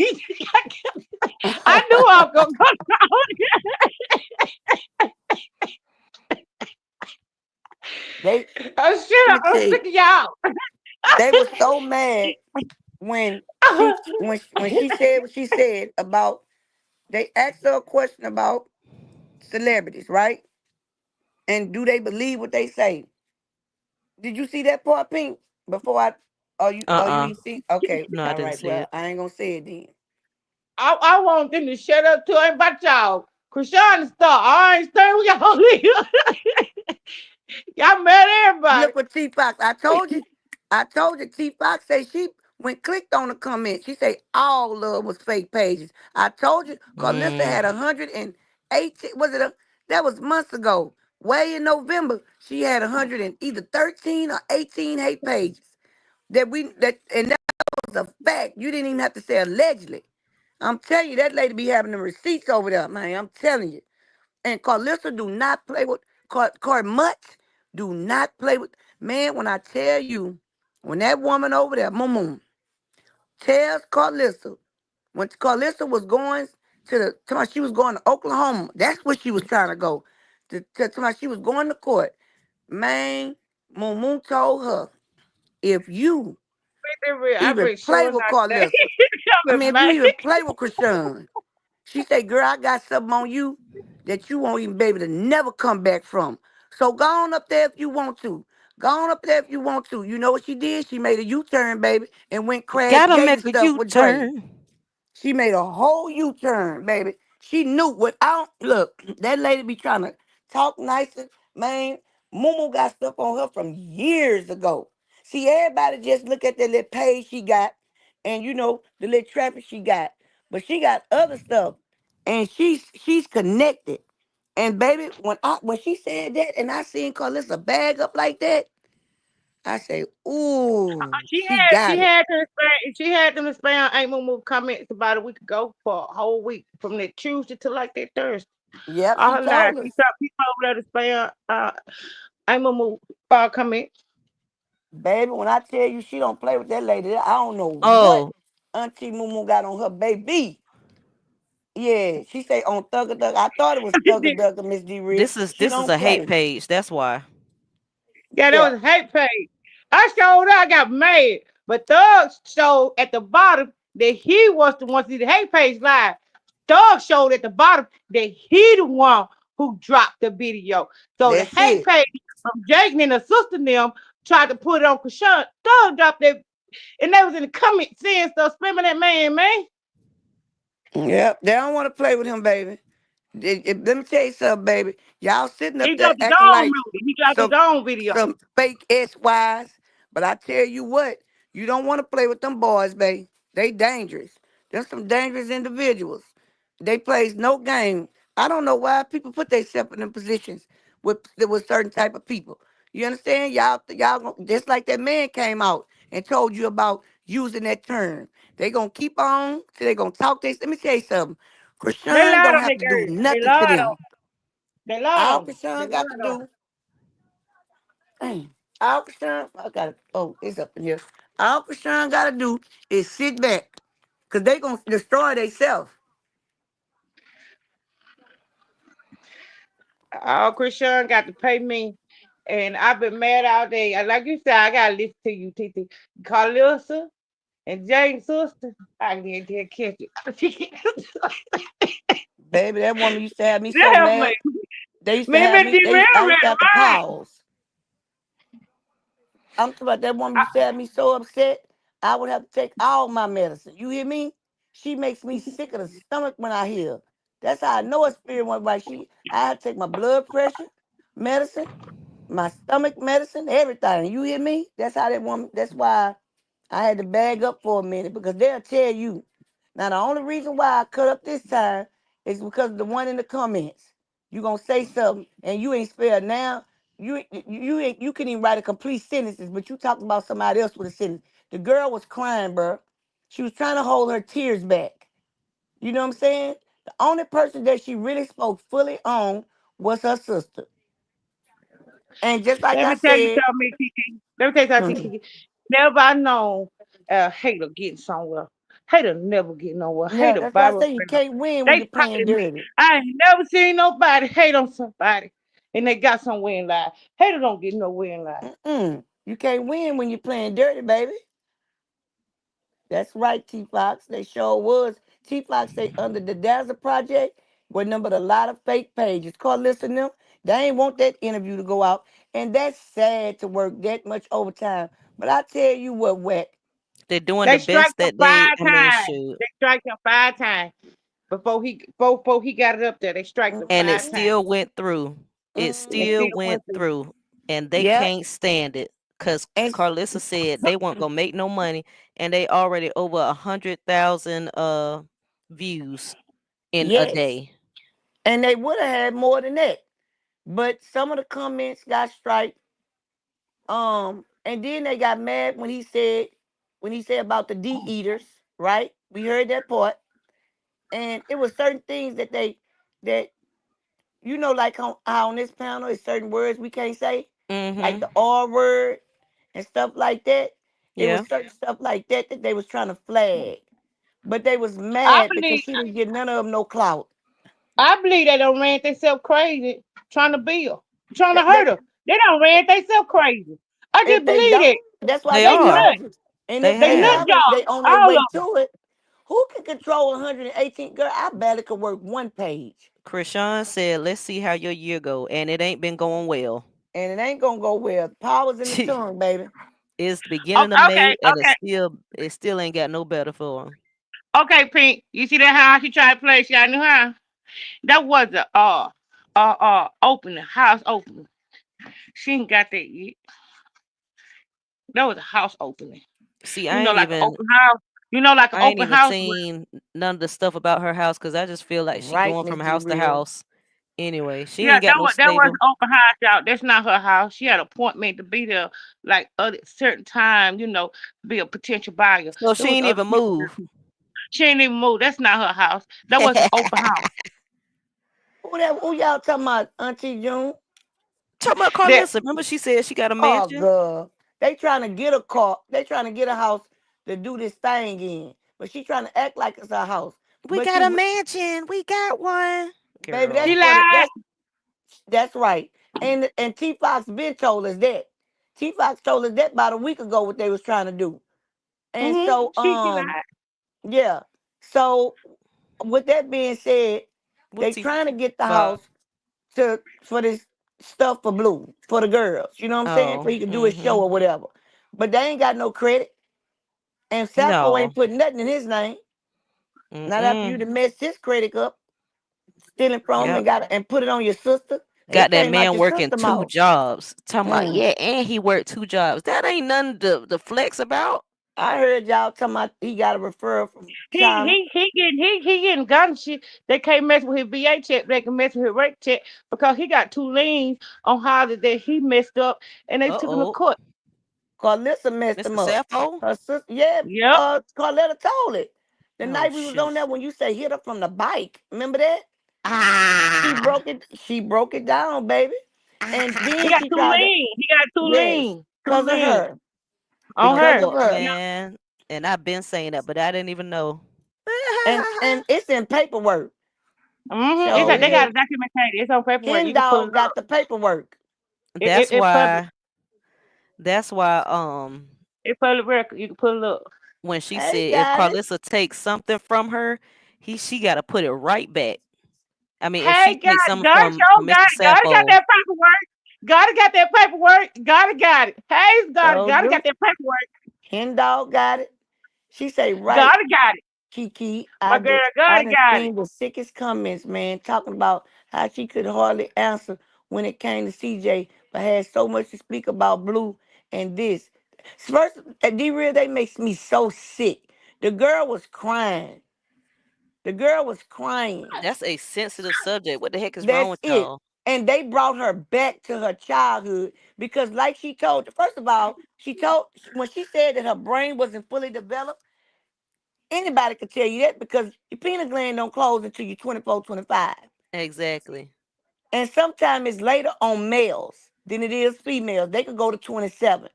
S9: I knew I was gonna
S18: They
S9: oh shit,
S18: let me
S9: I'm
S18: tell you,
S9: sick of y'all.
S18: they were so mad when she said what she said about they asked her a question about celebrities, right? And do they believe what they say? Did you see that part, Pink? Before I you
S2: Uh-uh.
S18: ain't see? Okay,
S2: No, I
S18: all
S2: didn't
S18: right.
S2: see
S18: Well,
S2: it.
S18: I ain't gonna say it then.
S9: I want them to shut up too. Ain't about y'all. Krishan and Star. I ain't staying with y'all leave. Y'all mad at everybody.
S18: Look what T Fox. I told you. I told you. T Fox say she when clicked on the comment, she say all love was fake pages. I told you. Karlissa had 180. Was it that was months ago? Way in November, she had 100 and either 13 or 18 hate pages. And that was a fact. You didn't even have to say allegedly. I'm telling you, that lady be having the receipts over there, man. I'm telling you. And Karlissa do not play with Mutt. Do not play with man. When I tell you, when that woman over there, Moon, tells Karlissa, when Karlissa was going she was going to Oklahoma. That's where she was trying to go. She was going to court. Man, Moon told her, if you
S9: I
S18: even
S9: been
S18: play
S9: showing
S18: with
S9: out today.
S18: Karlissa, I
S9: I'm
S18: mean, if you
S9: mad.
S18: even play with Krishan, she said, girl, I got something on you that you won't even be able to never come back from. So go on up there if you want to. Go on up there if you want to. You know what she did? She made a U-turn, baby, and went crash
S2: Gotta
S18: gating
S2: make a
S18: stuff with Dre.
S2: U-turn.
S18: She made a whole U-turn, baby. She knew what I don't look. That lady be trying to talk nicer, man. Mumu got stuff on her from years ago. See, everybody just look at the little page she got, and the little traffic she got, but she got other stuff, and she's connected. And baby, when she said that, and I seen Karlissa bag up like that, I say, ooh, she
S9: She
S18: got it.
S9: had to expand. She had them expand Ain't Move comments about a week ago for a whole week from that Tuesday to like that Thursday.
S18: Yep,
S9: All
S18: she
S9: her life.
S18: told us.
S9: People over there to spam Ain't Move comments.
S18: Baby, when I tell you she don't play with that lady, I don't know what
S2: Oh,
S18: Auntie Mumu got on her baby. Yeah, she say on Thugger Thug. I thought it was Thugger Thug, Miss D Real.
S2: this is
S18: She
S2: this is
S18: don't
S2: a hate
S18: play.
S2: page. That's why.
S9: Yeah, that
S18: Yeah.
S9: was a hate page. I showed up, I got mad. But Thug showed at the bottom that he was the one to see the hate page live. Thug showed at the bottom that he the one who dropped the video. So the
S18: That's
S9: hate
S18: it.
S9: page from Jake and the sister and them tried to put it on Kashawn. Thug dropped that, and they was in the comments saying stuff, spamming that man.
S18: Yep. They don't want to play with him, baby. Let me tell you something, baby. Y'all sitting
S9: He
S18: up there
S9: dropped his
S18: acting
S9: own
S18: like
S9: music. He dropped his
S18: some
S9: own video.
S18: some fake SYs. But I tell you what, you don't want to play with them boys, baby. They dangerous. They're some dangerous individuals. They plays no game. I don't know why people put themselves in them positions with certain type of people. You understand? Y'all just like that man came out and told you about using that term. They gonna keep on till they gonna talk this. Let me tell you something.
S9: They
S18: Krishan
S9: lied
S18: don't
S9: on
S18: have
S9: that
S18: to do
S9: girl. They
S18: nothing to
S9: lied on.
S18: them.
S9: They lied
S18: All
S9: on. They
S18: Krishan got to
S9: lied on.
S18: do, all Krishan, I got it. Oh, it's up in here. All Krishan got to do is sit back, cause they gonna destroy themselves.
S9: All Krishan got to pay me. And I've been mad all day. And like you said, I gotta listen to you, Titi. Karlissa and Jane's sister. I can't catch it.
S18: Baby, that woman used to have me so
S9: Damn,
S18: mad. They used to have
S9: maybe
S18: me. I
S9: derailment,
S18: used to have to
S9: right?
S18: pause. I'm talking about that woman used to have me so upset. I would have to take all my medicine. You hear me? She makes me sick of the stomach when I hear her. That's how I know her spirit went right. I had to take my blood pressure medicine, my stomach medicine, everything. You hear me? That's how that woman. That's why I had to bag up for a minute, because they'll tell you. Now the only reason why I cut up this time is because of the one in the comments. You gonna say something and you ain't spelled now. You can even write a complete sentences, but you talked about somebody else with a sentence. The girl was crying, bro. She was trying to hold her tears back. You know what I'm saying? The only person that she really spoke fully on was her sister. And just like
S9: Let
S18: I
S9: me tell you
S18: said,
S9: something, Kiki. Let me tell you something, Kiki. Never I known a hater getting somewhere. Hater never get nowhere.
S18: yeah,
S9: Hater
S18: that's why I
S9: Bible
S18: say you
S9: friend.
S18: can't win when
S9: They
S18: you're playing
S9: talking me.
S18: dirty.
S9: I ain't never seen nobody hate on somebody and they got somewhere in life. Hater don't get nowhere in life.
S18: You can't win when you're playing dirty, baby. That's right, T Fox. They sure was. T Fox say under the Dazzle Project were numbered a lot of fake pages. Karlissa and them, they ain't want that interview to go out. And that's sad to work that much overtime. But I tell you what, Wet.
S2: They're doing
S9: They
S2: the best
S9: striked him
S2: that they,
S9: five
S2: I mean,
S9: times.
S2: shoot.
S9: They striked him 5 times before he got it up there. They striked him
S2: And it
S9: 5 times.
S2: still went through. It
S9: And it
S2: still
S9: still
S2: went
S9: went through.
S2: through. And they
S18: Yep.
S2: can't stand it. Because
S18: And
S2: Karlissa said they weren't gonna make no money. And they already over 100,000 views in a
S18: yes.
S2: day.
S18: And they would have had more than that. But some of the comments got striked. And then they got mad when he said about the D eaters, right? We heard that part. And it was certain things that like how on this panel is certain words we can't say, like
S2: Mm-hmm.
S18: the R word and stuff like that. It
S2: Yeah.
S18: was certain stuff like that they was trying to flag, but they was
S9: I
S18: mad because
S9: believe
S18: she didn't get none of them no clout.
S9: they don't ran themselves crazy trying to build, trying to hurt
S18: They
S9: her. They don't ran themselves crazy. I
S18: if
S9: just
S18: they
S9: believe
S18: don't,
S9: it.
S18: that's why I
S2: They
S9: They
S18: say
S2: are.
S9: nut.
S18: told you. And
S2: They
S18: if they
S9: They nut
S2: have.
S18: haven't,
S9: job.
S18: they on their
S9: All
S18: way
S9: of them.
S18: to it. Who can control 118? Girl, I barely could work one page.
S2: Krishan said, let's see how your year go. And it ain't been going well.
S18: And it ain't gonna go well. Power's in the tongue, baby.
S2: It's the
S9: Oh,
S2: beginning of
S9: okay,
S2: May and
S9: okay,
S2: it still ain't got no better for them.
S9: okay, Pink. You see that how she tried to play? She I knew how. That was a opening, house opening. She ain't got that yet. That was a house opening.
S2: See,
S9: You know, like an open house. Like an
S2: I ain't
S9: open
S2: even
S9: house.
S2: seen none of the stuff about her house because I just feel like she
S18: Right,
S2: going from
S18: Miss
S2: house to
S18: Real.
S2: house. Anyway, she
S9: Yeah,
S2: ain't got no
S9: that was
S2: stable.
S9: open house, y'all. That's not her house. She had an appointment to be there, like other certain time. Be a potential buyer.
S2: So
S9: There
S2: she
S9: was
S2: ain't
S9: other
S2: even
S9: people
S2: move.
S9: there. She ain't even moved. That's not her house. That was an open house.
S18: Who y'all talking about, Auntie June?
S2: Talking about
S9: That
S2: Karlissa. Remember she said she got a
S18: Oh,
S2: mansion?
S18: girl. They trying to get a car. They trying to get a house to do this thing in. But she trying to act like it's her house.
S2: We
S18: But
S2: got a mansion. We got one.
S18: baby,
S2: Girl.
S9: she lied.
S18: that's right. And T Fox been told us that. T Fox told us that about a week ago what they was trying to do. And so yeah. So with that being said, they trying to get the house for this stuff for Blue, for the girls. You know what I'm saying? For he can do his show or whatever. But they ain't got no credit. And Sappho ain't putting nothing in his name. Not after you done messed his credit up, stealing from him and put it on your sister.
S2: Got that man working 2 jobs. Talking about,
S18: Mm.
S2: and he worked 2 jobs. That ain't nothing to flex about.
S18: I heard y'all talking about he got a referral from China.
S9: He getting gun shit. They can't mess with his VA check. They can mess with his rate check because he got 2 liens on houses that he messed up, and they took him to court.
S18: Karlissa messed him up.
S2: Sappho?
S18: Her sister,
S9: Yep.
S18: Karletta told it. The night we was on there when you say hit her from the bike. Remember that? She broke it down, baby. And then
S9: he got
S18: she
S9: 2
S18: tried
S9: liens. He got 2 liens.
S18: because of her.
S9: On
S18: Because
S9: her.
S18: of her.
S2: Man. And I've been saying that, but I didn't even know.
S18: and it's in paperwork.
S9: Mm-hmm. It's like they got a documentation. It's on paperwork. You can pull it
S18: got the paperwork.
S2: That's why.
S9: It's public record. You can pull it up.
S2: When she said if Karlissa takes something from her, she got to put it right back. I mean, if she takes something from Mr. Sappho,
S9: got that paperwork. Gotta got that paperwork. Got it. Hayes gotta got that paperwork.
S18: Hen Dog got it. She say right.
S9: Gotta got it.
S18: Kiki,
S9: My girl got it.
S18: The sickest comments, man, talking about how she could hardly answer when it came to CJ, but had so much to speak about Blue and this. First, at D-Real, they makes me so sick. The girl was crying.
S2: That's a sensitive subject. What the heck is wrong with y'all?
S18: And they brought her back to her childhood because, like she told, first of all, when she said that her brain wasn't fully developed, anybody could tell you that because your pineal gland don't close until you're 24, 25.
S2: Exactly.
S18: And sometimes it's later on males than it is females. They could go to 27.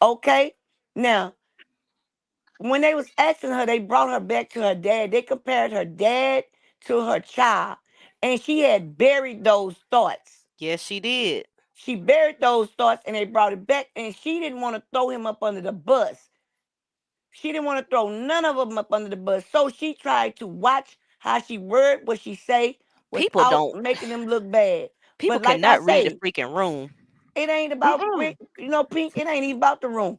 S18: Okay? Now, when they was asking her, they brought her back to her dad. They compared her dad to her child. And she had buried those thoughts.
S2: Yes, she did.
S18: She buried those thoughts and they brought it back. And she didn't want to throw him up under the bus. She didn't want to throw none of them up under the bus. So she tried to watch how she word what she say without making them look bad.
S2: People
S18: but like
S2: cannot
S18: I
S2: read
S18: say,
S2: the freaking room.
S18: It ain't about Pink. It ain't even about the room.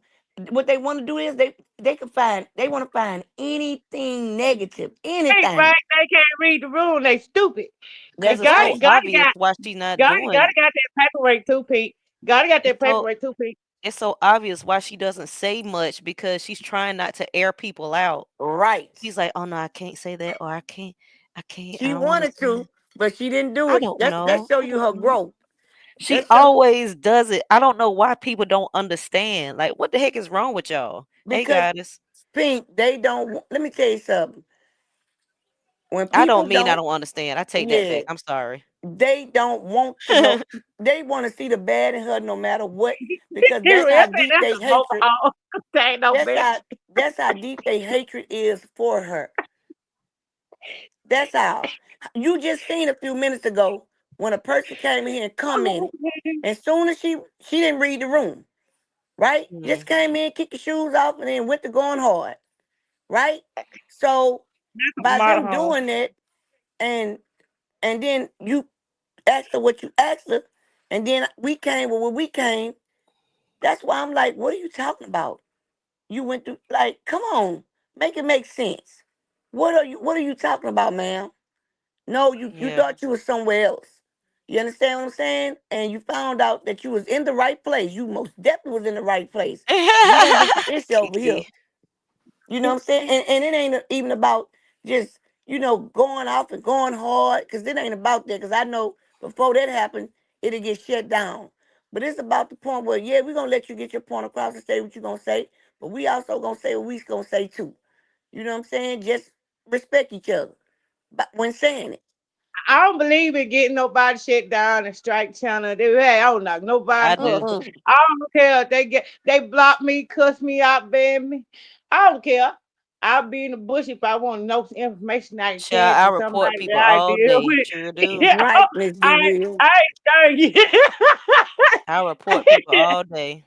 S18: What they want to do is they want to find anything negative, anything.
S9: Right? They can't read the room. They stupid.
S2: Because it's so obvious why she's not doing.
S9: Gotta got that paperwork too, Pete. Gotta got that paperwork too, Pete.
S2: It's so obvious why she doesn't say much because she's trying not to air people out.
S18: Right.
S2: She's like, oh no, I can't say that, or I can't.
S18: She wanted to, but she didn't do it.
S2: I don't know.
S18: That show you her growth.
S2: She always does it. I don't know why people don't understand. Like, what the heck is wrong with y'all? Hey, guys.
S18: Pink, they don't. Let me tell you something. When
S2: I don't mean I don't understand. I take that back. I'm sorry.
S18: They don't want to know. They want to see the bad in her no matter what, because that's how deep they hatred. That's how deep they hatred is for her. That's how. You just seen a few minutes ago when a person came in here and commented. As soon as she didn't read the room, right? Just came in, kicked the shoes off, and then went to going hard, right? So by them doing that, and then you asked her what you asked her, and then we came with what we came. That's why I'm like, what are you talking about? You went through, like, come on, make it make sense. What are you talking about, ma'am? No, you thought you was somewhere else. You understand what I'm saying? And you found out that you was in the right place. You most definitely was in the right place. You didn't get the issue over here. You know what I'm saying? And it ain't even about just, going off and going hard, because it ain't about that. Because I know before that happened, it'll get shut down. But it's about the point where, we're going to let you get your point across and say what you're going to say. But we also going to say what we're going to say too. You know what I'm saying? Just respect each other. But when saying it.
S9: I don't believe in getting nobody shut down and strike channel. I don't knock nobody. I don't care if they block me, cuss me out, ban me. I don't care. I'll be in the bush if I want to know some information I can share
S2: I
S9: with
S2: report
S9: somebody
S2: people
S9: that I
S2: all
S9: deal
S2: day.
S9: with.
S2: Sure do.
S18: Right, Miss D.
S9: I ain't
S2: I report people all day.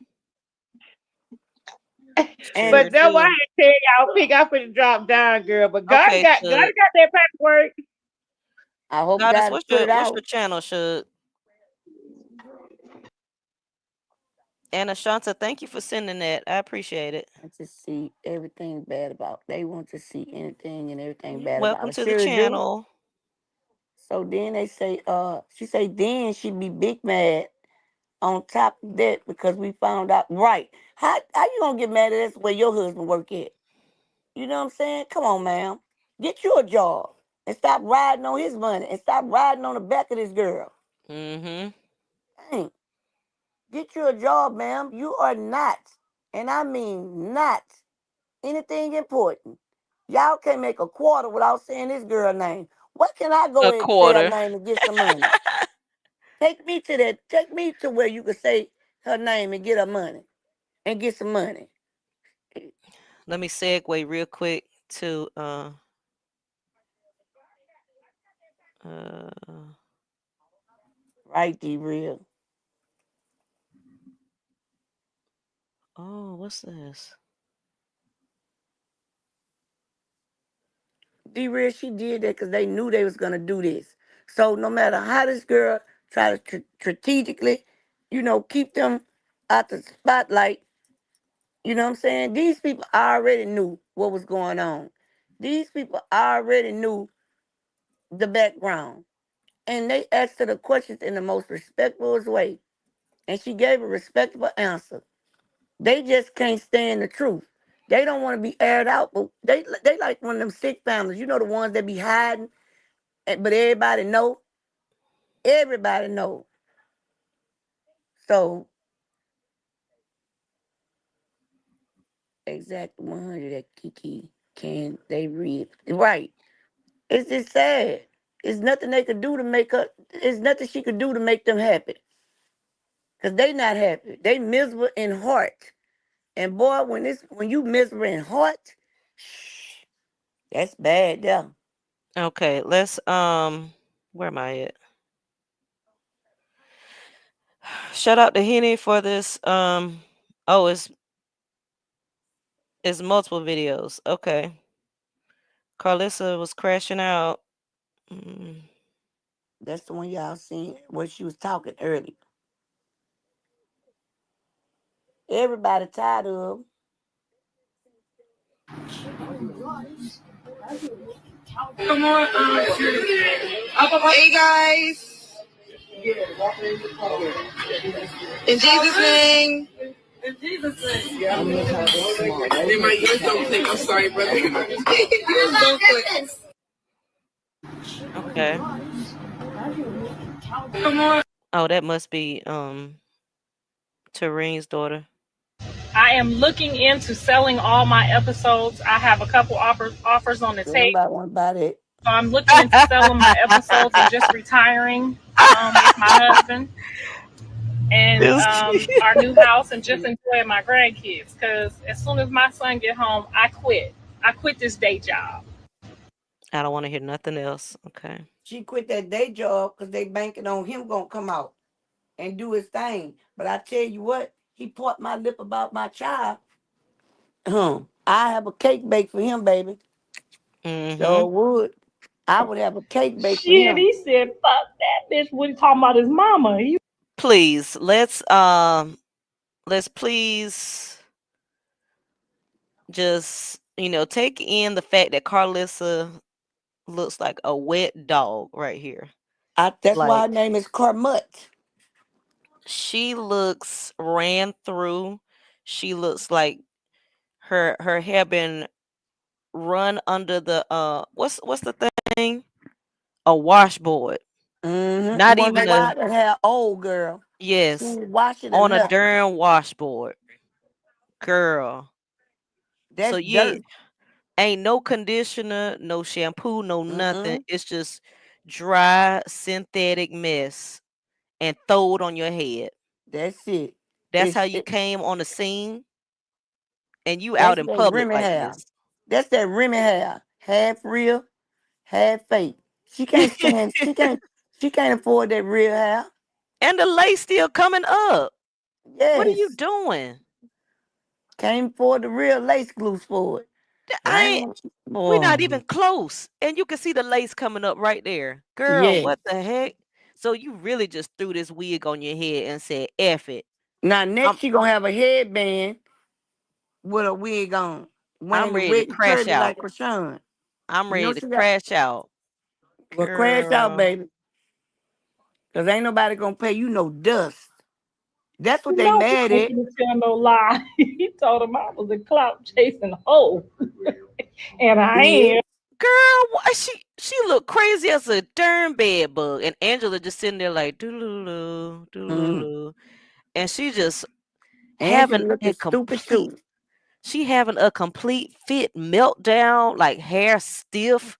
S9: But that's why I tell y'all pick up and drop down, girl. But God got that paperwork.
S18: I hope
S2: Goddess,
S18: God put it
S2: what's your
S18: out.
S2: channel, Shug? And Ashanta, thank you for sending that. I appreciate it.
S18: I just see everything bad about. They want to see anything and everything bad about
S2: Welcome
S18: it.
S2: to the
S18: Sure do.
S2: channel.
S18: So then they say, she say then she'd be big mad on top of that because we found out right. How you gonna get mad at us where your husband work at? You know what I'm saying? Come on, ma'am. Get you a job and stop riding on his money and stop riding on the back of this girl.
S2: Mm-hmm.
S18: Dang. Get you a job, ma'am. You are not, and I mean not, anything important. Y'all can't make a quarter without saying this girl name. What can I go
S2: A
S18: ahead and say her
S2: quarter.
S18: name and get some money? Take me to that. Take me to where you can say her name and get her money and get some money.
S2: Let me segue real quick to
S18: Right, D real.
S2: oh, what's this?
S18: D real, she did that because they knew they was gonna do this. So no matter how this girl try to strategically, keep them out the spotlight. You know what I'm saying? These people already knew what was going on. These people already knew the background. And they asked her the questions in the most respectful way. And she gave a respectable answer. They just can't stand the truth. They don't want to be aired out, but they like one of them sick families. You know, the ones that be hiding, but everybody know. Everybody know. So, exact 100 that Kiki can they read. Right. It's just sad. It's nothing they could do to make her. It's nothing she could do to make them happy. Cause they not happy. They miserable in heart. And boy, when you miserable in heart, that's bad, yeah.
S2: Okay, let's where am I at? Shout out to Henny for this. Oh, it's multiple videos. Okay. Karlissa was crashing out.
S18: That's the one y'all seen where she was talking earlier. Everybody tired of.
S5: Come on, hey guys. In Jesus' name. In Jesus' name. In my ears don't click. I'm sorry, brother. Yours don't click.
S2: Okay.
S5: Come on.
S2: Oh, that must be Tareen's daughter.
S11: I am looking into selling all my episodes. I have a couple offers on the table.
S18: Somebody want to buy that.
S11: So I'm looking into selling my episodes and just retiring with my husband and our new house and just enjoying my grandkids. Because as soon as my son get home, I quit. I quit this day job.
S2: I don't want to hear nothing else. Okay.
S18: She quit that day job because they banking on him gonna come out and do his thing. But I tell you what, he poured my lip about my child. I have a cake baked for him, baby. So would. I would have a cake baked for
S11: Shit,
S18: him.
S11: he said, "Fuck that bitch." When he talking about his mama,
S2: Please, let's please just take in the fact that Karlissa looks like a wet dog right here.
S18: That's why her name is Carmut.
S2: She looks ran through. She looks like her hair been run under the what's the thing? A washboard.
S18: Mm-hmm.
S2: Not
S18: You
S2: even
S18: why the hair old girl.
S2: yes,
S18: Wash it
S2: on a
S18: enough.
S2: darn washboard, girl.
S18: That's
S2: So
S18: dirt.
S2: ain't no conditioner, no shampoo, no nothing. It's just dry synthetic mess and throw it on your head.
S18: That's it.
S2: That's how you came on the scene, and you out
S18: That's
S2: in
S18: that
S2: public
S18: Remy
S2: like
S18: hair.
S2: this.
S18: That's that Remy hair. Half real, half fake. She can't stand. She can't afford that real hair.
S2: And the lace still coming up.
S18: Yes.
S2: What are you doing?
S18: Came for the real lace glues for it.
S2: I ain't. We're not even close, and you can see the lace coming up right there, girl.
S18: Yes.
S2: What the heck? So you really just threw this wig on your head and said, "F it."
S18: Now next she gonna have a headband with a wig on. One
S2: I'm
S18: ain't
S2: ready to
S18: wet and
S2: crash
S18: curly
S2: out.
S18: like Rashawn.
S2: I'm
S18: You know
S2: ready to
S18: she got
S2: crash out.
S18: well crash out,
S2: Girl.
S18: baby. Cause ain't nobody gonna pay you no dust. That's what
S11: You
S18: they
S11: know he
S18: mad
S11: ain't
S18: at.
S11: gonna tell no lie. He told him I was a clout chasing hoe. And I
S18: Yeah.
S11: am.
S2: Girl, why she looked crazy as a darn bed bug, and Angela just sitting there like doodaloo, doodaloo, and she just
S18: Angela
S2: having
S18: looking
S2: a
S18: stupid
S2: complete.
S18: too.
S2: She having a complete fit meltdown, like hair stiff.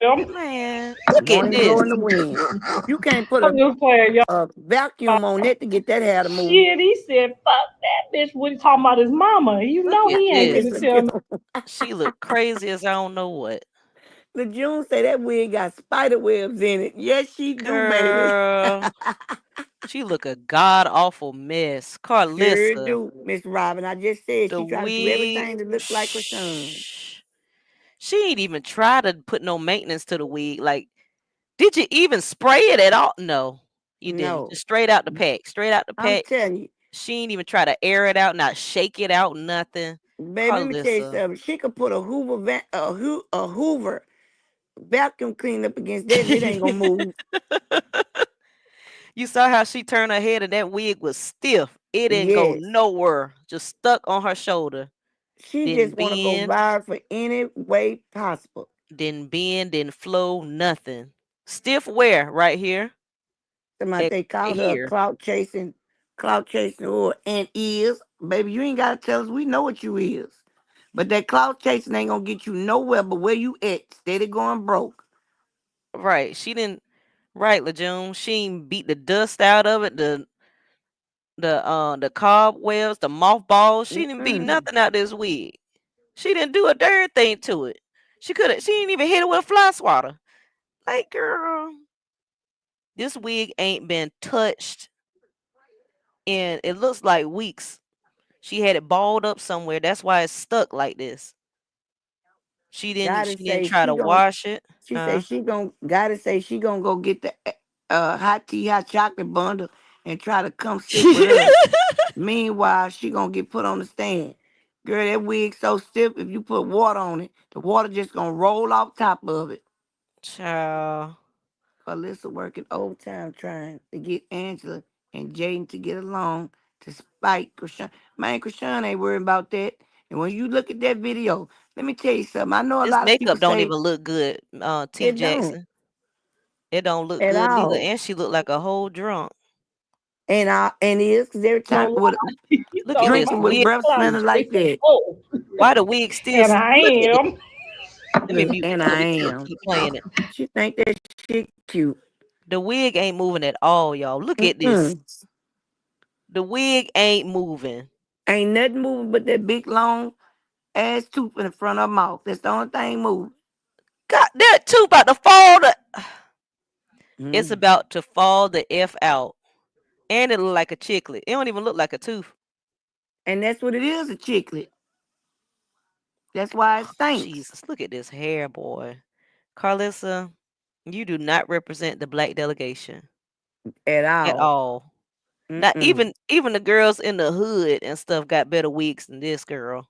S2: Man, look at
S18: Won't blow
S2: this.
S18: in the wind. You can't put
S11: I'm just playing, y'all.
S18: a vacuum on it to get that hair to move.
S11: Shit, he said, fuck that bitch when he talking about his mama. You
S2: Look
S11: know
S2: at
S11: he ain't
S2: this.
S11: gonna tell no.
S2: She look crazy as I don't know what.
S18: LeJune say that wig got spider webs in it. Yes, she do, baby.
S2: Girl, she look a god awful mess.
S18: Sure
S2: Karlissa,
S18: do, Miss Robin. I just said
S2: the
S18: she try to do
S2: wig.
S18: everything to look like Rashawn.
S2: She ain't even try to put no maintenance to the wig. Like, did you even spray it at all? No, you didn't.
S18: No.
S2: Just straight out the pack. Straight out the
S18: I'm
S2: pack.
S18: telling you.
S2: She ain't even try to air it out, not shake it out, nothing.
S18: Baby, let me tell you
S2: Karlissa.
S18: something. She could put a Hoover vacuum clean up against that and it ain't gonna move.
S2: You saw how she turned her head and that wig was stiff. It didn't go
S18: Yes.
S2: nowhere. Just stuck on her shoulder.
S18: She just
S2: Didn't
S18: wanna go
S2: bend,
S18: viral for any way possible.
S2: didn't flow, nothing. Stiff wear right here.
S18: Somebody they
S2: Right
S18: called her
S2: here.
S18: clout chasing or and is. Baby, you ain't gotta tell us. We know what you is. But that clout chasing ain't gonna get you nowhere but where you at. Steady going broke.
S2: Right. She didn't right, LeJune. She ain't beat the dust out of it, the cobwebs, the mothballs. She didn't beat nothing out this wig. She didn't do a darn thing to it. She didn't even hit it with a fly swatter. Like, girl, this wig ain't been touched in it looks like weeks. She had it balled up somewhere. That's why it's stuck like this. She didn't
S18: Gotta
S2: she didn't
S18: say
S2: try to wash it.
S18: she say she gotta say she gonna go get the hot tea, hot chocolate bundle and try to come sit with us. Meanwhile, she gonna get put on the stand. Girl, that wig so stiff, if you put water on it, the water just gonna roll off top of it.
S2: Child.
S18: Karlissa working overtime trying to get Angela and Jaden to get along to spite Krishan. Man, Krishan ain't worried about that. And when you look at that video, let me tell you something. I know a
S2: This
S18: lot of people
S2: makeup don't
S18: say
S2: even look good, T
S18: it don't
S2: Jackson. It don't look
S18: at
S2: good neither.
S18: all.
S2: And she looked like a whole drunk.
S18: And it is because every
S11: No
S18: time with
S11: lie. He
S2: Look at
S11: told him
S2: this
S11: I
S18: drinking
S11: was
S18: with
S2: wig.
S11: a
S18: breath
S11: clout
S18: smelling like
S11: chasing
S18: that.
S11: hoe.
S2: Why the wig still
S11: And I
S2: look at it.
S11: am.
S2: Let me mute.
S18: And
S2: Let
S18: I
S2: me
S18: am.
S2: keep playing it.
S18: She think that shit cute.
S2: The wig ain't moving at all, y'all. Look at this.
S18: Mm-mm.
S2: The wig ain't moving.
S18: Ain't nothing moving but that big long ass tooth in the front of her mouth. That's the only thing moving.
S2: God, that too about to fall. It's about to fall the F out. And it look like a chiclet. It don't even look like a tooth.
S18: And that's what it is, a chiclet. That's why it stinks.
S2: Jesus, look at this hair, boy. Karlissa, you do not represent the black delegation
S18: At
S2: at
S18: all.
S2: all. Not even the girls in the hood and stuff got better wigs than this girl.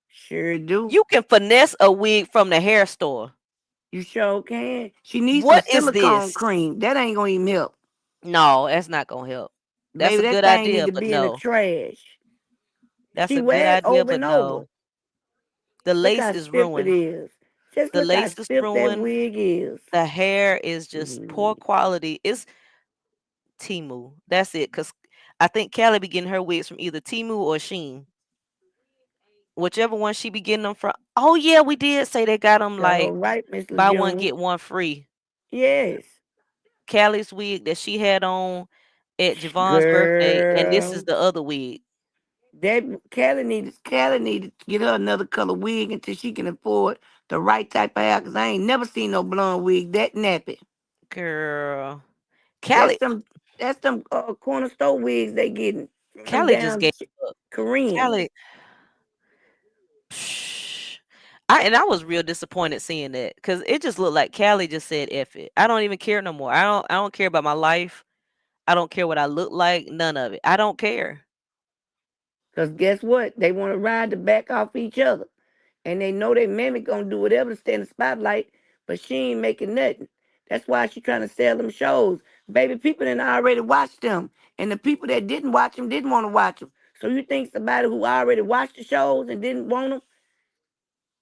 S18: Sure do.
S2: You can finesse a wig from the hair store.
S18: You sure can. She needs some
S2: What is
S18: silicone
S2: this?
S18: cream. That ain't gonna even help.
S2: No, that's not gonna help. That's
S18: Baby,
S2: a
S18: that
S2: good
S18: thing need
S2: idea,
S18: to
S2: but
S18: be in the
S2: no.
S18: trash.
S2: That's
S18: She
S2: a good
S18: wears
S2: idea,
S18: over
S2: but
S18: and over.
S2: no. The
S18: Look
S2: lace
S18: how
S2: is
S18: stiff it
S2: ruined.
S18: is. Just
S2: The
S18: look how
S2: lace is
S18: stiff that
S2: ruined.
S18: wig is.
S2: The hair is just poor quality. It's Timu. That's it. Cause I think Callie be getting her wigs from either Timu or Sheen. Whichever one she be getting them from. Oh yeah, we did say they got them
S18: All
S2: like
S18: right, Miss
S2: buy one
S18: Lejeune.
S2: get one free.
S18: Yes.
S2: Callie's wig that she had on at Javon's birthday, and this is
S18: Girl.
S2: the other wig.
S18: That Callie needed to get her another color wig until she can afford the right type of hair. Cause I ain't never seen no blonde wig that nappy.
S2: Girl,
S18: That's
S2: Callie,
S18: them corner store wigs they getting from them
S2: Callie just
S18: down
S2: gave up.
S18: Koreans.
S2: I was real disappointed seeing that because it just looked like Callie just said F it. I don't even care no more. I don't care about my life. I don't care what I look like. None of it. I don't care.
S18: Because guess what? They want to ride the back off each other. And they know they mammy gonna do whatever to stay in the spotlight, but she ain't making nothing. That's why she trying to sell them shows. Baby, people didn't already watch them. And the people that didn't watch them didn't want to watch them. So you think somebody who already watched the shows and didn't want them,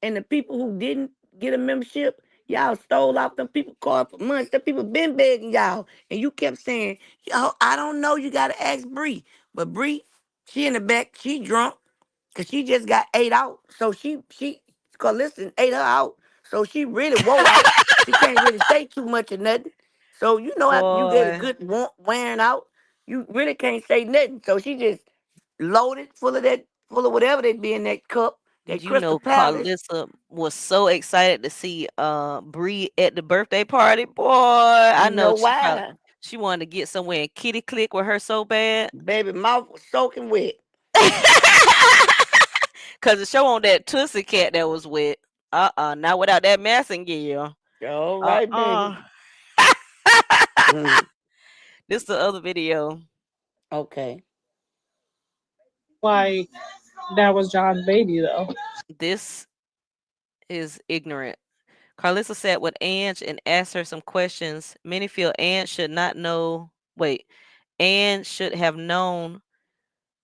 S18: and the people who didn't get a membership, y'all stole off them people card for months. The people been begging y'all. And you kept saying, yo, I don't know, you gotta ask Bree. But Bree, she in the back, she drunk. Cause she just got ate out. So cause listen, ate her out. So she really wore out. She can't really say too much of nothing. So you know after you get a
S2: Boy,
S18: good wearing out, you really can't say nothing. So she just loaded full of whatever they be in that cup, that
S2: you
S18: Crystal
S2: know
S18: Palace.
S2: Karlissa was so excited to see Bree at the birthday party. Boy, I
S18: You
S2: know
S18: know why?
S2: she wanted to get somewhere and kitty click with her so bad.
S18: Baby mouth was soaking wet.
S2: Cause the show on that Tootsie Cat that was wet. Not without that Massingale.
S18: All right, baby.
S2: This is the other video.
S18: Okay.
S11: Like that was John's baby though.
S2: This is ignorant. Karlissa sat with Ange and asked her some questions. Many feel Ange should not know. Wait, Ange should have known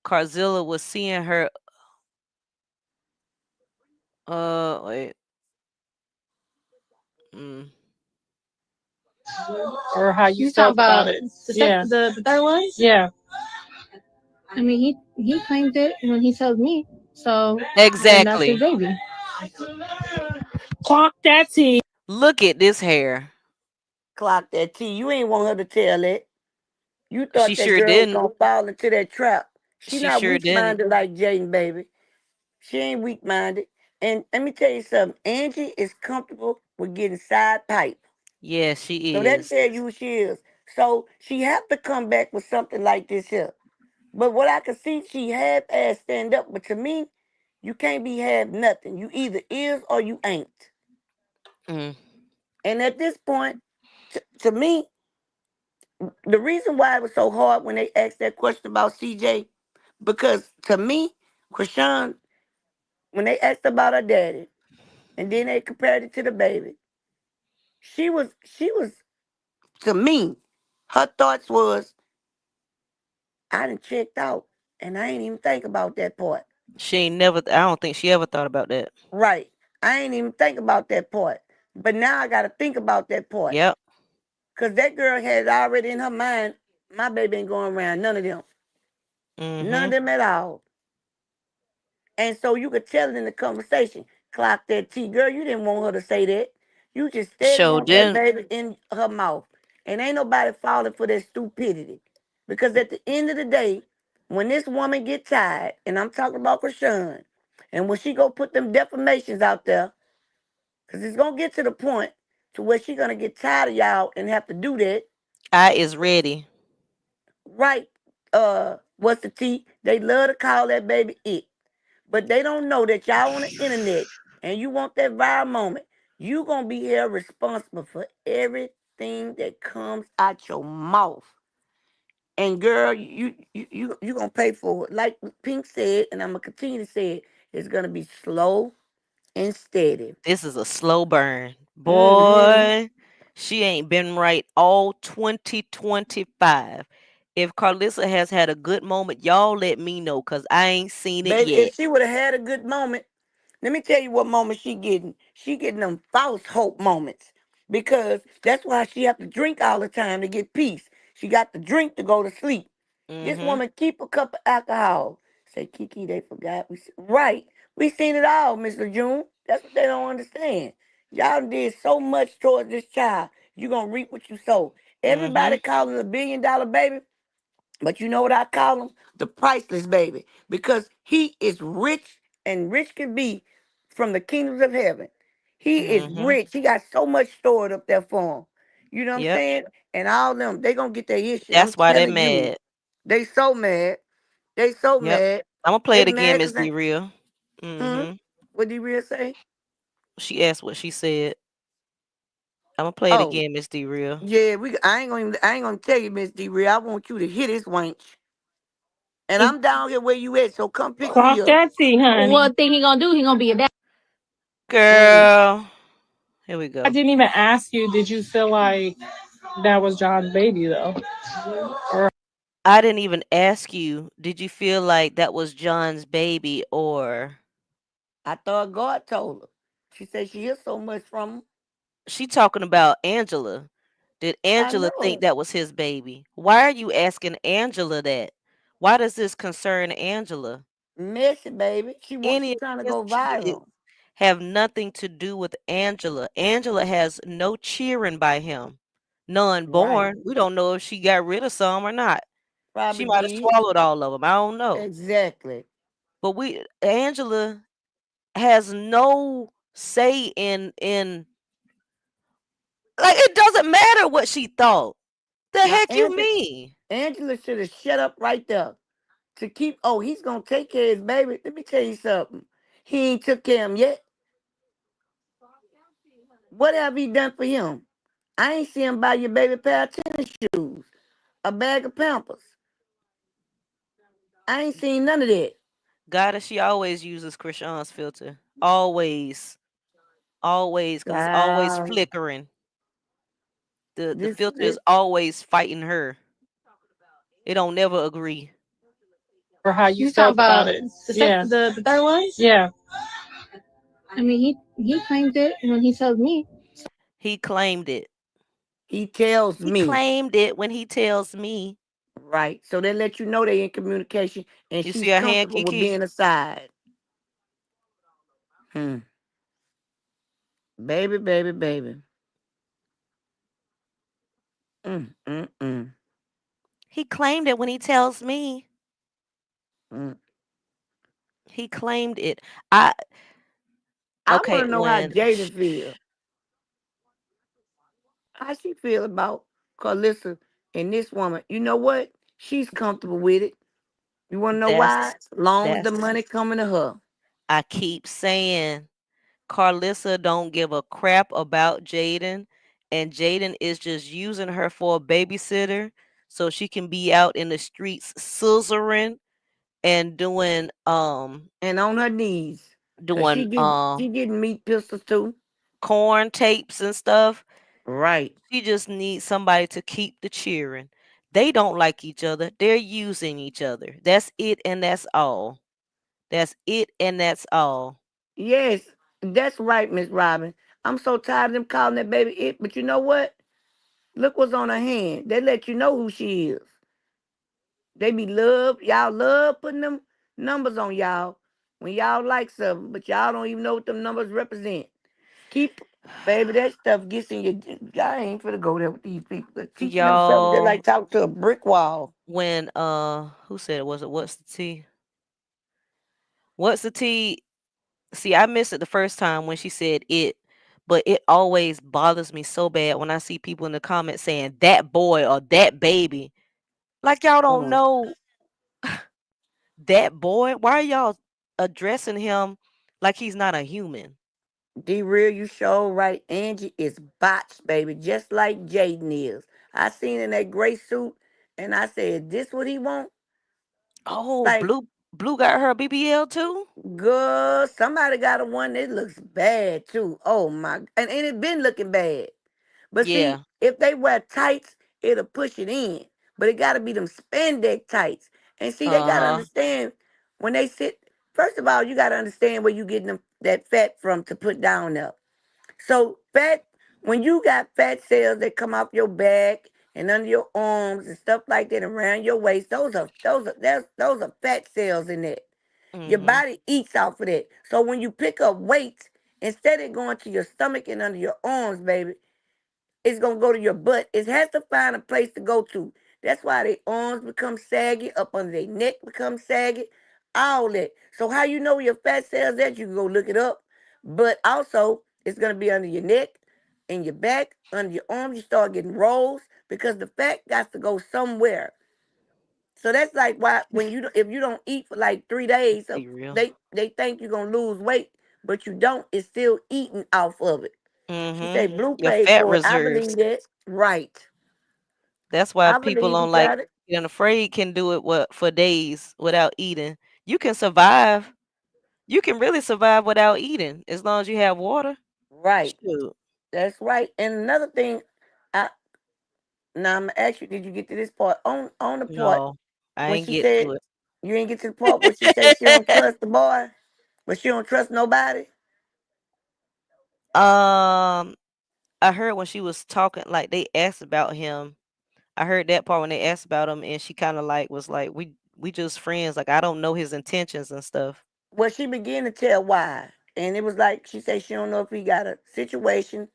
S2: Carzilla was seeing her. Wait.
S11: Or how you
S15: You
S11: felt
S15: talking
S11: about
S15: about
S11: it.
S15: yeah. the third one?
S11: Yeah.
S15: I mean, he claimed it when he told me. So then that's his
S2: Exactly.
S15: baby.
S11: Clock that T.
S2: Look at this hair.
S18: Clock that T. You ain't want her to tell it. You
S2: She
S18: thought that
S2: sure
S18: girl was
S2: didn't.
S18: gonna fall into that trap. She
S2: She
S18: not
S2: sure
S18: weak
S2: didn't.
S18: minded like Jaden, baby. She ain't weak minded. And let me tell you something. Angie is comfortable with getting side pipe.
S2: Yeah, she
S18: So that
S2: is.
S18: tell you who she is. So she have to come back with something like this here. But what I can see, she half ass stand up. But to me, you can't be half nothing. You either is or you ain't.
S2: Mm.
S18: And at this point, to me, the reason why it was so hard when they asked that question about CJ, because to me, Krishan, when they asked about her daddy, and then they compared it to the baby, she was to me, her thoughts was, I done checked out, and I ain't even think about that part.
S2: She ain't never. I don't think she ever thought about that.
S18: Right. I ain't even think about that part. But now I got to think about that part.
S2: Yep.
S18: Because that girl had already in her mind, my baby ain't going around none of them. None of them at all. And so you could tell it in the conversation. Clock that T. Girl, you didn't want her to say that. You just steady
S2: Sure
S18: want that
S2: didn't.
S18: baby in her mouth. And ain't nobody falling for that stupidity. Because at the end of the day, when this woman get tired, and I'm talking about Krishan, and when she go put them defamations out there, because it's going to get to the point to where she going to get tired of y'all and have to do that.
S2: I is ready.
S18: Right. What's the T? They love to call that baby it. But they don't know that y'all on the internet and you want that viral moment. You going to be held responsible for everything that comes out your mouth. And girl, you going to pay for it. Like Pink said, and I'm going to continue to say it, it's going to be slow and steady.
S2: This is a slow burn.
S18: Mm-hmm.
S2: Boy, she ain't been right all 2025. If Karlissa has had a good moment, y'all let me know because I ain't seen it
S18: Baby,
S2: yet.
S18: if she would have had a good moment, let me tell you what moment she getting. She getting them false hope moments. Because that's why she have to drink all the time to get peace. She got to drink to go to sleep. This woman keep a cup of alcohol. Say, Kiki, they forgot. Right. We seen it all, Mr. June. That's what they don't understand. Y'all did so much towards this child. You gonna reap what you sow. Everybody calling a $1 billion baby. But you know what I call him? The priceless baby. Because he is rich and rich can be from the kingdoms of heaven. He is rich. He got so much stored up there for him. You know what I'm
S2: Yep.
S18: saying? And all them, they going to get their issue. I'm
S2: That's why they
S18: telling you.
S2: mad.
S18: They so mad. They so
S2: Yep.
S18: mad.
S2: I'm gonna play
S18: They
S2: it again,
S18: mad
S2: Miss
S18: because
S2: D Real.
S18: What D Real say?
S2: She asked what she said. I'm gonna play it again, Miss D Real.
S18: Yeah, I ain't gonna tell you, Miss D Real. I want you to hit this wench. And I'm down here where you at, so come pick me up.
S11: Talk that tea, honey.
S15: What thing he gonna do? He gonna be a dad.
S2: Girl. Here we go.
S11: I didn't even ask you, did you feel like that was John's baby though?
S2: I didn't even ask you, did you feel like that was John's baby or
S18: I thought God told her. She said she hears so much from him.
S2: she talking about Angela? Did Angela think that was his baby? Why are you asking Angela that? Why does this concern Angela?
S18: Messy, baby. She
S2: Any of
S18: trying to
S2: this
S18: go
S2: shit
S18: viral.
S2: have nothing to do with Angela. Angela has no cheering by him. None born.
S18: Right.
S2: We don't know if she got rid of some or not.
S18: Probably
S2: She might have
S18: did.
S2: swallowed all of them. I don't know.
S18: Exactly.
S2: But Angela has no say in like it doesn't matter what she thought. The
S18: Now,
S2: heck you mean?
S18: Angela should have shut up right there. To keep, he's gonna take care of his baby. Let me tell you something. He ain't took care of him yet. What have he done for him? I ain't seen him buy your baby a pair of tennis shoes, a bag of Pampers. I ain't seen none of that.
S2: Goddess, she always uses Krishan's filter. Always. Always, because it's always flickering. The filter is always fighting her. It don't never agree.
S11: Or how you felt about it.
S15: The third one?
S11: Yeah.
S15: I mean, he claimed it when he tells me.
S2: He claimed it.
S18: He tells me.
S2: He claimed it when he tells me.
S18: Right. So they let you know they in communication and
S2: You
S18: she's
S2: see her hand,
S18: comfortable with
S2: Kiki?
S18: being aside. Baby, baby, baby.
S2: He claimed it when he tells me. He claimed it.
S18: I want to know how Jada feel. How she feel about Karlissa and this woman. You know what? She's comfortable with it. You want to know why? Long as the money coming to her.
S2: I keep saying Karlissa don't give a crap about Jaden, and Jaden is just using her for a babysitter so she can be out in the streets scissoring and doing
S18: and on her knees
S2: doing
S18: she getting meat pistols too,
S2: corn tapes and stuff.
S18: Right.
S2: She just needs somebody to keep the cheering. They don't like each other. They're using each other. That's it, and that's all. That's it, and that's all.
S18: Yes, that's right, Miss Robin. I'm so tired of them calling that baby it, but you know what? Look what's on her hand. They let you know who she is. They be y'all love putting them numbers on y'all when y'all like something, but y'all don't even know what them numbers represent. Baby, that stuff gets in your. I ain't finna go there with these people. Teaching them something, they like talk to a brick wall.
S2: When who said it? Was it what's the tea? What's the tea? See, I missed it the first time when she said it, but it always bothers me so bad when I see people in the comments saying that boy or that baby. Like y'all don't know that boy. Why are y'all addressing him like he's not a human?
S18: D real, you show right. Angie is botched, baby, just like Jaden is. I seen in that gray suit, and I said, "This what he want?"
S2: Oh, like, Blue got her BBL too.
S18: Good. Somebody got a one that looks bad too. Oh my! And it been looking bad. But see, if they wear tights, it'll push it in. But it got to be them spandex tights. And see, they got to understand when they sit. First of all, you got to understand where you getting them, that fat from to put down there. So fat, when you got fat cells that come off your back and under your arms and stuff like that around your waist, those are fat cells in there. Your body eats off of that. So when you pick up weights, instead of going to your stomach and under your arms, baby, it's going to go to your butt. It has to find a place to go to. That's why their arms become saggy, up under their neck becomes saggy, all that. So how you know your fat cells at? You can go look it up. But also, it's going to be under your neck, in your back, under your arms. You start getting rolls because the fat got to go somewhere. So that's like why if you don't eat for like 3 days, they think you're gonna lose weight, but you don't. It's still eating off of it. She say Blue
S2: Your
S18: paid
S2: fat
S18: for it. I
S2: reserves.
S18: believe that. Right.
S2: That's why
S18: I
S2: people
S18: believe you
S2: on like
S18: got it.
S2: and afraid can do it for days without eating. You can survive. You can really survive without eating as long as you have water.
S18: Right.
S2: Shoot.
S18: That's right. And another thing, I now I'm gonna ask you, did you get to this part? On the part
S2: No, I
S18: when
S2: ain't
S18: she
S2: get
S18: said
S2: to it.
S18: you ain't get to the part where she said she don't trust the boy, but she don't trust nobody?
S2: I heard when she was talking, like they asked about him. I heard that part when they asked about him, and she kind of like was like, "We just friends. Like I don't know his intentions and stuff."
S18: Well, she began to tell why. And it was like she said she don't know if he got a situation,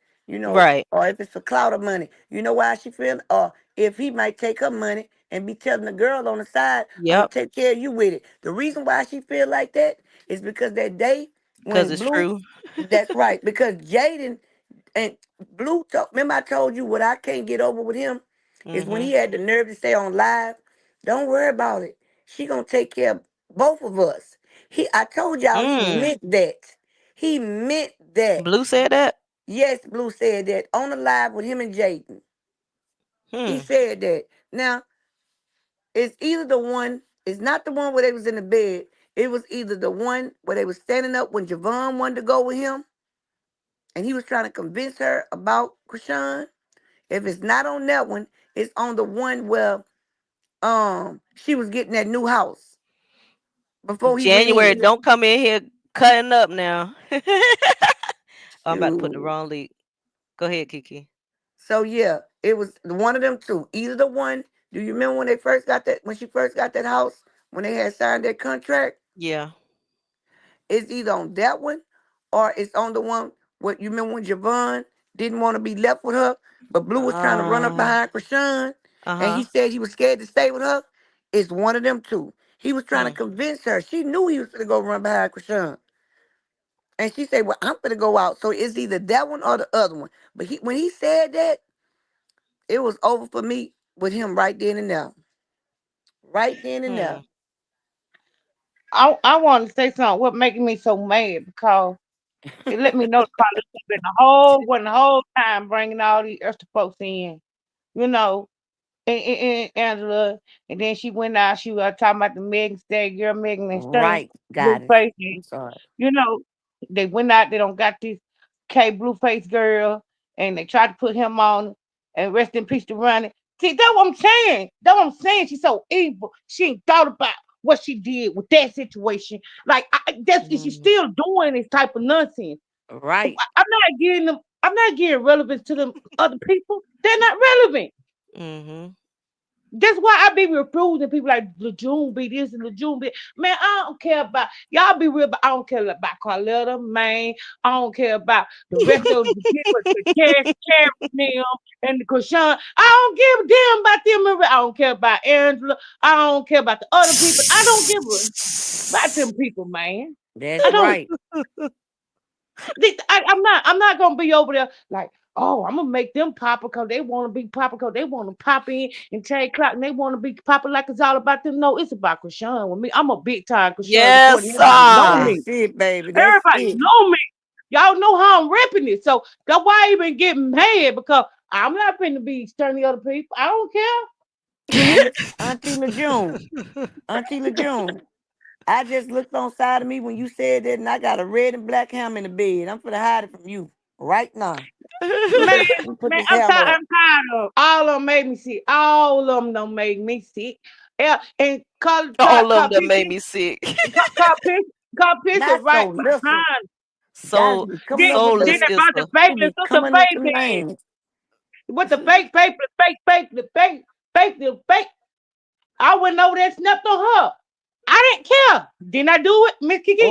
S2: Right.
S18: or if it's for clout or money. You know why she feel, or if he might take her money and be telling the girl on the side, I'm gonna
S2: Yep.
S18: take care of you with it. The reason why she feel like that is because that day
S2: Because
S18: when
S2: it's
S18: Blue,
S2: true.
S18: that's right, because Jaden and Blue remember I told you what I can't get over with him is when he had the nerve to say on live, don't worry about it. She gonna take care of both of us. I told y'all he meant that. He meant that.
S2: Blue said that.
S18: Yes, Blue said that on the live with him and Jaden. He said that. Now, it's either the one, it's not the one where they was in the bed. It was either the one where they was standing up when Javon wanted to go with him and he was trying to convince her about Krishan. If it's not on that one, it's on the one where she was getting that new house before he went
S2: January,
S18: in.
S2: don't come in here cutting up now. I'm about to put the
S18: Shoot.
S2: wrong leak. Go ahead, Kiki.
S18: So yeah, it was one of them two. Either the one. Do you remember when they first got that? When she first got that house, when they had signed that contract?
S2: Yeah.
S18: It's either on that one, or it's on the one. What you remember when Javon didn't want to be left with her, but Blue was trying to run up behind Krishan, and he said he was scared to stay with her. It's one of them two. He was trying to convince her. She knew he was going to go run behind Krishan. And she said, well, I'm going to go out. So it's either that one or the other one. But when he said that, it was over for me with him right then and there. Right then and there.
S9: I want to say something. What making me so mad because it let me know the Karlissa been the whole time bringing all these extra folks in, you know, and Angela, and then she went out. She was talking about the Megan State girl, Megan and Stain,
S18: Right. Got it.
S9: Blueface.
S18: I'm sorry.
S9: You know, they went out. They don't got this Blueface girl, and they tried to put him on. And rest in peace to Ronnie. See, that's what I'm saying. That's what I'm saying. She's so evil. She ain't thought about what she did with that situation. Like she's still doing this type of nonsense.
S18: Right.
S9: I'm not getting them. I'm not getting relevance to them other people. They're not relevant. That's why I be refusing people like Lejeune be this and Lejeune be. Man, I don't care about y'all be real, but I don't care about Karletta, man. I don't care about the rest of the people, the Carrie, them, and the Krishan. I don't give a damn about them. I don't care about Angela. I don't care about the other people. I don't give a about them people, man.
S18: That's
S9: I don't.
S18: right.
S9: I'm not gonna be over there like, oh, I'm gonna make them pop because they want to be pop because they want to pop in and take clock and they want to be popping like it's all about them. No, it's about Krishan with me. I'm a big time Krishan
S2: Yes,
S9: supporting. Everybody know me.
S18: That's it, baby. That's
S9: Everybody
S18: it.
S9: know me. Y'all know how I'm repping it. So that's why I even get mad because I'm not finna be stirring the other people. I don't care.
S18: Auntie Lejeune. Auntie Lejeune. I just looked on side of me when you said that, and I got a red and black ham in the bed. I'm finna hide it from you right now.
S9: Man,
S18: Put this
S9: I'm
S18: ham
S9: tired.
S18: up.
S9: I'm tired of all of them made me sick. All of them done made me sick. Yeah, and
S2: All of them that made me sick.
S9: call picture
S18: Not
S9: right
S18: so little.
S9: behind.
S18: Guys
S2: So
S18: be coming up with
S9: Then
S18: the,
S9: about the
S2: sister.
S9: fake,
S18: they
S9: the
S18: be
S9: sister
S18: coming up
S9: fake
S18: the
S9: it.
S18: names.
S9: With the fake paper, the fake. I went over there and snapped on her. I didn't care. Didn't I do it, Miss Kiki?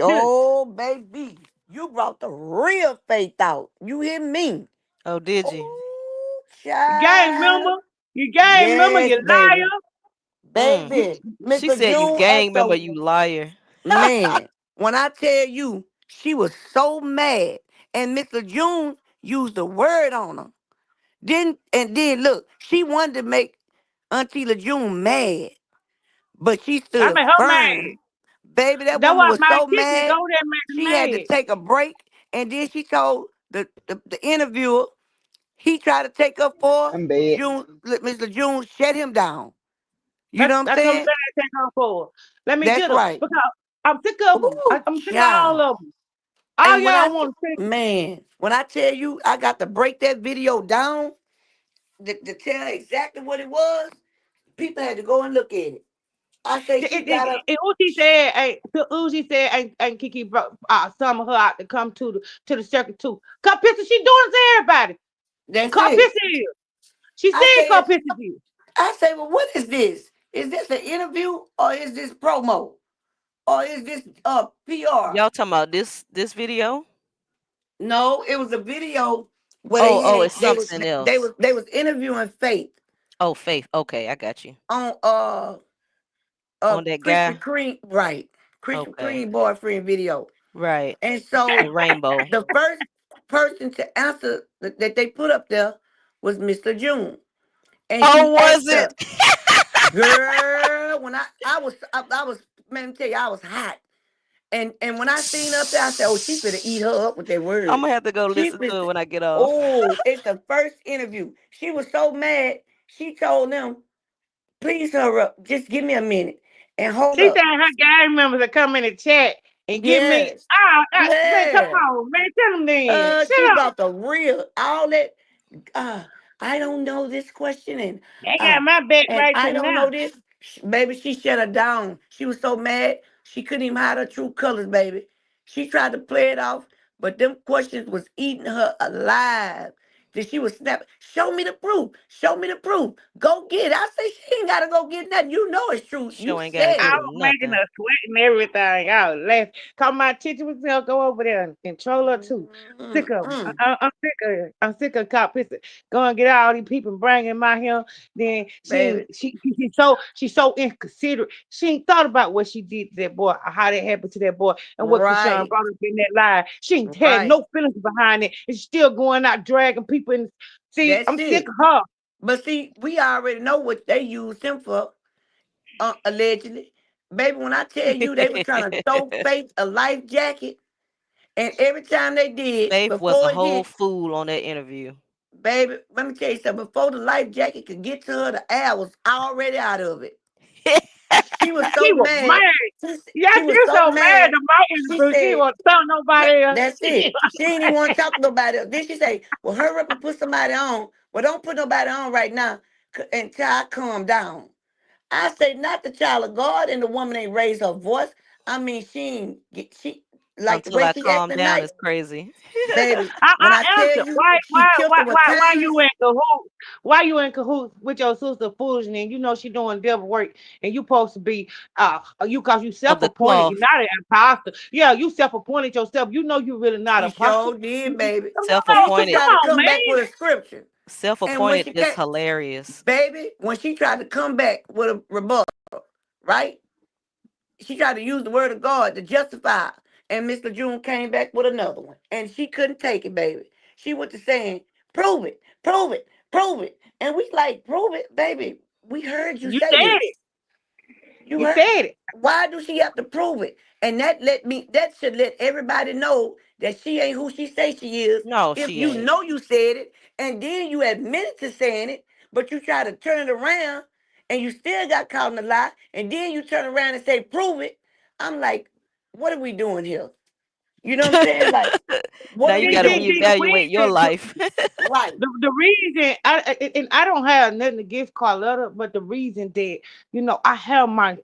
S18: Oh, baby. You brought the real faith out. You hear me?
S2: Oh, did you?
S18: Oh,
S9: You gang
S18: child.
S9: member. You gang member.
S18: Yes,
S9: You
S18: baby.
S9: liar.
S18: Baby.
S2: She
S18: Mr.
S2: said you
S18: June
S2: gang
S18: asked
S2: member,
S18: her,
S2: you liar.
S18: man, when I tell you, she was so mad. And Mr. June used the word on her. Then look, she wanted to make Auntie LeJune mad, but she
S9: I
S18: stood
S9: made her mad.
S18: firm. Baby, that
S9: That
S18: woman
S9: was
S18: was
S9: my
S18: so
S9: ticket. Go
S18: mad.
S9: there, make
S18: She
S9: me
S18: had to
S9: mad.
S18: take a break. And then she told the interviewer, he tried to take up for
S10: I'm bad.
S18: June. Mr. June shut him down. You know what I'm
S9: That's what I'm
S18: saying?
S9: saying. Take her for. Let me
S18: That's
S9: get her
S18: right.
S9: because I'm sick of them.
S18: Ooh,
S9: I'm sick of all
S18: child.
S9: of them. All
S18: And when
S9: y'all want to take.
S18: when I tell you I got to break that video down to tell exactly what it was, people had to go and look at it. I say she got up.
S9: Uzi said, ain't Kiki brought some of her out to come to the circuit too. Cut picture, she doing it to everybody.
S18: That's
S9: Cut
S18: it.
S9: picture is. She
S18: I
S9: said cut
S18: said,
S9: picture is.
S18: well, what is this? Is this an interview or is this promo? Or is this PR?
S2: Y'all talking about this video?
S18: No, it was a video where
S2: It's something else.
S18: they was interviewing Faith.
S2: Oh, Faith. Okay, I got you.
S18: On
S2: on that
S18: Krispy
S2: guy.
S18: Kreme, right? Krispy Kreme boyfriend video.
S2: Right.
S18: And so
S2: The rainbow.
S18: the first person to answer that they put up there was Mr. June. And she
S2: was
S18: asked
S2: it?
S18: her, girl, when I was man, let me tell you, I was hot. And when I seen her up there, I said, oh, she finna eat her up with that word.
S2: I'm gonna have to go listen to it when I get off.
S18: Oh, it's the first interview. She was so mad. She told them, please hurry up. Just give me a minute. And hold
S9: She
S18: up.
S9: said her gang members to come in the chat and give me.
S18: Yes.
S9: Man, come on, man. Tell them then.
S18: She
S9: Shut up.
S18: brought the real, all that. I don't know this question, and
S9: They got my back right
S18: I
S9: to
S18: don't
S9: now.
S18: know this. Baby, she shut her down. She was so mad she couldn't even hide her true colors, baby. She tried to play it off, but them questions was eating her alive. Then she was snapping. Show me the proof. Show me the proof. Go get it. I say she ain't gotta go get nothing. You know it's true. You
S2: Ain't gotta
S18: said
S2: get
S9: I
S18: it.
S9: was making her sweat and everything. I was laughing. Cause my teacher was gonna go over there and control her too. Sick of them. I'm sick of it. I'm sick of cop pissing. Go and get all these people bringing my here. Then she's so inconsiderate. She ain't thought about what she did to that boy, or how that happened to that boy, and what Krishan
S18: Right.
S9: brought up in that lie. She ain't had
S18: Right.
S9: no feelings behind it. And she's still going out dragging people in. See,
S18: That's
S9: I'm sick
S18: it.
S9: of her.
S18: But see, we already know what they used him for, allegedly. Baby, when I tell you they was trying to throw Faith a life jacket, and every time they did,
S2: Faith was a
S18: before it
S2: whole
S18: hit,
S2: fool on that interview.
S18: baby, let me tell you something. Before the life jacket could get to her, the air was already out of it. She was
S9: She
S18: so
S9: was
S18: mad.
S9: mad. Yeah,
S18: She
S9: she
S18: was
S9: was
S18: so
S9: so mad
S18: mad.
S9: to my
S18: She
S9: interview. She
S18: said,
S9: won't tell nobody else.
S18: that's it. She ain't even want to talk to nobody else. Then she say, well, hurry up and put somebody on. Well, don't put nobody on right now until I calm down. I say, not the child of God, and the woman ain't raised her voice. I mean, she like the
S2: Until
S18: way
S2: I
S18: she
S2: calm
S18: acting
S2: down
S18: tonight,
S2: is crazy.
S18: baby. When I
S9: I
S18: tell
S9: answer.
S18: you,
S9: Why,
S18: she killed her with
S9: why
S18: kindness.
S9: you in cahoots? Why you in cahoots with your sister foolishness? And you know she doing devil work, and you supposed to be cause you
S2: Of the
S9: self-appointed.
S2: cloth.
S9: You're not an imposter. Yeah, you self-appointed yourself. You know you really not
S18: She
S9: an imposter.
S18: sure did, baby. Then she
S2: Self-appointed.
S18: tried to
S9: Come on,
S18: come
S9: man.
S18: back with a scripture. And when
S2: Self-appointed
S18: she
S2: is
S18: came,
S2: hilarious.
S18: baby, when she tried to come back with a rebuttal, right? She tried to use the word of God to justify. And Mr. June came back with another one. And she couldn't take it, baby. She went to saying, prove it, prove it, prove it. And we like, prove it, baby. We heard you
S9: You
S18: say
S9: said
S18: this.
S9: it.
S18: You
S9: You
S18: heard.
S9: said it.
S18: Why do she have to prove it? And that should let everybody know that she ain't who she say she is.
S2: No,
S18: If
S2: she
S18: you
S2: ain't.
S18: know you said it, and then you admitted to saying it, but you try to turn it around and you still got caught in a lie, and then you turn around and say, prove it. I'm like, what are we doing here? You know what I'm saying? Like, what
S2: Now
S18: are
S2: you
S18: we
S2: got to
S18: doing?
S2: reevaluate your life.
S18: Right.
S9: The reason and I don't have nothing against Karletta, but the reason that I have my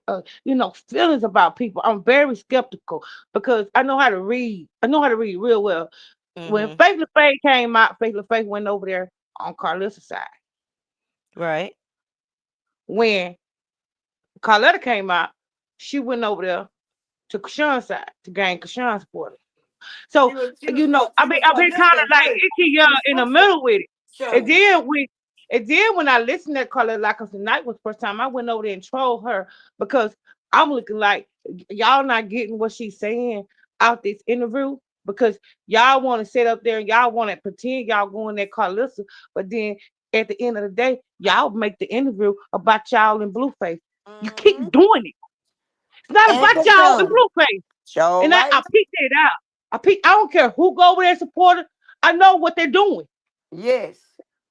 S9: feelings about people. I'm very skeptical because I know how to read. I know how to read real well. When
S2: Mm-hmm.
S9: Faith LaFace came out, Faith LaFace went over there on Karlissa's side.
S2: Right.
S9: When Karletta came out, she went over there to Kashan's side to gain Kashan's support. So I've been kind of like icky in the middle with it. And then when I listened to Karletta like tonight was the first time I went over there and trolled her because I'm looking like y'all not getting what she's saying out this interview because y'all want to sit up there and y'all want to pretend y'all going at Karlissa, but then at the end of the day, y'all make the interview about y'all in Blueface. You keep doing it. It's not
S18: And
S9: about y'all and Blueface.
S18: Show
S9: And
S18: right.
S9: I picked it out. I don't care who go over there and support it. I know what they're doing.
S18: Yes.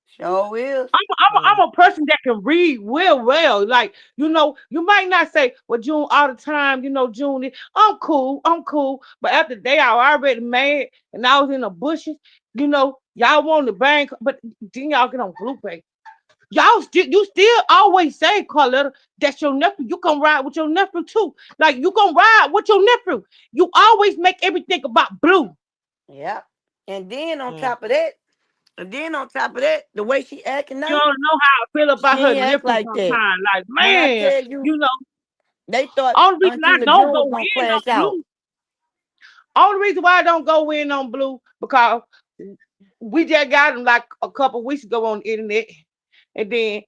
S18: Show is.
S9: I'm a person that can read well. Like, you might not say, well, June all the time, June, I'm cool. But after they are already mad and I was in the bushes, y'all want to bang, but then y'all get on Blueface. You still always say, Karletta, that's your nephew. You can ride with your nephew too. Like, you can ride with your nephew. You always make everything about Blue.
S18: Yeah. And then on top of that, the way she acting now,
S9: you don't know how I feel about
S18: she
S9: her
S18: ain't act
S9: nephew
S18: like that.
S9: sometimes. Like,
S18: When I
S9: man,
S18: tell you, they thought
S9: only reason
S18: Auntie
S9: I don't
S18: LeJune
S9: go
S18: was gonna
S9: in on
S18: crash out.
S9: Blue. Only reason why I don't go in on Blue because we just got him like a couple weeks ago on the internet, and then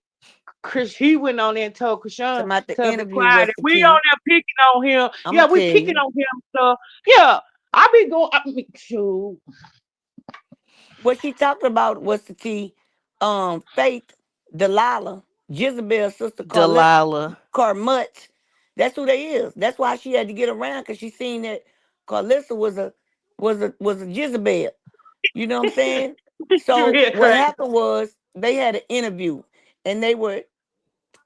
S9: Chris he went on there and told Krishan to be quiet. We on there picking on him. Yeah, we picking on him. So yeah, I be going. Shoot.
S18: What she talked about was the T, Faith, Delilah, Jezebel's sister,
S2: Delilah.
S18: Carmut. That's who they is. That's why she had to get around because she seen that Karlissa was a Jezebel. You know what I'm saying? So what happened was they had an interview and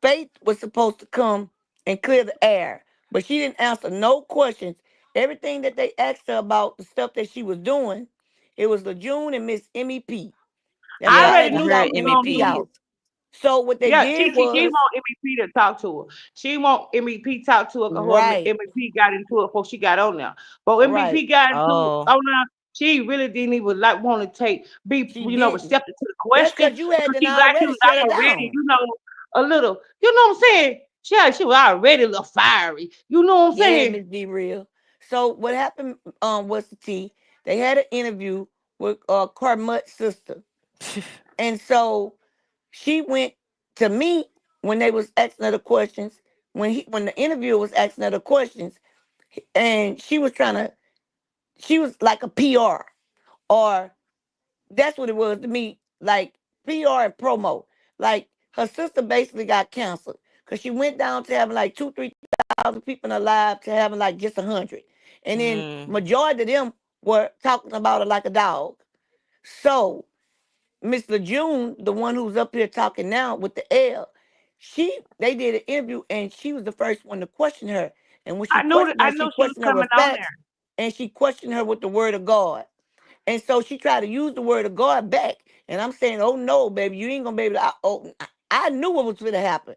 S18: Faith was supposed to come and clear the air, but she didn't answer no questions. Everything that they asked her about the stuff that she was doing, it was LeJune and Miss MEP. That's
S9: I
S18: why I
S9: already
S18: had to
S9: knew
S18: shout
S9: she was gonna
S18: MEP
S9: do
S18: out.
S9: this.
S18: So what they
S9: Yeah,
S18: did
S9: she
S18: was
S9: want MEP to talk to her. She want MEP talk to her because
S18: right.
S9: MEP got into it before she got on there. But
S18: Right.
S9: MEP got into it on there. She really didn't even want to be receptive to the
S18: That's
S9: question.
S18: because you had
S9: She
S18: done
S9: got you
S18: already shut her
S9: already,
S18: down.
S9: a little, you know what I'm saying? She was already a little fiery. You know what I'm
S18: Yeah,
S9: saying?
S18: Miss D real. So what happened was the T. They had an interview with Carmut's sister. And so she went to me when they was asking her the questions, when the interviewer was asking her the questions, and she was like a PR, or that's what it was to me, like PR and promo. Like her sister basically got canceled because she went down to having like 2,000-3,000 people in her live to having like just 100, and then majority of them were talking about her like a dog. So Miss LeJune, the one who's up here talking now with the L, they did an interview and she was the first one to question her. And when she
S9: I knew
S18: she
S9: she was
S18: questioned her
S9: coming
S18: with
S9: on
S18: facts,
S9: there.
S18: and she questioned her with the word of God. And so she tried to use the word of God back. And I'm saying, oh no, baby, you ain't gonna be able to. I knew what was going to happen.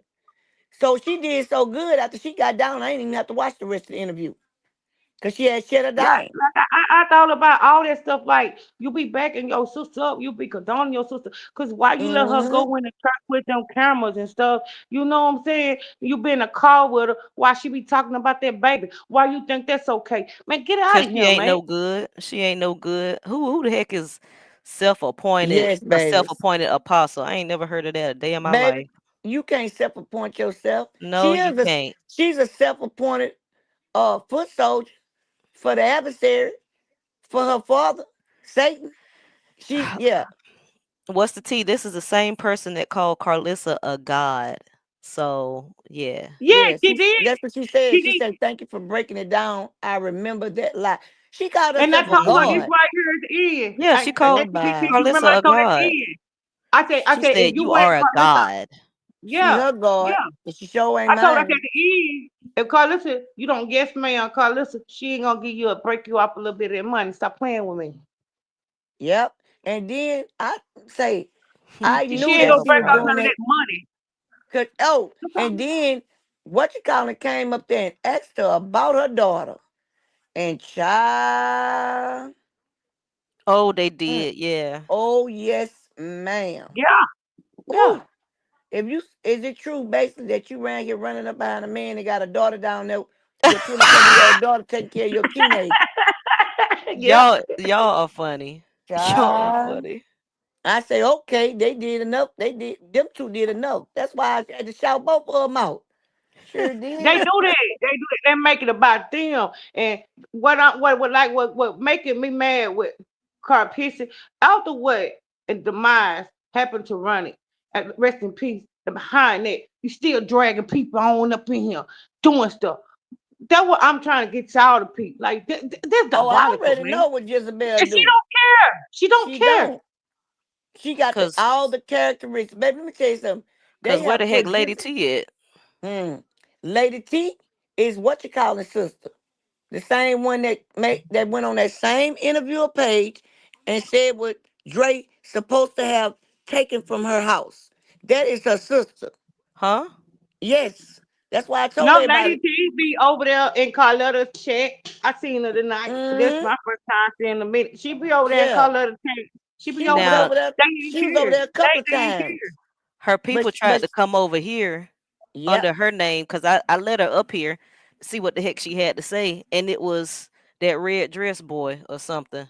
S18: So she did so good after she got down. I didn't even have to watch the rest of the interview because she had shut her
S9: Yeah,
S18: down.
S9: like I thought about all that stuff. Like, you be backing your sister up, you be condoning your sister. Cause why you let her go in and track with them cameras and stuff? You know what I'm saying? You been in a car with her while she be talking about that baby. Why you think that's okay? Man, get out
S2: Cause
S9: of
S2: she
S9: here,
S2: ain't
S9: man.
S2: no good. She ain't no good. Who the heck is self-appointed
S18: Yes,
S2: a
S18: baby.
S2: self-appointed apostle? I ain't never heard of that a day in my
S18: Baby,
S2: life.
S18: you can't self-appoint yourself.
S2: No, you can't.
S18: She's a self-appointed foot soldier for the adversary, for her father, Satan.
S2: What's the T? This is the same person that called Karlissa a god. So yeah.
S9: Yeah, she did.
S18: That's what she said.
S9: She
S18: She
S9: did.
S18: said, "Thank you for breaking it down. I remember that lie." She called
S9: And I
S18: herself a
S9: told her this
S18: god.
S9: right here at the end.
S2: Yeah, she called
S9: You remember I
S2: Karlissa a
S9: told her at the
S2: god.
S9: end. I
S2: She
S9: said, if
S2: said
S9: you
S2: you
S9: went
S2: are a
S9: Carlissa,
S2: god.
S18: She
S9: yeah,
S18: her god,
S9: yeah.
S18: but she sure ain't
S9: I told her at
S18: mine.
S9: the end, if Carlissa, you don't guess me on Carlissa, she ain't gonna give you break you off a little bit of that money. Stop playing with me.
S18: Yep. And then I say, I
S9: She
S18: knew
S9: ain't
S18: that
S9: gonna
S18: she
S9: break
S18: was
S9: off
S18: doing
S9: none of
S18: that.
S9: that money.
S18: And then what you call it came up there and asked her about her daughter. And child.
S2: Oh, they did, yeah.
S18: Oh yes, ma'am.
S9: Yeah.
S18: Ooh. Is it true basically that you ran here running up behind a man that got a daughter down there, your 27-year-old daughter taking care of your teenager?
S2: Y'all are funny. Y'all are
S18: Child.
S2: funny.
S18: I say, okay, they did enough. Them two did enough. That's why I had to shout both of them out. Sure did.
S9: They do that. They do it. They make it about them. And what making me mad with Car Pissy, after what and demise happened to run it. And rest in peace. And behind that, you still dragging people on up in here doing stuff. That's what I'm trying to get y'all to peep. Like this
S18: Oh, I
S9: diabolical,
S18: already
S9: man.
S18: know what Jezebel
S9: And she
S18: do.
S9: don't care. She don't
S18: She
S9: care.
S18: don't. She got all the characteristics. Baby, let me tell you something. They
S2: Cause where the
S18: have
S2: heck
S18: put
S2: Lady
S18: this.
S2: T at?
S18: Lady T is what you call a sister. The same one that went on that same interview page and said what Dre supposed to have taken from her house. That is her sister.
S2: Huh?
S18: Yes. That's why I told
S9: No,
S18: everybody.
S9: Lady T be over there in Karletta's chat. I seen her tonight. This is my first time seeing her minute. She be over there in
S18: Yeah.
S9: Karletta's chat. She be
S18: She
S9: over
S18: was
S9: there.
S2: Now
S18: over there.
S9: They ain't
S18: She was over
S9: care.
S18: there a couple of
S9: They ain't
S18: times.
S9: care.
S2: her people tried to come over here
S18: Yep.
S2: under her name because I let her up here to see what the heck she had to say, and it was that red dress boy or something.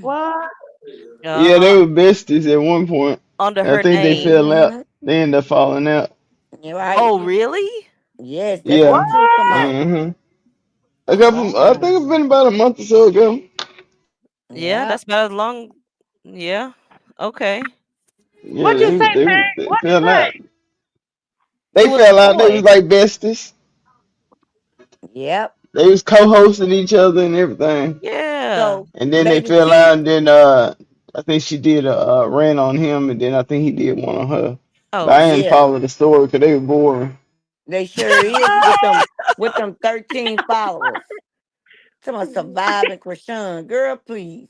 S9: What?
S10: Yeah, they
S2: Uh-huh.
S10: were besties at one point.
S2: Under
S10: I
S2: her
S10: think they
S2: name.
S10: fell out. They ended up falling out.
S18: You're right.
S2: Oh, really?
S18: Yes, that's what the
S10: Yeah.
S18: truth come out.
S10: A couple. I think it's been about a month or so ago.
S2: Yeah,
S18: Yeah.
S2: that's about as long. Yeah. Okay.
S10: Yeah,
S9: What you say, Pat?
S10: they
S9: What you
S10: fell
S9: say?
S10: out.
S2: It
S10: They
S2: was a
S10: fell out. They was
S2: boy.
S10: like besties.
S18: Yep.
S10: They was co-hosting each other and everything.
S2: Yeah.
S18: So
S10: And then they
S18: Lady
S10: fell
S18: T,
S10: out. And then I think she did a rant on him, and then I think he did one on her. But
S2: Oh
S10: I didn't
S18: yeah,
S2: shit.
S10: follow the story because they were boring.
S18: they sure is with them 13 followers. Talking about surviving Krishan. Girl, please.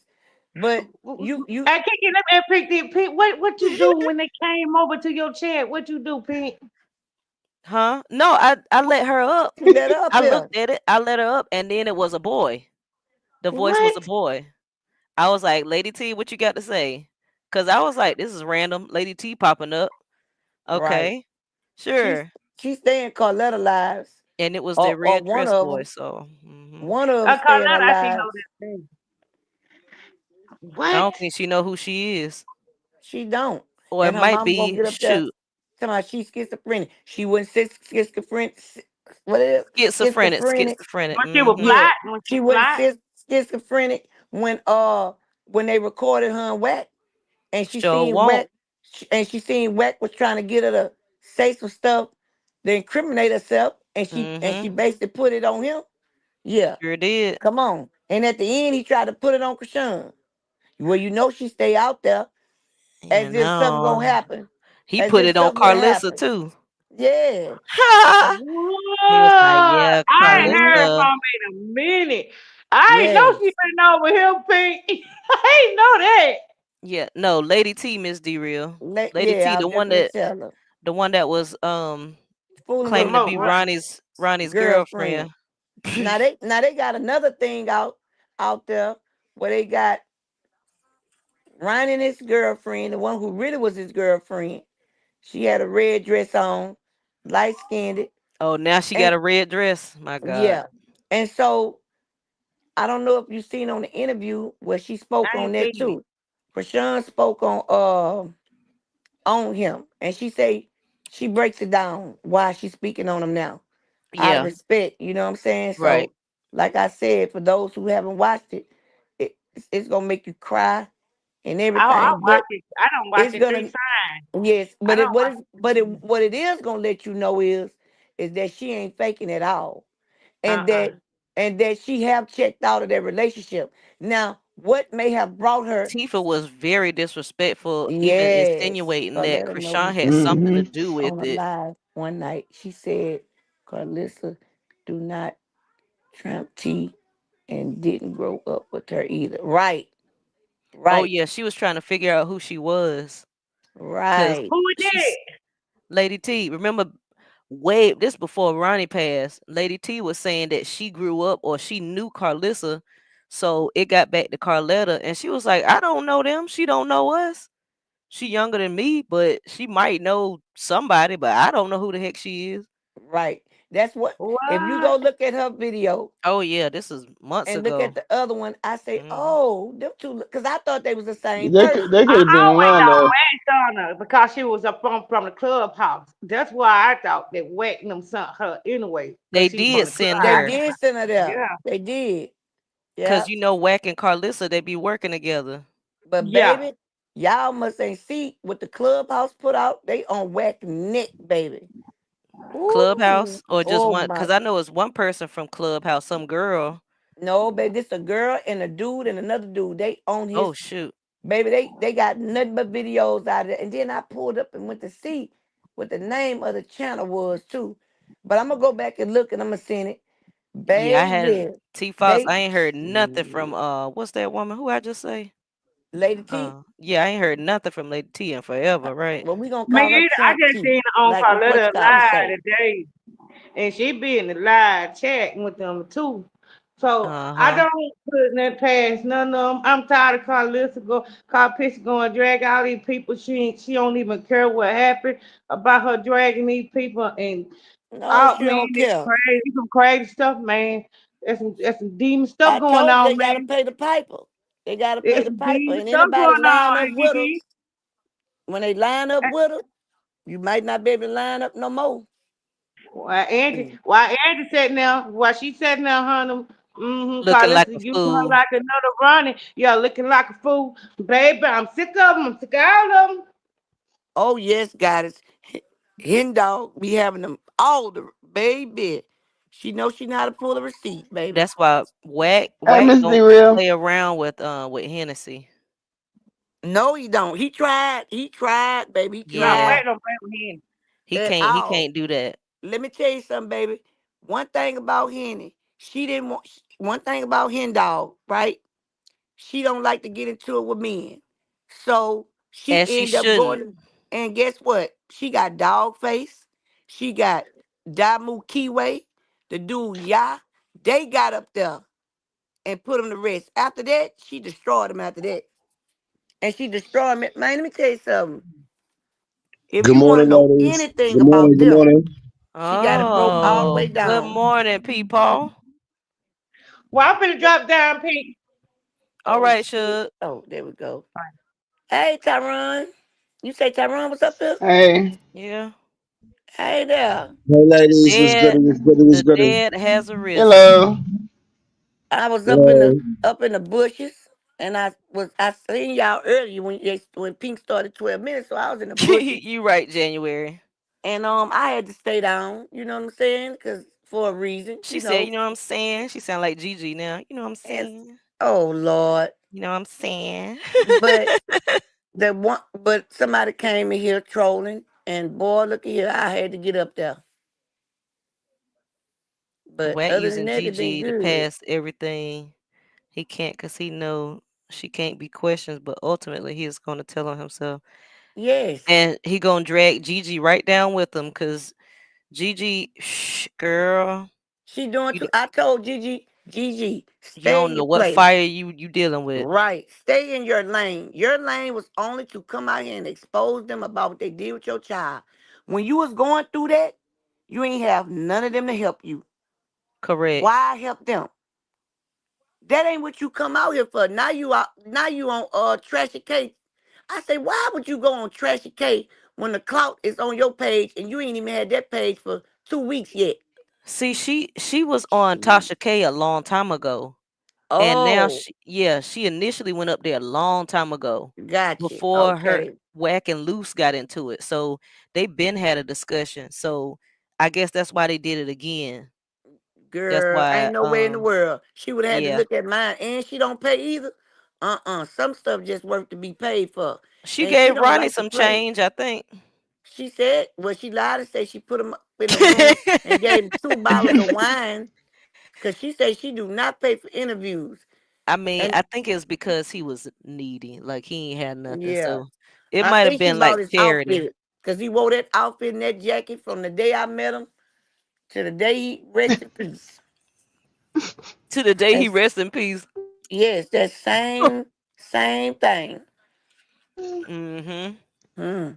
S18: But you
S9: Hey, Kiki, let me pick the Pink. What you do when they came over to your chat? What you do, Pink?
S2: Huh? No, I let her up.
S18: she let up
S2: I
S18: here.
S2: looked at it. I let her up, and then it was a boy. The voice was a
S9: What?
S2: boy. I was like, Lady T, what you got to say? Because I was like, this is random. Lady T popping up.
S18: Right.
S2: Okay.
S18: She's
S2: Sure.
S18: she's staying Carletta lives.
S2: And it was the
S18: Or
S2: red
S18: one
S2: dress
S18: of
S2: boy.
S18: them.
S2: So
S18: One of them staying
S9: Carletta,
S18: her
S9: I see know
S18: lives.
S9: that thing.
S2: I
S9: What?
S2: don't think she know who she is.
S18: She don't.
S2: Or it
S18: And her
S2: might
S18: mama gonna
S2: be
S18: get up there.
S2: shoot.
S18: Talking about she's schizophrenic. She wasn't schizophrenic. What is it?
S2: Schizophrenic.
S18: Schizophrenic.
S2: Schizophrenic.
S9: When she was
S2: Mm-hmm.
S18: Yeah.
S9: black, when she
S18: She
S9: was
S18: wasn't
S9: black.
S18: schizophrenic when they recorded her in Wack and she
S2: Sure
S18: seen
S2: won't.
S18: Wack was trying to get her to say some stuff to incriminate herself and she
S2: Mm-hmm.
S18: basically put it on him. Yeah.
S2: Sure did.
S18: Come on. And at the end he tried to put it on Krishan. Well, she stay out there
S2: You
S18: as if something
S2: know.
S18: gonna happen.
S2: He
S18: As
S2: put
S18: if
S2: it on
S18: something would
S2: Karlissa
S18: happen.
S2: too.
S18: Yeah.
S2: He was like, yeah,
S9: I ain't heard
S2: Karlissa.
S9: from her in a minute. I ain't know
S18: Yes.
S9: she been over here, Pink. I ain't know that.
S2: Yeah, no, Lady T, Miss D Real. Lady T,
S18: Yeah, I'll
S2: the one
S18: definitely
S2: that
S18: tell her.
S2: was
S18: Fooling with
S2: claiming to be
S9: Promote her.
S2: Ronnie's
S18: girlfriend.
S2: girlfriend.
S18: Now they got another thing out there where they got Ronnie and his girlfriend, the one who really was his girlfriend. She had a red dress on, light skinned.
S2: Oh, now she got
S18: And
S2: a red dress. My God.
S18: yeah. And so I don't know if you seen on the interview where she spoke
S9: I
S18: on
S9: ain't
S18: that
S9: seen it.
S18: too. Prashan spoke on him. And she say she breaks it down why she's speaking on him now. Out of
S2: Yeah,
S18: respect, you know what I'm saying?
S2: right.
S18: So, like I said, for those who haven't watched it, it's gonna make you cry and
S9: I
S18: everything,
S9: watch
S18: but
S9: it. I don't watch
S18: it's
S9: it three
S18: gonna
S9: times.
S18: yes,
S9: I
S18: but
S9: don't watch it.
S18: what it is gonna let you know is that she ain't faking at all, and
S9: Uh-uh.
S18: that she have checked out of their relationship. Now, what may have brought her?
S2: Tifa was very disrespectful, even
S18: Yes,
S2: insinuating that
S18: Carletta know
S2: Krishan
S18: who
S2: had
S18: she
S2: something
S18: is.
S2: to
S10: Hmm.
S2: do
S18: On
S2: with
S18: a
S2: it.
S18: live one night, she said, "Karlissa, do not tramp T and didn't grow up with her either." Right,
S2: Oh
S18: right,
S2: yeah, she was trying to figure out who she was. Cause
S18: right.
S9: Who is
S2: she's
S9: that?
S2: Lady T. Remember, way this before Ronnie passed. Lady T was saying that she grew up or she knew Karlissa, so it got back to Karletta, and she was like, "I don't know them. She don't know us. She younger than me, but she might know somebody, but I don't know who the heck she is."
S18: Right. That's what. If you go
S9: What?
S18: look at her video
S2: Oh yeah, this is months
S18: and look at
S2: ago.
S18: the other one, I say,
S2: Hmm.
S18: oh, them two, because I thought they was the same
S10: They
S18: person.
S10: could have
S9: I
S10: been
S9: always
S10: one
S9: thought
S10: though.
S9: Wax on her because she was up from the clubhouse. That's why I thought that Wax them sent her anyway because
S2: They
S9: she from
S2: did
S9: the
S2: send
S18: They
S2: her,
S9: clubhouse.
S18: did send her there.
S9: Yeah,
S18: They did. Yeah.
S2: cause Wack and Karlissa they be working together.
S18: But
S9: yeah.
S18: baby, y'all must ain't see what the clubhouse put out. They on whack neck, baby.
S2: Clubhouse
S18: Ooh,
S2: or just
S18: oh
S2: one?
S18: my.
S2: Because I know it's one person from Clubhouse, some girl.
S18: No, baby, this a girl and a dude and another dude. They on his
S2: Oh shoot.
S18: baby. They got nothing but videos out of it. And then I pulled up and went to see what the name of the channel was too. But I'm gonna go back and look and I'm gonna send it.
S2: Yeah, I had
S18: Baby,
S2: T Fox.
S18: they
S2: I ain't heard nothing from what's that woman? Who I just say?
S18: Lady T.
S2: Yeah, I ain't heard nothing from Lady T in forever, right?
S18: Well, we gonna
S9: Me
S18: call her
S9: either. I
S18: Champ
S9: just
S18: T,
S9: seen on
S18: like what
S9: Karletta
S18: Scott
S9: live
S18: say.
S9: today, and she be in the live chatting with them too. So I don't put that past none of them. I'm tired of Karlissa going drag all these people. She don't even care what happened about her dragging these people and
S18: No,
S9: out
S18: she
S9: man,
S18: don't
S9: it's
S18: care.
S9: crazy, some crazy stuff, man. There's some demon stuff
S18: I
S9: going
S18: told you they
S9: on,
S18: gotta
S9: man.
S18: pay the piper. They gotta pay
S9: There's
S18: the
S9: some
S18: piper.
S9: demon
S18: And
S9: stuff
S18: anybody
S9: going
S18: line
S9: on,
S18: up with her,
S9: ADD.
S18: when they line up with her, you might not be able to line up no more.
S9: Why Angie sitting there? Why she sitting there, honey?
S2: Looking like
S9: Carlissa
S2: a
S9: using her
S2: fool.
S9: like another running. Yeah, looking like a fool. Baby, I'm sick of them. I'm sick of all of them.
S18: Oh yes, goddess. Hen dog be having them all the baby. She knows she know how to pull a receipt, baby.
S2: That's why Wack
S10: Hey,
S2: Wack
S10: Miss B
S2: don't
S10: Real.
S2: play around with Hennessy.
S18: No, he don't. He tried. He tried, baby. He
S9: Nah,
S2: Yeah,
S18: tried
S9: wait, don't play with him.
S18: at
S2: he
S18: all.
S2: can't do that.
S18: Let me tell you something, baby. One thing about Henny, she didn't want. One thing about Hen dog, right? She don't like to get into it with men. So she
S2: As she
S18: end up
S2: shouldn't.
S18: going, and guess what? She got dog face. She got Damu Kiwe, the dude Ya. They got up there and put him to rest. After that, she destroyed him after that. And she destroyed him. Man, let me tell you something. If
S4: Good
S18: you want to
S4: morning,
S18: know
S4: ladies.
S18: anything
S4: Good
S18: about
S4: morning. Good
S18: them,
S4: morning.
S18: she got it broke all the way
S2: Oh, good
S18: down.
S2: morning, people.
S9: Well, I'm finna drop down, Pete.
S2: All
S18: Oh
S2: right,
S18: shit.
S2: Shug.
S18: Oh, there we go. Hey, Tyron. You say Tyron was up here?
S10: Hey.
S2: Yeah.
S18: Hey there.
S4: Hey, ladies. What's good? What's good? What's
S2: The
S4: good?
S2: dead has arisen.
S10: Hello.
S18: I was
S4: Hello.
S18: up in the bushes, and I seen y'all earlier when Pink started 12 minutes, so I was in the bushes,
S2: You right, January.
S18: and I had to stay down. You know what I'm saying? Cause for a reason,
S2: She said, you know what I'm saying? She sound like Gigi now. You know what I'm
S18: Yes.
S2: saying?
S18: Oh Lord.
S2: You know what I'm saying?
S18: But but somebody came in here trolling, and boy, look at here, I had to get up there. But
S2: Wack
S18: other than
S2: using
S18: that, it been
S2: Gigi to
S18: good.
S2: pass everything. He can't because he know she can't be questioned, but ultimately he is going to tell on himself.
S18: Yes.
S2: And he going to drag Gigi right down with him because Gigi, girl,
S18: She doing
S2: you,
S18: too. I told Gigi,
S2: you
S18: stay
S2: don't
S18: in
S2: know
S18: your
S2: what
S18: place.
S2: fire you dealing with.
S18: Right. Stay in your lane. Your lane was only to come out here and expose them about what they did with your child. When you was going through that, you ain't have none of them to help you.
S2: Correct.
S18: Why help them? That ain't what you come out here for. Now you on Trashy K. I say, why would you go on Trashy K when the clout is on your page and you ain't even had that page for 2 weeks yet?
S2: See, she was on Tasha K a long time ago. And now
S18: Oh,
S2: she initially went up there a long time ago
S18: gotcha.
S2: before her
S18: Okay.
S2: Whack and Loose got into it. So they been had a discussion. So I guess that's why they did it again. That's
S18: Girl,
S2: why
S18: ain't no way in the world. She would have had to
S2: yeah.
S18: look at mine, and she don't pay either. Some stuff just worth to be paid for.
S2: She
S18: And she
S2: gave
S18: don't
S2: Ronnie
S18: like to
S2: some
S18: play.
S2: change, I think.
S18: She said, well, she lied and said she put him up in the room and gave him 2 bottles of wine. Because she said she do not pay for interviews.
S2: I mean,
S18: And
S2: I think it's because he was needy. Like he ain't had nothing.
S18: yeah,
S2: So it
S18: I
S2: might have
S18: think she
S2: been like
S18: bought his
S2: charity.
S18: outfit. Because he wore that outfit and that jacket from the day I met him to the day he rest in peace.
S2: To the day he
S18: That's,
S2: rests in peace.
S18: yes, that same thing.
S2: Mm-hmm.
S18: Hmm.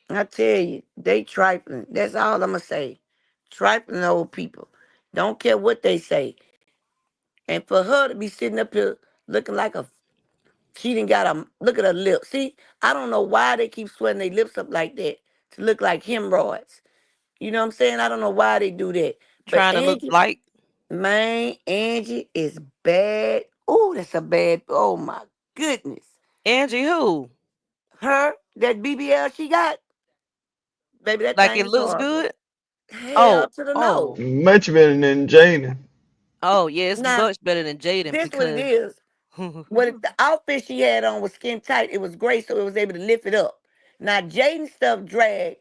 S18: I tell you, they trifling. That's all I'm gonna say. Trifling old people. Don't care what they say. And for her to be sitting up here looking like she didn't got look at her lips. See, I don't know why they keep sweating their lips up like that to look like hemorrhoids. You know what I'm saying? I don't know why they do that. But
S2: Trying to look
S18: Angie,
S2: like
S18: man, Angie is bad. Oh, that's a bad. Oh my goodness.
S2: Angie who?
S18: Her, that BBL she got, baby, that
S2: Like
S18: thing
S2: it
S18: is
S2: looks
S18: horrible.
S2: good?
S18: Hell to the no.
S10: Much better than Jada.
S2: Oh yeah, it's
S18: Now,
S2: much better than Jaden
S18: this what it
S2: because
S18: is. The outfit she had on was skin tight. It was gray, so it was able to lift it up. Now Jaden stuff dragged,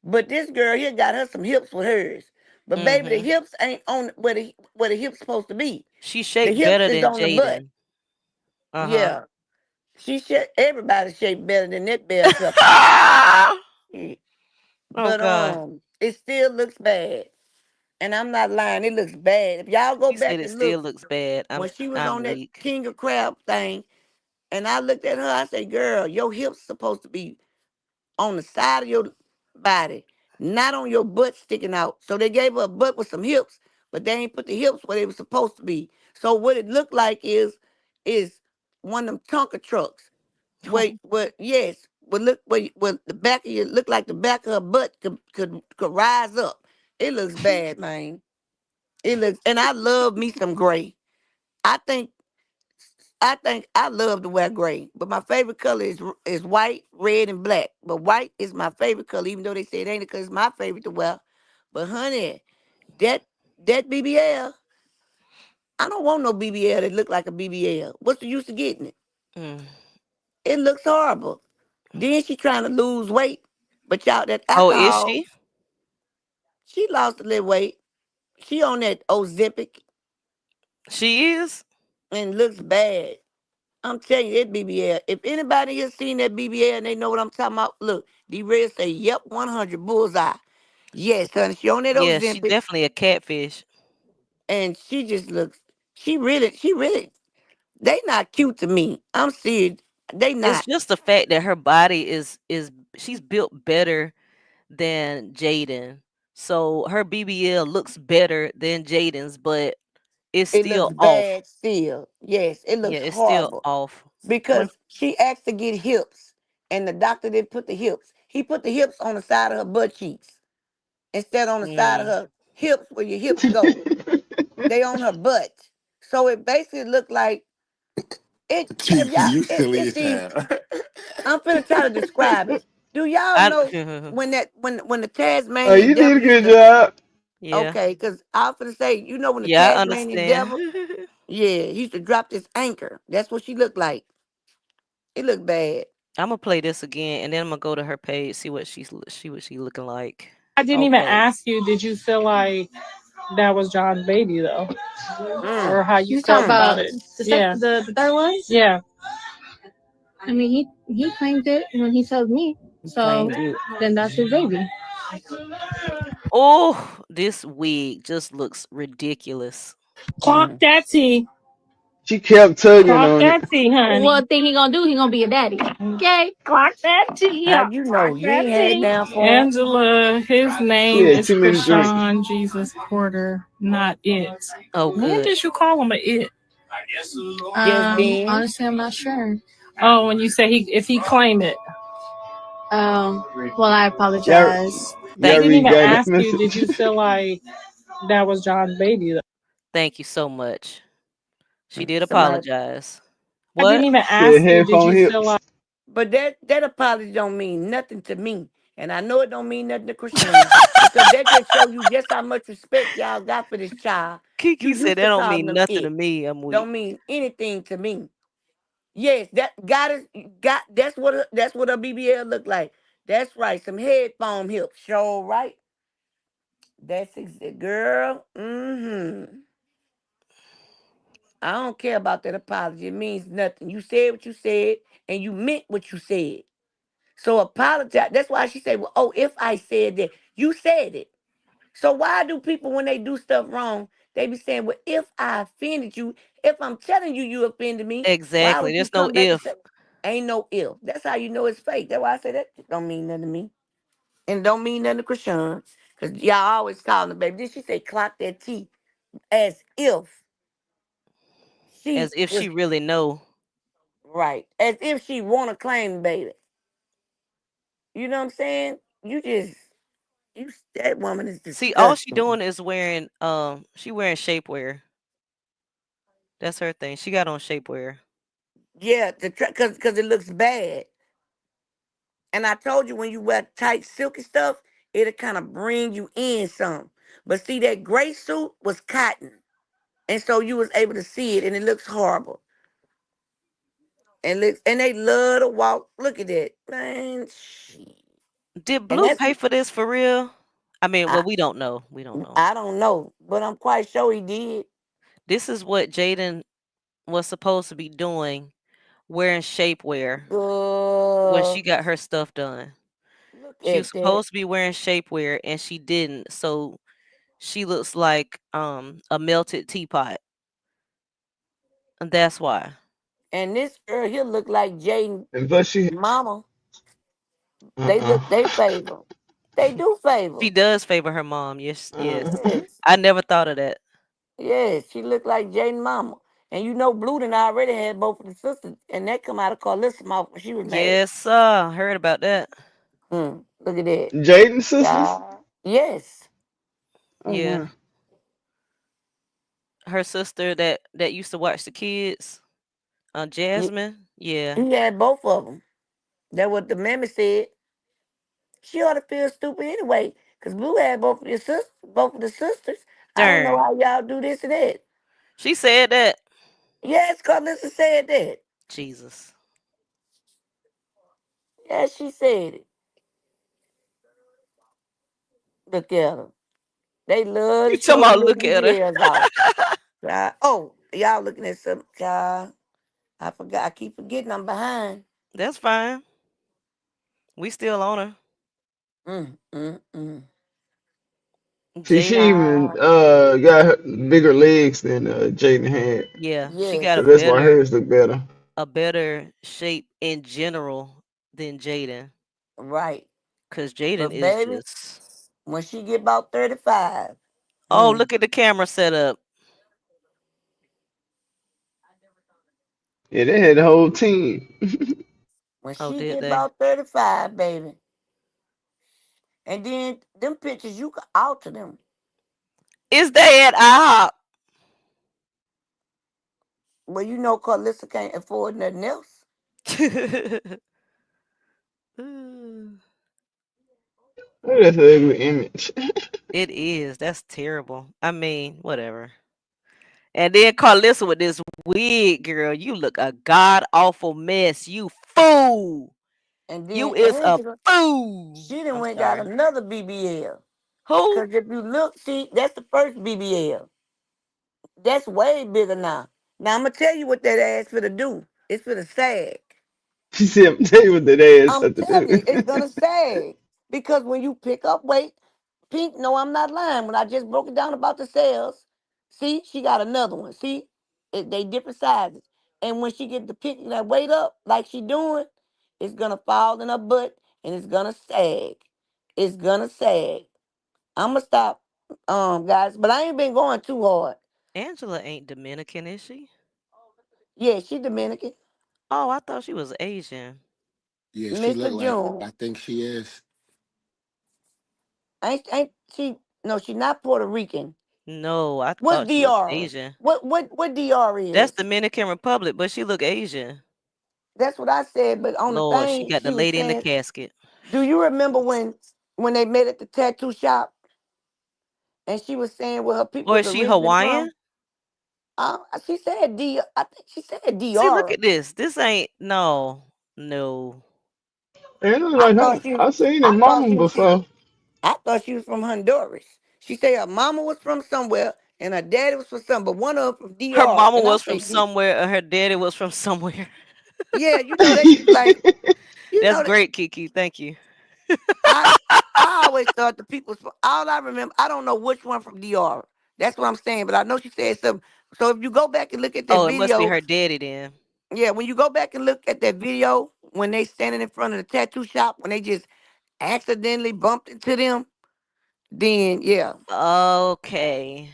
S18: but this girl here got her some hips with hers. But baby, the hips ain't on where the hips supposed to be.
S2: she
S18: The
S2: shaped
S18: hips
S2: better
S18: is
S2: than
S18: on the butt.
S2: Jaden.
S18: Yeah, everybody shaped better than that bell pepper.
S2: Oh
S18: But
S2: God.
S18: it still looks bad. And I'm not lying, it looks bad. If y'all go
S2: She said
S18: back
S2: it
S18: and look,
S2: still looks bad.
S18: when she was
S2: I'm
S18: on that
S2: weak.
S18: King of Crab thing, and I looked at her, I said, girl, your hips supposed to be on the side of your body, not on your butt sticking out. So they gave her a butt with some hips, but they ain't put the hips where they were supposed to be. So what it looked like is one of them Tonka trucks. Yes, where the back of you look like the back of her butt could rise up. It looks bad, man. It looks, and I love me some gray. I think I love to wear gray, but my favorite color is white, red, and black. But white is my favorite color, even though they say it ain't because it's my favorite to wear. But honey, that that BBL, I don't want no BBL that look like a BBL. What's the use of getting it?
S2: Mm.
S18: It looks horrible. Then she trying to lose weight, but y'all that
S2: Oh, is
S18: alcohol,
S2: she?
S18: she lost a little weight. She on that Ozempic
S2: She is?
S18: and looks bad. I'm telling you, that BBL. If anybody has seen that BBL and they know what I'm talking about, look, D-Red say, yep, 100 bullseye. Yes, honey, she on that
S2: Yeah, she
S18: Ozempic,
S2: definitely a catfish.
S18: and she just looks, she really, they not cute to me. I'm serious. They
S2: It's
S18: not.
S2: just the fact that her body is she's built better than Jaden. So her BBL looks better than Jaden's, but it's
S18: It looks
S2: still off.
S18: bad still. Yes, it
S2: Yeah,
S18: looks
S2: it's still
S18: horrible
S2: off. When
S18: because she asked to get hips, and the doctor didn't put the hips. He put the hips on the side of her butt cheeks instead on the side of
S2: mm,
S18: her hips where your hips go. They on her butt. So it basically looked like it. If
S1: Kiki,
S18: y'all,
S1: you silly
S18: it's
S1: as
S18: these.
S1: hell.
S18: I'm finna try to describe it. Do y'all
S2: I
S18: know when the
S10: Oh,
S18: Tasmanian
S10: you did
S18: devil
S10: a
S18: used
S10: good
S18: to?
S10: job.
S2: yeah.
S18: Okay, because I was finna say, when the
S2: Yeah, I
S18: Tasmanian
S2: understand.
S18: devil, yeah, he used to drop this anchor. That's what she looked like. It looked bad.
S2: I'm gonna play this again and then I'm gonna go to her page, see what she looking like.
S11: I didn't even
S18: Okay.
S11: ask you, did you feel like that was John's baby though? Or how you
S15: You talk
S11: felt about
S15: about
S11: it?
S15: the the third one?
S11: Yeah.
S15: I mean, he claimed it when he told me.
S18: He
S15: So
S18: claimed it.
S15: then that's his baby.
S2: Oh, this wig just looks ridiculous.
S11: Clock
S18: Mm.
S11: that T.
S10: She kept tugging
S11: Clock
S10: on it.
S11: that T, honey.
S15: What thing he gonna do? He gonna be a daddy. Okay.
S11: Clock that T.
S18: How
S11: Yeah.
S18: you
S11: Clock
S18: know? You
S11: that
S18: ain't had it
S11: T.
S18: down for him.
S11: Angela, his
S10: She
S11: name
S10: had
S11: is
S10: too many drinks.
S11: Krishan Jesus Porter, not it.
S2: Oh
S11: When
S2: good.
S11: did you call him a it?
S18: Just then.
S15: Honestly, I'm not sure.
S11: Oh, when you say if he claim it.
S15: Well, I
S10: Y'all,
S15: apologize.
S11: I
S10: y'all
S2: Thank
S11: didn't
S10: read
S11: even
S10: Guy's
S11: ask you, did you
S10: message.
S11: feel like that was John's baby though?
S2: thank you so much. She did
S18: Somebody,
S2: apologize.
S11: I didn't
S2: What?
S11: even
S10: Said
S11: ask you, did
S10: headphone
S11: you feel
S10: hips.
S11: like
S18: but that apology don't mean nothing to me, and I know it don't mean nothing to Krishan because that just show you just how much respect y'all got for this child. You
S2: Kiki said
S18: used
S2: that
S18: to
S2: don't
S18: calling
S2: mean
S18: them
S2: nothing to
S18: it.
S2: me. I'm weak.
S18: Don't mean anything to me. Yes, that got it. Got that's what a BBL look like. That's right. Some headphone hips. Show right. That's girl. Mm-hmm. I don't care about that apology. It means nothing. You said what you said, and you meant what you said. So apologize. That's why she said, "Well, oh, if I said that, you said it." So why do people, when they do stuff wrong, they be saying, "Well, if I offended you, if I'm telling you you offended me, why
S2: Exactly.
S18: would you
S2: There's no
S18: come back and
S2: if.
S18: say?" Ain't no if. That's how you know it's fake. That's why I say that shit don't mean nothing to me, and it don't mean nothing to Krishan, cause y'all always calling the baby. Did she say clock that T as if
S2: As
S18: she
S2: if she
S18: was
S2: really know.
S18: right, as if she want to claim the baby? You know what I'm saying? You that woman is
S2: See, all she
S18: disgusting.
S2: doing is wearing she wearing shapewear. That's her thing. She got on shapewear.
S18: Yeah, cause it looks bad. And I told you when you wear tight silky stuff, it'll kind of bring you in some. But see, that gray suit was cotton. And so you was able to see it, and it looks horrible. And they love to walk. Look at that, man.
S2: Did
S18: And
S2: Blue
S18: that's
S2: pay for this for real? I mean,
S18: I
S2: well, we don't know. We don't know.
S18: I don't know, but I'm quite sure he did.
S2: This is what Jaden was supposed to be doing, wearing shapewear when she got her stuff done.
S18: Look
S2: She was
S18: at that.
S2: supposed to be wearing shapewear and she didn't. So she looks like a melted teapot. And that's why.
S18: And this girl here look like Jaden
S10: And plus she
S18: mama. They favor. They do favor.
S2: She does favor her mom. Yes, yes.
S18: Yes.
S2: I never thought of that.
S18: Yes, she looked like Jaden mama. And you know Blue done already had both of the sisters, and that come out of Karlissa mouth when she was mad.
S2: Yes, sir. Heard about that.
S18: Look at that.
S10: Jaden sisters.
S18: Yes.
S10: Oh
S2: Yeah.
S10: wow.
S2: Her sister that used to watch the kids, Jasmine. Yeah.
S18: He had both of them. That's what the mammy said. She ought to feel stupid anyway, cause Blue had both of the sisters. I don't know
S2: Darn.
S18: how y'all do this and that.
S2: She said that.
S18: Yes, Karlissa said that.
S2: Jesus.
S18: Yes, she said it. Look at her. They love
S2: You
S18: to
S2: talking
S18: show them
S2: about
S18: little
S2: look at her.
S18: BBLs out. Oh, y'all looking at some child. I forgot. I keep forgetting I'm behind.
S2: That's fine. We still on her.
S10: See, she
S2: Jaden.
S10: even got bigger legs than Jaden had.
S2: Yeah, she
S18: Yes.
S2: got
S10: So that's why hers look better.
S2: a better shape in general than Jaden.
S18: Right.
S2: Cause Jaden
S18: But
S2: is
S18: baby,
S2: just.
S18: when she get about 35.
S2: Oh, look at the camera setup.
S10: Yeah, they had the whole team.
S18: When
S2: Oh,
S18: she
S2: did
S18: get
S2: they?
S18: about 35, baby. And then them pictures, you can alter them.
S2: Is they at IHOP?
S18: Well, you know Karlissa can't afford nothing else.
S10: Oh, that's an ugly image.
S2: It is. That's terrible. I mean, whatever. And then Karlissa with this wig, girl. You look a god awful mess. You fool.
S18: And then
S2: You is a
S18: Angela,
S2: fool.
S18: she done
S2: I'm
S18: went got
S2: sorry.
S18: another BBL.
S2: Who?
S18: Because if you look, see, that's the first BBL. That's way bigger now. Now, I'm going to tell you what that ass for to do. It's for the sag.
S10: She said, "I'm tell you what that ass
S18: I'm
S10: have to
S18: telling
S10: do."
S18: you, it's going to sag. Because when you pick up weight, Pink, no, I'm not lying. When I just broke it down about the cells, see, she got another one. See, they different sizes. And when she get to picking that weight up like she doing, it's going to fall in her butt and it's going to sag. It's going to sag. I'm going to stop, guys, but I ain't been going too hard.
S2: Angela ain't Dominican, is she?
S18: Yeah, she Dominican.
S2: Oh, I thought she was Asian.
S16: Yeah, she look
S18: Mr.
S16: like.
S18: June.
S16: I think she is.
S18: Ain't she? No, she not Puerto Rican.
S2: No, I
S18: What's
S2: thought she was
S18: DR?
S2: Asian.
S18: What DR
S2: That's
S18: is?
S2: Dominican Republic, but she look Asian.
S18: That's what I said. But on the
S2: Lord, she
S18: thing,
S2: got the
S18: she was
S2: lady in the
S18: saying,
S2: casket.
S18: "Do you remember when they met at the tattoo shop?" And she was saying where her people
S2: Or
S18: was
S2: is she
S18: originally
S2: Hawaiian?
S18: from. She said D. I think she said
S2: See, look
S18: DR.
S2: at this. This ain't no.
S10: It look
S18: I
S10: like her.
S18: thought she.
S10: I seen her
S18: I thought
S10: mama
S18: she was.
S10: before.
S18: I thought she was from Honduras. She said her mama was from somewhere and her daddy was from somewhere, but one of them from
S2: Her
S18: DR.
S2: mama
S18: And I
S2: was from
S18: say, D.
S2: somewhere, and her daddy was from somewhere.
S18: Yeah, you know they like you
S2: That's
S18: know that
S2: great, Kiki. Thank you.
S18: I I always thought the people. All I remember, I don't know which one from DR. That's what I'm saying, but I know she said something. So if you go back and look at that
S2: Oh, it must be
S18: video,
S2: her daddy then.
S18: yeah, when you go back and look at that video when they standing in front of the tattoo shop when they just accidentally bumped into them, then yeah.
S2: Okay.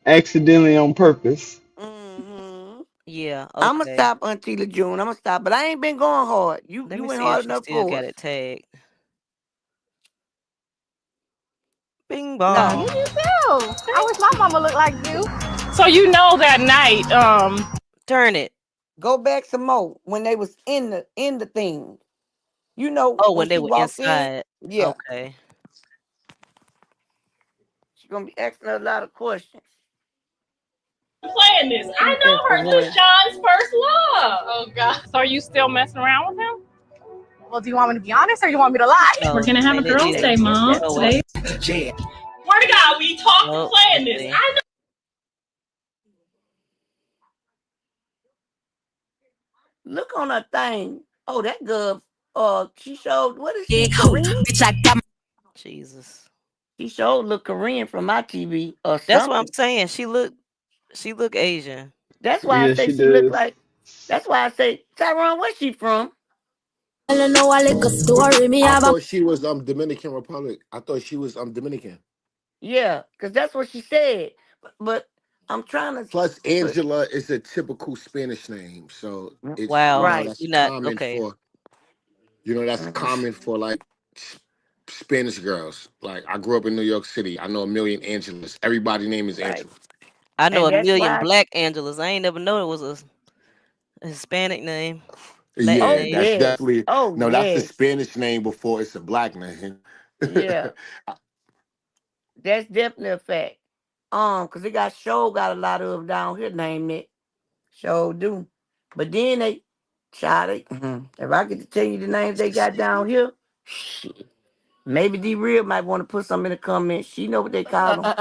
S10: Accidentally on purpose.
S2: Yeah,
S18: I'ma
S2: okay.
S18: stop, Auntie LeJune. I'ma stop, but I ain't been going hard. You
S2: Let
S18: you
S2: me
S18: went
S2: see if
S18: hard
S2: she
S18: enough
S2: still
S18: for
S2: got
S18: us.
S2: it tagged. Bing
S11: Nah,
S2: bong.
S11: you do too. I wish my mama looked like you. So you know that night,
S2: Turn it.
S18: Go back some more when they was in the thing. You know
S2: Oh,
S18: when
S2: when they
S18: she
S2: were
S18: walked in.
S2: inside.
S18: Yeah.
S2: Okay.
S18: She's gonna be asking a lot of questions.
S11: Playing this. I know her. This Sean's first love. Oh God. So are you still messing around with him? Well, do you want me to be honest or do you want me to lie?
S2: We're gonna have a girls' day, Mom. Today.
S11: Swear to God, we talked playing this. I know.
S18: Look on her thing. Oh, that girl. She showed. What is she? Korean?
S2: Jesus.
S18: She showed look Korean from my TV or something.
S2: That's what I'm saying. She look Asian.
S18: That's why I say she look like. That's why I say Tyrone. Where's she from?
S7: I thought she was Dominican Republic. I thought she was Dominican.
S18: Yeah, because that's what she said. But I'm trying to.
S7: Plus, Angela is a typical Spanish name, so it's
S2: Wow.
S7: that's
S2: You're not
S7: common
S2: okay.
S7: for. That's common for like Spanish girls. Like I grew up in New York City. I know a million Angelas. Everybody's name is Angela.
S2: I know
S18: And
S2: a
S18: that's
S2: million
S18: why-
S2: black Angelas. I ain't never known it was a Hispanic name. Latin
S7: Yeah,
S2: name.
S7: that's definitely no. That's the
S18: yes.
S7: Spanish name before it's a black name.
S18: Yeah, that's definitely a fact. Because they got a lot of them down here named it. Show do. But then they if I get to tell you the names they got down here, shit. Maybe D Real might want to put some in the comments. She know what they call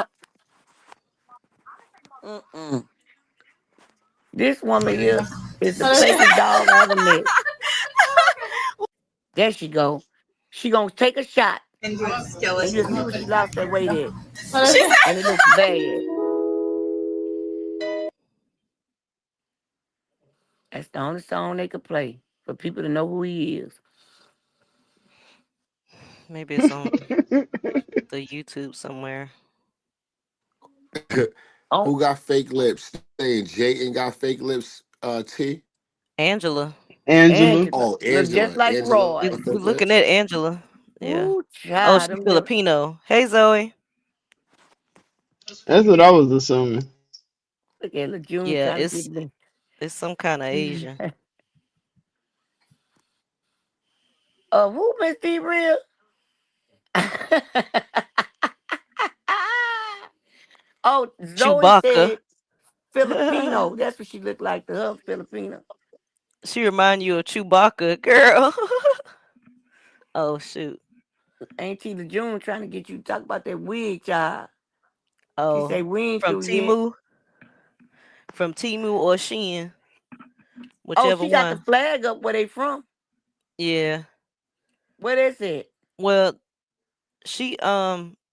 S18: them. This woman here is the fakest dog I ever met. There she go. She gonna take a shot. And you'll see what she lost that weight at. And it looks bad. That's the only song they could play for people to know who he is.
S2: Maybe it's on the YouTube somewhere.
S7: Who got fake lips? Saying Jayden got fake lips. T.
S2: Angela.
S10: Angela.
S7: Oh,
S18: Look just
S7: Angela.
S18: like
S7: Angela.
S18: Roy.
S2: We're looking at Angela. Yeah.
S18: Ooh,
S2: Oh,
S18: child,
S2: she's
S18: them lips.
S2: Filipino. Hey, Zoe.
S10: That's what I was assuming.
S18: Look at LeJune
S2: Yeah,
S18: trying to get
S2: it's some kind of Asian.
S18: Who Miss D Real? Oh, Zoe
S2: Chewbacca.
S18: said Filipino. That's what she looked like to her, Filipino.
S2: She remind you of Chewbacca, girl. Oh shoot.
S18: Ain't T LeJune trying to get you to talk about that wig, child?
S2: Oh,
S18: She say we ain't
S2: from
S18: through yet.
S2: Timu. From Timu or Shein.
S18: Oh,
S2: Whichever
S18: she got the
S2: one.
S18: flag up where they from.
S2: Yeah.
S18: Where is it?
S2: Well, she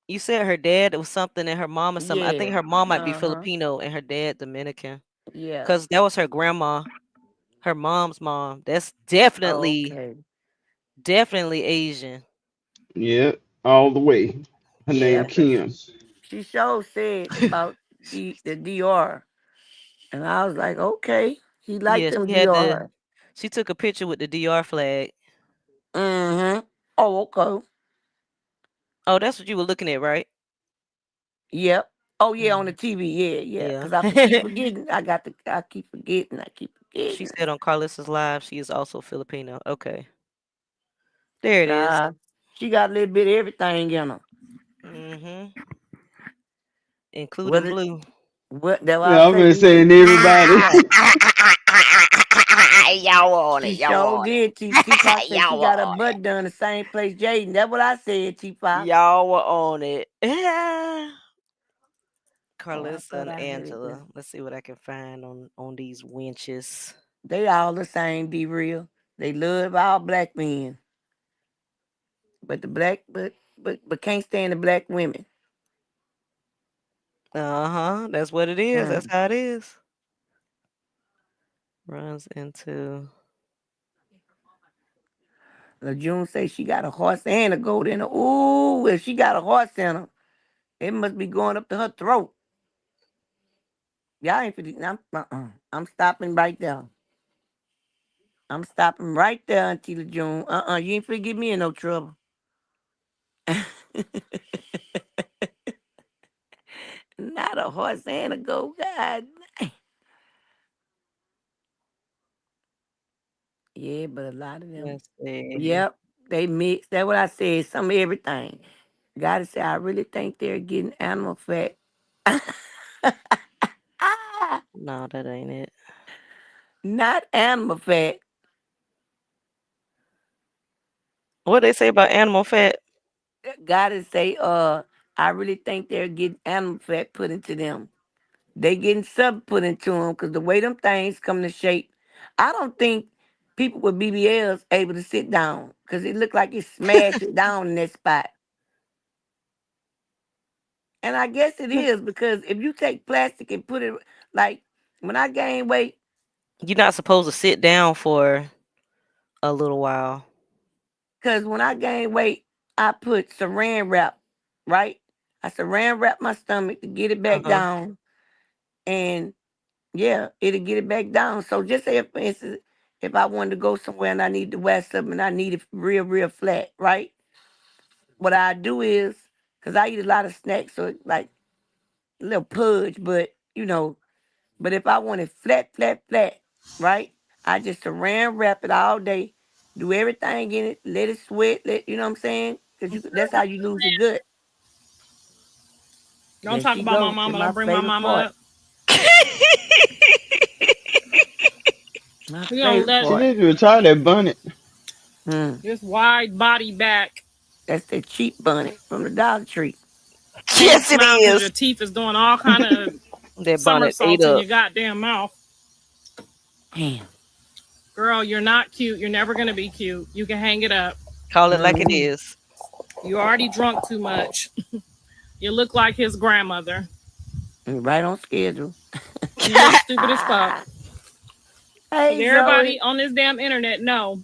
S2: you said her dad was something and her mom or something. I think
S18: Yeah.
S2: her mom might be Filipino and her dad Dominican.
S18: Yeah.
S2: Because that was her grandma, her mom's mom. That's definitely Asian.
S10: Yeah, all the way. Her name Kim.
S18: She sure said about the DR. And I was like, okay. He liked
S2: Yeah,
S18: them
S2: she had
S18: DR.
S2: she took a picture with the DR flag.
S18: Mm-hmm. Oh, okay.
S2: Oh, that's what you were looking at, right?
S18: Yep. Oh yeah, on the TV. Yeah.
S2: Yeah.
S18: Because I keep forgetting. I keep forgetting.
S2: She said on Karlissa's live she is also Filipino. Okay. There it is.
S18: She got a little bit of everything in her.
S2: Mm-hmm. Including blue.
S18: What that
S10: Yeah, I've been saying everybody.
S2: Y'all on it.
S18: She sure did. T-Pop said she got her butt done the same place Jaden. That's what I said, T-Pop.
S2: Y'all were on it. Karlissa
S18: thought
S2: and
S18: I heard
S2: Angela.
S18: that.
S2: Let's see what I can find on these winches.
S18: They all the same, be real. They love all black men. But the black but can't stand the black women.
S2: Uh-huh. That's what it is. That's how it is. Runs into
S18: LeJune say she got a horse and a goat in her. Ooh, if she got a horse in her, it must be going up to her throat. Y'all ain't finna. I'm stopping right there. I'm stopping right there, Auntie LeJune. You ain't finna get me in no trouble. Not a horse and a goat, God. Yeah, but a lot of them.
S2: let's see.
S18: Yep, they mix. That's what I said. Some of everything. Gotta say, I really think they're getting animal fat.
S2: No, that ain't it.
S18: Not animal fat.
S2: What they say about animal fat?
S18: Gotta say, I really think they're getting animal fat put into them. They getting something put into them because the way them things come to shape, I don't think people with BBLs able to sit down because it look like it smashed it down in that spot. And I guess it is because if you take plastic and put it like when I gain weight,
S2: You're not supposed to sit down for a little while.
S18: because when I gain weight, I put saran wrap, right? I saran wrap my stomach to get it back down. And yeah, it'll get it back down. So just say, for instance, if I wanted to go somewhere and I need to wear something and I need it real flat, right? What I do is, because I eat a lot of snacks, so it's like a little pudge, but but if I want it flat, right? I just saran wrap it all day, do everything in it, let it sweat, you know what I'm saying? Because that's how you lose your gut.
S11: Don't
S18: There
S11: talk
S18: she
S11: about my
S18: go.
S11: mama.
S18: It's
S11: Don't
S18: my
S11: bring my
S18: favorite
S11: mama
S18: part.
S11: up.
S18: My
S11: We gonna
S18: favorite
S11: let
S10: She
S18: part.
S10: need to retire that bonnet.
S11: this wide body back
S18: That's the cheap bonnet from the Dollar Tree.
S11: can't
S2: Yes, it
S11: smile because your
S2: is.
S11: teeth is doing all kind of
S2: That bonnet ate
S11: somersaults in
S2: up.
S11: your goddamn mouth.
S18: Damn.
S11: Girl, you're not cute. You're never gonna be cute. You can hang it up.
S2: Call it like it is.
S11: You already drunk too much. You look like his grandmother.
S18: Right on schedule.
S11: You look stupid as fuck. Because
S18: Hey,
S11: everybody
S18: Zoe.
S11: on this damn internet know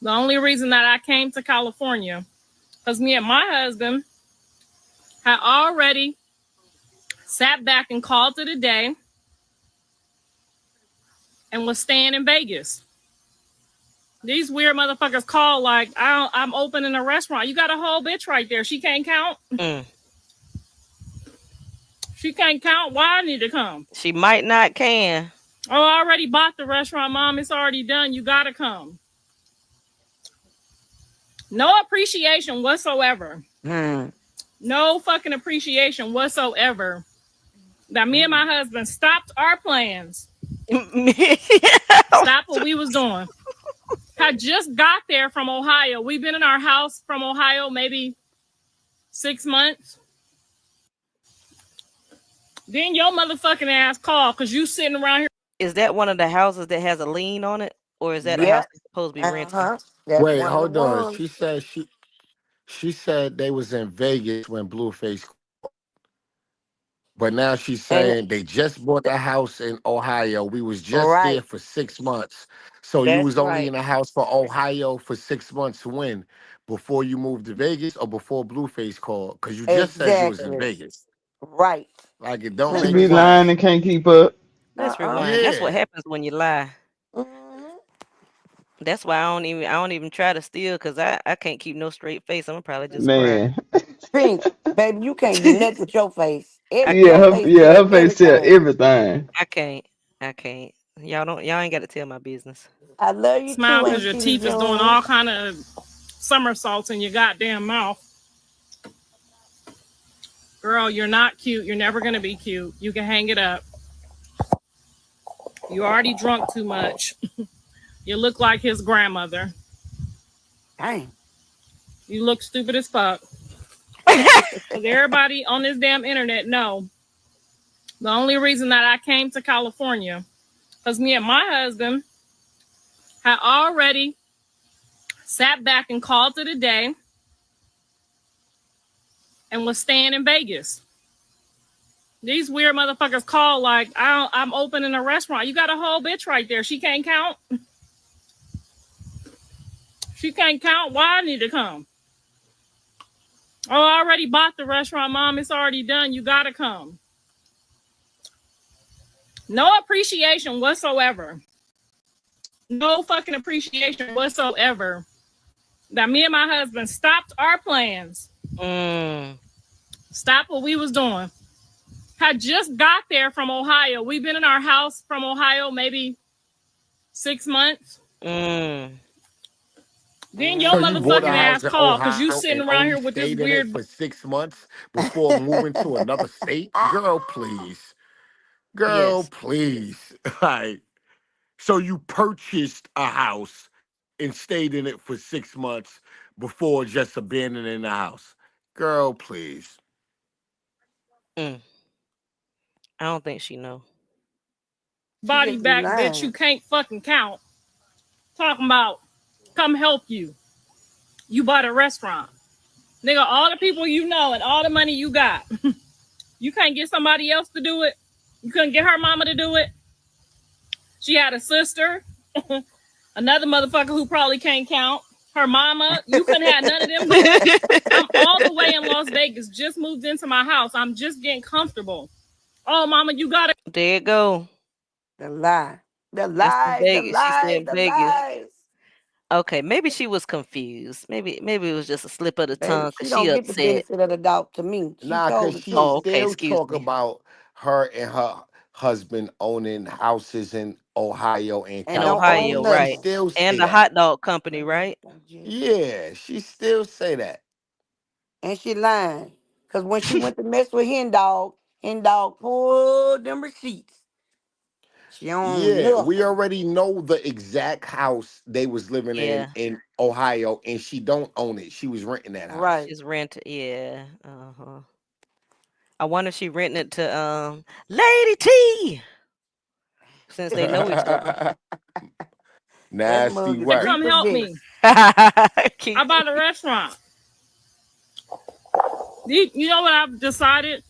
S11: the only reason that I came to California, because me and my husband had already sat back and called it a day and was staying in Vegas. These weird motherfuckers call like, I'm opening a restaurant. You got a whole bitch right there. She can't count. She can't count. Why I need to come?
S2: She might not can.
S11: Oh, I already bought the restaurant, Mom. It's already done. You gotta come. No appreciation whatsoever. No fucking appreciation whatsoever. That me and my husband stopped our plans. Stop what we was doing. Had just got there from Ohio. We've been in our house from Ohio maybe 6 months. Then your motherfucking ass called because you sitting around here.
S2: Is that one of the houses that has a lien on it? Or is that a house that's supposed to be rented?
S18: That's
S7: Wait,
S18: one of the
S7: hold on.
S18: ones.
S7: She said they was in Vegas when Blueface, but now she's
S18: And
S7: saying they just bought the house in Ohio. We was just there
S18: right.
S7: for 6 months. So you
S18: That's
S7: was only
S18: right.
S7: in the house for Ohio for 6 months when? Before you moved to Vegas or before Blueface called? Because you just said you was in
S18: Exactly.
S7: Vegas.
S18: Right.
S7: Like it don't
S10: She
S7: make
S10: be
S7: sense.
S10: lying and can't keep up.
S2: Let's rewind. That's what happens when you lie. That's why I don't even try to steal because I can't keep no straight face. I'm gonna probably just cry.
S10: Man.
S18: Pink, baby, you can't do nothing with your face.
S2: I
S10: Yeah,
S18: Your
S2: can't.
S18: face tell
S10: her face tell
S18: everything.
S10: everything.
S2: I can't. Y'all ain't got to tell my business.
S18: I love you
S11: Smile
S18: too,
S11: because your
S18: Auntie
S11: teeth is doing
S18: June.
S11: all kind of somersaults in your goddamn mouth. Girl, you're not cute. You're never gonna be cute. You can hang it up. You already drunk too much. You look like his grandmother.
S18: Dang.
S11: You look stupid as fuck. Because everybody on this damn internet know the only reason that I came to California, because me and my husband had already sat back and called it a day and was staying in Vegas. These weird motherfuckers call like, I'm opening a restaurant. You got a whole bitch right there. She can't count. She can't count. Why I need to come? Oh, I already bought the restaurant, Mom. It's already done. You gotta come. No appreciation whatsoever. No fucking appreciation whatsoever. That me and my husband stopped our plans. Stop what we was doing. Had just got there from Ohio. We've been in our house from Ohio maybe 6 months. Then your
S7: So you bought
S11: motherfucking
S7: a
S11: ass
S7: house in
S11: called because you
S7: Ohio
S11: sitting
S7: and
S11: around
S7: only
S11: here with this
S7: stayed in it
S11: weird.
S7: for 6 months before moving to another state? Girl, please. Girl,
S2: Yes.
S7: please. Like, so you purchased a house and stayed in it for 6 months before just abandoning the house. Girl, please.
S2: I don't think she know.
S11: Body back bitch you can't fucking count. Talking about come help you. You bought a restaurant. Nigga, all the people you know and all the money you got. You can't get somebody else to do it. You couldn't get her mama to do it. She had a sister. Another motherfucker who probably can't count. Her mama. You couldn't have none of them do it. I'm all the way in Las Vegas. Just moved into my house. I'm just getting comfortable. Oh, mama, you got it.
S2: There it go.
S18: The lie. The
S2: It's in
S18: lies, the
S2: Vegas. She
S18: lies,
S2: said
S18: the
S2: Vegas.
S18: lies.
S2: Okay, maybe she was confused. Maybe it was just a slip of the
S18: Baby,
S2: tongue
S18: she
S2: because she
S18: don't get the
S2: upset.
S18: benefit of the doubt to me. She
S7: Nah,
S18: told
S7: cause
S18: the
S7: she
S18: truth.
S2: Okay,
S7: still
S2: excuse
S7: talk
S2: me.
S7: about her and her husband owning houses in Ohio and
S18: And
S2: In
S18: don't
S7: California.
S18: own
S2: Ohio,
S7: She
S2: right?
S18: nothing.
S7: still
S2: And
S7: say
S2: the
S7: that.
S2: hot dog company, right?
S7: Yeah, she still say that.
S18: And she lying. Because when she went to mess with Hen Dog pulled them receipts. She don't own
S7: Yeah, we
S18: nothing.
S7: already know the exact house they was living
S2: Yeah.
S7: in Ohio, and she don't own it. She was renting that house.
S18: Right.
S2: She's rented. Yeah. I wonder if she renting it to Lady T since they know each other.
S18: That
S7: Nasty
S18: mug is
S11: They
S7: work.
S11: come help me.
S18: repossessed.
S11: I bought a restaurant. You know what I've decided?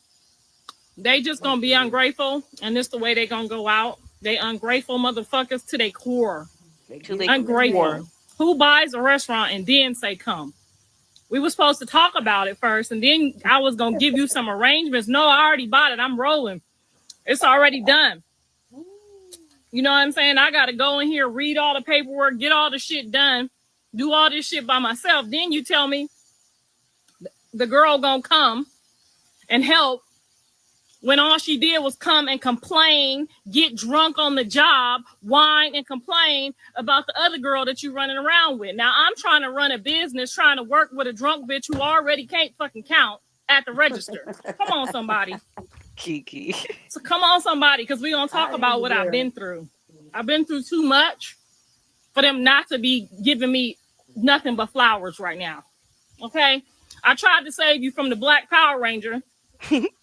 S11: They just gonna be ungrateful, and this the way they gonna go out. They ungrateful motherfuckers to their core.
S2: To their
S11: Ungrateful.
S2: core.
S11: Who buys a restaurant and then say come? We were supposed to talk about it first, and then I was gonna give you some arrangements. No, I already bought it. I'm rolling. It's already done. You know what I'm saying? I gotta go in here, read all the paperwork, get all the shit done, do all this shit by myself. Then you tell me the girl gonna come and help when all she did was come and complain, get drunk on the job, whine and complain about the other girl that you running around with. Now I'm trying to run a business, trying to work with a drunk bitch who already can't fucking count at the register. Come on, somebody.
S2: Kiki.
S11: So come on, somebody, because we're gonna talk about what I've been through. I've been through too much for them not to be giving me nothing but flowers right now. Okay? I tried to save you from the Black Power Ranger.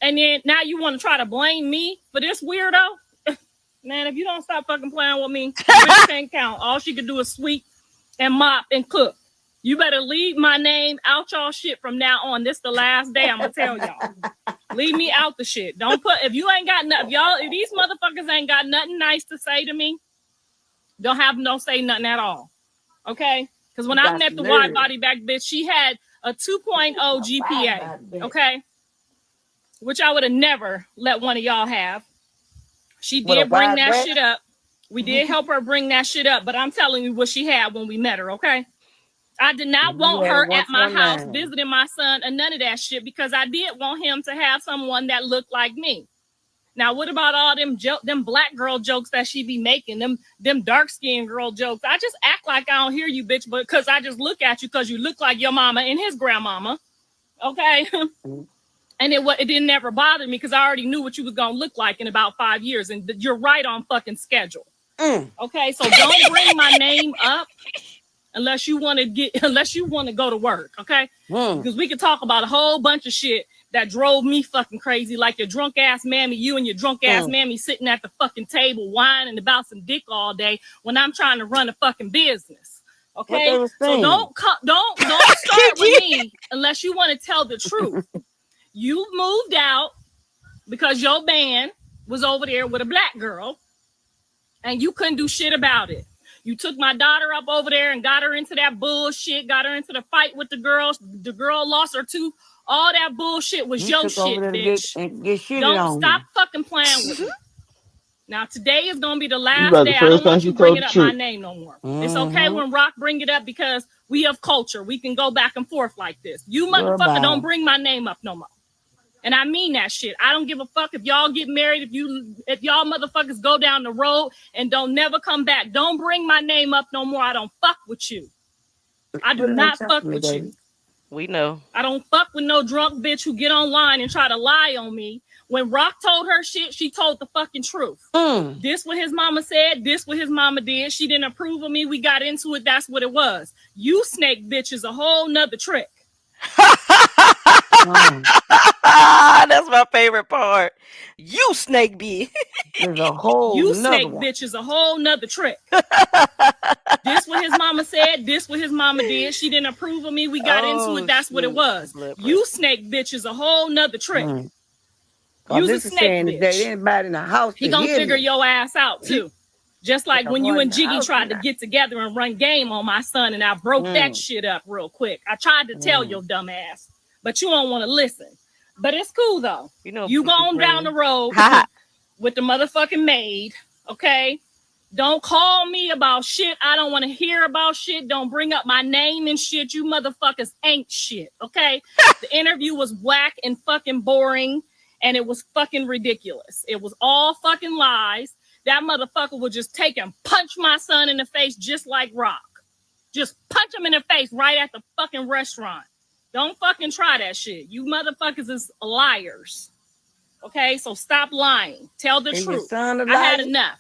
S11: And then now you want to try to blame me for this weirdo? Man, if you don't stop fucking playing with me, the bitch can't count. All she can do is sweep and mop and cook. You better leave my name out y'all shit from now on. This the last day I'm gonna tell y'all. Leave me out the shit. Don't put if you ain't got nothing, if these motherfuckers ain't got nothing nice to say to me, don't have no say nothing at all. Okay? Because when I met the wide body back bitch, she had a 2.0 GPA. Okay. Which I would have never let one of y'all have. She did bring that shit up. We did help her bring that shit up, but I'm telling you what she had when we met her, okay? I did not want her at my house visiting my son and none of that shit because I did want him to have someone that looked like me. Now, what about all them black girl jokes that she be making, them dark-skinned girl jokes? I just act like I don't hear you, bitch, but because I just look at you because you look like your mama and his grandmama, okay? And it didn't ever bother me because I already knew what you was gonna look like in about 5 years, and you're right on fucking schedule. Okay, so don't bring my name up unless you want to go to work. Okay, because we could talk about a whole bunch of shit that drove me fucking crazy, like your drunk ass mammy, you and your drunk ass mammy sitting at the fucking table whining about some dick all day when I'm trying to run a fucking business. Okay, so don't start with me unless you want to tell the truth. You moved out because your band was over there with a black girl and you couldn't do shit about it. You took my daughter up over there and got her into that bullshit, got her into the fight with the girls. The girl lost her tooth. All that bullshit was your shit, bitch. Don't stop fucking playing with me. Now, today is going to be the last day. I don't want you bringing up my name no more. It's okay when Rock bring it up because we have culture. We can go back and forth like this. You motherfucker don't bring my name up no more. And I mean that shit. I don't give a fuck if y'all get married, if y'all motherfuckers go down the road and don't never come back. Don't bring my name up no more. I don't fuck with you. I do not fuck with you.
S2: We know.
S11: I don't fuck with no drunk bitch who get online and try to lie on me. When Rock told her shit, she told the fucking truth. This what his mama said. This what his mama did. She didn't approve of me. We got into it. That's what it was. You snake bitch is a whole nother trick.
S2: That's my favorite part. You snake bitch.
S18: There's a whole
S11: you snake bitch is a whole nother trick. This what his mama said. This what his mama did. She didn't approve of me. We got into it. That's what it was. You snake bitch is a whole nother trick. You's a snake bitch.
S18: Anybody in the house
S11: he gonna figure your ass out too. Just like when you and Jiggy tried to get together and run game on my son, and I broke that shit up real quick. I tried to tell your dumb ass, but you don't want to listen. But it's cool though. You going down the road with the motherfucking maid, okay? Don't call me about shit. I don't want to hear about shit. Don't bring up my name and shit. You motherfuckers ain't shit, okay? The interview was whack and fucking boring, and it was fucking ridiculous. It was all fucking lies. That motherfucker would just take and punch my son in the face just like Rock. Just punch him in the face right at the fucking restaurant. Don't fucking try that shit. You motherfuckers is liars. Okay, so stop lying. Tell the truth. I had enough.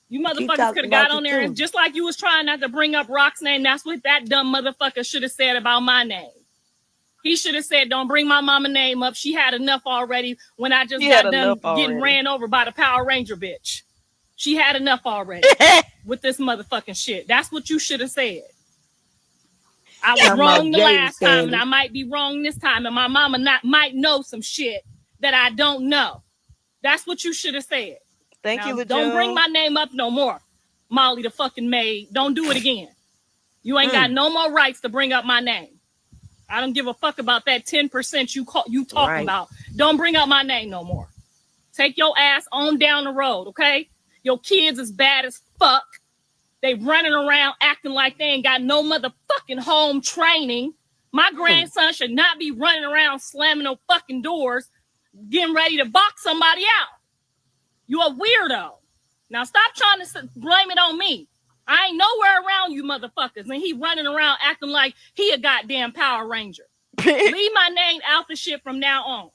S11: You motherfuckers could have got on there and just like you was trying not to bring up Rock's name, that's what that dumb motherfucker should have said about my name. He should have said, don't bring my mama name up. She had enough already when I just got done getting ran over by the Power Ranger bitch. She had enough already with this motherfucking shit. That's what you should have said. I was wrong the last time, and I might be wrong this time, and my mama might know some shit that I don't know. That's what you should have said.
S2: Thank you,
S11: don't bring my name up no more, Molly the fucking maid. Don't do it again. You ain't got no more rights to bring up my name. I don't give a fuck about that 10% you talking about. Don't bring up my name no more. Take your ass on down the road, okay? Your kids is bad as fuck. They running around acting like they ain't got no motherfucking home training. My grandson should not be running around slamming no fucking doors, getting ready to box somebody out. You a weirdo. Now stop trying to blame it on me. I ain't nowhere around you motherfuckers, and he running around acting like he a goddamn Power Ranger. Leave my name out the shit from now on.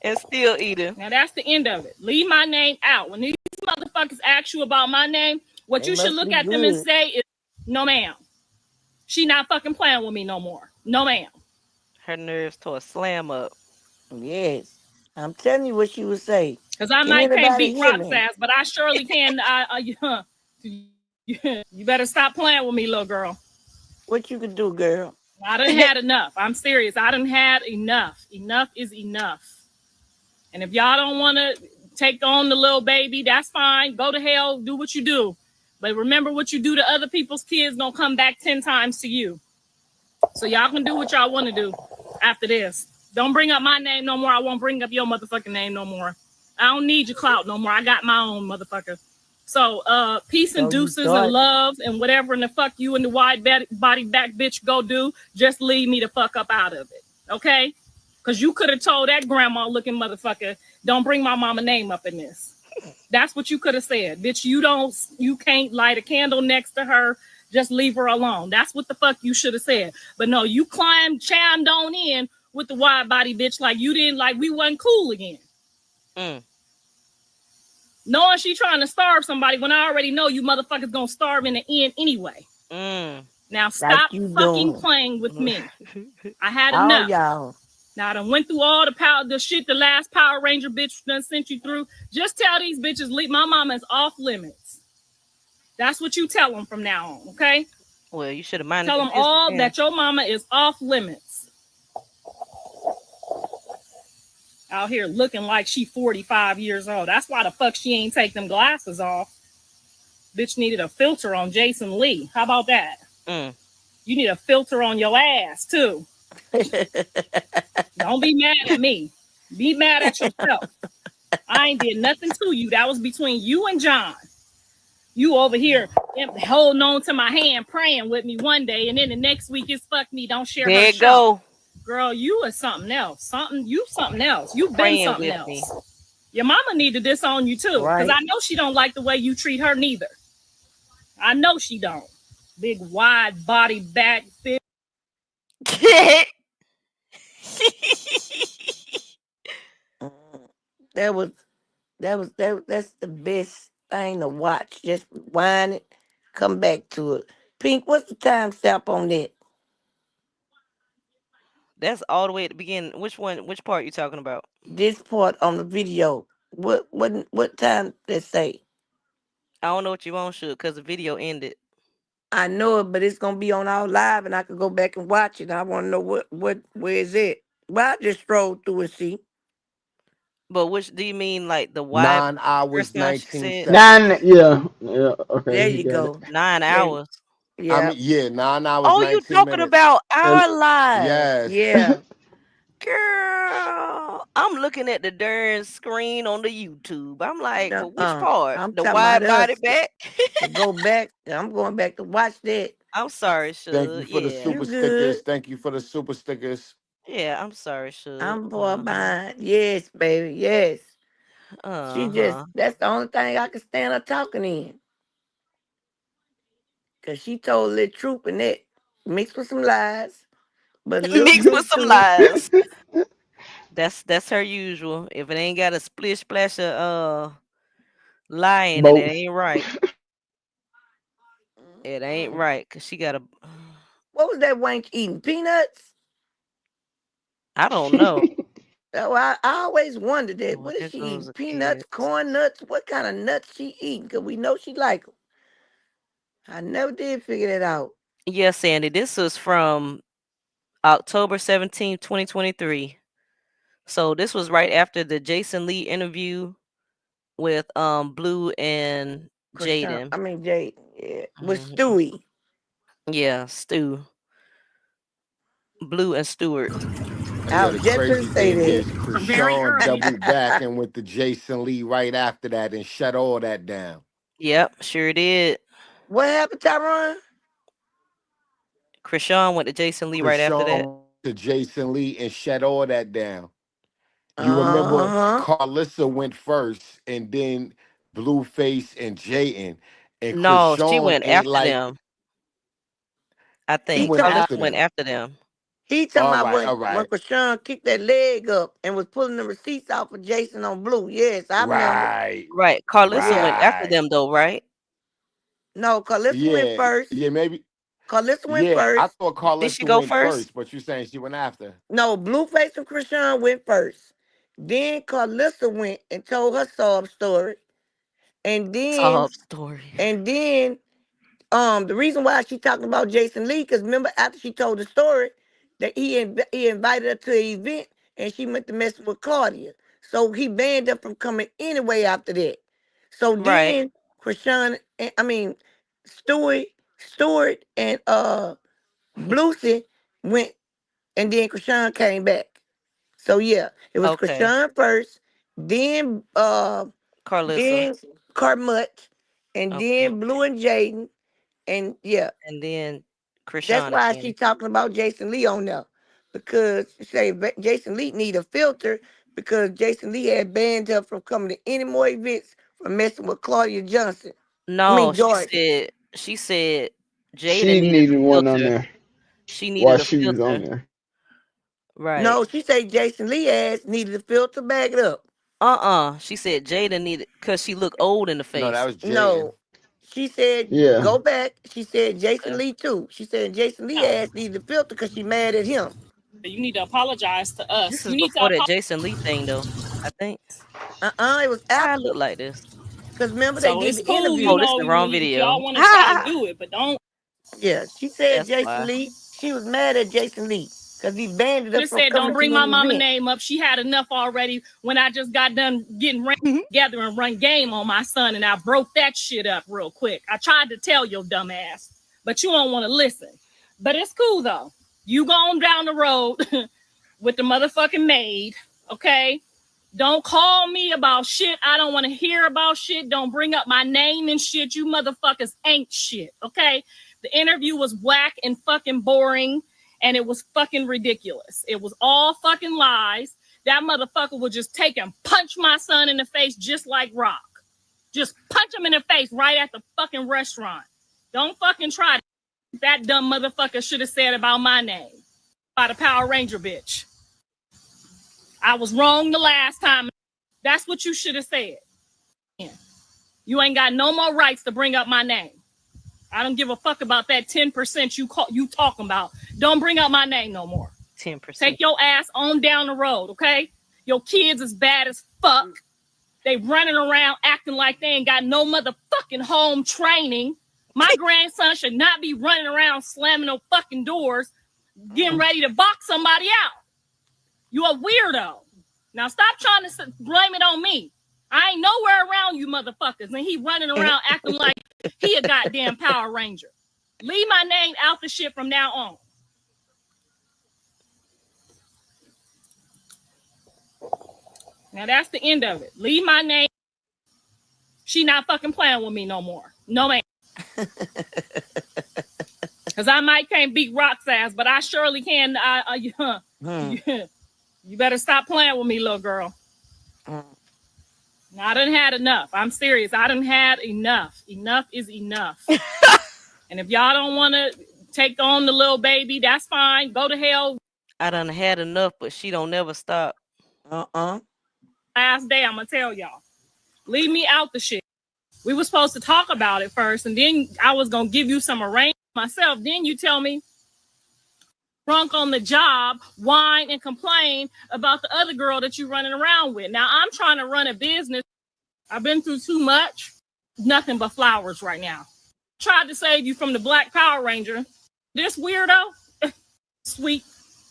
S2: And still eating.
S11: Now that's the end of it. Leave my name out. When these motherfuckers ask you about my name, what you should look at them and say is, no ma'am. She not fucking playing with me no more. No ma'am.
S2: Her nerves to a slam up.
S18: Yes. I'm telling you what she would say.
S11: Because I can't beat Rock's ass, but I surely can. You better stop playing with me, little girl.
S18: What you could do, girl?
S11: I done had enough. I'm serious. I done had enough. Enough is enough. And if y'all don't want to take on the little baby, that's fine. Go to hell. Do what you do. But remember, what you do to other people's kids don't come back 10 times to you. So y'all can do what y'all want to do after this. Don't bring up my name no more. I won't bring up your motherfucking name no more. I don't need your clout no more. I got my own, motherfucker. So peace and deuces and love and whatever in the fuck you and the wide body back bitch go do. Just leave me the fuck up out of it. Okay? Because you could have told that grandma looking motherfucker, don't bring my mama name up in this. That's what you could have said. Bitch, you can't light a candle next to her. Just leave her alone. That's what the fuck you should have said. But no, you chimed on in with the wide body bitch like you didn't, like we wasn't cool again. Knowing she trying to starve somebody when I already know you motherfuckers gonna starve in the end anyway. Now stop fucking playing with me. I had enough.
S18: Y'all.
S11: Now I done went through all the shit the last Power Ranger bitch done sent you through. Just tell these bitches, my mama is off limits. That's what you tell them from now on, okay?
S2: Well, you should have minded.
S11: Tell them all that your mama is off limits. Out here looking like she 45 years old. That's why the fuck she ain't take them glasses off. Bitch needed a filter on Jason Lee. How about that? You need a filter on your ass, too. Don't be mad at me. Be mad at yourself. I ain't did nothing to you. That was between you and John. You over here holding on to my hand, praying with me one day, and then the next week it's fuck me. Don't share
S2: there
S11: her
S2: show. Go.
S11: Girl, you are something else. You something else. You've been something else. Me. Your mama need to disown you too. Because I know she don't like the way you treat her neither. I know she don't. Big wide body back. Big.
S18: That's the best thing to watch. Just wind it, come back to it. Pink, what's the time stamp on that?
S2: That's all the way at the beginning. Which one? Which part you talking about?
S18: This part on the video. What time they say?
S2: I don't know what you want, shoot, because the video ended.
S18: I know it, but it's gonna be on our live, and I could go back and watch it. I want to know where is it? Well, I just strolled through and see.
S2: But which do you mean, like the wide
S7: 9 hours,
S2: first one she
S7: 19
S2: said?
S7: seconds.
S10: Yeah. Okay,
S18: There
S10: he
S18: you
S10: got it.
S18: go.
S2: 9 hours.
S7: I
S18: Yeah,
S7: mean, yeah, 9 hours,
S2: Oh, you
S7: 19
S2: talking
S7: minutes.
S2: about
S10: And
S2: our live?
S7: Yes.
S18: yeah.
S2: Girl, I'm looking at the darn screen on the YouTube. I'm like, well, which
S18: Uh-uh.
S2: part?
S18: I'm
S2: The
S18: talking about
S2: wide body
S18: us
S2: back?
S18: to go back. I'm going back to watch that.
S2: I'm sorry,
S7: Thank you
S2: Shug.
S7: for the
S2: Yeah.
S18: You
S7: super
S18: good?
S7: stickers. Thank you for the super stickers.
S2: Yeah, I'm sorry, Shug.
S18: I'm far behind. Yes, baby. Yes.
S2: Uh-huh.
S18: That's the only thing I can stand her talking in. Because she told a little truth in that, mixed with some lies, but a little
S2: Mixed with
S18: truth
S2: some
S18: too.
S2: lies. That's her usual. If it ain't got a splish splash of lie in it, it
S10: Both.
S2: ain't right. It ain't right. Cause she got a
S18: What was that wank eating? Peanuts?
S2: I don't know.
S18: Oh, I always wondered that.
S2: Oh,
S18: What is
S2: there
S18: she
S2: goes
S18: eating?
S2: a
S18: Peanuts,
S2: kid.
S18: corn nuts? What kind of nuts she eating? Because we know she like them. I never did figure that out.
S2: Yes, Sandy. This is from October 17th, 2023. So this was right after the Jason Lee interview with Blue and Jaden.
S18: Jade. Yeah. With
S2: Mhm.
S18: Stewie.
S2: Yeah, Stu. Blue and Stewart.
S18: I
S7: Yeah,
S18: was
S7: the
S18: just going to
S7: crazy
S18: say
S7: thing
S18: that.
S7: is
S11: Very
S7: Krishan
S11: early.
S7: doubled back and went to Jason Lee right after that and shut all that down.
S2: Yep, sure did.
S18: What happened, Tyron?
S2: Krishan went to Jason Lee right after that.
S7: Krishan to Jason Lee and shut all that down. You remember
S18: Uh-huh.
S7: Karlissa went first and then Blueface and Jayden. And
S2: No, she
S7: Krishan
S2: went
S7: ain't
S2: after
S7: like
S2: them. I
S7: he
S2: think
S7: went
S2: Carlissa
S7: after
S2: went
S7: them.
S2: after them.
S18: He talking
S7: All
S18: about
S7: right,
S18: when,
S7: all
S18: when
S7: right.
S18: Krishan kicked that leg up and was pulling the receipts out for Jason on Blue. Yes, I remember.
S7: Right.
S2: Right. Carlissa
S18: Yeah.
S2: went after
S7: Right.
S2: them though, right?
S18: No, Karlissa went
S7: Yeah.
S18: first.
S7: Yeah, maybe.
S18: Karlissa went
S7: Yeah, I
S18: first.
S7: thought
S2: Did she
S7: Karlissa
S2: go
S7: went
S2: first?
S7: first, but you're saying she went after.
S18: No, Blueface and Krishan went first. Then Karlissa went and told her sob story. And then,
S2: Sob story.
S18: and then, the reason why she talking about Jason Lee, because remember after she told the story that he invited her to an event and she went to mess with Claudia. So he banned her from coming anyway after that. So
S2: Right.
S18: then Krishan, Stewart and Lucy went, and then Krishan came back. So yeah, it was
S2: Okay.
S18: Krishan first, then
S2: Carlissa.
S18: then Carmut, and
S2: Okay.
S18: then Blue and Jaden, and yeah,
S2: And then
S18: that's
S2: Krishan
S18: why
S2: again.
S18: she talking about Jason Lee on there, because she say Jason Lee need a filter because Jason Lee had banned her from coming to any more events from messing with Claudia Johnson.
S2: No,
S18: Jordan.
S2: she said Jada
S10: She
S2: needed
S10: needed
S2: a
S10: one on
S2: filter.
S10: there
S2: She
S10: while
S2: needed a
S10: she was on
S2: filter.
S10: there.
S2: Right.
S18: No, she say Jason Lee ass needed a filter. Back it up.
S2: She said Jada needed because she looked old in the
S7: No, that
S2: face.
S7: was Jayden.
S18: No, she said
S10: Yeah.
S18: go back. She said Jason
S2: Okay.
S18: Lee too. She said Jason Lee ass needed a filter because she mad at him.
S11: You need to apologize to
S2: This
S11: us.
S2: is
S11: You need to
S2: before that
S11: apologize.
S2: Jason Lee thing though. I think.
S18: It was
S2: Why I
S18: after.
S2: look like this?
S18: Because remember they
S11: So
S18: did
S11: it's
S18: the
S11: cool,
S18: interview.
S11: you
S2: Oh, this is
S11: know,
S2: the wrong
S11: if y'all
S2: video.
S11: want to try to do it, but don't.
S18: Yeah, she said
S2: That's
S18: Jason
S2: why.
S18: Lee. She was mad at Jason Lee because he banned her
S11: Just
S18: from
S11: said, don't
S18: coming to
S11: bring my
S18: the
S11: mama
S18: event.
S11: name up. She had enough already when I just got done getting together and run game on my son, and I broke that shit up real quick. I tried to tell your dumb ass, but you don't want to listen. But it's cool though. You go on down the road with the motherfucking maid, okay? Don't call me about shit. I don't want to hear about shit. Don't bring up my name and shit. You motherfuckers ain't shit, okay? The interview was whack and fucking boring, and it was fucking ridiculous. It was all fucking lies. That motherfucker would just take and punch my son in the face just like Rock. Just punch him in the face right at the fucking restaurant. Don't fucking try it. That dumb motherfucker should have said about my name. By the Power Ranger bitch. I was wrong the last time. That's what you should have said. You ain't got no more rights to bring up my name. I don't give a fuck about that 10% you talking about. Don't bring up my name no more.
S2: 10%.
S11: Take your ass on down the road, okay? Your kids is bad as fuck. They running around acting like they ain't got no motherfucking home training. My grandson should not be running around slamming no fucking doors, getting ready to box somebody out. You a weirdo. Now stop trying to blame it on me. I ain't nowhere around you motherfuckers. And he running around acting like he a goddamn Power Ranger. Leave my name out the shit from now on. Now that's the end of it. Leave my name. She not fucking playing with me no more. No man. Because I might can't beat Rock's ass, but I surely can. You better stop playing with me, little girl. Now, I done had enough. I'm serious. I done had enough. Enough is enough. And if y'all don't want to take on the little baby, that's fine. Go to hell.
S2: I done had enough, but she don't never stop.
S11: Last day, I'm going to tell y'all. Leave me out the shit. We were supposed to talk about it first, and then I was going to give you some arrangement myself. Then you tell me, drunk on the job, whine and complain about the other girl that you're running around with. Now, I'm trying to run a business. I've been through too much. Nothing but flowers right now. Tried to save you from the Black Power Ranger. This weirdo, sweep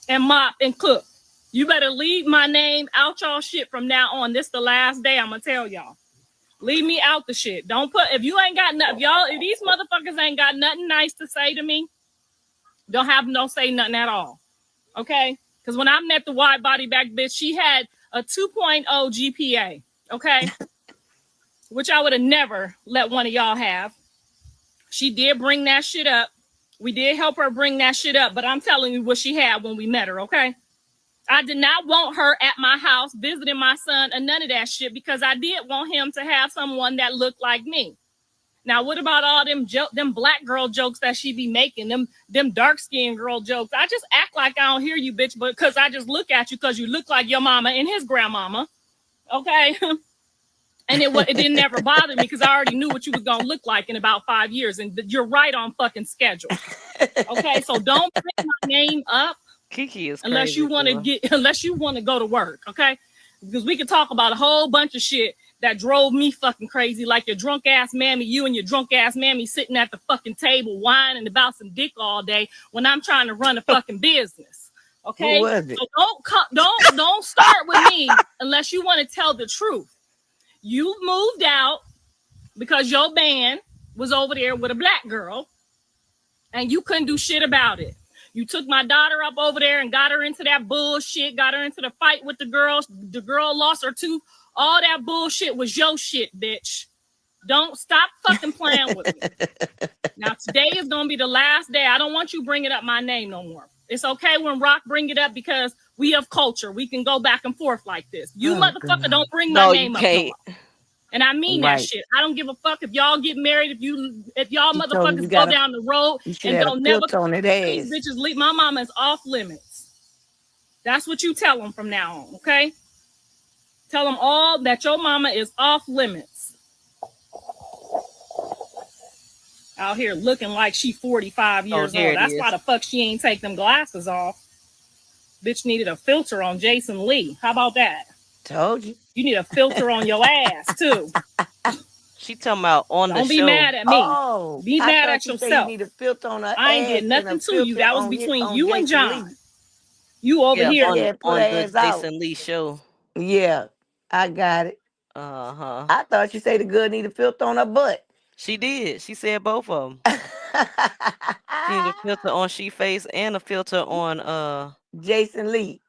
S11: and mop and cook. You better leave my name out y'all shit from now on. This the last day I'm going to tell y'all. Leave me out the shit. Don't put, if you ain't got nothing, if these motherfuckers ain't got nothing nice to say to me, don't say nothing at all. Okay? Because when I met the wide body back bitch, she had a 2.0 GPA. Okay? Which I would have never let one of y'all have. She did bring that shit up. We did help her bring that shit up, but I'm telling you what she had when we met her, okay? I did not want her at my house visiting my son and none of that shit because I did want him to have someone that looked like me. Now, what about all them black girl jokes that she be making, them dark-skinned girl jokes? I just act like I don't hear you, bitch, but because I just look at you because you look like your mama and his grandmama, okay? And it didn't never bother me because I already knew what you was going to look like in about 5 years, and you're right on fucking schedule, okay? So don't bring my name up.
S2: Kiki is
S11: unless
S2: crazy,
S11: you want to go to work, okay? Because we could talk about a whole bunch of shit that drove me fucking crazy, like your drunk ass mammy, you and your drunk ass mammy sitting at the fucking table whining about some dick all day when I'm trying to run a fucking business, okay?
S18: Who was it?
S11: So don't start with me unless you want to tell the truth. You moved out because your band was over there with a black girl, and you couldn't do shit about it. You took my daughter up over there and got her into that bullshit, got her into the fight with the girls. The girl lost her tooth. All that bullshit was your shit, bitch. Don't stop fucking playing with me. Now, today is going to be the last day. I don't want you bringing up my name no more. It's okay when Rock bring it up because we have culture. We can go back and forth like this. You motherfucker don't bring my name up no more. And I mean that shit. I don't give a fuck if y'all get married, if y'all motherfuckers go down the road and don't never
S18: on it ass.
S11: These bitches leave. My mama is off limits. That's what you tell them from now on, okay? Tell them all that your mama is off limits. Out here looking like she 45 years old. That's why the fuck she ain't take them glasses off. Bitch needed a filter on Jason Lee. How about that?
S18: Told you.
S11: You need a filter on your ass, too.
S2: She talking about on the show.
S11: Don't be mad at me.
S18: Oh,
S11: be mad at yourself.
S18: You need a filter on her
S11: I ain't
S18: ass
S11: get nothing to you. That was between you and John.
S18: Lee.
S11: You over here.
S2: On the Jason Lee show.
S18: Yeah, I got it.
S2: Uh-huh.
S18: I thought you say the girl need a filter on her butt.
S2: She did. She said both of them. She need a filter on she face and a filter on
S18: Jason Lee.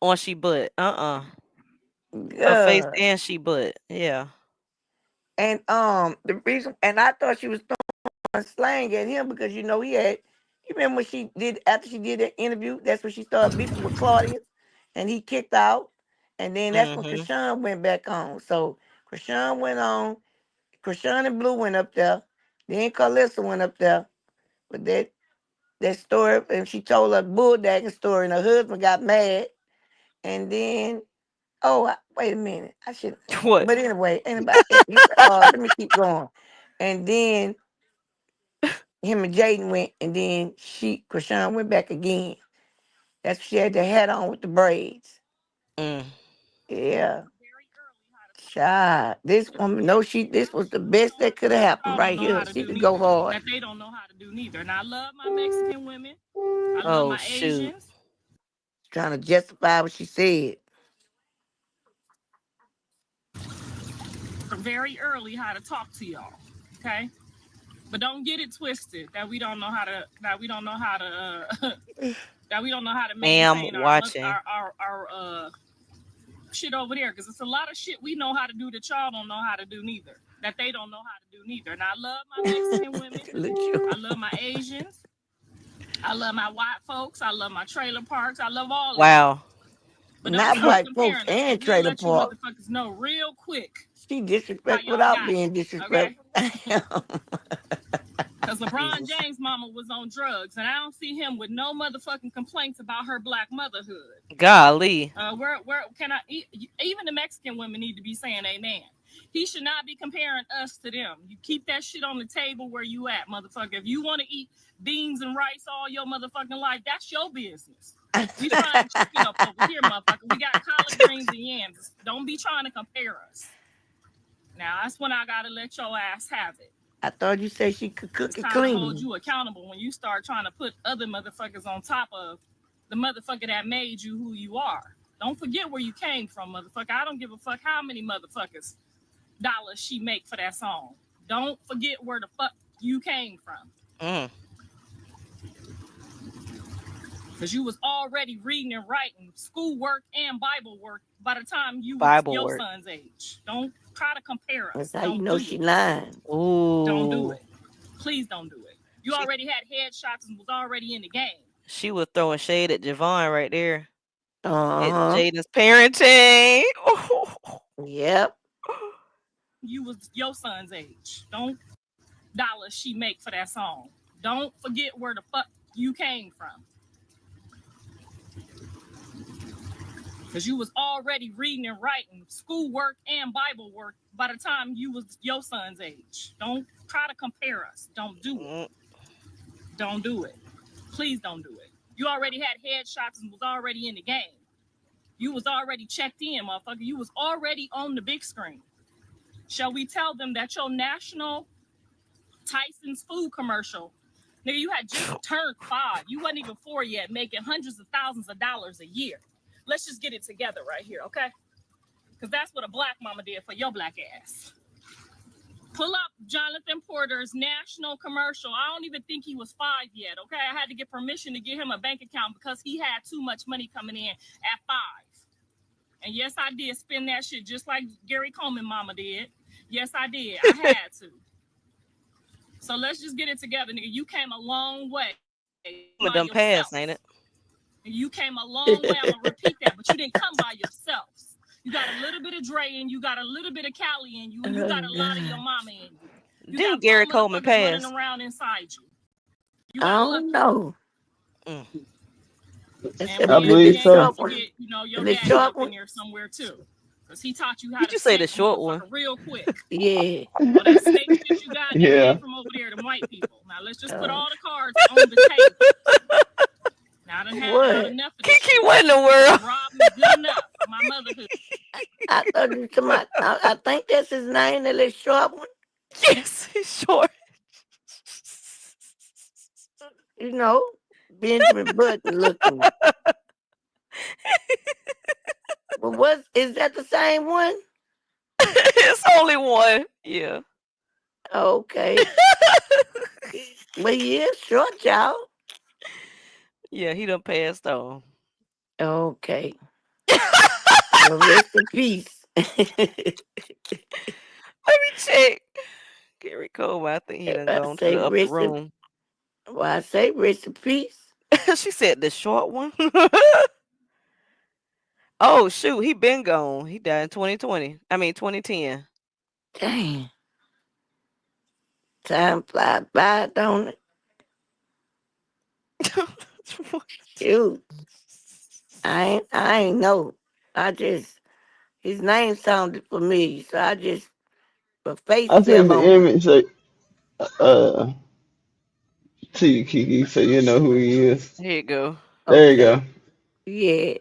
S2: On she butt. Her face and she butt. Yeah.
S18: And the reason, and I thought she was throwing slang at him because he had. You remember when she did after she did that interview? That's when she started beefing with Claudius, and he kicked out. And then that's when Krishan went back on. So Krishan went on. Krishan and Blue went up there. Then Karlissa went up there with that story, and she told her bulldagging story, and her husband got mad. And then, wait a minute, I should.
S2: What?
S18: But anyway, let me keep going. And then him and Jaden went, and then Krishan went back again. That's she had the hat on with the braids. Yeah. Child, this woman, this was the best that could have happened right here. She could go hard.
S11: That they don't know how to do neither. And I love my Mexican women. I love my Asians.
S18: Trying to justify what she said.
S11: Very early how to talk to y'all. Okay? But don't get it twisted that we don't know how to that we don't know how to maintain our shit over there, because it's a lot of shit we know how to do that y'all don't know how to do neither, that they don't know how to do neither. And I love my Mexican women. I love my Asians. I love my white folks. I love my trailer parks. I love all of them. But
S18: not white folks and trailer parks.
S11: Motherfuckers know real quick.
S18: She disrespect without being disrespectful.
S11: Because LeBron James' mama was on drugs, and I don't see him with no motherfucking complaints about her black motherhood.
S2: Golly.
S11: Where can I? Even the Mexican women need to be saying amen. He should not be comparing us to them. You keep that shit on the table where you at, motherfucker. If you want to eat beans and rice all your motherfucking life, that's your business. We trying to chicken up over here, motherfucker. We got collard greens and yams. Don't be trying to compare us. Now that's when I gotta let your ass have it.
S18: I thought you said she could cook
S11: and
S18: clean.
S11: Hold you accountable when you start trying to put other motherfuckers on top of the motherfucker that made you who you are. Don't forget where you came from, motherfucker. I don't give a fuck how many motherfuckers dollars she make for that song. Don't forget where the fuck you came from. Because you was already reading and writing schoolwork and Bible work by the time you was your son's age. Don't try to compare us.
S18: That's how you know she lying.
S2: Ooh.
S11: Don't do it. Please don't do it. You already had headshots and was already in the game.
S2: She was throwing shade at Javon right there.
S18: Uh-huh.
S2: Jaden's parenting.
S18: Yep.
S11: You was your son's age. Don't dollars she make for that song. Don't forget where the fuck you came from. Because you was already reading and writing schoolwork and Bible work by the time you was your son's age. Don't try to compare us. Don't do it. Don't do it. Please don't do it. You already had headshots and was already in the game. You was already checked in, motherfucker. You was already on the big screen. Shall we tell them that your national Tyson's food commercial, nigga, you had just turned 5. You wasn't even 4 yet, making hundreds of thousands of dollars a year. Let's just get it together right here, okay? Because that's what a black mama did for your black ass. Pull up Jonathan Porter's national commercial. I don't even think he was 5 yet, okay? I had to get permission to get him a bank account because he had too much money coming in at 5. And yes, I did spend that shit just like Gary Coleman mama did. Yes, I did. I had to. So let's just get it together, nigga. You came a long way.
S2: With them past, ain't it?
S11: You came a long way. I'm gonna repeat that, but you didn't come by yourselves. You got a little bit of Dre in you, got a little bit of Cali in you, and you got a lot of your mama in you. You
S2: didn't Gary Coleman pass?
S11: Running around inside you.
S18: I don't know.
S11: And
S10: I believe so.
S11: Forget, you know, your dad up in there somewhere too, because he taught you how
S2: Did
S11: to
S2: you say the short one?
S11: Real quick.
S18: Yeah.
S11: All that snake shit you got from over there, the white people. Now let's just put all the cards on the table. Now I done had enough of this.
S2: Kiki, what in the world?
S11: Rob me good enough for my motherhood.
S18: I thought you were talking about, I think that's his name, that little short one.
S2: Yes, he's short.
S18: You know, Benjamin Button looking. But is that the same one?
S2: It's only one. Yeah.
S18: Okay. But he is short, y'all.
S2: Yeah, he done passed on.
S18: Okay. Well, rest in peace.
S2: Let me check. Gary Cole, I think he done gone to the upper room.
S18: Well, I say rest in peace.
S2: She said the short one. Oh, shoot. He been gone. He died in 2010.
S18: Dang. Time flies by, don't it? Shoot. I ain't know. I just his name sounded familiar, so I just the face
S10: I sent
S18: fell
S10: the
S18: on me.
S10: image to you, Kiki, so you know who he is.
S2: Here you go.
S10: There you
S18: Okay.
S10: go.
S18: Yeah.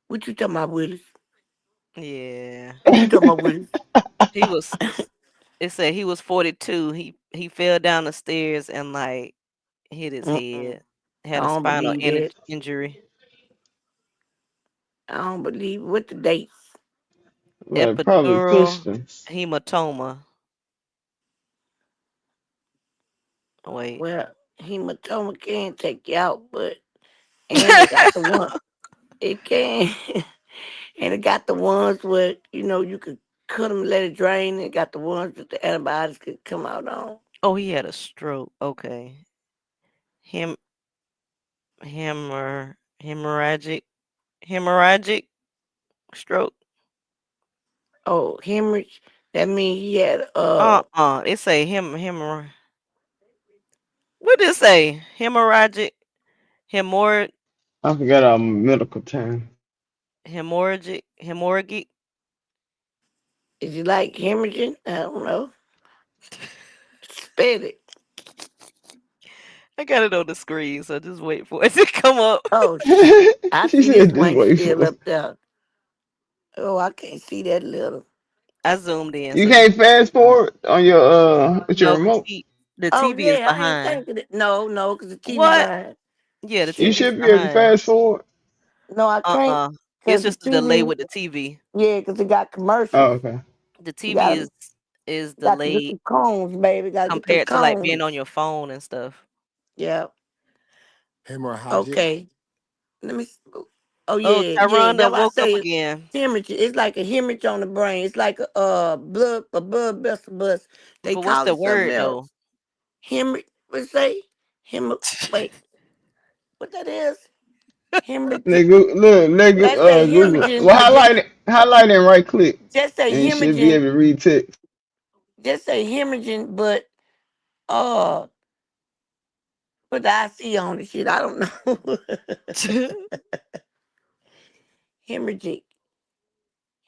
S18: What you talking about, Willis?
S2: Yeah.
S18: What you talking about, Willis?
S2: He was. It said he was 42. He fell down the stairs and like hit his
S18: Mm-mm.
S2: head.
S18: I
S2: Had a
S18: don't
S2: spinal
S18: believe that.
S2: injury.
S18: I don't believe what the dates.
S10: Well, probably pushed
S2: Epidural
S10: him.
S2: hematoma. Wait.
S18: Well, hematoma can take you out, but and it got the one it can and it got the ones where you could cut them, let it drain. It got the ones that the antibiotics could come out on.
S2: Oh, he had a stroke. Okay. Him hemorrhagic stroke.
S18: Oh, hemorrhage. That means he had
S2: It say what did it say? Hemorrhagic
S10: I forgot our medical term.
S2: hemorrhagic.
S18: is it like hemorrhaging? I don't know. Spell it.
S2: I got it on the screen, so just wait for it to come up.
S18: Oh, I
S10: She
S18: see this
S10: said, "Just
S18: wank
S10: wait
S18: still
S10: for it."
S18: up there. Oh, I can't see that little.
S2: I zoomed in,
S10: You
S2: so just
S10: can't fast forward on your with your
S2: no,
S10: remote.
S2: the
S18: Oh
S2: TV is
S18: yeah, I ain't
S2: behind.
S18: thinking it. No, because the TV
S2: What?
S18: behind.
S2: Yeah, the
S10: You
S2: TV is
S10: should be able to
S2: behind.
S10: fast forward.
S18: No, I can't
S2: It's
S18: because the
S2: just a delay
S18: TV.
S2: with the TV.
S18: Yeah, because it got
S10: Oh,
S18: commercials.
S10: okay.
S2: The
S18: You
S2: TV
S18: got
S2: is
S18: got to get
S2: delayed
S18: the cones, baby. Got to get them
S2: compared to like being on
S18: cones.
S2: your phone and stuff.
S18: Yeah.
S7: Hemorrhagic.
S18: Okay. Let me. Oh
S2: Oh,
S18: yeah.
S2: Tyron
S18: That's
S2: done
S18: why I
S2: woke up
S18: say
S2: again.
S18: hemorrhage. It's like a hemorrhage on the brain. It's like a blood vessel bust. They
S2: But what's
S18: call
S2: the
S18: it something
S2: word though?
S18: else. Hemorrhage. What say? Wait. What that is? Hemorrhage.
S10: Nigga, look, nigga,
S18: Let's say
S10: Google.
S18: hemorrhaging,
S10: Well,
S18: but
S10: highlight and right click,
S18: just say
S10: and you should be
S18: hemorrhaging.
S10: able to read text.
S18: Just say hemorrhaging, but uh, put the IC on the shit. I don't know. Hemorrhagic.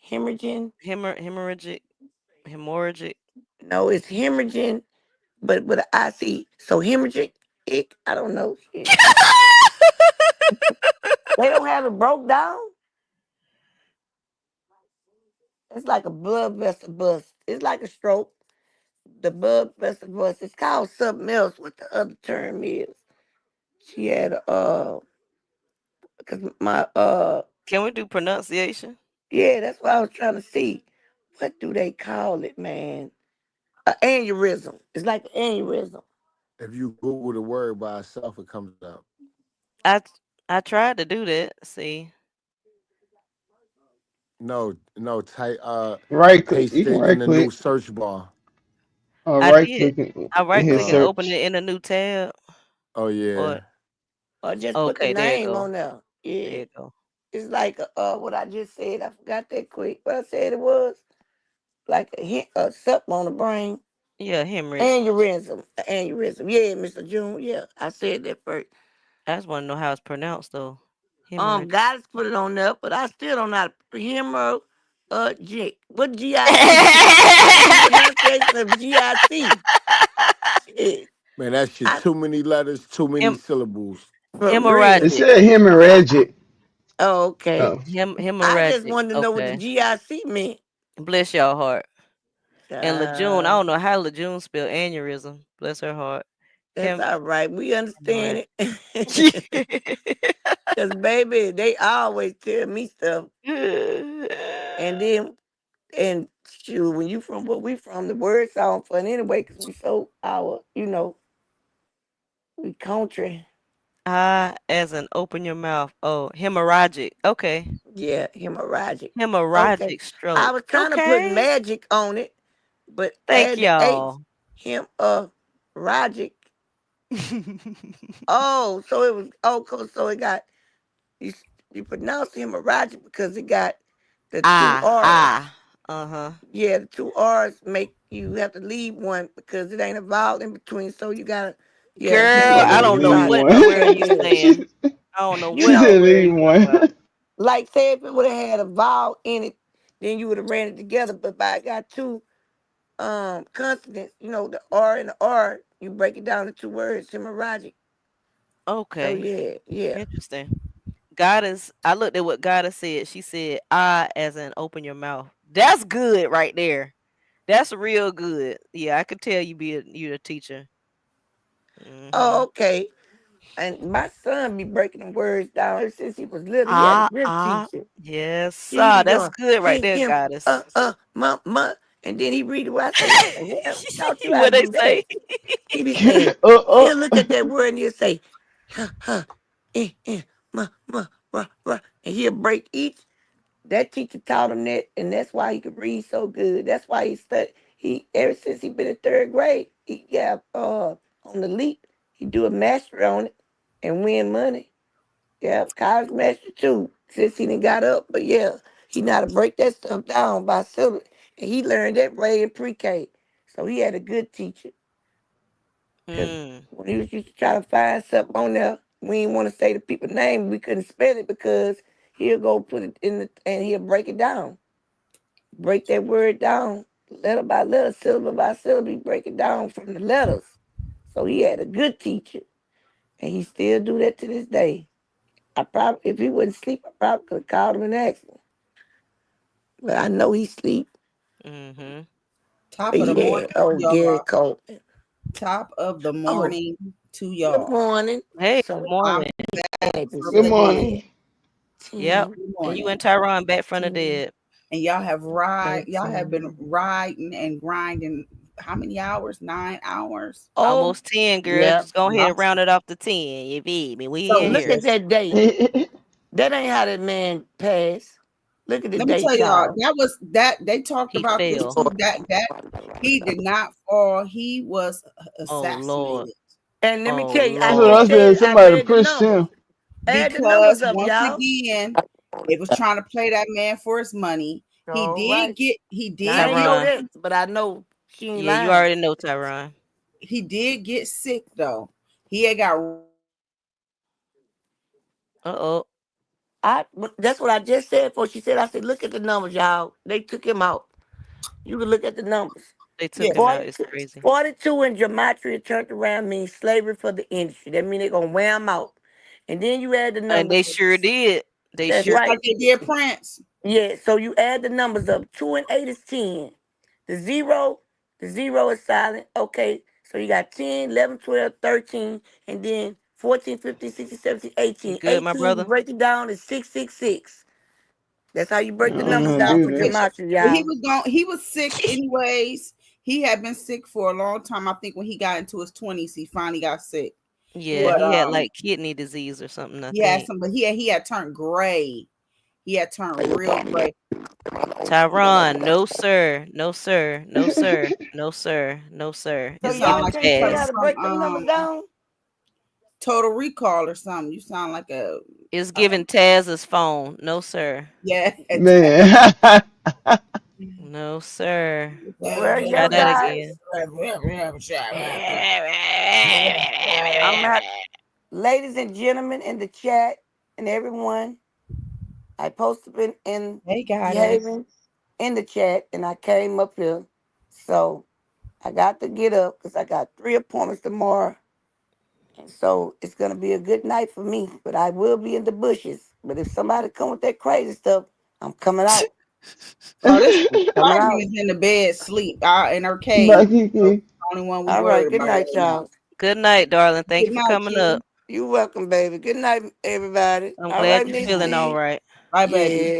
S18: Hemorrhaging.
S2: Hemorrhagic.
S18: No, it's hemorrhaging, but with an IC. So hemorrhagic. I don't know. Shit. They don't have it broke down. It's like a blood vessel bust. It's like a stroke. The blood vessel bust. It's called something else. What the other term is? She had because my
S2: Can we do pronunciation?
S18: yeah, that's what I was trying to see. What do they call it, man? An aneurysm. It's like an aneurysm.
S7: If you Google the word by itself, it comes up.
S2: I I tried to do that. See.
S7: No, type
S10: Right click. You
S7: paste
S10: can
S7: it in
S10: right
S7: the new
S10: click
S7: search bar.
S10: or
S2: I
S10: right
S2: did.
S10: click and
S2: I right
S10: hit
S2: click and
S7: Uh,
S2: open
S10: search.
S2: it in a new tab.
S7: oh
S2: Or
S7: yeah.
S18: Or just put the
S2: okay, there you
S18: name
S2: go.
S18: on there.
S2: There
S18: Yeah.
S2: you go.
S18: It's like what I just said. I forgot that quick. What I said it was like a something on the brain.
S2: Yeah, hemorrhage.
S18: Aneurysm. Aneurysm. Yeah, Mr. June. Yeah, I said that first.
S2: I just want to know how it's pronounced though. Hemorrhage.
S18: Guys put it on there, but I still don't know how to hemorrhagic. What GIC? What's the pronunciation of GIC? Shit.
S7: Man, that shit too many letters, too many
S2: Hem-
S7: syllables.
S18: For
S10: It
S18: real.
S2: hemorrhagic.
S10: said hemorrhagic.
S18: Oh, okay.
S10: Oh,
S18: I just
S2: Hemorrhagic.
S18: wanted to know what the
S2: Okay.
S18: GIC meant.
S2: Bless your heart. And Lejeune, I
S18: Uh,
S2: don't know how Lejeune spelled aneurysm. Bless her heart.
S18: that's all right. We understand
S2: Hemorrhagic.
S18: it. Because, baby, they always tell me stuff. And then, and shoot, when you from where we from, the word sound fun anyway, because we so we country.
S2: As in open your mouth. Oh, hemorrhagic. Okay.
S18: Yeah, hemorrhagic. Okay.
S2: Hemorrhagic
S18: I
S2: stroke.
S18: was trying to put
S2: Okay.
S18: magic on it, but
S2: Thank
S18: add the H.
S2: y'all.
S18: Hemorrhagic. Oh, so it was so it got you you pronounce hemorrhagic because it got the two R's.
S2: Uh-huh.
S18: Yeah, the two R's make you have to leave one because it ain't a vowel in between. So you gotta, yeah.
S2: Girl,
S10: She
S2: I
S10: said
S2: don't know
S10: leave
S2: what in the world
S10: one.
S2: you saying. I don't know
S18: You
S2: what in
S18: know,
S2: the
S10: said
S2: world
S10: leave
S2: you talking about.
S10: one.
S18: like say if it would have had a vowel in it, then you would have ran it together. But by it got two consonants, the R and the R, you break it down to two words, hemorrhagic. So
S2: Okay,
S18: yeah.
S2: interesting. Goddess, I looked at what Goddess said. She said, "I," as in open your mouth. That's good right there. That's real good. Yeah, I could tell you're a teacher.
S18: Oh,
S2: Mm-hmm.
S18: okay. And my son be breaking the words down ever since he was little. He had a
S2: Ah,
S18: good
S2: ah,
S18: teacher.
S2: yes,
S18: He
S2: sir.
S18: be
S2: That's
S18: going,
S2: good right there,
S18: him,
S2: Goddess.
S18: ma. And then he read it. Where I say, what the hell? He taught you how
S2: What
S18: to
S2: they
S18: do that.
S2: say?
S18: He be saying, he'll look at that word and he'll say, ma, ra. And he'll break each. That teacher taught him that, and that's why he could read so good. That's why he studied. He ever since he been in third grade, he got on the leap. He do a master on it and win money. Yeah, college master too. Since he done got up, but yeah, he know how to break that stuff down by syllable, and he learned that way in pre-K. So he had a good teacher. Cause
S2: Mm.
S18: when he was used to try to find something on there, we didn't want to say the people's name. We couldn't spell it because he'll go put it in and he'll break it down. Break that word down letter by letter, syllable by syllable. He break it down from the letters. So he had a good teacher, and he still do that to this day. I probably, if he wouldn't sleep, I probably could have called him and asked him. But I know he sleep.
S2: Mm-hmm.
S3: Top
S18: But
S3: of the
S18: yeah,
S3: morning to
S18: oh Gary
S3: y'all.
S18: Cole.
S3: Top of the
S18: Oh,
S3: morning to
S18: good
S3: y'all.
S18: morning.
S2: Hey,
S18: So
S2: good
S3: I'm
S2: morning.
S3: back
S18: happy
S3: from
S10: Good
S3: the dead.
S10: morning.
S2: Yep.
S3: Good
S2: And you
S3: morning.
S2: and Tyron back from the dead.
S3: And y'all have been riding and grinding how many hours? 9 hours.
S18: oh,
S2: Almost 10, girl.
S18: yeah.
S2: Just go ahead
S3: Y'all.
S2: and round it off to 10. You feel me? We
S3: So
S2: in
S18: Look
S2: here.
S18: at
S3: listen,
S18: that day. That ain't how that man passed. Look at the
S3: let me
S18: day,
S3: tell y'all,
S18: child.
S3: that was that they talked
S2: He
S3: about this
S2: fell.
S3: too. That he did not fall. He was
S2: Oh, Lord.
S3: assassinated.
S18: And let me
S2: Oh,
S18: tell you, I
S10: That's what
S2: Lord.
S10: I
S18: just
S10: said.
S18: said I
S10: Somebody
S18: read the
S10: pushed
S18: numbers.
S10: him.
S18: Add the numbers
S3: Because
S18: up,
S3: once
S18: y'all.
S3: again, they was trying to play that man for his money.
S18: All right.
S3: He
S18: Now I
S3: did
S18: ain't
S3: get
S18: know
S2: Tyron.
S18: that, but I know she ain't
S2: Yeah, you
S18: lying.
S2: already know, Tyron.
S3: he did get sick though. He had got
S2: Uh-oh.
S18: That's what I just said before she said. I said, look at the numbers, y'all. They took him out. You can look at the numbers.
S2: They
S3: yeah.
S2: took him out. It's
S18: 42,
S2: crazy.
S18: 42 in gematria turned around means slavery for the industry. That means they're gonna wear him out. And then you add the
S2: And
S18: numbers.
S2: they sure did. They
S18: That's
S2: sure
S3: Just
S18: right.
S3: like they did Prince.
S18: Yeah, so you add the numbers up. 2 and 8 is 10. The zero is silent. Okay, so you got 10, 11, 12, 13, and then 14, 15, 16, 17,
S2: You
S18: 18.
S2: good, my
S18: 18, you
S2: brother?
S18: break it down is 666. That's how you
S10: I
S18: break the
S10: don't know
S18: numbers
S10: how to
S18: down
S10: do
S18: for
S10: that.
S18: gematria,
S3: But he
S18: y'all.
S3: was gone. He was sick anyways. He had been sick for a long time. I think when he got into his 20s, he finally got sick.
S2: Yeah,
S3: But
S2: he had like kidney disease or something, I
S3: he had
S2: think.
S3: some. But he had turned gray. He had turned real gray.
S2: Tyron, no sir, no sir, no sir, no sir, no sir.
S3: You
S18: So
S2: It's
S3: sound
S2: giving
S18: y'all
S3: like
S18: can't
S3: you
S18: tell me
S3: from
S18: how
S2: Taz.
S18: to break them numbers
S3: some
S18: down?
S3: Total Recall or something. You sound like a
S2: It's giving Taz's phone. No sir.
S3: yeah.
S10: Man.
S2: No sir.
S18: Well,
S2: Try
S18: yeah,
S2: that
S18: guys.
S2: again.
S18: I'm at ladies and gentlemen in the chat and everyone. I posted in
S3: They got us.
S18: behaving in the chat and I came up here. So I got to get up because I got 3 appointments tomorrow. And so it's gonna be a good night for me. But I will be in the bushes. But if somebody come with that crazy stuff, I'm coming out.
S3: Oh, this
S18: I'm coming
S3: Carmen
S18: out.
S3: is in the bed sleep in her
S10: Bye,
S3: cave. So
S10: Kiki.
S3: only one we
S18: All right,
S3: worried
S18: good
S3: about
S18: night,
S3: right now.
S18: y'all.
S2: Good night, darling. Thank
S3: Good
S2: you for
S3: night,
S2: coming up.
S3: King.
S18: You welcome, baby. Good night, everybody.
S2: I'm
S18: All
S2: glad
S18: right,
S2: you're feeling all
S18: Missy.
S2: right.
S3: Bye, baby.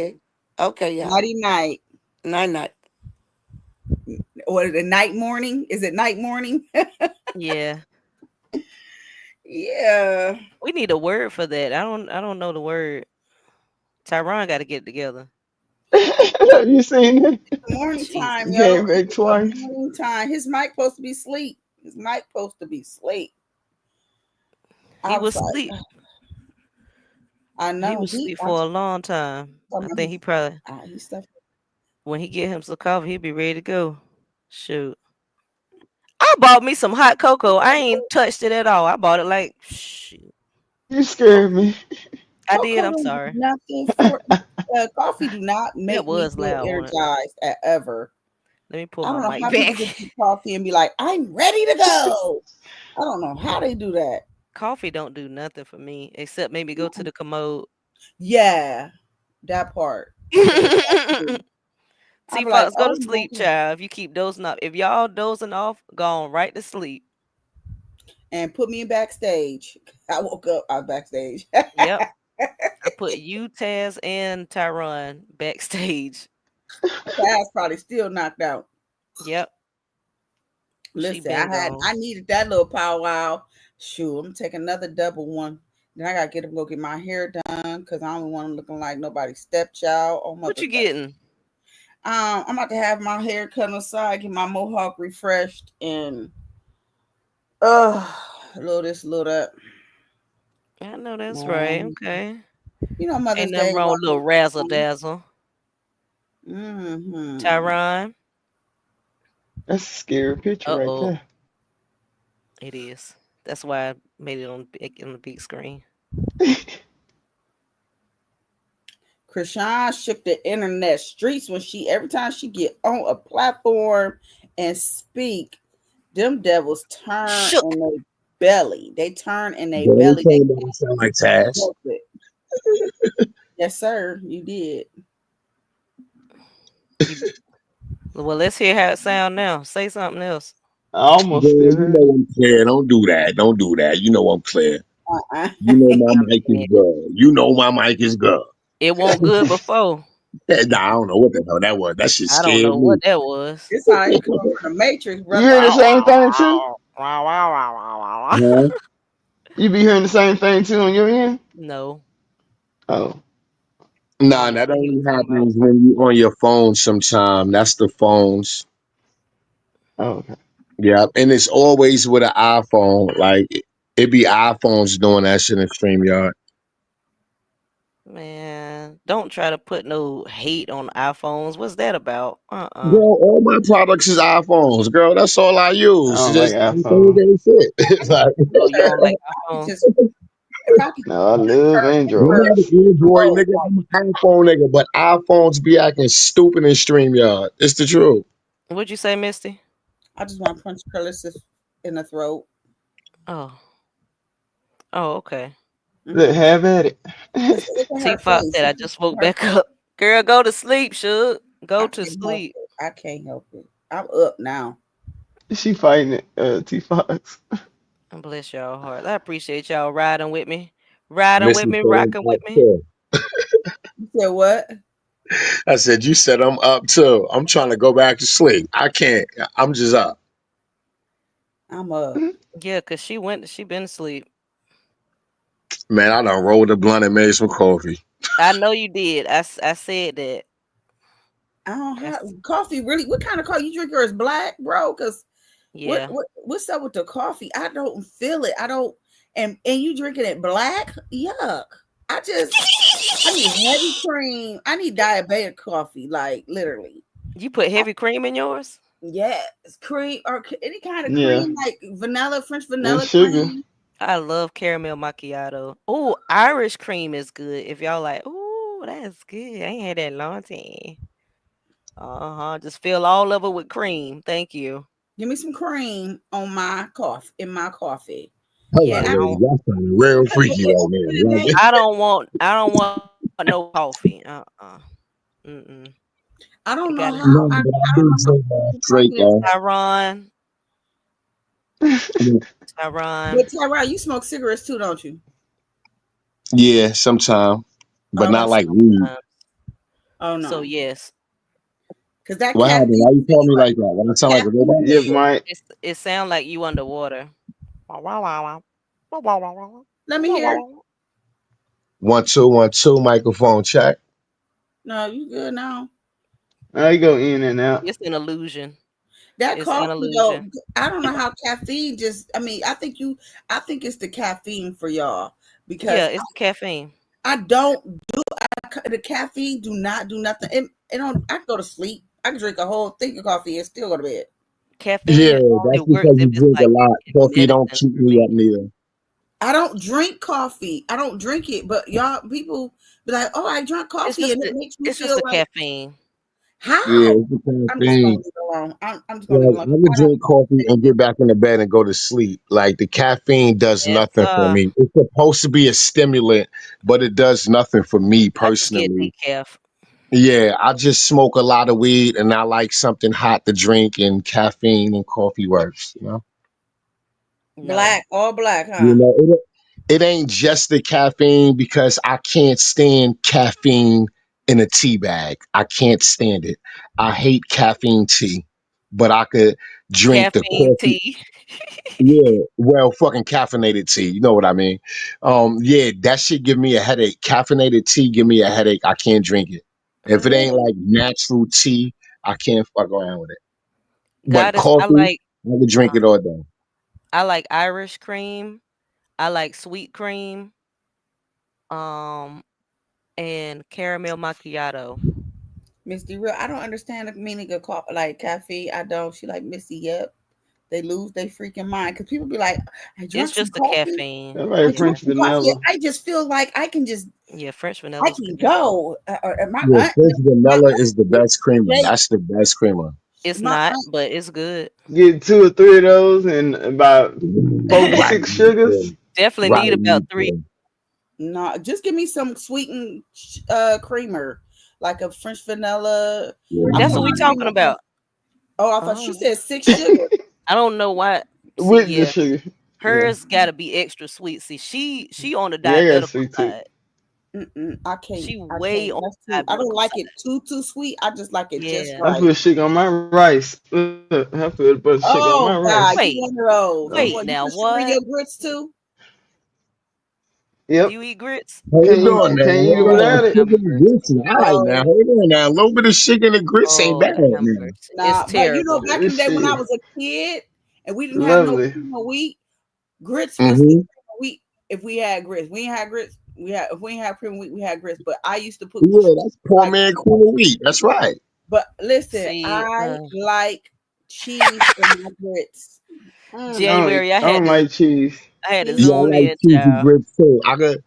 S18: Yeah. Okay, y'all.
S3: Nighty night.
S18: Night night.
S3: Or the night morning? Is it night morning?
S2: Yeah.
S3: Yeah.
S2: We need a word for that. I don't know the word. Tyron got to get it together.
S10: You seen it?
S3: Morning time,
S10: He
S3: yo.
S10: came back
S3: It's a
S10: twice.
S3: morning time. His mic supposed to be sleep. His mic supposed to be sleep.
S2: He
S3: I was
S2: was
S3: like,
S2: asleep.
S3: I
S2: He
S3: know.
S2: was asleep for a long time. I think he probably
S3: He stuff.
S2: when he get him some coffee, he'll be ready to go. Shoot. I bought me some hot cocoa. I ain't touched it at all. I bought it like shoot.
S10: You scared me.
S2: I did.
S3: Cocoa
S2: I'm
S3: don't do
S2: sorry.
S3: nothing for coffee. Do not
S2: That
S3: make me
S2: was
S3: feel
S2: loud, wasn't it?
S3: energized ever.
S2: Let me pull
S3: I
S2: my
S3: don't know
S2: mic
S3: how people
S2: back.
S3: get to coffee and be like, "I'm ready to go." I don't know how they do that.
S2: Coffee don't do nothing for me except maybe go to the commode.
S3: Yeah, that part. I'll
S2: T
S3: be like,
S2: Fox, go to
S3: "Oh
S2: sleep,
S3: my,"
S2: child. If you keep dozing off, if y'all dozing off, gone right to sleep.
S3: and put me in backstage. I woke up. I was backstage.
S2: Yep. I put you, Taz, and Tyron backstage.
S3: Taz probably still knocked out.
S2: Yep.
S3: Listen,
S2: been gone.
S3: I needed that little powwow. Shoot, I'm gonna take another double one. Then I gotta go get my hair done because I don't want them looking like nobody's stepchild. Oh,
S2: What you getting?
S3: I'm about to have my hair cut on the side, get my mohawk refreshed, and a little this, a little that.
S2: I know that's right. Okay.
S3: You know, Mother's
S2: Ain't nothing
S3: Day.
S2: wrong with a little razzle dazzle.
S3: Mm-hmm.
S2: Tyron.
S10: That's a scary picture right there.
S2: It is. That's why I made it on the big screen.
S3: Krishan shook the internet streets when every time she get on a platform and speak, them devils turn in their belly. They turn in their belly. They
S4: sound like Taz.
S3: Yes, sir. You did.
S2: Well, let's hear how it sound now. Say something else.
S10: I almost
S4: Girl,
S10: still
S4: you
S10: heard.
S4: know I'm clear. Don't do that. Don't do that. You know I'm clear. You know my mic is good. You know my mic is good.
S2: It won't good before.
S4: Nah, I don't know what the hell that was. That shit
S2: I don't
S4: scared
S2: know
S4: me.
S2: what that was.
S3: This how you come from the Matrix,
S10: You
S3: brother.
S10: hear the same thing too?
S4: Huh?
S10: You be hearing the same thing too on your end?
S2: No.
S10: Oh.
S4: Nah, that only happens when you on your phone sometime. That's the phones.
S10: Oh, okay.
S4: Yeah, and it's always with an iPhone. Like it be iPhones doing that shit in StreamYard.
S2: Man, don't try to put no hate on iPhones. What's that about?
S4: Girl, all my products is iPhones. Girl, that's all I
S10: I
S4: use.
S10: don't like
S4: Just
S10: iPhone.
S4: shit. It's like,
S2: Oh, you don't like iPhones?
S10: No, I love
S4: I'm
S10: Android.
S4: not an Android nigga. I'm an iPhone nigga. But iPhones be acting stupid in StreamYard. It's the truth.
S2: What'd you say, Misty?
S3: I just want to punch Karlissa in the throat.
S2: Oh. Oh, okay.
S10: Look, have at it.
S3: Look at
S2: T
S3: her
S2: Fox
S3: face.
S2: said I just woke back up. Girl, go to sleep, Shug. Go to
S3: Can't help
S2: sleep.
S3: it. I can't help it. I'm up now.
S10: She fighting it, T Fox.
S2: And bless y'all heart. I appreciate y'all riding with me. Riding with
S4: Missy
S2: me,
S4: said I'm
S2: rocking with
S4: up
S2: me.
S4: too.
S3: You said what?
S4: I said, you said I'm up too. I'm trying to go back to sleep. I can't. I'm just up.
S3: I'm up.
S2: Yeah, cause she been asleep.
S4: Man, I done rolled a blunt and made some coffee.
S2: I know you did. I said that.
S3: I don't have coffee. Really? What kind of coffee you drink? Yours black, bro? Because
S2: Yeah.
S3: what's up with the coffee? I don't feel it. I don't. And you drinking it black? Yuck. I need heavy cream. I need diabetic coffee, like literally.
S2: You put heavy cream in yours?
S3: Yes, cream or any kind of
S10: Yeah.
S3: cream, like vanilla, French
S10: And
S3: vanilla
S10: sugar.
S3: cream.
S2: I love caramel macchiato. Oh, Irish cream is good. If y'all like, oh, that's good. I ain't had that in a long time. Just fill all of it with cream. Thank you.
S3: Give me some cream on my coffee, in my coffee.
S4: Yeah, y'all sounding real freaky right now. Like,
S2: I don't want no coffee. Mm-mm.
S3: I don't know how.
S4: no,
S3: I
S4: but I
S3: don't
S4: do
S3: know
S4: drink straight
S3: how.
S4: though.
S2: Tyron.
S3: But Tyron, you smoke cigarettes too, don't you?
S4: Yeah, sometime, but not
S3: Okay.
S4: like weed.
S3: Oh no.
S2: So yes.
S3: Because that
S4: What happened? Why you call me like that? When I sound like a robot?
S10: Yeah, Mike.
S2: It sound like you underwater.
S3: Let me hear.
S4: 1 2 1 2 microphone check.
S3: No, you good now.
S10: I go in and out.
S2: It's an illusion.
S3: That
S2: It's an
S3: coffee though,
S2: illusion.
S3: I don't know how caffeine just. I mean, I think it's the caffeine for y'all because
S2: Yeah, it's the caffeine.
S3: I don't do the caffeine. Do not do nothing. It don't. I can go to sleep. I can drink a whole thing of coffee and still go to bed.
S2: Caffeine only
S4: that's
S2: works
S4: because
S2: if
S4: you
S2: it's
S4: drink a
S2: like
S4: lot.
S2: in
S4: Coffee don't
S2: medicine
S4: keep
S2: for
S4: me up
S2: me.
S4: neither.
S3: I don't drink coffee. I don't drink it, but y'all people be like, "Oh, I drank coffee," and it makes me
S2: It's just
S3: feel
S2: the
S3: like
S2: caffeine.
S3: how?
S4: Yeah, it's the
S3: I'm just gonna
S4: caffeine.
S3: leave it alone. I'm just gonna leave it
S4: Like
S3: alone.
S4: I would drink coffee and get back in the bed and go to sleep. Like the caffeine does
S2: Yes,
S4: nothing for me. It's supposed to be a stimulant, but it does nothing for me
S2: I just get
S4: personally.
S2: decaf.
S4: Yeah, I just smoke a lot of weed and I like something hot to drink, and caffeine and coffee works.
S2: No.
S3: Black, all black,
S4: You
S3: huh?
S4: know, it ain't just the caffeine because I can't stand caffeine in a tea bag. I can't stand it. I hate caffeine tea, but I could drink the
S2: Caffeine
S4: coffee.
S2: tea.
S4: Yeah, well, fucking caffeinated tea. You know what I mean? Yeah, that shit give me a headache. Caffeinated tea give me a headache. I can't drink it. If it ain't
S3: Really?
S4: like natural tea, I can't fuck around with it. But
S2: Goddess,
S4: coffee, I would drink it all day.
S2: I like Irish cream. I like sweet cream. Um and caramel macchiato.
S3: Misty Real, I don't understand the meaning of like caffeine. I don't. She like Missy. Yep. They lose their freaking mind because people be like, I
S2: It's
S3: drank some
S2: just the
S3: coffee.
S2: caffeine.
S10: That like
S3: I
S2: Yeah.
S3: drank
S10: French
S3: some coffee.
S10: vanilla.
S3: I just feel like I can just
S2: Yeah, French
S3: I
S2: vanilla's
S3: can
S2: good.
S3: go. My
S4: Yeah,
S3: aunt,
S4: French
S3: my
S4: vanilla is the
S3: aunt
S4: best creamer.
S3: Jake,
S4: That's the best creamer.
S2: It's
S3: my
S2: not,
S3: aunt,
S2: but it's good.
S10: Get 2 or 3 of those and about 4 to
S4: Right.
S10: 6 sugars.
S2: Definitely
S4: Right.
S2: need about 3.
S3: no, just give me some sweetened creamer, like a French vanilla. I'm
S2: That's
S3: putting
S2: what we
S3: my cream
S2: talking
S3: up there.
S2: about.
S3: Oh, I thought she said 6 sugar.
S2: I don't know why. See,
S10: With the
S2: yeah,
S10: sugar. Yeah.
S2: hers got to be extra sweet. See, she on the
S10: Yeah, I got
S2: diabetical
S10: sweet too.
S2: side.
S3: I can't.
S2: She
S3: I
S2: way
S3: can't.
S2: on
S3: That's
S2: the
S3: too. I don't
S2: diabetical
S3: like
S2: side.
S3: it too sweet. I just like it just
S2: Yeah.
S10: I
S3: right.
S10: put sugar on my rice. I put a bunch of sugar on my
S3: Oh God,
S10: rice.
S3: you
S2: Wait,
S3: one of those. You
S2: wait
S3: want you
S2: now,
S3: put sugar in
S2: what?
S3: your grits too?
S10: Yep.
S2: You eat grits?
S4: Hold on now.
S10: Can't eat it
S4: Hold on.
S10: without
S2: Lord
S10: it.
S2: have
S4: Sugar and grits
S2: mercy.
S4: is all right now.
S3: Oh
S4: Hold on now. A little bit of sugar and the grits ain't bad
S2: Lord have
S4: now.
S2: mercy. It's
S3: nah, but you know,
S2: terrible.
S3: back in
S10: This
S3: the day when I
S10: shit
S3: was a kid and we didn't have no
S10: lovely.
S3: cream of wheat, grits was the
S4: Mm-hmm.
S3: cream of wheat. If we had grits, we ain't had grits. We had if we ain't had cream of wheat, we had grits. But I used to put
S4: Yeah, that's poor
S3: like,
S4: man cool wheat. That's right.
S3: but listen,
S2: See,
S3: I like cheese in my grits.
S2: January,
S10: I don't like cheese.
S2: I had to
S3: Cheese.
S4: Yeah, I
S2: zoom
S4: like
S2: in,
S4: cheesy
S2: child.
S4: grits too. I could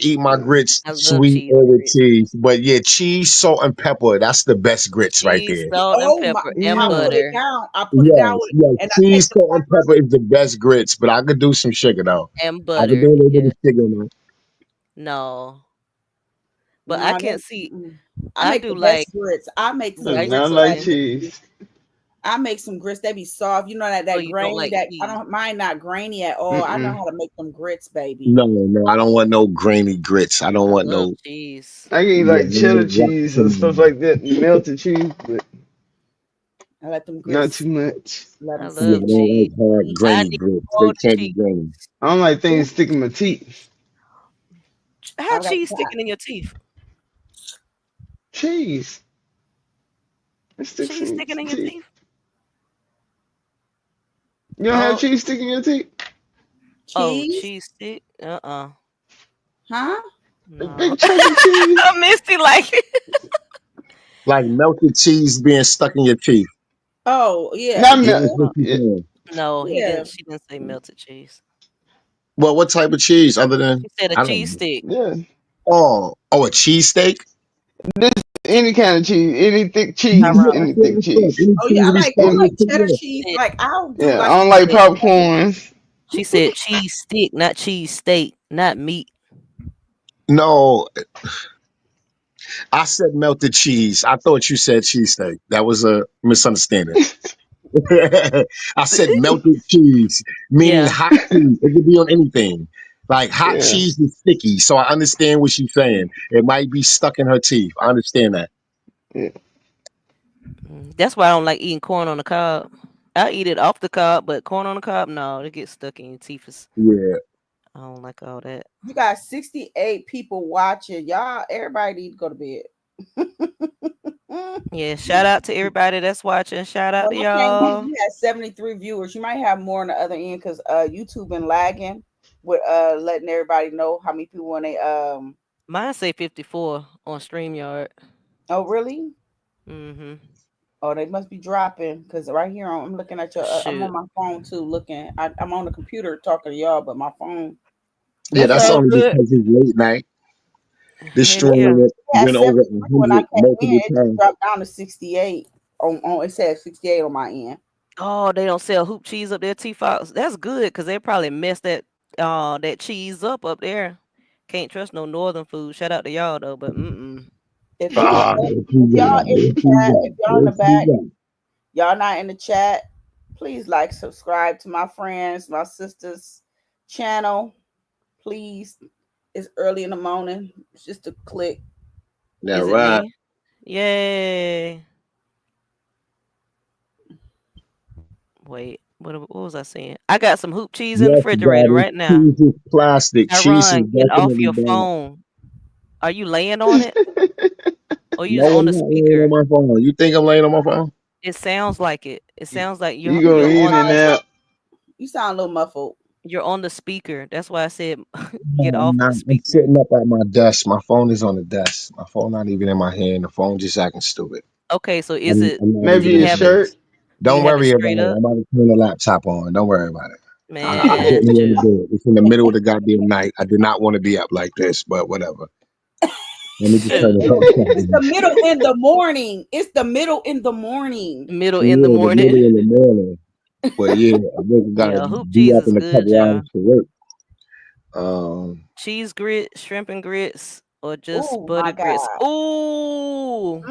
S4: eat my grits
S2: I love
S4: sweet
S2: cheese
S4: or with
S2: grits.
S4: cheese. But yeah, cheese, salt, and pepper, that's the best grits right
S2: Cheese,
S4: there.
S2: salt, and
S3: Oh my!
S2: pepper, and
S3: I
S10: Yeah.
S3: put it
S2: butter,
S3: down. I put it down
S4: Yes,
S3: with,
S4: yes.
S3: and I take
S4: Cheese,
S3: the
S4: salt, and
S3: pepper.
S4: pepper is the best grits, but I could do some sugar though.
S2: and
S4: I could do
S2: butter.
S4: a little bit
S2: Yeah.
S4: of sugar in it.
S2: No. But I
S3: Nah,
S2: can see
S3: I
S2: I
S3: make
S2: do
S3: the
S2: like
S3: best grits. I make
S10: Do
S3: some
S2: rice
S3: grits
S10: not
S3: that
S10: like
S2: pudding.
S10: cheese.
S3: I make some grits. They be soft. You know that
S2: Oh,
S3: that
S2: you don't
S3: grainy.
S2: like
S3: That I
S2: cheese.
S3: don't mine not grainy at all. I know
S10: Mm-mm.
S3: how to make them grits, baby.
S4: No, I don't want no grainy grits. I don't
S2: I
S4: want
S2: love
S4: no.
S2: cheese.
S10: I can eat
S4: Yeah,
S10: like
S4: I
S10: cheddar
S4: want rock
S10: cheese and stuff
S4: cinnamon.
S10: like that, melted cheese, but
S3: I let them
S10: not
S3: grits
S10: too much.
S3: let
S2: I
S3: them
S4: Yeah,
S2: love
S4: I
S3: sit.
S4: don't like
S2: cheese.
S4: hard
S2: I
S4: grainy
S2: need
S4: grits. They
S2: all the
S4: can't be
S2: cheese.
S4: grainy.
S10: I don't like things sticking my teeth.
S2: How
S3: I got
S2: cheese sticking in your teeth?
S10: Cheese. It sticks
S2: Cheese
S10: in
S2: sticking in your
S10: teeth.
S2: teeth?
S10: You don't have
S2: Oh,
S10: cheese sticking in your teeth?
S2: oh,
S3: cheese,
S2: cheese stick? Uh-uh.
S3: huh?
S10: A
S2: No.
S10: big chunk of cheese?
S2: I missed it like
S4: Like melted cheese being stuck in your teeth.
S3: Oh yeah,
S10: Not
S4: Is
S3: yeah,
S4: that what you're
S10: yeah.
S4: saying?
S2: no, he
S3: yeah.
S2: didn't. She didn't say melted cheese.
S4: Well, what type of cheese other than
S2: She said a
S4: I don't
S2: cheese
S4: know.
S2: stick.
S10: Yeah.
S4: Oh, a cheesesteak?
S10: This any kind of cheese, any thick cheese,
S4: Yeah,
S2: Tyrone.
S10: any
S4: that's what
S10: thick
S4: I said.
S10: cheese.
S4: Any
S3: Oh yeah,
S4: cheese to be stuck
S3: I
S4: in
S10: And
S4: your
S3: like
S4: teeth.
S3: cheddar
S4: Yeah.
S3: cheese.
S2: Said,
S3: Like I'll do
S10: yeah, I
S3: like
S10: don't
S3: a
S10: like
S2: said
S10: popcorns.
S2: she said cheese stick, not cheese steak, not meat.
S4: No, I said melted cheese. I thought you said cheesesteak. That was a misunderstanding. I said melted cheese, meaning
S2: Yeah.
S4: hot cheese. It could be on anything. Like hot
S10: Yeah.
S4: cheese is sticky, so I understand what she's saying. It might be stuck in her teeth. I understand that.
S10: Yeah.
S2: That's why I don't like eating corn on the cob. I eat it off the cob, but corn on the cob, no, it gets stuck in your teeth.
S4: Yeah.
S2: I don't like all that.
S3: You got 68 people watching. Y'all, everybody need to go to bed.
S2: Yeah, shout out to everybody that's watching. Shout out
S3: Well,
S2: to
S3: I can't believe
S2: y'all.
S3: you had 73 viewers. You might have more on the other end because YouTube been lagging with letting everybody know how many people when they
S2: Mine say 54 on StreamYard.
S3: oh really?
S2: Mm-hmm.
S3: Oh, they must be dropping because right here I'm looking at your. I'm on my phone too, looking. I'm on the computer talking to y'all, but my phone.
S4: Yeah, that's
S2: all
S4: only
S2: good.
S4: because it's late night. This
S2: Heck
S4: stream
S2: yeah.
S4: went over
S3: 73 when I
S4: 100
S3: came in.
S4: multiple
S3: It just
S4: times.
S3: dropped down to 68. On it said 68 on my end.
S2: Oh, they don't sell hoop cheese up there, T Fox. That's good because they probably messed that cheese up there. Can't trust no northern food. Shout out to y'all though, but
S3: If
S4: Ah,
S3: y'all in the chat, if y'all in the back,
S4: yeah.
S3: y'all not in the chat, please like, subscribe to my friends, my sisters' channel. Please, it's early in the morning. It's just a click.
S4: Now,
S2: Is it
S4: right.
S2: me? Yay. Wait, what was I saying? I got some hoop cheese in the
S4: Yes,
S2: refrigerator
S4: God,
S2: right now.
S4: cheese is plastic. Cheese is
S2: Tyron, get off
S4: definitely
S2: your
S4: bad.
S2: phone. Are you laying on it? Or you
S4: No,
S2: just on
S4: I'm
S2: the
S4: not laying on
S2: speaker?
S4: my phone. You think I'm laying on my phone?
S2: It sounds like it. It sounds like
S10: You go
S2: you're
S10: in
S2: on
S10: and out.
S3: You sound a little muffled.
S2: you're on the speaker. That's why I said
S4: No,
S2: get
S4: I'm
S2: off
S4: not.
S2: the
S4: I'm
S2: speaker.
S4: sitting up at my desk. My phone is on the desk. My phone not even in my hand. The phone just acting stupid.
S2: Okay, so
S4: I'm,
S2: is it
S4: I'm not
S2: do
S10: Maybe
S4: even
S2: you
S10: his
S4: in
S2: have it
S10: shirt.
S4: this.
S2: do you
S4: Don't
S2: have it
S4: worry about
S2: straight
S4: it.
S2: up?
S4: I'm about to turn the laptop on. Don't worry about it. I
S2: Man,
S4: couldn't hear the
S2: shoot.
S4: bed. It's in the middle of the goddamn night. I did not want to be up like this, but whatever. Let me just turn
S2: Shoot.
S4: the laptop
S3: It's
S4: on.
S3: the middle in the morning. It's the middle in the morning.
S2: Middle in the
S4: Yeah, the
S2: morning.
S4: middle in the morning. But yeah, I think gotta
S2: Yeah, hoop
S4: be
S2: cheese
S4: up
S2: is
S4: in a
S2: good,
S4: couple
S2: y'all.
S4: hours for work.
S2: Cheese grits, shrimp and grits, or just
S3: Oh my
S2: butter grits.
S3: God.
S2: Ooh.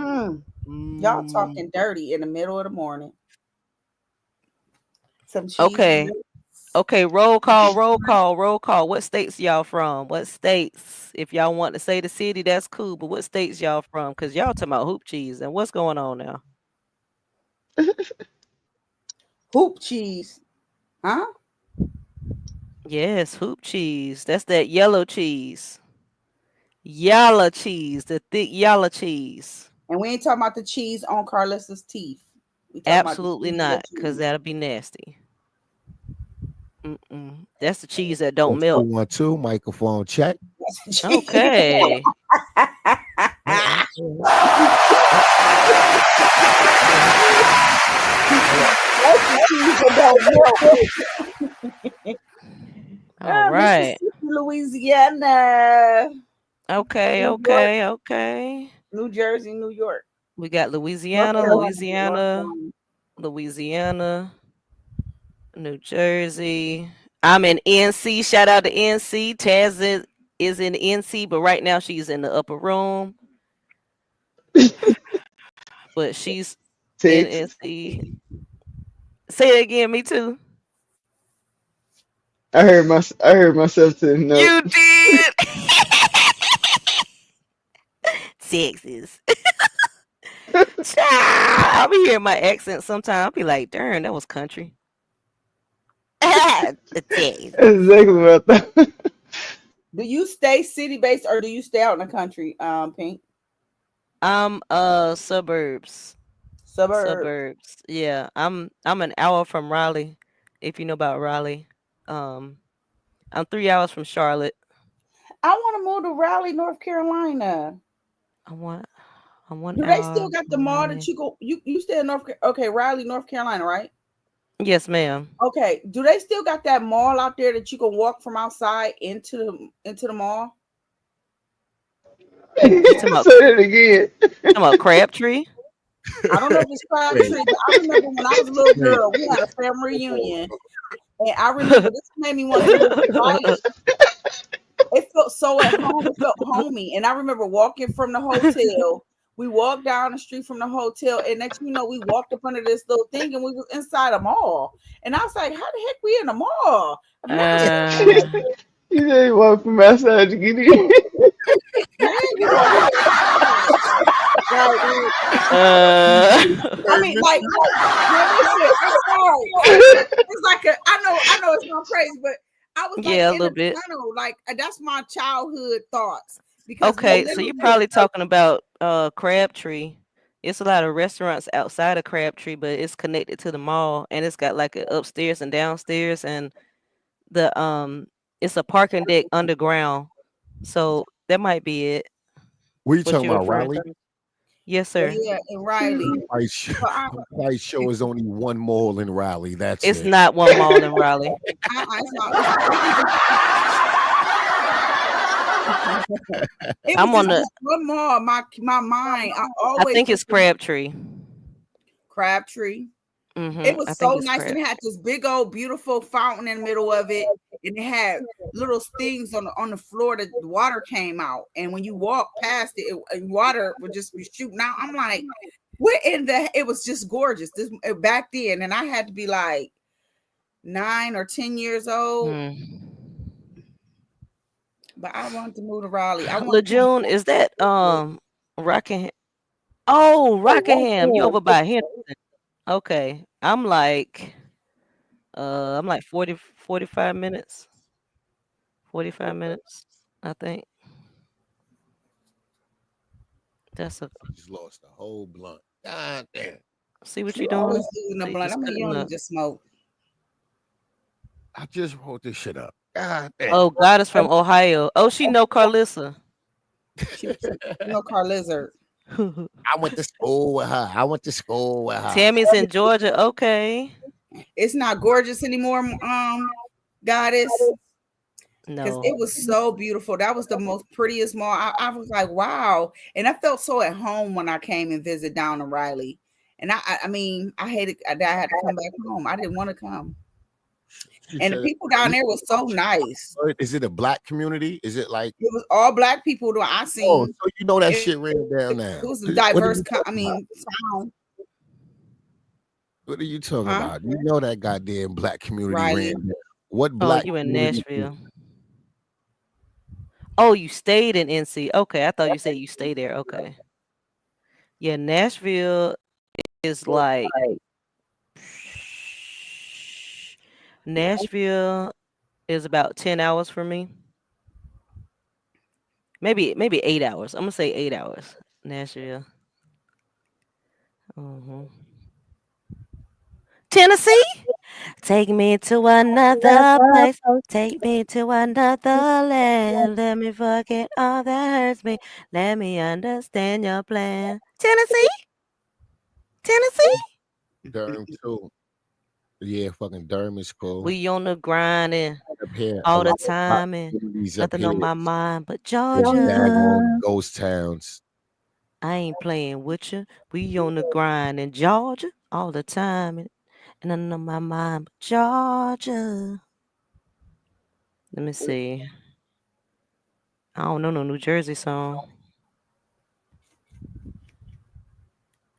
S3: Y'all talking dirty in the middle of the morning. Some cheese.
S2: Okay. Okay, roll call, roll call, roll call. What states y'all from? What states? If y'all want to say the city, that's cool. But what states y'all from? Because y'all talking about hoop cheese and what's going on now?
S3: Hoop cheese. Huh?
S2: Yes, hoop cheese. That's that yellow cheese. Yellow cheese, the thick yellow cheese.
S3: And we ain't talking about the cheese on Karlissa's teeth. We talking about the
S2: Absolutely
S3: cheese
S2: not,
S3: that
S2: because
S3: you
S2: that'll be nasty. That's the cheese that don't
S7: That's
S2: melt.
S7: 212 microphone check.
S2: Okay. All right.
S3: Mississippi, Louisiana.
S2: Okay,
S3: New York,
S2: okay, okay.
S3: New Jersey, New York.
S2: We got
S3: North
S2: Louisiana,
S3: Carolina, North
S2: Louisiana,
S3: Carolina.
S2: Louisiana, New Jersey. I'm in NC. Shout out to NC. Taz is in NC, but right now she's in the upper room. But she's in
S10: Texas.
S2: NC. Say it again, me too.
S10: I heard myself to no.
S2: You did. Texas. I'll be hearing my accent sometimes. I'll be like, darn, that was country. The Texas.
S10: That's exactly what I thought.
S3: Do you stay city based or do you stay out in the country, Pink?
S2: I'm suburbs.
S3: Suburb.
S2: Suburbs. Yeah. I'm an hour from Raleigh, if you know about Raleigh. I'm 3 hours from Charlotte.
S3: I want to move to Raleigh, North Carolina.
S2: I'm 1
S3: Do they
S2: hour
S3: still got the
S2: from
S3: mall that
S2: Raleigh.
S3: you go? You stay in okay, Raleigh, North Carolina, right?
S2: Yes, ma'am.
S3: Okay. Do they still got that mall out there that you can walk from outside into the mall?
S2: You talking about,
S10: Say it again.
S2: talking about Crabtree?
S3: I don't know if it's Crabtree, but I remember when I was a little girl, we had a family reunion, and I remember this made me want to move to Raleigh. It felt so at home. It felt homey. And I remember walking from the hotel. We walked down the street from the hotel, and next you know, we walked up under this little thing, and we was inside a mall. And I was like, "How the heck we in the mall? I've never seen
S2: Uh,
S10: You say you walk from outside to get in.
S3: man, you walk from like, I mean, man, listen, I'm sorry. It's like I know it's not crazy, but I was like
S2: yeah, a
S3: in a
S2: little bit.
S3: tunnel. Like that's my childhood thoughts because we
S2: Okay, so
S3: literally
S2: you're
S3: was
S2: probably
S3: like,
S2: talking about Crabtree. It's a lot of restaurants outside of Crabtree, but it's connected to the mall, and it's got like an upstairs and downstairs, and the it's a parking deck underground. So that might be it.
S7: What you
S2: What
S7: talking
S2: you're
S7: about,
S2: referring
S7: Raleigh?
S2: to? Yes, sir.
S3: Yeah, in Riley.
S7: I'm quite sure there's only one mall in Raleigh. That's
S2: It's
S7: it.
S2: not one mall in Raleigh.
S3: It's not. It
S2: I'm
S3: was
S2: on
S3: just
S2: the.
S3: one mall. My mind. I
S2: I
S3: always
S2: think it's Crabtree.
S3: Crabtree.
S2: Mm-hmm.
S3: It was
S2: I think
S3: so
S2: it's
S3: nice, and it had this big old beautiful fountain in the middle of it, and it had little things on the floor that the water came out, and when you walk past it, water would just be shooting out. I'm like, what in the? It was just gorgeous. This back then, and I had to be like 9 or 10 years old. But I wanted to move to Raleigh. I want
S2: Lejeune, is that Rockingham? Oh, Rockingham. You over by Henderson. Okay. I'm like 45 minutes. 45 minutes, I think. That's a
S7: just lost the whole blunt. God damn.
S2: See what
S3: you
S2: you're doing?
S3: always losing the
S2: See,
S3: blunt.
S2: just
S3: I mean, you
S2: cutting
S3: don't
S2: up.
S3: need to smoke.
S7: I just wrote this shit up. God damn.
S2: Oh, God is from Ohio. Oh, she know Karlissa.
S3: She know Karlissa.
S7: I went to school with her.
S2: Tammy's in Georgia. Okay.
S3: It's not gorgeous anymore, Goddess. Because
S2: No.
S3: it was so beautiful. That was the most prettiest mall. I was like, wow. And I felt so at home when I came and visit down in Riley. And I mean, I hated that I had to come back home. I didn't want to come. And the people down there was so nice.
S7: Is it a black community? Is it like
S3: it was all black people that I seen?
S7: Oh, so you know that shit ran down now.
S3: It was a diverse sound.
S7: What are you talking about? You know that goddamn black community ran down. What
S2: Oh,
S7: black
S2: you in
S7: community?
S2: Nashville. Oh, you stayed in NC. Okay, I thought you said you stayed there. Okay. Yeah, Nashville is like Nashville is about 10 hours for me. Maybe 8 hours. I'm gonna say 8 hours. Nashville. Tennessee? Take me to another place. Take me to another land. Let me forget all that hurts me. Let me understand your plan. Tennessee?
S7: Durham too. Yeah, fucking Durham is cool.
S2: We on the grind and
S7: Up here,
S2: all
S7: a
S2: the
S7: lot of
S2: time and
S7: opportunities up
S2: nothing on
S7: here.
S2: my mind but
S7: Them
S2: Georgia.
S7: daggone ghost towns.
S2: I ain't playing with you. We on the grind in Georgia all the time and nothing on my mind but Georgia. Let me see. I don't know no New Jersey song.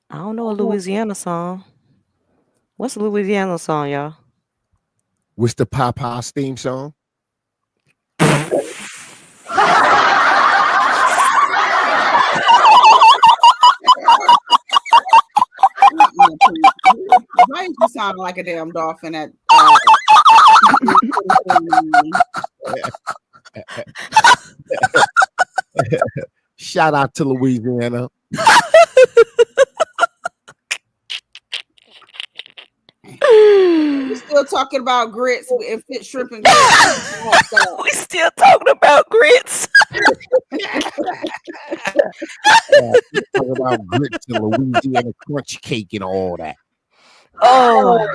S2: I don't know a Louisiana song. What's a Louisiana song, y'all?
S7: What's the Popeyes theme song?
S3: Why did you sound like a damn dolphin at
S7: Shout out to Louisiana.
S3: We're still talking about grits and fit shrimp and grits.
S2: We still talking about grits.
S7: Talking about grits and Louisiana crunch cake and all that.
S2: Oh.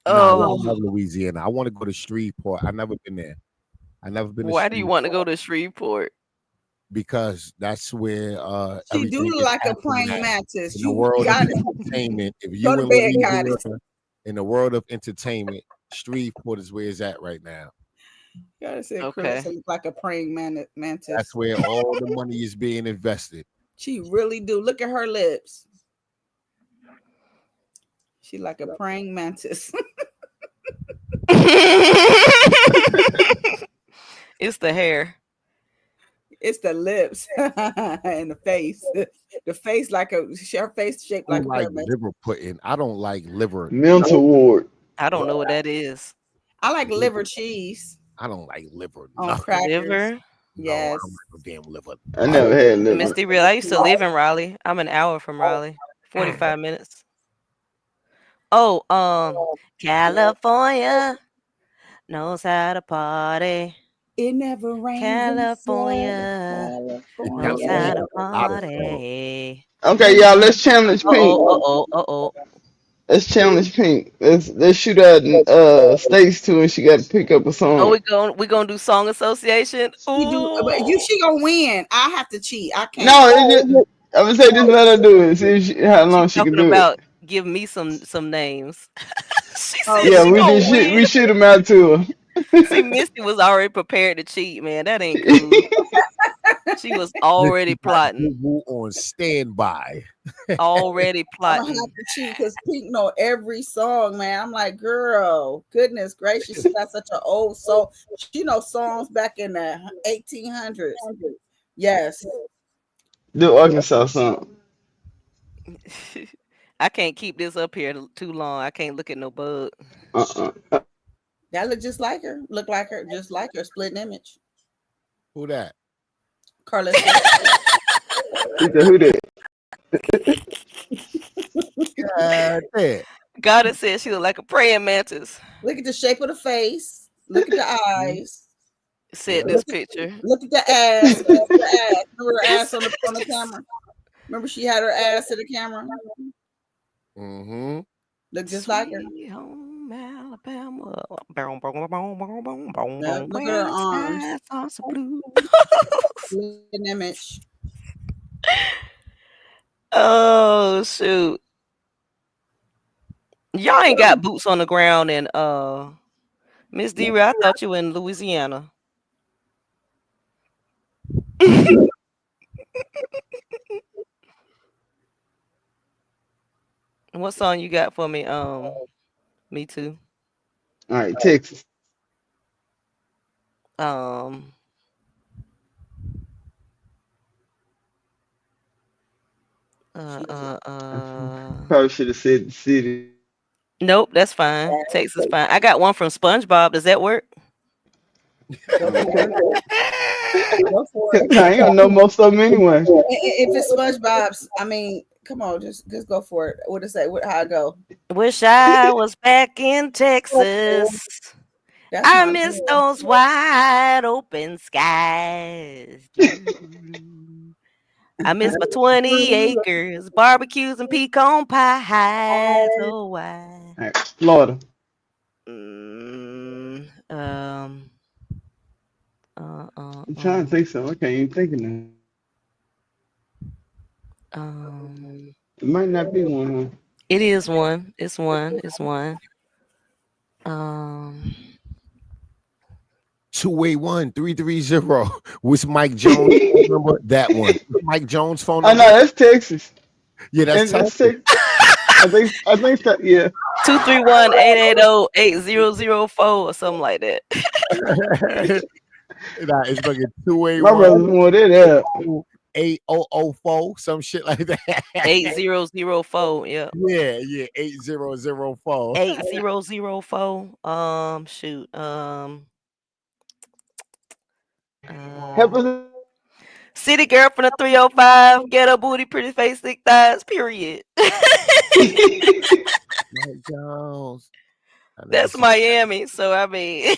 S7: No, I love Louisiana. I want to go to Shreveport. I've never been there. I've never been.
S2: Why do you want to go to Shreveport?
S7: Because that's where
S3: she do
S7: everything
S3: look
S7: is
S3: like a
S7: happening
S3: praying
S7: at.
S3: mantis.
S7: In the
S3: You
S7: world
S3: got
S7: of
S3: it.
S7: entertainment, if you
S3: Go to
S7: in
S3: bed,
S7: Louisiana,
S3: Goddess.
S7: in the world of entertainment, Shreveport is where it's at right now.
S3: Gotta say,
S2: Okay.
S3: Karlissa look like a praying mantis.
S7: That's where all the money is being invested.
S3: She really do. Look at her lips. She like a praying mantis.
S2: It's the hair.
S3: It's the lips and the face. The face like her face shaped
S7: I
S3: like
S7: don't
S3: a
S7: like
S3: pyramid.
S7: liver pudding. I don't like liver.
S10: Mental ward.
S2: I don't know what that is.
S3: I like liver cheese
S7: I don't like liver.
S3: on
S7: Nothing.
S3: crackers.
S2: Liver?
S3: Yes.
S7: I don't like no damn liver.
S10: I never had liver.
S2: Misty Real. I used to live in Raleigh. I'm an hour from Raleigh. 45 minutes. Oh, California knows how to party.
S3: It never rains.
S2: California Let's have a party.
S10: Okay, y'all, let's challenge Pink.
S2: Uh-oh.
S10: Let's challenge Pink. Let's shoot out States too, and she got to pick up a song.
S2: We gonna do song association.
S3: She gonna win. I have to cheat. I can't.
S10: No, I'm gonna say just let her do it. See how long she can
S2: Talking
S10: do
S2: about
S10: it.
S2: give me some names. She
S3: Oh,
S2: said
S10: Yeah,
S2: she
S10: we
S2: gonna
S10: just
S2: win.
S10: we shoot them out to her.
S2: See, Misty was already prepared to cheat, man. That ain't cool. She was already plotting.
S7: Google on standby.
S2: Already
S3: I'm gonna have
S2: plotting.
S3: to cheat because Pink know every song, man. I'm like, girl, goodness gracious, she got such an old soul. She knows songs back in the 1800s. Yes.
S10: Do Arkansas song.
S2: I can't keep this up here too long. I can't look at no bug.
S3: That look just like her. Look like her, just like her. Split image.
S7: Who that?
S3: Karlissa.
S10: Who that?
S2: God said she looked like a praying mantis.
S3: Look at the shape of the face. Look at the eyes.
S2: Said this picture.
S3: Look at the ass. Look at the ass. Remember her ass on the camera? Remember she had her ass to the camera?
S7: Mm-hmm.
S3: Look just like her.
S2: Home Alabama.
S3: Look at her arms. An image.
S2: Oh shoot. Y'all ain't got boots on the ground in Miss D-Ray, I thought you were in Louisiana. What song you got for me? Me Too.
S10: All right, Texas. Probably should have said the city.
S2: Nope, that's fine. Texas fine. I got one from SpongeBob. Does that work?
S3: Go for it.
S10: I ain't gonna know most of them anyway.
S3: If it's SpongeBob's, I mean, come on, just go for it. What to say? How it go?
S2: Wish I was back in Texas. I miss those wide open skies. I miss my 20 acres, barbecues and pecan pies. Oh, why?
S10: All right, Florida.
S2: I'm
S10: trying to think so. I can't even think of that. It might not be one. Huh?
S2: It is one. It's one.
S7: 281-330. What's Mike Jones phone number? That one. Mike Jones phone number.
S10: Oh no, that's Texas.
S7: Yeah, that's Texas.
S10: I think that, yeah.
S2: 231-880-8004 or something like that.
S7: Nah, it's fucking 281.
S10: My brother's more than that.
S7: 8004, some shit like that.
S2: 8004, yeah.
S7: Yeah, 8004.
S2: 8004. Shoot.
S10: Help us.
S2: City girl from the 305, get a booty, pretty face, thick thighs, period.
S7: Mike Jones.
S2: That's Miami, so I mean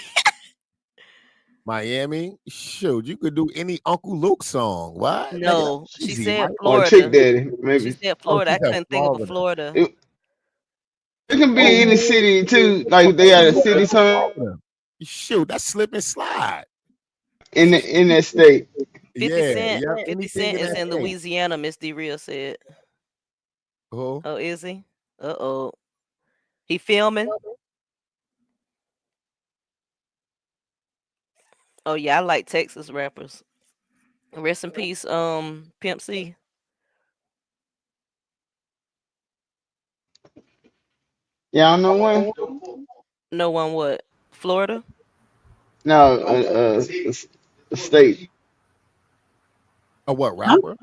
S7: Miami? Shoot, you could do any Uncle Luke song. What?
S2: No, she said
S10: Or
S2: Florida.
S10: Chick Daddy, maybe.
S2: She said Florida. I couldn't think of a Florida.
S10: It can be any city too. Like they got a city song.
S7: Shoot, that's slip and slide.
S10: In that state.
S2: 50 Cent is in Louisiana, Miss D-Real said.
S7: Oh,
S2: is he? Uh-oh. He filming? Oh yeah, I like Texas rappers. Rest in peace, Pimp C.
S10: Yeah, I know one.
S2: No one what? Florida?
S10: No, a state.
S7: A what rapper?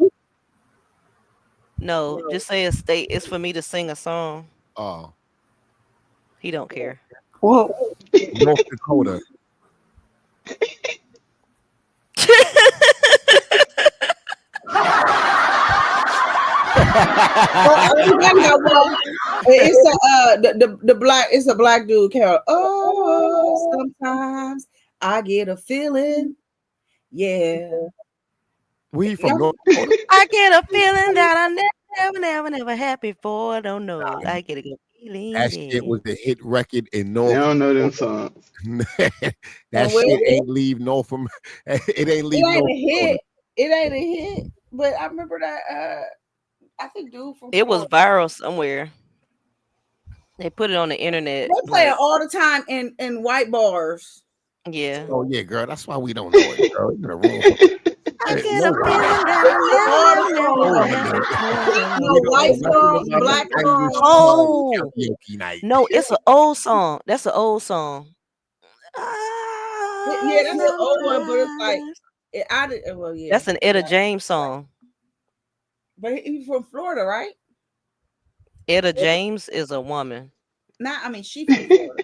S2: No, just say a state. It's for me to sing a song.
S7: Oh.
S2: He don't care.
S3: Well,
S7: North Dakota.
S3: It's a black dude, Carol. Oh, sometimes I get a feeling. Yeah.
S7: We from North Dakota.
S2: I get a feeling that I never had before. I don't know. I get a good feeling.
S7: That shit was the hit record in
S10: They
S7: North
S10: don't know them
S7: Dakota.
S10: songs.
S7: That
S3: And where
S7: shit ain't leave North from it ain't leave
S3: it ain't
S7: North
S3: a
S7: Dakota.
S3: hit. It ain't a hit. But I remember that I think dude from
S2: It was
S3: Florida.
S2: viral somewhere. They put it on the internet.
S3: They play it
S2: Like,
S3: all the time in white bars.
S2: yeah.
S7: Oh yeah, girl. That's why we don't know it, girl. You in a room.
S2: I get
S7: No,
S2: a feeling that
S3: All
S2: I
S3: the
S2: never
S3: songs.
S2: had
S3: No,
S2: before.
S3: white
S7: nothing
S3: song,
S7: about
S3: black
S7: no Irish
S3: song.
S2: Oh
S7: karaoke night.
S2: no, it's an old song. That's an old song.
S3: Yeah, that's an old one, but it's like well, yeah.
S2: That's an Etta James song.
S3: But he's from Florida, right?
S2: Etta James is a woman.
S3: I mean, she from Florida.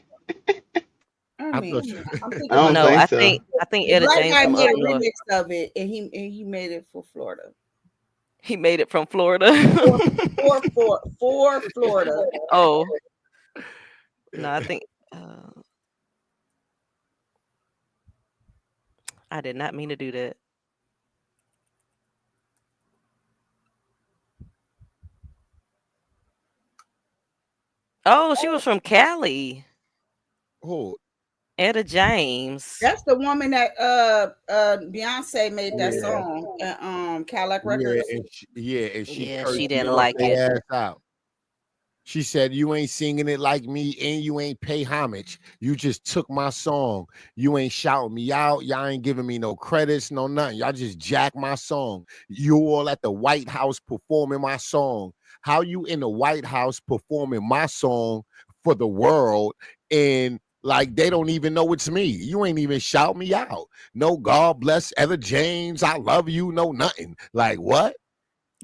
S7: I
S3: I'm thinking
S10: I don't
S2: No,
S10: think
S2: I
S10: so.
S2: think
S3: the
S2: Etta
S3: black
S2: James
S3: guy
S2: from
S3: made
S2: up
S3: a
S2: north.
S3: remix of it, and he made it for Florida.
S2: He made it from Florida.
S3: For Florida.
S2: Oh no, I think I did not mean to do that. Oh, she was from Cali.
S7: Who?
S2: Etta James.
S3: That's the woman that Beyonce made that song at Cadillac Records.
S7: And she
S2: Yeah,
S7: cursed
S2: she didn't like
S7: Beyonce
S2: it.
S7: ass out. She said, "You ain't singing it like me, and you ain't pay homage. You just took my song. You ain't shouting me out. Y'all ain't giving me no credits, no nothing. Y'all just jack my song. You all at the White House performing my song. How you in the White House performing my song for the world and like they don't even know it's me. You ain't even shout me out. No, God bless Etta James. I love you. No nothing. Like what?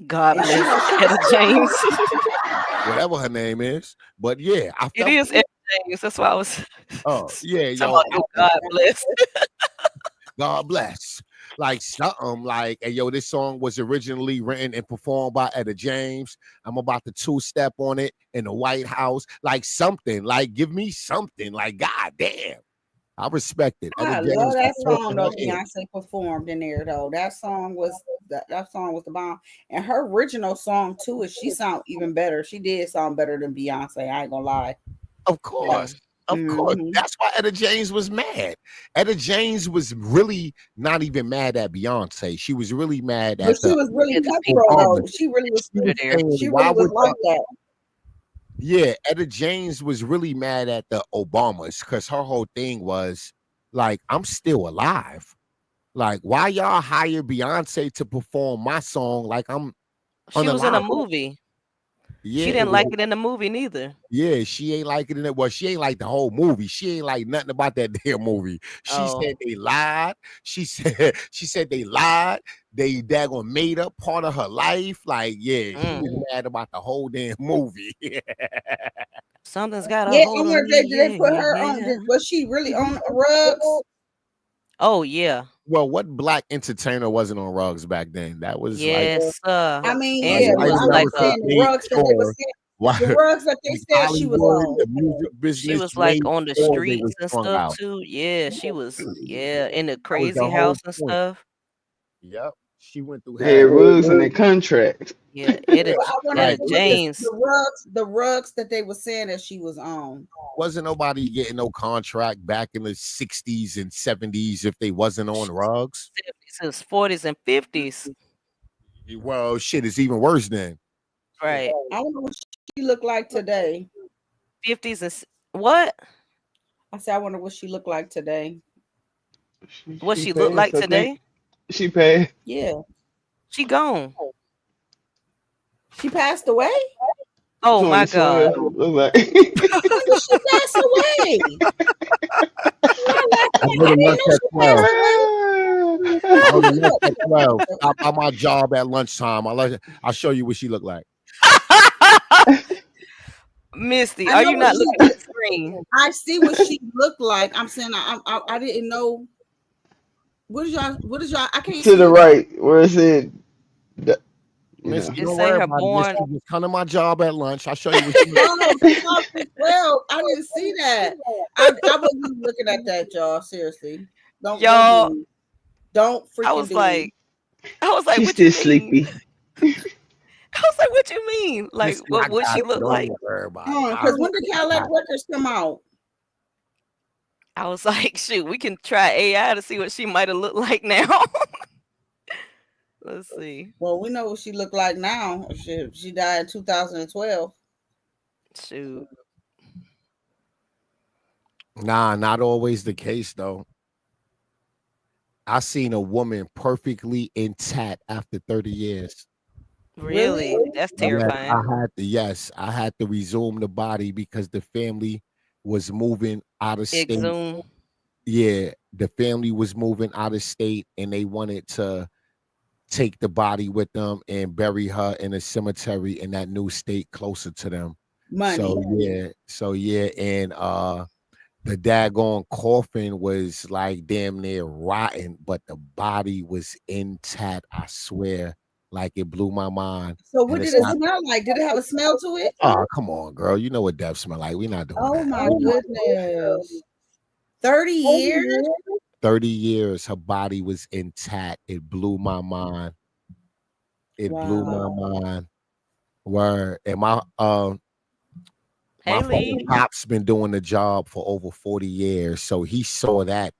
S2: God bless Etta James.
S7: Whatever her name is. But yeah, I
S2: It
S7: felt
S2: is Etta James. That's why I was
S7: yeah,
S2: talking
S7: yo,
S2: about God bless.
S7: God bless. Like something like, hey, yo, this song was originally written and performed by Etta James. I'm about to two-step on it in the White House. Like something, like give me something. Like, God damn. I respect it.
S3: I
S7: Etta
S3: love
S7: James
S3: that
S7: was
S3: song
S7: talking
S3: though.
S7: her in.
S3: Beyonce performed in there though. That song was the bomb. And her original song too is she sound even better. She did sound better than Beyonce. I ain't gonna lie.
S7: Of course. Of course. That's why Etta James was mad. Etta James was really not even mad at Beyonce. She was really mad
S3: But
S7: at
S3: she was really cutthroat though. She really was. She really was like that.
S7: Yeah, Etta James was really mad at the Obamas because her whole thing was like, I'm still alive. Like, why y'all hire Beyonce to perform my song like I'm
S2: She was in a
S7: unalive?
S2: movie.
S7: Yeah,
S2: She
S7: it
S2: didn't
S7: was
S2: like it in the movie neither.
S7: Yeah, she ain't like it in it. Well, she ain't like the whole movie. She ain't like nothing about that damn movie. She said they lied. She said they lied. They daggone made up part of her life. Like, yeah, she was mad about the whole damn movie.
S2: Something's got a
S3: Yeah, I
S2: hold
S3: wonder
S2: on me.
S3: did they put her on? Was she really on Rugs?
S2: Oh yeah.
S7: Well, what black entertainer wasn't on Rugs back then? That was
S2: Yes,
S3: I mean,
S2: and
S3: yeah,
S2: it
S3: but
S2: was
S3: I
S2: like
S3: was saying the rugs that they were saying, the rugs that they said she was
S7: Hollywood,
S3: on.
S7: the music
S2: she
S7: business
S2: was like
S7: made
S2: on the
S7: sure they
S2: streets
S7: was
S2: and
S7: strung
S2: stuff
S7: out.
S2: too. Yeah, she was in the
S7: That was the
S2: crazy
S7: whole
S2: house and
S7: point.
S2: stuff.
S7: Yep. She went through
S10: They had rugs in their contract.
S2: Yeah, Etta
S3: I wonder
S2: Etta
S3: if it was
S2: James.
S3: the rugs that they were saying that she was on.
S7: Wasn't nobody getting no contract back in the 60s and 70s if they wasn't on Rugs?
S2: 70s, 40s, and 50s.
S7: Well, shit, it's even worse then.
S2: Right.
S3: I wonder what she looked like today.
S2: 50s and what?
S3: I said, I wonder what she looked like today.
S2: What she looked like today?
S10: She passed.
S3: Yeah.
S2: She gone.
S3: She passed away?
S2: Oh my God.
S10: Look like
S3: When did she pass away?
S7: I go to lunch at 12. I go to lunch at 12. Stop by my job at lunchtime. I'll show you what she looked like.
S2: Misty,
S3: I
S2: are
S3: know
S2: you
S3: what
S2: not
S3: she-
S2: looking at the screen?
S3: I see what she looked like. I'm saying I didn't know. What is y'all? I can't
S10: to
S3: see
S10: the right where it said,
S7: Misty,
S2: It
S7: don't
S2: say
S7: worry
S2: her
S7: about it.
S2: born.
S7: Misty, just come to my job at lunch. I'll show you what she looked like.
S3: No, 2012. I didn't see that. I wasn't even looking at that, y'all. Seriously, don't
S2: Y'all,
S3: do me. Don't freaking
S2: I was
S3: do
S2: like,
S3: me.
S2: I was like,
S10: She's
S2: what you
S10: still
S2: mean?
S10: sleepy.
S2: I was like, what you mean? Like,
S7: Listen,
S2: what
S7: I
S2: would
S7: got
S2: she
S7: it
S2: look like?
S7: over everybody.
S3: Because when did Cadillac Records come out?
S2: I was like, shoot, we can try AI to see what she might have looked like now. Let's see.
S3: Well, we know what she looked like now. She died in 2012.
S2: Shoot.
S7: Nah, not always the case though. I seen a woman perfectly intact after 30 years.
S2: Really? That's terrifying.
S7: I had to resume the body because the family was moving out of state.
S2: Exhume.
S7: Yeah, the family was moving out of state and they wanted to take the body with them and bury her in a cemetery in that new state closer to them.
S3: Money.
S7: So yeah, and the daggone coffin was like damn near rotten, but the body was intact. I swear, like it blew my mind.
S3: So what did it smell like? Did it have a smell to it?
S7: Oh, come on, girl. You know what death smell like. We're not doing
S3: Oh
S7: that.
S3: my goodness. 30 years?
S7: 30 years, her body was intact. It blew my mind. It blew my mind. Word. And my fucking pop's been doing the job for over 40 years. So he saw that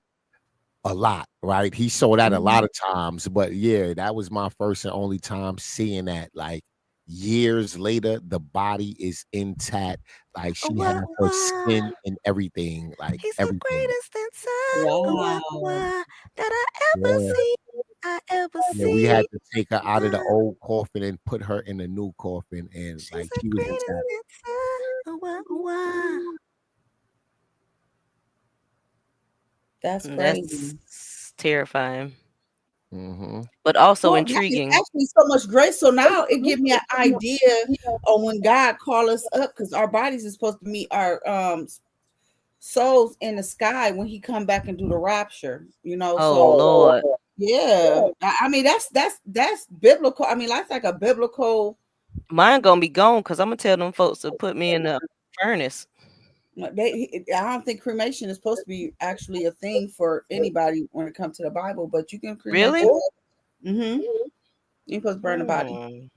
S7: a lot, right? He saw that a lot of times. But yeah, that was my first and only time seeing that. Like years later, the body is intact. Like she had her skin and everything. Like
S2: He's
S7: everything.
S2: the greatest dancer that I ever seen.
S7: Yeah, we had to take her out of the old coffin and put her in the new coffin, and like she was intact.
S3: That's crazy.
S2: That's terrifying.
S7: Mm-hmm.
S2: But also
S3: Well,
S2: intriguing.
S3: that is actually so much grace. So now it gives me an idea of when God call us up, because our bodies is supposed to meet our souls in the sky when He come back and do the rapture. You know.
S2: Oh
S3: so,
S2: Lord.
S3: Yeah. I mean that's biblical. I mean that's like a biblical.
S2: Mine gonna be gone because I'm gonna tell them folks to put me in the furnace.
S3: I don't think cremation is supposed to be actually a thing for anybody when it comes to the Bible, but you can cremate.
S2: Really?
S3: Mm-hmm. You're supposed to burn the body.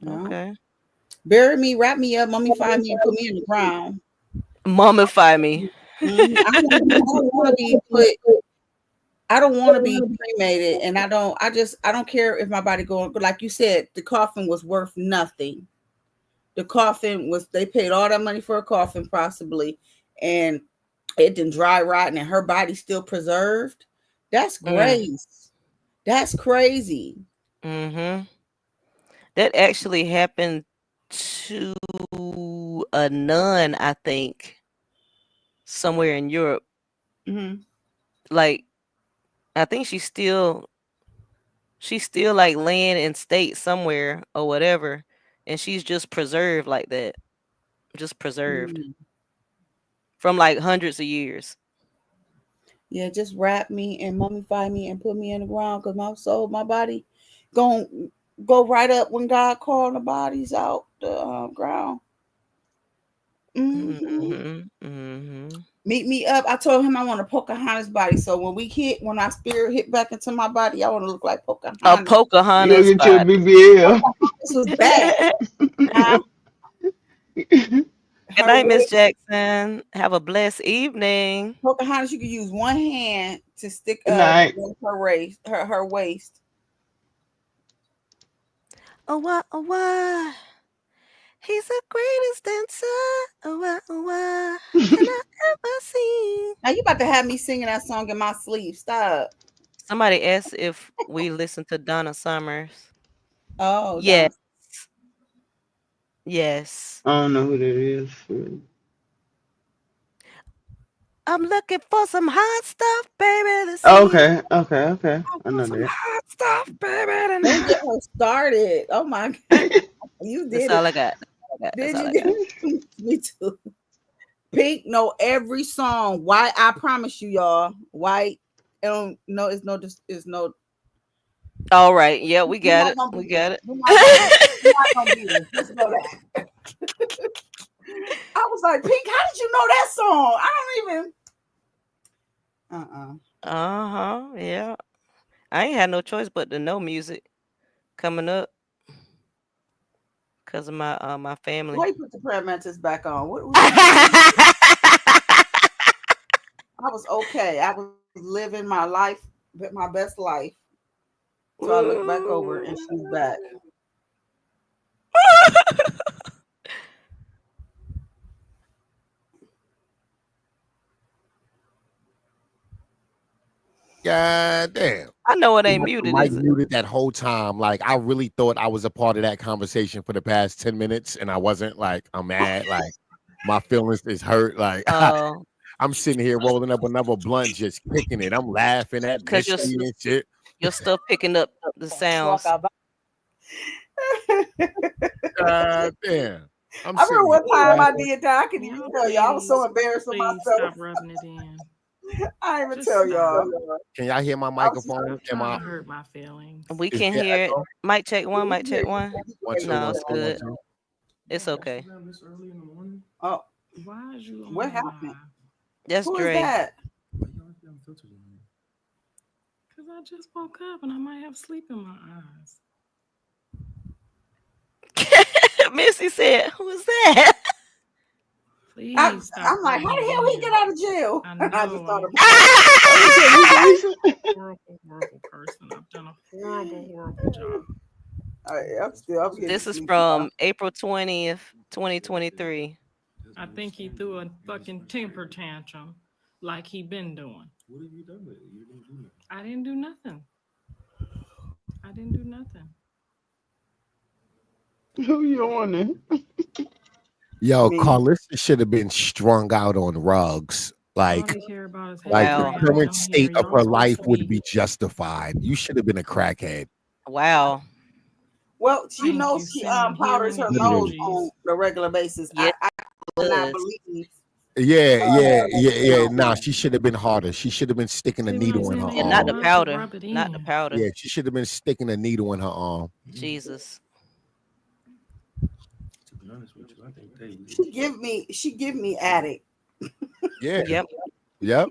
S2: Okay.
S3: Bury me, wrap me up, mummify me, and put me in the ground.
S2: Mummify me.
S3: Mm-hmm. I don't want to be put. I don't want to be cremated, and I don't care if my body going. But like you said, the coffin was worth nothing. The coffin was, they paid all that money for a coffin possibly, and it didn't dry rotten, and her body still preserved. That's grace. That's crazy.
S2: Mm-hmm. That actually happened to a nun, I think, somewhere in Europe.
S3: Mm-hmm.
S2: Like, I think she's still like laying in state somewhere or whatever, and she's just preserved like that, just preserved from like hundreds of years.
S3: Yeah, just wrap me and mummify me and put me in the ground, because my soul, my body, gonna go right up when God called the bodies out the ground. Meet me up. I told him I want a Pocahontas body. So when our spirit hit back into my body, I want to look like Pocahontas.
S2: A Pocahontas
S10: You get your
S2: body.
S10: BBL.
S3: This was bad.
S2: Good night, Miss Jackson. Have a blessed evening.
S3: Pocahontas, you can use one hand to stick
S10: Good night.
S3: her waist.
S2: Oh what? He's the greatest dancer. Oh what can I ever see?
S3: Now you about to have me singing that song in my sleep. Stop.
S2: Somebody asked if we listen to Donna Summers.
S3: Oh,
S2: yes. Yes.
S10: I don't know who that is.
S2: I'm looking for some hot stuff, baby.
S10: Okay. I know that.
S2: Hot stuff, baby.
S3: Don't get her started. Oh my God. You did
S2: That's all I got.
S3: Did you? Me too. Pink know every song. Why? I promise you, y'all. White. No, it's no.
S2: All right. Yeah, we got it. We got it.
S3: We're not gonna do this. Let's go back. I was like, Pink, how did you know that song? I don't even.
S2: Yeah. I ain't had no choice but to know music coming up because of my family.
S3: Why you put the prayer mantis back on? I was okay. I was living my life, my best life. So I look back over and she's back.
S7: God damn.
S2: I know it ain't muted,
S7: Mike
S2: is it?
S7: muted that whole time. Like, I really thought I was a part of that conversation for the past 10 minutes, and I wasn't. Like, I'm mad. Like, my feelings is hurt. Like,
S2: Oh.
S7: I'm sitting here rolling up another blunt, just kicking it. I'm laughing at
S2: Because
S7: Misty and shit.
S2: your stuff picking up the sounds.
S7: God damn.
S3: I remember one time I did that. I can even tell y'all. I was so embarrassed for myself.
S11: Stop rubbing it in.
S3: I didn't even tell y'all.
S7: Can y'all hear my microphone? Am I
S11: hurt my feelings?
S2: We
S7: Is
S2: can
S7: there
S2: hear it.
S7: echo?
S2: Mic check one. Mic check one.
S7: One, two,
S2: No,
S7: one,
S2: it's
S7: two, one,
S2: good.
S7: two.
S2: It's okay.
S3: Oh,
S11: Why is you?
S3: What happened?
S2: That's
S3: Who
S2: Dre.
S3: is that?
S11: Because I just woke up and I might have sleep in my eyes.
S2: Missy said, "Who's that?"
S11: Please
S3: I'm
S11: stop
S3: like, how
S11: rubbing
S3: the
S11: it
S3: hell he
S11: in.
S3: get out of jail?
S11: I
S3: I just
S11: know.
S3: thought of
S11: horrible person. I've done a horrible job.
S3: I'm getting
S2: This is
S3: sleepy.
S2: from April 20th, 2023.
S11: I think he threw a fucking temper tantrum like he been doing.
S1: What have you done with it? You didn't do nothing.
S11: I didn't do nothing. I didn't do nothing.
S10: Who you on there?
S7: Yo,
S3: Me.
S7: Karlissa should have been strung out on rugs. Like,
S11: All they care about is
S7: like
S2: Wow.
S7: the current state of her life would be justified. You should have been a crackhead.
S2: Wow.
S3: Well, you
S11: Thank
S3: know
S11: you,
S3: she
S11: sending
S3: powders her
S11: healing
S3: nose
S7: energies.
S3: on a regular basis.
S2: Yeah,
S3: I will not
S2: does.
S3: believe.
S7: Yeah. Nah, she should have been harder. She should have been sticking a
S11: See what I'm
S7: needle in her
S11: saying?
S2: Yeah,
S11: They
S2: not
S7: arm.
S2: the
S11: love to
S2: powder.
S11: rub it
S2: Not the
S11: in.
S2: powder.
S7: Yeah, she should have been sticking a needle in her arm.
S2: Jesus.
S1: To be honest with you, I think they.
S3: She give me addict.
S7: Yeah.
S2: Yep.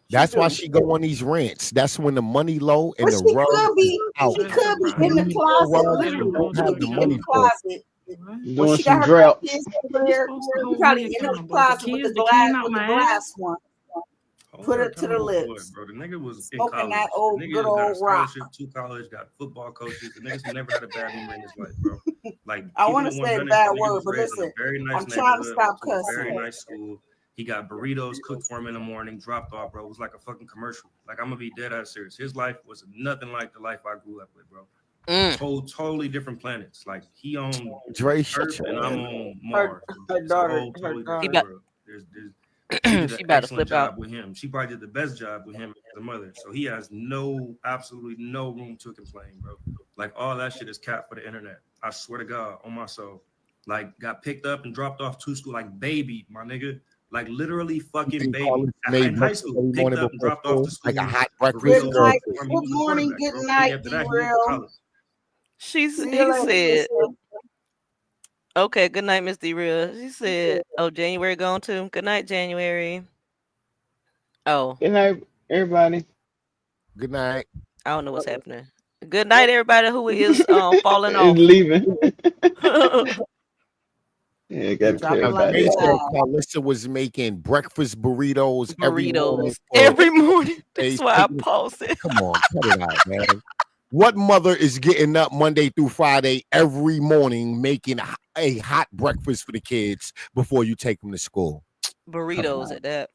S7: That's why she go on these rants. That's when the money low and
S3: But
S7: the
S3: she
S7: rug
S3: could
S7: is
S3: be.
S7: out.
S3: She could be in the
S7: You
S3: closet.
S7: rug
S3: Literally,
S7: you don't
S3: she
S7: have
S3: could
S7: the
S3: be in
S7: money
S3: the
S7: for.
S3: closet. Well,
S10: Doing
S3: she got
S10: some
S3: her
S10: droughts.
S3: kids over
S11: You're
S3: there.
S11: supposed to
S3: She
S11: hold
S3: probably
S11: me
S3: in her
S11: accountable.
S3: closet with the
S11: The came
S3: glass
S11: out
S3: with the
S11: my
S3: glass
S11: ass.
S3: one.
S1: Hold
S3: Put
S1: her
S3: it to the
S1: accountable for
S3: lips.
S1: what, bro? The nigga was in
S3: Smoking
S1: college.
S3: that
S1: The
S3: old
S1: nigga
S3: good
S1: got a
S3: old rock.
S1: scholarship to college, got football coaches. The nigga's never had a bad moment in his life, bro. Like,
S3: I
S1: keeping
S3: want
S1: it
S3: to say a
S1: 100,
S3: bad
S1: the nigga
S3: word,
S1: was
S3: but
S1: raised in a
S3: listen,
S1: very nice
S3: I'm trying to
S1: neighborhood,
S3: stop
S1: went to a
S3: cussing.
S1: very nice school. He got burritos cooked for him in the morning, dropped off, bro. It was like a fucking commercial. Like, I'm gonna be dead ass serious. His life was nothing like the life I grew up with, bro. Totally different planets. Like, he on
S7: Dre,
S1: Earth and I'm on Mars.
S3: Her
S1: It's a
S3: daughter.
S1: whole totally
S2: She
S1: different
S2: about,
S1: world. She did
S2: she
S1: an
S2: about to
S1: excellent
S2: flip out.
S1: job with him. She probably did the best job with him as a mother. So he has absolutely no room to complain, bro. Like, all that shit is capped for the internet. I swear to God, on my soul. Like, got picked up and dropped off to school like baby, my nigga. Like, literally fucking baby.
S7: Karlissa made
S1: In high
S7: breakfast
S1: school,
S7: every
S1: picked
S7: morning
S1: up and
S7: before
S1: dropped off to
S7: school, like a
S1: school.
S7: hot breakfast.
S3: Good
S1: Burritos
S3: night.
S1: cooked for him. He
S3: Good
S1: was the
S3: morning.
S1: quarterback,
S3: Good
S1: bro.
S3: night,
S1: After that, he went to
S3: D-Real.
S1: college.
S3: See you
S2: He
S3: later,
S2: said,
S3: sister.
S2: okay, good night, Miss D-Real. She said, oh, January gone too. Good night, January. Oh,
S10: Good night, everybody.
S7: Good night.
S2: I don't know what's happening. Good night, everybody who is falling
S10: It's
S2: off.
S10: leaving. Yeah, gotta
S3: Drop
S10: clear
S3: it like
S10: everybody
S3: it's
S10: out.
S3: hot.
S7: Karlissa was making breakfast burritos every morning.
S2: Burritos every morning.
S7: Hey,
S2: That's why I
S7: taking-
S2: paused it.
S7: Come on, cut it out, man. What mother is getting up Monday through Friday every morning making a hot breakfast for the kids before you take them to school?
S2: Burritos at that.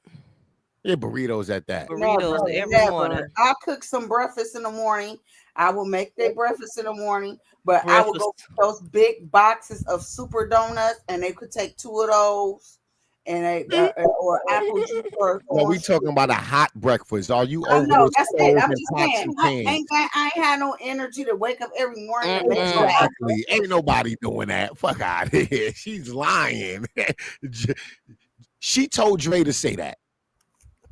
S7: Yeah, burritos at that.
S2: Burritos
S3: Never,
S2: every
S3: never.
S2: morning.
S3: I cook some breakfast in the morning. I will make their breakfast in the morning, but I will go get those big boxes of super donuts, and they could take 2 of those, and or apple juice or
S7: No, we
S3: orange
S7: talking about a hot breakfast. Are you
S3: I
S7: over
S3: know
S7: the
S3: that's it.
S7: stove
S3: I'm
S7: and
S3: just
S7: pots
S3: saying,
S7: and
S3: I
S7: pans?
S3: ain't had no energy to wake up every morning and make that.
S7: Exactly. Ain't nobody doing that. Fuck out of here. She's lying. She told Dre to say that.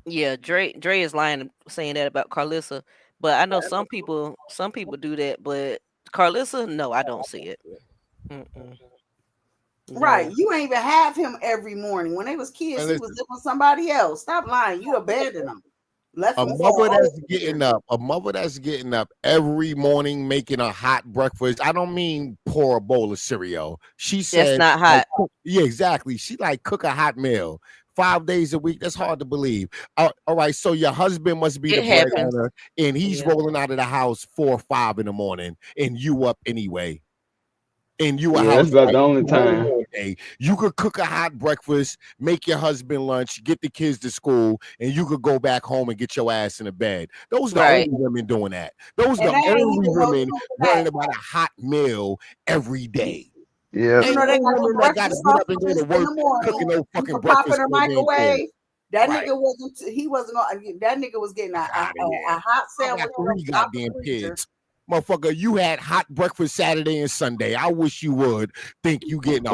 S2: Yeah, Dre is lying saying that about Karlissa, but I know some people do that, but Karlissa, no, I don't see it.
S3: Right,
S2: No.
S3: you ain't even have him every morning. When they was kids, he was living with somebody else. Stop lying. You abandoned him. Let's
S7: A
S3: say,
S7: mother
S3: oh,
S7: that's getting up every morning making a hot breakfast. I don't mean pour a bowl of cereal. She
S2: That's
S7: said,
S2: not
S7: like,
S2: hot.
S7: yeah, exactly. She like cook a hot meal 5 days a week. That's hard to believe. All right, so your husband must be the
S2: It happens.
S7: breadwinner, and he's
S2: Yeah.
S7: rolling out of the house 4 or 5 in the morning, and you up anyway. And you a
S10: Yeah, that's about
S7: housewife
S10: the only
S7: home
S10: time.
S7: all day. You could cook a hot breakfast, make your husband lunch, get the kids to school, and you could go back home and get your ass in the bed. Those are the
S2: Right.
S7: only women doing that. Those are
S3: and
S7: the
S3: they ain't
S7: only
S3: even no
S7: women
S3: truth to
S7: worrying
S3: that.
S7: about a hot meal every day.
S10: Yeah.
S3: You
S7: Ain't
S3: know, they
S7: no
S3: got them
S7: woman that got to
S3: breakfast
S7: get up and go
S3: sausages
S7: to
S3: in the
S7: work cooking
S3: morning.
S7: no
S3: You
S7: fucking
S3: can pop in
S7: breakfast
S3: the
S7: for their damn kids.
S3: microwave. That
S7: Right.
S3: nigga wasn't. He wasn't going. That nigga was getting a
S7: Outta here.
S3: hot
S7: I
S3: sandwich
S7: got 3
S3: out the
S7: goddamn
S3: freezer.
S7: kids. Motherfucker, you had hot breakfast Saturday and Sunday. I wish you would think you getting a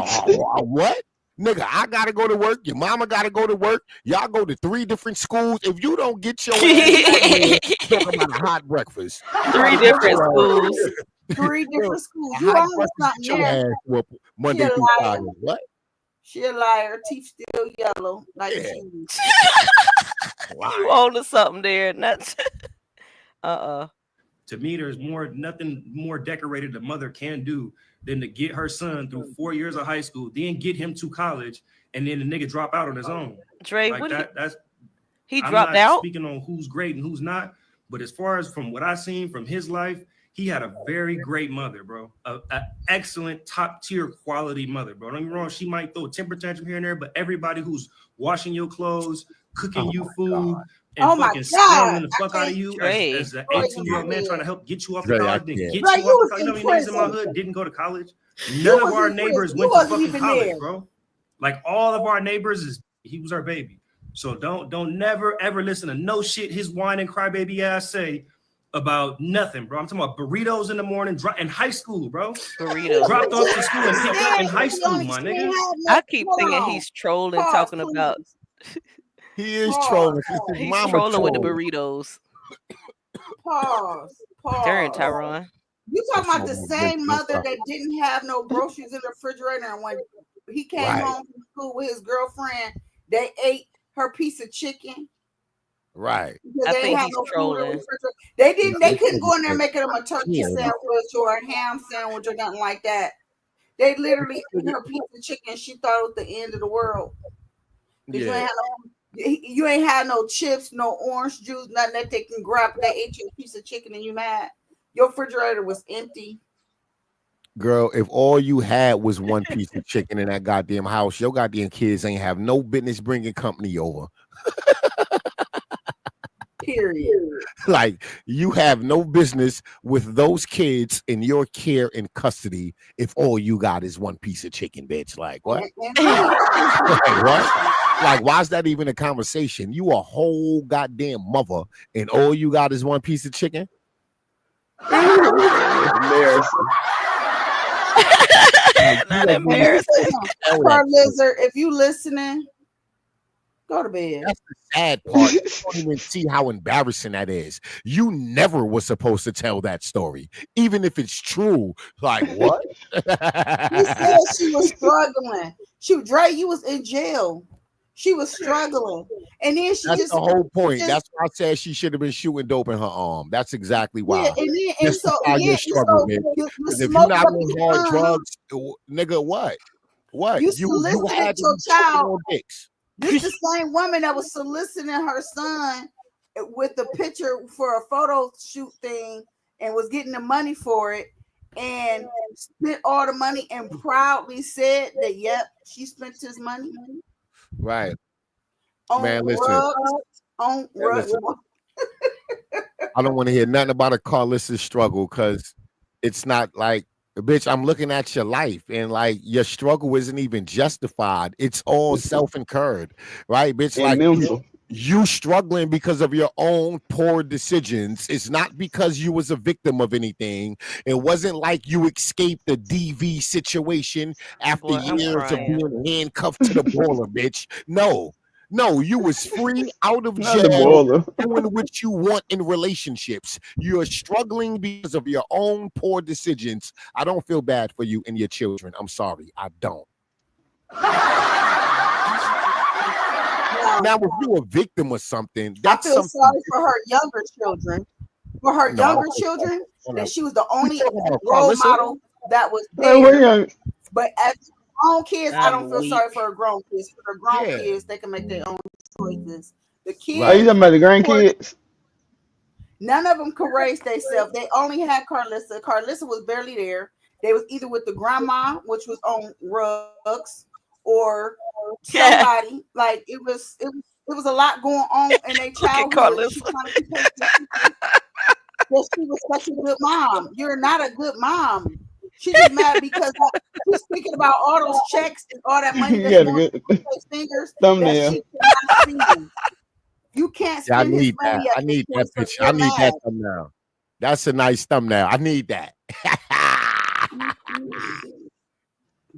S7: what? Nigga, I gotta go to work. Your mama gotta go to work. Y'all go to 3 different schools. If you don't get your ass out of here, talking about a hot breakfast. You
S2: 3
S7: gotta get
S2: different
S7: your ass.
S2: schools.
S3: 3 different schools.
S7: A
S3: You
S7: hot
S3: always
S7: breakfast,
S3: something
S7: get your
S3: there.
S7: ass whooped
S3: She
S7: Monday
S3: a
S7: through
S3: liar.
S7: Friday. What?
S3: She a liar. Teeth still yellow like
S7: Yeah.
S3: cheese.
S2: You on to something there. Not
S1: To me, there's nothing more decorated a mother can do than to get her son through 4 years of high school, then get him to college, and then the nigga drop out on his own.
S2: Dre,
S1: Like
S2: what
S1: that's
S2: he
S1: I'm
S2: dropped
S1: not
S2: out?
S1: speaking on who's great and who's not, but as far as from what I've seen from his life, he had a very great mother, bro. A excellent top tier quality mother, bro. Don't get me wrong, she might throw a temper tantrum here and there, but everybody who's washing your clothes, cooking you food, and
S3: Oh my
S1: fucking
S3: God.
S1: spoiling the fuck out of you
S2: Dre.
S1: as an
S3: Dre,
S1: 18-year-old man trying to help get you off the
S7: Dre, I
S1: college, then
S7: can't.
S1: get
S3: Dre,
S1: you
S3: you
S1: off the
S3: was
S1: college. You know
S3: in
S1: how many niggas in my
S3: prison.
S1: hood didn't go to college?
S3: You
S1: None of
S3: was
S1: our
S3: in prison.
S1: neighbors
S3: You
S1: went to
S3: wasn't
S1: fucking
S3: even
S1: college,
S3: there.
S1: bro. Like all of our neighbors he was our baby. So don't never ever listen to no shit his whine and crybaby ass say about nothing, bro. I'm talking about burritos in the morning, in high school, bro.
S2: Burritos.
S1: Dropped off to school and picked up in high
S3: She
S1: school,
S3: only
S1: my
S3: she
S1: nigga.
S3: ain't had no.
S2: I keep
S3: Hold
S2: thinking
S3: on.
S2: he's trolling,
S3: Pause,
S2: talking about
S3: please.
S7: He is
S3: Pause.
S7: trolling. His
S2: he's
S7: mama
S2: trolling with the
S7: troll.
S2: burritos.
S3: Pause.
S2: Darn,
S3: Pause.
S2: Tyron.
S3: You talking
S7: That's
S3: about the
S7: my
S3: same
S7: big
S3: mother
S7: stuff.
S3: that didn't have no groceries in the refrigerator, and when he came
S7: Right.
S3: home from school with his girlfriend, they ate her piece of chicken
S7: Right.
S3: because
S2: I
S3: they
S2: think
S3: ain't had
S2: he's
S3: no food in the
S2: trolling.
S3: refrigerator. They didn't. They
S7: This
S3: couldn't go
S7: nigga
S3: in there
S7: said,
S3: making them a turkey
S7: yeah,
S3: sandwich or a ham sandwich or nothing like that. They literally ate her piece of chicken. She thought it was the end of the world because
S7: yeah.
S3: you ain't had no chips, no orange juice, nothing that they can grab. They ate your piece of chicken and you mad. Your refrigerator was empty.
S7: Girl, if all you had was one piece of chicken in that goddamn house, your goddamn kids ain't have no business bringing company over.
S3: Period.
S7: Like, you have no business with those kids in your care and custody if all you got is one piece of chicken, bitch. Like, what? Like, what? Like, why is that even a conversation? You a whole goddamn mother, and all you got is one piece of chicken?
S10: Embarrassing.
S2: Not embarrassing.
S3: Karlissa, if you listening, go to bed.
S7: That's the sad part. You don't even see how embarrassing that is. You never was supposed to tell that story, even if it's true. Like, what?
S3: He said she was struggling. Dre, you was in jail. She was struggling, and then she
S7: That's
S3: just
S7: the whole point.
S3: just-
S7: That's why I said she should have been shooting dope in her arm. That's exactly why.
S3: yeah, and so
S7: Justify
S3: yeah,
S7: your
S3: and
S7: struggle,
S3: so
S7: man.
S3: you
S7: Because if you're
S3: smoked
S7: not
S3: up
S7: on
S3: your
S7: hard
S3: son.
S7: drugs, nigga, what? What?
S3: You
S7: You
S3: solicited
S7: had to
S3: your
S7: be choking
S3: child.
S7: on dicks.
S3: This the same woman that was soliciting her son with the picture for a photo shoot thing and was getting the money for it and spent all the money and proudly said that, yep, she spent his money
S7: Right.
S3: on
S7: Man, listen.
S3: drugs, on
S7: Man,
S3: drugs.
S7: listen. I don't want to hear nothing about a Karlissa's struggle because it's not like, bitch, I'm looking at your life and like your struggle isn't even justified. It's all self-incurred, right, bitch?
S10: And
S7: Like
S10: mental.
S7: you struggling because of your own poor decisions. It's not because you was a victim of anything. It wasn't like you escaped the DV situation after
S2: Boy, I'm
S7: years of
S2: crying.
S7: being handcuffed to the baller, bitch. No, you was free out of
S10: Not the
S7: jail,
S10: boiler.
S7: doing what you want in relationships. You're struggling because of your own poor decisions. I don't feel bad for you and your children. I'm sorry, I don't. Now, if you a victim or something,
S3: I
S7: that's
S3: feel
S7: something.
S3: sorry for her younger children. For her
S7: No, I
S3: younger
S7: don't think so.
S3: children,
S7: Hold on.
S3: that she was the
S7: We
S3: only
S7: talking about
S3: role
S7: Karlissa?
S3: model that was
S10: Hey, where
S3: there.
S10: you?
S3: But as grown kids, I don't
S2: I'm
S3: feel
S2: weak.
S3: sorry for her grown kids. For her grown
S7: Yeah.
S3: kids, they can make their own choices. The
S10: Are you
S3: kids,
S10: talking about the
S3: of course,
S10: grandkids?
S3: none of them could raise themselves. They only had Karlissa. Karlissa was barely there. They was either with the grandma, which was on rugs, or somebody. Like it was a lot going on in their
S2: Look at
S3: childhood. She
S2: Karlissa.
S3: trying to keep her secret that she was such a good mom. You're not a good mom. She's just mad because she's thinking about all those checks and all that money
S10: You
S3: that's
S10: got a
S3: going
S10: good
S3: through her fingers that
S10: thumbnail.
S3: she cannot spend. You can't
S7: Yeah, I
S3: spend his
S7: need that.
S3: money
S7: I
S3: at this
S7: need that
S3: point, so
S7: picture. I
S3: you're
S7: need
S3: mad.
S7: that thumbnail. That's a nice thumbnail. I need that.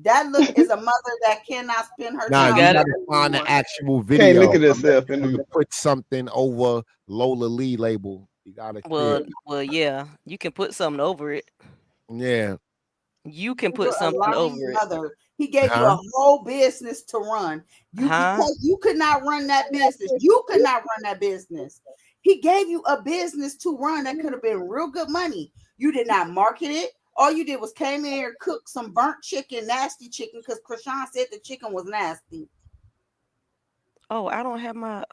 S3: That look is a mother that cannot spend her
S7: Nah,
S3: child
S7: you
S2: got it.
S7: gotta find the actual
S10: Can't
S7: video.
S10: look at herself in
S7: You
S10: the
S7: can put something over Lola Lee label. You gotta
S2: Well, yeah. You can put something over it.
S7: yeah.
S2: You can
S3: You're
S2: put
S3: a
S2: something
S3: lying
S2: over it.
S3: mother. He gave you
S7: Huh?
S3: a whole business to run. You
S2: Huh?
S3: because you could not run that business. You could not run that business. He gave you a business to run that could have been real good money. You did not market it. All you did was came in here, cook some burnt chicken, nasty chicken, because Krishan said the chicken was nasty.
S2: Oh, I don't have my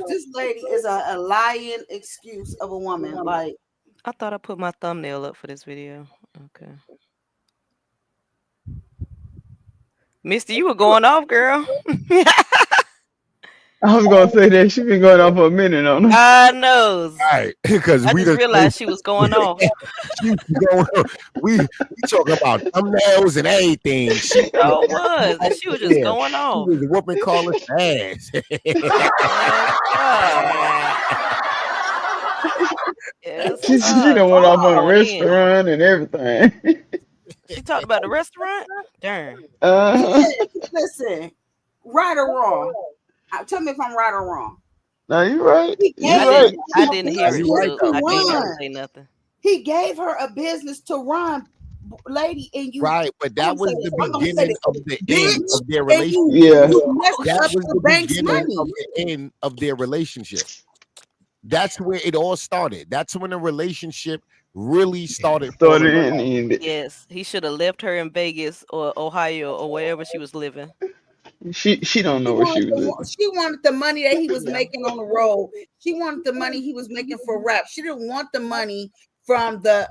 S3: This lady is a lying excuse of a woman. Like,
S2: I thought I put my thumbnail up for this video. Okay. Misty, you were going off, girl.
S10: I was gonna say that she been going on for a minute on her.
S2: God knows.
S7: Right, because
S2: I
S7: we
S2: just
S7: just
S2: realized she was going off.
S7: we talking about thumbnails and everything. She
S2: Oh, it was. And she was just going
S7: She
S2: off.
S7: was whooping Karlissa's ass.
S2: Yes,
S10: She done went off on a
S2: going in.
S10: restaurant and everything.
S2: She talked about the restaurant? Darn.
S3: listen, right or wrong. Tell me if I'm right or wrong.
S10: No, you right.
S3: He
S10: You
S3: gave
S10: right.
S3: her
S2: I
S3: a
S2: didn't hear it,
S3: business
S2: so
S3: to
S2: I can't really
S3: run.
S2: say nothing.
S3: He gave her a business to run, lady, and you.
S7: Right, but that was the beginning of the end
S3: bitch,
S7: of their
S3: and
S7: relationship.
S3: you messed
S7: That
S3: up
S7: was
S3: the
S7: the
S3: bank's
S7: beginning
S3: money.
S7: of the end of their relationship. That's where it all started. That's when the relationship really started.
S2: Yes, he should have left her in Vegas or Ohio or wherever she was living.
S10: She don't know where she was living.
S3: She wanted the money that he was making on the road. She wanted the money he was making for rap. She didn't want the money from the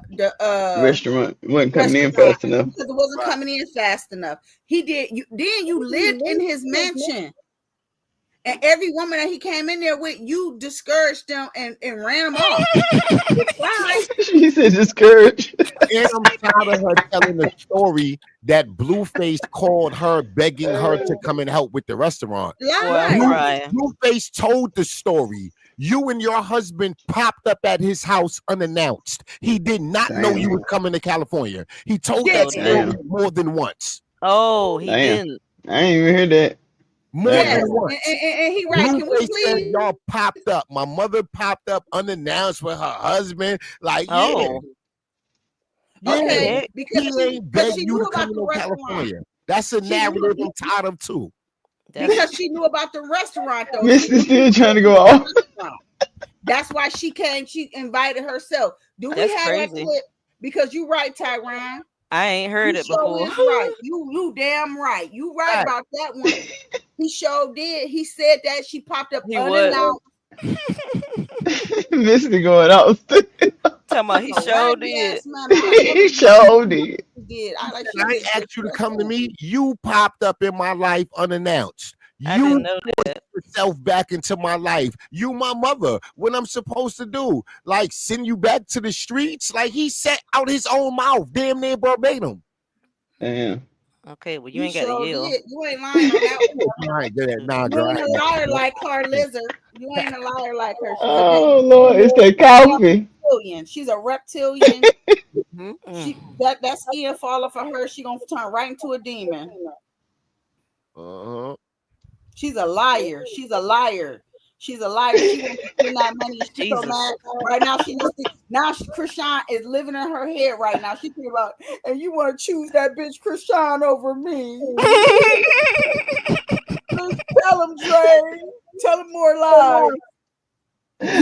S10: Restaurant wasn't coming in fast enough.
S3: because it wasn't coming in fast enough. He did. You lived in his mansion. And every woman that he came in there with, you discouraged them and ran them off.
S10: She said discouraged.
S7: And I'm tired of her telling the story that Blueface called her, begging her to come and help with the restaurant. Blueface told the story. You and your husband popped up at his house unannounced. He did not know you were coming to California. He told that story more than once.
S2: Oh, he
S10: Damn.
S2: didn't.
S10: I ain't even heard that.
S7: More
S3: Yes,
S7: than once.
S3: and he right. Can we
S7: Blueface said
S3: please?
S7: y'all popped up. My mother popped up unannounced with her husband. Like,
S2: Oh.
S3: Okay, because
S7: he ain't begged you to come to California. That's a narrative I'm tired of too.
S3: Because she knew about the restaurant, though.
S10: Misty's still trying to go off.
S3: That's why she came. She invited herself. Do we
S2: That's
S3: have
S2: crazy.
S3: that clip? Because you right, Tyron.
S2: I ain't heard it
S3: Sure
S2: before.
S3: is right. You damn right. You right about that one. He sure did. He said that she popped up
S2: He
S3: unannounced.
S10: Misty going out.
S2: Talking about he sure did.
S10: He sure did.
S7: I asked you to come to me. You popped up in my life unannounced.
S2: I
S7: You
S2: didn't know that.
S7: put yourself back into my life. You my mother. What I'm supposed to do? Like send you back to the streets? Like he said out his own mouth, damn near verbatim.
S10: Damn.
S2: Okay, well you ain't got to yell.
S3: Did. You ain't lying on that one.
S7: Nah, nah,
S3: You
S7: girl.
S3: ain't a liar like Karlissa. You ain't a liar like her.
S10: Oh Lord, it's that coffee.
S3: She's a reptilian. That skin fall off of her. She gonna turn right into a demon. She's a liar. She's a liar. She's a liar. She wants to spend that money. She's so mad. Right now, Krishan is living in her head right now. She's thinking about, and you want to choose that bitch Krishan over me. Tell him, Dre. Tell him more lies.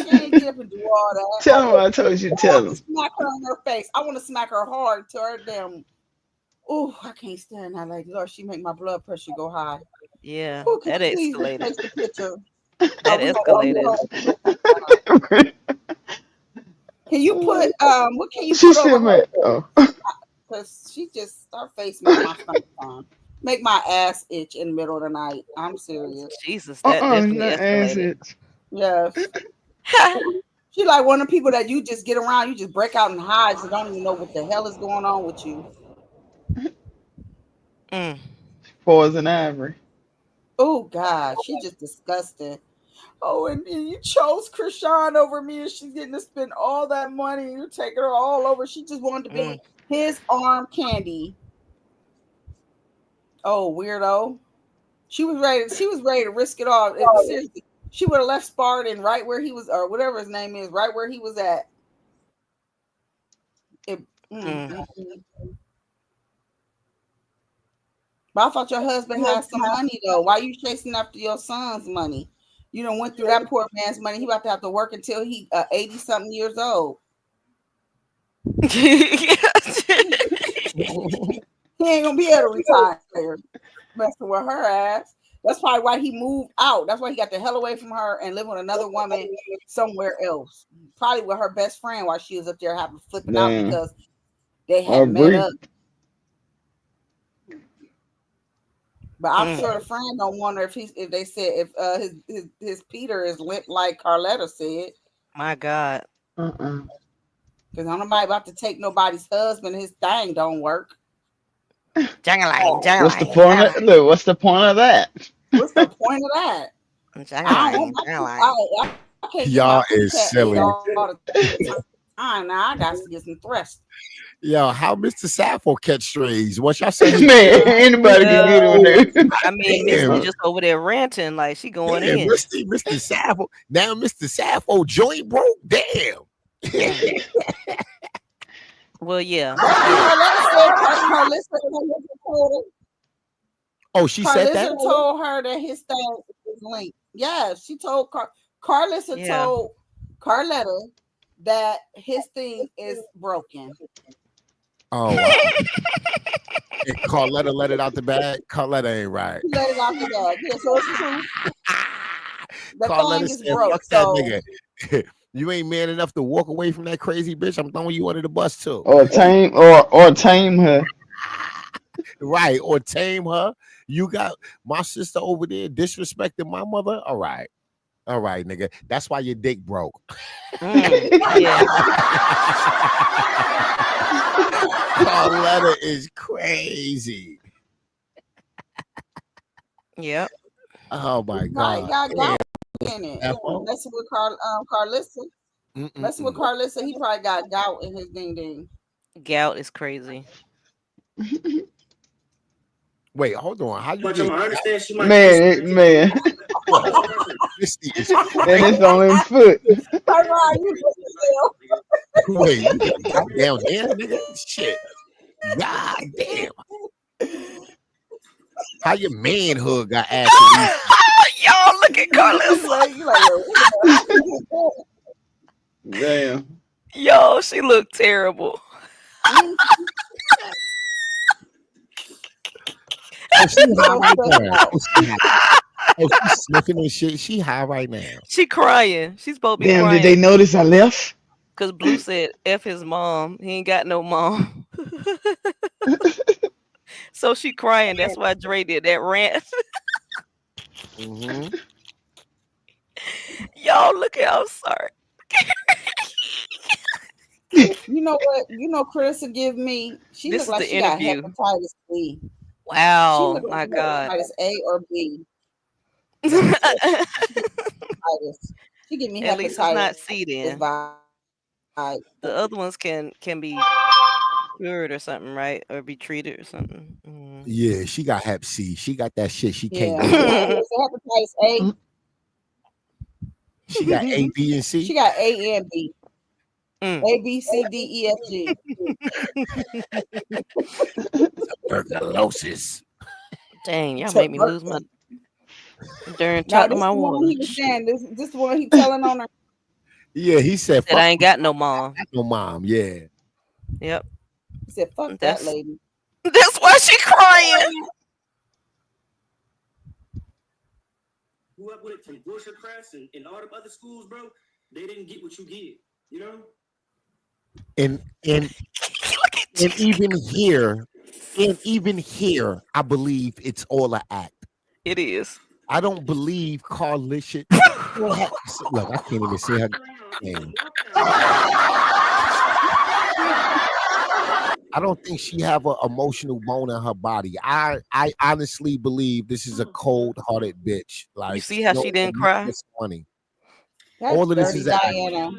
S3: She ain't get up and do all that.
S10: Tell him I told you to tell him.
S3: Smack her in her face. I want to smack her hard to her damn. Oh, I can't stand that lady. Lord, she make my blood pressure go high.
S2: Yeah,
S3: Ooh,
S2: that
S3: please
S2: escalated.
S3: take the picture.
S2: That escalated.
S3: Can you put what can you
S10: She
S3: put
S10: said,
S3: over
S10: man.
S3: her?
S10: Oh.
S3: Because she just her face make my stomach on. Make my ass itch in the middle of the night. I'm serious.
S2: Jesus, that definitely
S10: Not
S2: escalated.
S10: acid.
S3: Yes. She like one of the people that you just get around, you just break out and hide, so don't even know what the hell is going on with you.
S10: Poison Ivory.
S3: Oh God, she just disgusting. Oh, and you chose Krishan over me, and she's getting to spend all that money. And you're taking her all over. She just wanted to be his arm candy. Oh, weirdo. She was ready to risk it all. Seriously, she would have left Spartan right where he was, or whatever his name is, right where he was at. But I thought your husband had some money though. Why are you chasing after your son's money? You done went through that poor man's money. He about to have to work until he 80 something years old. He ain't gonna be able to retire. Messing with her ass. That's probably why he moved out. That's why he got the hell away from her and lived with another woman somewhere else. Probably with her best friend while she was up there having flipping out because they had met up. But I'm sure the friend don't wonder if they said his Peter is limp like Karletta said.
S2: My God.
S3: Because I'm nobody about to take nobody's husband. His thing don't work.
S10: What's the point of look? What's the point of that?
S3: What's the point of that? I don't want I can't
S7: Y'all is silly.
S3: All the time. Now I got to get some thrust.
S7: Yo, how Mr. Sappho catch strays? What y'all say?
S10: Man, anybody can get on there.
S2: I mean, Misty just over there ranting like she going in.
S7: Mr. Sappho. Now Mr. Sappho joint broke. Damn.
S2: Well, yeah.
S7: Oh, she said that?
S3: Karlissa told her that his thing is linked. Yeah, she told Karlissa told Karletta that his thing is broken.
S7: Oh, wow. And Karletta let it out the bag. Karletta ain't right.
S3: She let it out the bag. Yeah, so it's true. The
S7: Karletta
S3: thing is
S7: said,
S3: broke.
S7: fuck that nigga. You ain't man enough to walk away from that crazy bitch. I'm throwing you under the bus too.
S10: Or tame her.
S7: Right, or tame her. You got my sister over there disrespecting my mother. All right, nigga. That's why your dick broke. Karletta is crazy.
S2: Yep.
S7: Oh my God.
S3: Got gout in it. Messing with Karlissa. Messing with Karlissa, he probably got gout in his ding ding.
S2: Gout is crazy.
S7: Wait, hold on. How you
S1: I
S7: get
S1: understand she might
S10: man. And it's on his foot.
S7: Wait, you got down there, nigga? Shit. God damn. How your manhood got acid?
S2: Y'all look at Karlissa.
S10: Damn.
S2: Yo, she looked terrible.
S7: Oh, she high right now. Oh, she's sniffing and shit. She high right now.
S2: She crying. She's supposed to be
S10: Damn,
S2: crying.
S10: did they notice I left?
S2: Because Blue said F his mom. He ain't got no mom. So she crying. That's why Dre did that rant. Y'all look at, I'm sorry.
S3: You know what? You know Carissa give me. She
S2: This
S3: looked like
S2: is the
S3: she
S2: interview.
S3: got hepatitis B.
S2: Wow,
S3: She
S2: my
S3: like
S2: God.
S3: hepatitis A or B. She give me
S2: At least it's not
S3: hepatitis.
S2: C then. The other ones can be cured or something, right? Or be treated or something.
S7: Yeah, she got hep C. She got that shit. She can't
S3: Yeah,
S7: get.
S3: hepatitis A.
S7: She got A, B, and C.
S3: She got A and B. A, B, C, D, E, F, G.
S7: Tuberculosis.
S2: Dang, y'all made me lose my. During
S3: No,
S2: talk to
S3: this is
S2: my
S3: the one he was
S2: watch.
S3: saying. This is the one he telling on her.
S7: Yeah, he said,
S2: Said I
S7: "Fuck
S2: ain't got no mom.
S7: no mom." Yeah.
S2: Yep.
S3: He said, "Fuck that
S2: That's
S3: lady."
S2: that's why she crying.
S1: Grew up with it from Bushel Crest and all the other schools, bro. They didn't get what you get, you know.
S7: And even here, I believe it's all an act.
S2: It is.
S7: I don't believe Karlissa. Look, I can't even say her name. I don't think she have an emotional bone in her body. I honestly believe this is a cold-hearted bitch. Like,
S2: You see how she didn't cry?
S7: Money.
S3: That's
S7: All of this
S3: dirty
S7: is an act.
S3: Diana.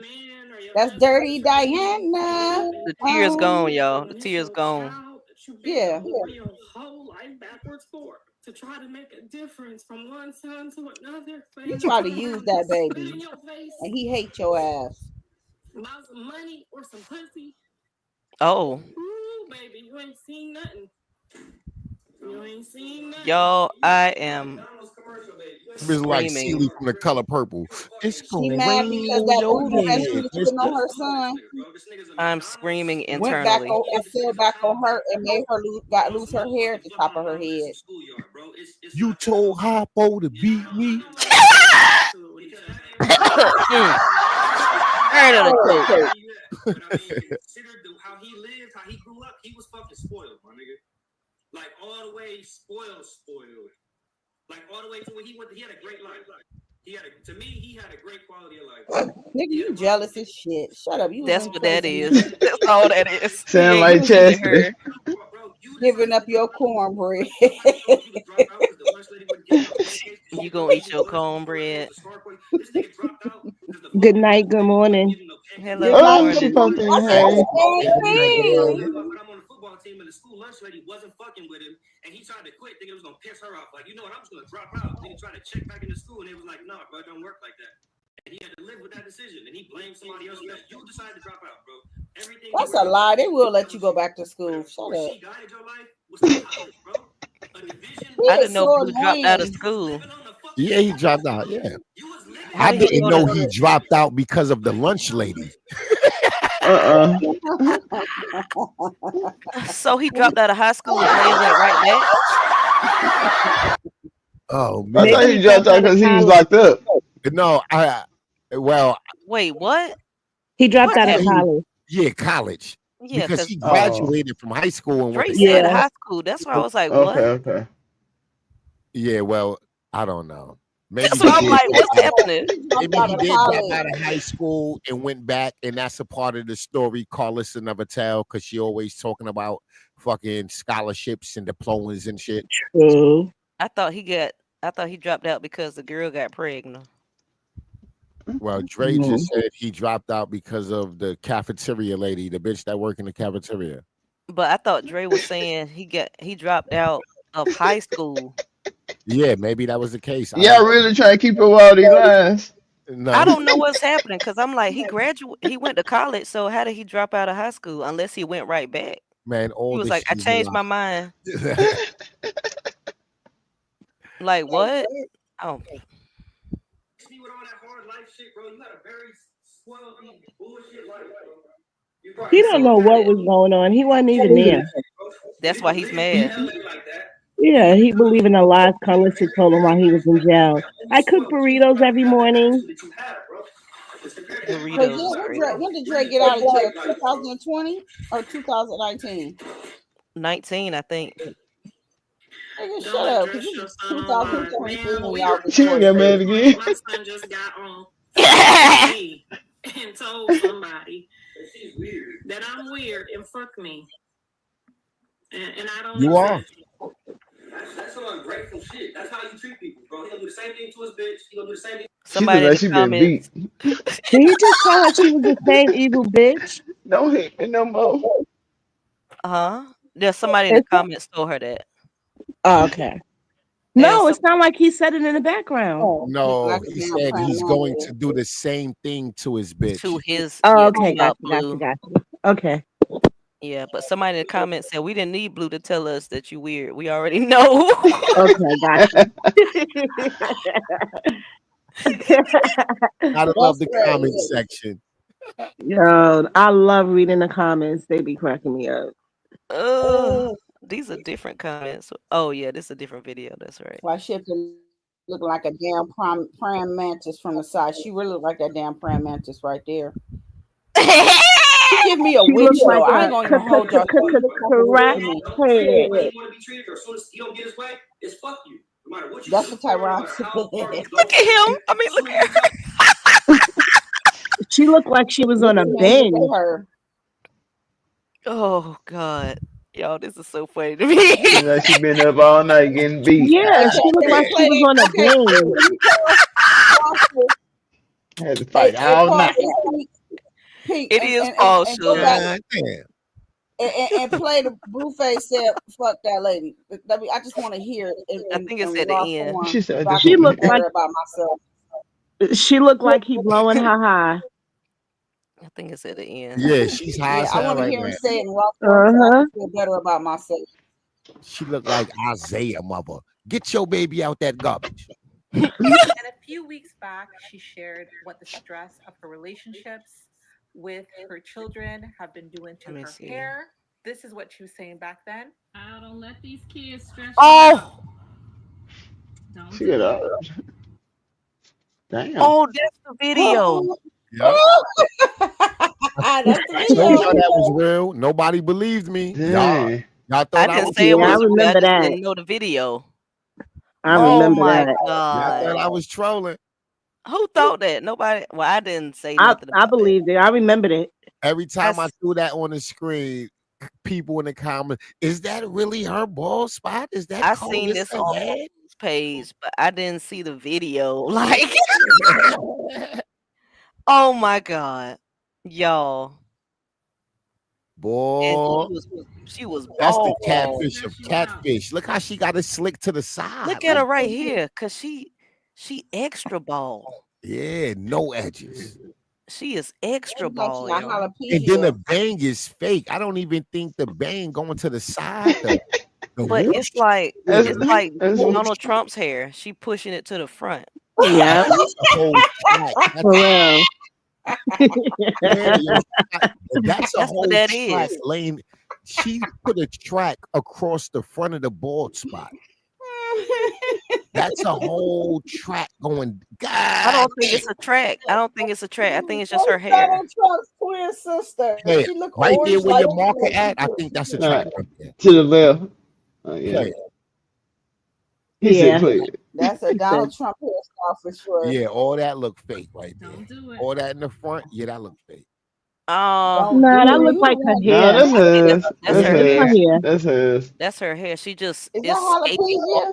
S3: That's dirty Diana.
S2: The tears gone, y'all. The tears gone.
S3: Yeah.
S6: Your whole life backwards for to try to make a difference from one son to another.
S3: You try to use that baby, and he hates your ass.
S6: About some money or some pussy.
S2: Oh.
S6: Ooh, baby, you ain't seen nothing. You ain't seen nothing.
S2: Y'all, I am
S7: It's like
S2: screaming.
S7: Celie from The Color Purple. It's
S3: She
S7: going
S3: mad
S7: rain
S3: because
S7: on
S3: that
S7: your
S3: voodoo that she
S7: head.
S3: was putting on her son
S2: I'm screaming
S3: went back
S2: internally.
S3: on and fell back on her and made her lose her hair at the top of her head.
S7: You told Hoppo to beat me.
S2: Heard of the coat.
S1: But I mean, considered how he lived, how he grew up, he was fucking spoiled, my nigga. Like all the way spoiled. Like all the way to where he had a great life. To me, he had a great quality of life.
S3: Nigga, you jealous as shit. Shut up. You was
S2: That's
S3: in
S2: what that
S3: prison.
S2: is. That's all that is.
S10: Sound
S2: You
S10: like
S2: ain't using
S10: Chastity.
S2: her.
S3: Giving up your cornbread.
S2: You gonna eat your cornbread.
S9: Good night, good morning.
S2: Hello,
S3: Good
S2: good
S10: Oh, she
S2: morning.
S10: popped in. Hey.
S1: But I'm on the football team and the school lunch lady wasn't fucking with him, and he tried to quit, thinking it was gonna piss her off. Like, you know what? I'm just gonna drop out. Then he tried to check back into school, and it was like, no, bro, it don't work like that. And he had to live with that decision, and he blamed somebody else. You decided to drop out, bro. Everything.
S3: That's a lie. They will let you go back to school. Shut up.
S1: She guided your life was to college, bro. A division.
S2: I didn't know Blue dropped out of school.
S7: Yeah, he dropped out. Yeah.
S2: How
S7: I
S2: did he
S7: didn't
S2: go
S7: know
S2: to?
S7: he dropped out because of the lunch lady.
S2: So he dropped out of high school and then went right back.
S7: Oh
S10: I
S7: man.
S10: thought he dropped out because he was locked up.
S7: No,
S2: Wait, what?
S9: He dropped
S2: What
S9: out of
S2: happened?
S9: college.
S7: Yeah, college.
S2: Yeah,
S7: Because
S2: because
S7: he graduated from high school and went
S2: Drake
S7: to
S2: said
S7: college.
S2: high school. That's why I was like, what?
S10: Okay.
S7: Yeah, well, I don't know. Maybe
S2: That's
S7: he
S2: why I'm
S7: did
S2: like,
S7: drop
S2: what's
S7: out.
S2: happening?
S7: Maybe he did drop out of high school and went back, and that's a part of the story Karlissa never tell because she always talking about fucking scholarships and diplomas and shit.
S9: True.
S2: I thought he dropped out because the girl got pregnant.
S7: Well, Dre just said he dropped out because of the cafeteria lady, the bitch that worked in the cafeteria.
S2: But I thought Dre was saying he dropped out of high school.
S7: Yeah, maybe that was the case.
S10: Yeah, really try to keep up all these lies.
S7: No,
S2: I don't know what's happening because I'm like, he went to college, so how did he drop out of high school unless he went right back?
S7: man,
S2: He
S7: all
S2: was
S7: this
S2: like, I
S7: shit is a
S2: changed my
S7: lie.
S2: mind. Like what? Oh,
S1: See with all that hard life shit, bro. You had a very spoiled bullshit life, bro. You probably
S9: He don't know what was going on. He wasn't even there.
S2: that's why he's mad.
S9: Yeah, he believed in the lies Karlissa told him while he was in jail. I cook burritos every morning.
S2: Burritos is crazy.
S3: When did Drake get out of jail? 2020 or 2019?
S2: 19, I think.
S3: Nigga, shut up. 'Cause this is 2023 when y'all
S10: She done got mad again.
S6: My son just got on me and told somebody that I'm weird and fuck me. And I don't
S7: You are.
S6: accept it.
S1: That's some ungrateful shit. That's how you treat people, bro. He gonna do the same thing to his bitch. He gonna do the same thing.
S2: Somebody in the
S10: She been
S2: comments.
S10: beat.
S9: Did he just tell her she was the same evil bitch?
S10: Don't hit me no more.
S2: There's somebody in the comments told her that.
S9: Oh, okay. No, it's not like he said it in the background.
S7: No, he said he's going to do the same thing to his bitch.
S2: To his
S9: Oh,
S2: yeah,
S9: okay,
S2: to
S9: gotcha. Okay.
S2: Yeah, but somebody in the comments said we didn't need Blue to tell us that you weird. We already know.
S9: Okay, gotcha.
S7: I love the comment section.
S9: Yo, I love reading the comments. They be cracking me up.
S2: These are different comments. Oh yeah, this is a different video. That's right.
S3: Why she have to look like a damn praying mantis from the side? She really look like that damn praying mantis right there. She give me a
S9: She
S3: witch
S9: looks
S3: though.
S9: like
S3: I ain't gonna even hold y'all. She look like a
S9: correct
S3: witch to me.
S9: head.
S13: How you want to be treated, or as soon as he don't get his way, it's fuck you. No matter what you
S3: That's
S13: do,
S3: what Tyrone
S13: no
S3: said.
S13: matter how far you go.
S2: Look at him. I mean, look at her.
S9: She looked like she was on a
S3: Man,
S9: bench.
S3: look at her.
S2: Oh God, y'all, this is so funny to me.
S10: Seems like she been up all night getting beat.
S9: Yeah, she looked like she was on a bench.
S10: Had to fight all night.
S3: Pink,
S2: It is false.
S3: and go back
S7: Damn.
S3: and play the Blueface said, "Fuck that lady." I just want to hear it.
S2: I think it's at the end.
S10: She said,
S3: I
S9: She
S3: can
S9: looked
S3: feel
S9: like
S3: better about myself.
S9: she looked like he blowing her high.
S2: I think it's at the end.
S7: Yeah, she's high
S3: Yeah,
S7: as
S3: I
S7: hell
S3: want to
S7: right
S3: hear him
S7: now.
S3: say it in raw form so I can feel better about myself.
S7: She looked like Isaiah, mother. Get your baby out that garbage.
S17: And a few weeks back, she shared what the stress of her relationships with her children have been doing to
S2: Let me
S17: her
S2: see.
S17: hair. This is what she was saying back then.
S6: I don't let these kids stress you
S2: Oh,
S6: out. Don't
S10: She
S6: do
S10: got
S6: it.
S10: damn.
S2: oh, that's the video.
S7: Yep.
S3: That's the
S7: I told
S3: video.
S7: y'all that was real. Nobody believed me.
S10: Dang.
S7: Y'all
S2: I
S7: thought I
S2: didn't
S7: was
S2: say it
S9: Yeah, I
S2: was
S7: trolling.
S2: real. I
S9: remember
S2: just
S9: that.
S2: didn't know the video.
S9: I
S2: Oh
S9: remember
S2: my
S9: that.
S7: Y'all thought I
S2: God.
S7: was trolling.
S2: Who thought that? Nobody. Well, I didn't say
S9: I
S2: nothing about that.
S9: believed it. I remembered it.
S7: Every time I
S2: s-
S7: threw that on the screen, people in the comments, is that really her bald spot? Is that
S2: I seen this
S7: Karlissa
S2: on
S7: head?
S2: Blue's page, but I didn't see the video. Like, oh my God, y'all. And
S7: Boy,
S2: she was
S7: that's the
S2: bald.
S7: catfish of catfish. Look how she got it slick to the side.
S2: Look at her
S7: Like,
S2: right here, cause she extra bald.
S7: yeah, no edges.
S2: She is extra
S3: It's like she
S2: bald,
S3: got
S2: y'all.
S7: And then the
S3: alopecia.
S7: bang is fake. I don't even think the bang going to the side. The
S2: But
S7: whoosh
S2: it's like
S7: is
S10: That's,
S2: like
S10: that's
S2: Donald Trump's hair. She pushing it to the front.
S9: Yeah,
S7: that's a whole track. That's,
S9: for real.
S7: yeah, yo, that's a
S2: That's what
S7: whole
S2: that
S7: track
S2: is.
S7: lane. She put a track across the front of the bald spot. That's a whole track going.
S2: I
S7: God,
S2: don't think it's a track. I don't think it's a track. I think it's just her
S3: That's
S2: hair.
S3: Donald Trump's twin sister.
S7: hey,
S3: She look
S7: right there
S3: orange
S7: where
S3: like
S7: your marker at, I think that's a track right there.
S10: to the left. Oh, yeah.
S7: Play it.
S10: He said,
S9: Yeah.
S10: play it.
S3: That's a Donald Trump hairstyle for sure.
S7: Yeah, all that look fake right there.
S6: Don't do it.
S7: All that in the front, yeah, that look fake.
S3: Don't
S9: Nah,
S3: do
S9: that
S3: it.
S9: looked
S3: You
S9: like
S3: the
S9: her
S3: one.
S10: No,
S9: hair.
S10: that's hers.
S2: That's
S10: That's
S2: her
S9: It's her
S2: hair.
S10: hers.
S9: hair.
S10: That's hers.
S2: That's her hair. She just
S3: Is
S2: is
S3: that alopecia?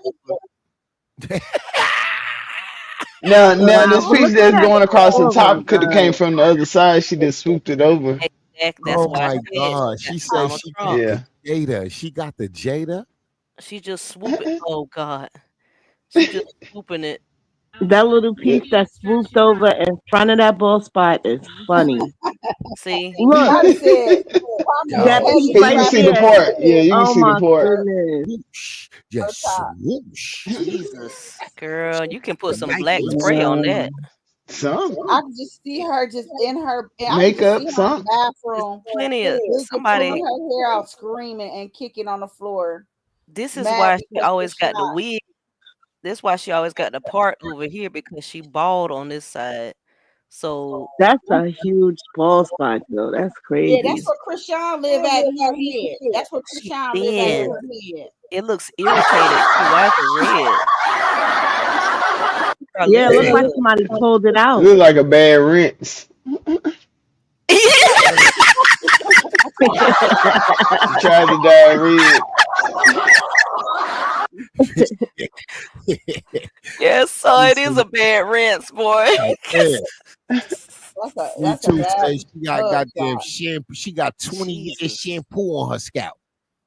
S10: Now,
S9: Wow,
S10: this
S9: but
S10: piece
S9: look at
S10: that's
S9: that.
S10: going across the
S9: Oh my
S10: top could have came
S9: God.
S10: from the other side. She just swooped it over.
S2: exact. That's
S7: Oh
S2: why I
S7: my
S2: said
S7: God.
S2: she
S7: She
S2: got
S7: said
S2: Donald
S7: she
S2: Trump.
S7: got
S10: Yeah.
S7: the Jada. She got the Jada.
S2: She just swooping. Oh God. She just swooping it.
S6: I
S9: That
S6: don't let
S9: little
S6: these
S9: piece that
S6: kids stress
S9: swooped
S6: you
S9: over
S6: out.
S9: in front of that bald spot is
S6: Don't do
S9: funny.
S6: it.
S2: See?
S9: Look,
S3: I said, Papa
S9: that
S7: Yo,
S9: piece
S3: heavy
S10: Yeah, you can
S9: right
S10: see the
S3: traffic
S9: there.
S10: part. Yeah, you can
S9: Oh
S10: see the
S9: my
S10: part.
S9: goodness.
S7: whoosh,
S3: her
S7: just
S3: top.
S7: swoosh.
S2: Jesus, girl, you can put
S7: The
S2: some
S7: Nike
S2: black
S7: was
S2: spray on
S9: Yeah.
S2: that.
S10: Some
S3: I can just see her just in her. I can just see
S10: makeup,
S3: her in the
S10: some.
S2: There's
S3: bathroom,
S2: plenty of
S3: just
S2: somebody.
S3: pulling her hair out, screaming and kicking on the floor,
S2: This is
S3: mad
S2: why she
S3: because
S2: always
S3: they're
S2: got the
S3: shot.
S2: wig. That's why she always got the part over here because she bald on this side. So
S9: That's a huge bald spot, though. That's
S3: Yeah, that's
S9: crazy.
S3: where Krishan live at in her head. That's where
S2: she
S3: Krishan live at in
S2: thin.
S3: her head.
S2: It looks irritated too. Why is it red?
S9: Yeah, it looked
S2: Karlissa.
S9: like somebody pulled it
S10: It
S9: out.
S10: look like a bad rinse. She tried to dye it red.
S2: Yes, so it is a bad rinse, boy.
S7: Yeah. Me
S3: That's a
S7: too.
S3: bad
S7: Say she got
S3: mug
S7: goddamn
S3: shot.
S7: shampoo. She got 20 years
S2: Jesus.
S7: shampoo on her scalp.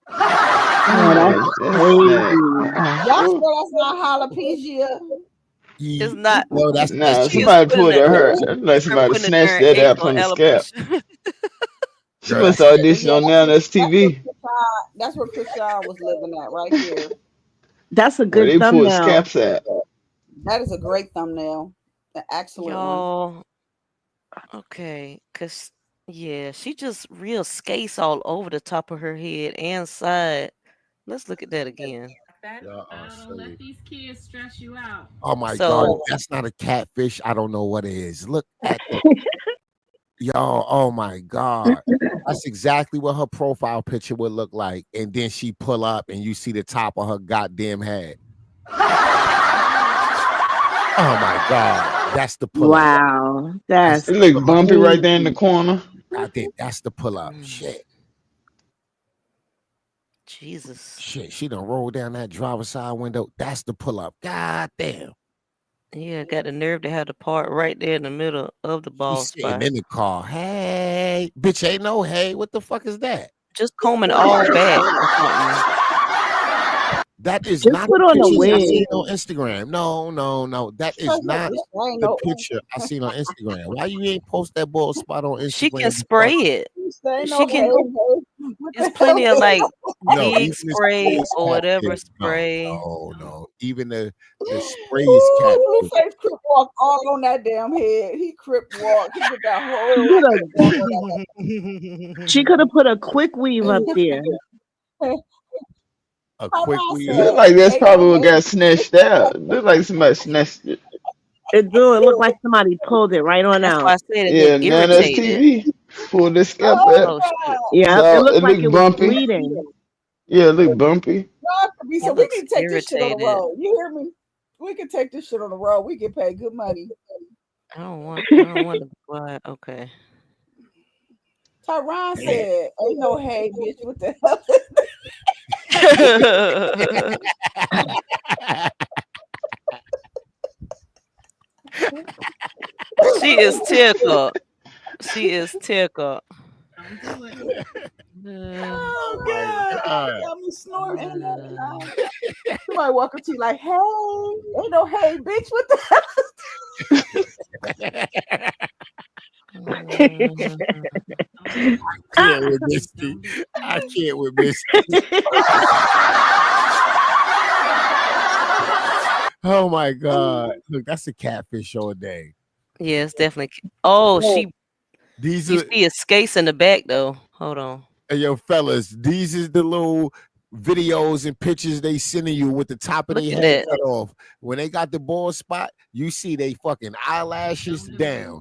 S9: Oh, that's crazy.
S3: Y'all swear that's not alopecia?
S2: It's not.
S7: No, that's
S10: Nah,
S2: She is
S10: somebody
S2: putting
S10: pulled
S2: it.
S10: her. Like
S2: Her
S10: somebody
S2: putting it
S10: snatched
S2: there in
S10: that
S2: ink
S10: out
S2: on
S10: from the scalp.
S2: alopecia.
S10: She
S7: Girl,
S10: must
S7: that's
S10: audition on Now That's TV,
S3: That's where Krishan was living at right there.
S12: That's a
S10: where
S12: good
S10: they pull
S12: thumbnail.
S10: scaps at.
S3: That is a great thumbnail. An excellent one.
S2: Y'all, okay, cause yeah, she just real skates all over the top of her head and side. Let's look at that again.
S7: Y'all are
S6: Don't let
S7: silly.
S6: these kids stress you out.
S7: Oh my God,
S2: So
S7: if that's not a catfish, I don't know what is. Look at the y'all. Oh my God. That's exactly what her profile picture would look like. And then she pull up and you see the top of her goddamn head. Oh my God. That's the pull up.
S12: Wow,
S7: That's
S12: that's
S10: It
S7: the
S10: look
S7: pull up.
S10: bumpy right there in the
S12: crazy.
S10: corner.
S7: I think that's the pull up. Shit.
S2: Jesus.
S7: Shit. She done rolled down that driver's side window. That's the pull up. God damn.
S2: Yeah, got the nerve to have the part right there in the middle of the bald
S7: She's sitting
S2: spot.
S7: in the car. Hey, bitch, ain't no hey. What the fuck is that?
S2: Just combing all back or something.
S7: That is
S12: Just
S7: not
S12: put
S7: the
S12: on a
S7: pictures I
S12: wig.
S7: seen on Instagram. No. That is not
S3: Ain't
S7: the
S3: no
S7: picture I seen on Instagram. Why you ain't post that bald spot on
S2: She can
S7: Instagram?
S2: spray it.
S3: Ain't
S2: She
S3: no
S2: can.
S3: hey. What
S2: There's
S3: the
S2: plenty
S3: hell
S2: of like
S7: No,
S2: pig
S7: even the
S2: spray
S7: spray is
S2: or whatever
S7: catfish.
S2: spray.
S7: No. Even the spray is
S3: Ooh,
S7: catfish.
S3: Blueface crip walk all on that damn head. He crip walk. He did that
S12: She
S3: whole
S12: could
S3: crip walk on
S12: have. She could have put a quick weave up there.
S3: that.
S7: A
S3: How
S7: quick
S3: Ron
S7: weave.
S10: Look
S3: said,
S10: like that's
S3: ain't no
S10: probably what
S3: hey.
S10: got snatched out. Look like somebody snatched it.
S12: It do. It looked like somebody pulled it right on
S2: That's why I
S12: out.
S2: said it
S10: Yeah,
S2: looked
S10: now that's
S2: irritated.
S10: TV. Pull this scalp
S3: Oh
S10: out.
S2: Oh
S3: God.
S2: shit.
S12: Yeah, it
S10: So
S12: looked
S10: it
S12: like it
S10: look
S12: was
S10: bumpy.
S12: bleeding.
S10: Yeah, it look bumpy.
S3: God, Kabisa,
S2: It
S3: we
S2: looks
S3: need to take this shit on the
S2: irritated.
S3: road. You hear me? We can take this shit on the road. We get paid good money.
S2: I don't want to fly. Okay.
S3: Tyron said, ain't no hey, bitch. What the hell?
S2: She is tickled. She is tickled.
S6: Don't do it.
S3: Oh
S7: my
S3: God.
S7: God.
S3: You got me snorting and everything. Somebody walk up to you like, hey, ain't no hey, bitch. What the hell?
S7: I can't with Misty. I can't with Misty. Oh my God. Look, that's a catfish all day.
S2: Yes, definitely. Oh, she.
S7: These
S2: You
S7: are
S2: see his skates in the back though. Hold on.
S7: hey, yo, fellas, these is the little videos and pictures they sending you with the top of
S2: Look
S7: their
S2: at
S7: head
S2: that.
S7: cut off. When they got the bald spot, you see they fucking eyelashes down.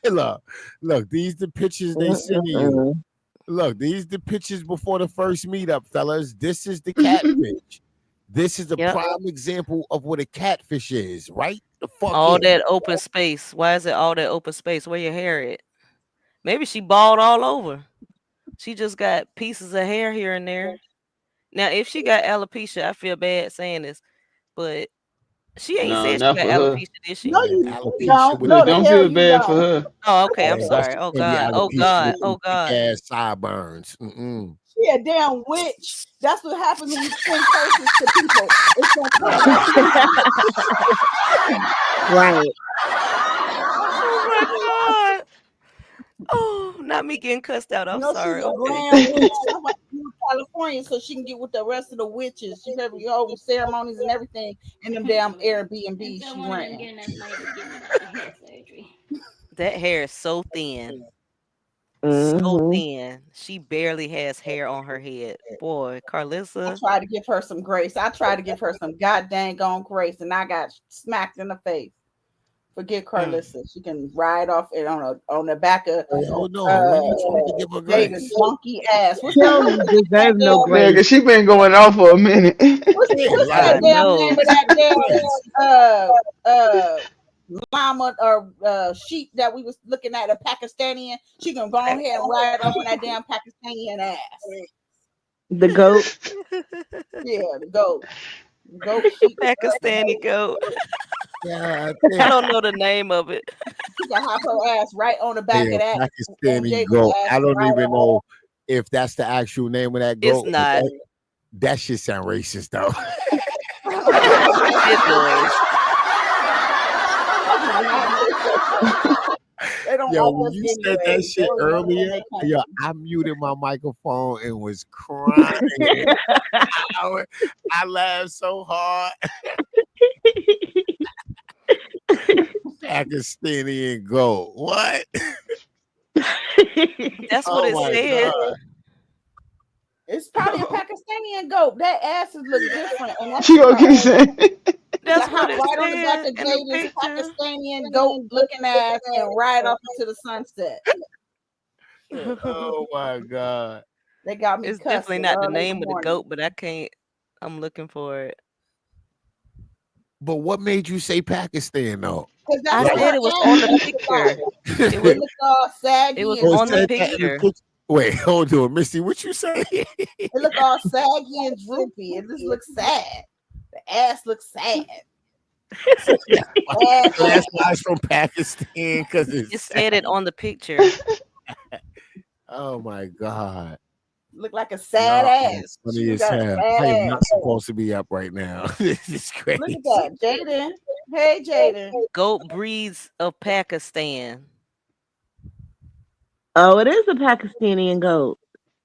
S7: Look, these the pictures they sending you. Look, these the pictures before the first meetup, fellas. This is the catfish. This is a
S2: Yep.
S7: prime example of what a catfish is, right? The fuck
S2: All
S7: here.
S2: that open space. Why is it all that open space? Where your hair at? Maybe she bald all over. She just got pieces of hair here and there. Now, if she got alopecia, I feel bad saying this, but she ain't
S10: No,
S2: said she
S10: not
S2: got
S10: for her.
S2: alopecia, did she?
S3: No, you
S7: Alopecia
S3: don't.
S7: with
S10: Look,
S3: No, the
S10: don't
S3: hell
S10: feel
S3: you
S10: bad for
S3: don't.
S10: her.
S2: Oh, okay. I'm
S7: yeah,
S2: sorry.
S7: she
S2: Oh
S7: can't be
S2: God. Oh
S7: alopecia
S2: God.
S7: with
S2: Oh
S7: them thick
S2: God.
S7: ass sideburns.
S3: She a damn witch. That's what happens when you send curses to people. It's gonna come back to you.
S12: Right.
S2: Oh my God. Oh, not me getting cussed out. I'm
S3: You know, she's
S2: sorry.
S3: a
S2: Okay.
S3: grand witch. That's why she moved to California so she can get with the rest of the witches. She better hold ceremonies and everything in them damn Airbnb she renting.
S2: That hair is so thin. So
S12: Mm-hmm.
S2: thin. She barely has hair on her head. Boy,
S3: I
S2: Karlissa.
S3: tried to give her some grace. I tried to give her some god dang on grace, and I got smacked in the face. Forget Karlissa. She can ride off it on the back of
S7: Hey, hold on. When you trying to give her
S3: Jada's
S7: grace?
S3: donkey ass. What's
S12: She
S3: that?
S12: don't deserve no
S10: Yeah,
S12: grace.
S10: cause she been going off for a minute.
S3: What's
S7: Yeah, like
S3: that
S2: I
S7: when you
S3: damn
S2: know.
S3: name of that damn llama or sheep that we was looking at, a Pakistani? She gonna go ahead and ride off on that damn Pakistani ass.
S12: The goat.
S3: Yeah, the goat sheep.
S2: Pakistani goat.
S7: yeah,
S2: I don't know the name of it.
S3: She can hop her ass right on the back
S7: hey,
S3: of
S7: a
S3: that. On
S7: Pakistani
S3: Jada's
S7: goat.
S3: ass
S7: I
S3: and
S7: don't
S3: ride
S7: even
S3: off.
S7: know if that's the actual name of that
S2: It's
S7: goat. But
S2: not.
S7: that shit sound racist though.
S2: It does.
S3: They don't
S7: Yo,
S3: like
S7: when
S3: us
S7: you said
S3: anyway.
S7: that
S3: They
S7: shit
S3: don't want us in
S7: earlier,
S3: their country.
S7: yo, I muted my microphone and was crying. I laughed so hard. Pakistani gold. What?
S2: That's what
S7: Oh
S2: it
S7: my
S2: said.
S7: God.
S3: It's probably a Pakistani goat. That asses look different, and that's
S10: She gonna keep
S3: the
S10: saying.
S2: That's
S3: hop
S2: what it
S3: right on the back
S2: said
S3: of
S2: in the
S3: Jaden's
S2: picture.
S3: Pakistani goat looking ass and ride off into the sunset.
S7: Oh my God.
S3: They got me
S2: It's definitely
S3: cussing
S2: not the
S3: early in
S2: name
S3: the
S2: of the
S3: morning.
S2: goat, but I can't. I'm looking for it.
S7: But what made you say Pakistan though?
S3: Because that's
S2: I
S3: what
S2: said
S3: her
S2: it was
S3: ass
S2: on the
S3: looks
S2: picture.
S3: like.
S2: It was.
S3: It looked all saggy
S2: It was
S3: and
S7: Oh, it
S2: on the
S7: said
S3: droopy.
S7: that in the
S2: picture.
S7: picture. Wait, hold on, Missy. What you say?
S3: It looked all saggy and droopy. It just looks sad. The ass looks sad.
S7: So
S3: Sad
S7: that's
S3: ass.
S7: why it's from Pakistan, because
S2: It
S7: it's
S2: said it on the picture.
S7: oh my God.
S3: Look like a sad
S7: Y'all are
S3: ass.
S7: funny
S3: She
S7: as
S3: got a
S7: hell.
S3: sad
S7: I am
S3: ass.
S7: not supposed to be up right now. This is crazy.
S3: Look at that. Jaden. Hey, Jaden.
S2: Goat breeds of Pakistan.
S12: Oh, it is a Pakistani goat.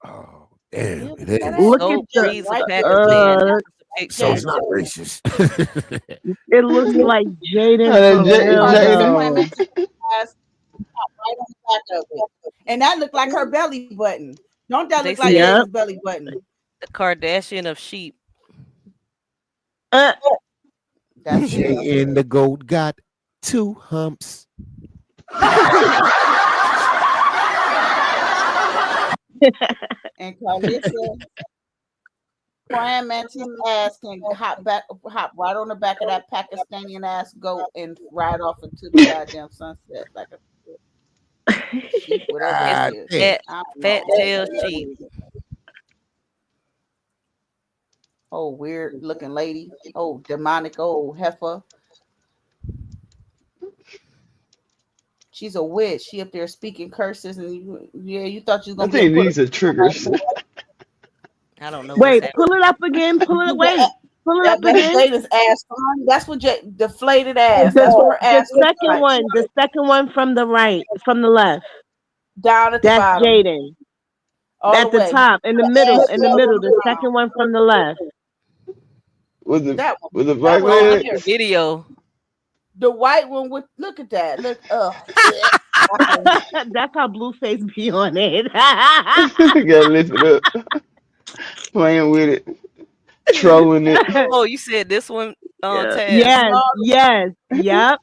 S7: Oh, damn,
S3: Yeah,
S7: it
S3: look at
S7: is.
S3: that.
S12: Look at
S2: Goat
S12: the
S2: breeds of
S3: Right there.
S2: Pakistan. This is the
S7: So
S2: picture.
S7: it's not racist.
S12: it looks like Jaden
S10: Oh,
S12: for real
S3: Karlissa
S10: Jaden.
S3: playing
S12: though.
S3: ass right on the back of it. And that looked like her belly button. Don't that
S2: They
S3: look like
S2: said
S12: Yep.
S3: Jaden's belly button?
S2: the Kardashian of sheep.
S12: Uh,
S3: That's it.
S7: Jay and the goat got 2 humps.
S3: And Karlissa praying mantis ass can hop right on the back of that Pakistani ass goat and ride off into the goddamn sunset like a sheep, whatever
S7: God
S3: it is.
S7: damn.
S2: Fat tail sheep.
S3: Oh, weird looking lady. Oh, demonic old heifer. She's a witch. She up there speaking curses, and you thought you was
S10: I
S3: gonna get
S10: think
S3: put.
S10: these are triggers.
S2: I don't know what's
S12: wait,
S2: happening.
S12: pull it up again. Pull it. Wait, pull it up
S3: That's
S12: again.
S3: Jada's ass. That's what deflated ass. That's what her
S12: The
S3: ass looks
S12: second
S3: like.
S12: one, the second one from the right, from the left.
S3: Down at the
S12: That's
S3: bottom,
S12: Jaden.
S3: all
S12: At
S3: the
S12: the
S3: way.
S12: top, in the
S3: The
S12: middle,
S3: ass
S12: in the
S3: goes
S12: middle.
S3: on
S12: The
S3: the
S12: second one from the left.
S10: With the
S3: That one.
S10: with the
S3: That
S10: black
S3: one
S2: Oh,
S3: right
S2: look
S10: leg.
S2: at
S3: there.
S2: the video.
S3: The white one with look at that. Look
S12: That's how Blueface be on it.
S10: Gotta lift it up. Playing with it. Trolling it.
S2: Oh, you said this one,
S12: Yeah.
S2: Taz.
S12: Yes, yes, yep.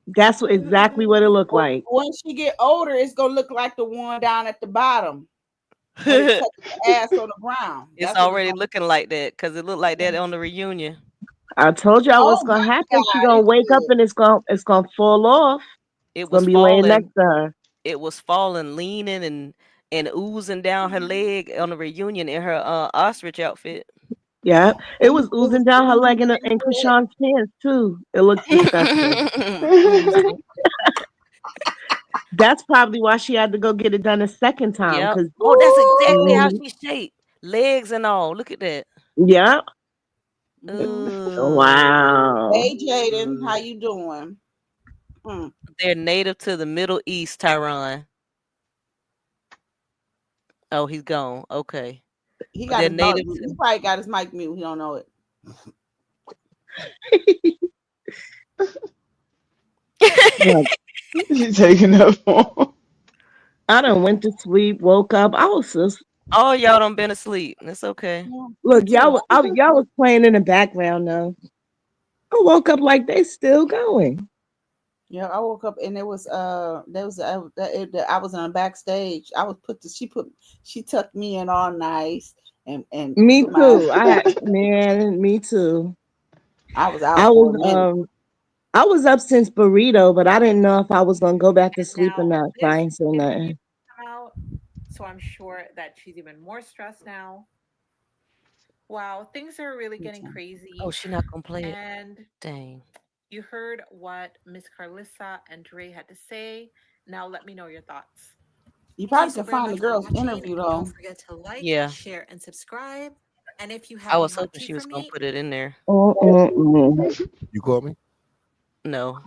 S12: That's exactly what it looked like.
S3: when she get older, it's gonna look like the one down at the bottom. When it touches the ass on the ground.
S2: It's
S3: That's what
S2: already
S3: gonna
S2: looking like that because it looked like that on the reunion.
S12: I told y'all what's
S3: Oh
S12: gonna
S3: my
S12: happen. She
S3: God,
S12: gonna
S3: it
S12: wake up
S3: did.
S12: and it's gonna fall off.
S2: It
S12: It's gonna
S2: was
S12: be laying next
S2: falling.
S12: to her.
S2: It was falling, leaning, and oozing down her leg on the reunion in her ostrich outfit.
S12: Yeah, it was oozing down her leg in Krishan's pants too. It looked disgusting.
S2: Oozing.
S12: That's probably why she had to go get it done a second time.
S2: Yep.
S12: Cause
S2: Oh, that's exactly how
S12: Mhm.
S2: she's shaped. Legs and all. Look at that.
S12: Yeah.
S2: Ooh.
S12: Wow.
S3: Hey Jaden, how you doing?
S2: They're native to the Middle East, Tyron. Oh, he's gone. Okay.
S3: He got
S2: They're
S3: his mic.
S2: native
S3: He
S2: to
S3: probably got his mic mute. He don't know it.
S10: She taking up on.
S12: I done went to sleep, woke up. I was just
S2: all y'all done been asleep. It's okay.
S12: look, y'all was playing in the background though. I woke up like they still going.
S3: Yeah, I woke up and I was I was on backstage. I was she tucked me in all nice and
S12: Me
S3: put my
S12: too. Me too.
S3: I was out for a minute.
S12: I was up since burrito, but I didn't know if I was gonna go back to sleep or not. So I ain't saying nothing.
S17: Out, so I'm sure that she's even more stressed now. Wow, things are really getting crazy.
S2: Oh, she's not gonna play it.
S17: And
S2: dang.
S17: You heard what Miss Karlissa and Dre had to say. Now let me know your thoughts.
S3: You probably can find the girl's interview though.
S17: Don't forget to like,
S2: Yeah.
S17: share, and subscribe. And if you have
S2: I
S17: any
S2: was
S17: hot
S2: hoping
S17: tea
S2: she was
S17: for
S2: gonna
S17: me,
S2: put it in there.
S7: You call me?
S2: No.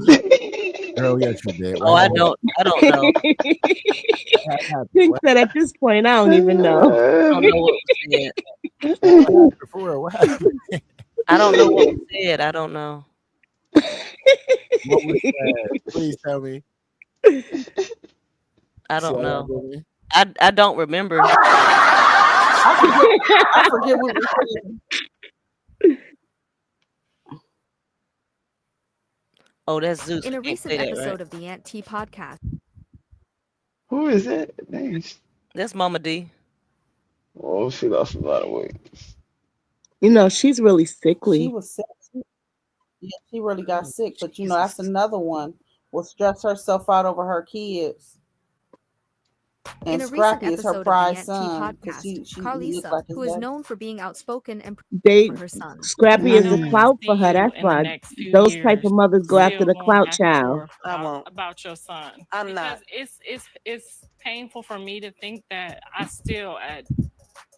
S7: Girl, yes, you did.
S2: Oh, I don't know.
S12: Pink said at this point, I don't even know.
S2: I don't know what was said.
S7: What happened? For real, what happened?
S2: I don't know what was said. I don't know.
S7: What was said? Please tell me.
S2: I
S7: See
S2: don't
S7: how y'all
S2: know.
S7: do me?
S2: I don't remember.
S3: I forget what we said.
S2: Oh, that's Zeus.
S19: In a
S2: I can't
S19: recent
S2: say that,
S19: episode
S2: right?
S19: of the Aunt T podcast.
S10: Who is that? Dang.
S2: That's Mama D.
S10: Oh, she lost a lot of weight.
S12: You know, she's really sickly.
S3: She was sick. Yeah, she really got sick. But you know, that's another one. Will stress herself out over her kids.
S19: In
S3: And
S19: a recent
S3: Scrappy is her
S19: episode of the
S3: prize
S19: Aunt T
S3: son because
S19: podcast,
S3: he looks
S19: Carlissa,
S3: like his
S19: who is
S3: daddy.
S19: known for being outspoken and
S12: They
S19: for her son.
S12: Scrappy is a clout for her.
S11: you
S12: That's
S11: in the
S12: why
S11: next few
S12: those
S11: years
S12: type of mothers go after
S11: still
S12: the
S11: going
S12: clout
S11: back and
S12: child.
S11: forth about your son.
S2: I'm
S11: because
S2: not.
S11: It's painful for me to think that I still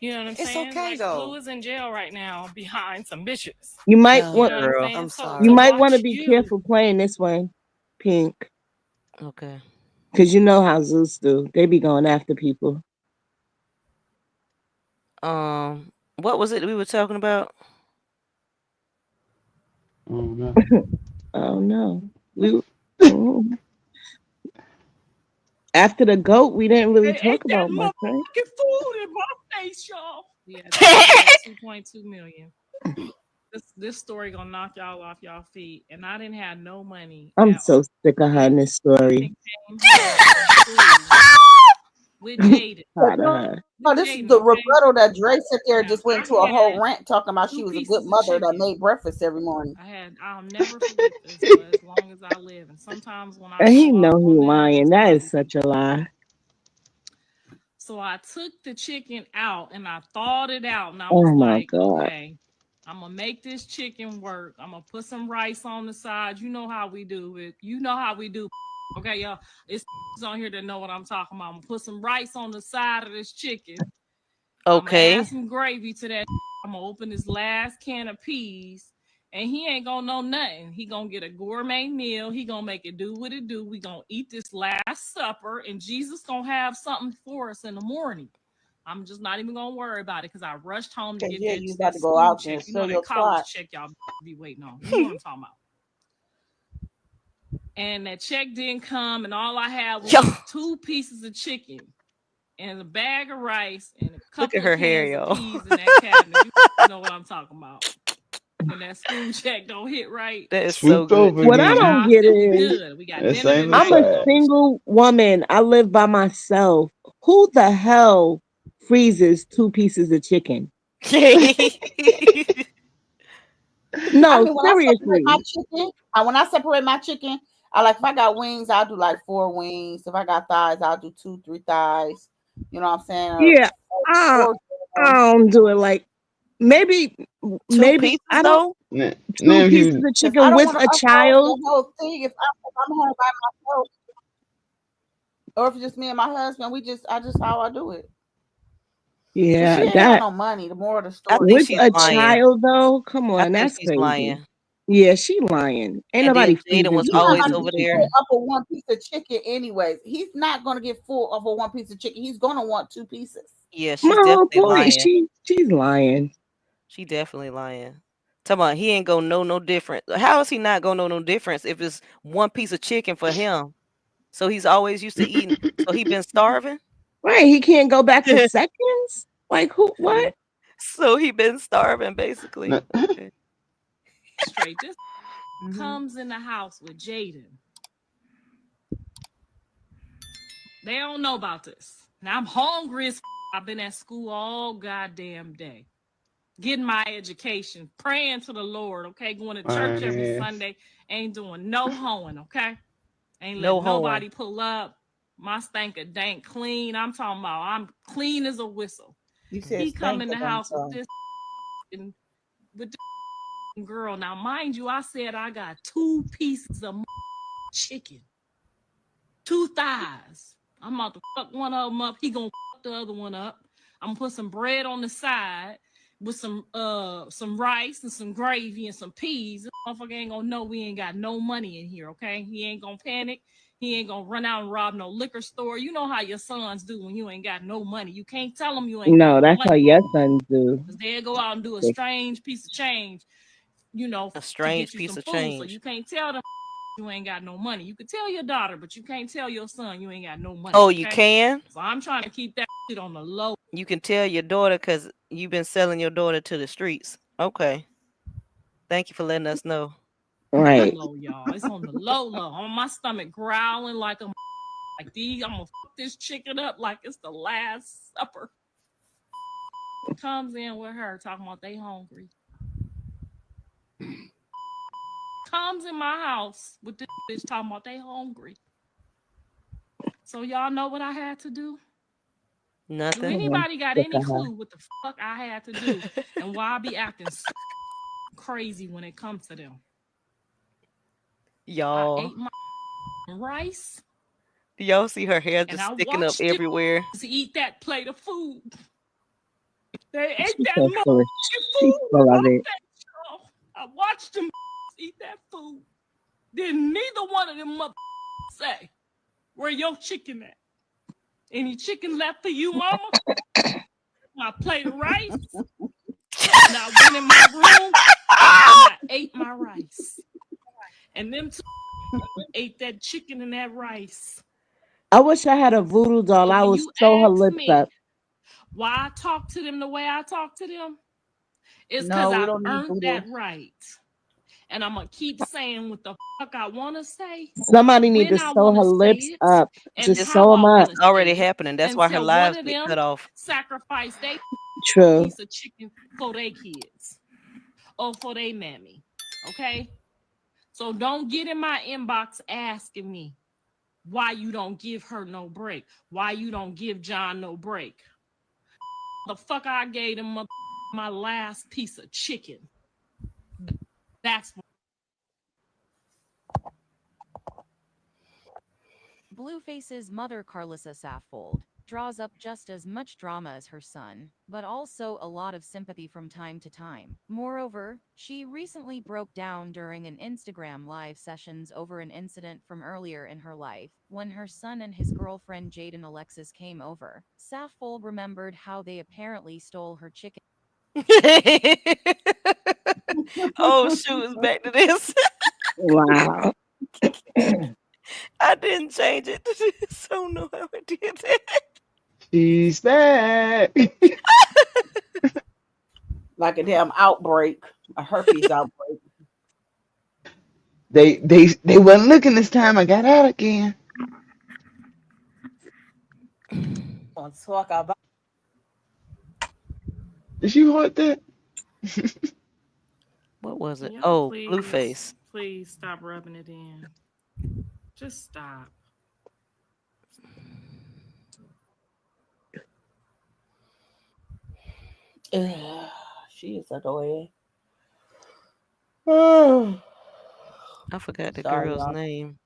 S11: you know what I'm
S2: It's
S11: saying?
S2: okay,
S11: Like
S2: though.
S11: Blue is in jail right now behind some bitches.
S12: You might
S2: No,
S12: want.
S11: You know what
S2: girl.
S11: I'm saying?
S2: I'm
S11: So
S2: sorry.
S12: You
S11: to
S12: might want to
S11: watch
S12: be
S11: you,
S12: careful playing this one, Pink,
S2: Okay.
S12: because you know how Zeus do. They be going after people.
S2: What was it we were talking about?
S10: Oh no.
S12: Oh no, we after the goat, we didn't really talk about much, right?
S11: food in my face, y'all. Yeah, that's 2.2 million. This story gonna knock y'all off y'all feet, and I didn't have no money.
S12: I'm so sick of her in this story.
S11: With Jaden.
S12: Tired of her.
S3: Oh, this is the rebuttal that Dre sit there and just went into a whole rant talking about she was a good mother that made breakfast every morning.
S11: I'll never forget this for as long as I live. And sometimes when I
S12: And he
S11: go
S12: know
S11: off
S12: he
S11: on them,
S12: lying. That is such a lie.
S11: so I took the chicken out and I thawed it out, and I
S12: Oh
S11: was
S12: my
S11: like,
S12: God.
S11: okay, I'm gonna make this chicken work. I'm gonna put some rice on the side. You know how we do it. You know how we do. Okay, y'all. It's on here that know what I'm talking about. I'm gonna put some rice on the side of this chicken. I'm gonna
S2: Okay.
S11: add some gravy to that. I'm gonna open this last can of peas, and he ain't gonna know nothing. He gonna get a gourmet meal. He gonna make it do what it do. We gonna eat this last supper, and Jesus gonna have something for us in the morning. I'm just not even gonna worry about it because I rushed home to get
S3: Yeah,
S11: that,
S3: you about
S11: that
S3: to go
S11: school
S3: out
S11: check.
S3: and
S11: You know
S3: sell
S11: that
S3: your
S11: college
S3: twat.
S11: check y'all be waiting on. You know what I'm talking about. And that check didn't come, and all I had was 2 pieces of chicken and a bag of rice and a couple
S2: Look at her
S11: of
S2: hair,
S11: cans
S2: y'all.
S11: of peas in that cabinet. You know what I'm talking about. When that school check don't hit right.
S2: That is so
S10: Swooped
S2: good.
S10: over
S12: What I
S10: again.
S12: don't get
S11: We
S12: is
S11: good. We got
S10: That
S11: dinner
S10: same
S12: I'm
S11: tonight.
S12: a
S10: side.
S12: single woman. I live by myself. Who the hell freezes 2 pieces of chicken? No,
S3: I mean, when I separate my
S12: seriously.
S3: chicken, I like if I got wings, I'll do like 4 wings. If I got thighs, I'll do 2, 3 thighs. You know what I'm saying?
S12: Yeah, I don't do it like maybe
S2: 2
S12: maybe
S2: pieces
S12: I don't
S2: though?
S10: Now
S12: 2
S10: if
S12: pieces
S10: you
S12: of
S3: because I
S12: chicken
S3: don't
S12: with
S3: want to
S12: a
S3: upload
S12: child.
S3: the whole thing if I'm home by myself, or if it's just me and my husband. I just how I do it. Cause she
S12: Yeah,
S3: ain't got
S12: that
S3: no money. The more of the
S2: I
S3: story.
S2: think
S12: with
S2: she's
S12: a
S2: lying.
S12: child though. Come
S2: I
S12: on,
S2: think
S12: that's
S2: she's
S12: crazy.
S2: lying.
S12: Yeah, she lying. Ain't
S2: And then
S12: nobody
S2: Jaden
S12: freezing
S2: was
S3: He's
S12: 2
S3: not
S2: always
S3: about to
S12: pieces
S2: over
S12: of
S3: get
S2: there.
S3: full
S12: chicken.
S3: up of 1 piece of chicken anyways. He's not gonna get full of a 1 piece of chicken. He's gonna want 2 pieces.
S2: Yeah,
S12: My
S2: she's
S12: whole
S2: definitely
S12: point,
S2: lying.
S12: she's lying.
S2: She definitely lying. Talking about he ain't gonna know no difference. How is he not gonna know no difference if it's 1 piece of chicken for him? So he's always used to eating. So he been starving.
S12: Right, he can't go back to seconds. Like who? What?
S2: So he been starving basically. Okay.
S11: Straight. This comes in the house with Jaden. They don't know about this. Now I'm hungry as I've been at school all goddamn day. Getting my education, praying to the Lord, okay? Going to church every
S10: man.
S11: Sunday, ain't doing no hoeing, okay? Ain't
S2: No
S11: let nobody
S2: hoeing.
S11: pull up. My stank dank clean. I'm talking about I'm clean as a whistle.
S3: You said
S11: He come in the
S3: stank.
S11: house with this girl. Now, mind you, I said I got 2 pieces of chicken, 2 thighs. I'm about to fuck one of them up. He gonna fuck the other one up. I'm gonna put some bread on the side. with some rice and some gravy and some peas. This motherfucker ain't gonna know we ain't got no money in here, okay? He ain't gonna panic. He ain't gonna run out and rob no liquor store. You know how your sons do when you ain't got no money. You can't tell them you ain't got
S12: No, that's
S11: money.
S12: how your sons do.
S11: Cause they'll go out and do a strange piece of change, you know,
S2: A
S11: to
S2: strange
S11: get you
S2: piece
S11: some
S2: of
S11: food. So
S2: change.
S11: you can't tell them you ain't got no money. You can tell your daughter, but you can't tell your son you ain't got no money.
S2: Oh,
S11: okay?
S2: you can?
S11: So I'm trying to keep that shit on the low.
S2: You can tell your daughter because you've been selling your daughter to the streets. Okay. Thank you for letting us know.
S12: Right.
S11: Low, y'all. It's on the low. On my stomach growling like a like these. I'm gonna fuck this chicken up like it's the last supper. Comes in with her talking about they hungry. Comes in my house with this bitch talking about they hungry. So y'all know what I had to do? Do
S2: Nothing.
S11: anybody got
S12: Look
S11: any
S12: at her.
S11: clue what the fuck I had to do and why I be acting so crazy when it comes to them? I
S2: Y'all.
S11: ate my rice
S2: Do y'all see her hair
S11: and
S2: just
S11: I
S2: sticking up
S11: watched them
S2: everywhere?
S11: eat that plate of food. They ate
S12: She's
S11: that
S12: so full of,
S11: motherfucking
S12: she's
S11: food.
S12: full of it.
S11: I watched them eat that food. Then neither one of them say, where your chicken at? Any chicken left for you, mama? My plate of rice. And I went in my room and I ate my rice. And them two ate that chicken and that rice.
S12: I wish I had a voodoo doll.
S11: So
S12: I
S11: when
S12: would
S11: you
S12: sew her
S11: ask
S12: lips
S11: me
S12: up.
S11: why I talk to them the way I talk to them, it's because
S3: No, we
S11: I've
S3: don't need
S11: earned
S3: voodoo.
S11: that right. And I'm going to keep saying what the fuck I want to say,
S12: Somebody need to
S11: when I
S12: sew
S11: want
S12: her
S11: to say
S12: lips
S11: it,
S12: up.
S11: and
S12: Just
S2: It's,
S12: sew
S11: how
S12: them
S11: I
S12: up.
S11: want
S2: it's
S11: to say
S2: already
S11: it,
S2: happening. That's why her
S11: until one
S2: lives
S11: of
S2: get
S11: them
S2: cut off.
S11: sacrifice their
S12: True.
S11: piece of chicken for their kids or for their mammy. Okay? So don't get in my inbox asking me why you don't give her no break, why you don't give John no break. The fuck I gave him my last piece of chicken. That's
S19: Blueface's mother, Karlissa Saffold, draws up just as much drama as her son, but also a lot of sympathy from time to time. Moreover, she recently broke down during an Instagram live sessions over an incident from earlier in her life, when her son and his girlfriend Jaden Alexis came over. Saffold remembered how they apparently stole her chicken.
S2: Oh, shoot. It's back to this.
S12: Wow.
S2: I didn't change it. So I don't know how I did that.
S10: She's back.
S3: Like a damn outbreak, a herpes outbreak.
S10: They wasn't looking this time. I got out again.
S3: Let's talk about.
S10: Did you heard that?
S2: What was it?
S11: Can y'all
S2: Oh,
S11: please,
S2: Blueface.
S11: please stop rubbing it in. Just stop.
S3: She is annoying.
S2: I forgot the
S3: Sorry,
S2: girl's
S3: y'all.
S2: name.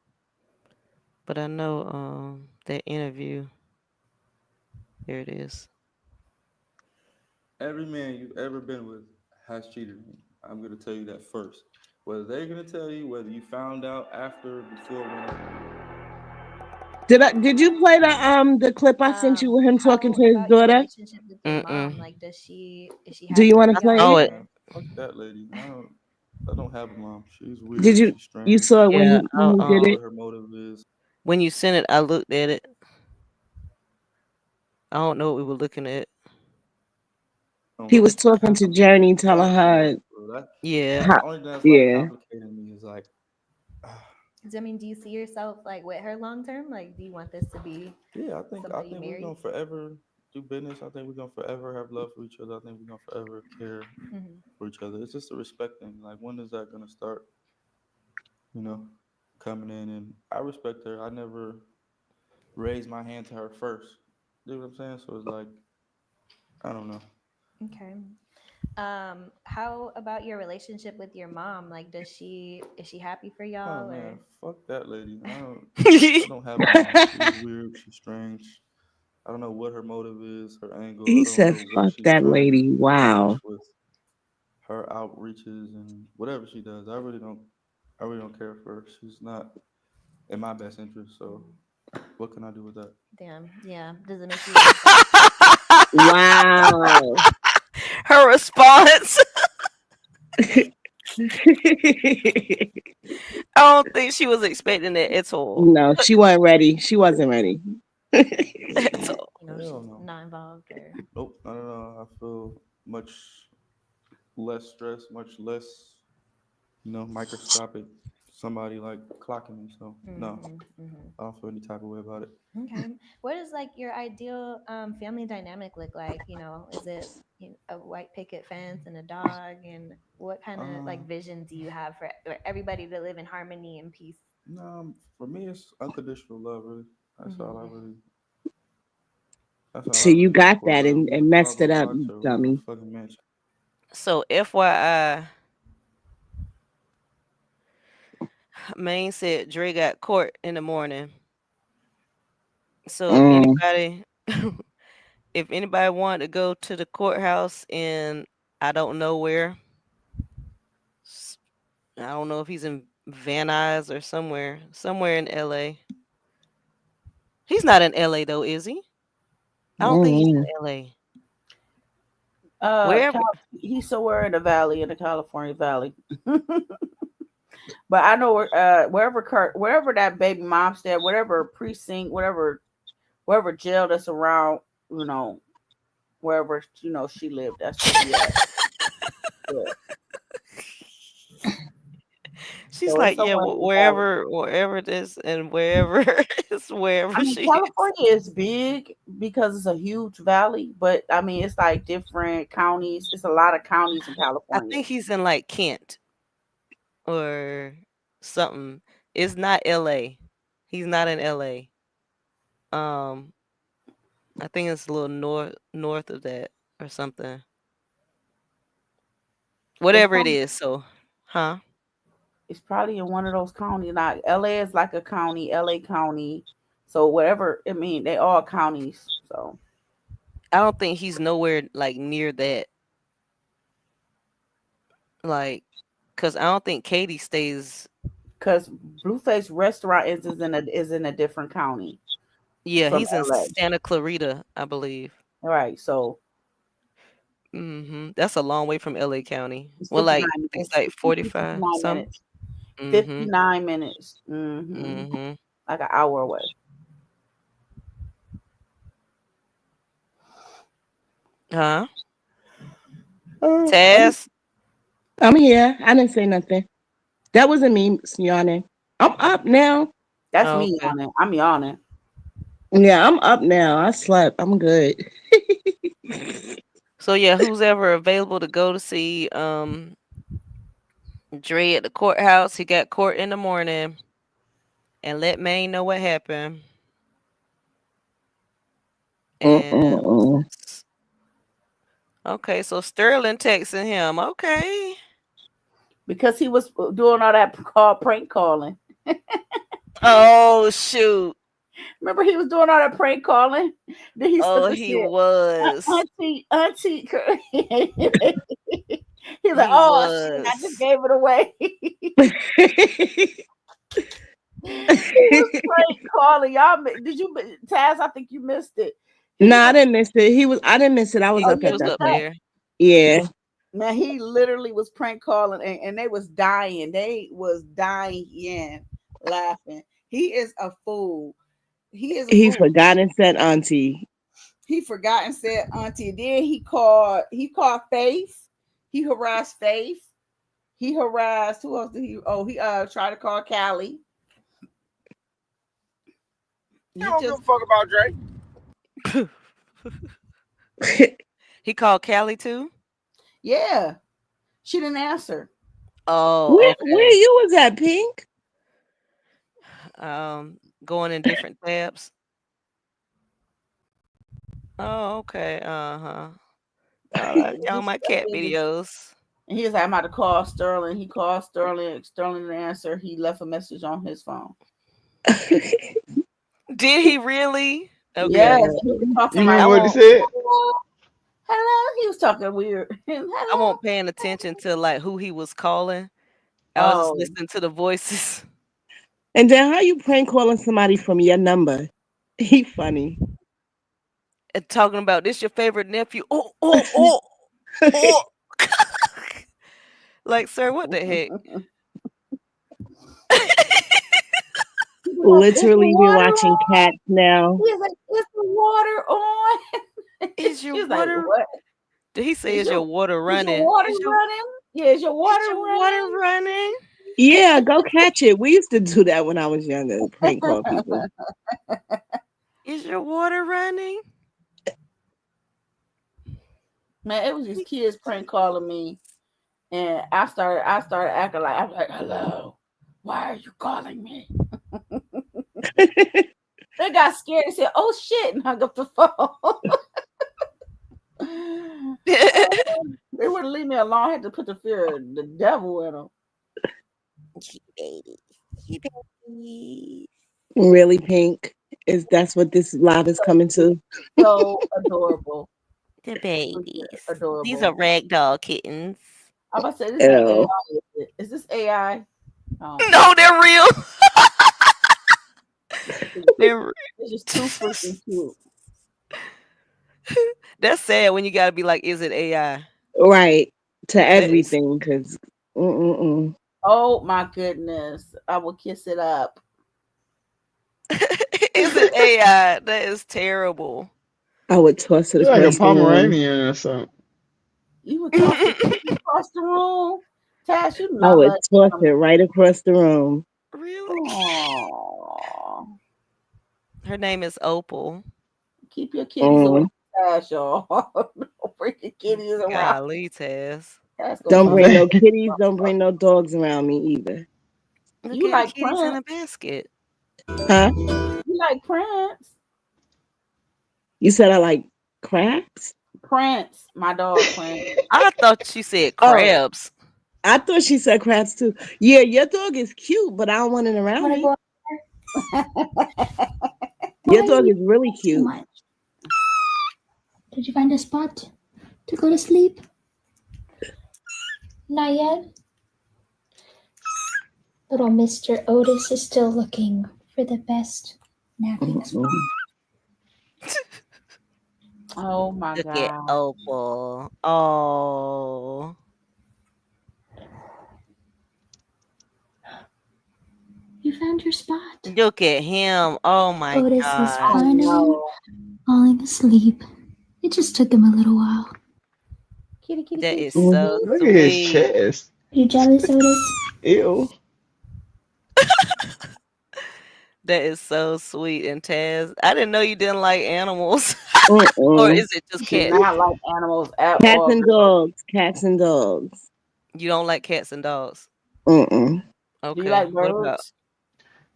S2: But I know that interview. Here it is.
S8: Every man you've ever been with has cheated on you. I'm going to tell you that first. Whether they're going to tell you, whether you found out after, before, whenever.
S12: Did you play the clip I sent you with him talking to his
S15: About your
S12: daughter?
S15: relationship with your mom, like, is she
S12: Do you
S15: happy
S12: want
S15: for
S12: to play
S15: y'all?
S12: it?
S8: Man, fuck that lady. I don't have a mom. She's weird.
S12: Did
S8: She's
S12: you
S8: strange.
S12: saw it when
S2: Yeah,
S12: he
S8: I don't
S12: did
S8: know
S12: it?
S8: what her motive is.
S2: when you sent it, I looked at it. I don't know what we were looking at.
S12: He was talking to Journey, telling her.
S2: Yeah.
S8: The only thing that's like
S12: Yeah.
S8: complicating me is like,
S15: I mean, do you see yourself like with her long term? Like, do you want this to be
S8: yeah, I think
S15: somebody you
S8: we're
S15: marry?
S8: gonna forever do business. I think we're gonna forever have love for each other. I think we're gonna forever care for each other. It's just a respect thing. Like, when is that gonna start? You know, coming in, and I respect her. I never raised my hand to her first. You know what I'm saying? So it's like, I don't know.
S15: Okay. How about your relationship with your mom? Like, is she happy for
S8: Oh
S15: y'all, or
S8: man, fuck that lady. I don't have a mom. She's weird. She's strange. I don't know what her motive is, her angle.
S12: He
S8: I don't
S12: said,
S8: know what
S12: "Fuck
S8: she's
S12: that
S8: trying
S12: lady."
S8: to
S12: Wow.
S8: accomplish with her outreaches and whatever she does. I really don't care for her. She's not in my best interest. So what can I do with that?
S15: Damn. Yeah. Does it make you?
S12: Wow.
S2: Her response. I don't think she was expecting it at all.
S12: No, she wasn't ready. She wasn't ready.
S2: At all.
S15: You know,
S8: Hell
S15: she's
S8: no.
S15: not involved or.
S8: Nope, I don't know. I feel much less stress, much less, microscopic. Somebody like clocking me. So no, I don't feel any type of way about it.
S15: Okay. What does like your ideal family dynamic look like? You know, is it a white picket fence and a dog? And what kind of like vision do you have for everybody to live in harmony and peace?
S8: No, for me, it's unconditional love. Really, that's all I really. That's all I
S12: So you
S8: really look
S12: got
S8: for.
S12: that
S8: Whether
S12: and,
S8: we in
S12: and
S8: a
S12: messed it
S8: cardboard
S12: up,
S8: box
S12: you
S8: or we in a
S12: dummy.
S8: fucking mansion.
S2: So FYI, Maine said Dre got court in the morning. So if anybody if anybody wanted to go to the courthouse in I don't know where, I don't know if he's in Van Nuys or somewhere in LA. He's not in LA though, is he? I don't think he's in LA. Wherever.
S3: He's somewhere in the valley, in the California Valley. But I know wherever that baby mom stayed, whatever precinct, whatever jail that's around, wherever she lived, that's where he at. Yeah.
S2: She's
S3: So
S2: like,
S3: it's
S2: yeah,
S3: somewhere in the valley.
S2: wherever it is, and wherever it's wherever
S3: I mean,
S2: she is.
S3: California is big because it's a huge valley, but I mean, it's like different counties. It's a lot of counties in
S2: I
S3: California.
S2: think he's in like Kent or something. It's not LA. He's not in LA. I think it's a little north of that or something. Whatever it is. So, huh?
S3: It's probably in one of those counties. Not LA is like a county, LA County. So whatever, I mean, they all counties. So
S2: I don't think he's nowhere like near that. Like, cause I don't think Katie stays.
S3: Cause Blueface Restaurant is in a different county.
S2: Yeah,
S3: From
S2: he's in
S3: LA.
S2: Santa Clarita, I believe.
S3: All right, so
S2: That's a long way from LA County.
S3: it's
S2: Well,
S3: 59
S2: like
S3: minutes.
S2: it's like 45
S3: 59
S2: some.
S3: minutes. 59 minutes. Like an hour away.
S2: Huh? Taz?
S12: I'm here. I didn't say nothing. That wasn't me yawning. I'm up now.
S3: That's me yawning. I'm yawning.
S12: Yeah, I'm up now. I slept. I'm good.
S2: So yeah, who's ever available to go to see Dre at the courthouse? He got court in the morning. And let Maine know what happened. And okay, so Sterling texting him. Okay.
S3: Because he was doing all that prank calling.
S2: Oh shoot.
S3: Remember he was doing all that prank calling? Then he
S2: was.
S3: Auntie. He's like,
S2: He
S3: oh shit, I just gave it away. He was prank calling. Y'all did you Taz? I think you missed it.
S12: No, I didn't miss it. I didn't miss it. I was up at that point.
S2: There.
S12: Yeah.
S3: Man, he literally was prank calling and they was dying. They was dying laughing. He is a fool.
S12: He forgot and said auntie.
S3: He forgot and said auntie. Then he called Faith. He harassed Faith. He harassed who else did he? Oh, he tried to call Callie.
S14: You don't give a fuck about Dre.
S2: He called Callie too?
S3: Yeah. She didn't answer.
S2: Oh,
S12: where
S2: okay.
S12: you was at, Pink?
S2: Going in different tabs. Oh, okay. All right, y'all my cat videos.
S3: And he was like, I'm about to call Sterling. He called Sterling. Sterling didn't answer. He left a message on his phone.
S2: Did he really? Okay.
S3: Yes, he was talking
S10: You
S3: like,
S10: remember what he
S2: won't.
S10: said?
S3: hello. He was talking weird.
S2: I
S3: Hello.
S2: won't paying attention to like who he was calling. I was just
S3: Oh,
S2: listening to the voices.
S12: And then how you prank calling somebody from your number? He funny.
S2: And talking about this your favorite nephew. Oh. Like, sir, what the heck?
S3: he was like, is the
S12: Literally, we're
S3: water
S12: watching
S3: on?
S12: Cats now.
S3: He's like, is the water on?
S2: Is
S3: She
S2: your
S3: was like,
S2: water?
S3: what?
S2: Did he say
S3: Is
S2: is your water
S3: your
S2: running?
S3: water running? Yeah, is your water
S2: Is your water
S3: running?
S2: running?
S12: Yeah, go catch it. We used to do that when I was younger. Prank call people.
S2: Is your water running?
S3: Man, it was these kids prank calling me, and I started acting like I was like, hello, why are you calling me? They got scared and said, oh shit, and hung up the phone. They wouldn't leave me alone. I had to put the fear of the devil in them.
S12: Really, Pink? That's what this live is coming to?
S3: So adorable.
S2: The babies.
S3: Adorable.
S2: These are ragdoll kittens.
S3: I'm about to say this ain't
S12: Ew.
S3: AI. Is this AI? Oh.
S2: No, they're real. They're
S3: It's just too freaking cute.
S2: That's sad when you gotta be like, is it AI?
S12: Right. To
S2: That is
S12: everything, because
S3: Oh my goodness. I will kiss it up.
S2: is it AI? That is terrible.
S12: I would toss it
S10: You're like a
S12: across the room.
S10: Pomeranian or something.
S3: You would toss it across the room. Tash, you do
S12: I
S3: not
S12: would
S3: let
S12: toss it right across the room.
S2: Really?
S3: Aww.
S2: Her name is Opal.
S3: Keep your kitties away
S12: Mm.
S3: from Tash, y'all. Don't bring your kitties around.
S2: Golly, Taz.
S3: Tash gonna
S12: Don't
S3: toss
S12: bring
S3: it.
S12: no kitties. Don't bring no dogs around me either.
S2: Look
S3: You
S2: at
S3: like
S2: the kitties in a
S3: Prince.
S2: basket.
S12: Huh?
S3: You like Prince.
S12: You said I like crabs?
S3: Prince, my dog Prince.
S2: I thought she said
S12: Oh,
S2: crabs.
S12: I thought she said crabs too. Yeah, your dog is cute, but I don't want it around
S15: Wanna
S12: me.
S15: go
S12: Your
S15: Why
S12: dog
S15: you
S12: is really
S15: so
S12: cute.
S15: much? Did you find a spot to go to sleep? Not yet. Little Mr. Otis is still looking for the best napping spot.
S3: Oh my
S2: Look at
S3: god.
S2: Opal. Oh.
S15: You found your spot.
S2: Look at him. Oh my
S15: Otis is
S2: gosh.
S15: finally falling asleep. It just took him a little while.
S3: Kitty, kitty,
S2: That
S3: kitty.
S2: is so
S10: Look at his
S2: sweet.
S10: chest.
S15: You jealous, Otis?
S10: Ew.
S2: That is so sweet. And Taz, I didn't know you didn't like animals. Or
S12: Mm-mm.
S2: is it just
S3: She do
S2: cats?
S3: not like animals at
S12: Cats
S3: all.
S12: and dogs. Cats and dogs.
S2: You don't like cats and dogs.
S12: Mm-mm.
S3: Do you
S2: Okay.
S3: like
S2: What about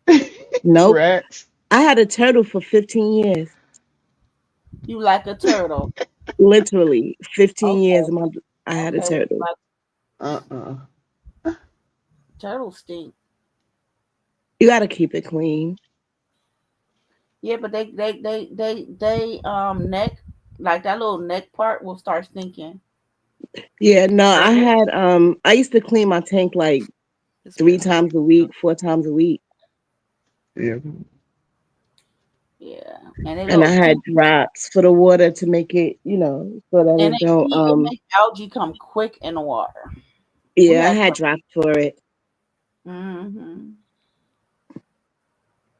S3: birds?
S12: Nope.
S10: Rats.
S12: I had a turtle for 15 years.
S3: You like a turtle.
S12: Literally 15 years.
S3: Okay.
S12: I had a
S3: Okay.
S12: turtle.
S3: Like
S10: Uh-uh.
S3: turtles stink.
S12: You gotta keep it clean.
S3: Yeah, but they neck, like that little neck part will start stinking.
S12: Yeah, no, I
S3: Turtles?
S12: had I used to clean my tank like 3 times a week, 4 times a week.
S10: Yeah.
S3: Yeah. And they
S12: And I
S3: little
S12: had
S3: teeth.
S12: drops for the water to make it, so that
S3: And
S12: it don't
S3: it makes algae come quick in the water.
S12: yeah, I had drops for it.
S3: Mm-hmm.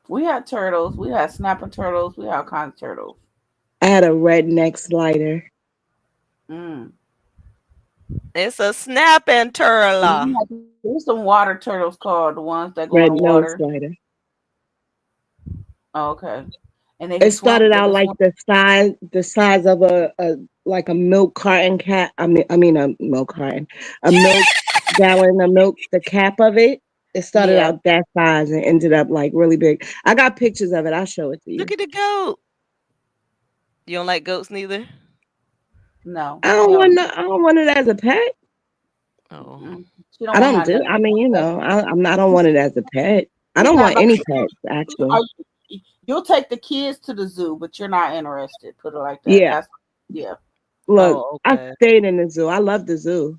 S3: We had turtles. We had snapping turtles. We had all kinds of turtles.
S12: I had a redneck slider.
S3: Mm.
S2: it's a snapping turtle?
S3: There's some water turtles called the ones that go
S12: Red
S3: in the
S12: nose
S3: water.
S12: slider.
S3: Oh, okay. And
S12: It started out like the size of a like a milk carton cat. I mean a milk carton, a milk gallon of milk. The cap of it. It started
S3: Yeah.
S12: out that size and ended up like really big. I got pictures of it. I'll show it to you.
S2: Look at the goat. You don't like goats neither?
S3: No.
S12: I don't want it as a pet.
S2: Oh.
S3: She
S12: I don't do. I mean, I don't want it as a pet. I
S3: You
S12: don't
S3: got
S12: want
S3: like,
S12: any pets actually.
S3: You'll take the kids to the zoo, but you're not interested. Put it like that.
S12: Yeah.
S3: Yeah.
S12: Look,
S2: Oh,
S12: I
S2: okay.
S12: stayed in the zoo. I love the zoo.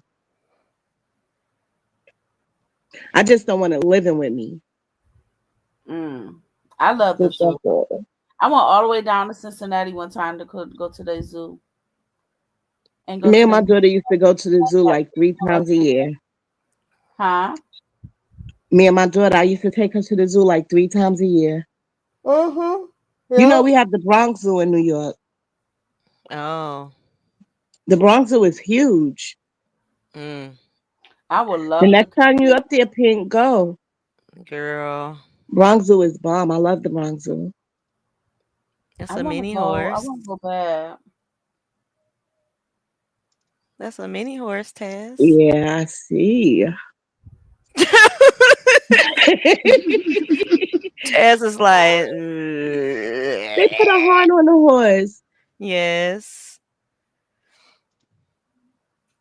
S12: I just don't want it living with me.
S3: I love the
S12: Just
S3: zoo.
S12: that's all.
S3: I went all the way down to Cincinnati one time to go to the zoo. And go
S12: Me
S3: to
S12: and my
S3: the
S12: daughter used to go to the zoo like 3 times a year.
S3: Huh?
S12: Me and my daughter, I used to take her to the zoo like 3 times a year.
S3: Uh-huh.
S12: You know, we have the Bronx Zoo in New York.
S2: Oh.
S12: The Bronx Zoo is huge.
S3: I would
S12: The
S3: love
S12: next
S3: to.
S12: time you up there, Pink, go.
S2: Girl.
S12: Bronx Zoo is bomb. I love the Bronx Zoo.
S2: That's
S3: I
S2: a
S3: want to
S2: mini
S3: go. I
S2: horse.
S3: want to go bad.
S2: That's a mini horse, Taz.
S12: Yeah, I see.
S2: Taz is like,
S12: They put a horn on the horse.
S2: yes.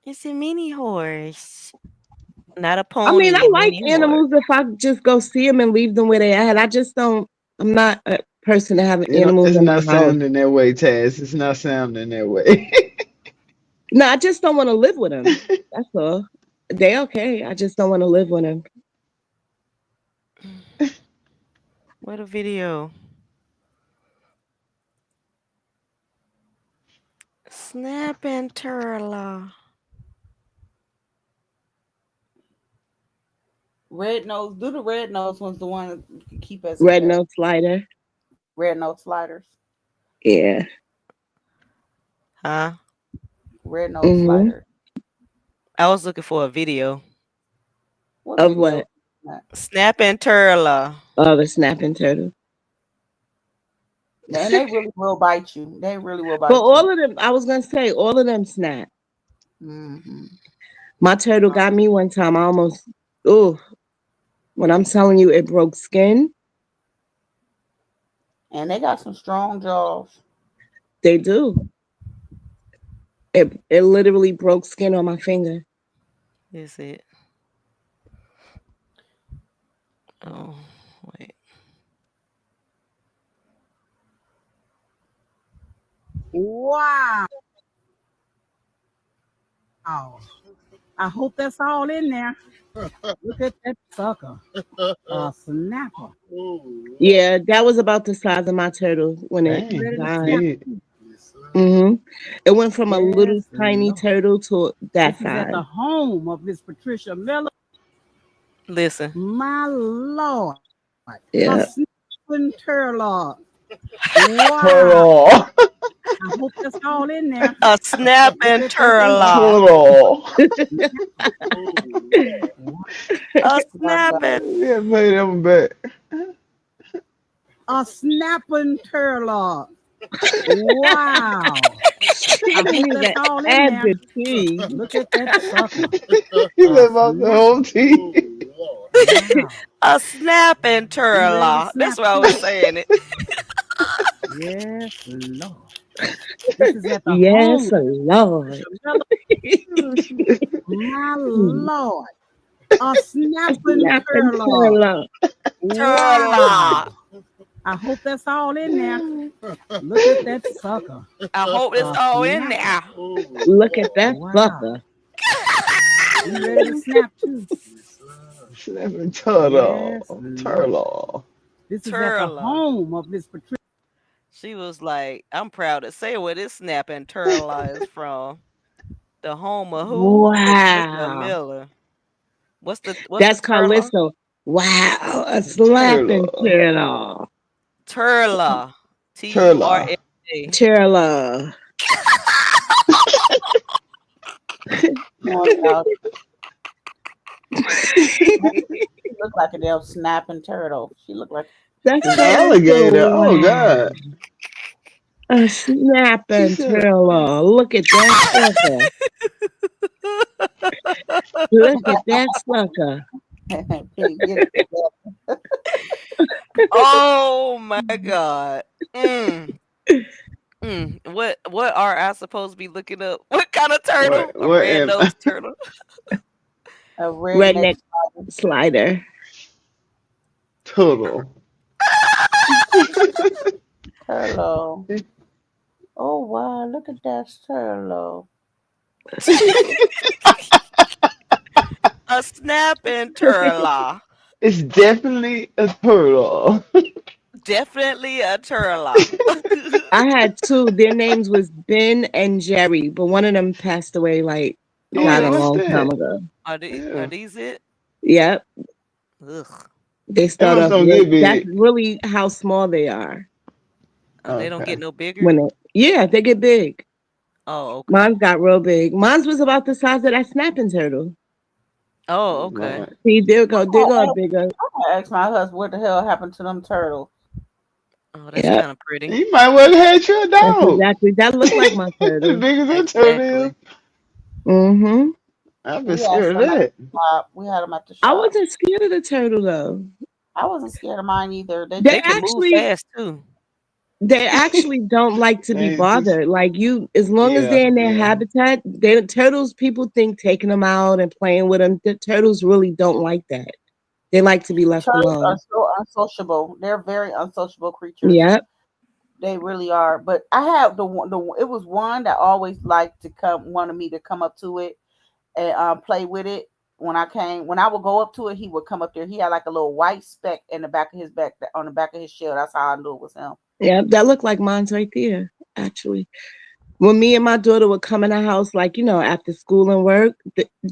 S2: It's a mini horse. Not a
S12: I mean,
S2: pony,
S12: I
S2: a
S12: like
S2: mini horse.
S12: animals if I just go see them and leave them where they at. I just don't. I'm not a person to have animals
S10: It's
S12: in
S10: not
S12: my house.
S10: sounding that way, Taz. It's not sounding that way.
S12: No, I just don't want to live with them. That's all. They okay. I just don't want to live with them.
S2: What a video. Snap and Turla.
S3: Red nose. Do the red nose one's the one that you can keep as a
S12: Red
S3: pet.
S12: nose slider.
S3: Red nose sliders.
S12: Yeah.
S2: Huh?
S3: Red nose
S12: Mhm.
S3: slider.
S2: I was looking for a video.
S3: What
S12: Of
S3: video?
S12: what?
S2: Snap and Turla.
S12: Oh, the snapping turtle.
S3: And they really will bite you. They really will bite
S12: But
S3: you.
S12: all of them, I was gonna say, all of them snap.
S3: Mm-hmm.
S12: My turtle got me one time. I almost, when I'm telling you, it broke skin.
S3: And they got some strong jaws.
S12: They do. It literally broke skin on my finger.
S2: Is it? Oh, wait.
S21: Wow. I hope that's all in there. Look at that sucker. A snapper.
S12: Yeah, that was about the size of my turtle when it
S10: Dang, that's
S12: died.
S10: big.
S12: It went from a little
S21: Yes,
S12: tiny
S21: Lord.
S12: turtle to that
S21: This is at
S12: size.
S21: the home of Miss Patricia Miller.
S2: Listen.
S21: My Lord.
S12: Yeah.
S21: A snapping turtle. Wow.
S10: Turtle.
S21: I hope that's all in there.
S2: A snap and Turla.
S10: Turtle.
S2: A snap and
S10: Yeah, play that one back.
S21: A snapping turtle. Wow. I hope that's all in
S12: Add
S21: there.
S12: the tea.
S21: Look at that sucker.
S10: He said about the whole team.
S21: Wow.
S2: a snap and
S21: You ready to
S2: Turla. That's
S21: snap
S2: why I was saying it.
S21: Yes, Lord. This is at the
S12: Yes,
S21: home.
S12: Lord.
S21: My Lord. A snapping
S12: Snapping
S21: turtle.
S12: turtle.
S21: Wow. I hope that's all in there. Look at that sucker.
S2: I hope it's all in there.
S12: Look at that
S21: Wow.
S12: sucker.
S21: You ready to snap too?
S10: Snapping turtle.
S21: Yes, Lord.
S10: Turtle.
S21: This is at the
S2: Turla.
S21: home of Miss Patricia.
S2: She was like, I'm proud to say where this snap and Turla is from. The home of who? Patricia
S12: Wow.
S2: Miller. What's
S12: That's
S2: the Turla?
S12: Karlissa. Wow. A slapping turtle.
S2: Turla.
S10: Turla.
S2: Turla.
S12: Turtle.
S3: She looked like a damn snapping turtle. She looked like
S12: That's
S10: An
S12: Karlissa.
S10: alligator. Oh,
S12: Wow.
S10: God.
S12: A snapping turtle. Look at that sucker. Look at that sucker.
S2: Oh my God. What are I supposed to be looking up? What kind of turtle? A
S10: What am
S2: red-nosed turtle.
S3: a
S12: Redneck slider.
S10: turtle?
S3: Turtle. Oh wow, look at that turtle.
S2: A snapping turtle.
S10: It's definitely a turtle.
S2: Definitely a turtle.
S12: I had two. Their names was Ben and Jerry, but one of them passed away like
S10: Yeah,
S12: died a
S10: what's
S12: long time
S10: that?
S12: ago.
S2: Are
S10: Yeah.
S2: these it?
S12: Yep.
S2: Ugh.
S12: They
S10: They
S12: start
S10: must
S12: off
S10: don't
S12: really,
S10: get
S12: that's
S10: big.
S12: really how small they are.
S2: Oh, they don't get
S10: Okay.
S2: no bigger?
S12: When they get big.
S2: Oh, okay.
S12: Mine got real big. Mine was about the size of that snapping turtle.
S2: Oh,
S10: Oh,
S2: okay.
S10: Lord.
S12: See, there go bigger.
S3: I'm gonna ask my husband what the hell happened to them turtles.
S2: Oh, that's
S12: Yep.
S2: kind of pretty.
S10: You might well have had your
S12: That's
S10: dog.
S12: exactly that looked like my
S10: As
S12: turtle.
S10: big as that turtle is.
S2: Exactly.
S12: Mm-hmm.
S10: I've been
S3: We had
S10: scared of
S3: some at
S10: that.
S3: the shop. We had them at the
S12: I
S3: shop.
S12: wasn't scared of the turtle though.
S3: I wasn't scared of mine either. They
S12: They
S2: They
S3: just
S2: can move
S12: actually
S2: fast too.
S12: they actually don't like to be
S10: Thanks.
S12: bothered. Like you, as long as
S10: Yeah,
S12: they're in their
S10: yeah.
S12: habitat, turtles. People think taking them out and playing with them. The turtles really don't like that. They like to be left
S3: turtles are
S12: alone.
S3: so unsociable. They're very unsociable creatures.
S12: Yep.
S3: They really are. But I have the one. It was one that always liked to wanted me to come up to it and play with it. When I would go up to it, he would come up there. He had like a little white speck in the back of his back, on the back of his shell. That's how I knew it was him.
S12: Yep. That looked like mine's right there. Actually, when me and my daughter would come in the house, like after school and work,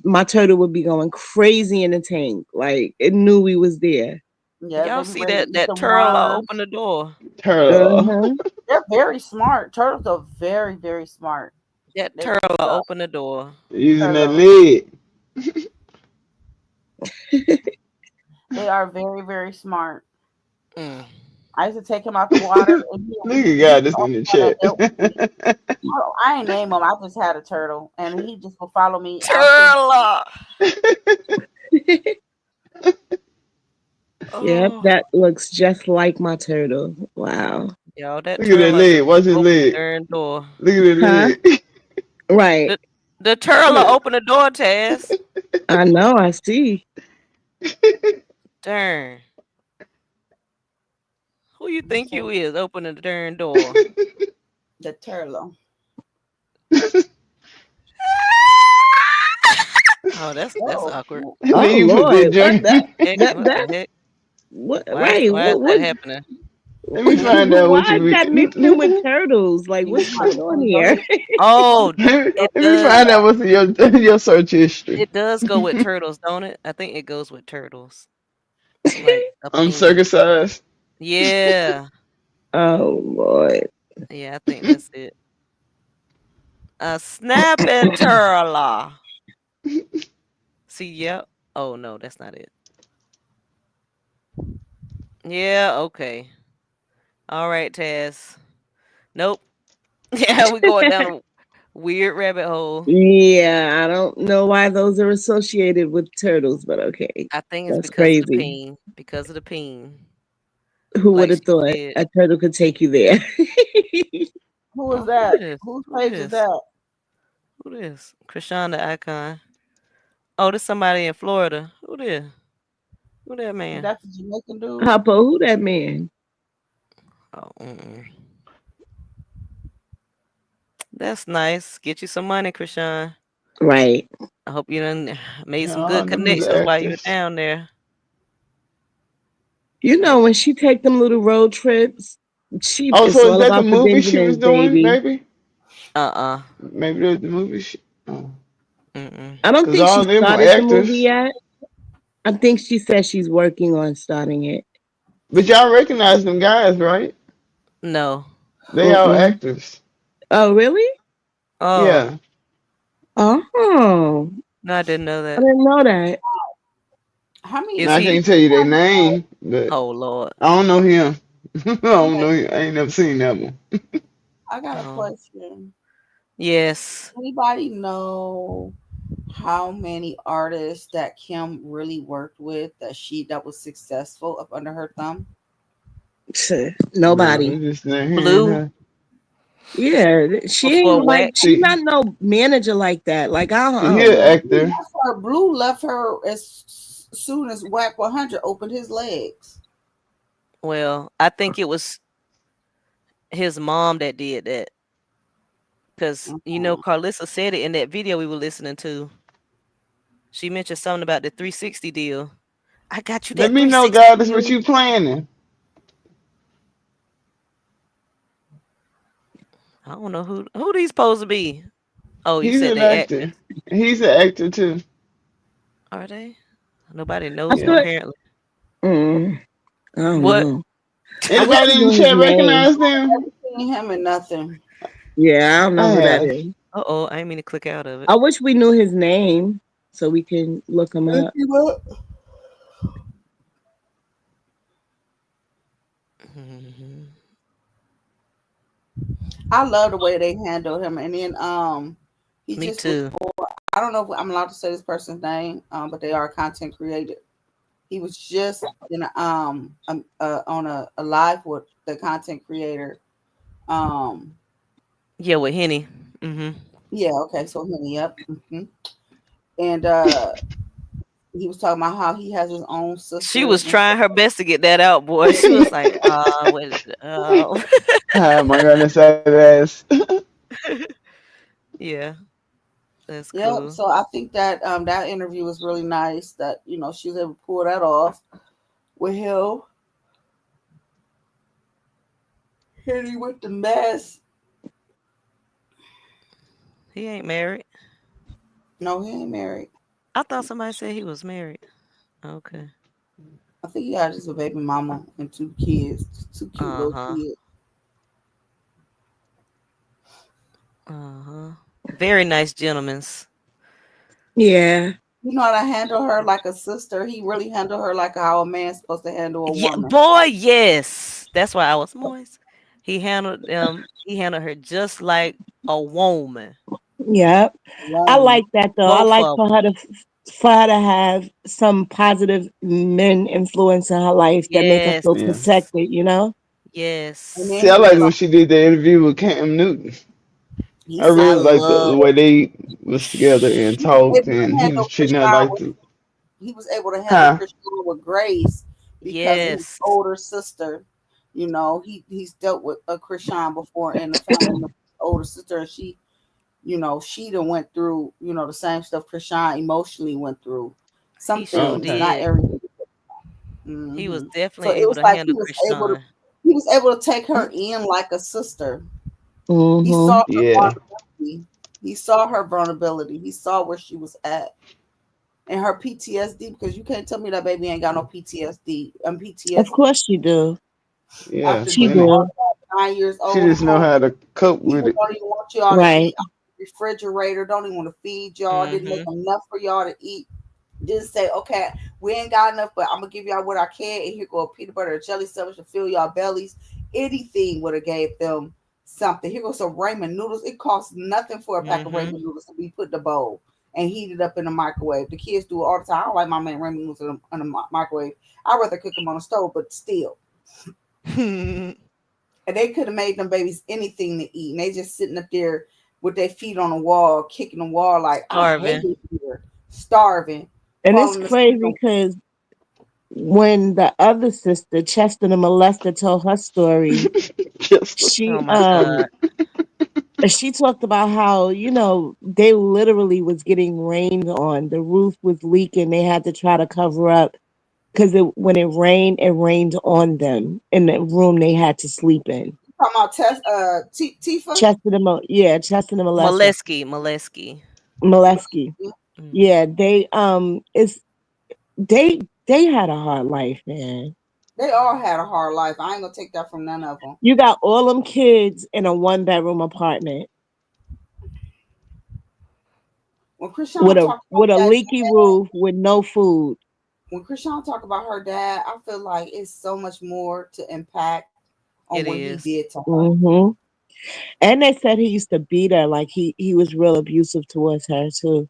S12: my turtle would be going crazy in the tank. Like it knew we was there.
S3: Yeah, they
S2: Y'all
S3: be
S2: see
S3: ready to eat
S2: that
S3: some
S2: turtle
S3: worms.
S2: open the door?
S10: Turtle.
S12: Uh-huh.
S3: They're very smart. Turtles are very, very smart.
S2: That
S3: They
S2: turtle
S3: really are.
S2: open the door.
S10: Using that
S3: Turtles.
S10: leg.
S3: They are very, very smart.
S2: Mm.
S3: I used to take him out the water, and
S10: Look at
S3: he
S10: God this in the chat.
S3: I ain't name him. I just had a turtle, and he just would follow me out there.
S2: Turtle.
S12: Yep,
S2: Oh,
S12: that looks just like my turtle. Wow.
S2: yo, that
S10: Look at that
S2: turtle
S10: leg.
S2: just
S10: Watch his
S2: open the
S10: leg.
S2: darn door.
S10: Look at that
S12: Huh?
S10: leg.
S12: Right.
S2: The turtle open the door, Taz.
S12: I know, I see.
S2: Darn. Who you think you is opening the darn door?
S3: The turtle.
S2: Oh, that's awkward.
S10: And
S12: Oh
S10: then you put that
S12: Lord,
S10: joint.
S2: What the heck?
S12: what
S2: Why is that
S12: what
S2: happening?
S10: Let me find out what
S12: why
S10: you
S12: is that mixed in with turtles? Like what's going on here?
S2: Oh,
S10: let
S2: it
S10: me
S2: does.
S10: find out what's in your search history.
S2: It does go with turtles, don't it? I think it goes with turtles. Like a
S10: I'm
S2: peen.
S10: circumcised.
S2: Yeah.
S12: Oh Lord.
S2: Yeah, I think that's it. A snapping turtle. See, yep. Oh no, that's not it. Yeah, okay. All right, Taz. Nope. Yeah, we going down a weird rabbit hole.
S12: Yeah, I don't know why those are associated with turtles, but okay.
S2: I think it's
S12: That's
S2: because of the
S12: crazy.
S2: peen. Because of the peen.
S12: Who would
S2: Like
S12: have
S2: she
S12: thought
S2: said.
S12: a turtle could take you there?
S3: Who was
S2: Oh,
S3: that?
S2: this?
S3: Whose
S2: Who
S3: page was
S2: this?
S3: that?
S2: Who this? Krishanda Icon. Oh, this somebody in Florida. Who this? Who that man?
S3: That's a Jamaican dude.
S12: Papa, who that man?
S2: Oh, that's nice. Get you some money, Krishan.
S12: Right.
S2: I hope you done made some
S10: No,
S2: good
S10: them was
S2: connections while you were
S10: actors.
S2: down there.
S12: You know, when she take them little road trips,
S10: Oh,
S12: it's
S10: so is
S12: all
S10: that the
S12: about the
S10: movie she was
S12: Benjamins,
S10: doing?
S12: baby.
S10: Maybe.
S2: Uh-uh.
S10: Maybe that's the movie. Oh.
S12: I don't
S10: Cause
S12: think
S10: all
S12: she
S10: them were
S12: started the movie
S10: actors.
S12: yet. I think she said she's working on starting it.
S10: But y'all recognize them guys, right?
S2: No.
S10: They all
S12: Mm-mm.
S10: actors.
S12: Oh, really?
S2: Oh.
S10: Yeah.
S12: Oh,
S2: No, I didn't know
S12: I
S2: that.
S12: didn't know that.
S3: How many?
S2: Is
S10: Now I
S2: he?
S10: can't tell you their name, but
S2: Oh Lord.
S10: I don't know him. I don't
S3: Okay,
S10: know him. I ain't never seen that one.
S3: I got a
S2: Oh.
S3: question.
S2: Yes.
S3: Anybody know how many artists that Kim really worked with that was successful up under her thumb?
S10: No,
S12: Nobody.
S10: it's just not hearing
S2: Blue
S10: her.
S12: Yeah, she
S2: before
S12: ain't like
S2: wax.
S12: she
S10: See,
S12: not no manager like that. Like I
S10: he
S12: don't
S10: an
S12: know.
S10: actor.
S3: Blue left her as soon as Whack 100 opened his legs.
S2: Well, I think it was his mom that did that. Because, Karlissa said it in that video we were listening to. She mentioned something about the 360 deal. I got you
S10: Let
S2: that
S10: me know,
S2: 360
S10: God, is what
S2: deal.
S10: you planning.
S2: I don't know who these supposed to be. Oh, you
S10: He's
S2: said
S10: an
S2: they actors.
S10: actor. He's an actor too.
S2: Are they? Nobody
S12: I
S2: knows him
S12: feel like,
S10: Yeah.
S2: apparently.
S12: I don't
S2: What?
S12: know. I wish
S10: Anybody
S12: we
S10: in the
S12: knew his
S10: chat
S12: name.
S10: recognize them?
S3: Never seen him in nothing.
S12: Yeah, I don't
S10: I
S12: know who that
S10: have.
S12: is.
S2: Uh-oh, I didn't mean to click out of it.
S12: I wish we knew his name so we can look him
S3: Look
S12: up.
S3: him up.
S2: Mhm.
S3: I love the way they handle him, and then he
S2: Me
S3: just was
S2: too.
S3: for. I don't know if I'm allowed to say this person's name, but they are content creator. He was just in on a live with the content creator. Um,
S2: Yeah, with Henny. Mm-hmm.
S3: yeah, okay, so him, yep, and he was talking about how he has his own
S2: She was
S3: sisters and
S2: trying her best to get that out, boy. She was like, what is it?
S10: Oh my goodness, that ass.
S2: Yeah, that's
S3: Yep.
S2: cool.
S3: So I think that that interview was really nice. That she was able to pull that off with him hitting with the mess.
S2: He ain't married.
S3: No, he ain't married.
S2: I thought somebody said he was married. Okay.
S3: I think he got just a baby mama and two kids, two cute little
S2: Uh-huh.
S3: kids.
S2: Uh-huh. Very nice gentlemen's.
S12: Yeah.
S3: You know how to handle her like a sister. He really handled her like how a man's supposed to handle a
S2: Yeah,
S3: woman.
S2: boy, yes. That's why I was moist. He handled her just like a woman.
S12: Yep. I like that though. I
S2: Both
S12: like
S2: of
S12: for
S2: them.
S12: her to have some positive men influence in her life that make her
S2: Yes.
S12: feel
S10: Yeah.
S12: protected,
S3: And
S2: Yes.
S3: then
S10: See, I like when she did the interview with Cam Newton.
S3: he
S10: I
S3: said
S2: I
S10: really liked
S2: love
S10: the way they was together and
S3: he was
S10: talked,
S3: able to
S10: and he was
S3: handle
S10: treating her
S3: Krishan
S10: like
S3: with
S10: the
S3: he was able to handle
S10: huh.
S3: Krishan with grace because his
S2: yes.
S3: older sister, he's dealt with a Krishan before and the family member, older sister, and she done went through, the same stuff Krishan emotionally went through. Some
S2: He sure
S10: Oh,
S3: things,
S10: okay.
S3: not
S2: did.
S3: everything.
S2: He was
S3: So
S2: definitely
S3: it
S2: able
S3: was
S2: to
S3: like
S2: handle Krishan.
S3: he was able to take her in like a sister. He
S12: Mm-hmm.
S3: saw her
S10: Yeah.
S3: vulnerability. He saw her vulnerability. He saw where she was at and her PTSD because you can't tell me that baby ain't got no PTSD.
S12: Of
S3: PTSD
S12: course you do.
S10: Yeah,
S3: after
S12: She
S3: doing
S10: plenty.
S3: all
S12: do.
S3: that, 9 years
S10: She
S3: old,
S10: just know how to cope with
S3: people
S10: it.
S3: don't even want y'all to
S12: Right.
S3: eat out the refrigerator, don't even want to feed y'all, didn't make
S2: Mm-hmm.
S3: enough for y'all to eat. Just say, okay, we ain't got enough, but I'm gonna give y'all what I can, and here go a peanut butter or jelly sandwich to fill y'all bellies. Anything would have gave them something. Here goes some ramen noodles. It costs nothing for a pack of
S2: Mm-hmm.
S3: ramen noodles to be put in the bowl and heated up in the microwave. The kids do it all the time. I don't like my man ramen noodles in the microwave. I'd rather cook them on the stove, but still. And they could have made them babies anything to eat. And they just sitting up there with their feet on the wall, kicking the wall like, I hate
S2: Starving.
S3: it here. Starving.
S12: And it's
S3: Falling asleep.
S12: crazy because when the other sister, Chester the molester, told her story,
S2: Oh
S12: she
S2: my God.
S12: she talked about how, they literally was getting rained on. The roof was leaking. They had to try to cover up because when it rained on them in the room they had to sleep in.
S3: Talking about Tifa?
S12: Chester the molester.
S2: Molesky.
S12: Molesky.
S2: Mm.
S12: Yeah, they had a hard life, man.
S3: They all had a hard life. I ain't gonna take that from none of them.
S12: You got all them kids in a 1-bedroom apartment
S3: When Krishan talked about
S12: with a
S3: that,
S12: leaky roof with no food.
S3: when Krishan talked about her dad, I feel like it's so much more to impact on
S2: It
S3: what he
S2: is.
S3: did to her.
S12: Hmm. And they said he used to beat her, like he was real abusive towards her too.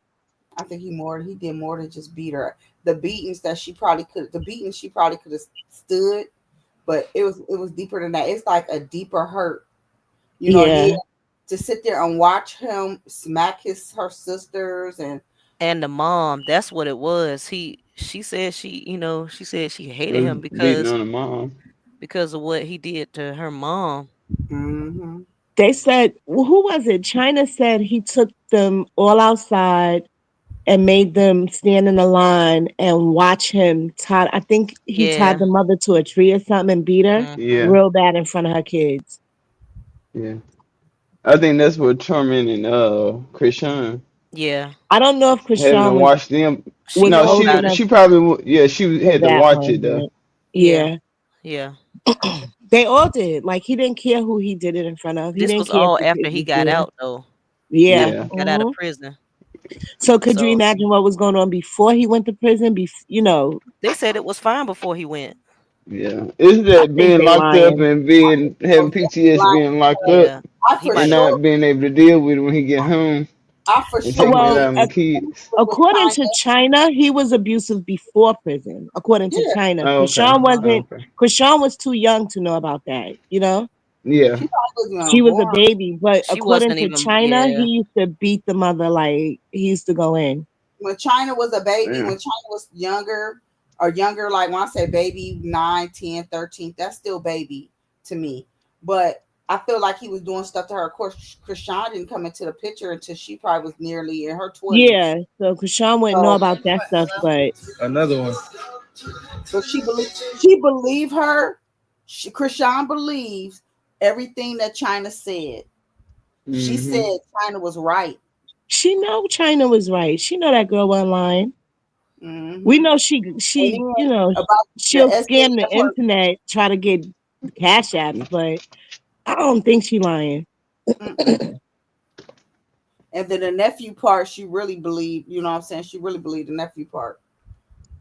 S3: I think he did more than just beat her. The beatings she probably could have stood, but it was deeper than that. It's like a deeper hurt.
S12: Yeah.
S3: To sit there and watch him smack her sisters
S2: And the mom, that's what it was. She said she hated him
S10: Was beating
S2: because
S10: on her mom.
S2: because of what he did to her mom.
S3: Mm-hmm.
S12: They said, who was it? China said he took them all outside and made them stand in a line and watch him tie. I think he tied
S2: Yeah.
S12: the mother to a tree or something and beat her
S10: Yeah,
S2: Mm-hmm.
S12: real bad in front of her kids.
S10: yeah. I think that's what tormenting Krishan.
S2: Yeah.
S12: I don't know if
S10: Having to
S12: Krishan
S10: watch them.
S2: She
S12: was
S10: No,
S2: knew
S12: old
S2: about it.
S12: enough
S10: she probably yeah, she
S12: for
S10: had to
S12: that
S10: watch it
S12: one,
S10: though.
S12: but
S2: Yeah.
S12: yeah.
S2: Yeah.
S12: They all did. Like he didn't care who he did it in front of. He
S2: This
S12: didn't
S2: was
S12: care if
S2: all
S12: the
S2: after
S12: kid
S2: he
S12: was
S2: got
S12: there.
S2: out though.
S12: Yeah.
S2: After
S10: Yeah,
S2: he got out of
S12: Mhm.
S2: prison.
S12: So could you
S2: So
S12: imagine what was going on before he went to prison?
S2: they said it was fine before he went.
S10: yeah. Isn't
S12: I
S10: that
S12: think
S10: being
S12: they
S10: locked up
S12: lying.
S10: and being having PTS
S3: Like,
S10: being locked up
S2: Yeah.
S3: I
S2: He
S3: for
S10: and
S2: might have
S3: sure,
S10: not being able to deal with it when he get home
S3: I for
S10: and
S3: sure
S10: taking it
S3: believe
S12: Well,
S10: out on the kids?
S3: with
S12: according to
S3: China.
S12: China, he was abusive before prison. According to
S3: Yeah,
S12: China,
S10: Oh, okay.
S12: Krishan
S10: Oh,
S12: wasn't.
S10: okay.
S12: Krishan was too young to know about that.
S10: Yeah.
S3: she probably was
S12: She
S3: young
S12: was a
S3: born.
S12: baby. But
S2: she
S12: according
S2: wasn't
S12: to
S2: even
S12: China, he
S2: yeah.
S12: used to beat the mother like he used to go in.
S3: When China was a baby,
S10: Yeah.
S3: when China was younger, like when I say baby, 9, 10, 13, that's still baby to me. But I feel like he was doing stuff to her. Of course, Krishan didn't come into the picture until she probably was nearly in her 20s.
S12: Yeah, so Krishan wouldn't know
S3: So,
S12: about that stuff, but
S1: Another one.
S3: but she believed her. Krishan believes everything that China said. She
S10: Mm-hmm.
S3: said China was right.
S12: she know China was right. She know that girl wasn't lying. We
S3: Hmm.
S12: know
S3: And
S12: she
S3: then about the
S12: she'll scam the
S3: SAF,
S12: internet, try to get cash apps, but I don't think she lying.
S3: and then the nephew part, she really believed. You know what I'm saying? She really believed the nephew part.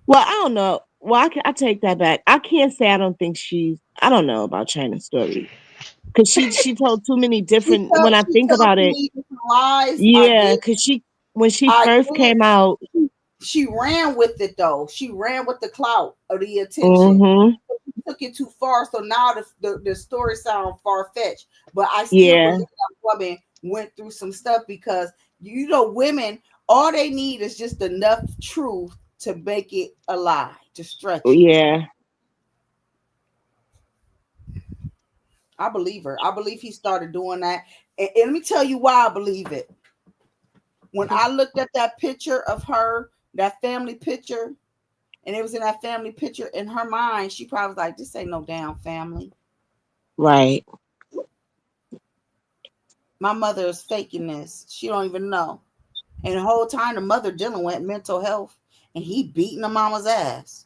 S12: Well, I don't know. Well, I take that back. I can't say I don't think I don't know about China's story because she told too many different. When I
S3: She
S12: think
S3: tells
S12: about
S3: too
S12: it,
S3: many different lies. I
S12: yeah,
S3: get.
S12: because when she
S3: I
S12: first
S3: get.
S12: came out,
S3: She ran with it though. She ran with the clout or the attention.
S12: mm-hmm,
S3: She took it too far, so now the story sounds far fetched. But I still
S12: yeah,
S3: believe that woman went through some stuff because women, all they need is just enough truth to make it a lie, to stretch it.
S12: yeah.
S3: I believe her. I believe he started doing that. And let me tell you why I believe it. When I looked at that picture of her, that family picture, and it was in that family picture in her mind, she probably was like, this ain't no damn family.
S12: Right.
S3: My mother is faking this. She don't even know. And the whole time the mother dealing with mental health and he beating the mama's ass.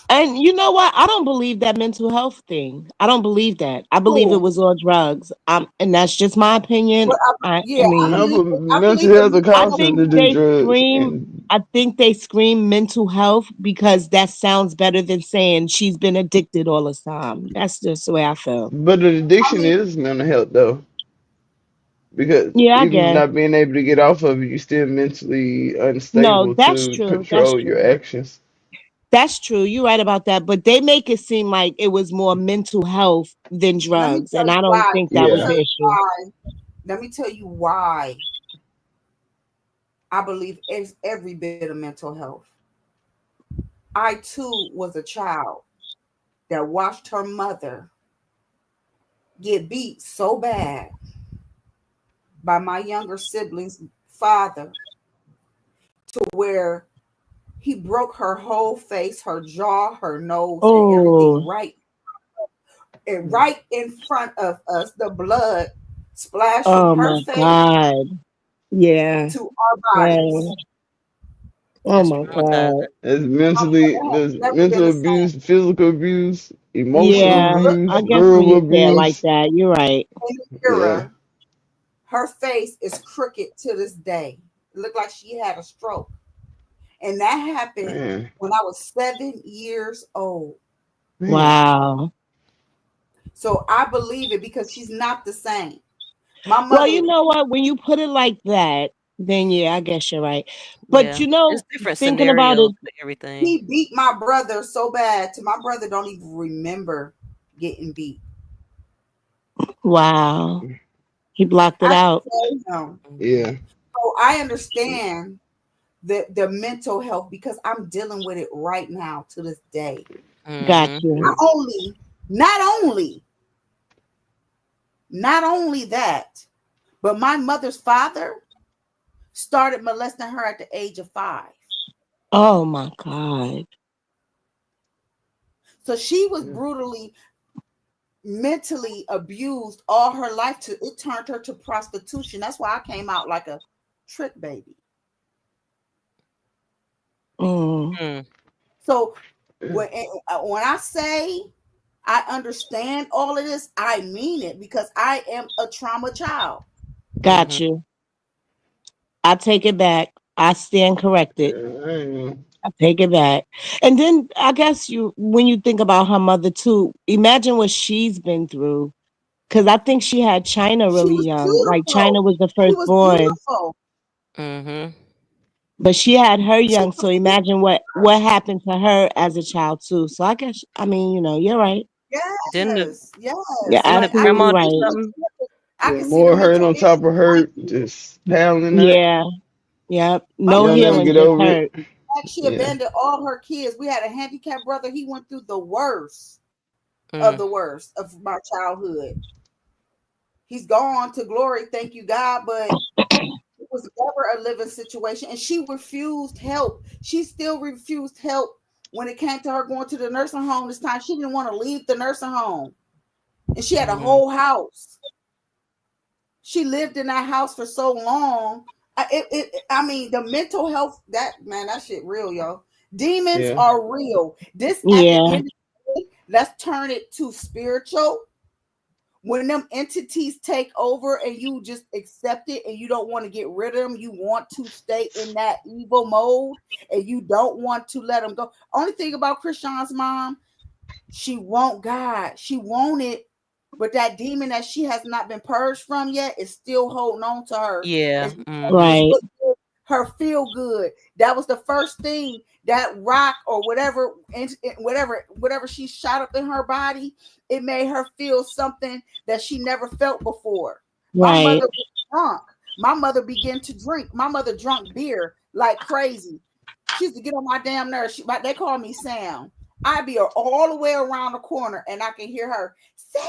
S12: And you know what? I don't believe that mental health thing. I don't believe that. I believe it
S3: Cool.
S12: was all drugs. And that's just my opinion.
S3: But
S12: I
S10: No,
S12: mean,
S10: but
S3: I
S10: mental
S3: believe
S10: health will
S12: I
S10: cause them
S12: think
S10: to do
S12: they
S10: drugs,
S12: scream.
S10: and
S12: I think they scream mental health because that sounds better than saying she's been addicted all the time. That's just the way I feel.
S10: but the
S3: I
S10: addiction
S3: mean,
S10: is mental health though, because
S12: Yeah, I
S10: even
S12: guess.
S10: not being able to get off of it, you're still mentally
S12: No,
S10: unstable
S12: that's
S10: to
S12: true. That's
S10: control your
S12: true.
S10: actions.
S12: That's true. You're right about that. But they make it seem like it was more mental health than
S3: let me
S12: drugs.
S3: tell
S12: And
S3: you
S12: I don't
S3: why.
S12: think
S3: Let
S12: that
S3: me
S12: was
S10: Yeah.
S3: tell
S12: the
S3: you
S12: issue.
S3: why. Let me tell you why I believe it's every bit of mental health. I too was a child that watched her mother get beat so bad by my younger sibling's father to where he broke her whole face, her jaw, her nose, and everything
S12: Oh,
S3: right in front of us. The blood splashed from
S12: oh
S3: her
S12: my
S3: face
S12: God. Yeah.
S3: to our bodies.
S12: Yeah. Oh
S2: That's
S12: my God.
S2: traumatizing.
S10: That's
S3: My
S10: mentally,
S3: mother has
S10: there's
S3: never been
S10: mental
S3: the same.
S10: abuse, physical abuse, emotional
S3: She
S12: Yeah,
S3: looked
S10: abuse,
S12: I guess when
S10: verbal
S12: you say it like
S10: abuse.
S12: that, you're right.
S3: in the
S10: Yeah,
S3: mirror. Her face is crooked to this day. It looked like she had a stroke. And that happened
S10: man,
S3: when I was 7 years old.
S10: man.
S12: Wow.
S3: So I believe it because she's not the same. My
S12: Well,
S3: mother,
S12: you know what? When you put it like that, then yeah, I guess you're right. But
S2: Yeah. It's different
S12: thinking about
S2: scenarios
S12: it,
S2: with everything.
S3: he beat my brother so bad to my brother don't even remember getting beat.
S12: wow, he blocked it
S3: I
S12: out.
S3: can tell him.
S10: Yeah,
S3: So I understand the mental health because I'm dealing with it right now to this day.
S12: Got
S2: Mhm.
S12: you.
S3: Not only that, but my mother's father started molesting her at the age of 5.
S12: Oh my God.
S3: So she was brutally mentally abused all her life. It turned her to prostitution. That's why I came out like a trick baby.
S2: Mm.
S3: So when I say I understand all of this, I mean it, because I am a trauma child.
S12: Got you. I take it back. I stand corrected. I take it back. And then I guess when you think about her mother too, imagine what she's been through. Because I think she had China
S3: She
S12: really
S3: was
S12: young. Like China
S3: beautiful.
S12: was the
S3: She was
S12: firstborn,
S3: beautiful.
S2: Mhm.
S12: but she had her young. So imagine what happened to her as a child too. So I guess you're right.
S2: Didn't the
S3: Yes, yes.
S12: You're
S2: didn't the
S3: Like I can
S12: absolutely
S2: grandma do
S3: see the
S12: right.
S2: something?
S3: I
S10: Yeah,
S3: can see the
S10: more hurt
S3: mental
S10: on top of hurt, just pounding that.
S12: Yeah. Yep.
S3: My
S12: No
S10: You'll
S3: mother
S10: never
S12: healing,
S10: get
S12: just
S10: over it.
S12: hurt.
S3: she
S10: Yeah.
S3: abandoned all her kids. We had a handicapped brother. He went through the worst of
S2: Mm.
S3: the worst of my childhood. He's gone to glory, thank you God, but it was never a living situation. And she refused help. She still refused help when it came to her going to the nursing home this time. She didn't want to leave the nursing home. And she had a whole house. She lived in that house for so long. I mean, the mental health, that shit real, y'all. Demons
S10: Yeah.
S3: are real. This at the
S12: Yeah.
S3: end of the day, let's turn it to spiritual. When them entities take over and you just accept it and you don't want to get rid of them, you want to stay in that evil mode and you don't want to let them go. Only thing about Krishan's mom, she want God. She want it, but that demon that she has not been purged from yet is still holding on to her.
S2: Yeah.
S3: It's
S2: Mhm.
S3: her feel good. That was the first thing, that rock or whatever, whatever she shot up in her body, it made her feel something that she never felt before. My
S12: Right.
S3: mother was drunk. My mother began to drink. My mother drunk beer like crazy. She used to get on my damn nerves. They call me Sam. I'd be all the way around the corner and I can hear her, Sam.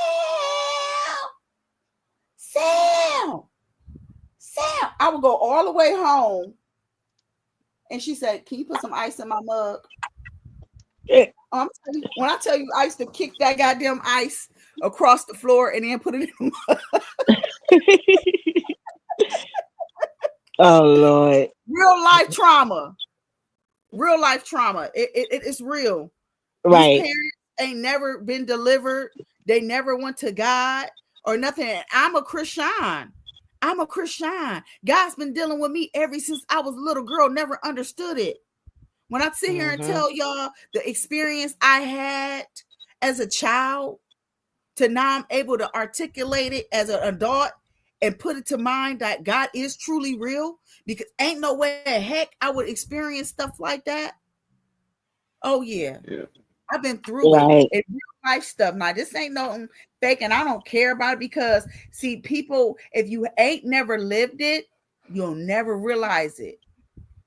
S3: I would go all the way home and she said, "Can you put some ice in my mug?" When I tell you, I used to kick that goddamn ice across the floor and then put it in the mug.
S12: Oh Lord.
S3: Real life trauma. Real life trauma. It's real.
S12: Right.
S3: These parents ain't never been delivered. They never went to God or nothing. I'm a Christian. God's been dealing with me ever since I was a little girl, never understood it. When I sit here and tell y'all the experience I had as a child, to now I'm able to articulate it as an adult and put it to mind that God is truly real, because ain't no way the heck I would experience stuff like that. Oh yeah. I've been through
S12: Right.
S3: it. It's real life stuff. Now, this ain't no fake, and I don't care about it, because see, people, if you ain't never lived it, you'll never realize it.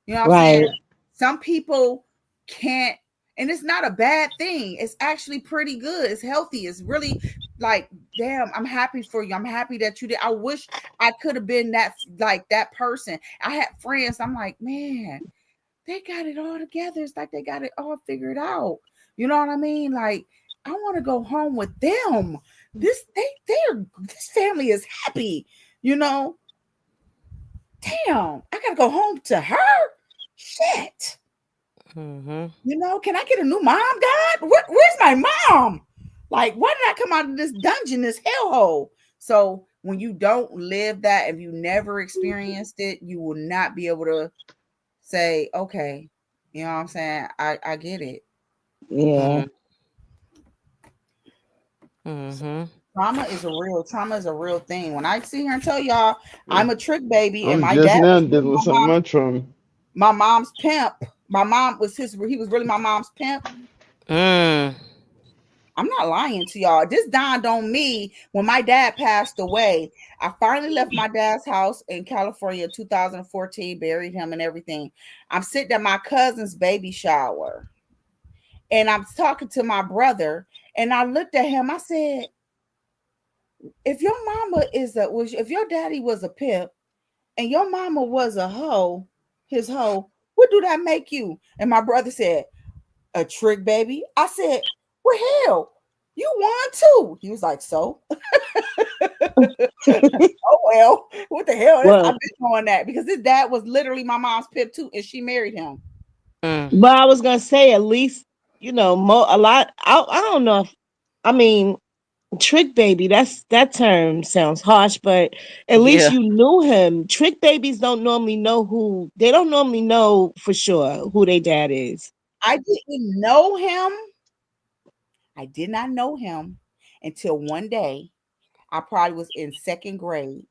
S3: You know what I'm
S12: Right.
S3: saying? Some people can't, and it's not a bad thing. It's actually pretty good. It's healthy. It's really like, damn, I'm happy for you. I'm happy that you did. I wish I could have been that person. I had friends. I'm like, man, they got it all together. It's like they got it all figured out. You know what I mean? Like, I want to go home with them. This family is happy. You know, damn, I gotta go home to her. Shit.
S2: Mm-hmm.
S3: You know, can I get a new mom, God? Where's my mom? Like, why did I come out of this dungeon, this hellhole? So when you don't live that, if you never experienced it, you will not be able to say, okay, you know what I'm saying? I get it.
S12: Yeah.
S2: Mm-hmm.
S3: Trauma is a real thing. When I sit here and tell y'all I'm a trick baby and
S10: I'm
S3: my
S10: just
S3: dad
S10: now
S3: was
S10: dealing with some of my trauma.
S3: my mom's pimp. My mom was he was really my mom's pimp. I'm not lying to y'all. This dawned on me when my dad passed away. I finally left my dad's house in California in 2014, buried him and everything. I'm sitting at my cousin's baby shower. And I'm talking to my brother, and I looked at him. I said, if your mama if your daddy was a pimp and your mama was a hoe, his hoe, what do that make you? And my brother said, a trick baby. I said, well, hell, you won too. He was like, so? Oh, well, what the hell?
S12: Well,
S3: I've been on that because his dad was literally my mom's pimp too, and she married him.
S12: but I was gonna say at least a lot. I don't know if I mean trick baby. That term sounds harsh, but at least you knew him. Trick babies don't normally know they don't normally know for sure who their dad is.
S3: I didn't know him. I did not know him until one day. I probably was in second grade,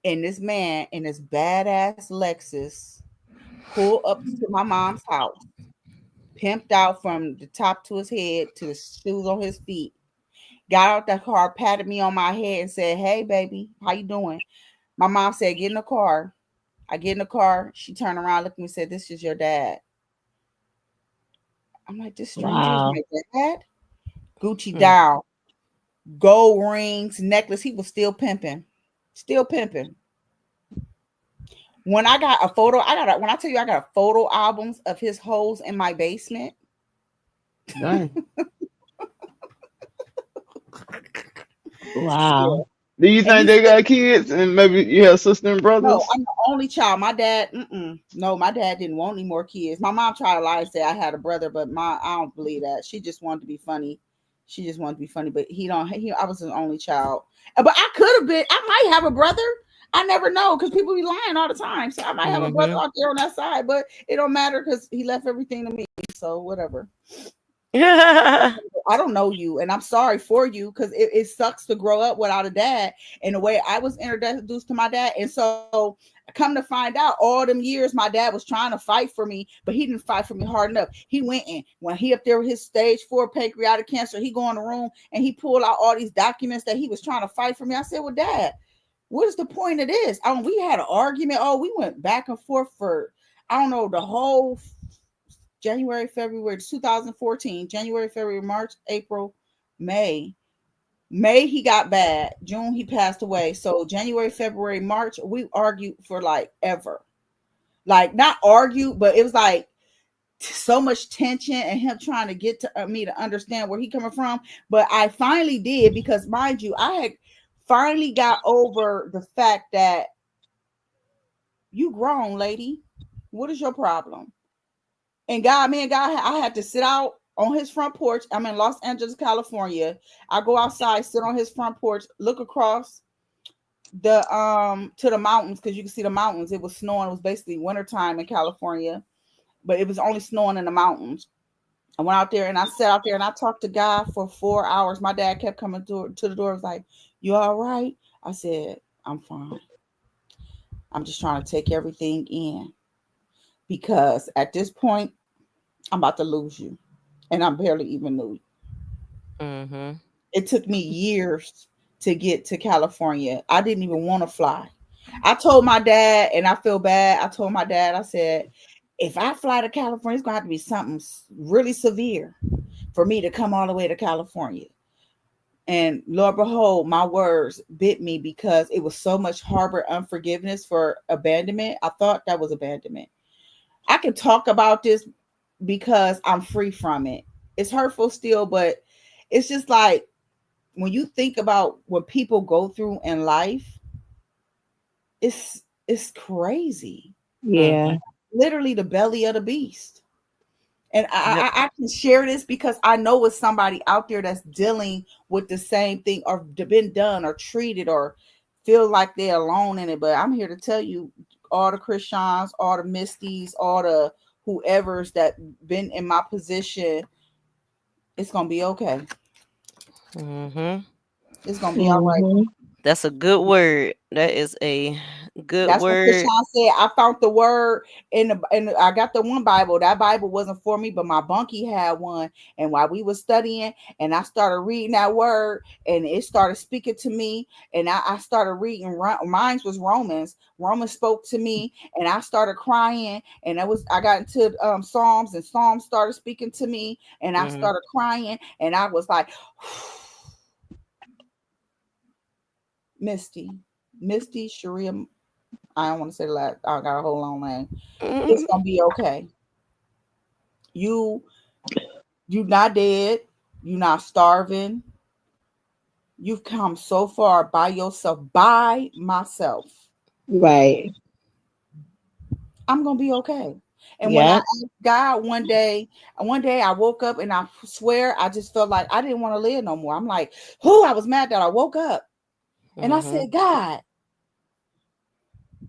S3: and this man in this badass Lexus pulled up to my mom's house, pimped out from the top to his head to the shoes on his feet. Got out the car, patted me on my head, and said, "Hey, baby, how you doing?" My mom said, "Get in the car." I get in the car. She turned around, looked at me, and said, "This is your dad." I'm like, "This stranger is my dad." Gucci down, gold rings, necklace. He was still pimping, still pimping. When I got a photo, when I tell you I got photo albums of his hoes in my basement.
S12: Dang.
S3: Wow.
S10: Do you think they got kids and maybe you have sister and brothers?
S3: No, I'm the only child. My dad, no, my dad didn't want any more kids. My mom tried to lie and say I had a brother, but I don't believe that. She just wanted to be funny. She just wanted to be funny, but I was the only child. But I could have been. I might have a brother. I never know because people be lying all the time. So I might have a brother out there on that side, but it don't matter because he left everything to me. So whatever. I don't know you, and I'm sorry for you because it sucks to grow up without a dad. And the way I was introduced to my dad, and so come to find out, all them years my dad was trying to fight for me, but he didn't fight for me hard enough. He went in when he up there with his stage 4 pancreatic cancer. He go in the room and he pulled out all these documents that he was trying to fight for me. I said, "Well, Dad, what is the point of this?" We had an argument. Oh, we went back and forth for I don't know the whole January, February 2014, January, February, March, April, May. May he got bad. June he passed away. So January, February, March, we argued for like ever. Like not argue, but it was like so much tension and him trying to get to me to understand where he coming from. But I finally did because mind you, I had finally got over the fact that you grown, lady. What is your problem? And God, I had to sit out on his front porch. I'm in Los Angeles, California. I go outside, sit on his front porch, look across the to the mountains because you can see the mountains. It was snowing. It was basically wintertime in California, but it was only snowing in the mountains. I went out there and I sat out there and I talked to God for 4 hours. My dad kept coming to the door. He was like, "You all right?" I said, "I'm fine. I'm just trying to take everything in." Because at this point, I'm about to lose you. And I barely even knew you. It took me years to get to California. I didn't even want to fly. I told my dad, and I feel bad. I told my dad, I said, if I fly to California, it's going to have to be something really severe for me to come all the way to California. And Lord behold, my words bit me because it was so much harbor unforgiveness for abandonment. I thought that was abandonment. I can talk about this because I'm free from it. It's hurtful still, but it's just like when you think about what people go through in life, it's crazy.
S12: Yeah.
S3: Literally the belly of the beast. And I can share this because I know it's somebody out there that's dealing with the same thing or been done or treated or feel like they're alone in it. But I'm here to tell you, all the Christians, all the Misties, all the whoever's that been in my position, it's gonna be okay. It's gonna be all right.
S2: That's a good word. That is a Good
S3: That's what
S2: word.
S3: Krishan said. I found the word and I got the one Bible. That Bible wasn't for me, but my bunkie had one. And while we were studying, and I started reading that word, and it started speaking to me, and I started reading. Mine was Romans. Romans spoke to me, and I started crying. And I got into Psalms, and Psalms started speaking to me, and I started crying, and I was like, Misty Sharia. I don't want to say that. I got a whole long name. It's gonna be okay. You not dead. You not starving. You've come so far by yourself, by myself.
S12: Right.
S3: I'm gonna be okay. And when I
S12: Yeah.
S3: asked God one day I woke up and I swear I just felt like I didn't want to live no more. I'm like, I was mad that I woke up and I said, God,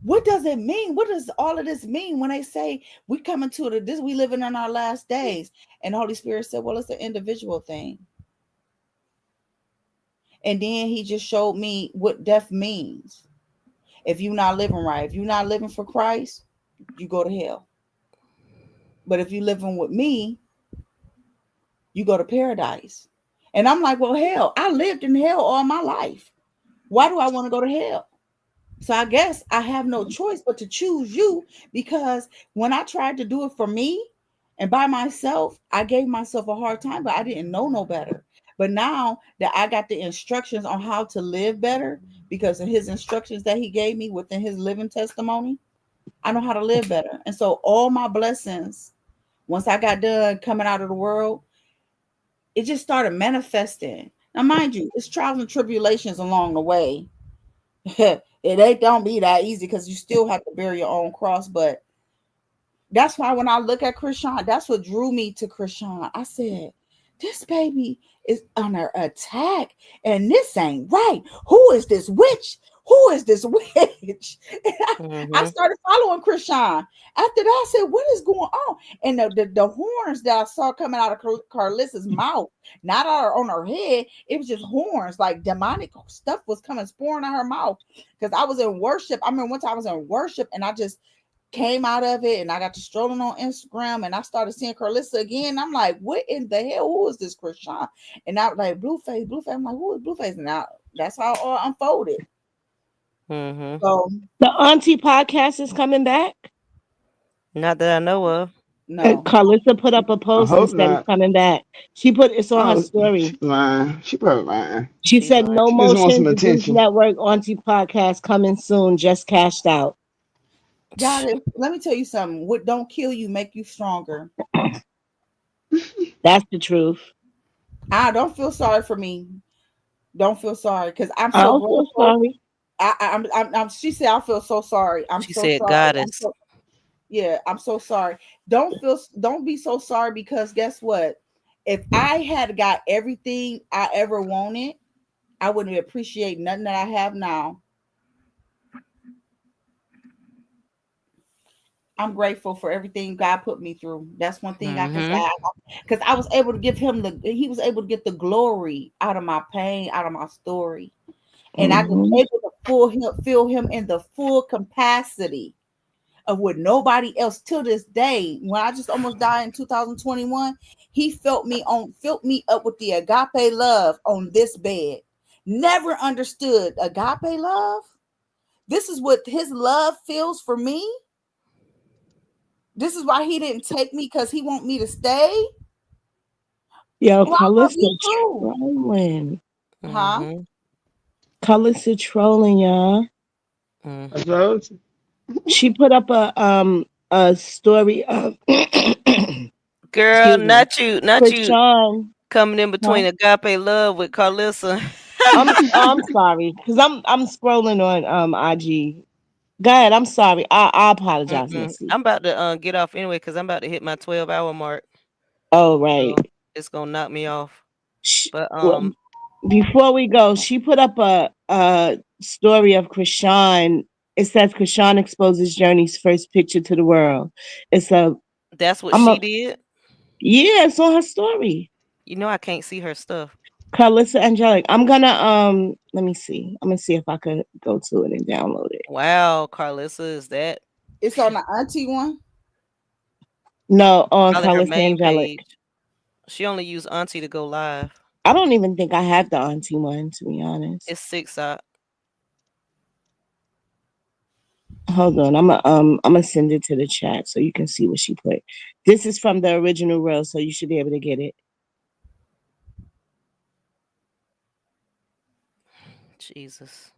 S3: what does it mean? What does all of this mean when they say we coming to this? We living in our last days, and the Holy Spirit said, "Well, it's an individual thing." And then He just showed me what death means. If you're not living right, if you're not living for Christ, you go to hell. But if you're living with me, you go to paradise. And I'm like, well, hell, I lived in hell all my life. Why do I want to go to hell? So I guess I have no choice but to choose you, because when I tried to do it for me and by myself, I gave myself a hard time, but I didn't know no better. But now that I got the instructions on how to live better because of His instructions that He gave me within His living testimony, I know how to live better. And so all my blessings, once I got done coming out of the world, it just started manifesting. Now, mind you, it's trials and tribulations along the way. It don't be that easy because you still have to bear your own cross. But that's why when I look at Krishan, that's what drew me to Krishan. I said, this baby is under attack and this ain't right. Who is this witch? Who is this witch? I started following Krishan. After that, I said, what is going on? And the horns that I saw coming out of Karlissa's mouth, not on her head, it was just horns, like demonic stuff was coming, pouring out her mouth. Because I was in worship. I remember one time I was in worship and I just came out of it and I got to strolling on Instagram and I started seeing Karlissa again. I'm like, what in the hell? Who is this Krishan? And I was like, Blueface. I'm like, who is Blueface? And now that's how it all unfolded. So
S12: the Auntie podcast is coming back.
S2: Not that I know of.
S3: No.
S12: Karlissa put up a
S10: I
S12: post
S10: hope
S12: and said it's
S10: not.
S12: coming back. She put it's on her
S10: Oh,
S12: story.
S10: she lying. She probably lying.
S12: She said no
S10: She just wants
S12: motion.
S10: some
S12: The Goose
S10: attention.
S12: Network Auntie podcast coming soon. Just cashed out.
S3: God, let me tell you something. What don't kill you make you stronger.
S12: That's the truth.
S3: I don't feel sorry for me. Don't feel sorry because I'm
S12: I
S3: so
S12: don't feel
S3: grateful.
S12: sorry.
S3: I'm. She said I feel so sorry. I'm
S2: She
S3: so
S2: said,
S3: sorry.
S2: "Goddess."
S3: Yeah, I'm so sorry. Don't be so sorry because guess what? If I had got everything I ever wanted, I wouldn't appreciate nothing that I have now. I'm grateful for everything God put me through. That's one thing I can say. Because I was able to give Him He was able to get the glory out of my pain, out of my story. And I was able to feel him in the full capacity of what nobody else till this day. When I just almost died in 2021, He filled me up with the agape love on this bed. Never understood agape love. This is what His love feels for me. This is why He didn't take me, because He want me to stay.
S12: Yo,
S3: Well, I love
S12: Karlissa
S3: you too.
S12: trolling.
S3: Huh?
S12: Karlissa trolling, y'all. She put up a story of
S2: Girl, not you
S12: Krishan.
S2: coming in between agape love with Karlissa.
S12: I'm sorry because I'm scrolling on IG. Go ahead. I'm sorry. I apologize, Missy.
S2: I'm about to get off anyway because I'm about to hit my 12-hour mark.
S12: Oh right.
S2: So it's gonna knock me off. But
S12: Well, before we go, she put up a story of Krishan. It says Krishan exposes Journey's first picture to the world.
S2: That's what she did.
S12: Yeah, it's on her story.
S2: You know I can't see her stuff.
S12: Karlissa Angelic. I'm gonna let me see. I'm gonna see if I could go to it and download it.
S2: Wow, Karlissa, is that?
S3: It's on the auntie one.
S12: No, on
S2: Probably her
S12: Karlissa
S2: main
S12: Angelic.
S2: page. She only used Auntie to go live.
S12: I don't even think I have the auntie one, to be honest.
S2: It's 6 out.
S12: Hold on, I'm gonna send it to the chat so you can see what she put. This is from the original reel, so you should be able to get it.
S2: Jesus.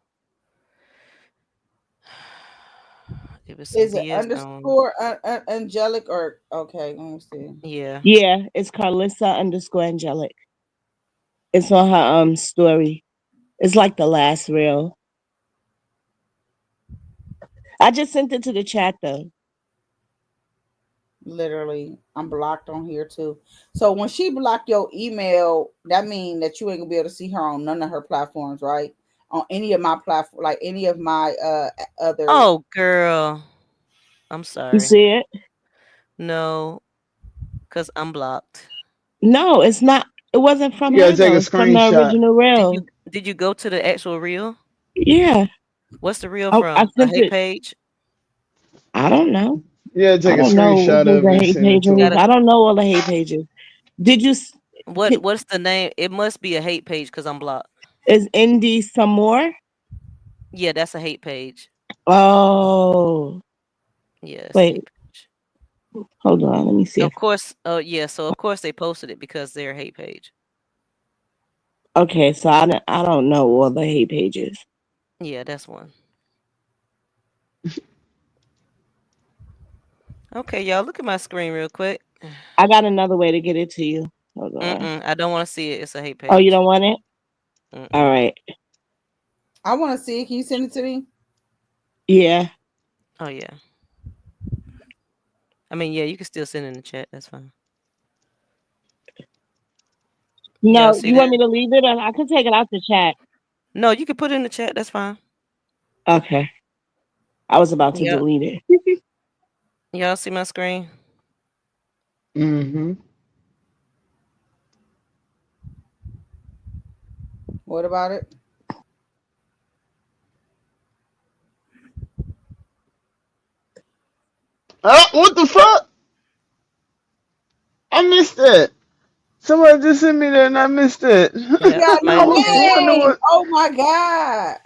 S2: It was
S3: Is it underscore angelic or okay? Let me see.
S2: Yeah.
S12: Yeah, it's Karlissa underscore Angelic. It's on her story. It's like the last reel. I just sent it to the chat though.
S3: Literally, I'm blocked on here too. So when she blocked your email, that means that you ain't gonna be able to see her on none of her platforms, right? On any of my platform, like any of my other.
S2: Oh, girl. I'm
S12: You
S2: sorry.
S12: see it?
S2: No, because I'm blocked.
S12: No, it's not. It wasn't from
S10: You gotta
S12: her
S10: take
S12: though.
S10: a
S12: It's from the
S10: screenshot.
S12: original reel.
S2: Did you go to the actual reel?
S12: Yeah.
S2: What's the reel
S12: I
S2: from? A
S12: sent
S2: hate
S12: it.
S2: page?
S12: I don't know.
S10: Yeah,
S12: I
S10: take a
S12: don't know if
S10: screenshot
S12: there's
S10: of
S12: a
S10: it and
S12: hate
S10: send it
S12: page.
S10: to her.
S12: I don't know all the hate pages. Did you?
S2: What's the name? It must be a hate page because I'm blocked.
S12: Is Indy some more?
S2: Yeah, that's a hate page.
S12: Oh.
S2: Yeah, it's a
S12: Wait.
S2: hate page.
S12: Hold on. Let me see.
S2: Of course. Oh, yeah. So of course they posted it because they're a hate page.
S12: Okay, so I don't know all the hate pages.
S2: Yeah, that's one. Okay, y'all, look at my screen real quick.
S12: I got another way to get it to you. Hold on.
S2: I don't want to see it. It's a hate page.
S12: Oh, you don't want it? All right.
S3: I want to see it. Can you send it to me?
S12: Yeah.
S2: Oh yeah. I mean, yeah, you can still send it in the chat. That's fine.
S12: No, you want me to leave it, or I can take it out the chat.
S2: No, you can put it in the chat. That's fine.
S12: Okay. I was about to
S2: Yep.
S12: delete it.
S2: Y'all see my screen?
S10: Mm-hmm.
S3: What about it?
S10: Oh, what the fuck? I missed that. Somebody just sent me that and I missed it.
S3: Yeah,
S10: I was wondering
S3: name.
S10: what.
S3: Oh my god.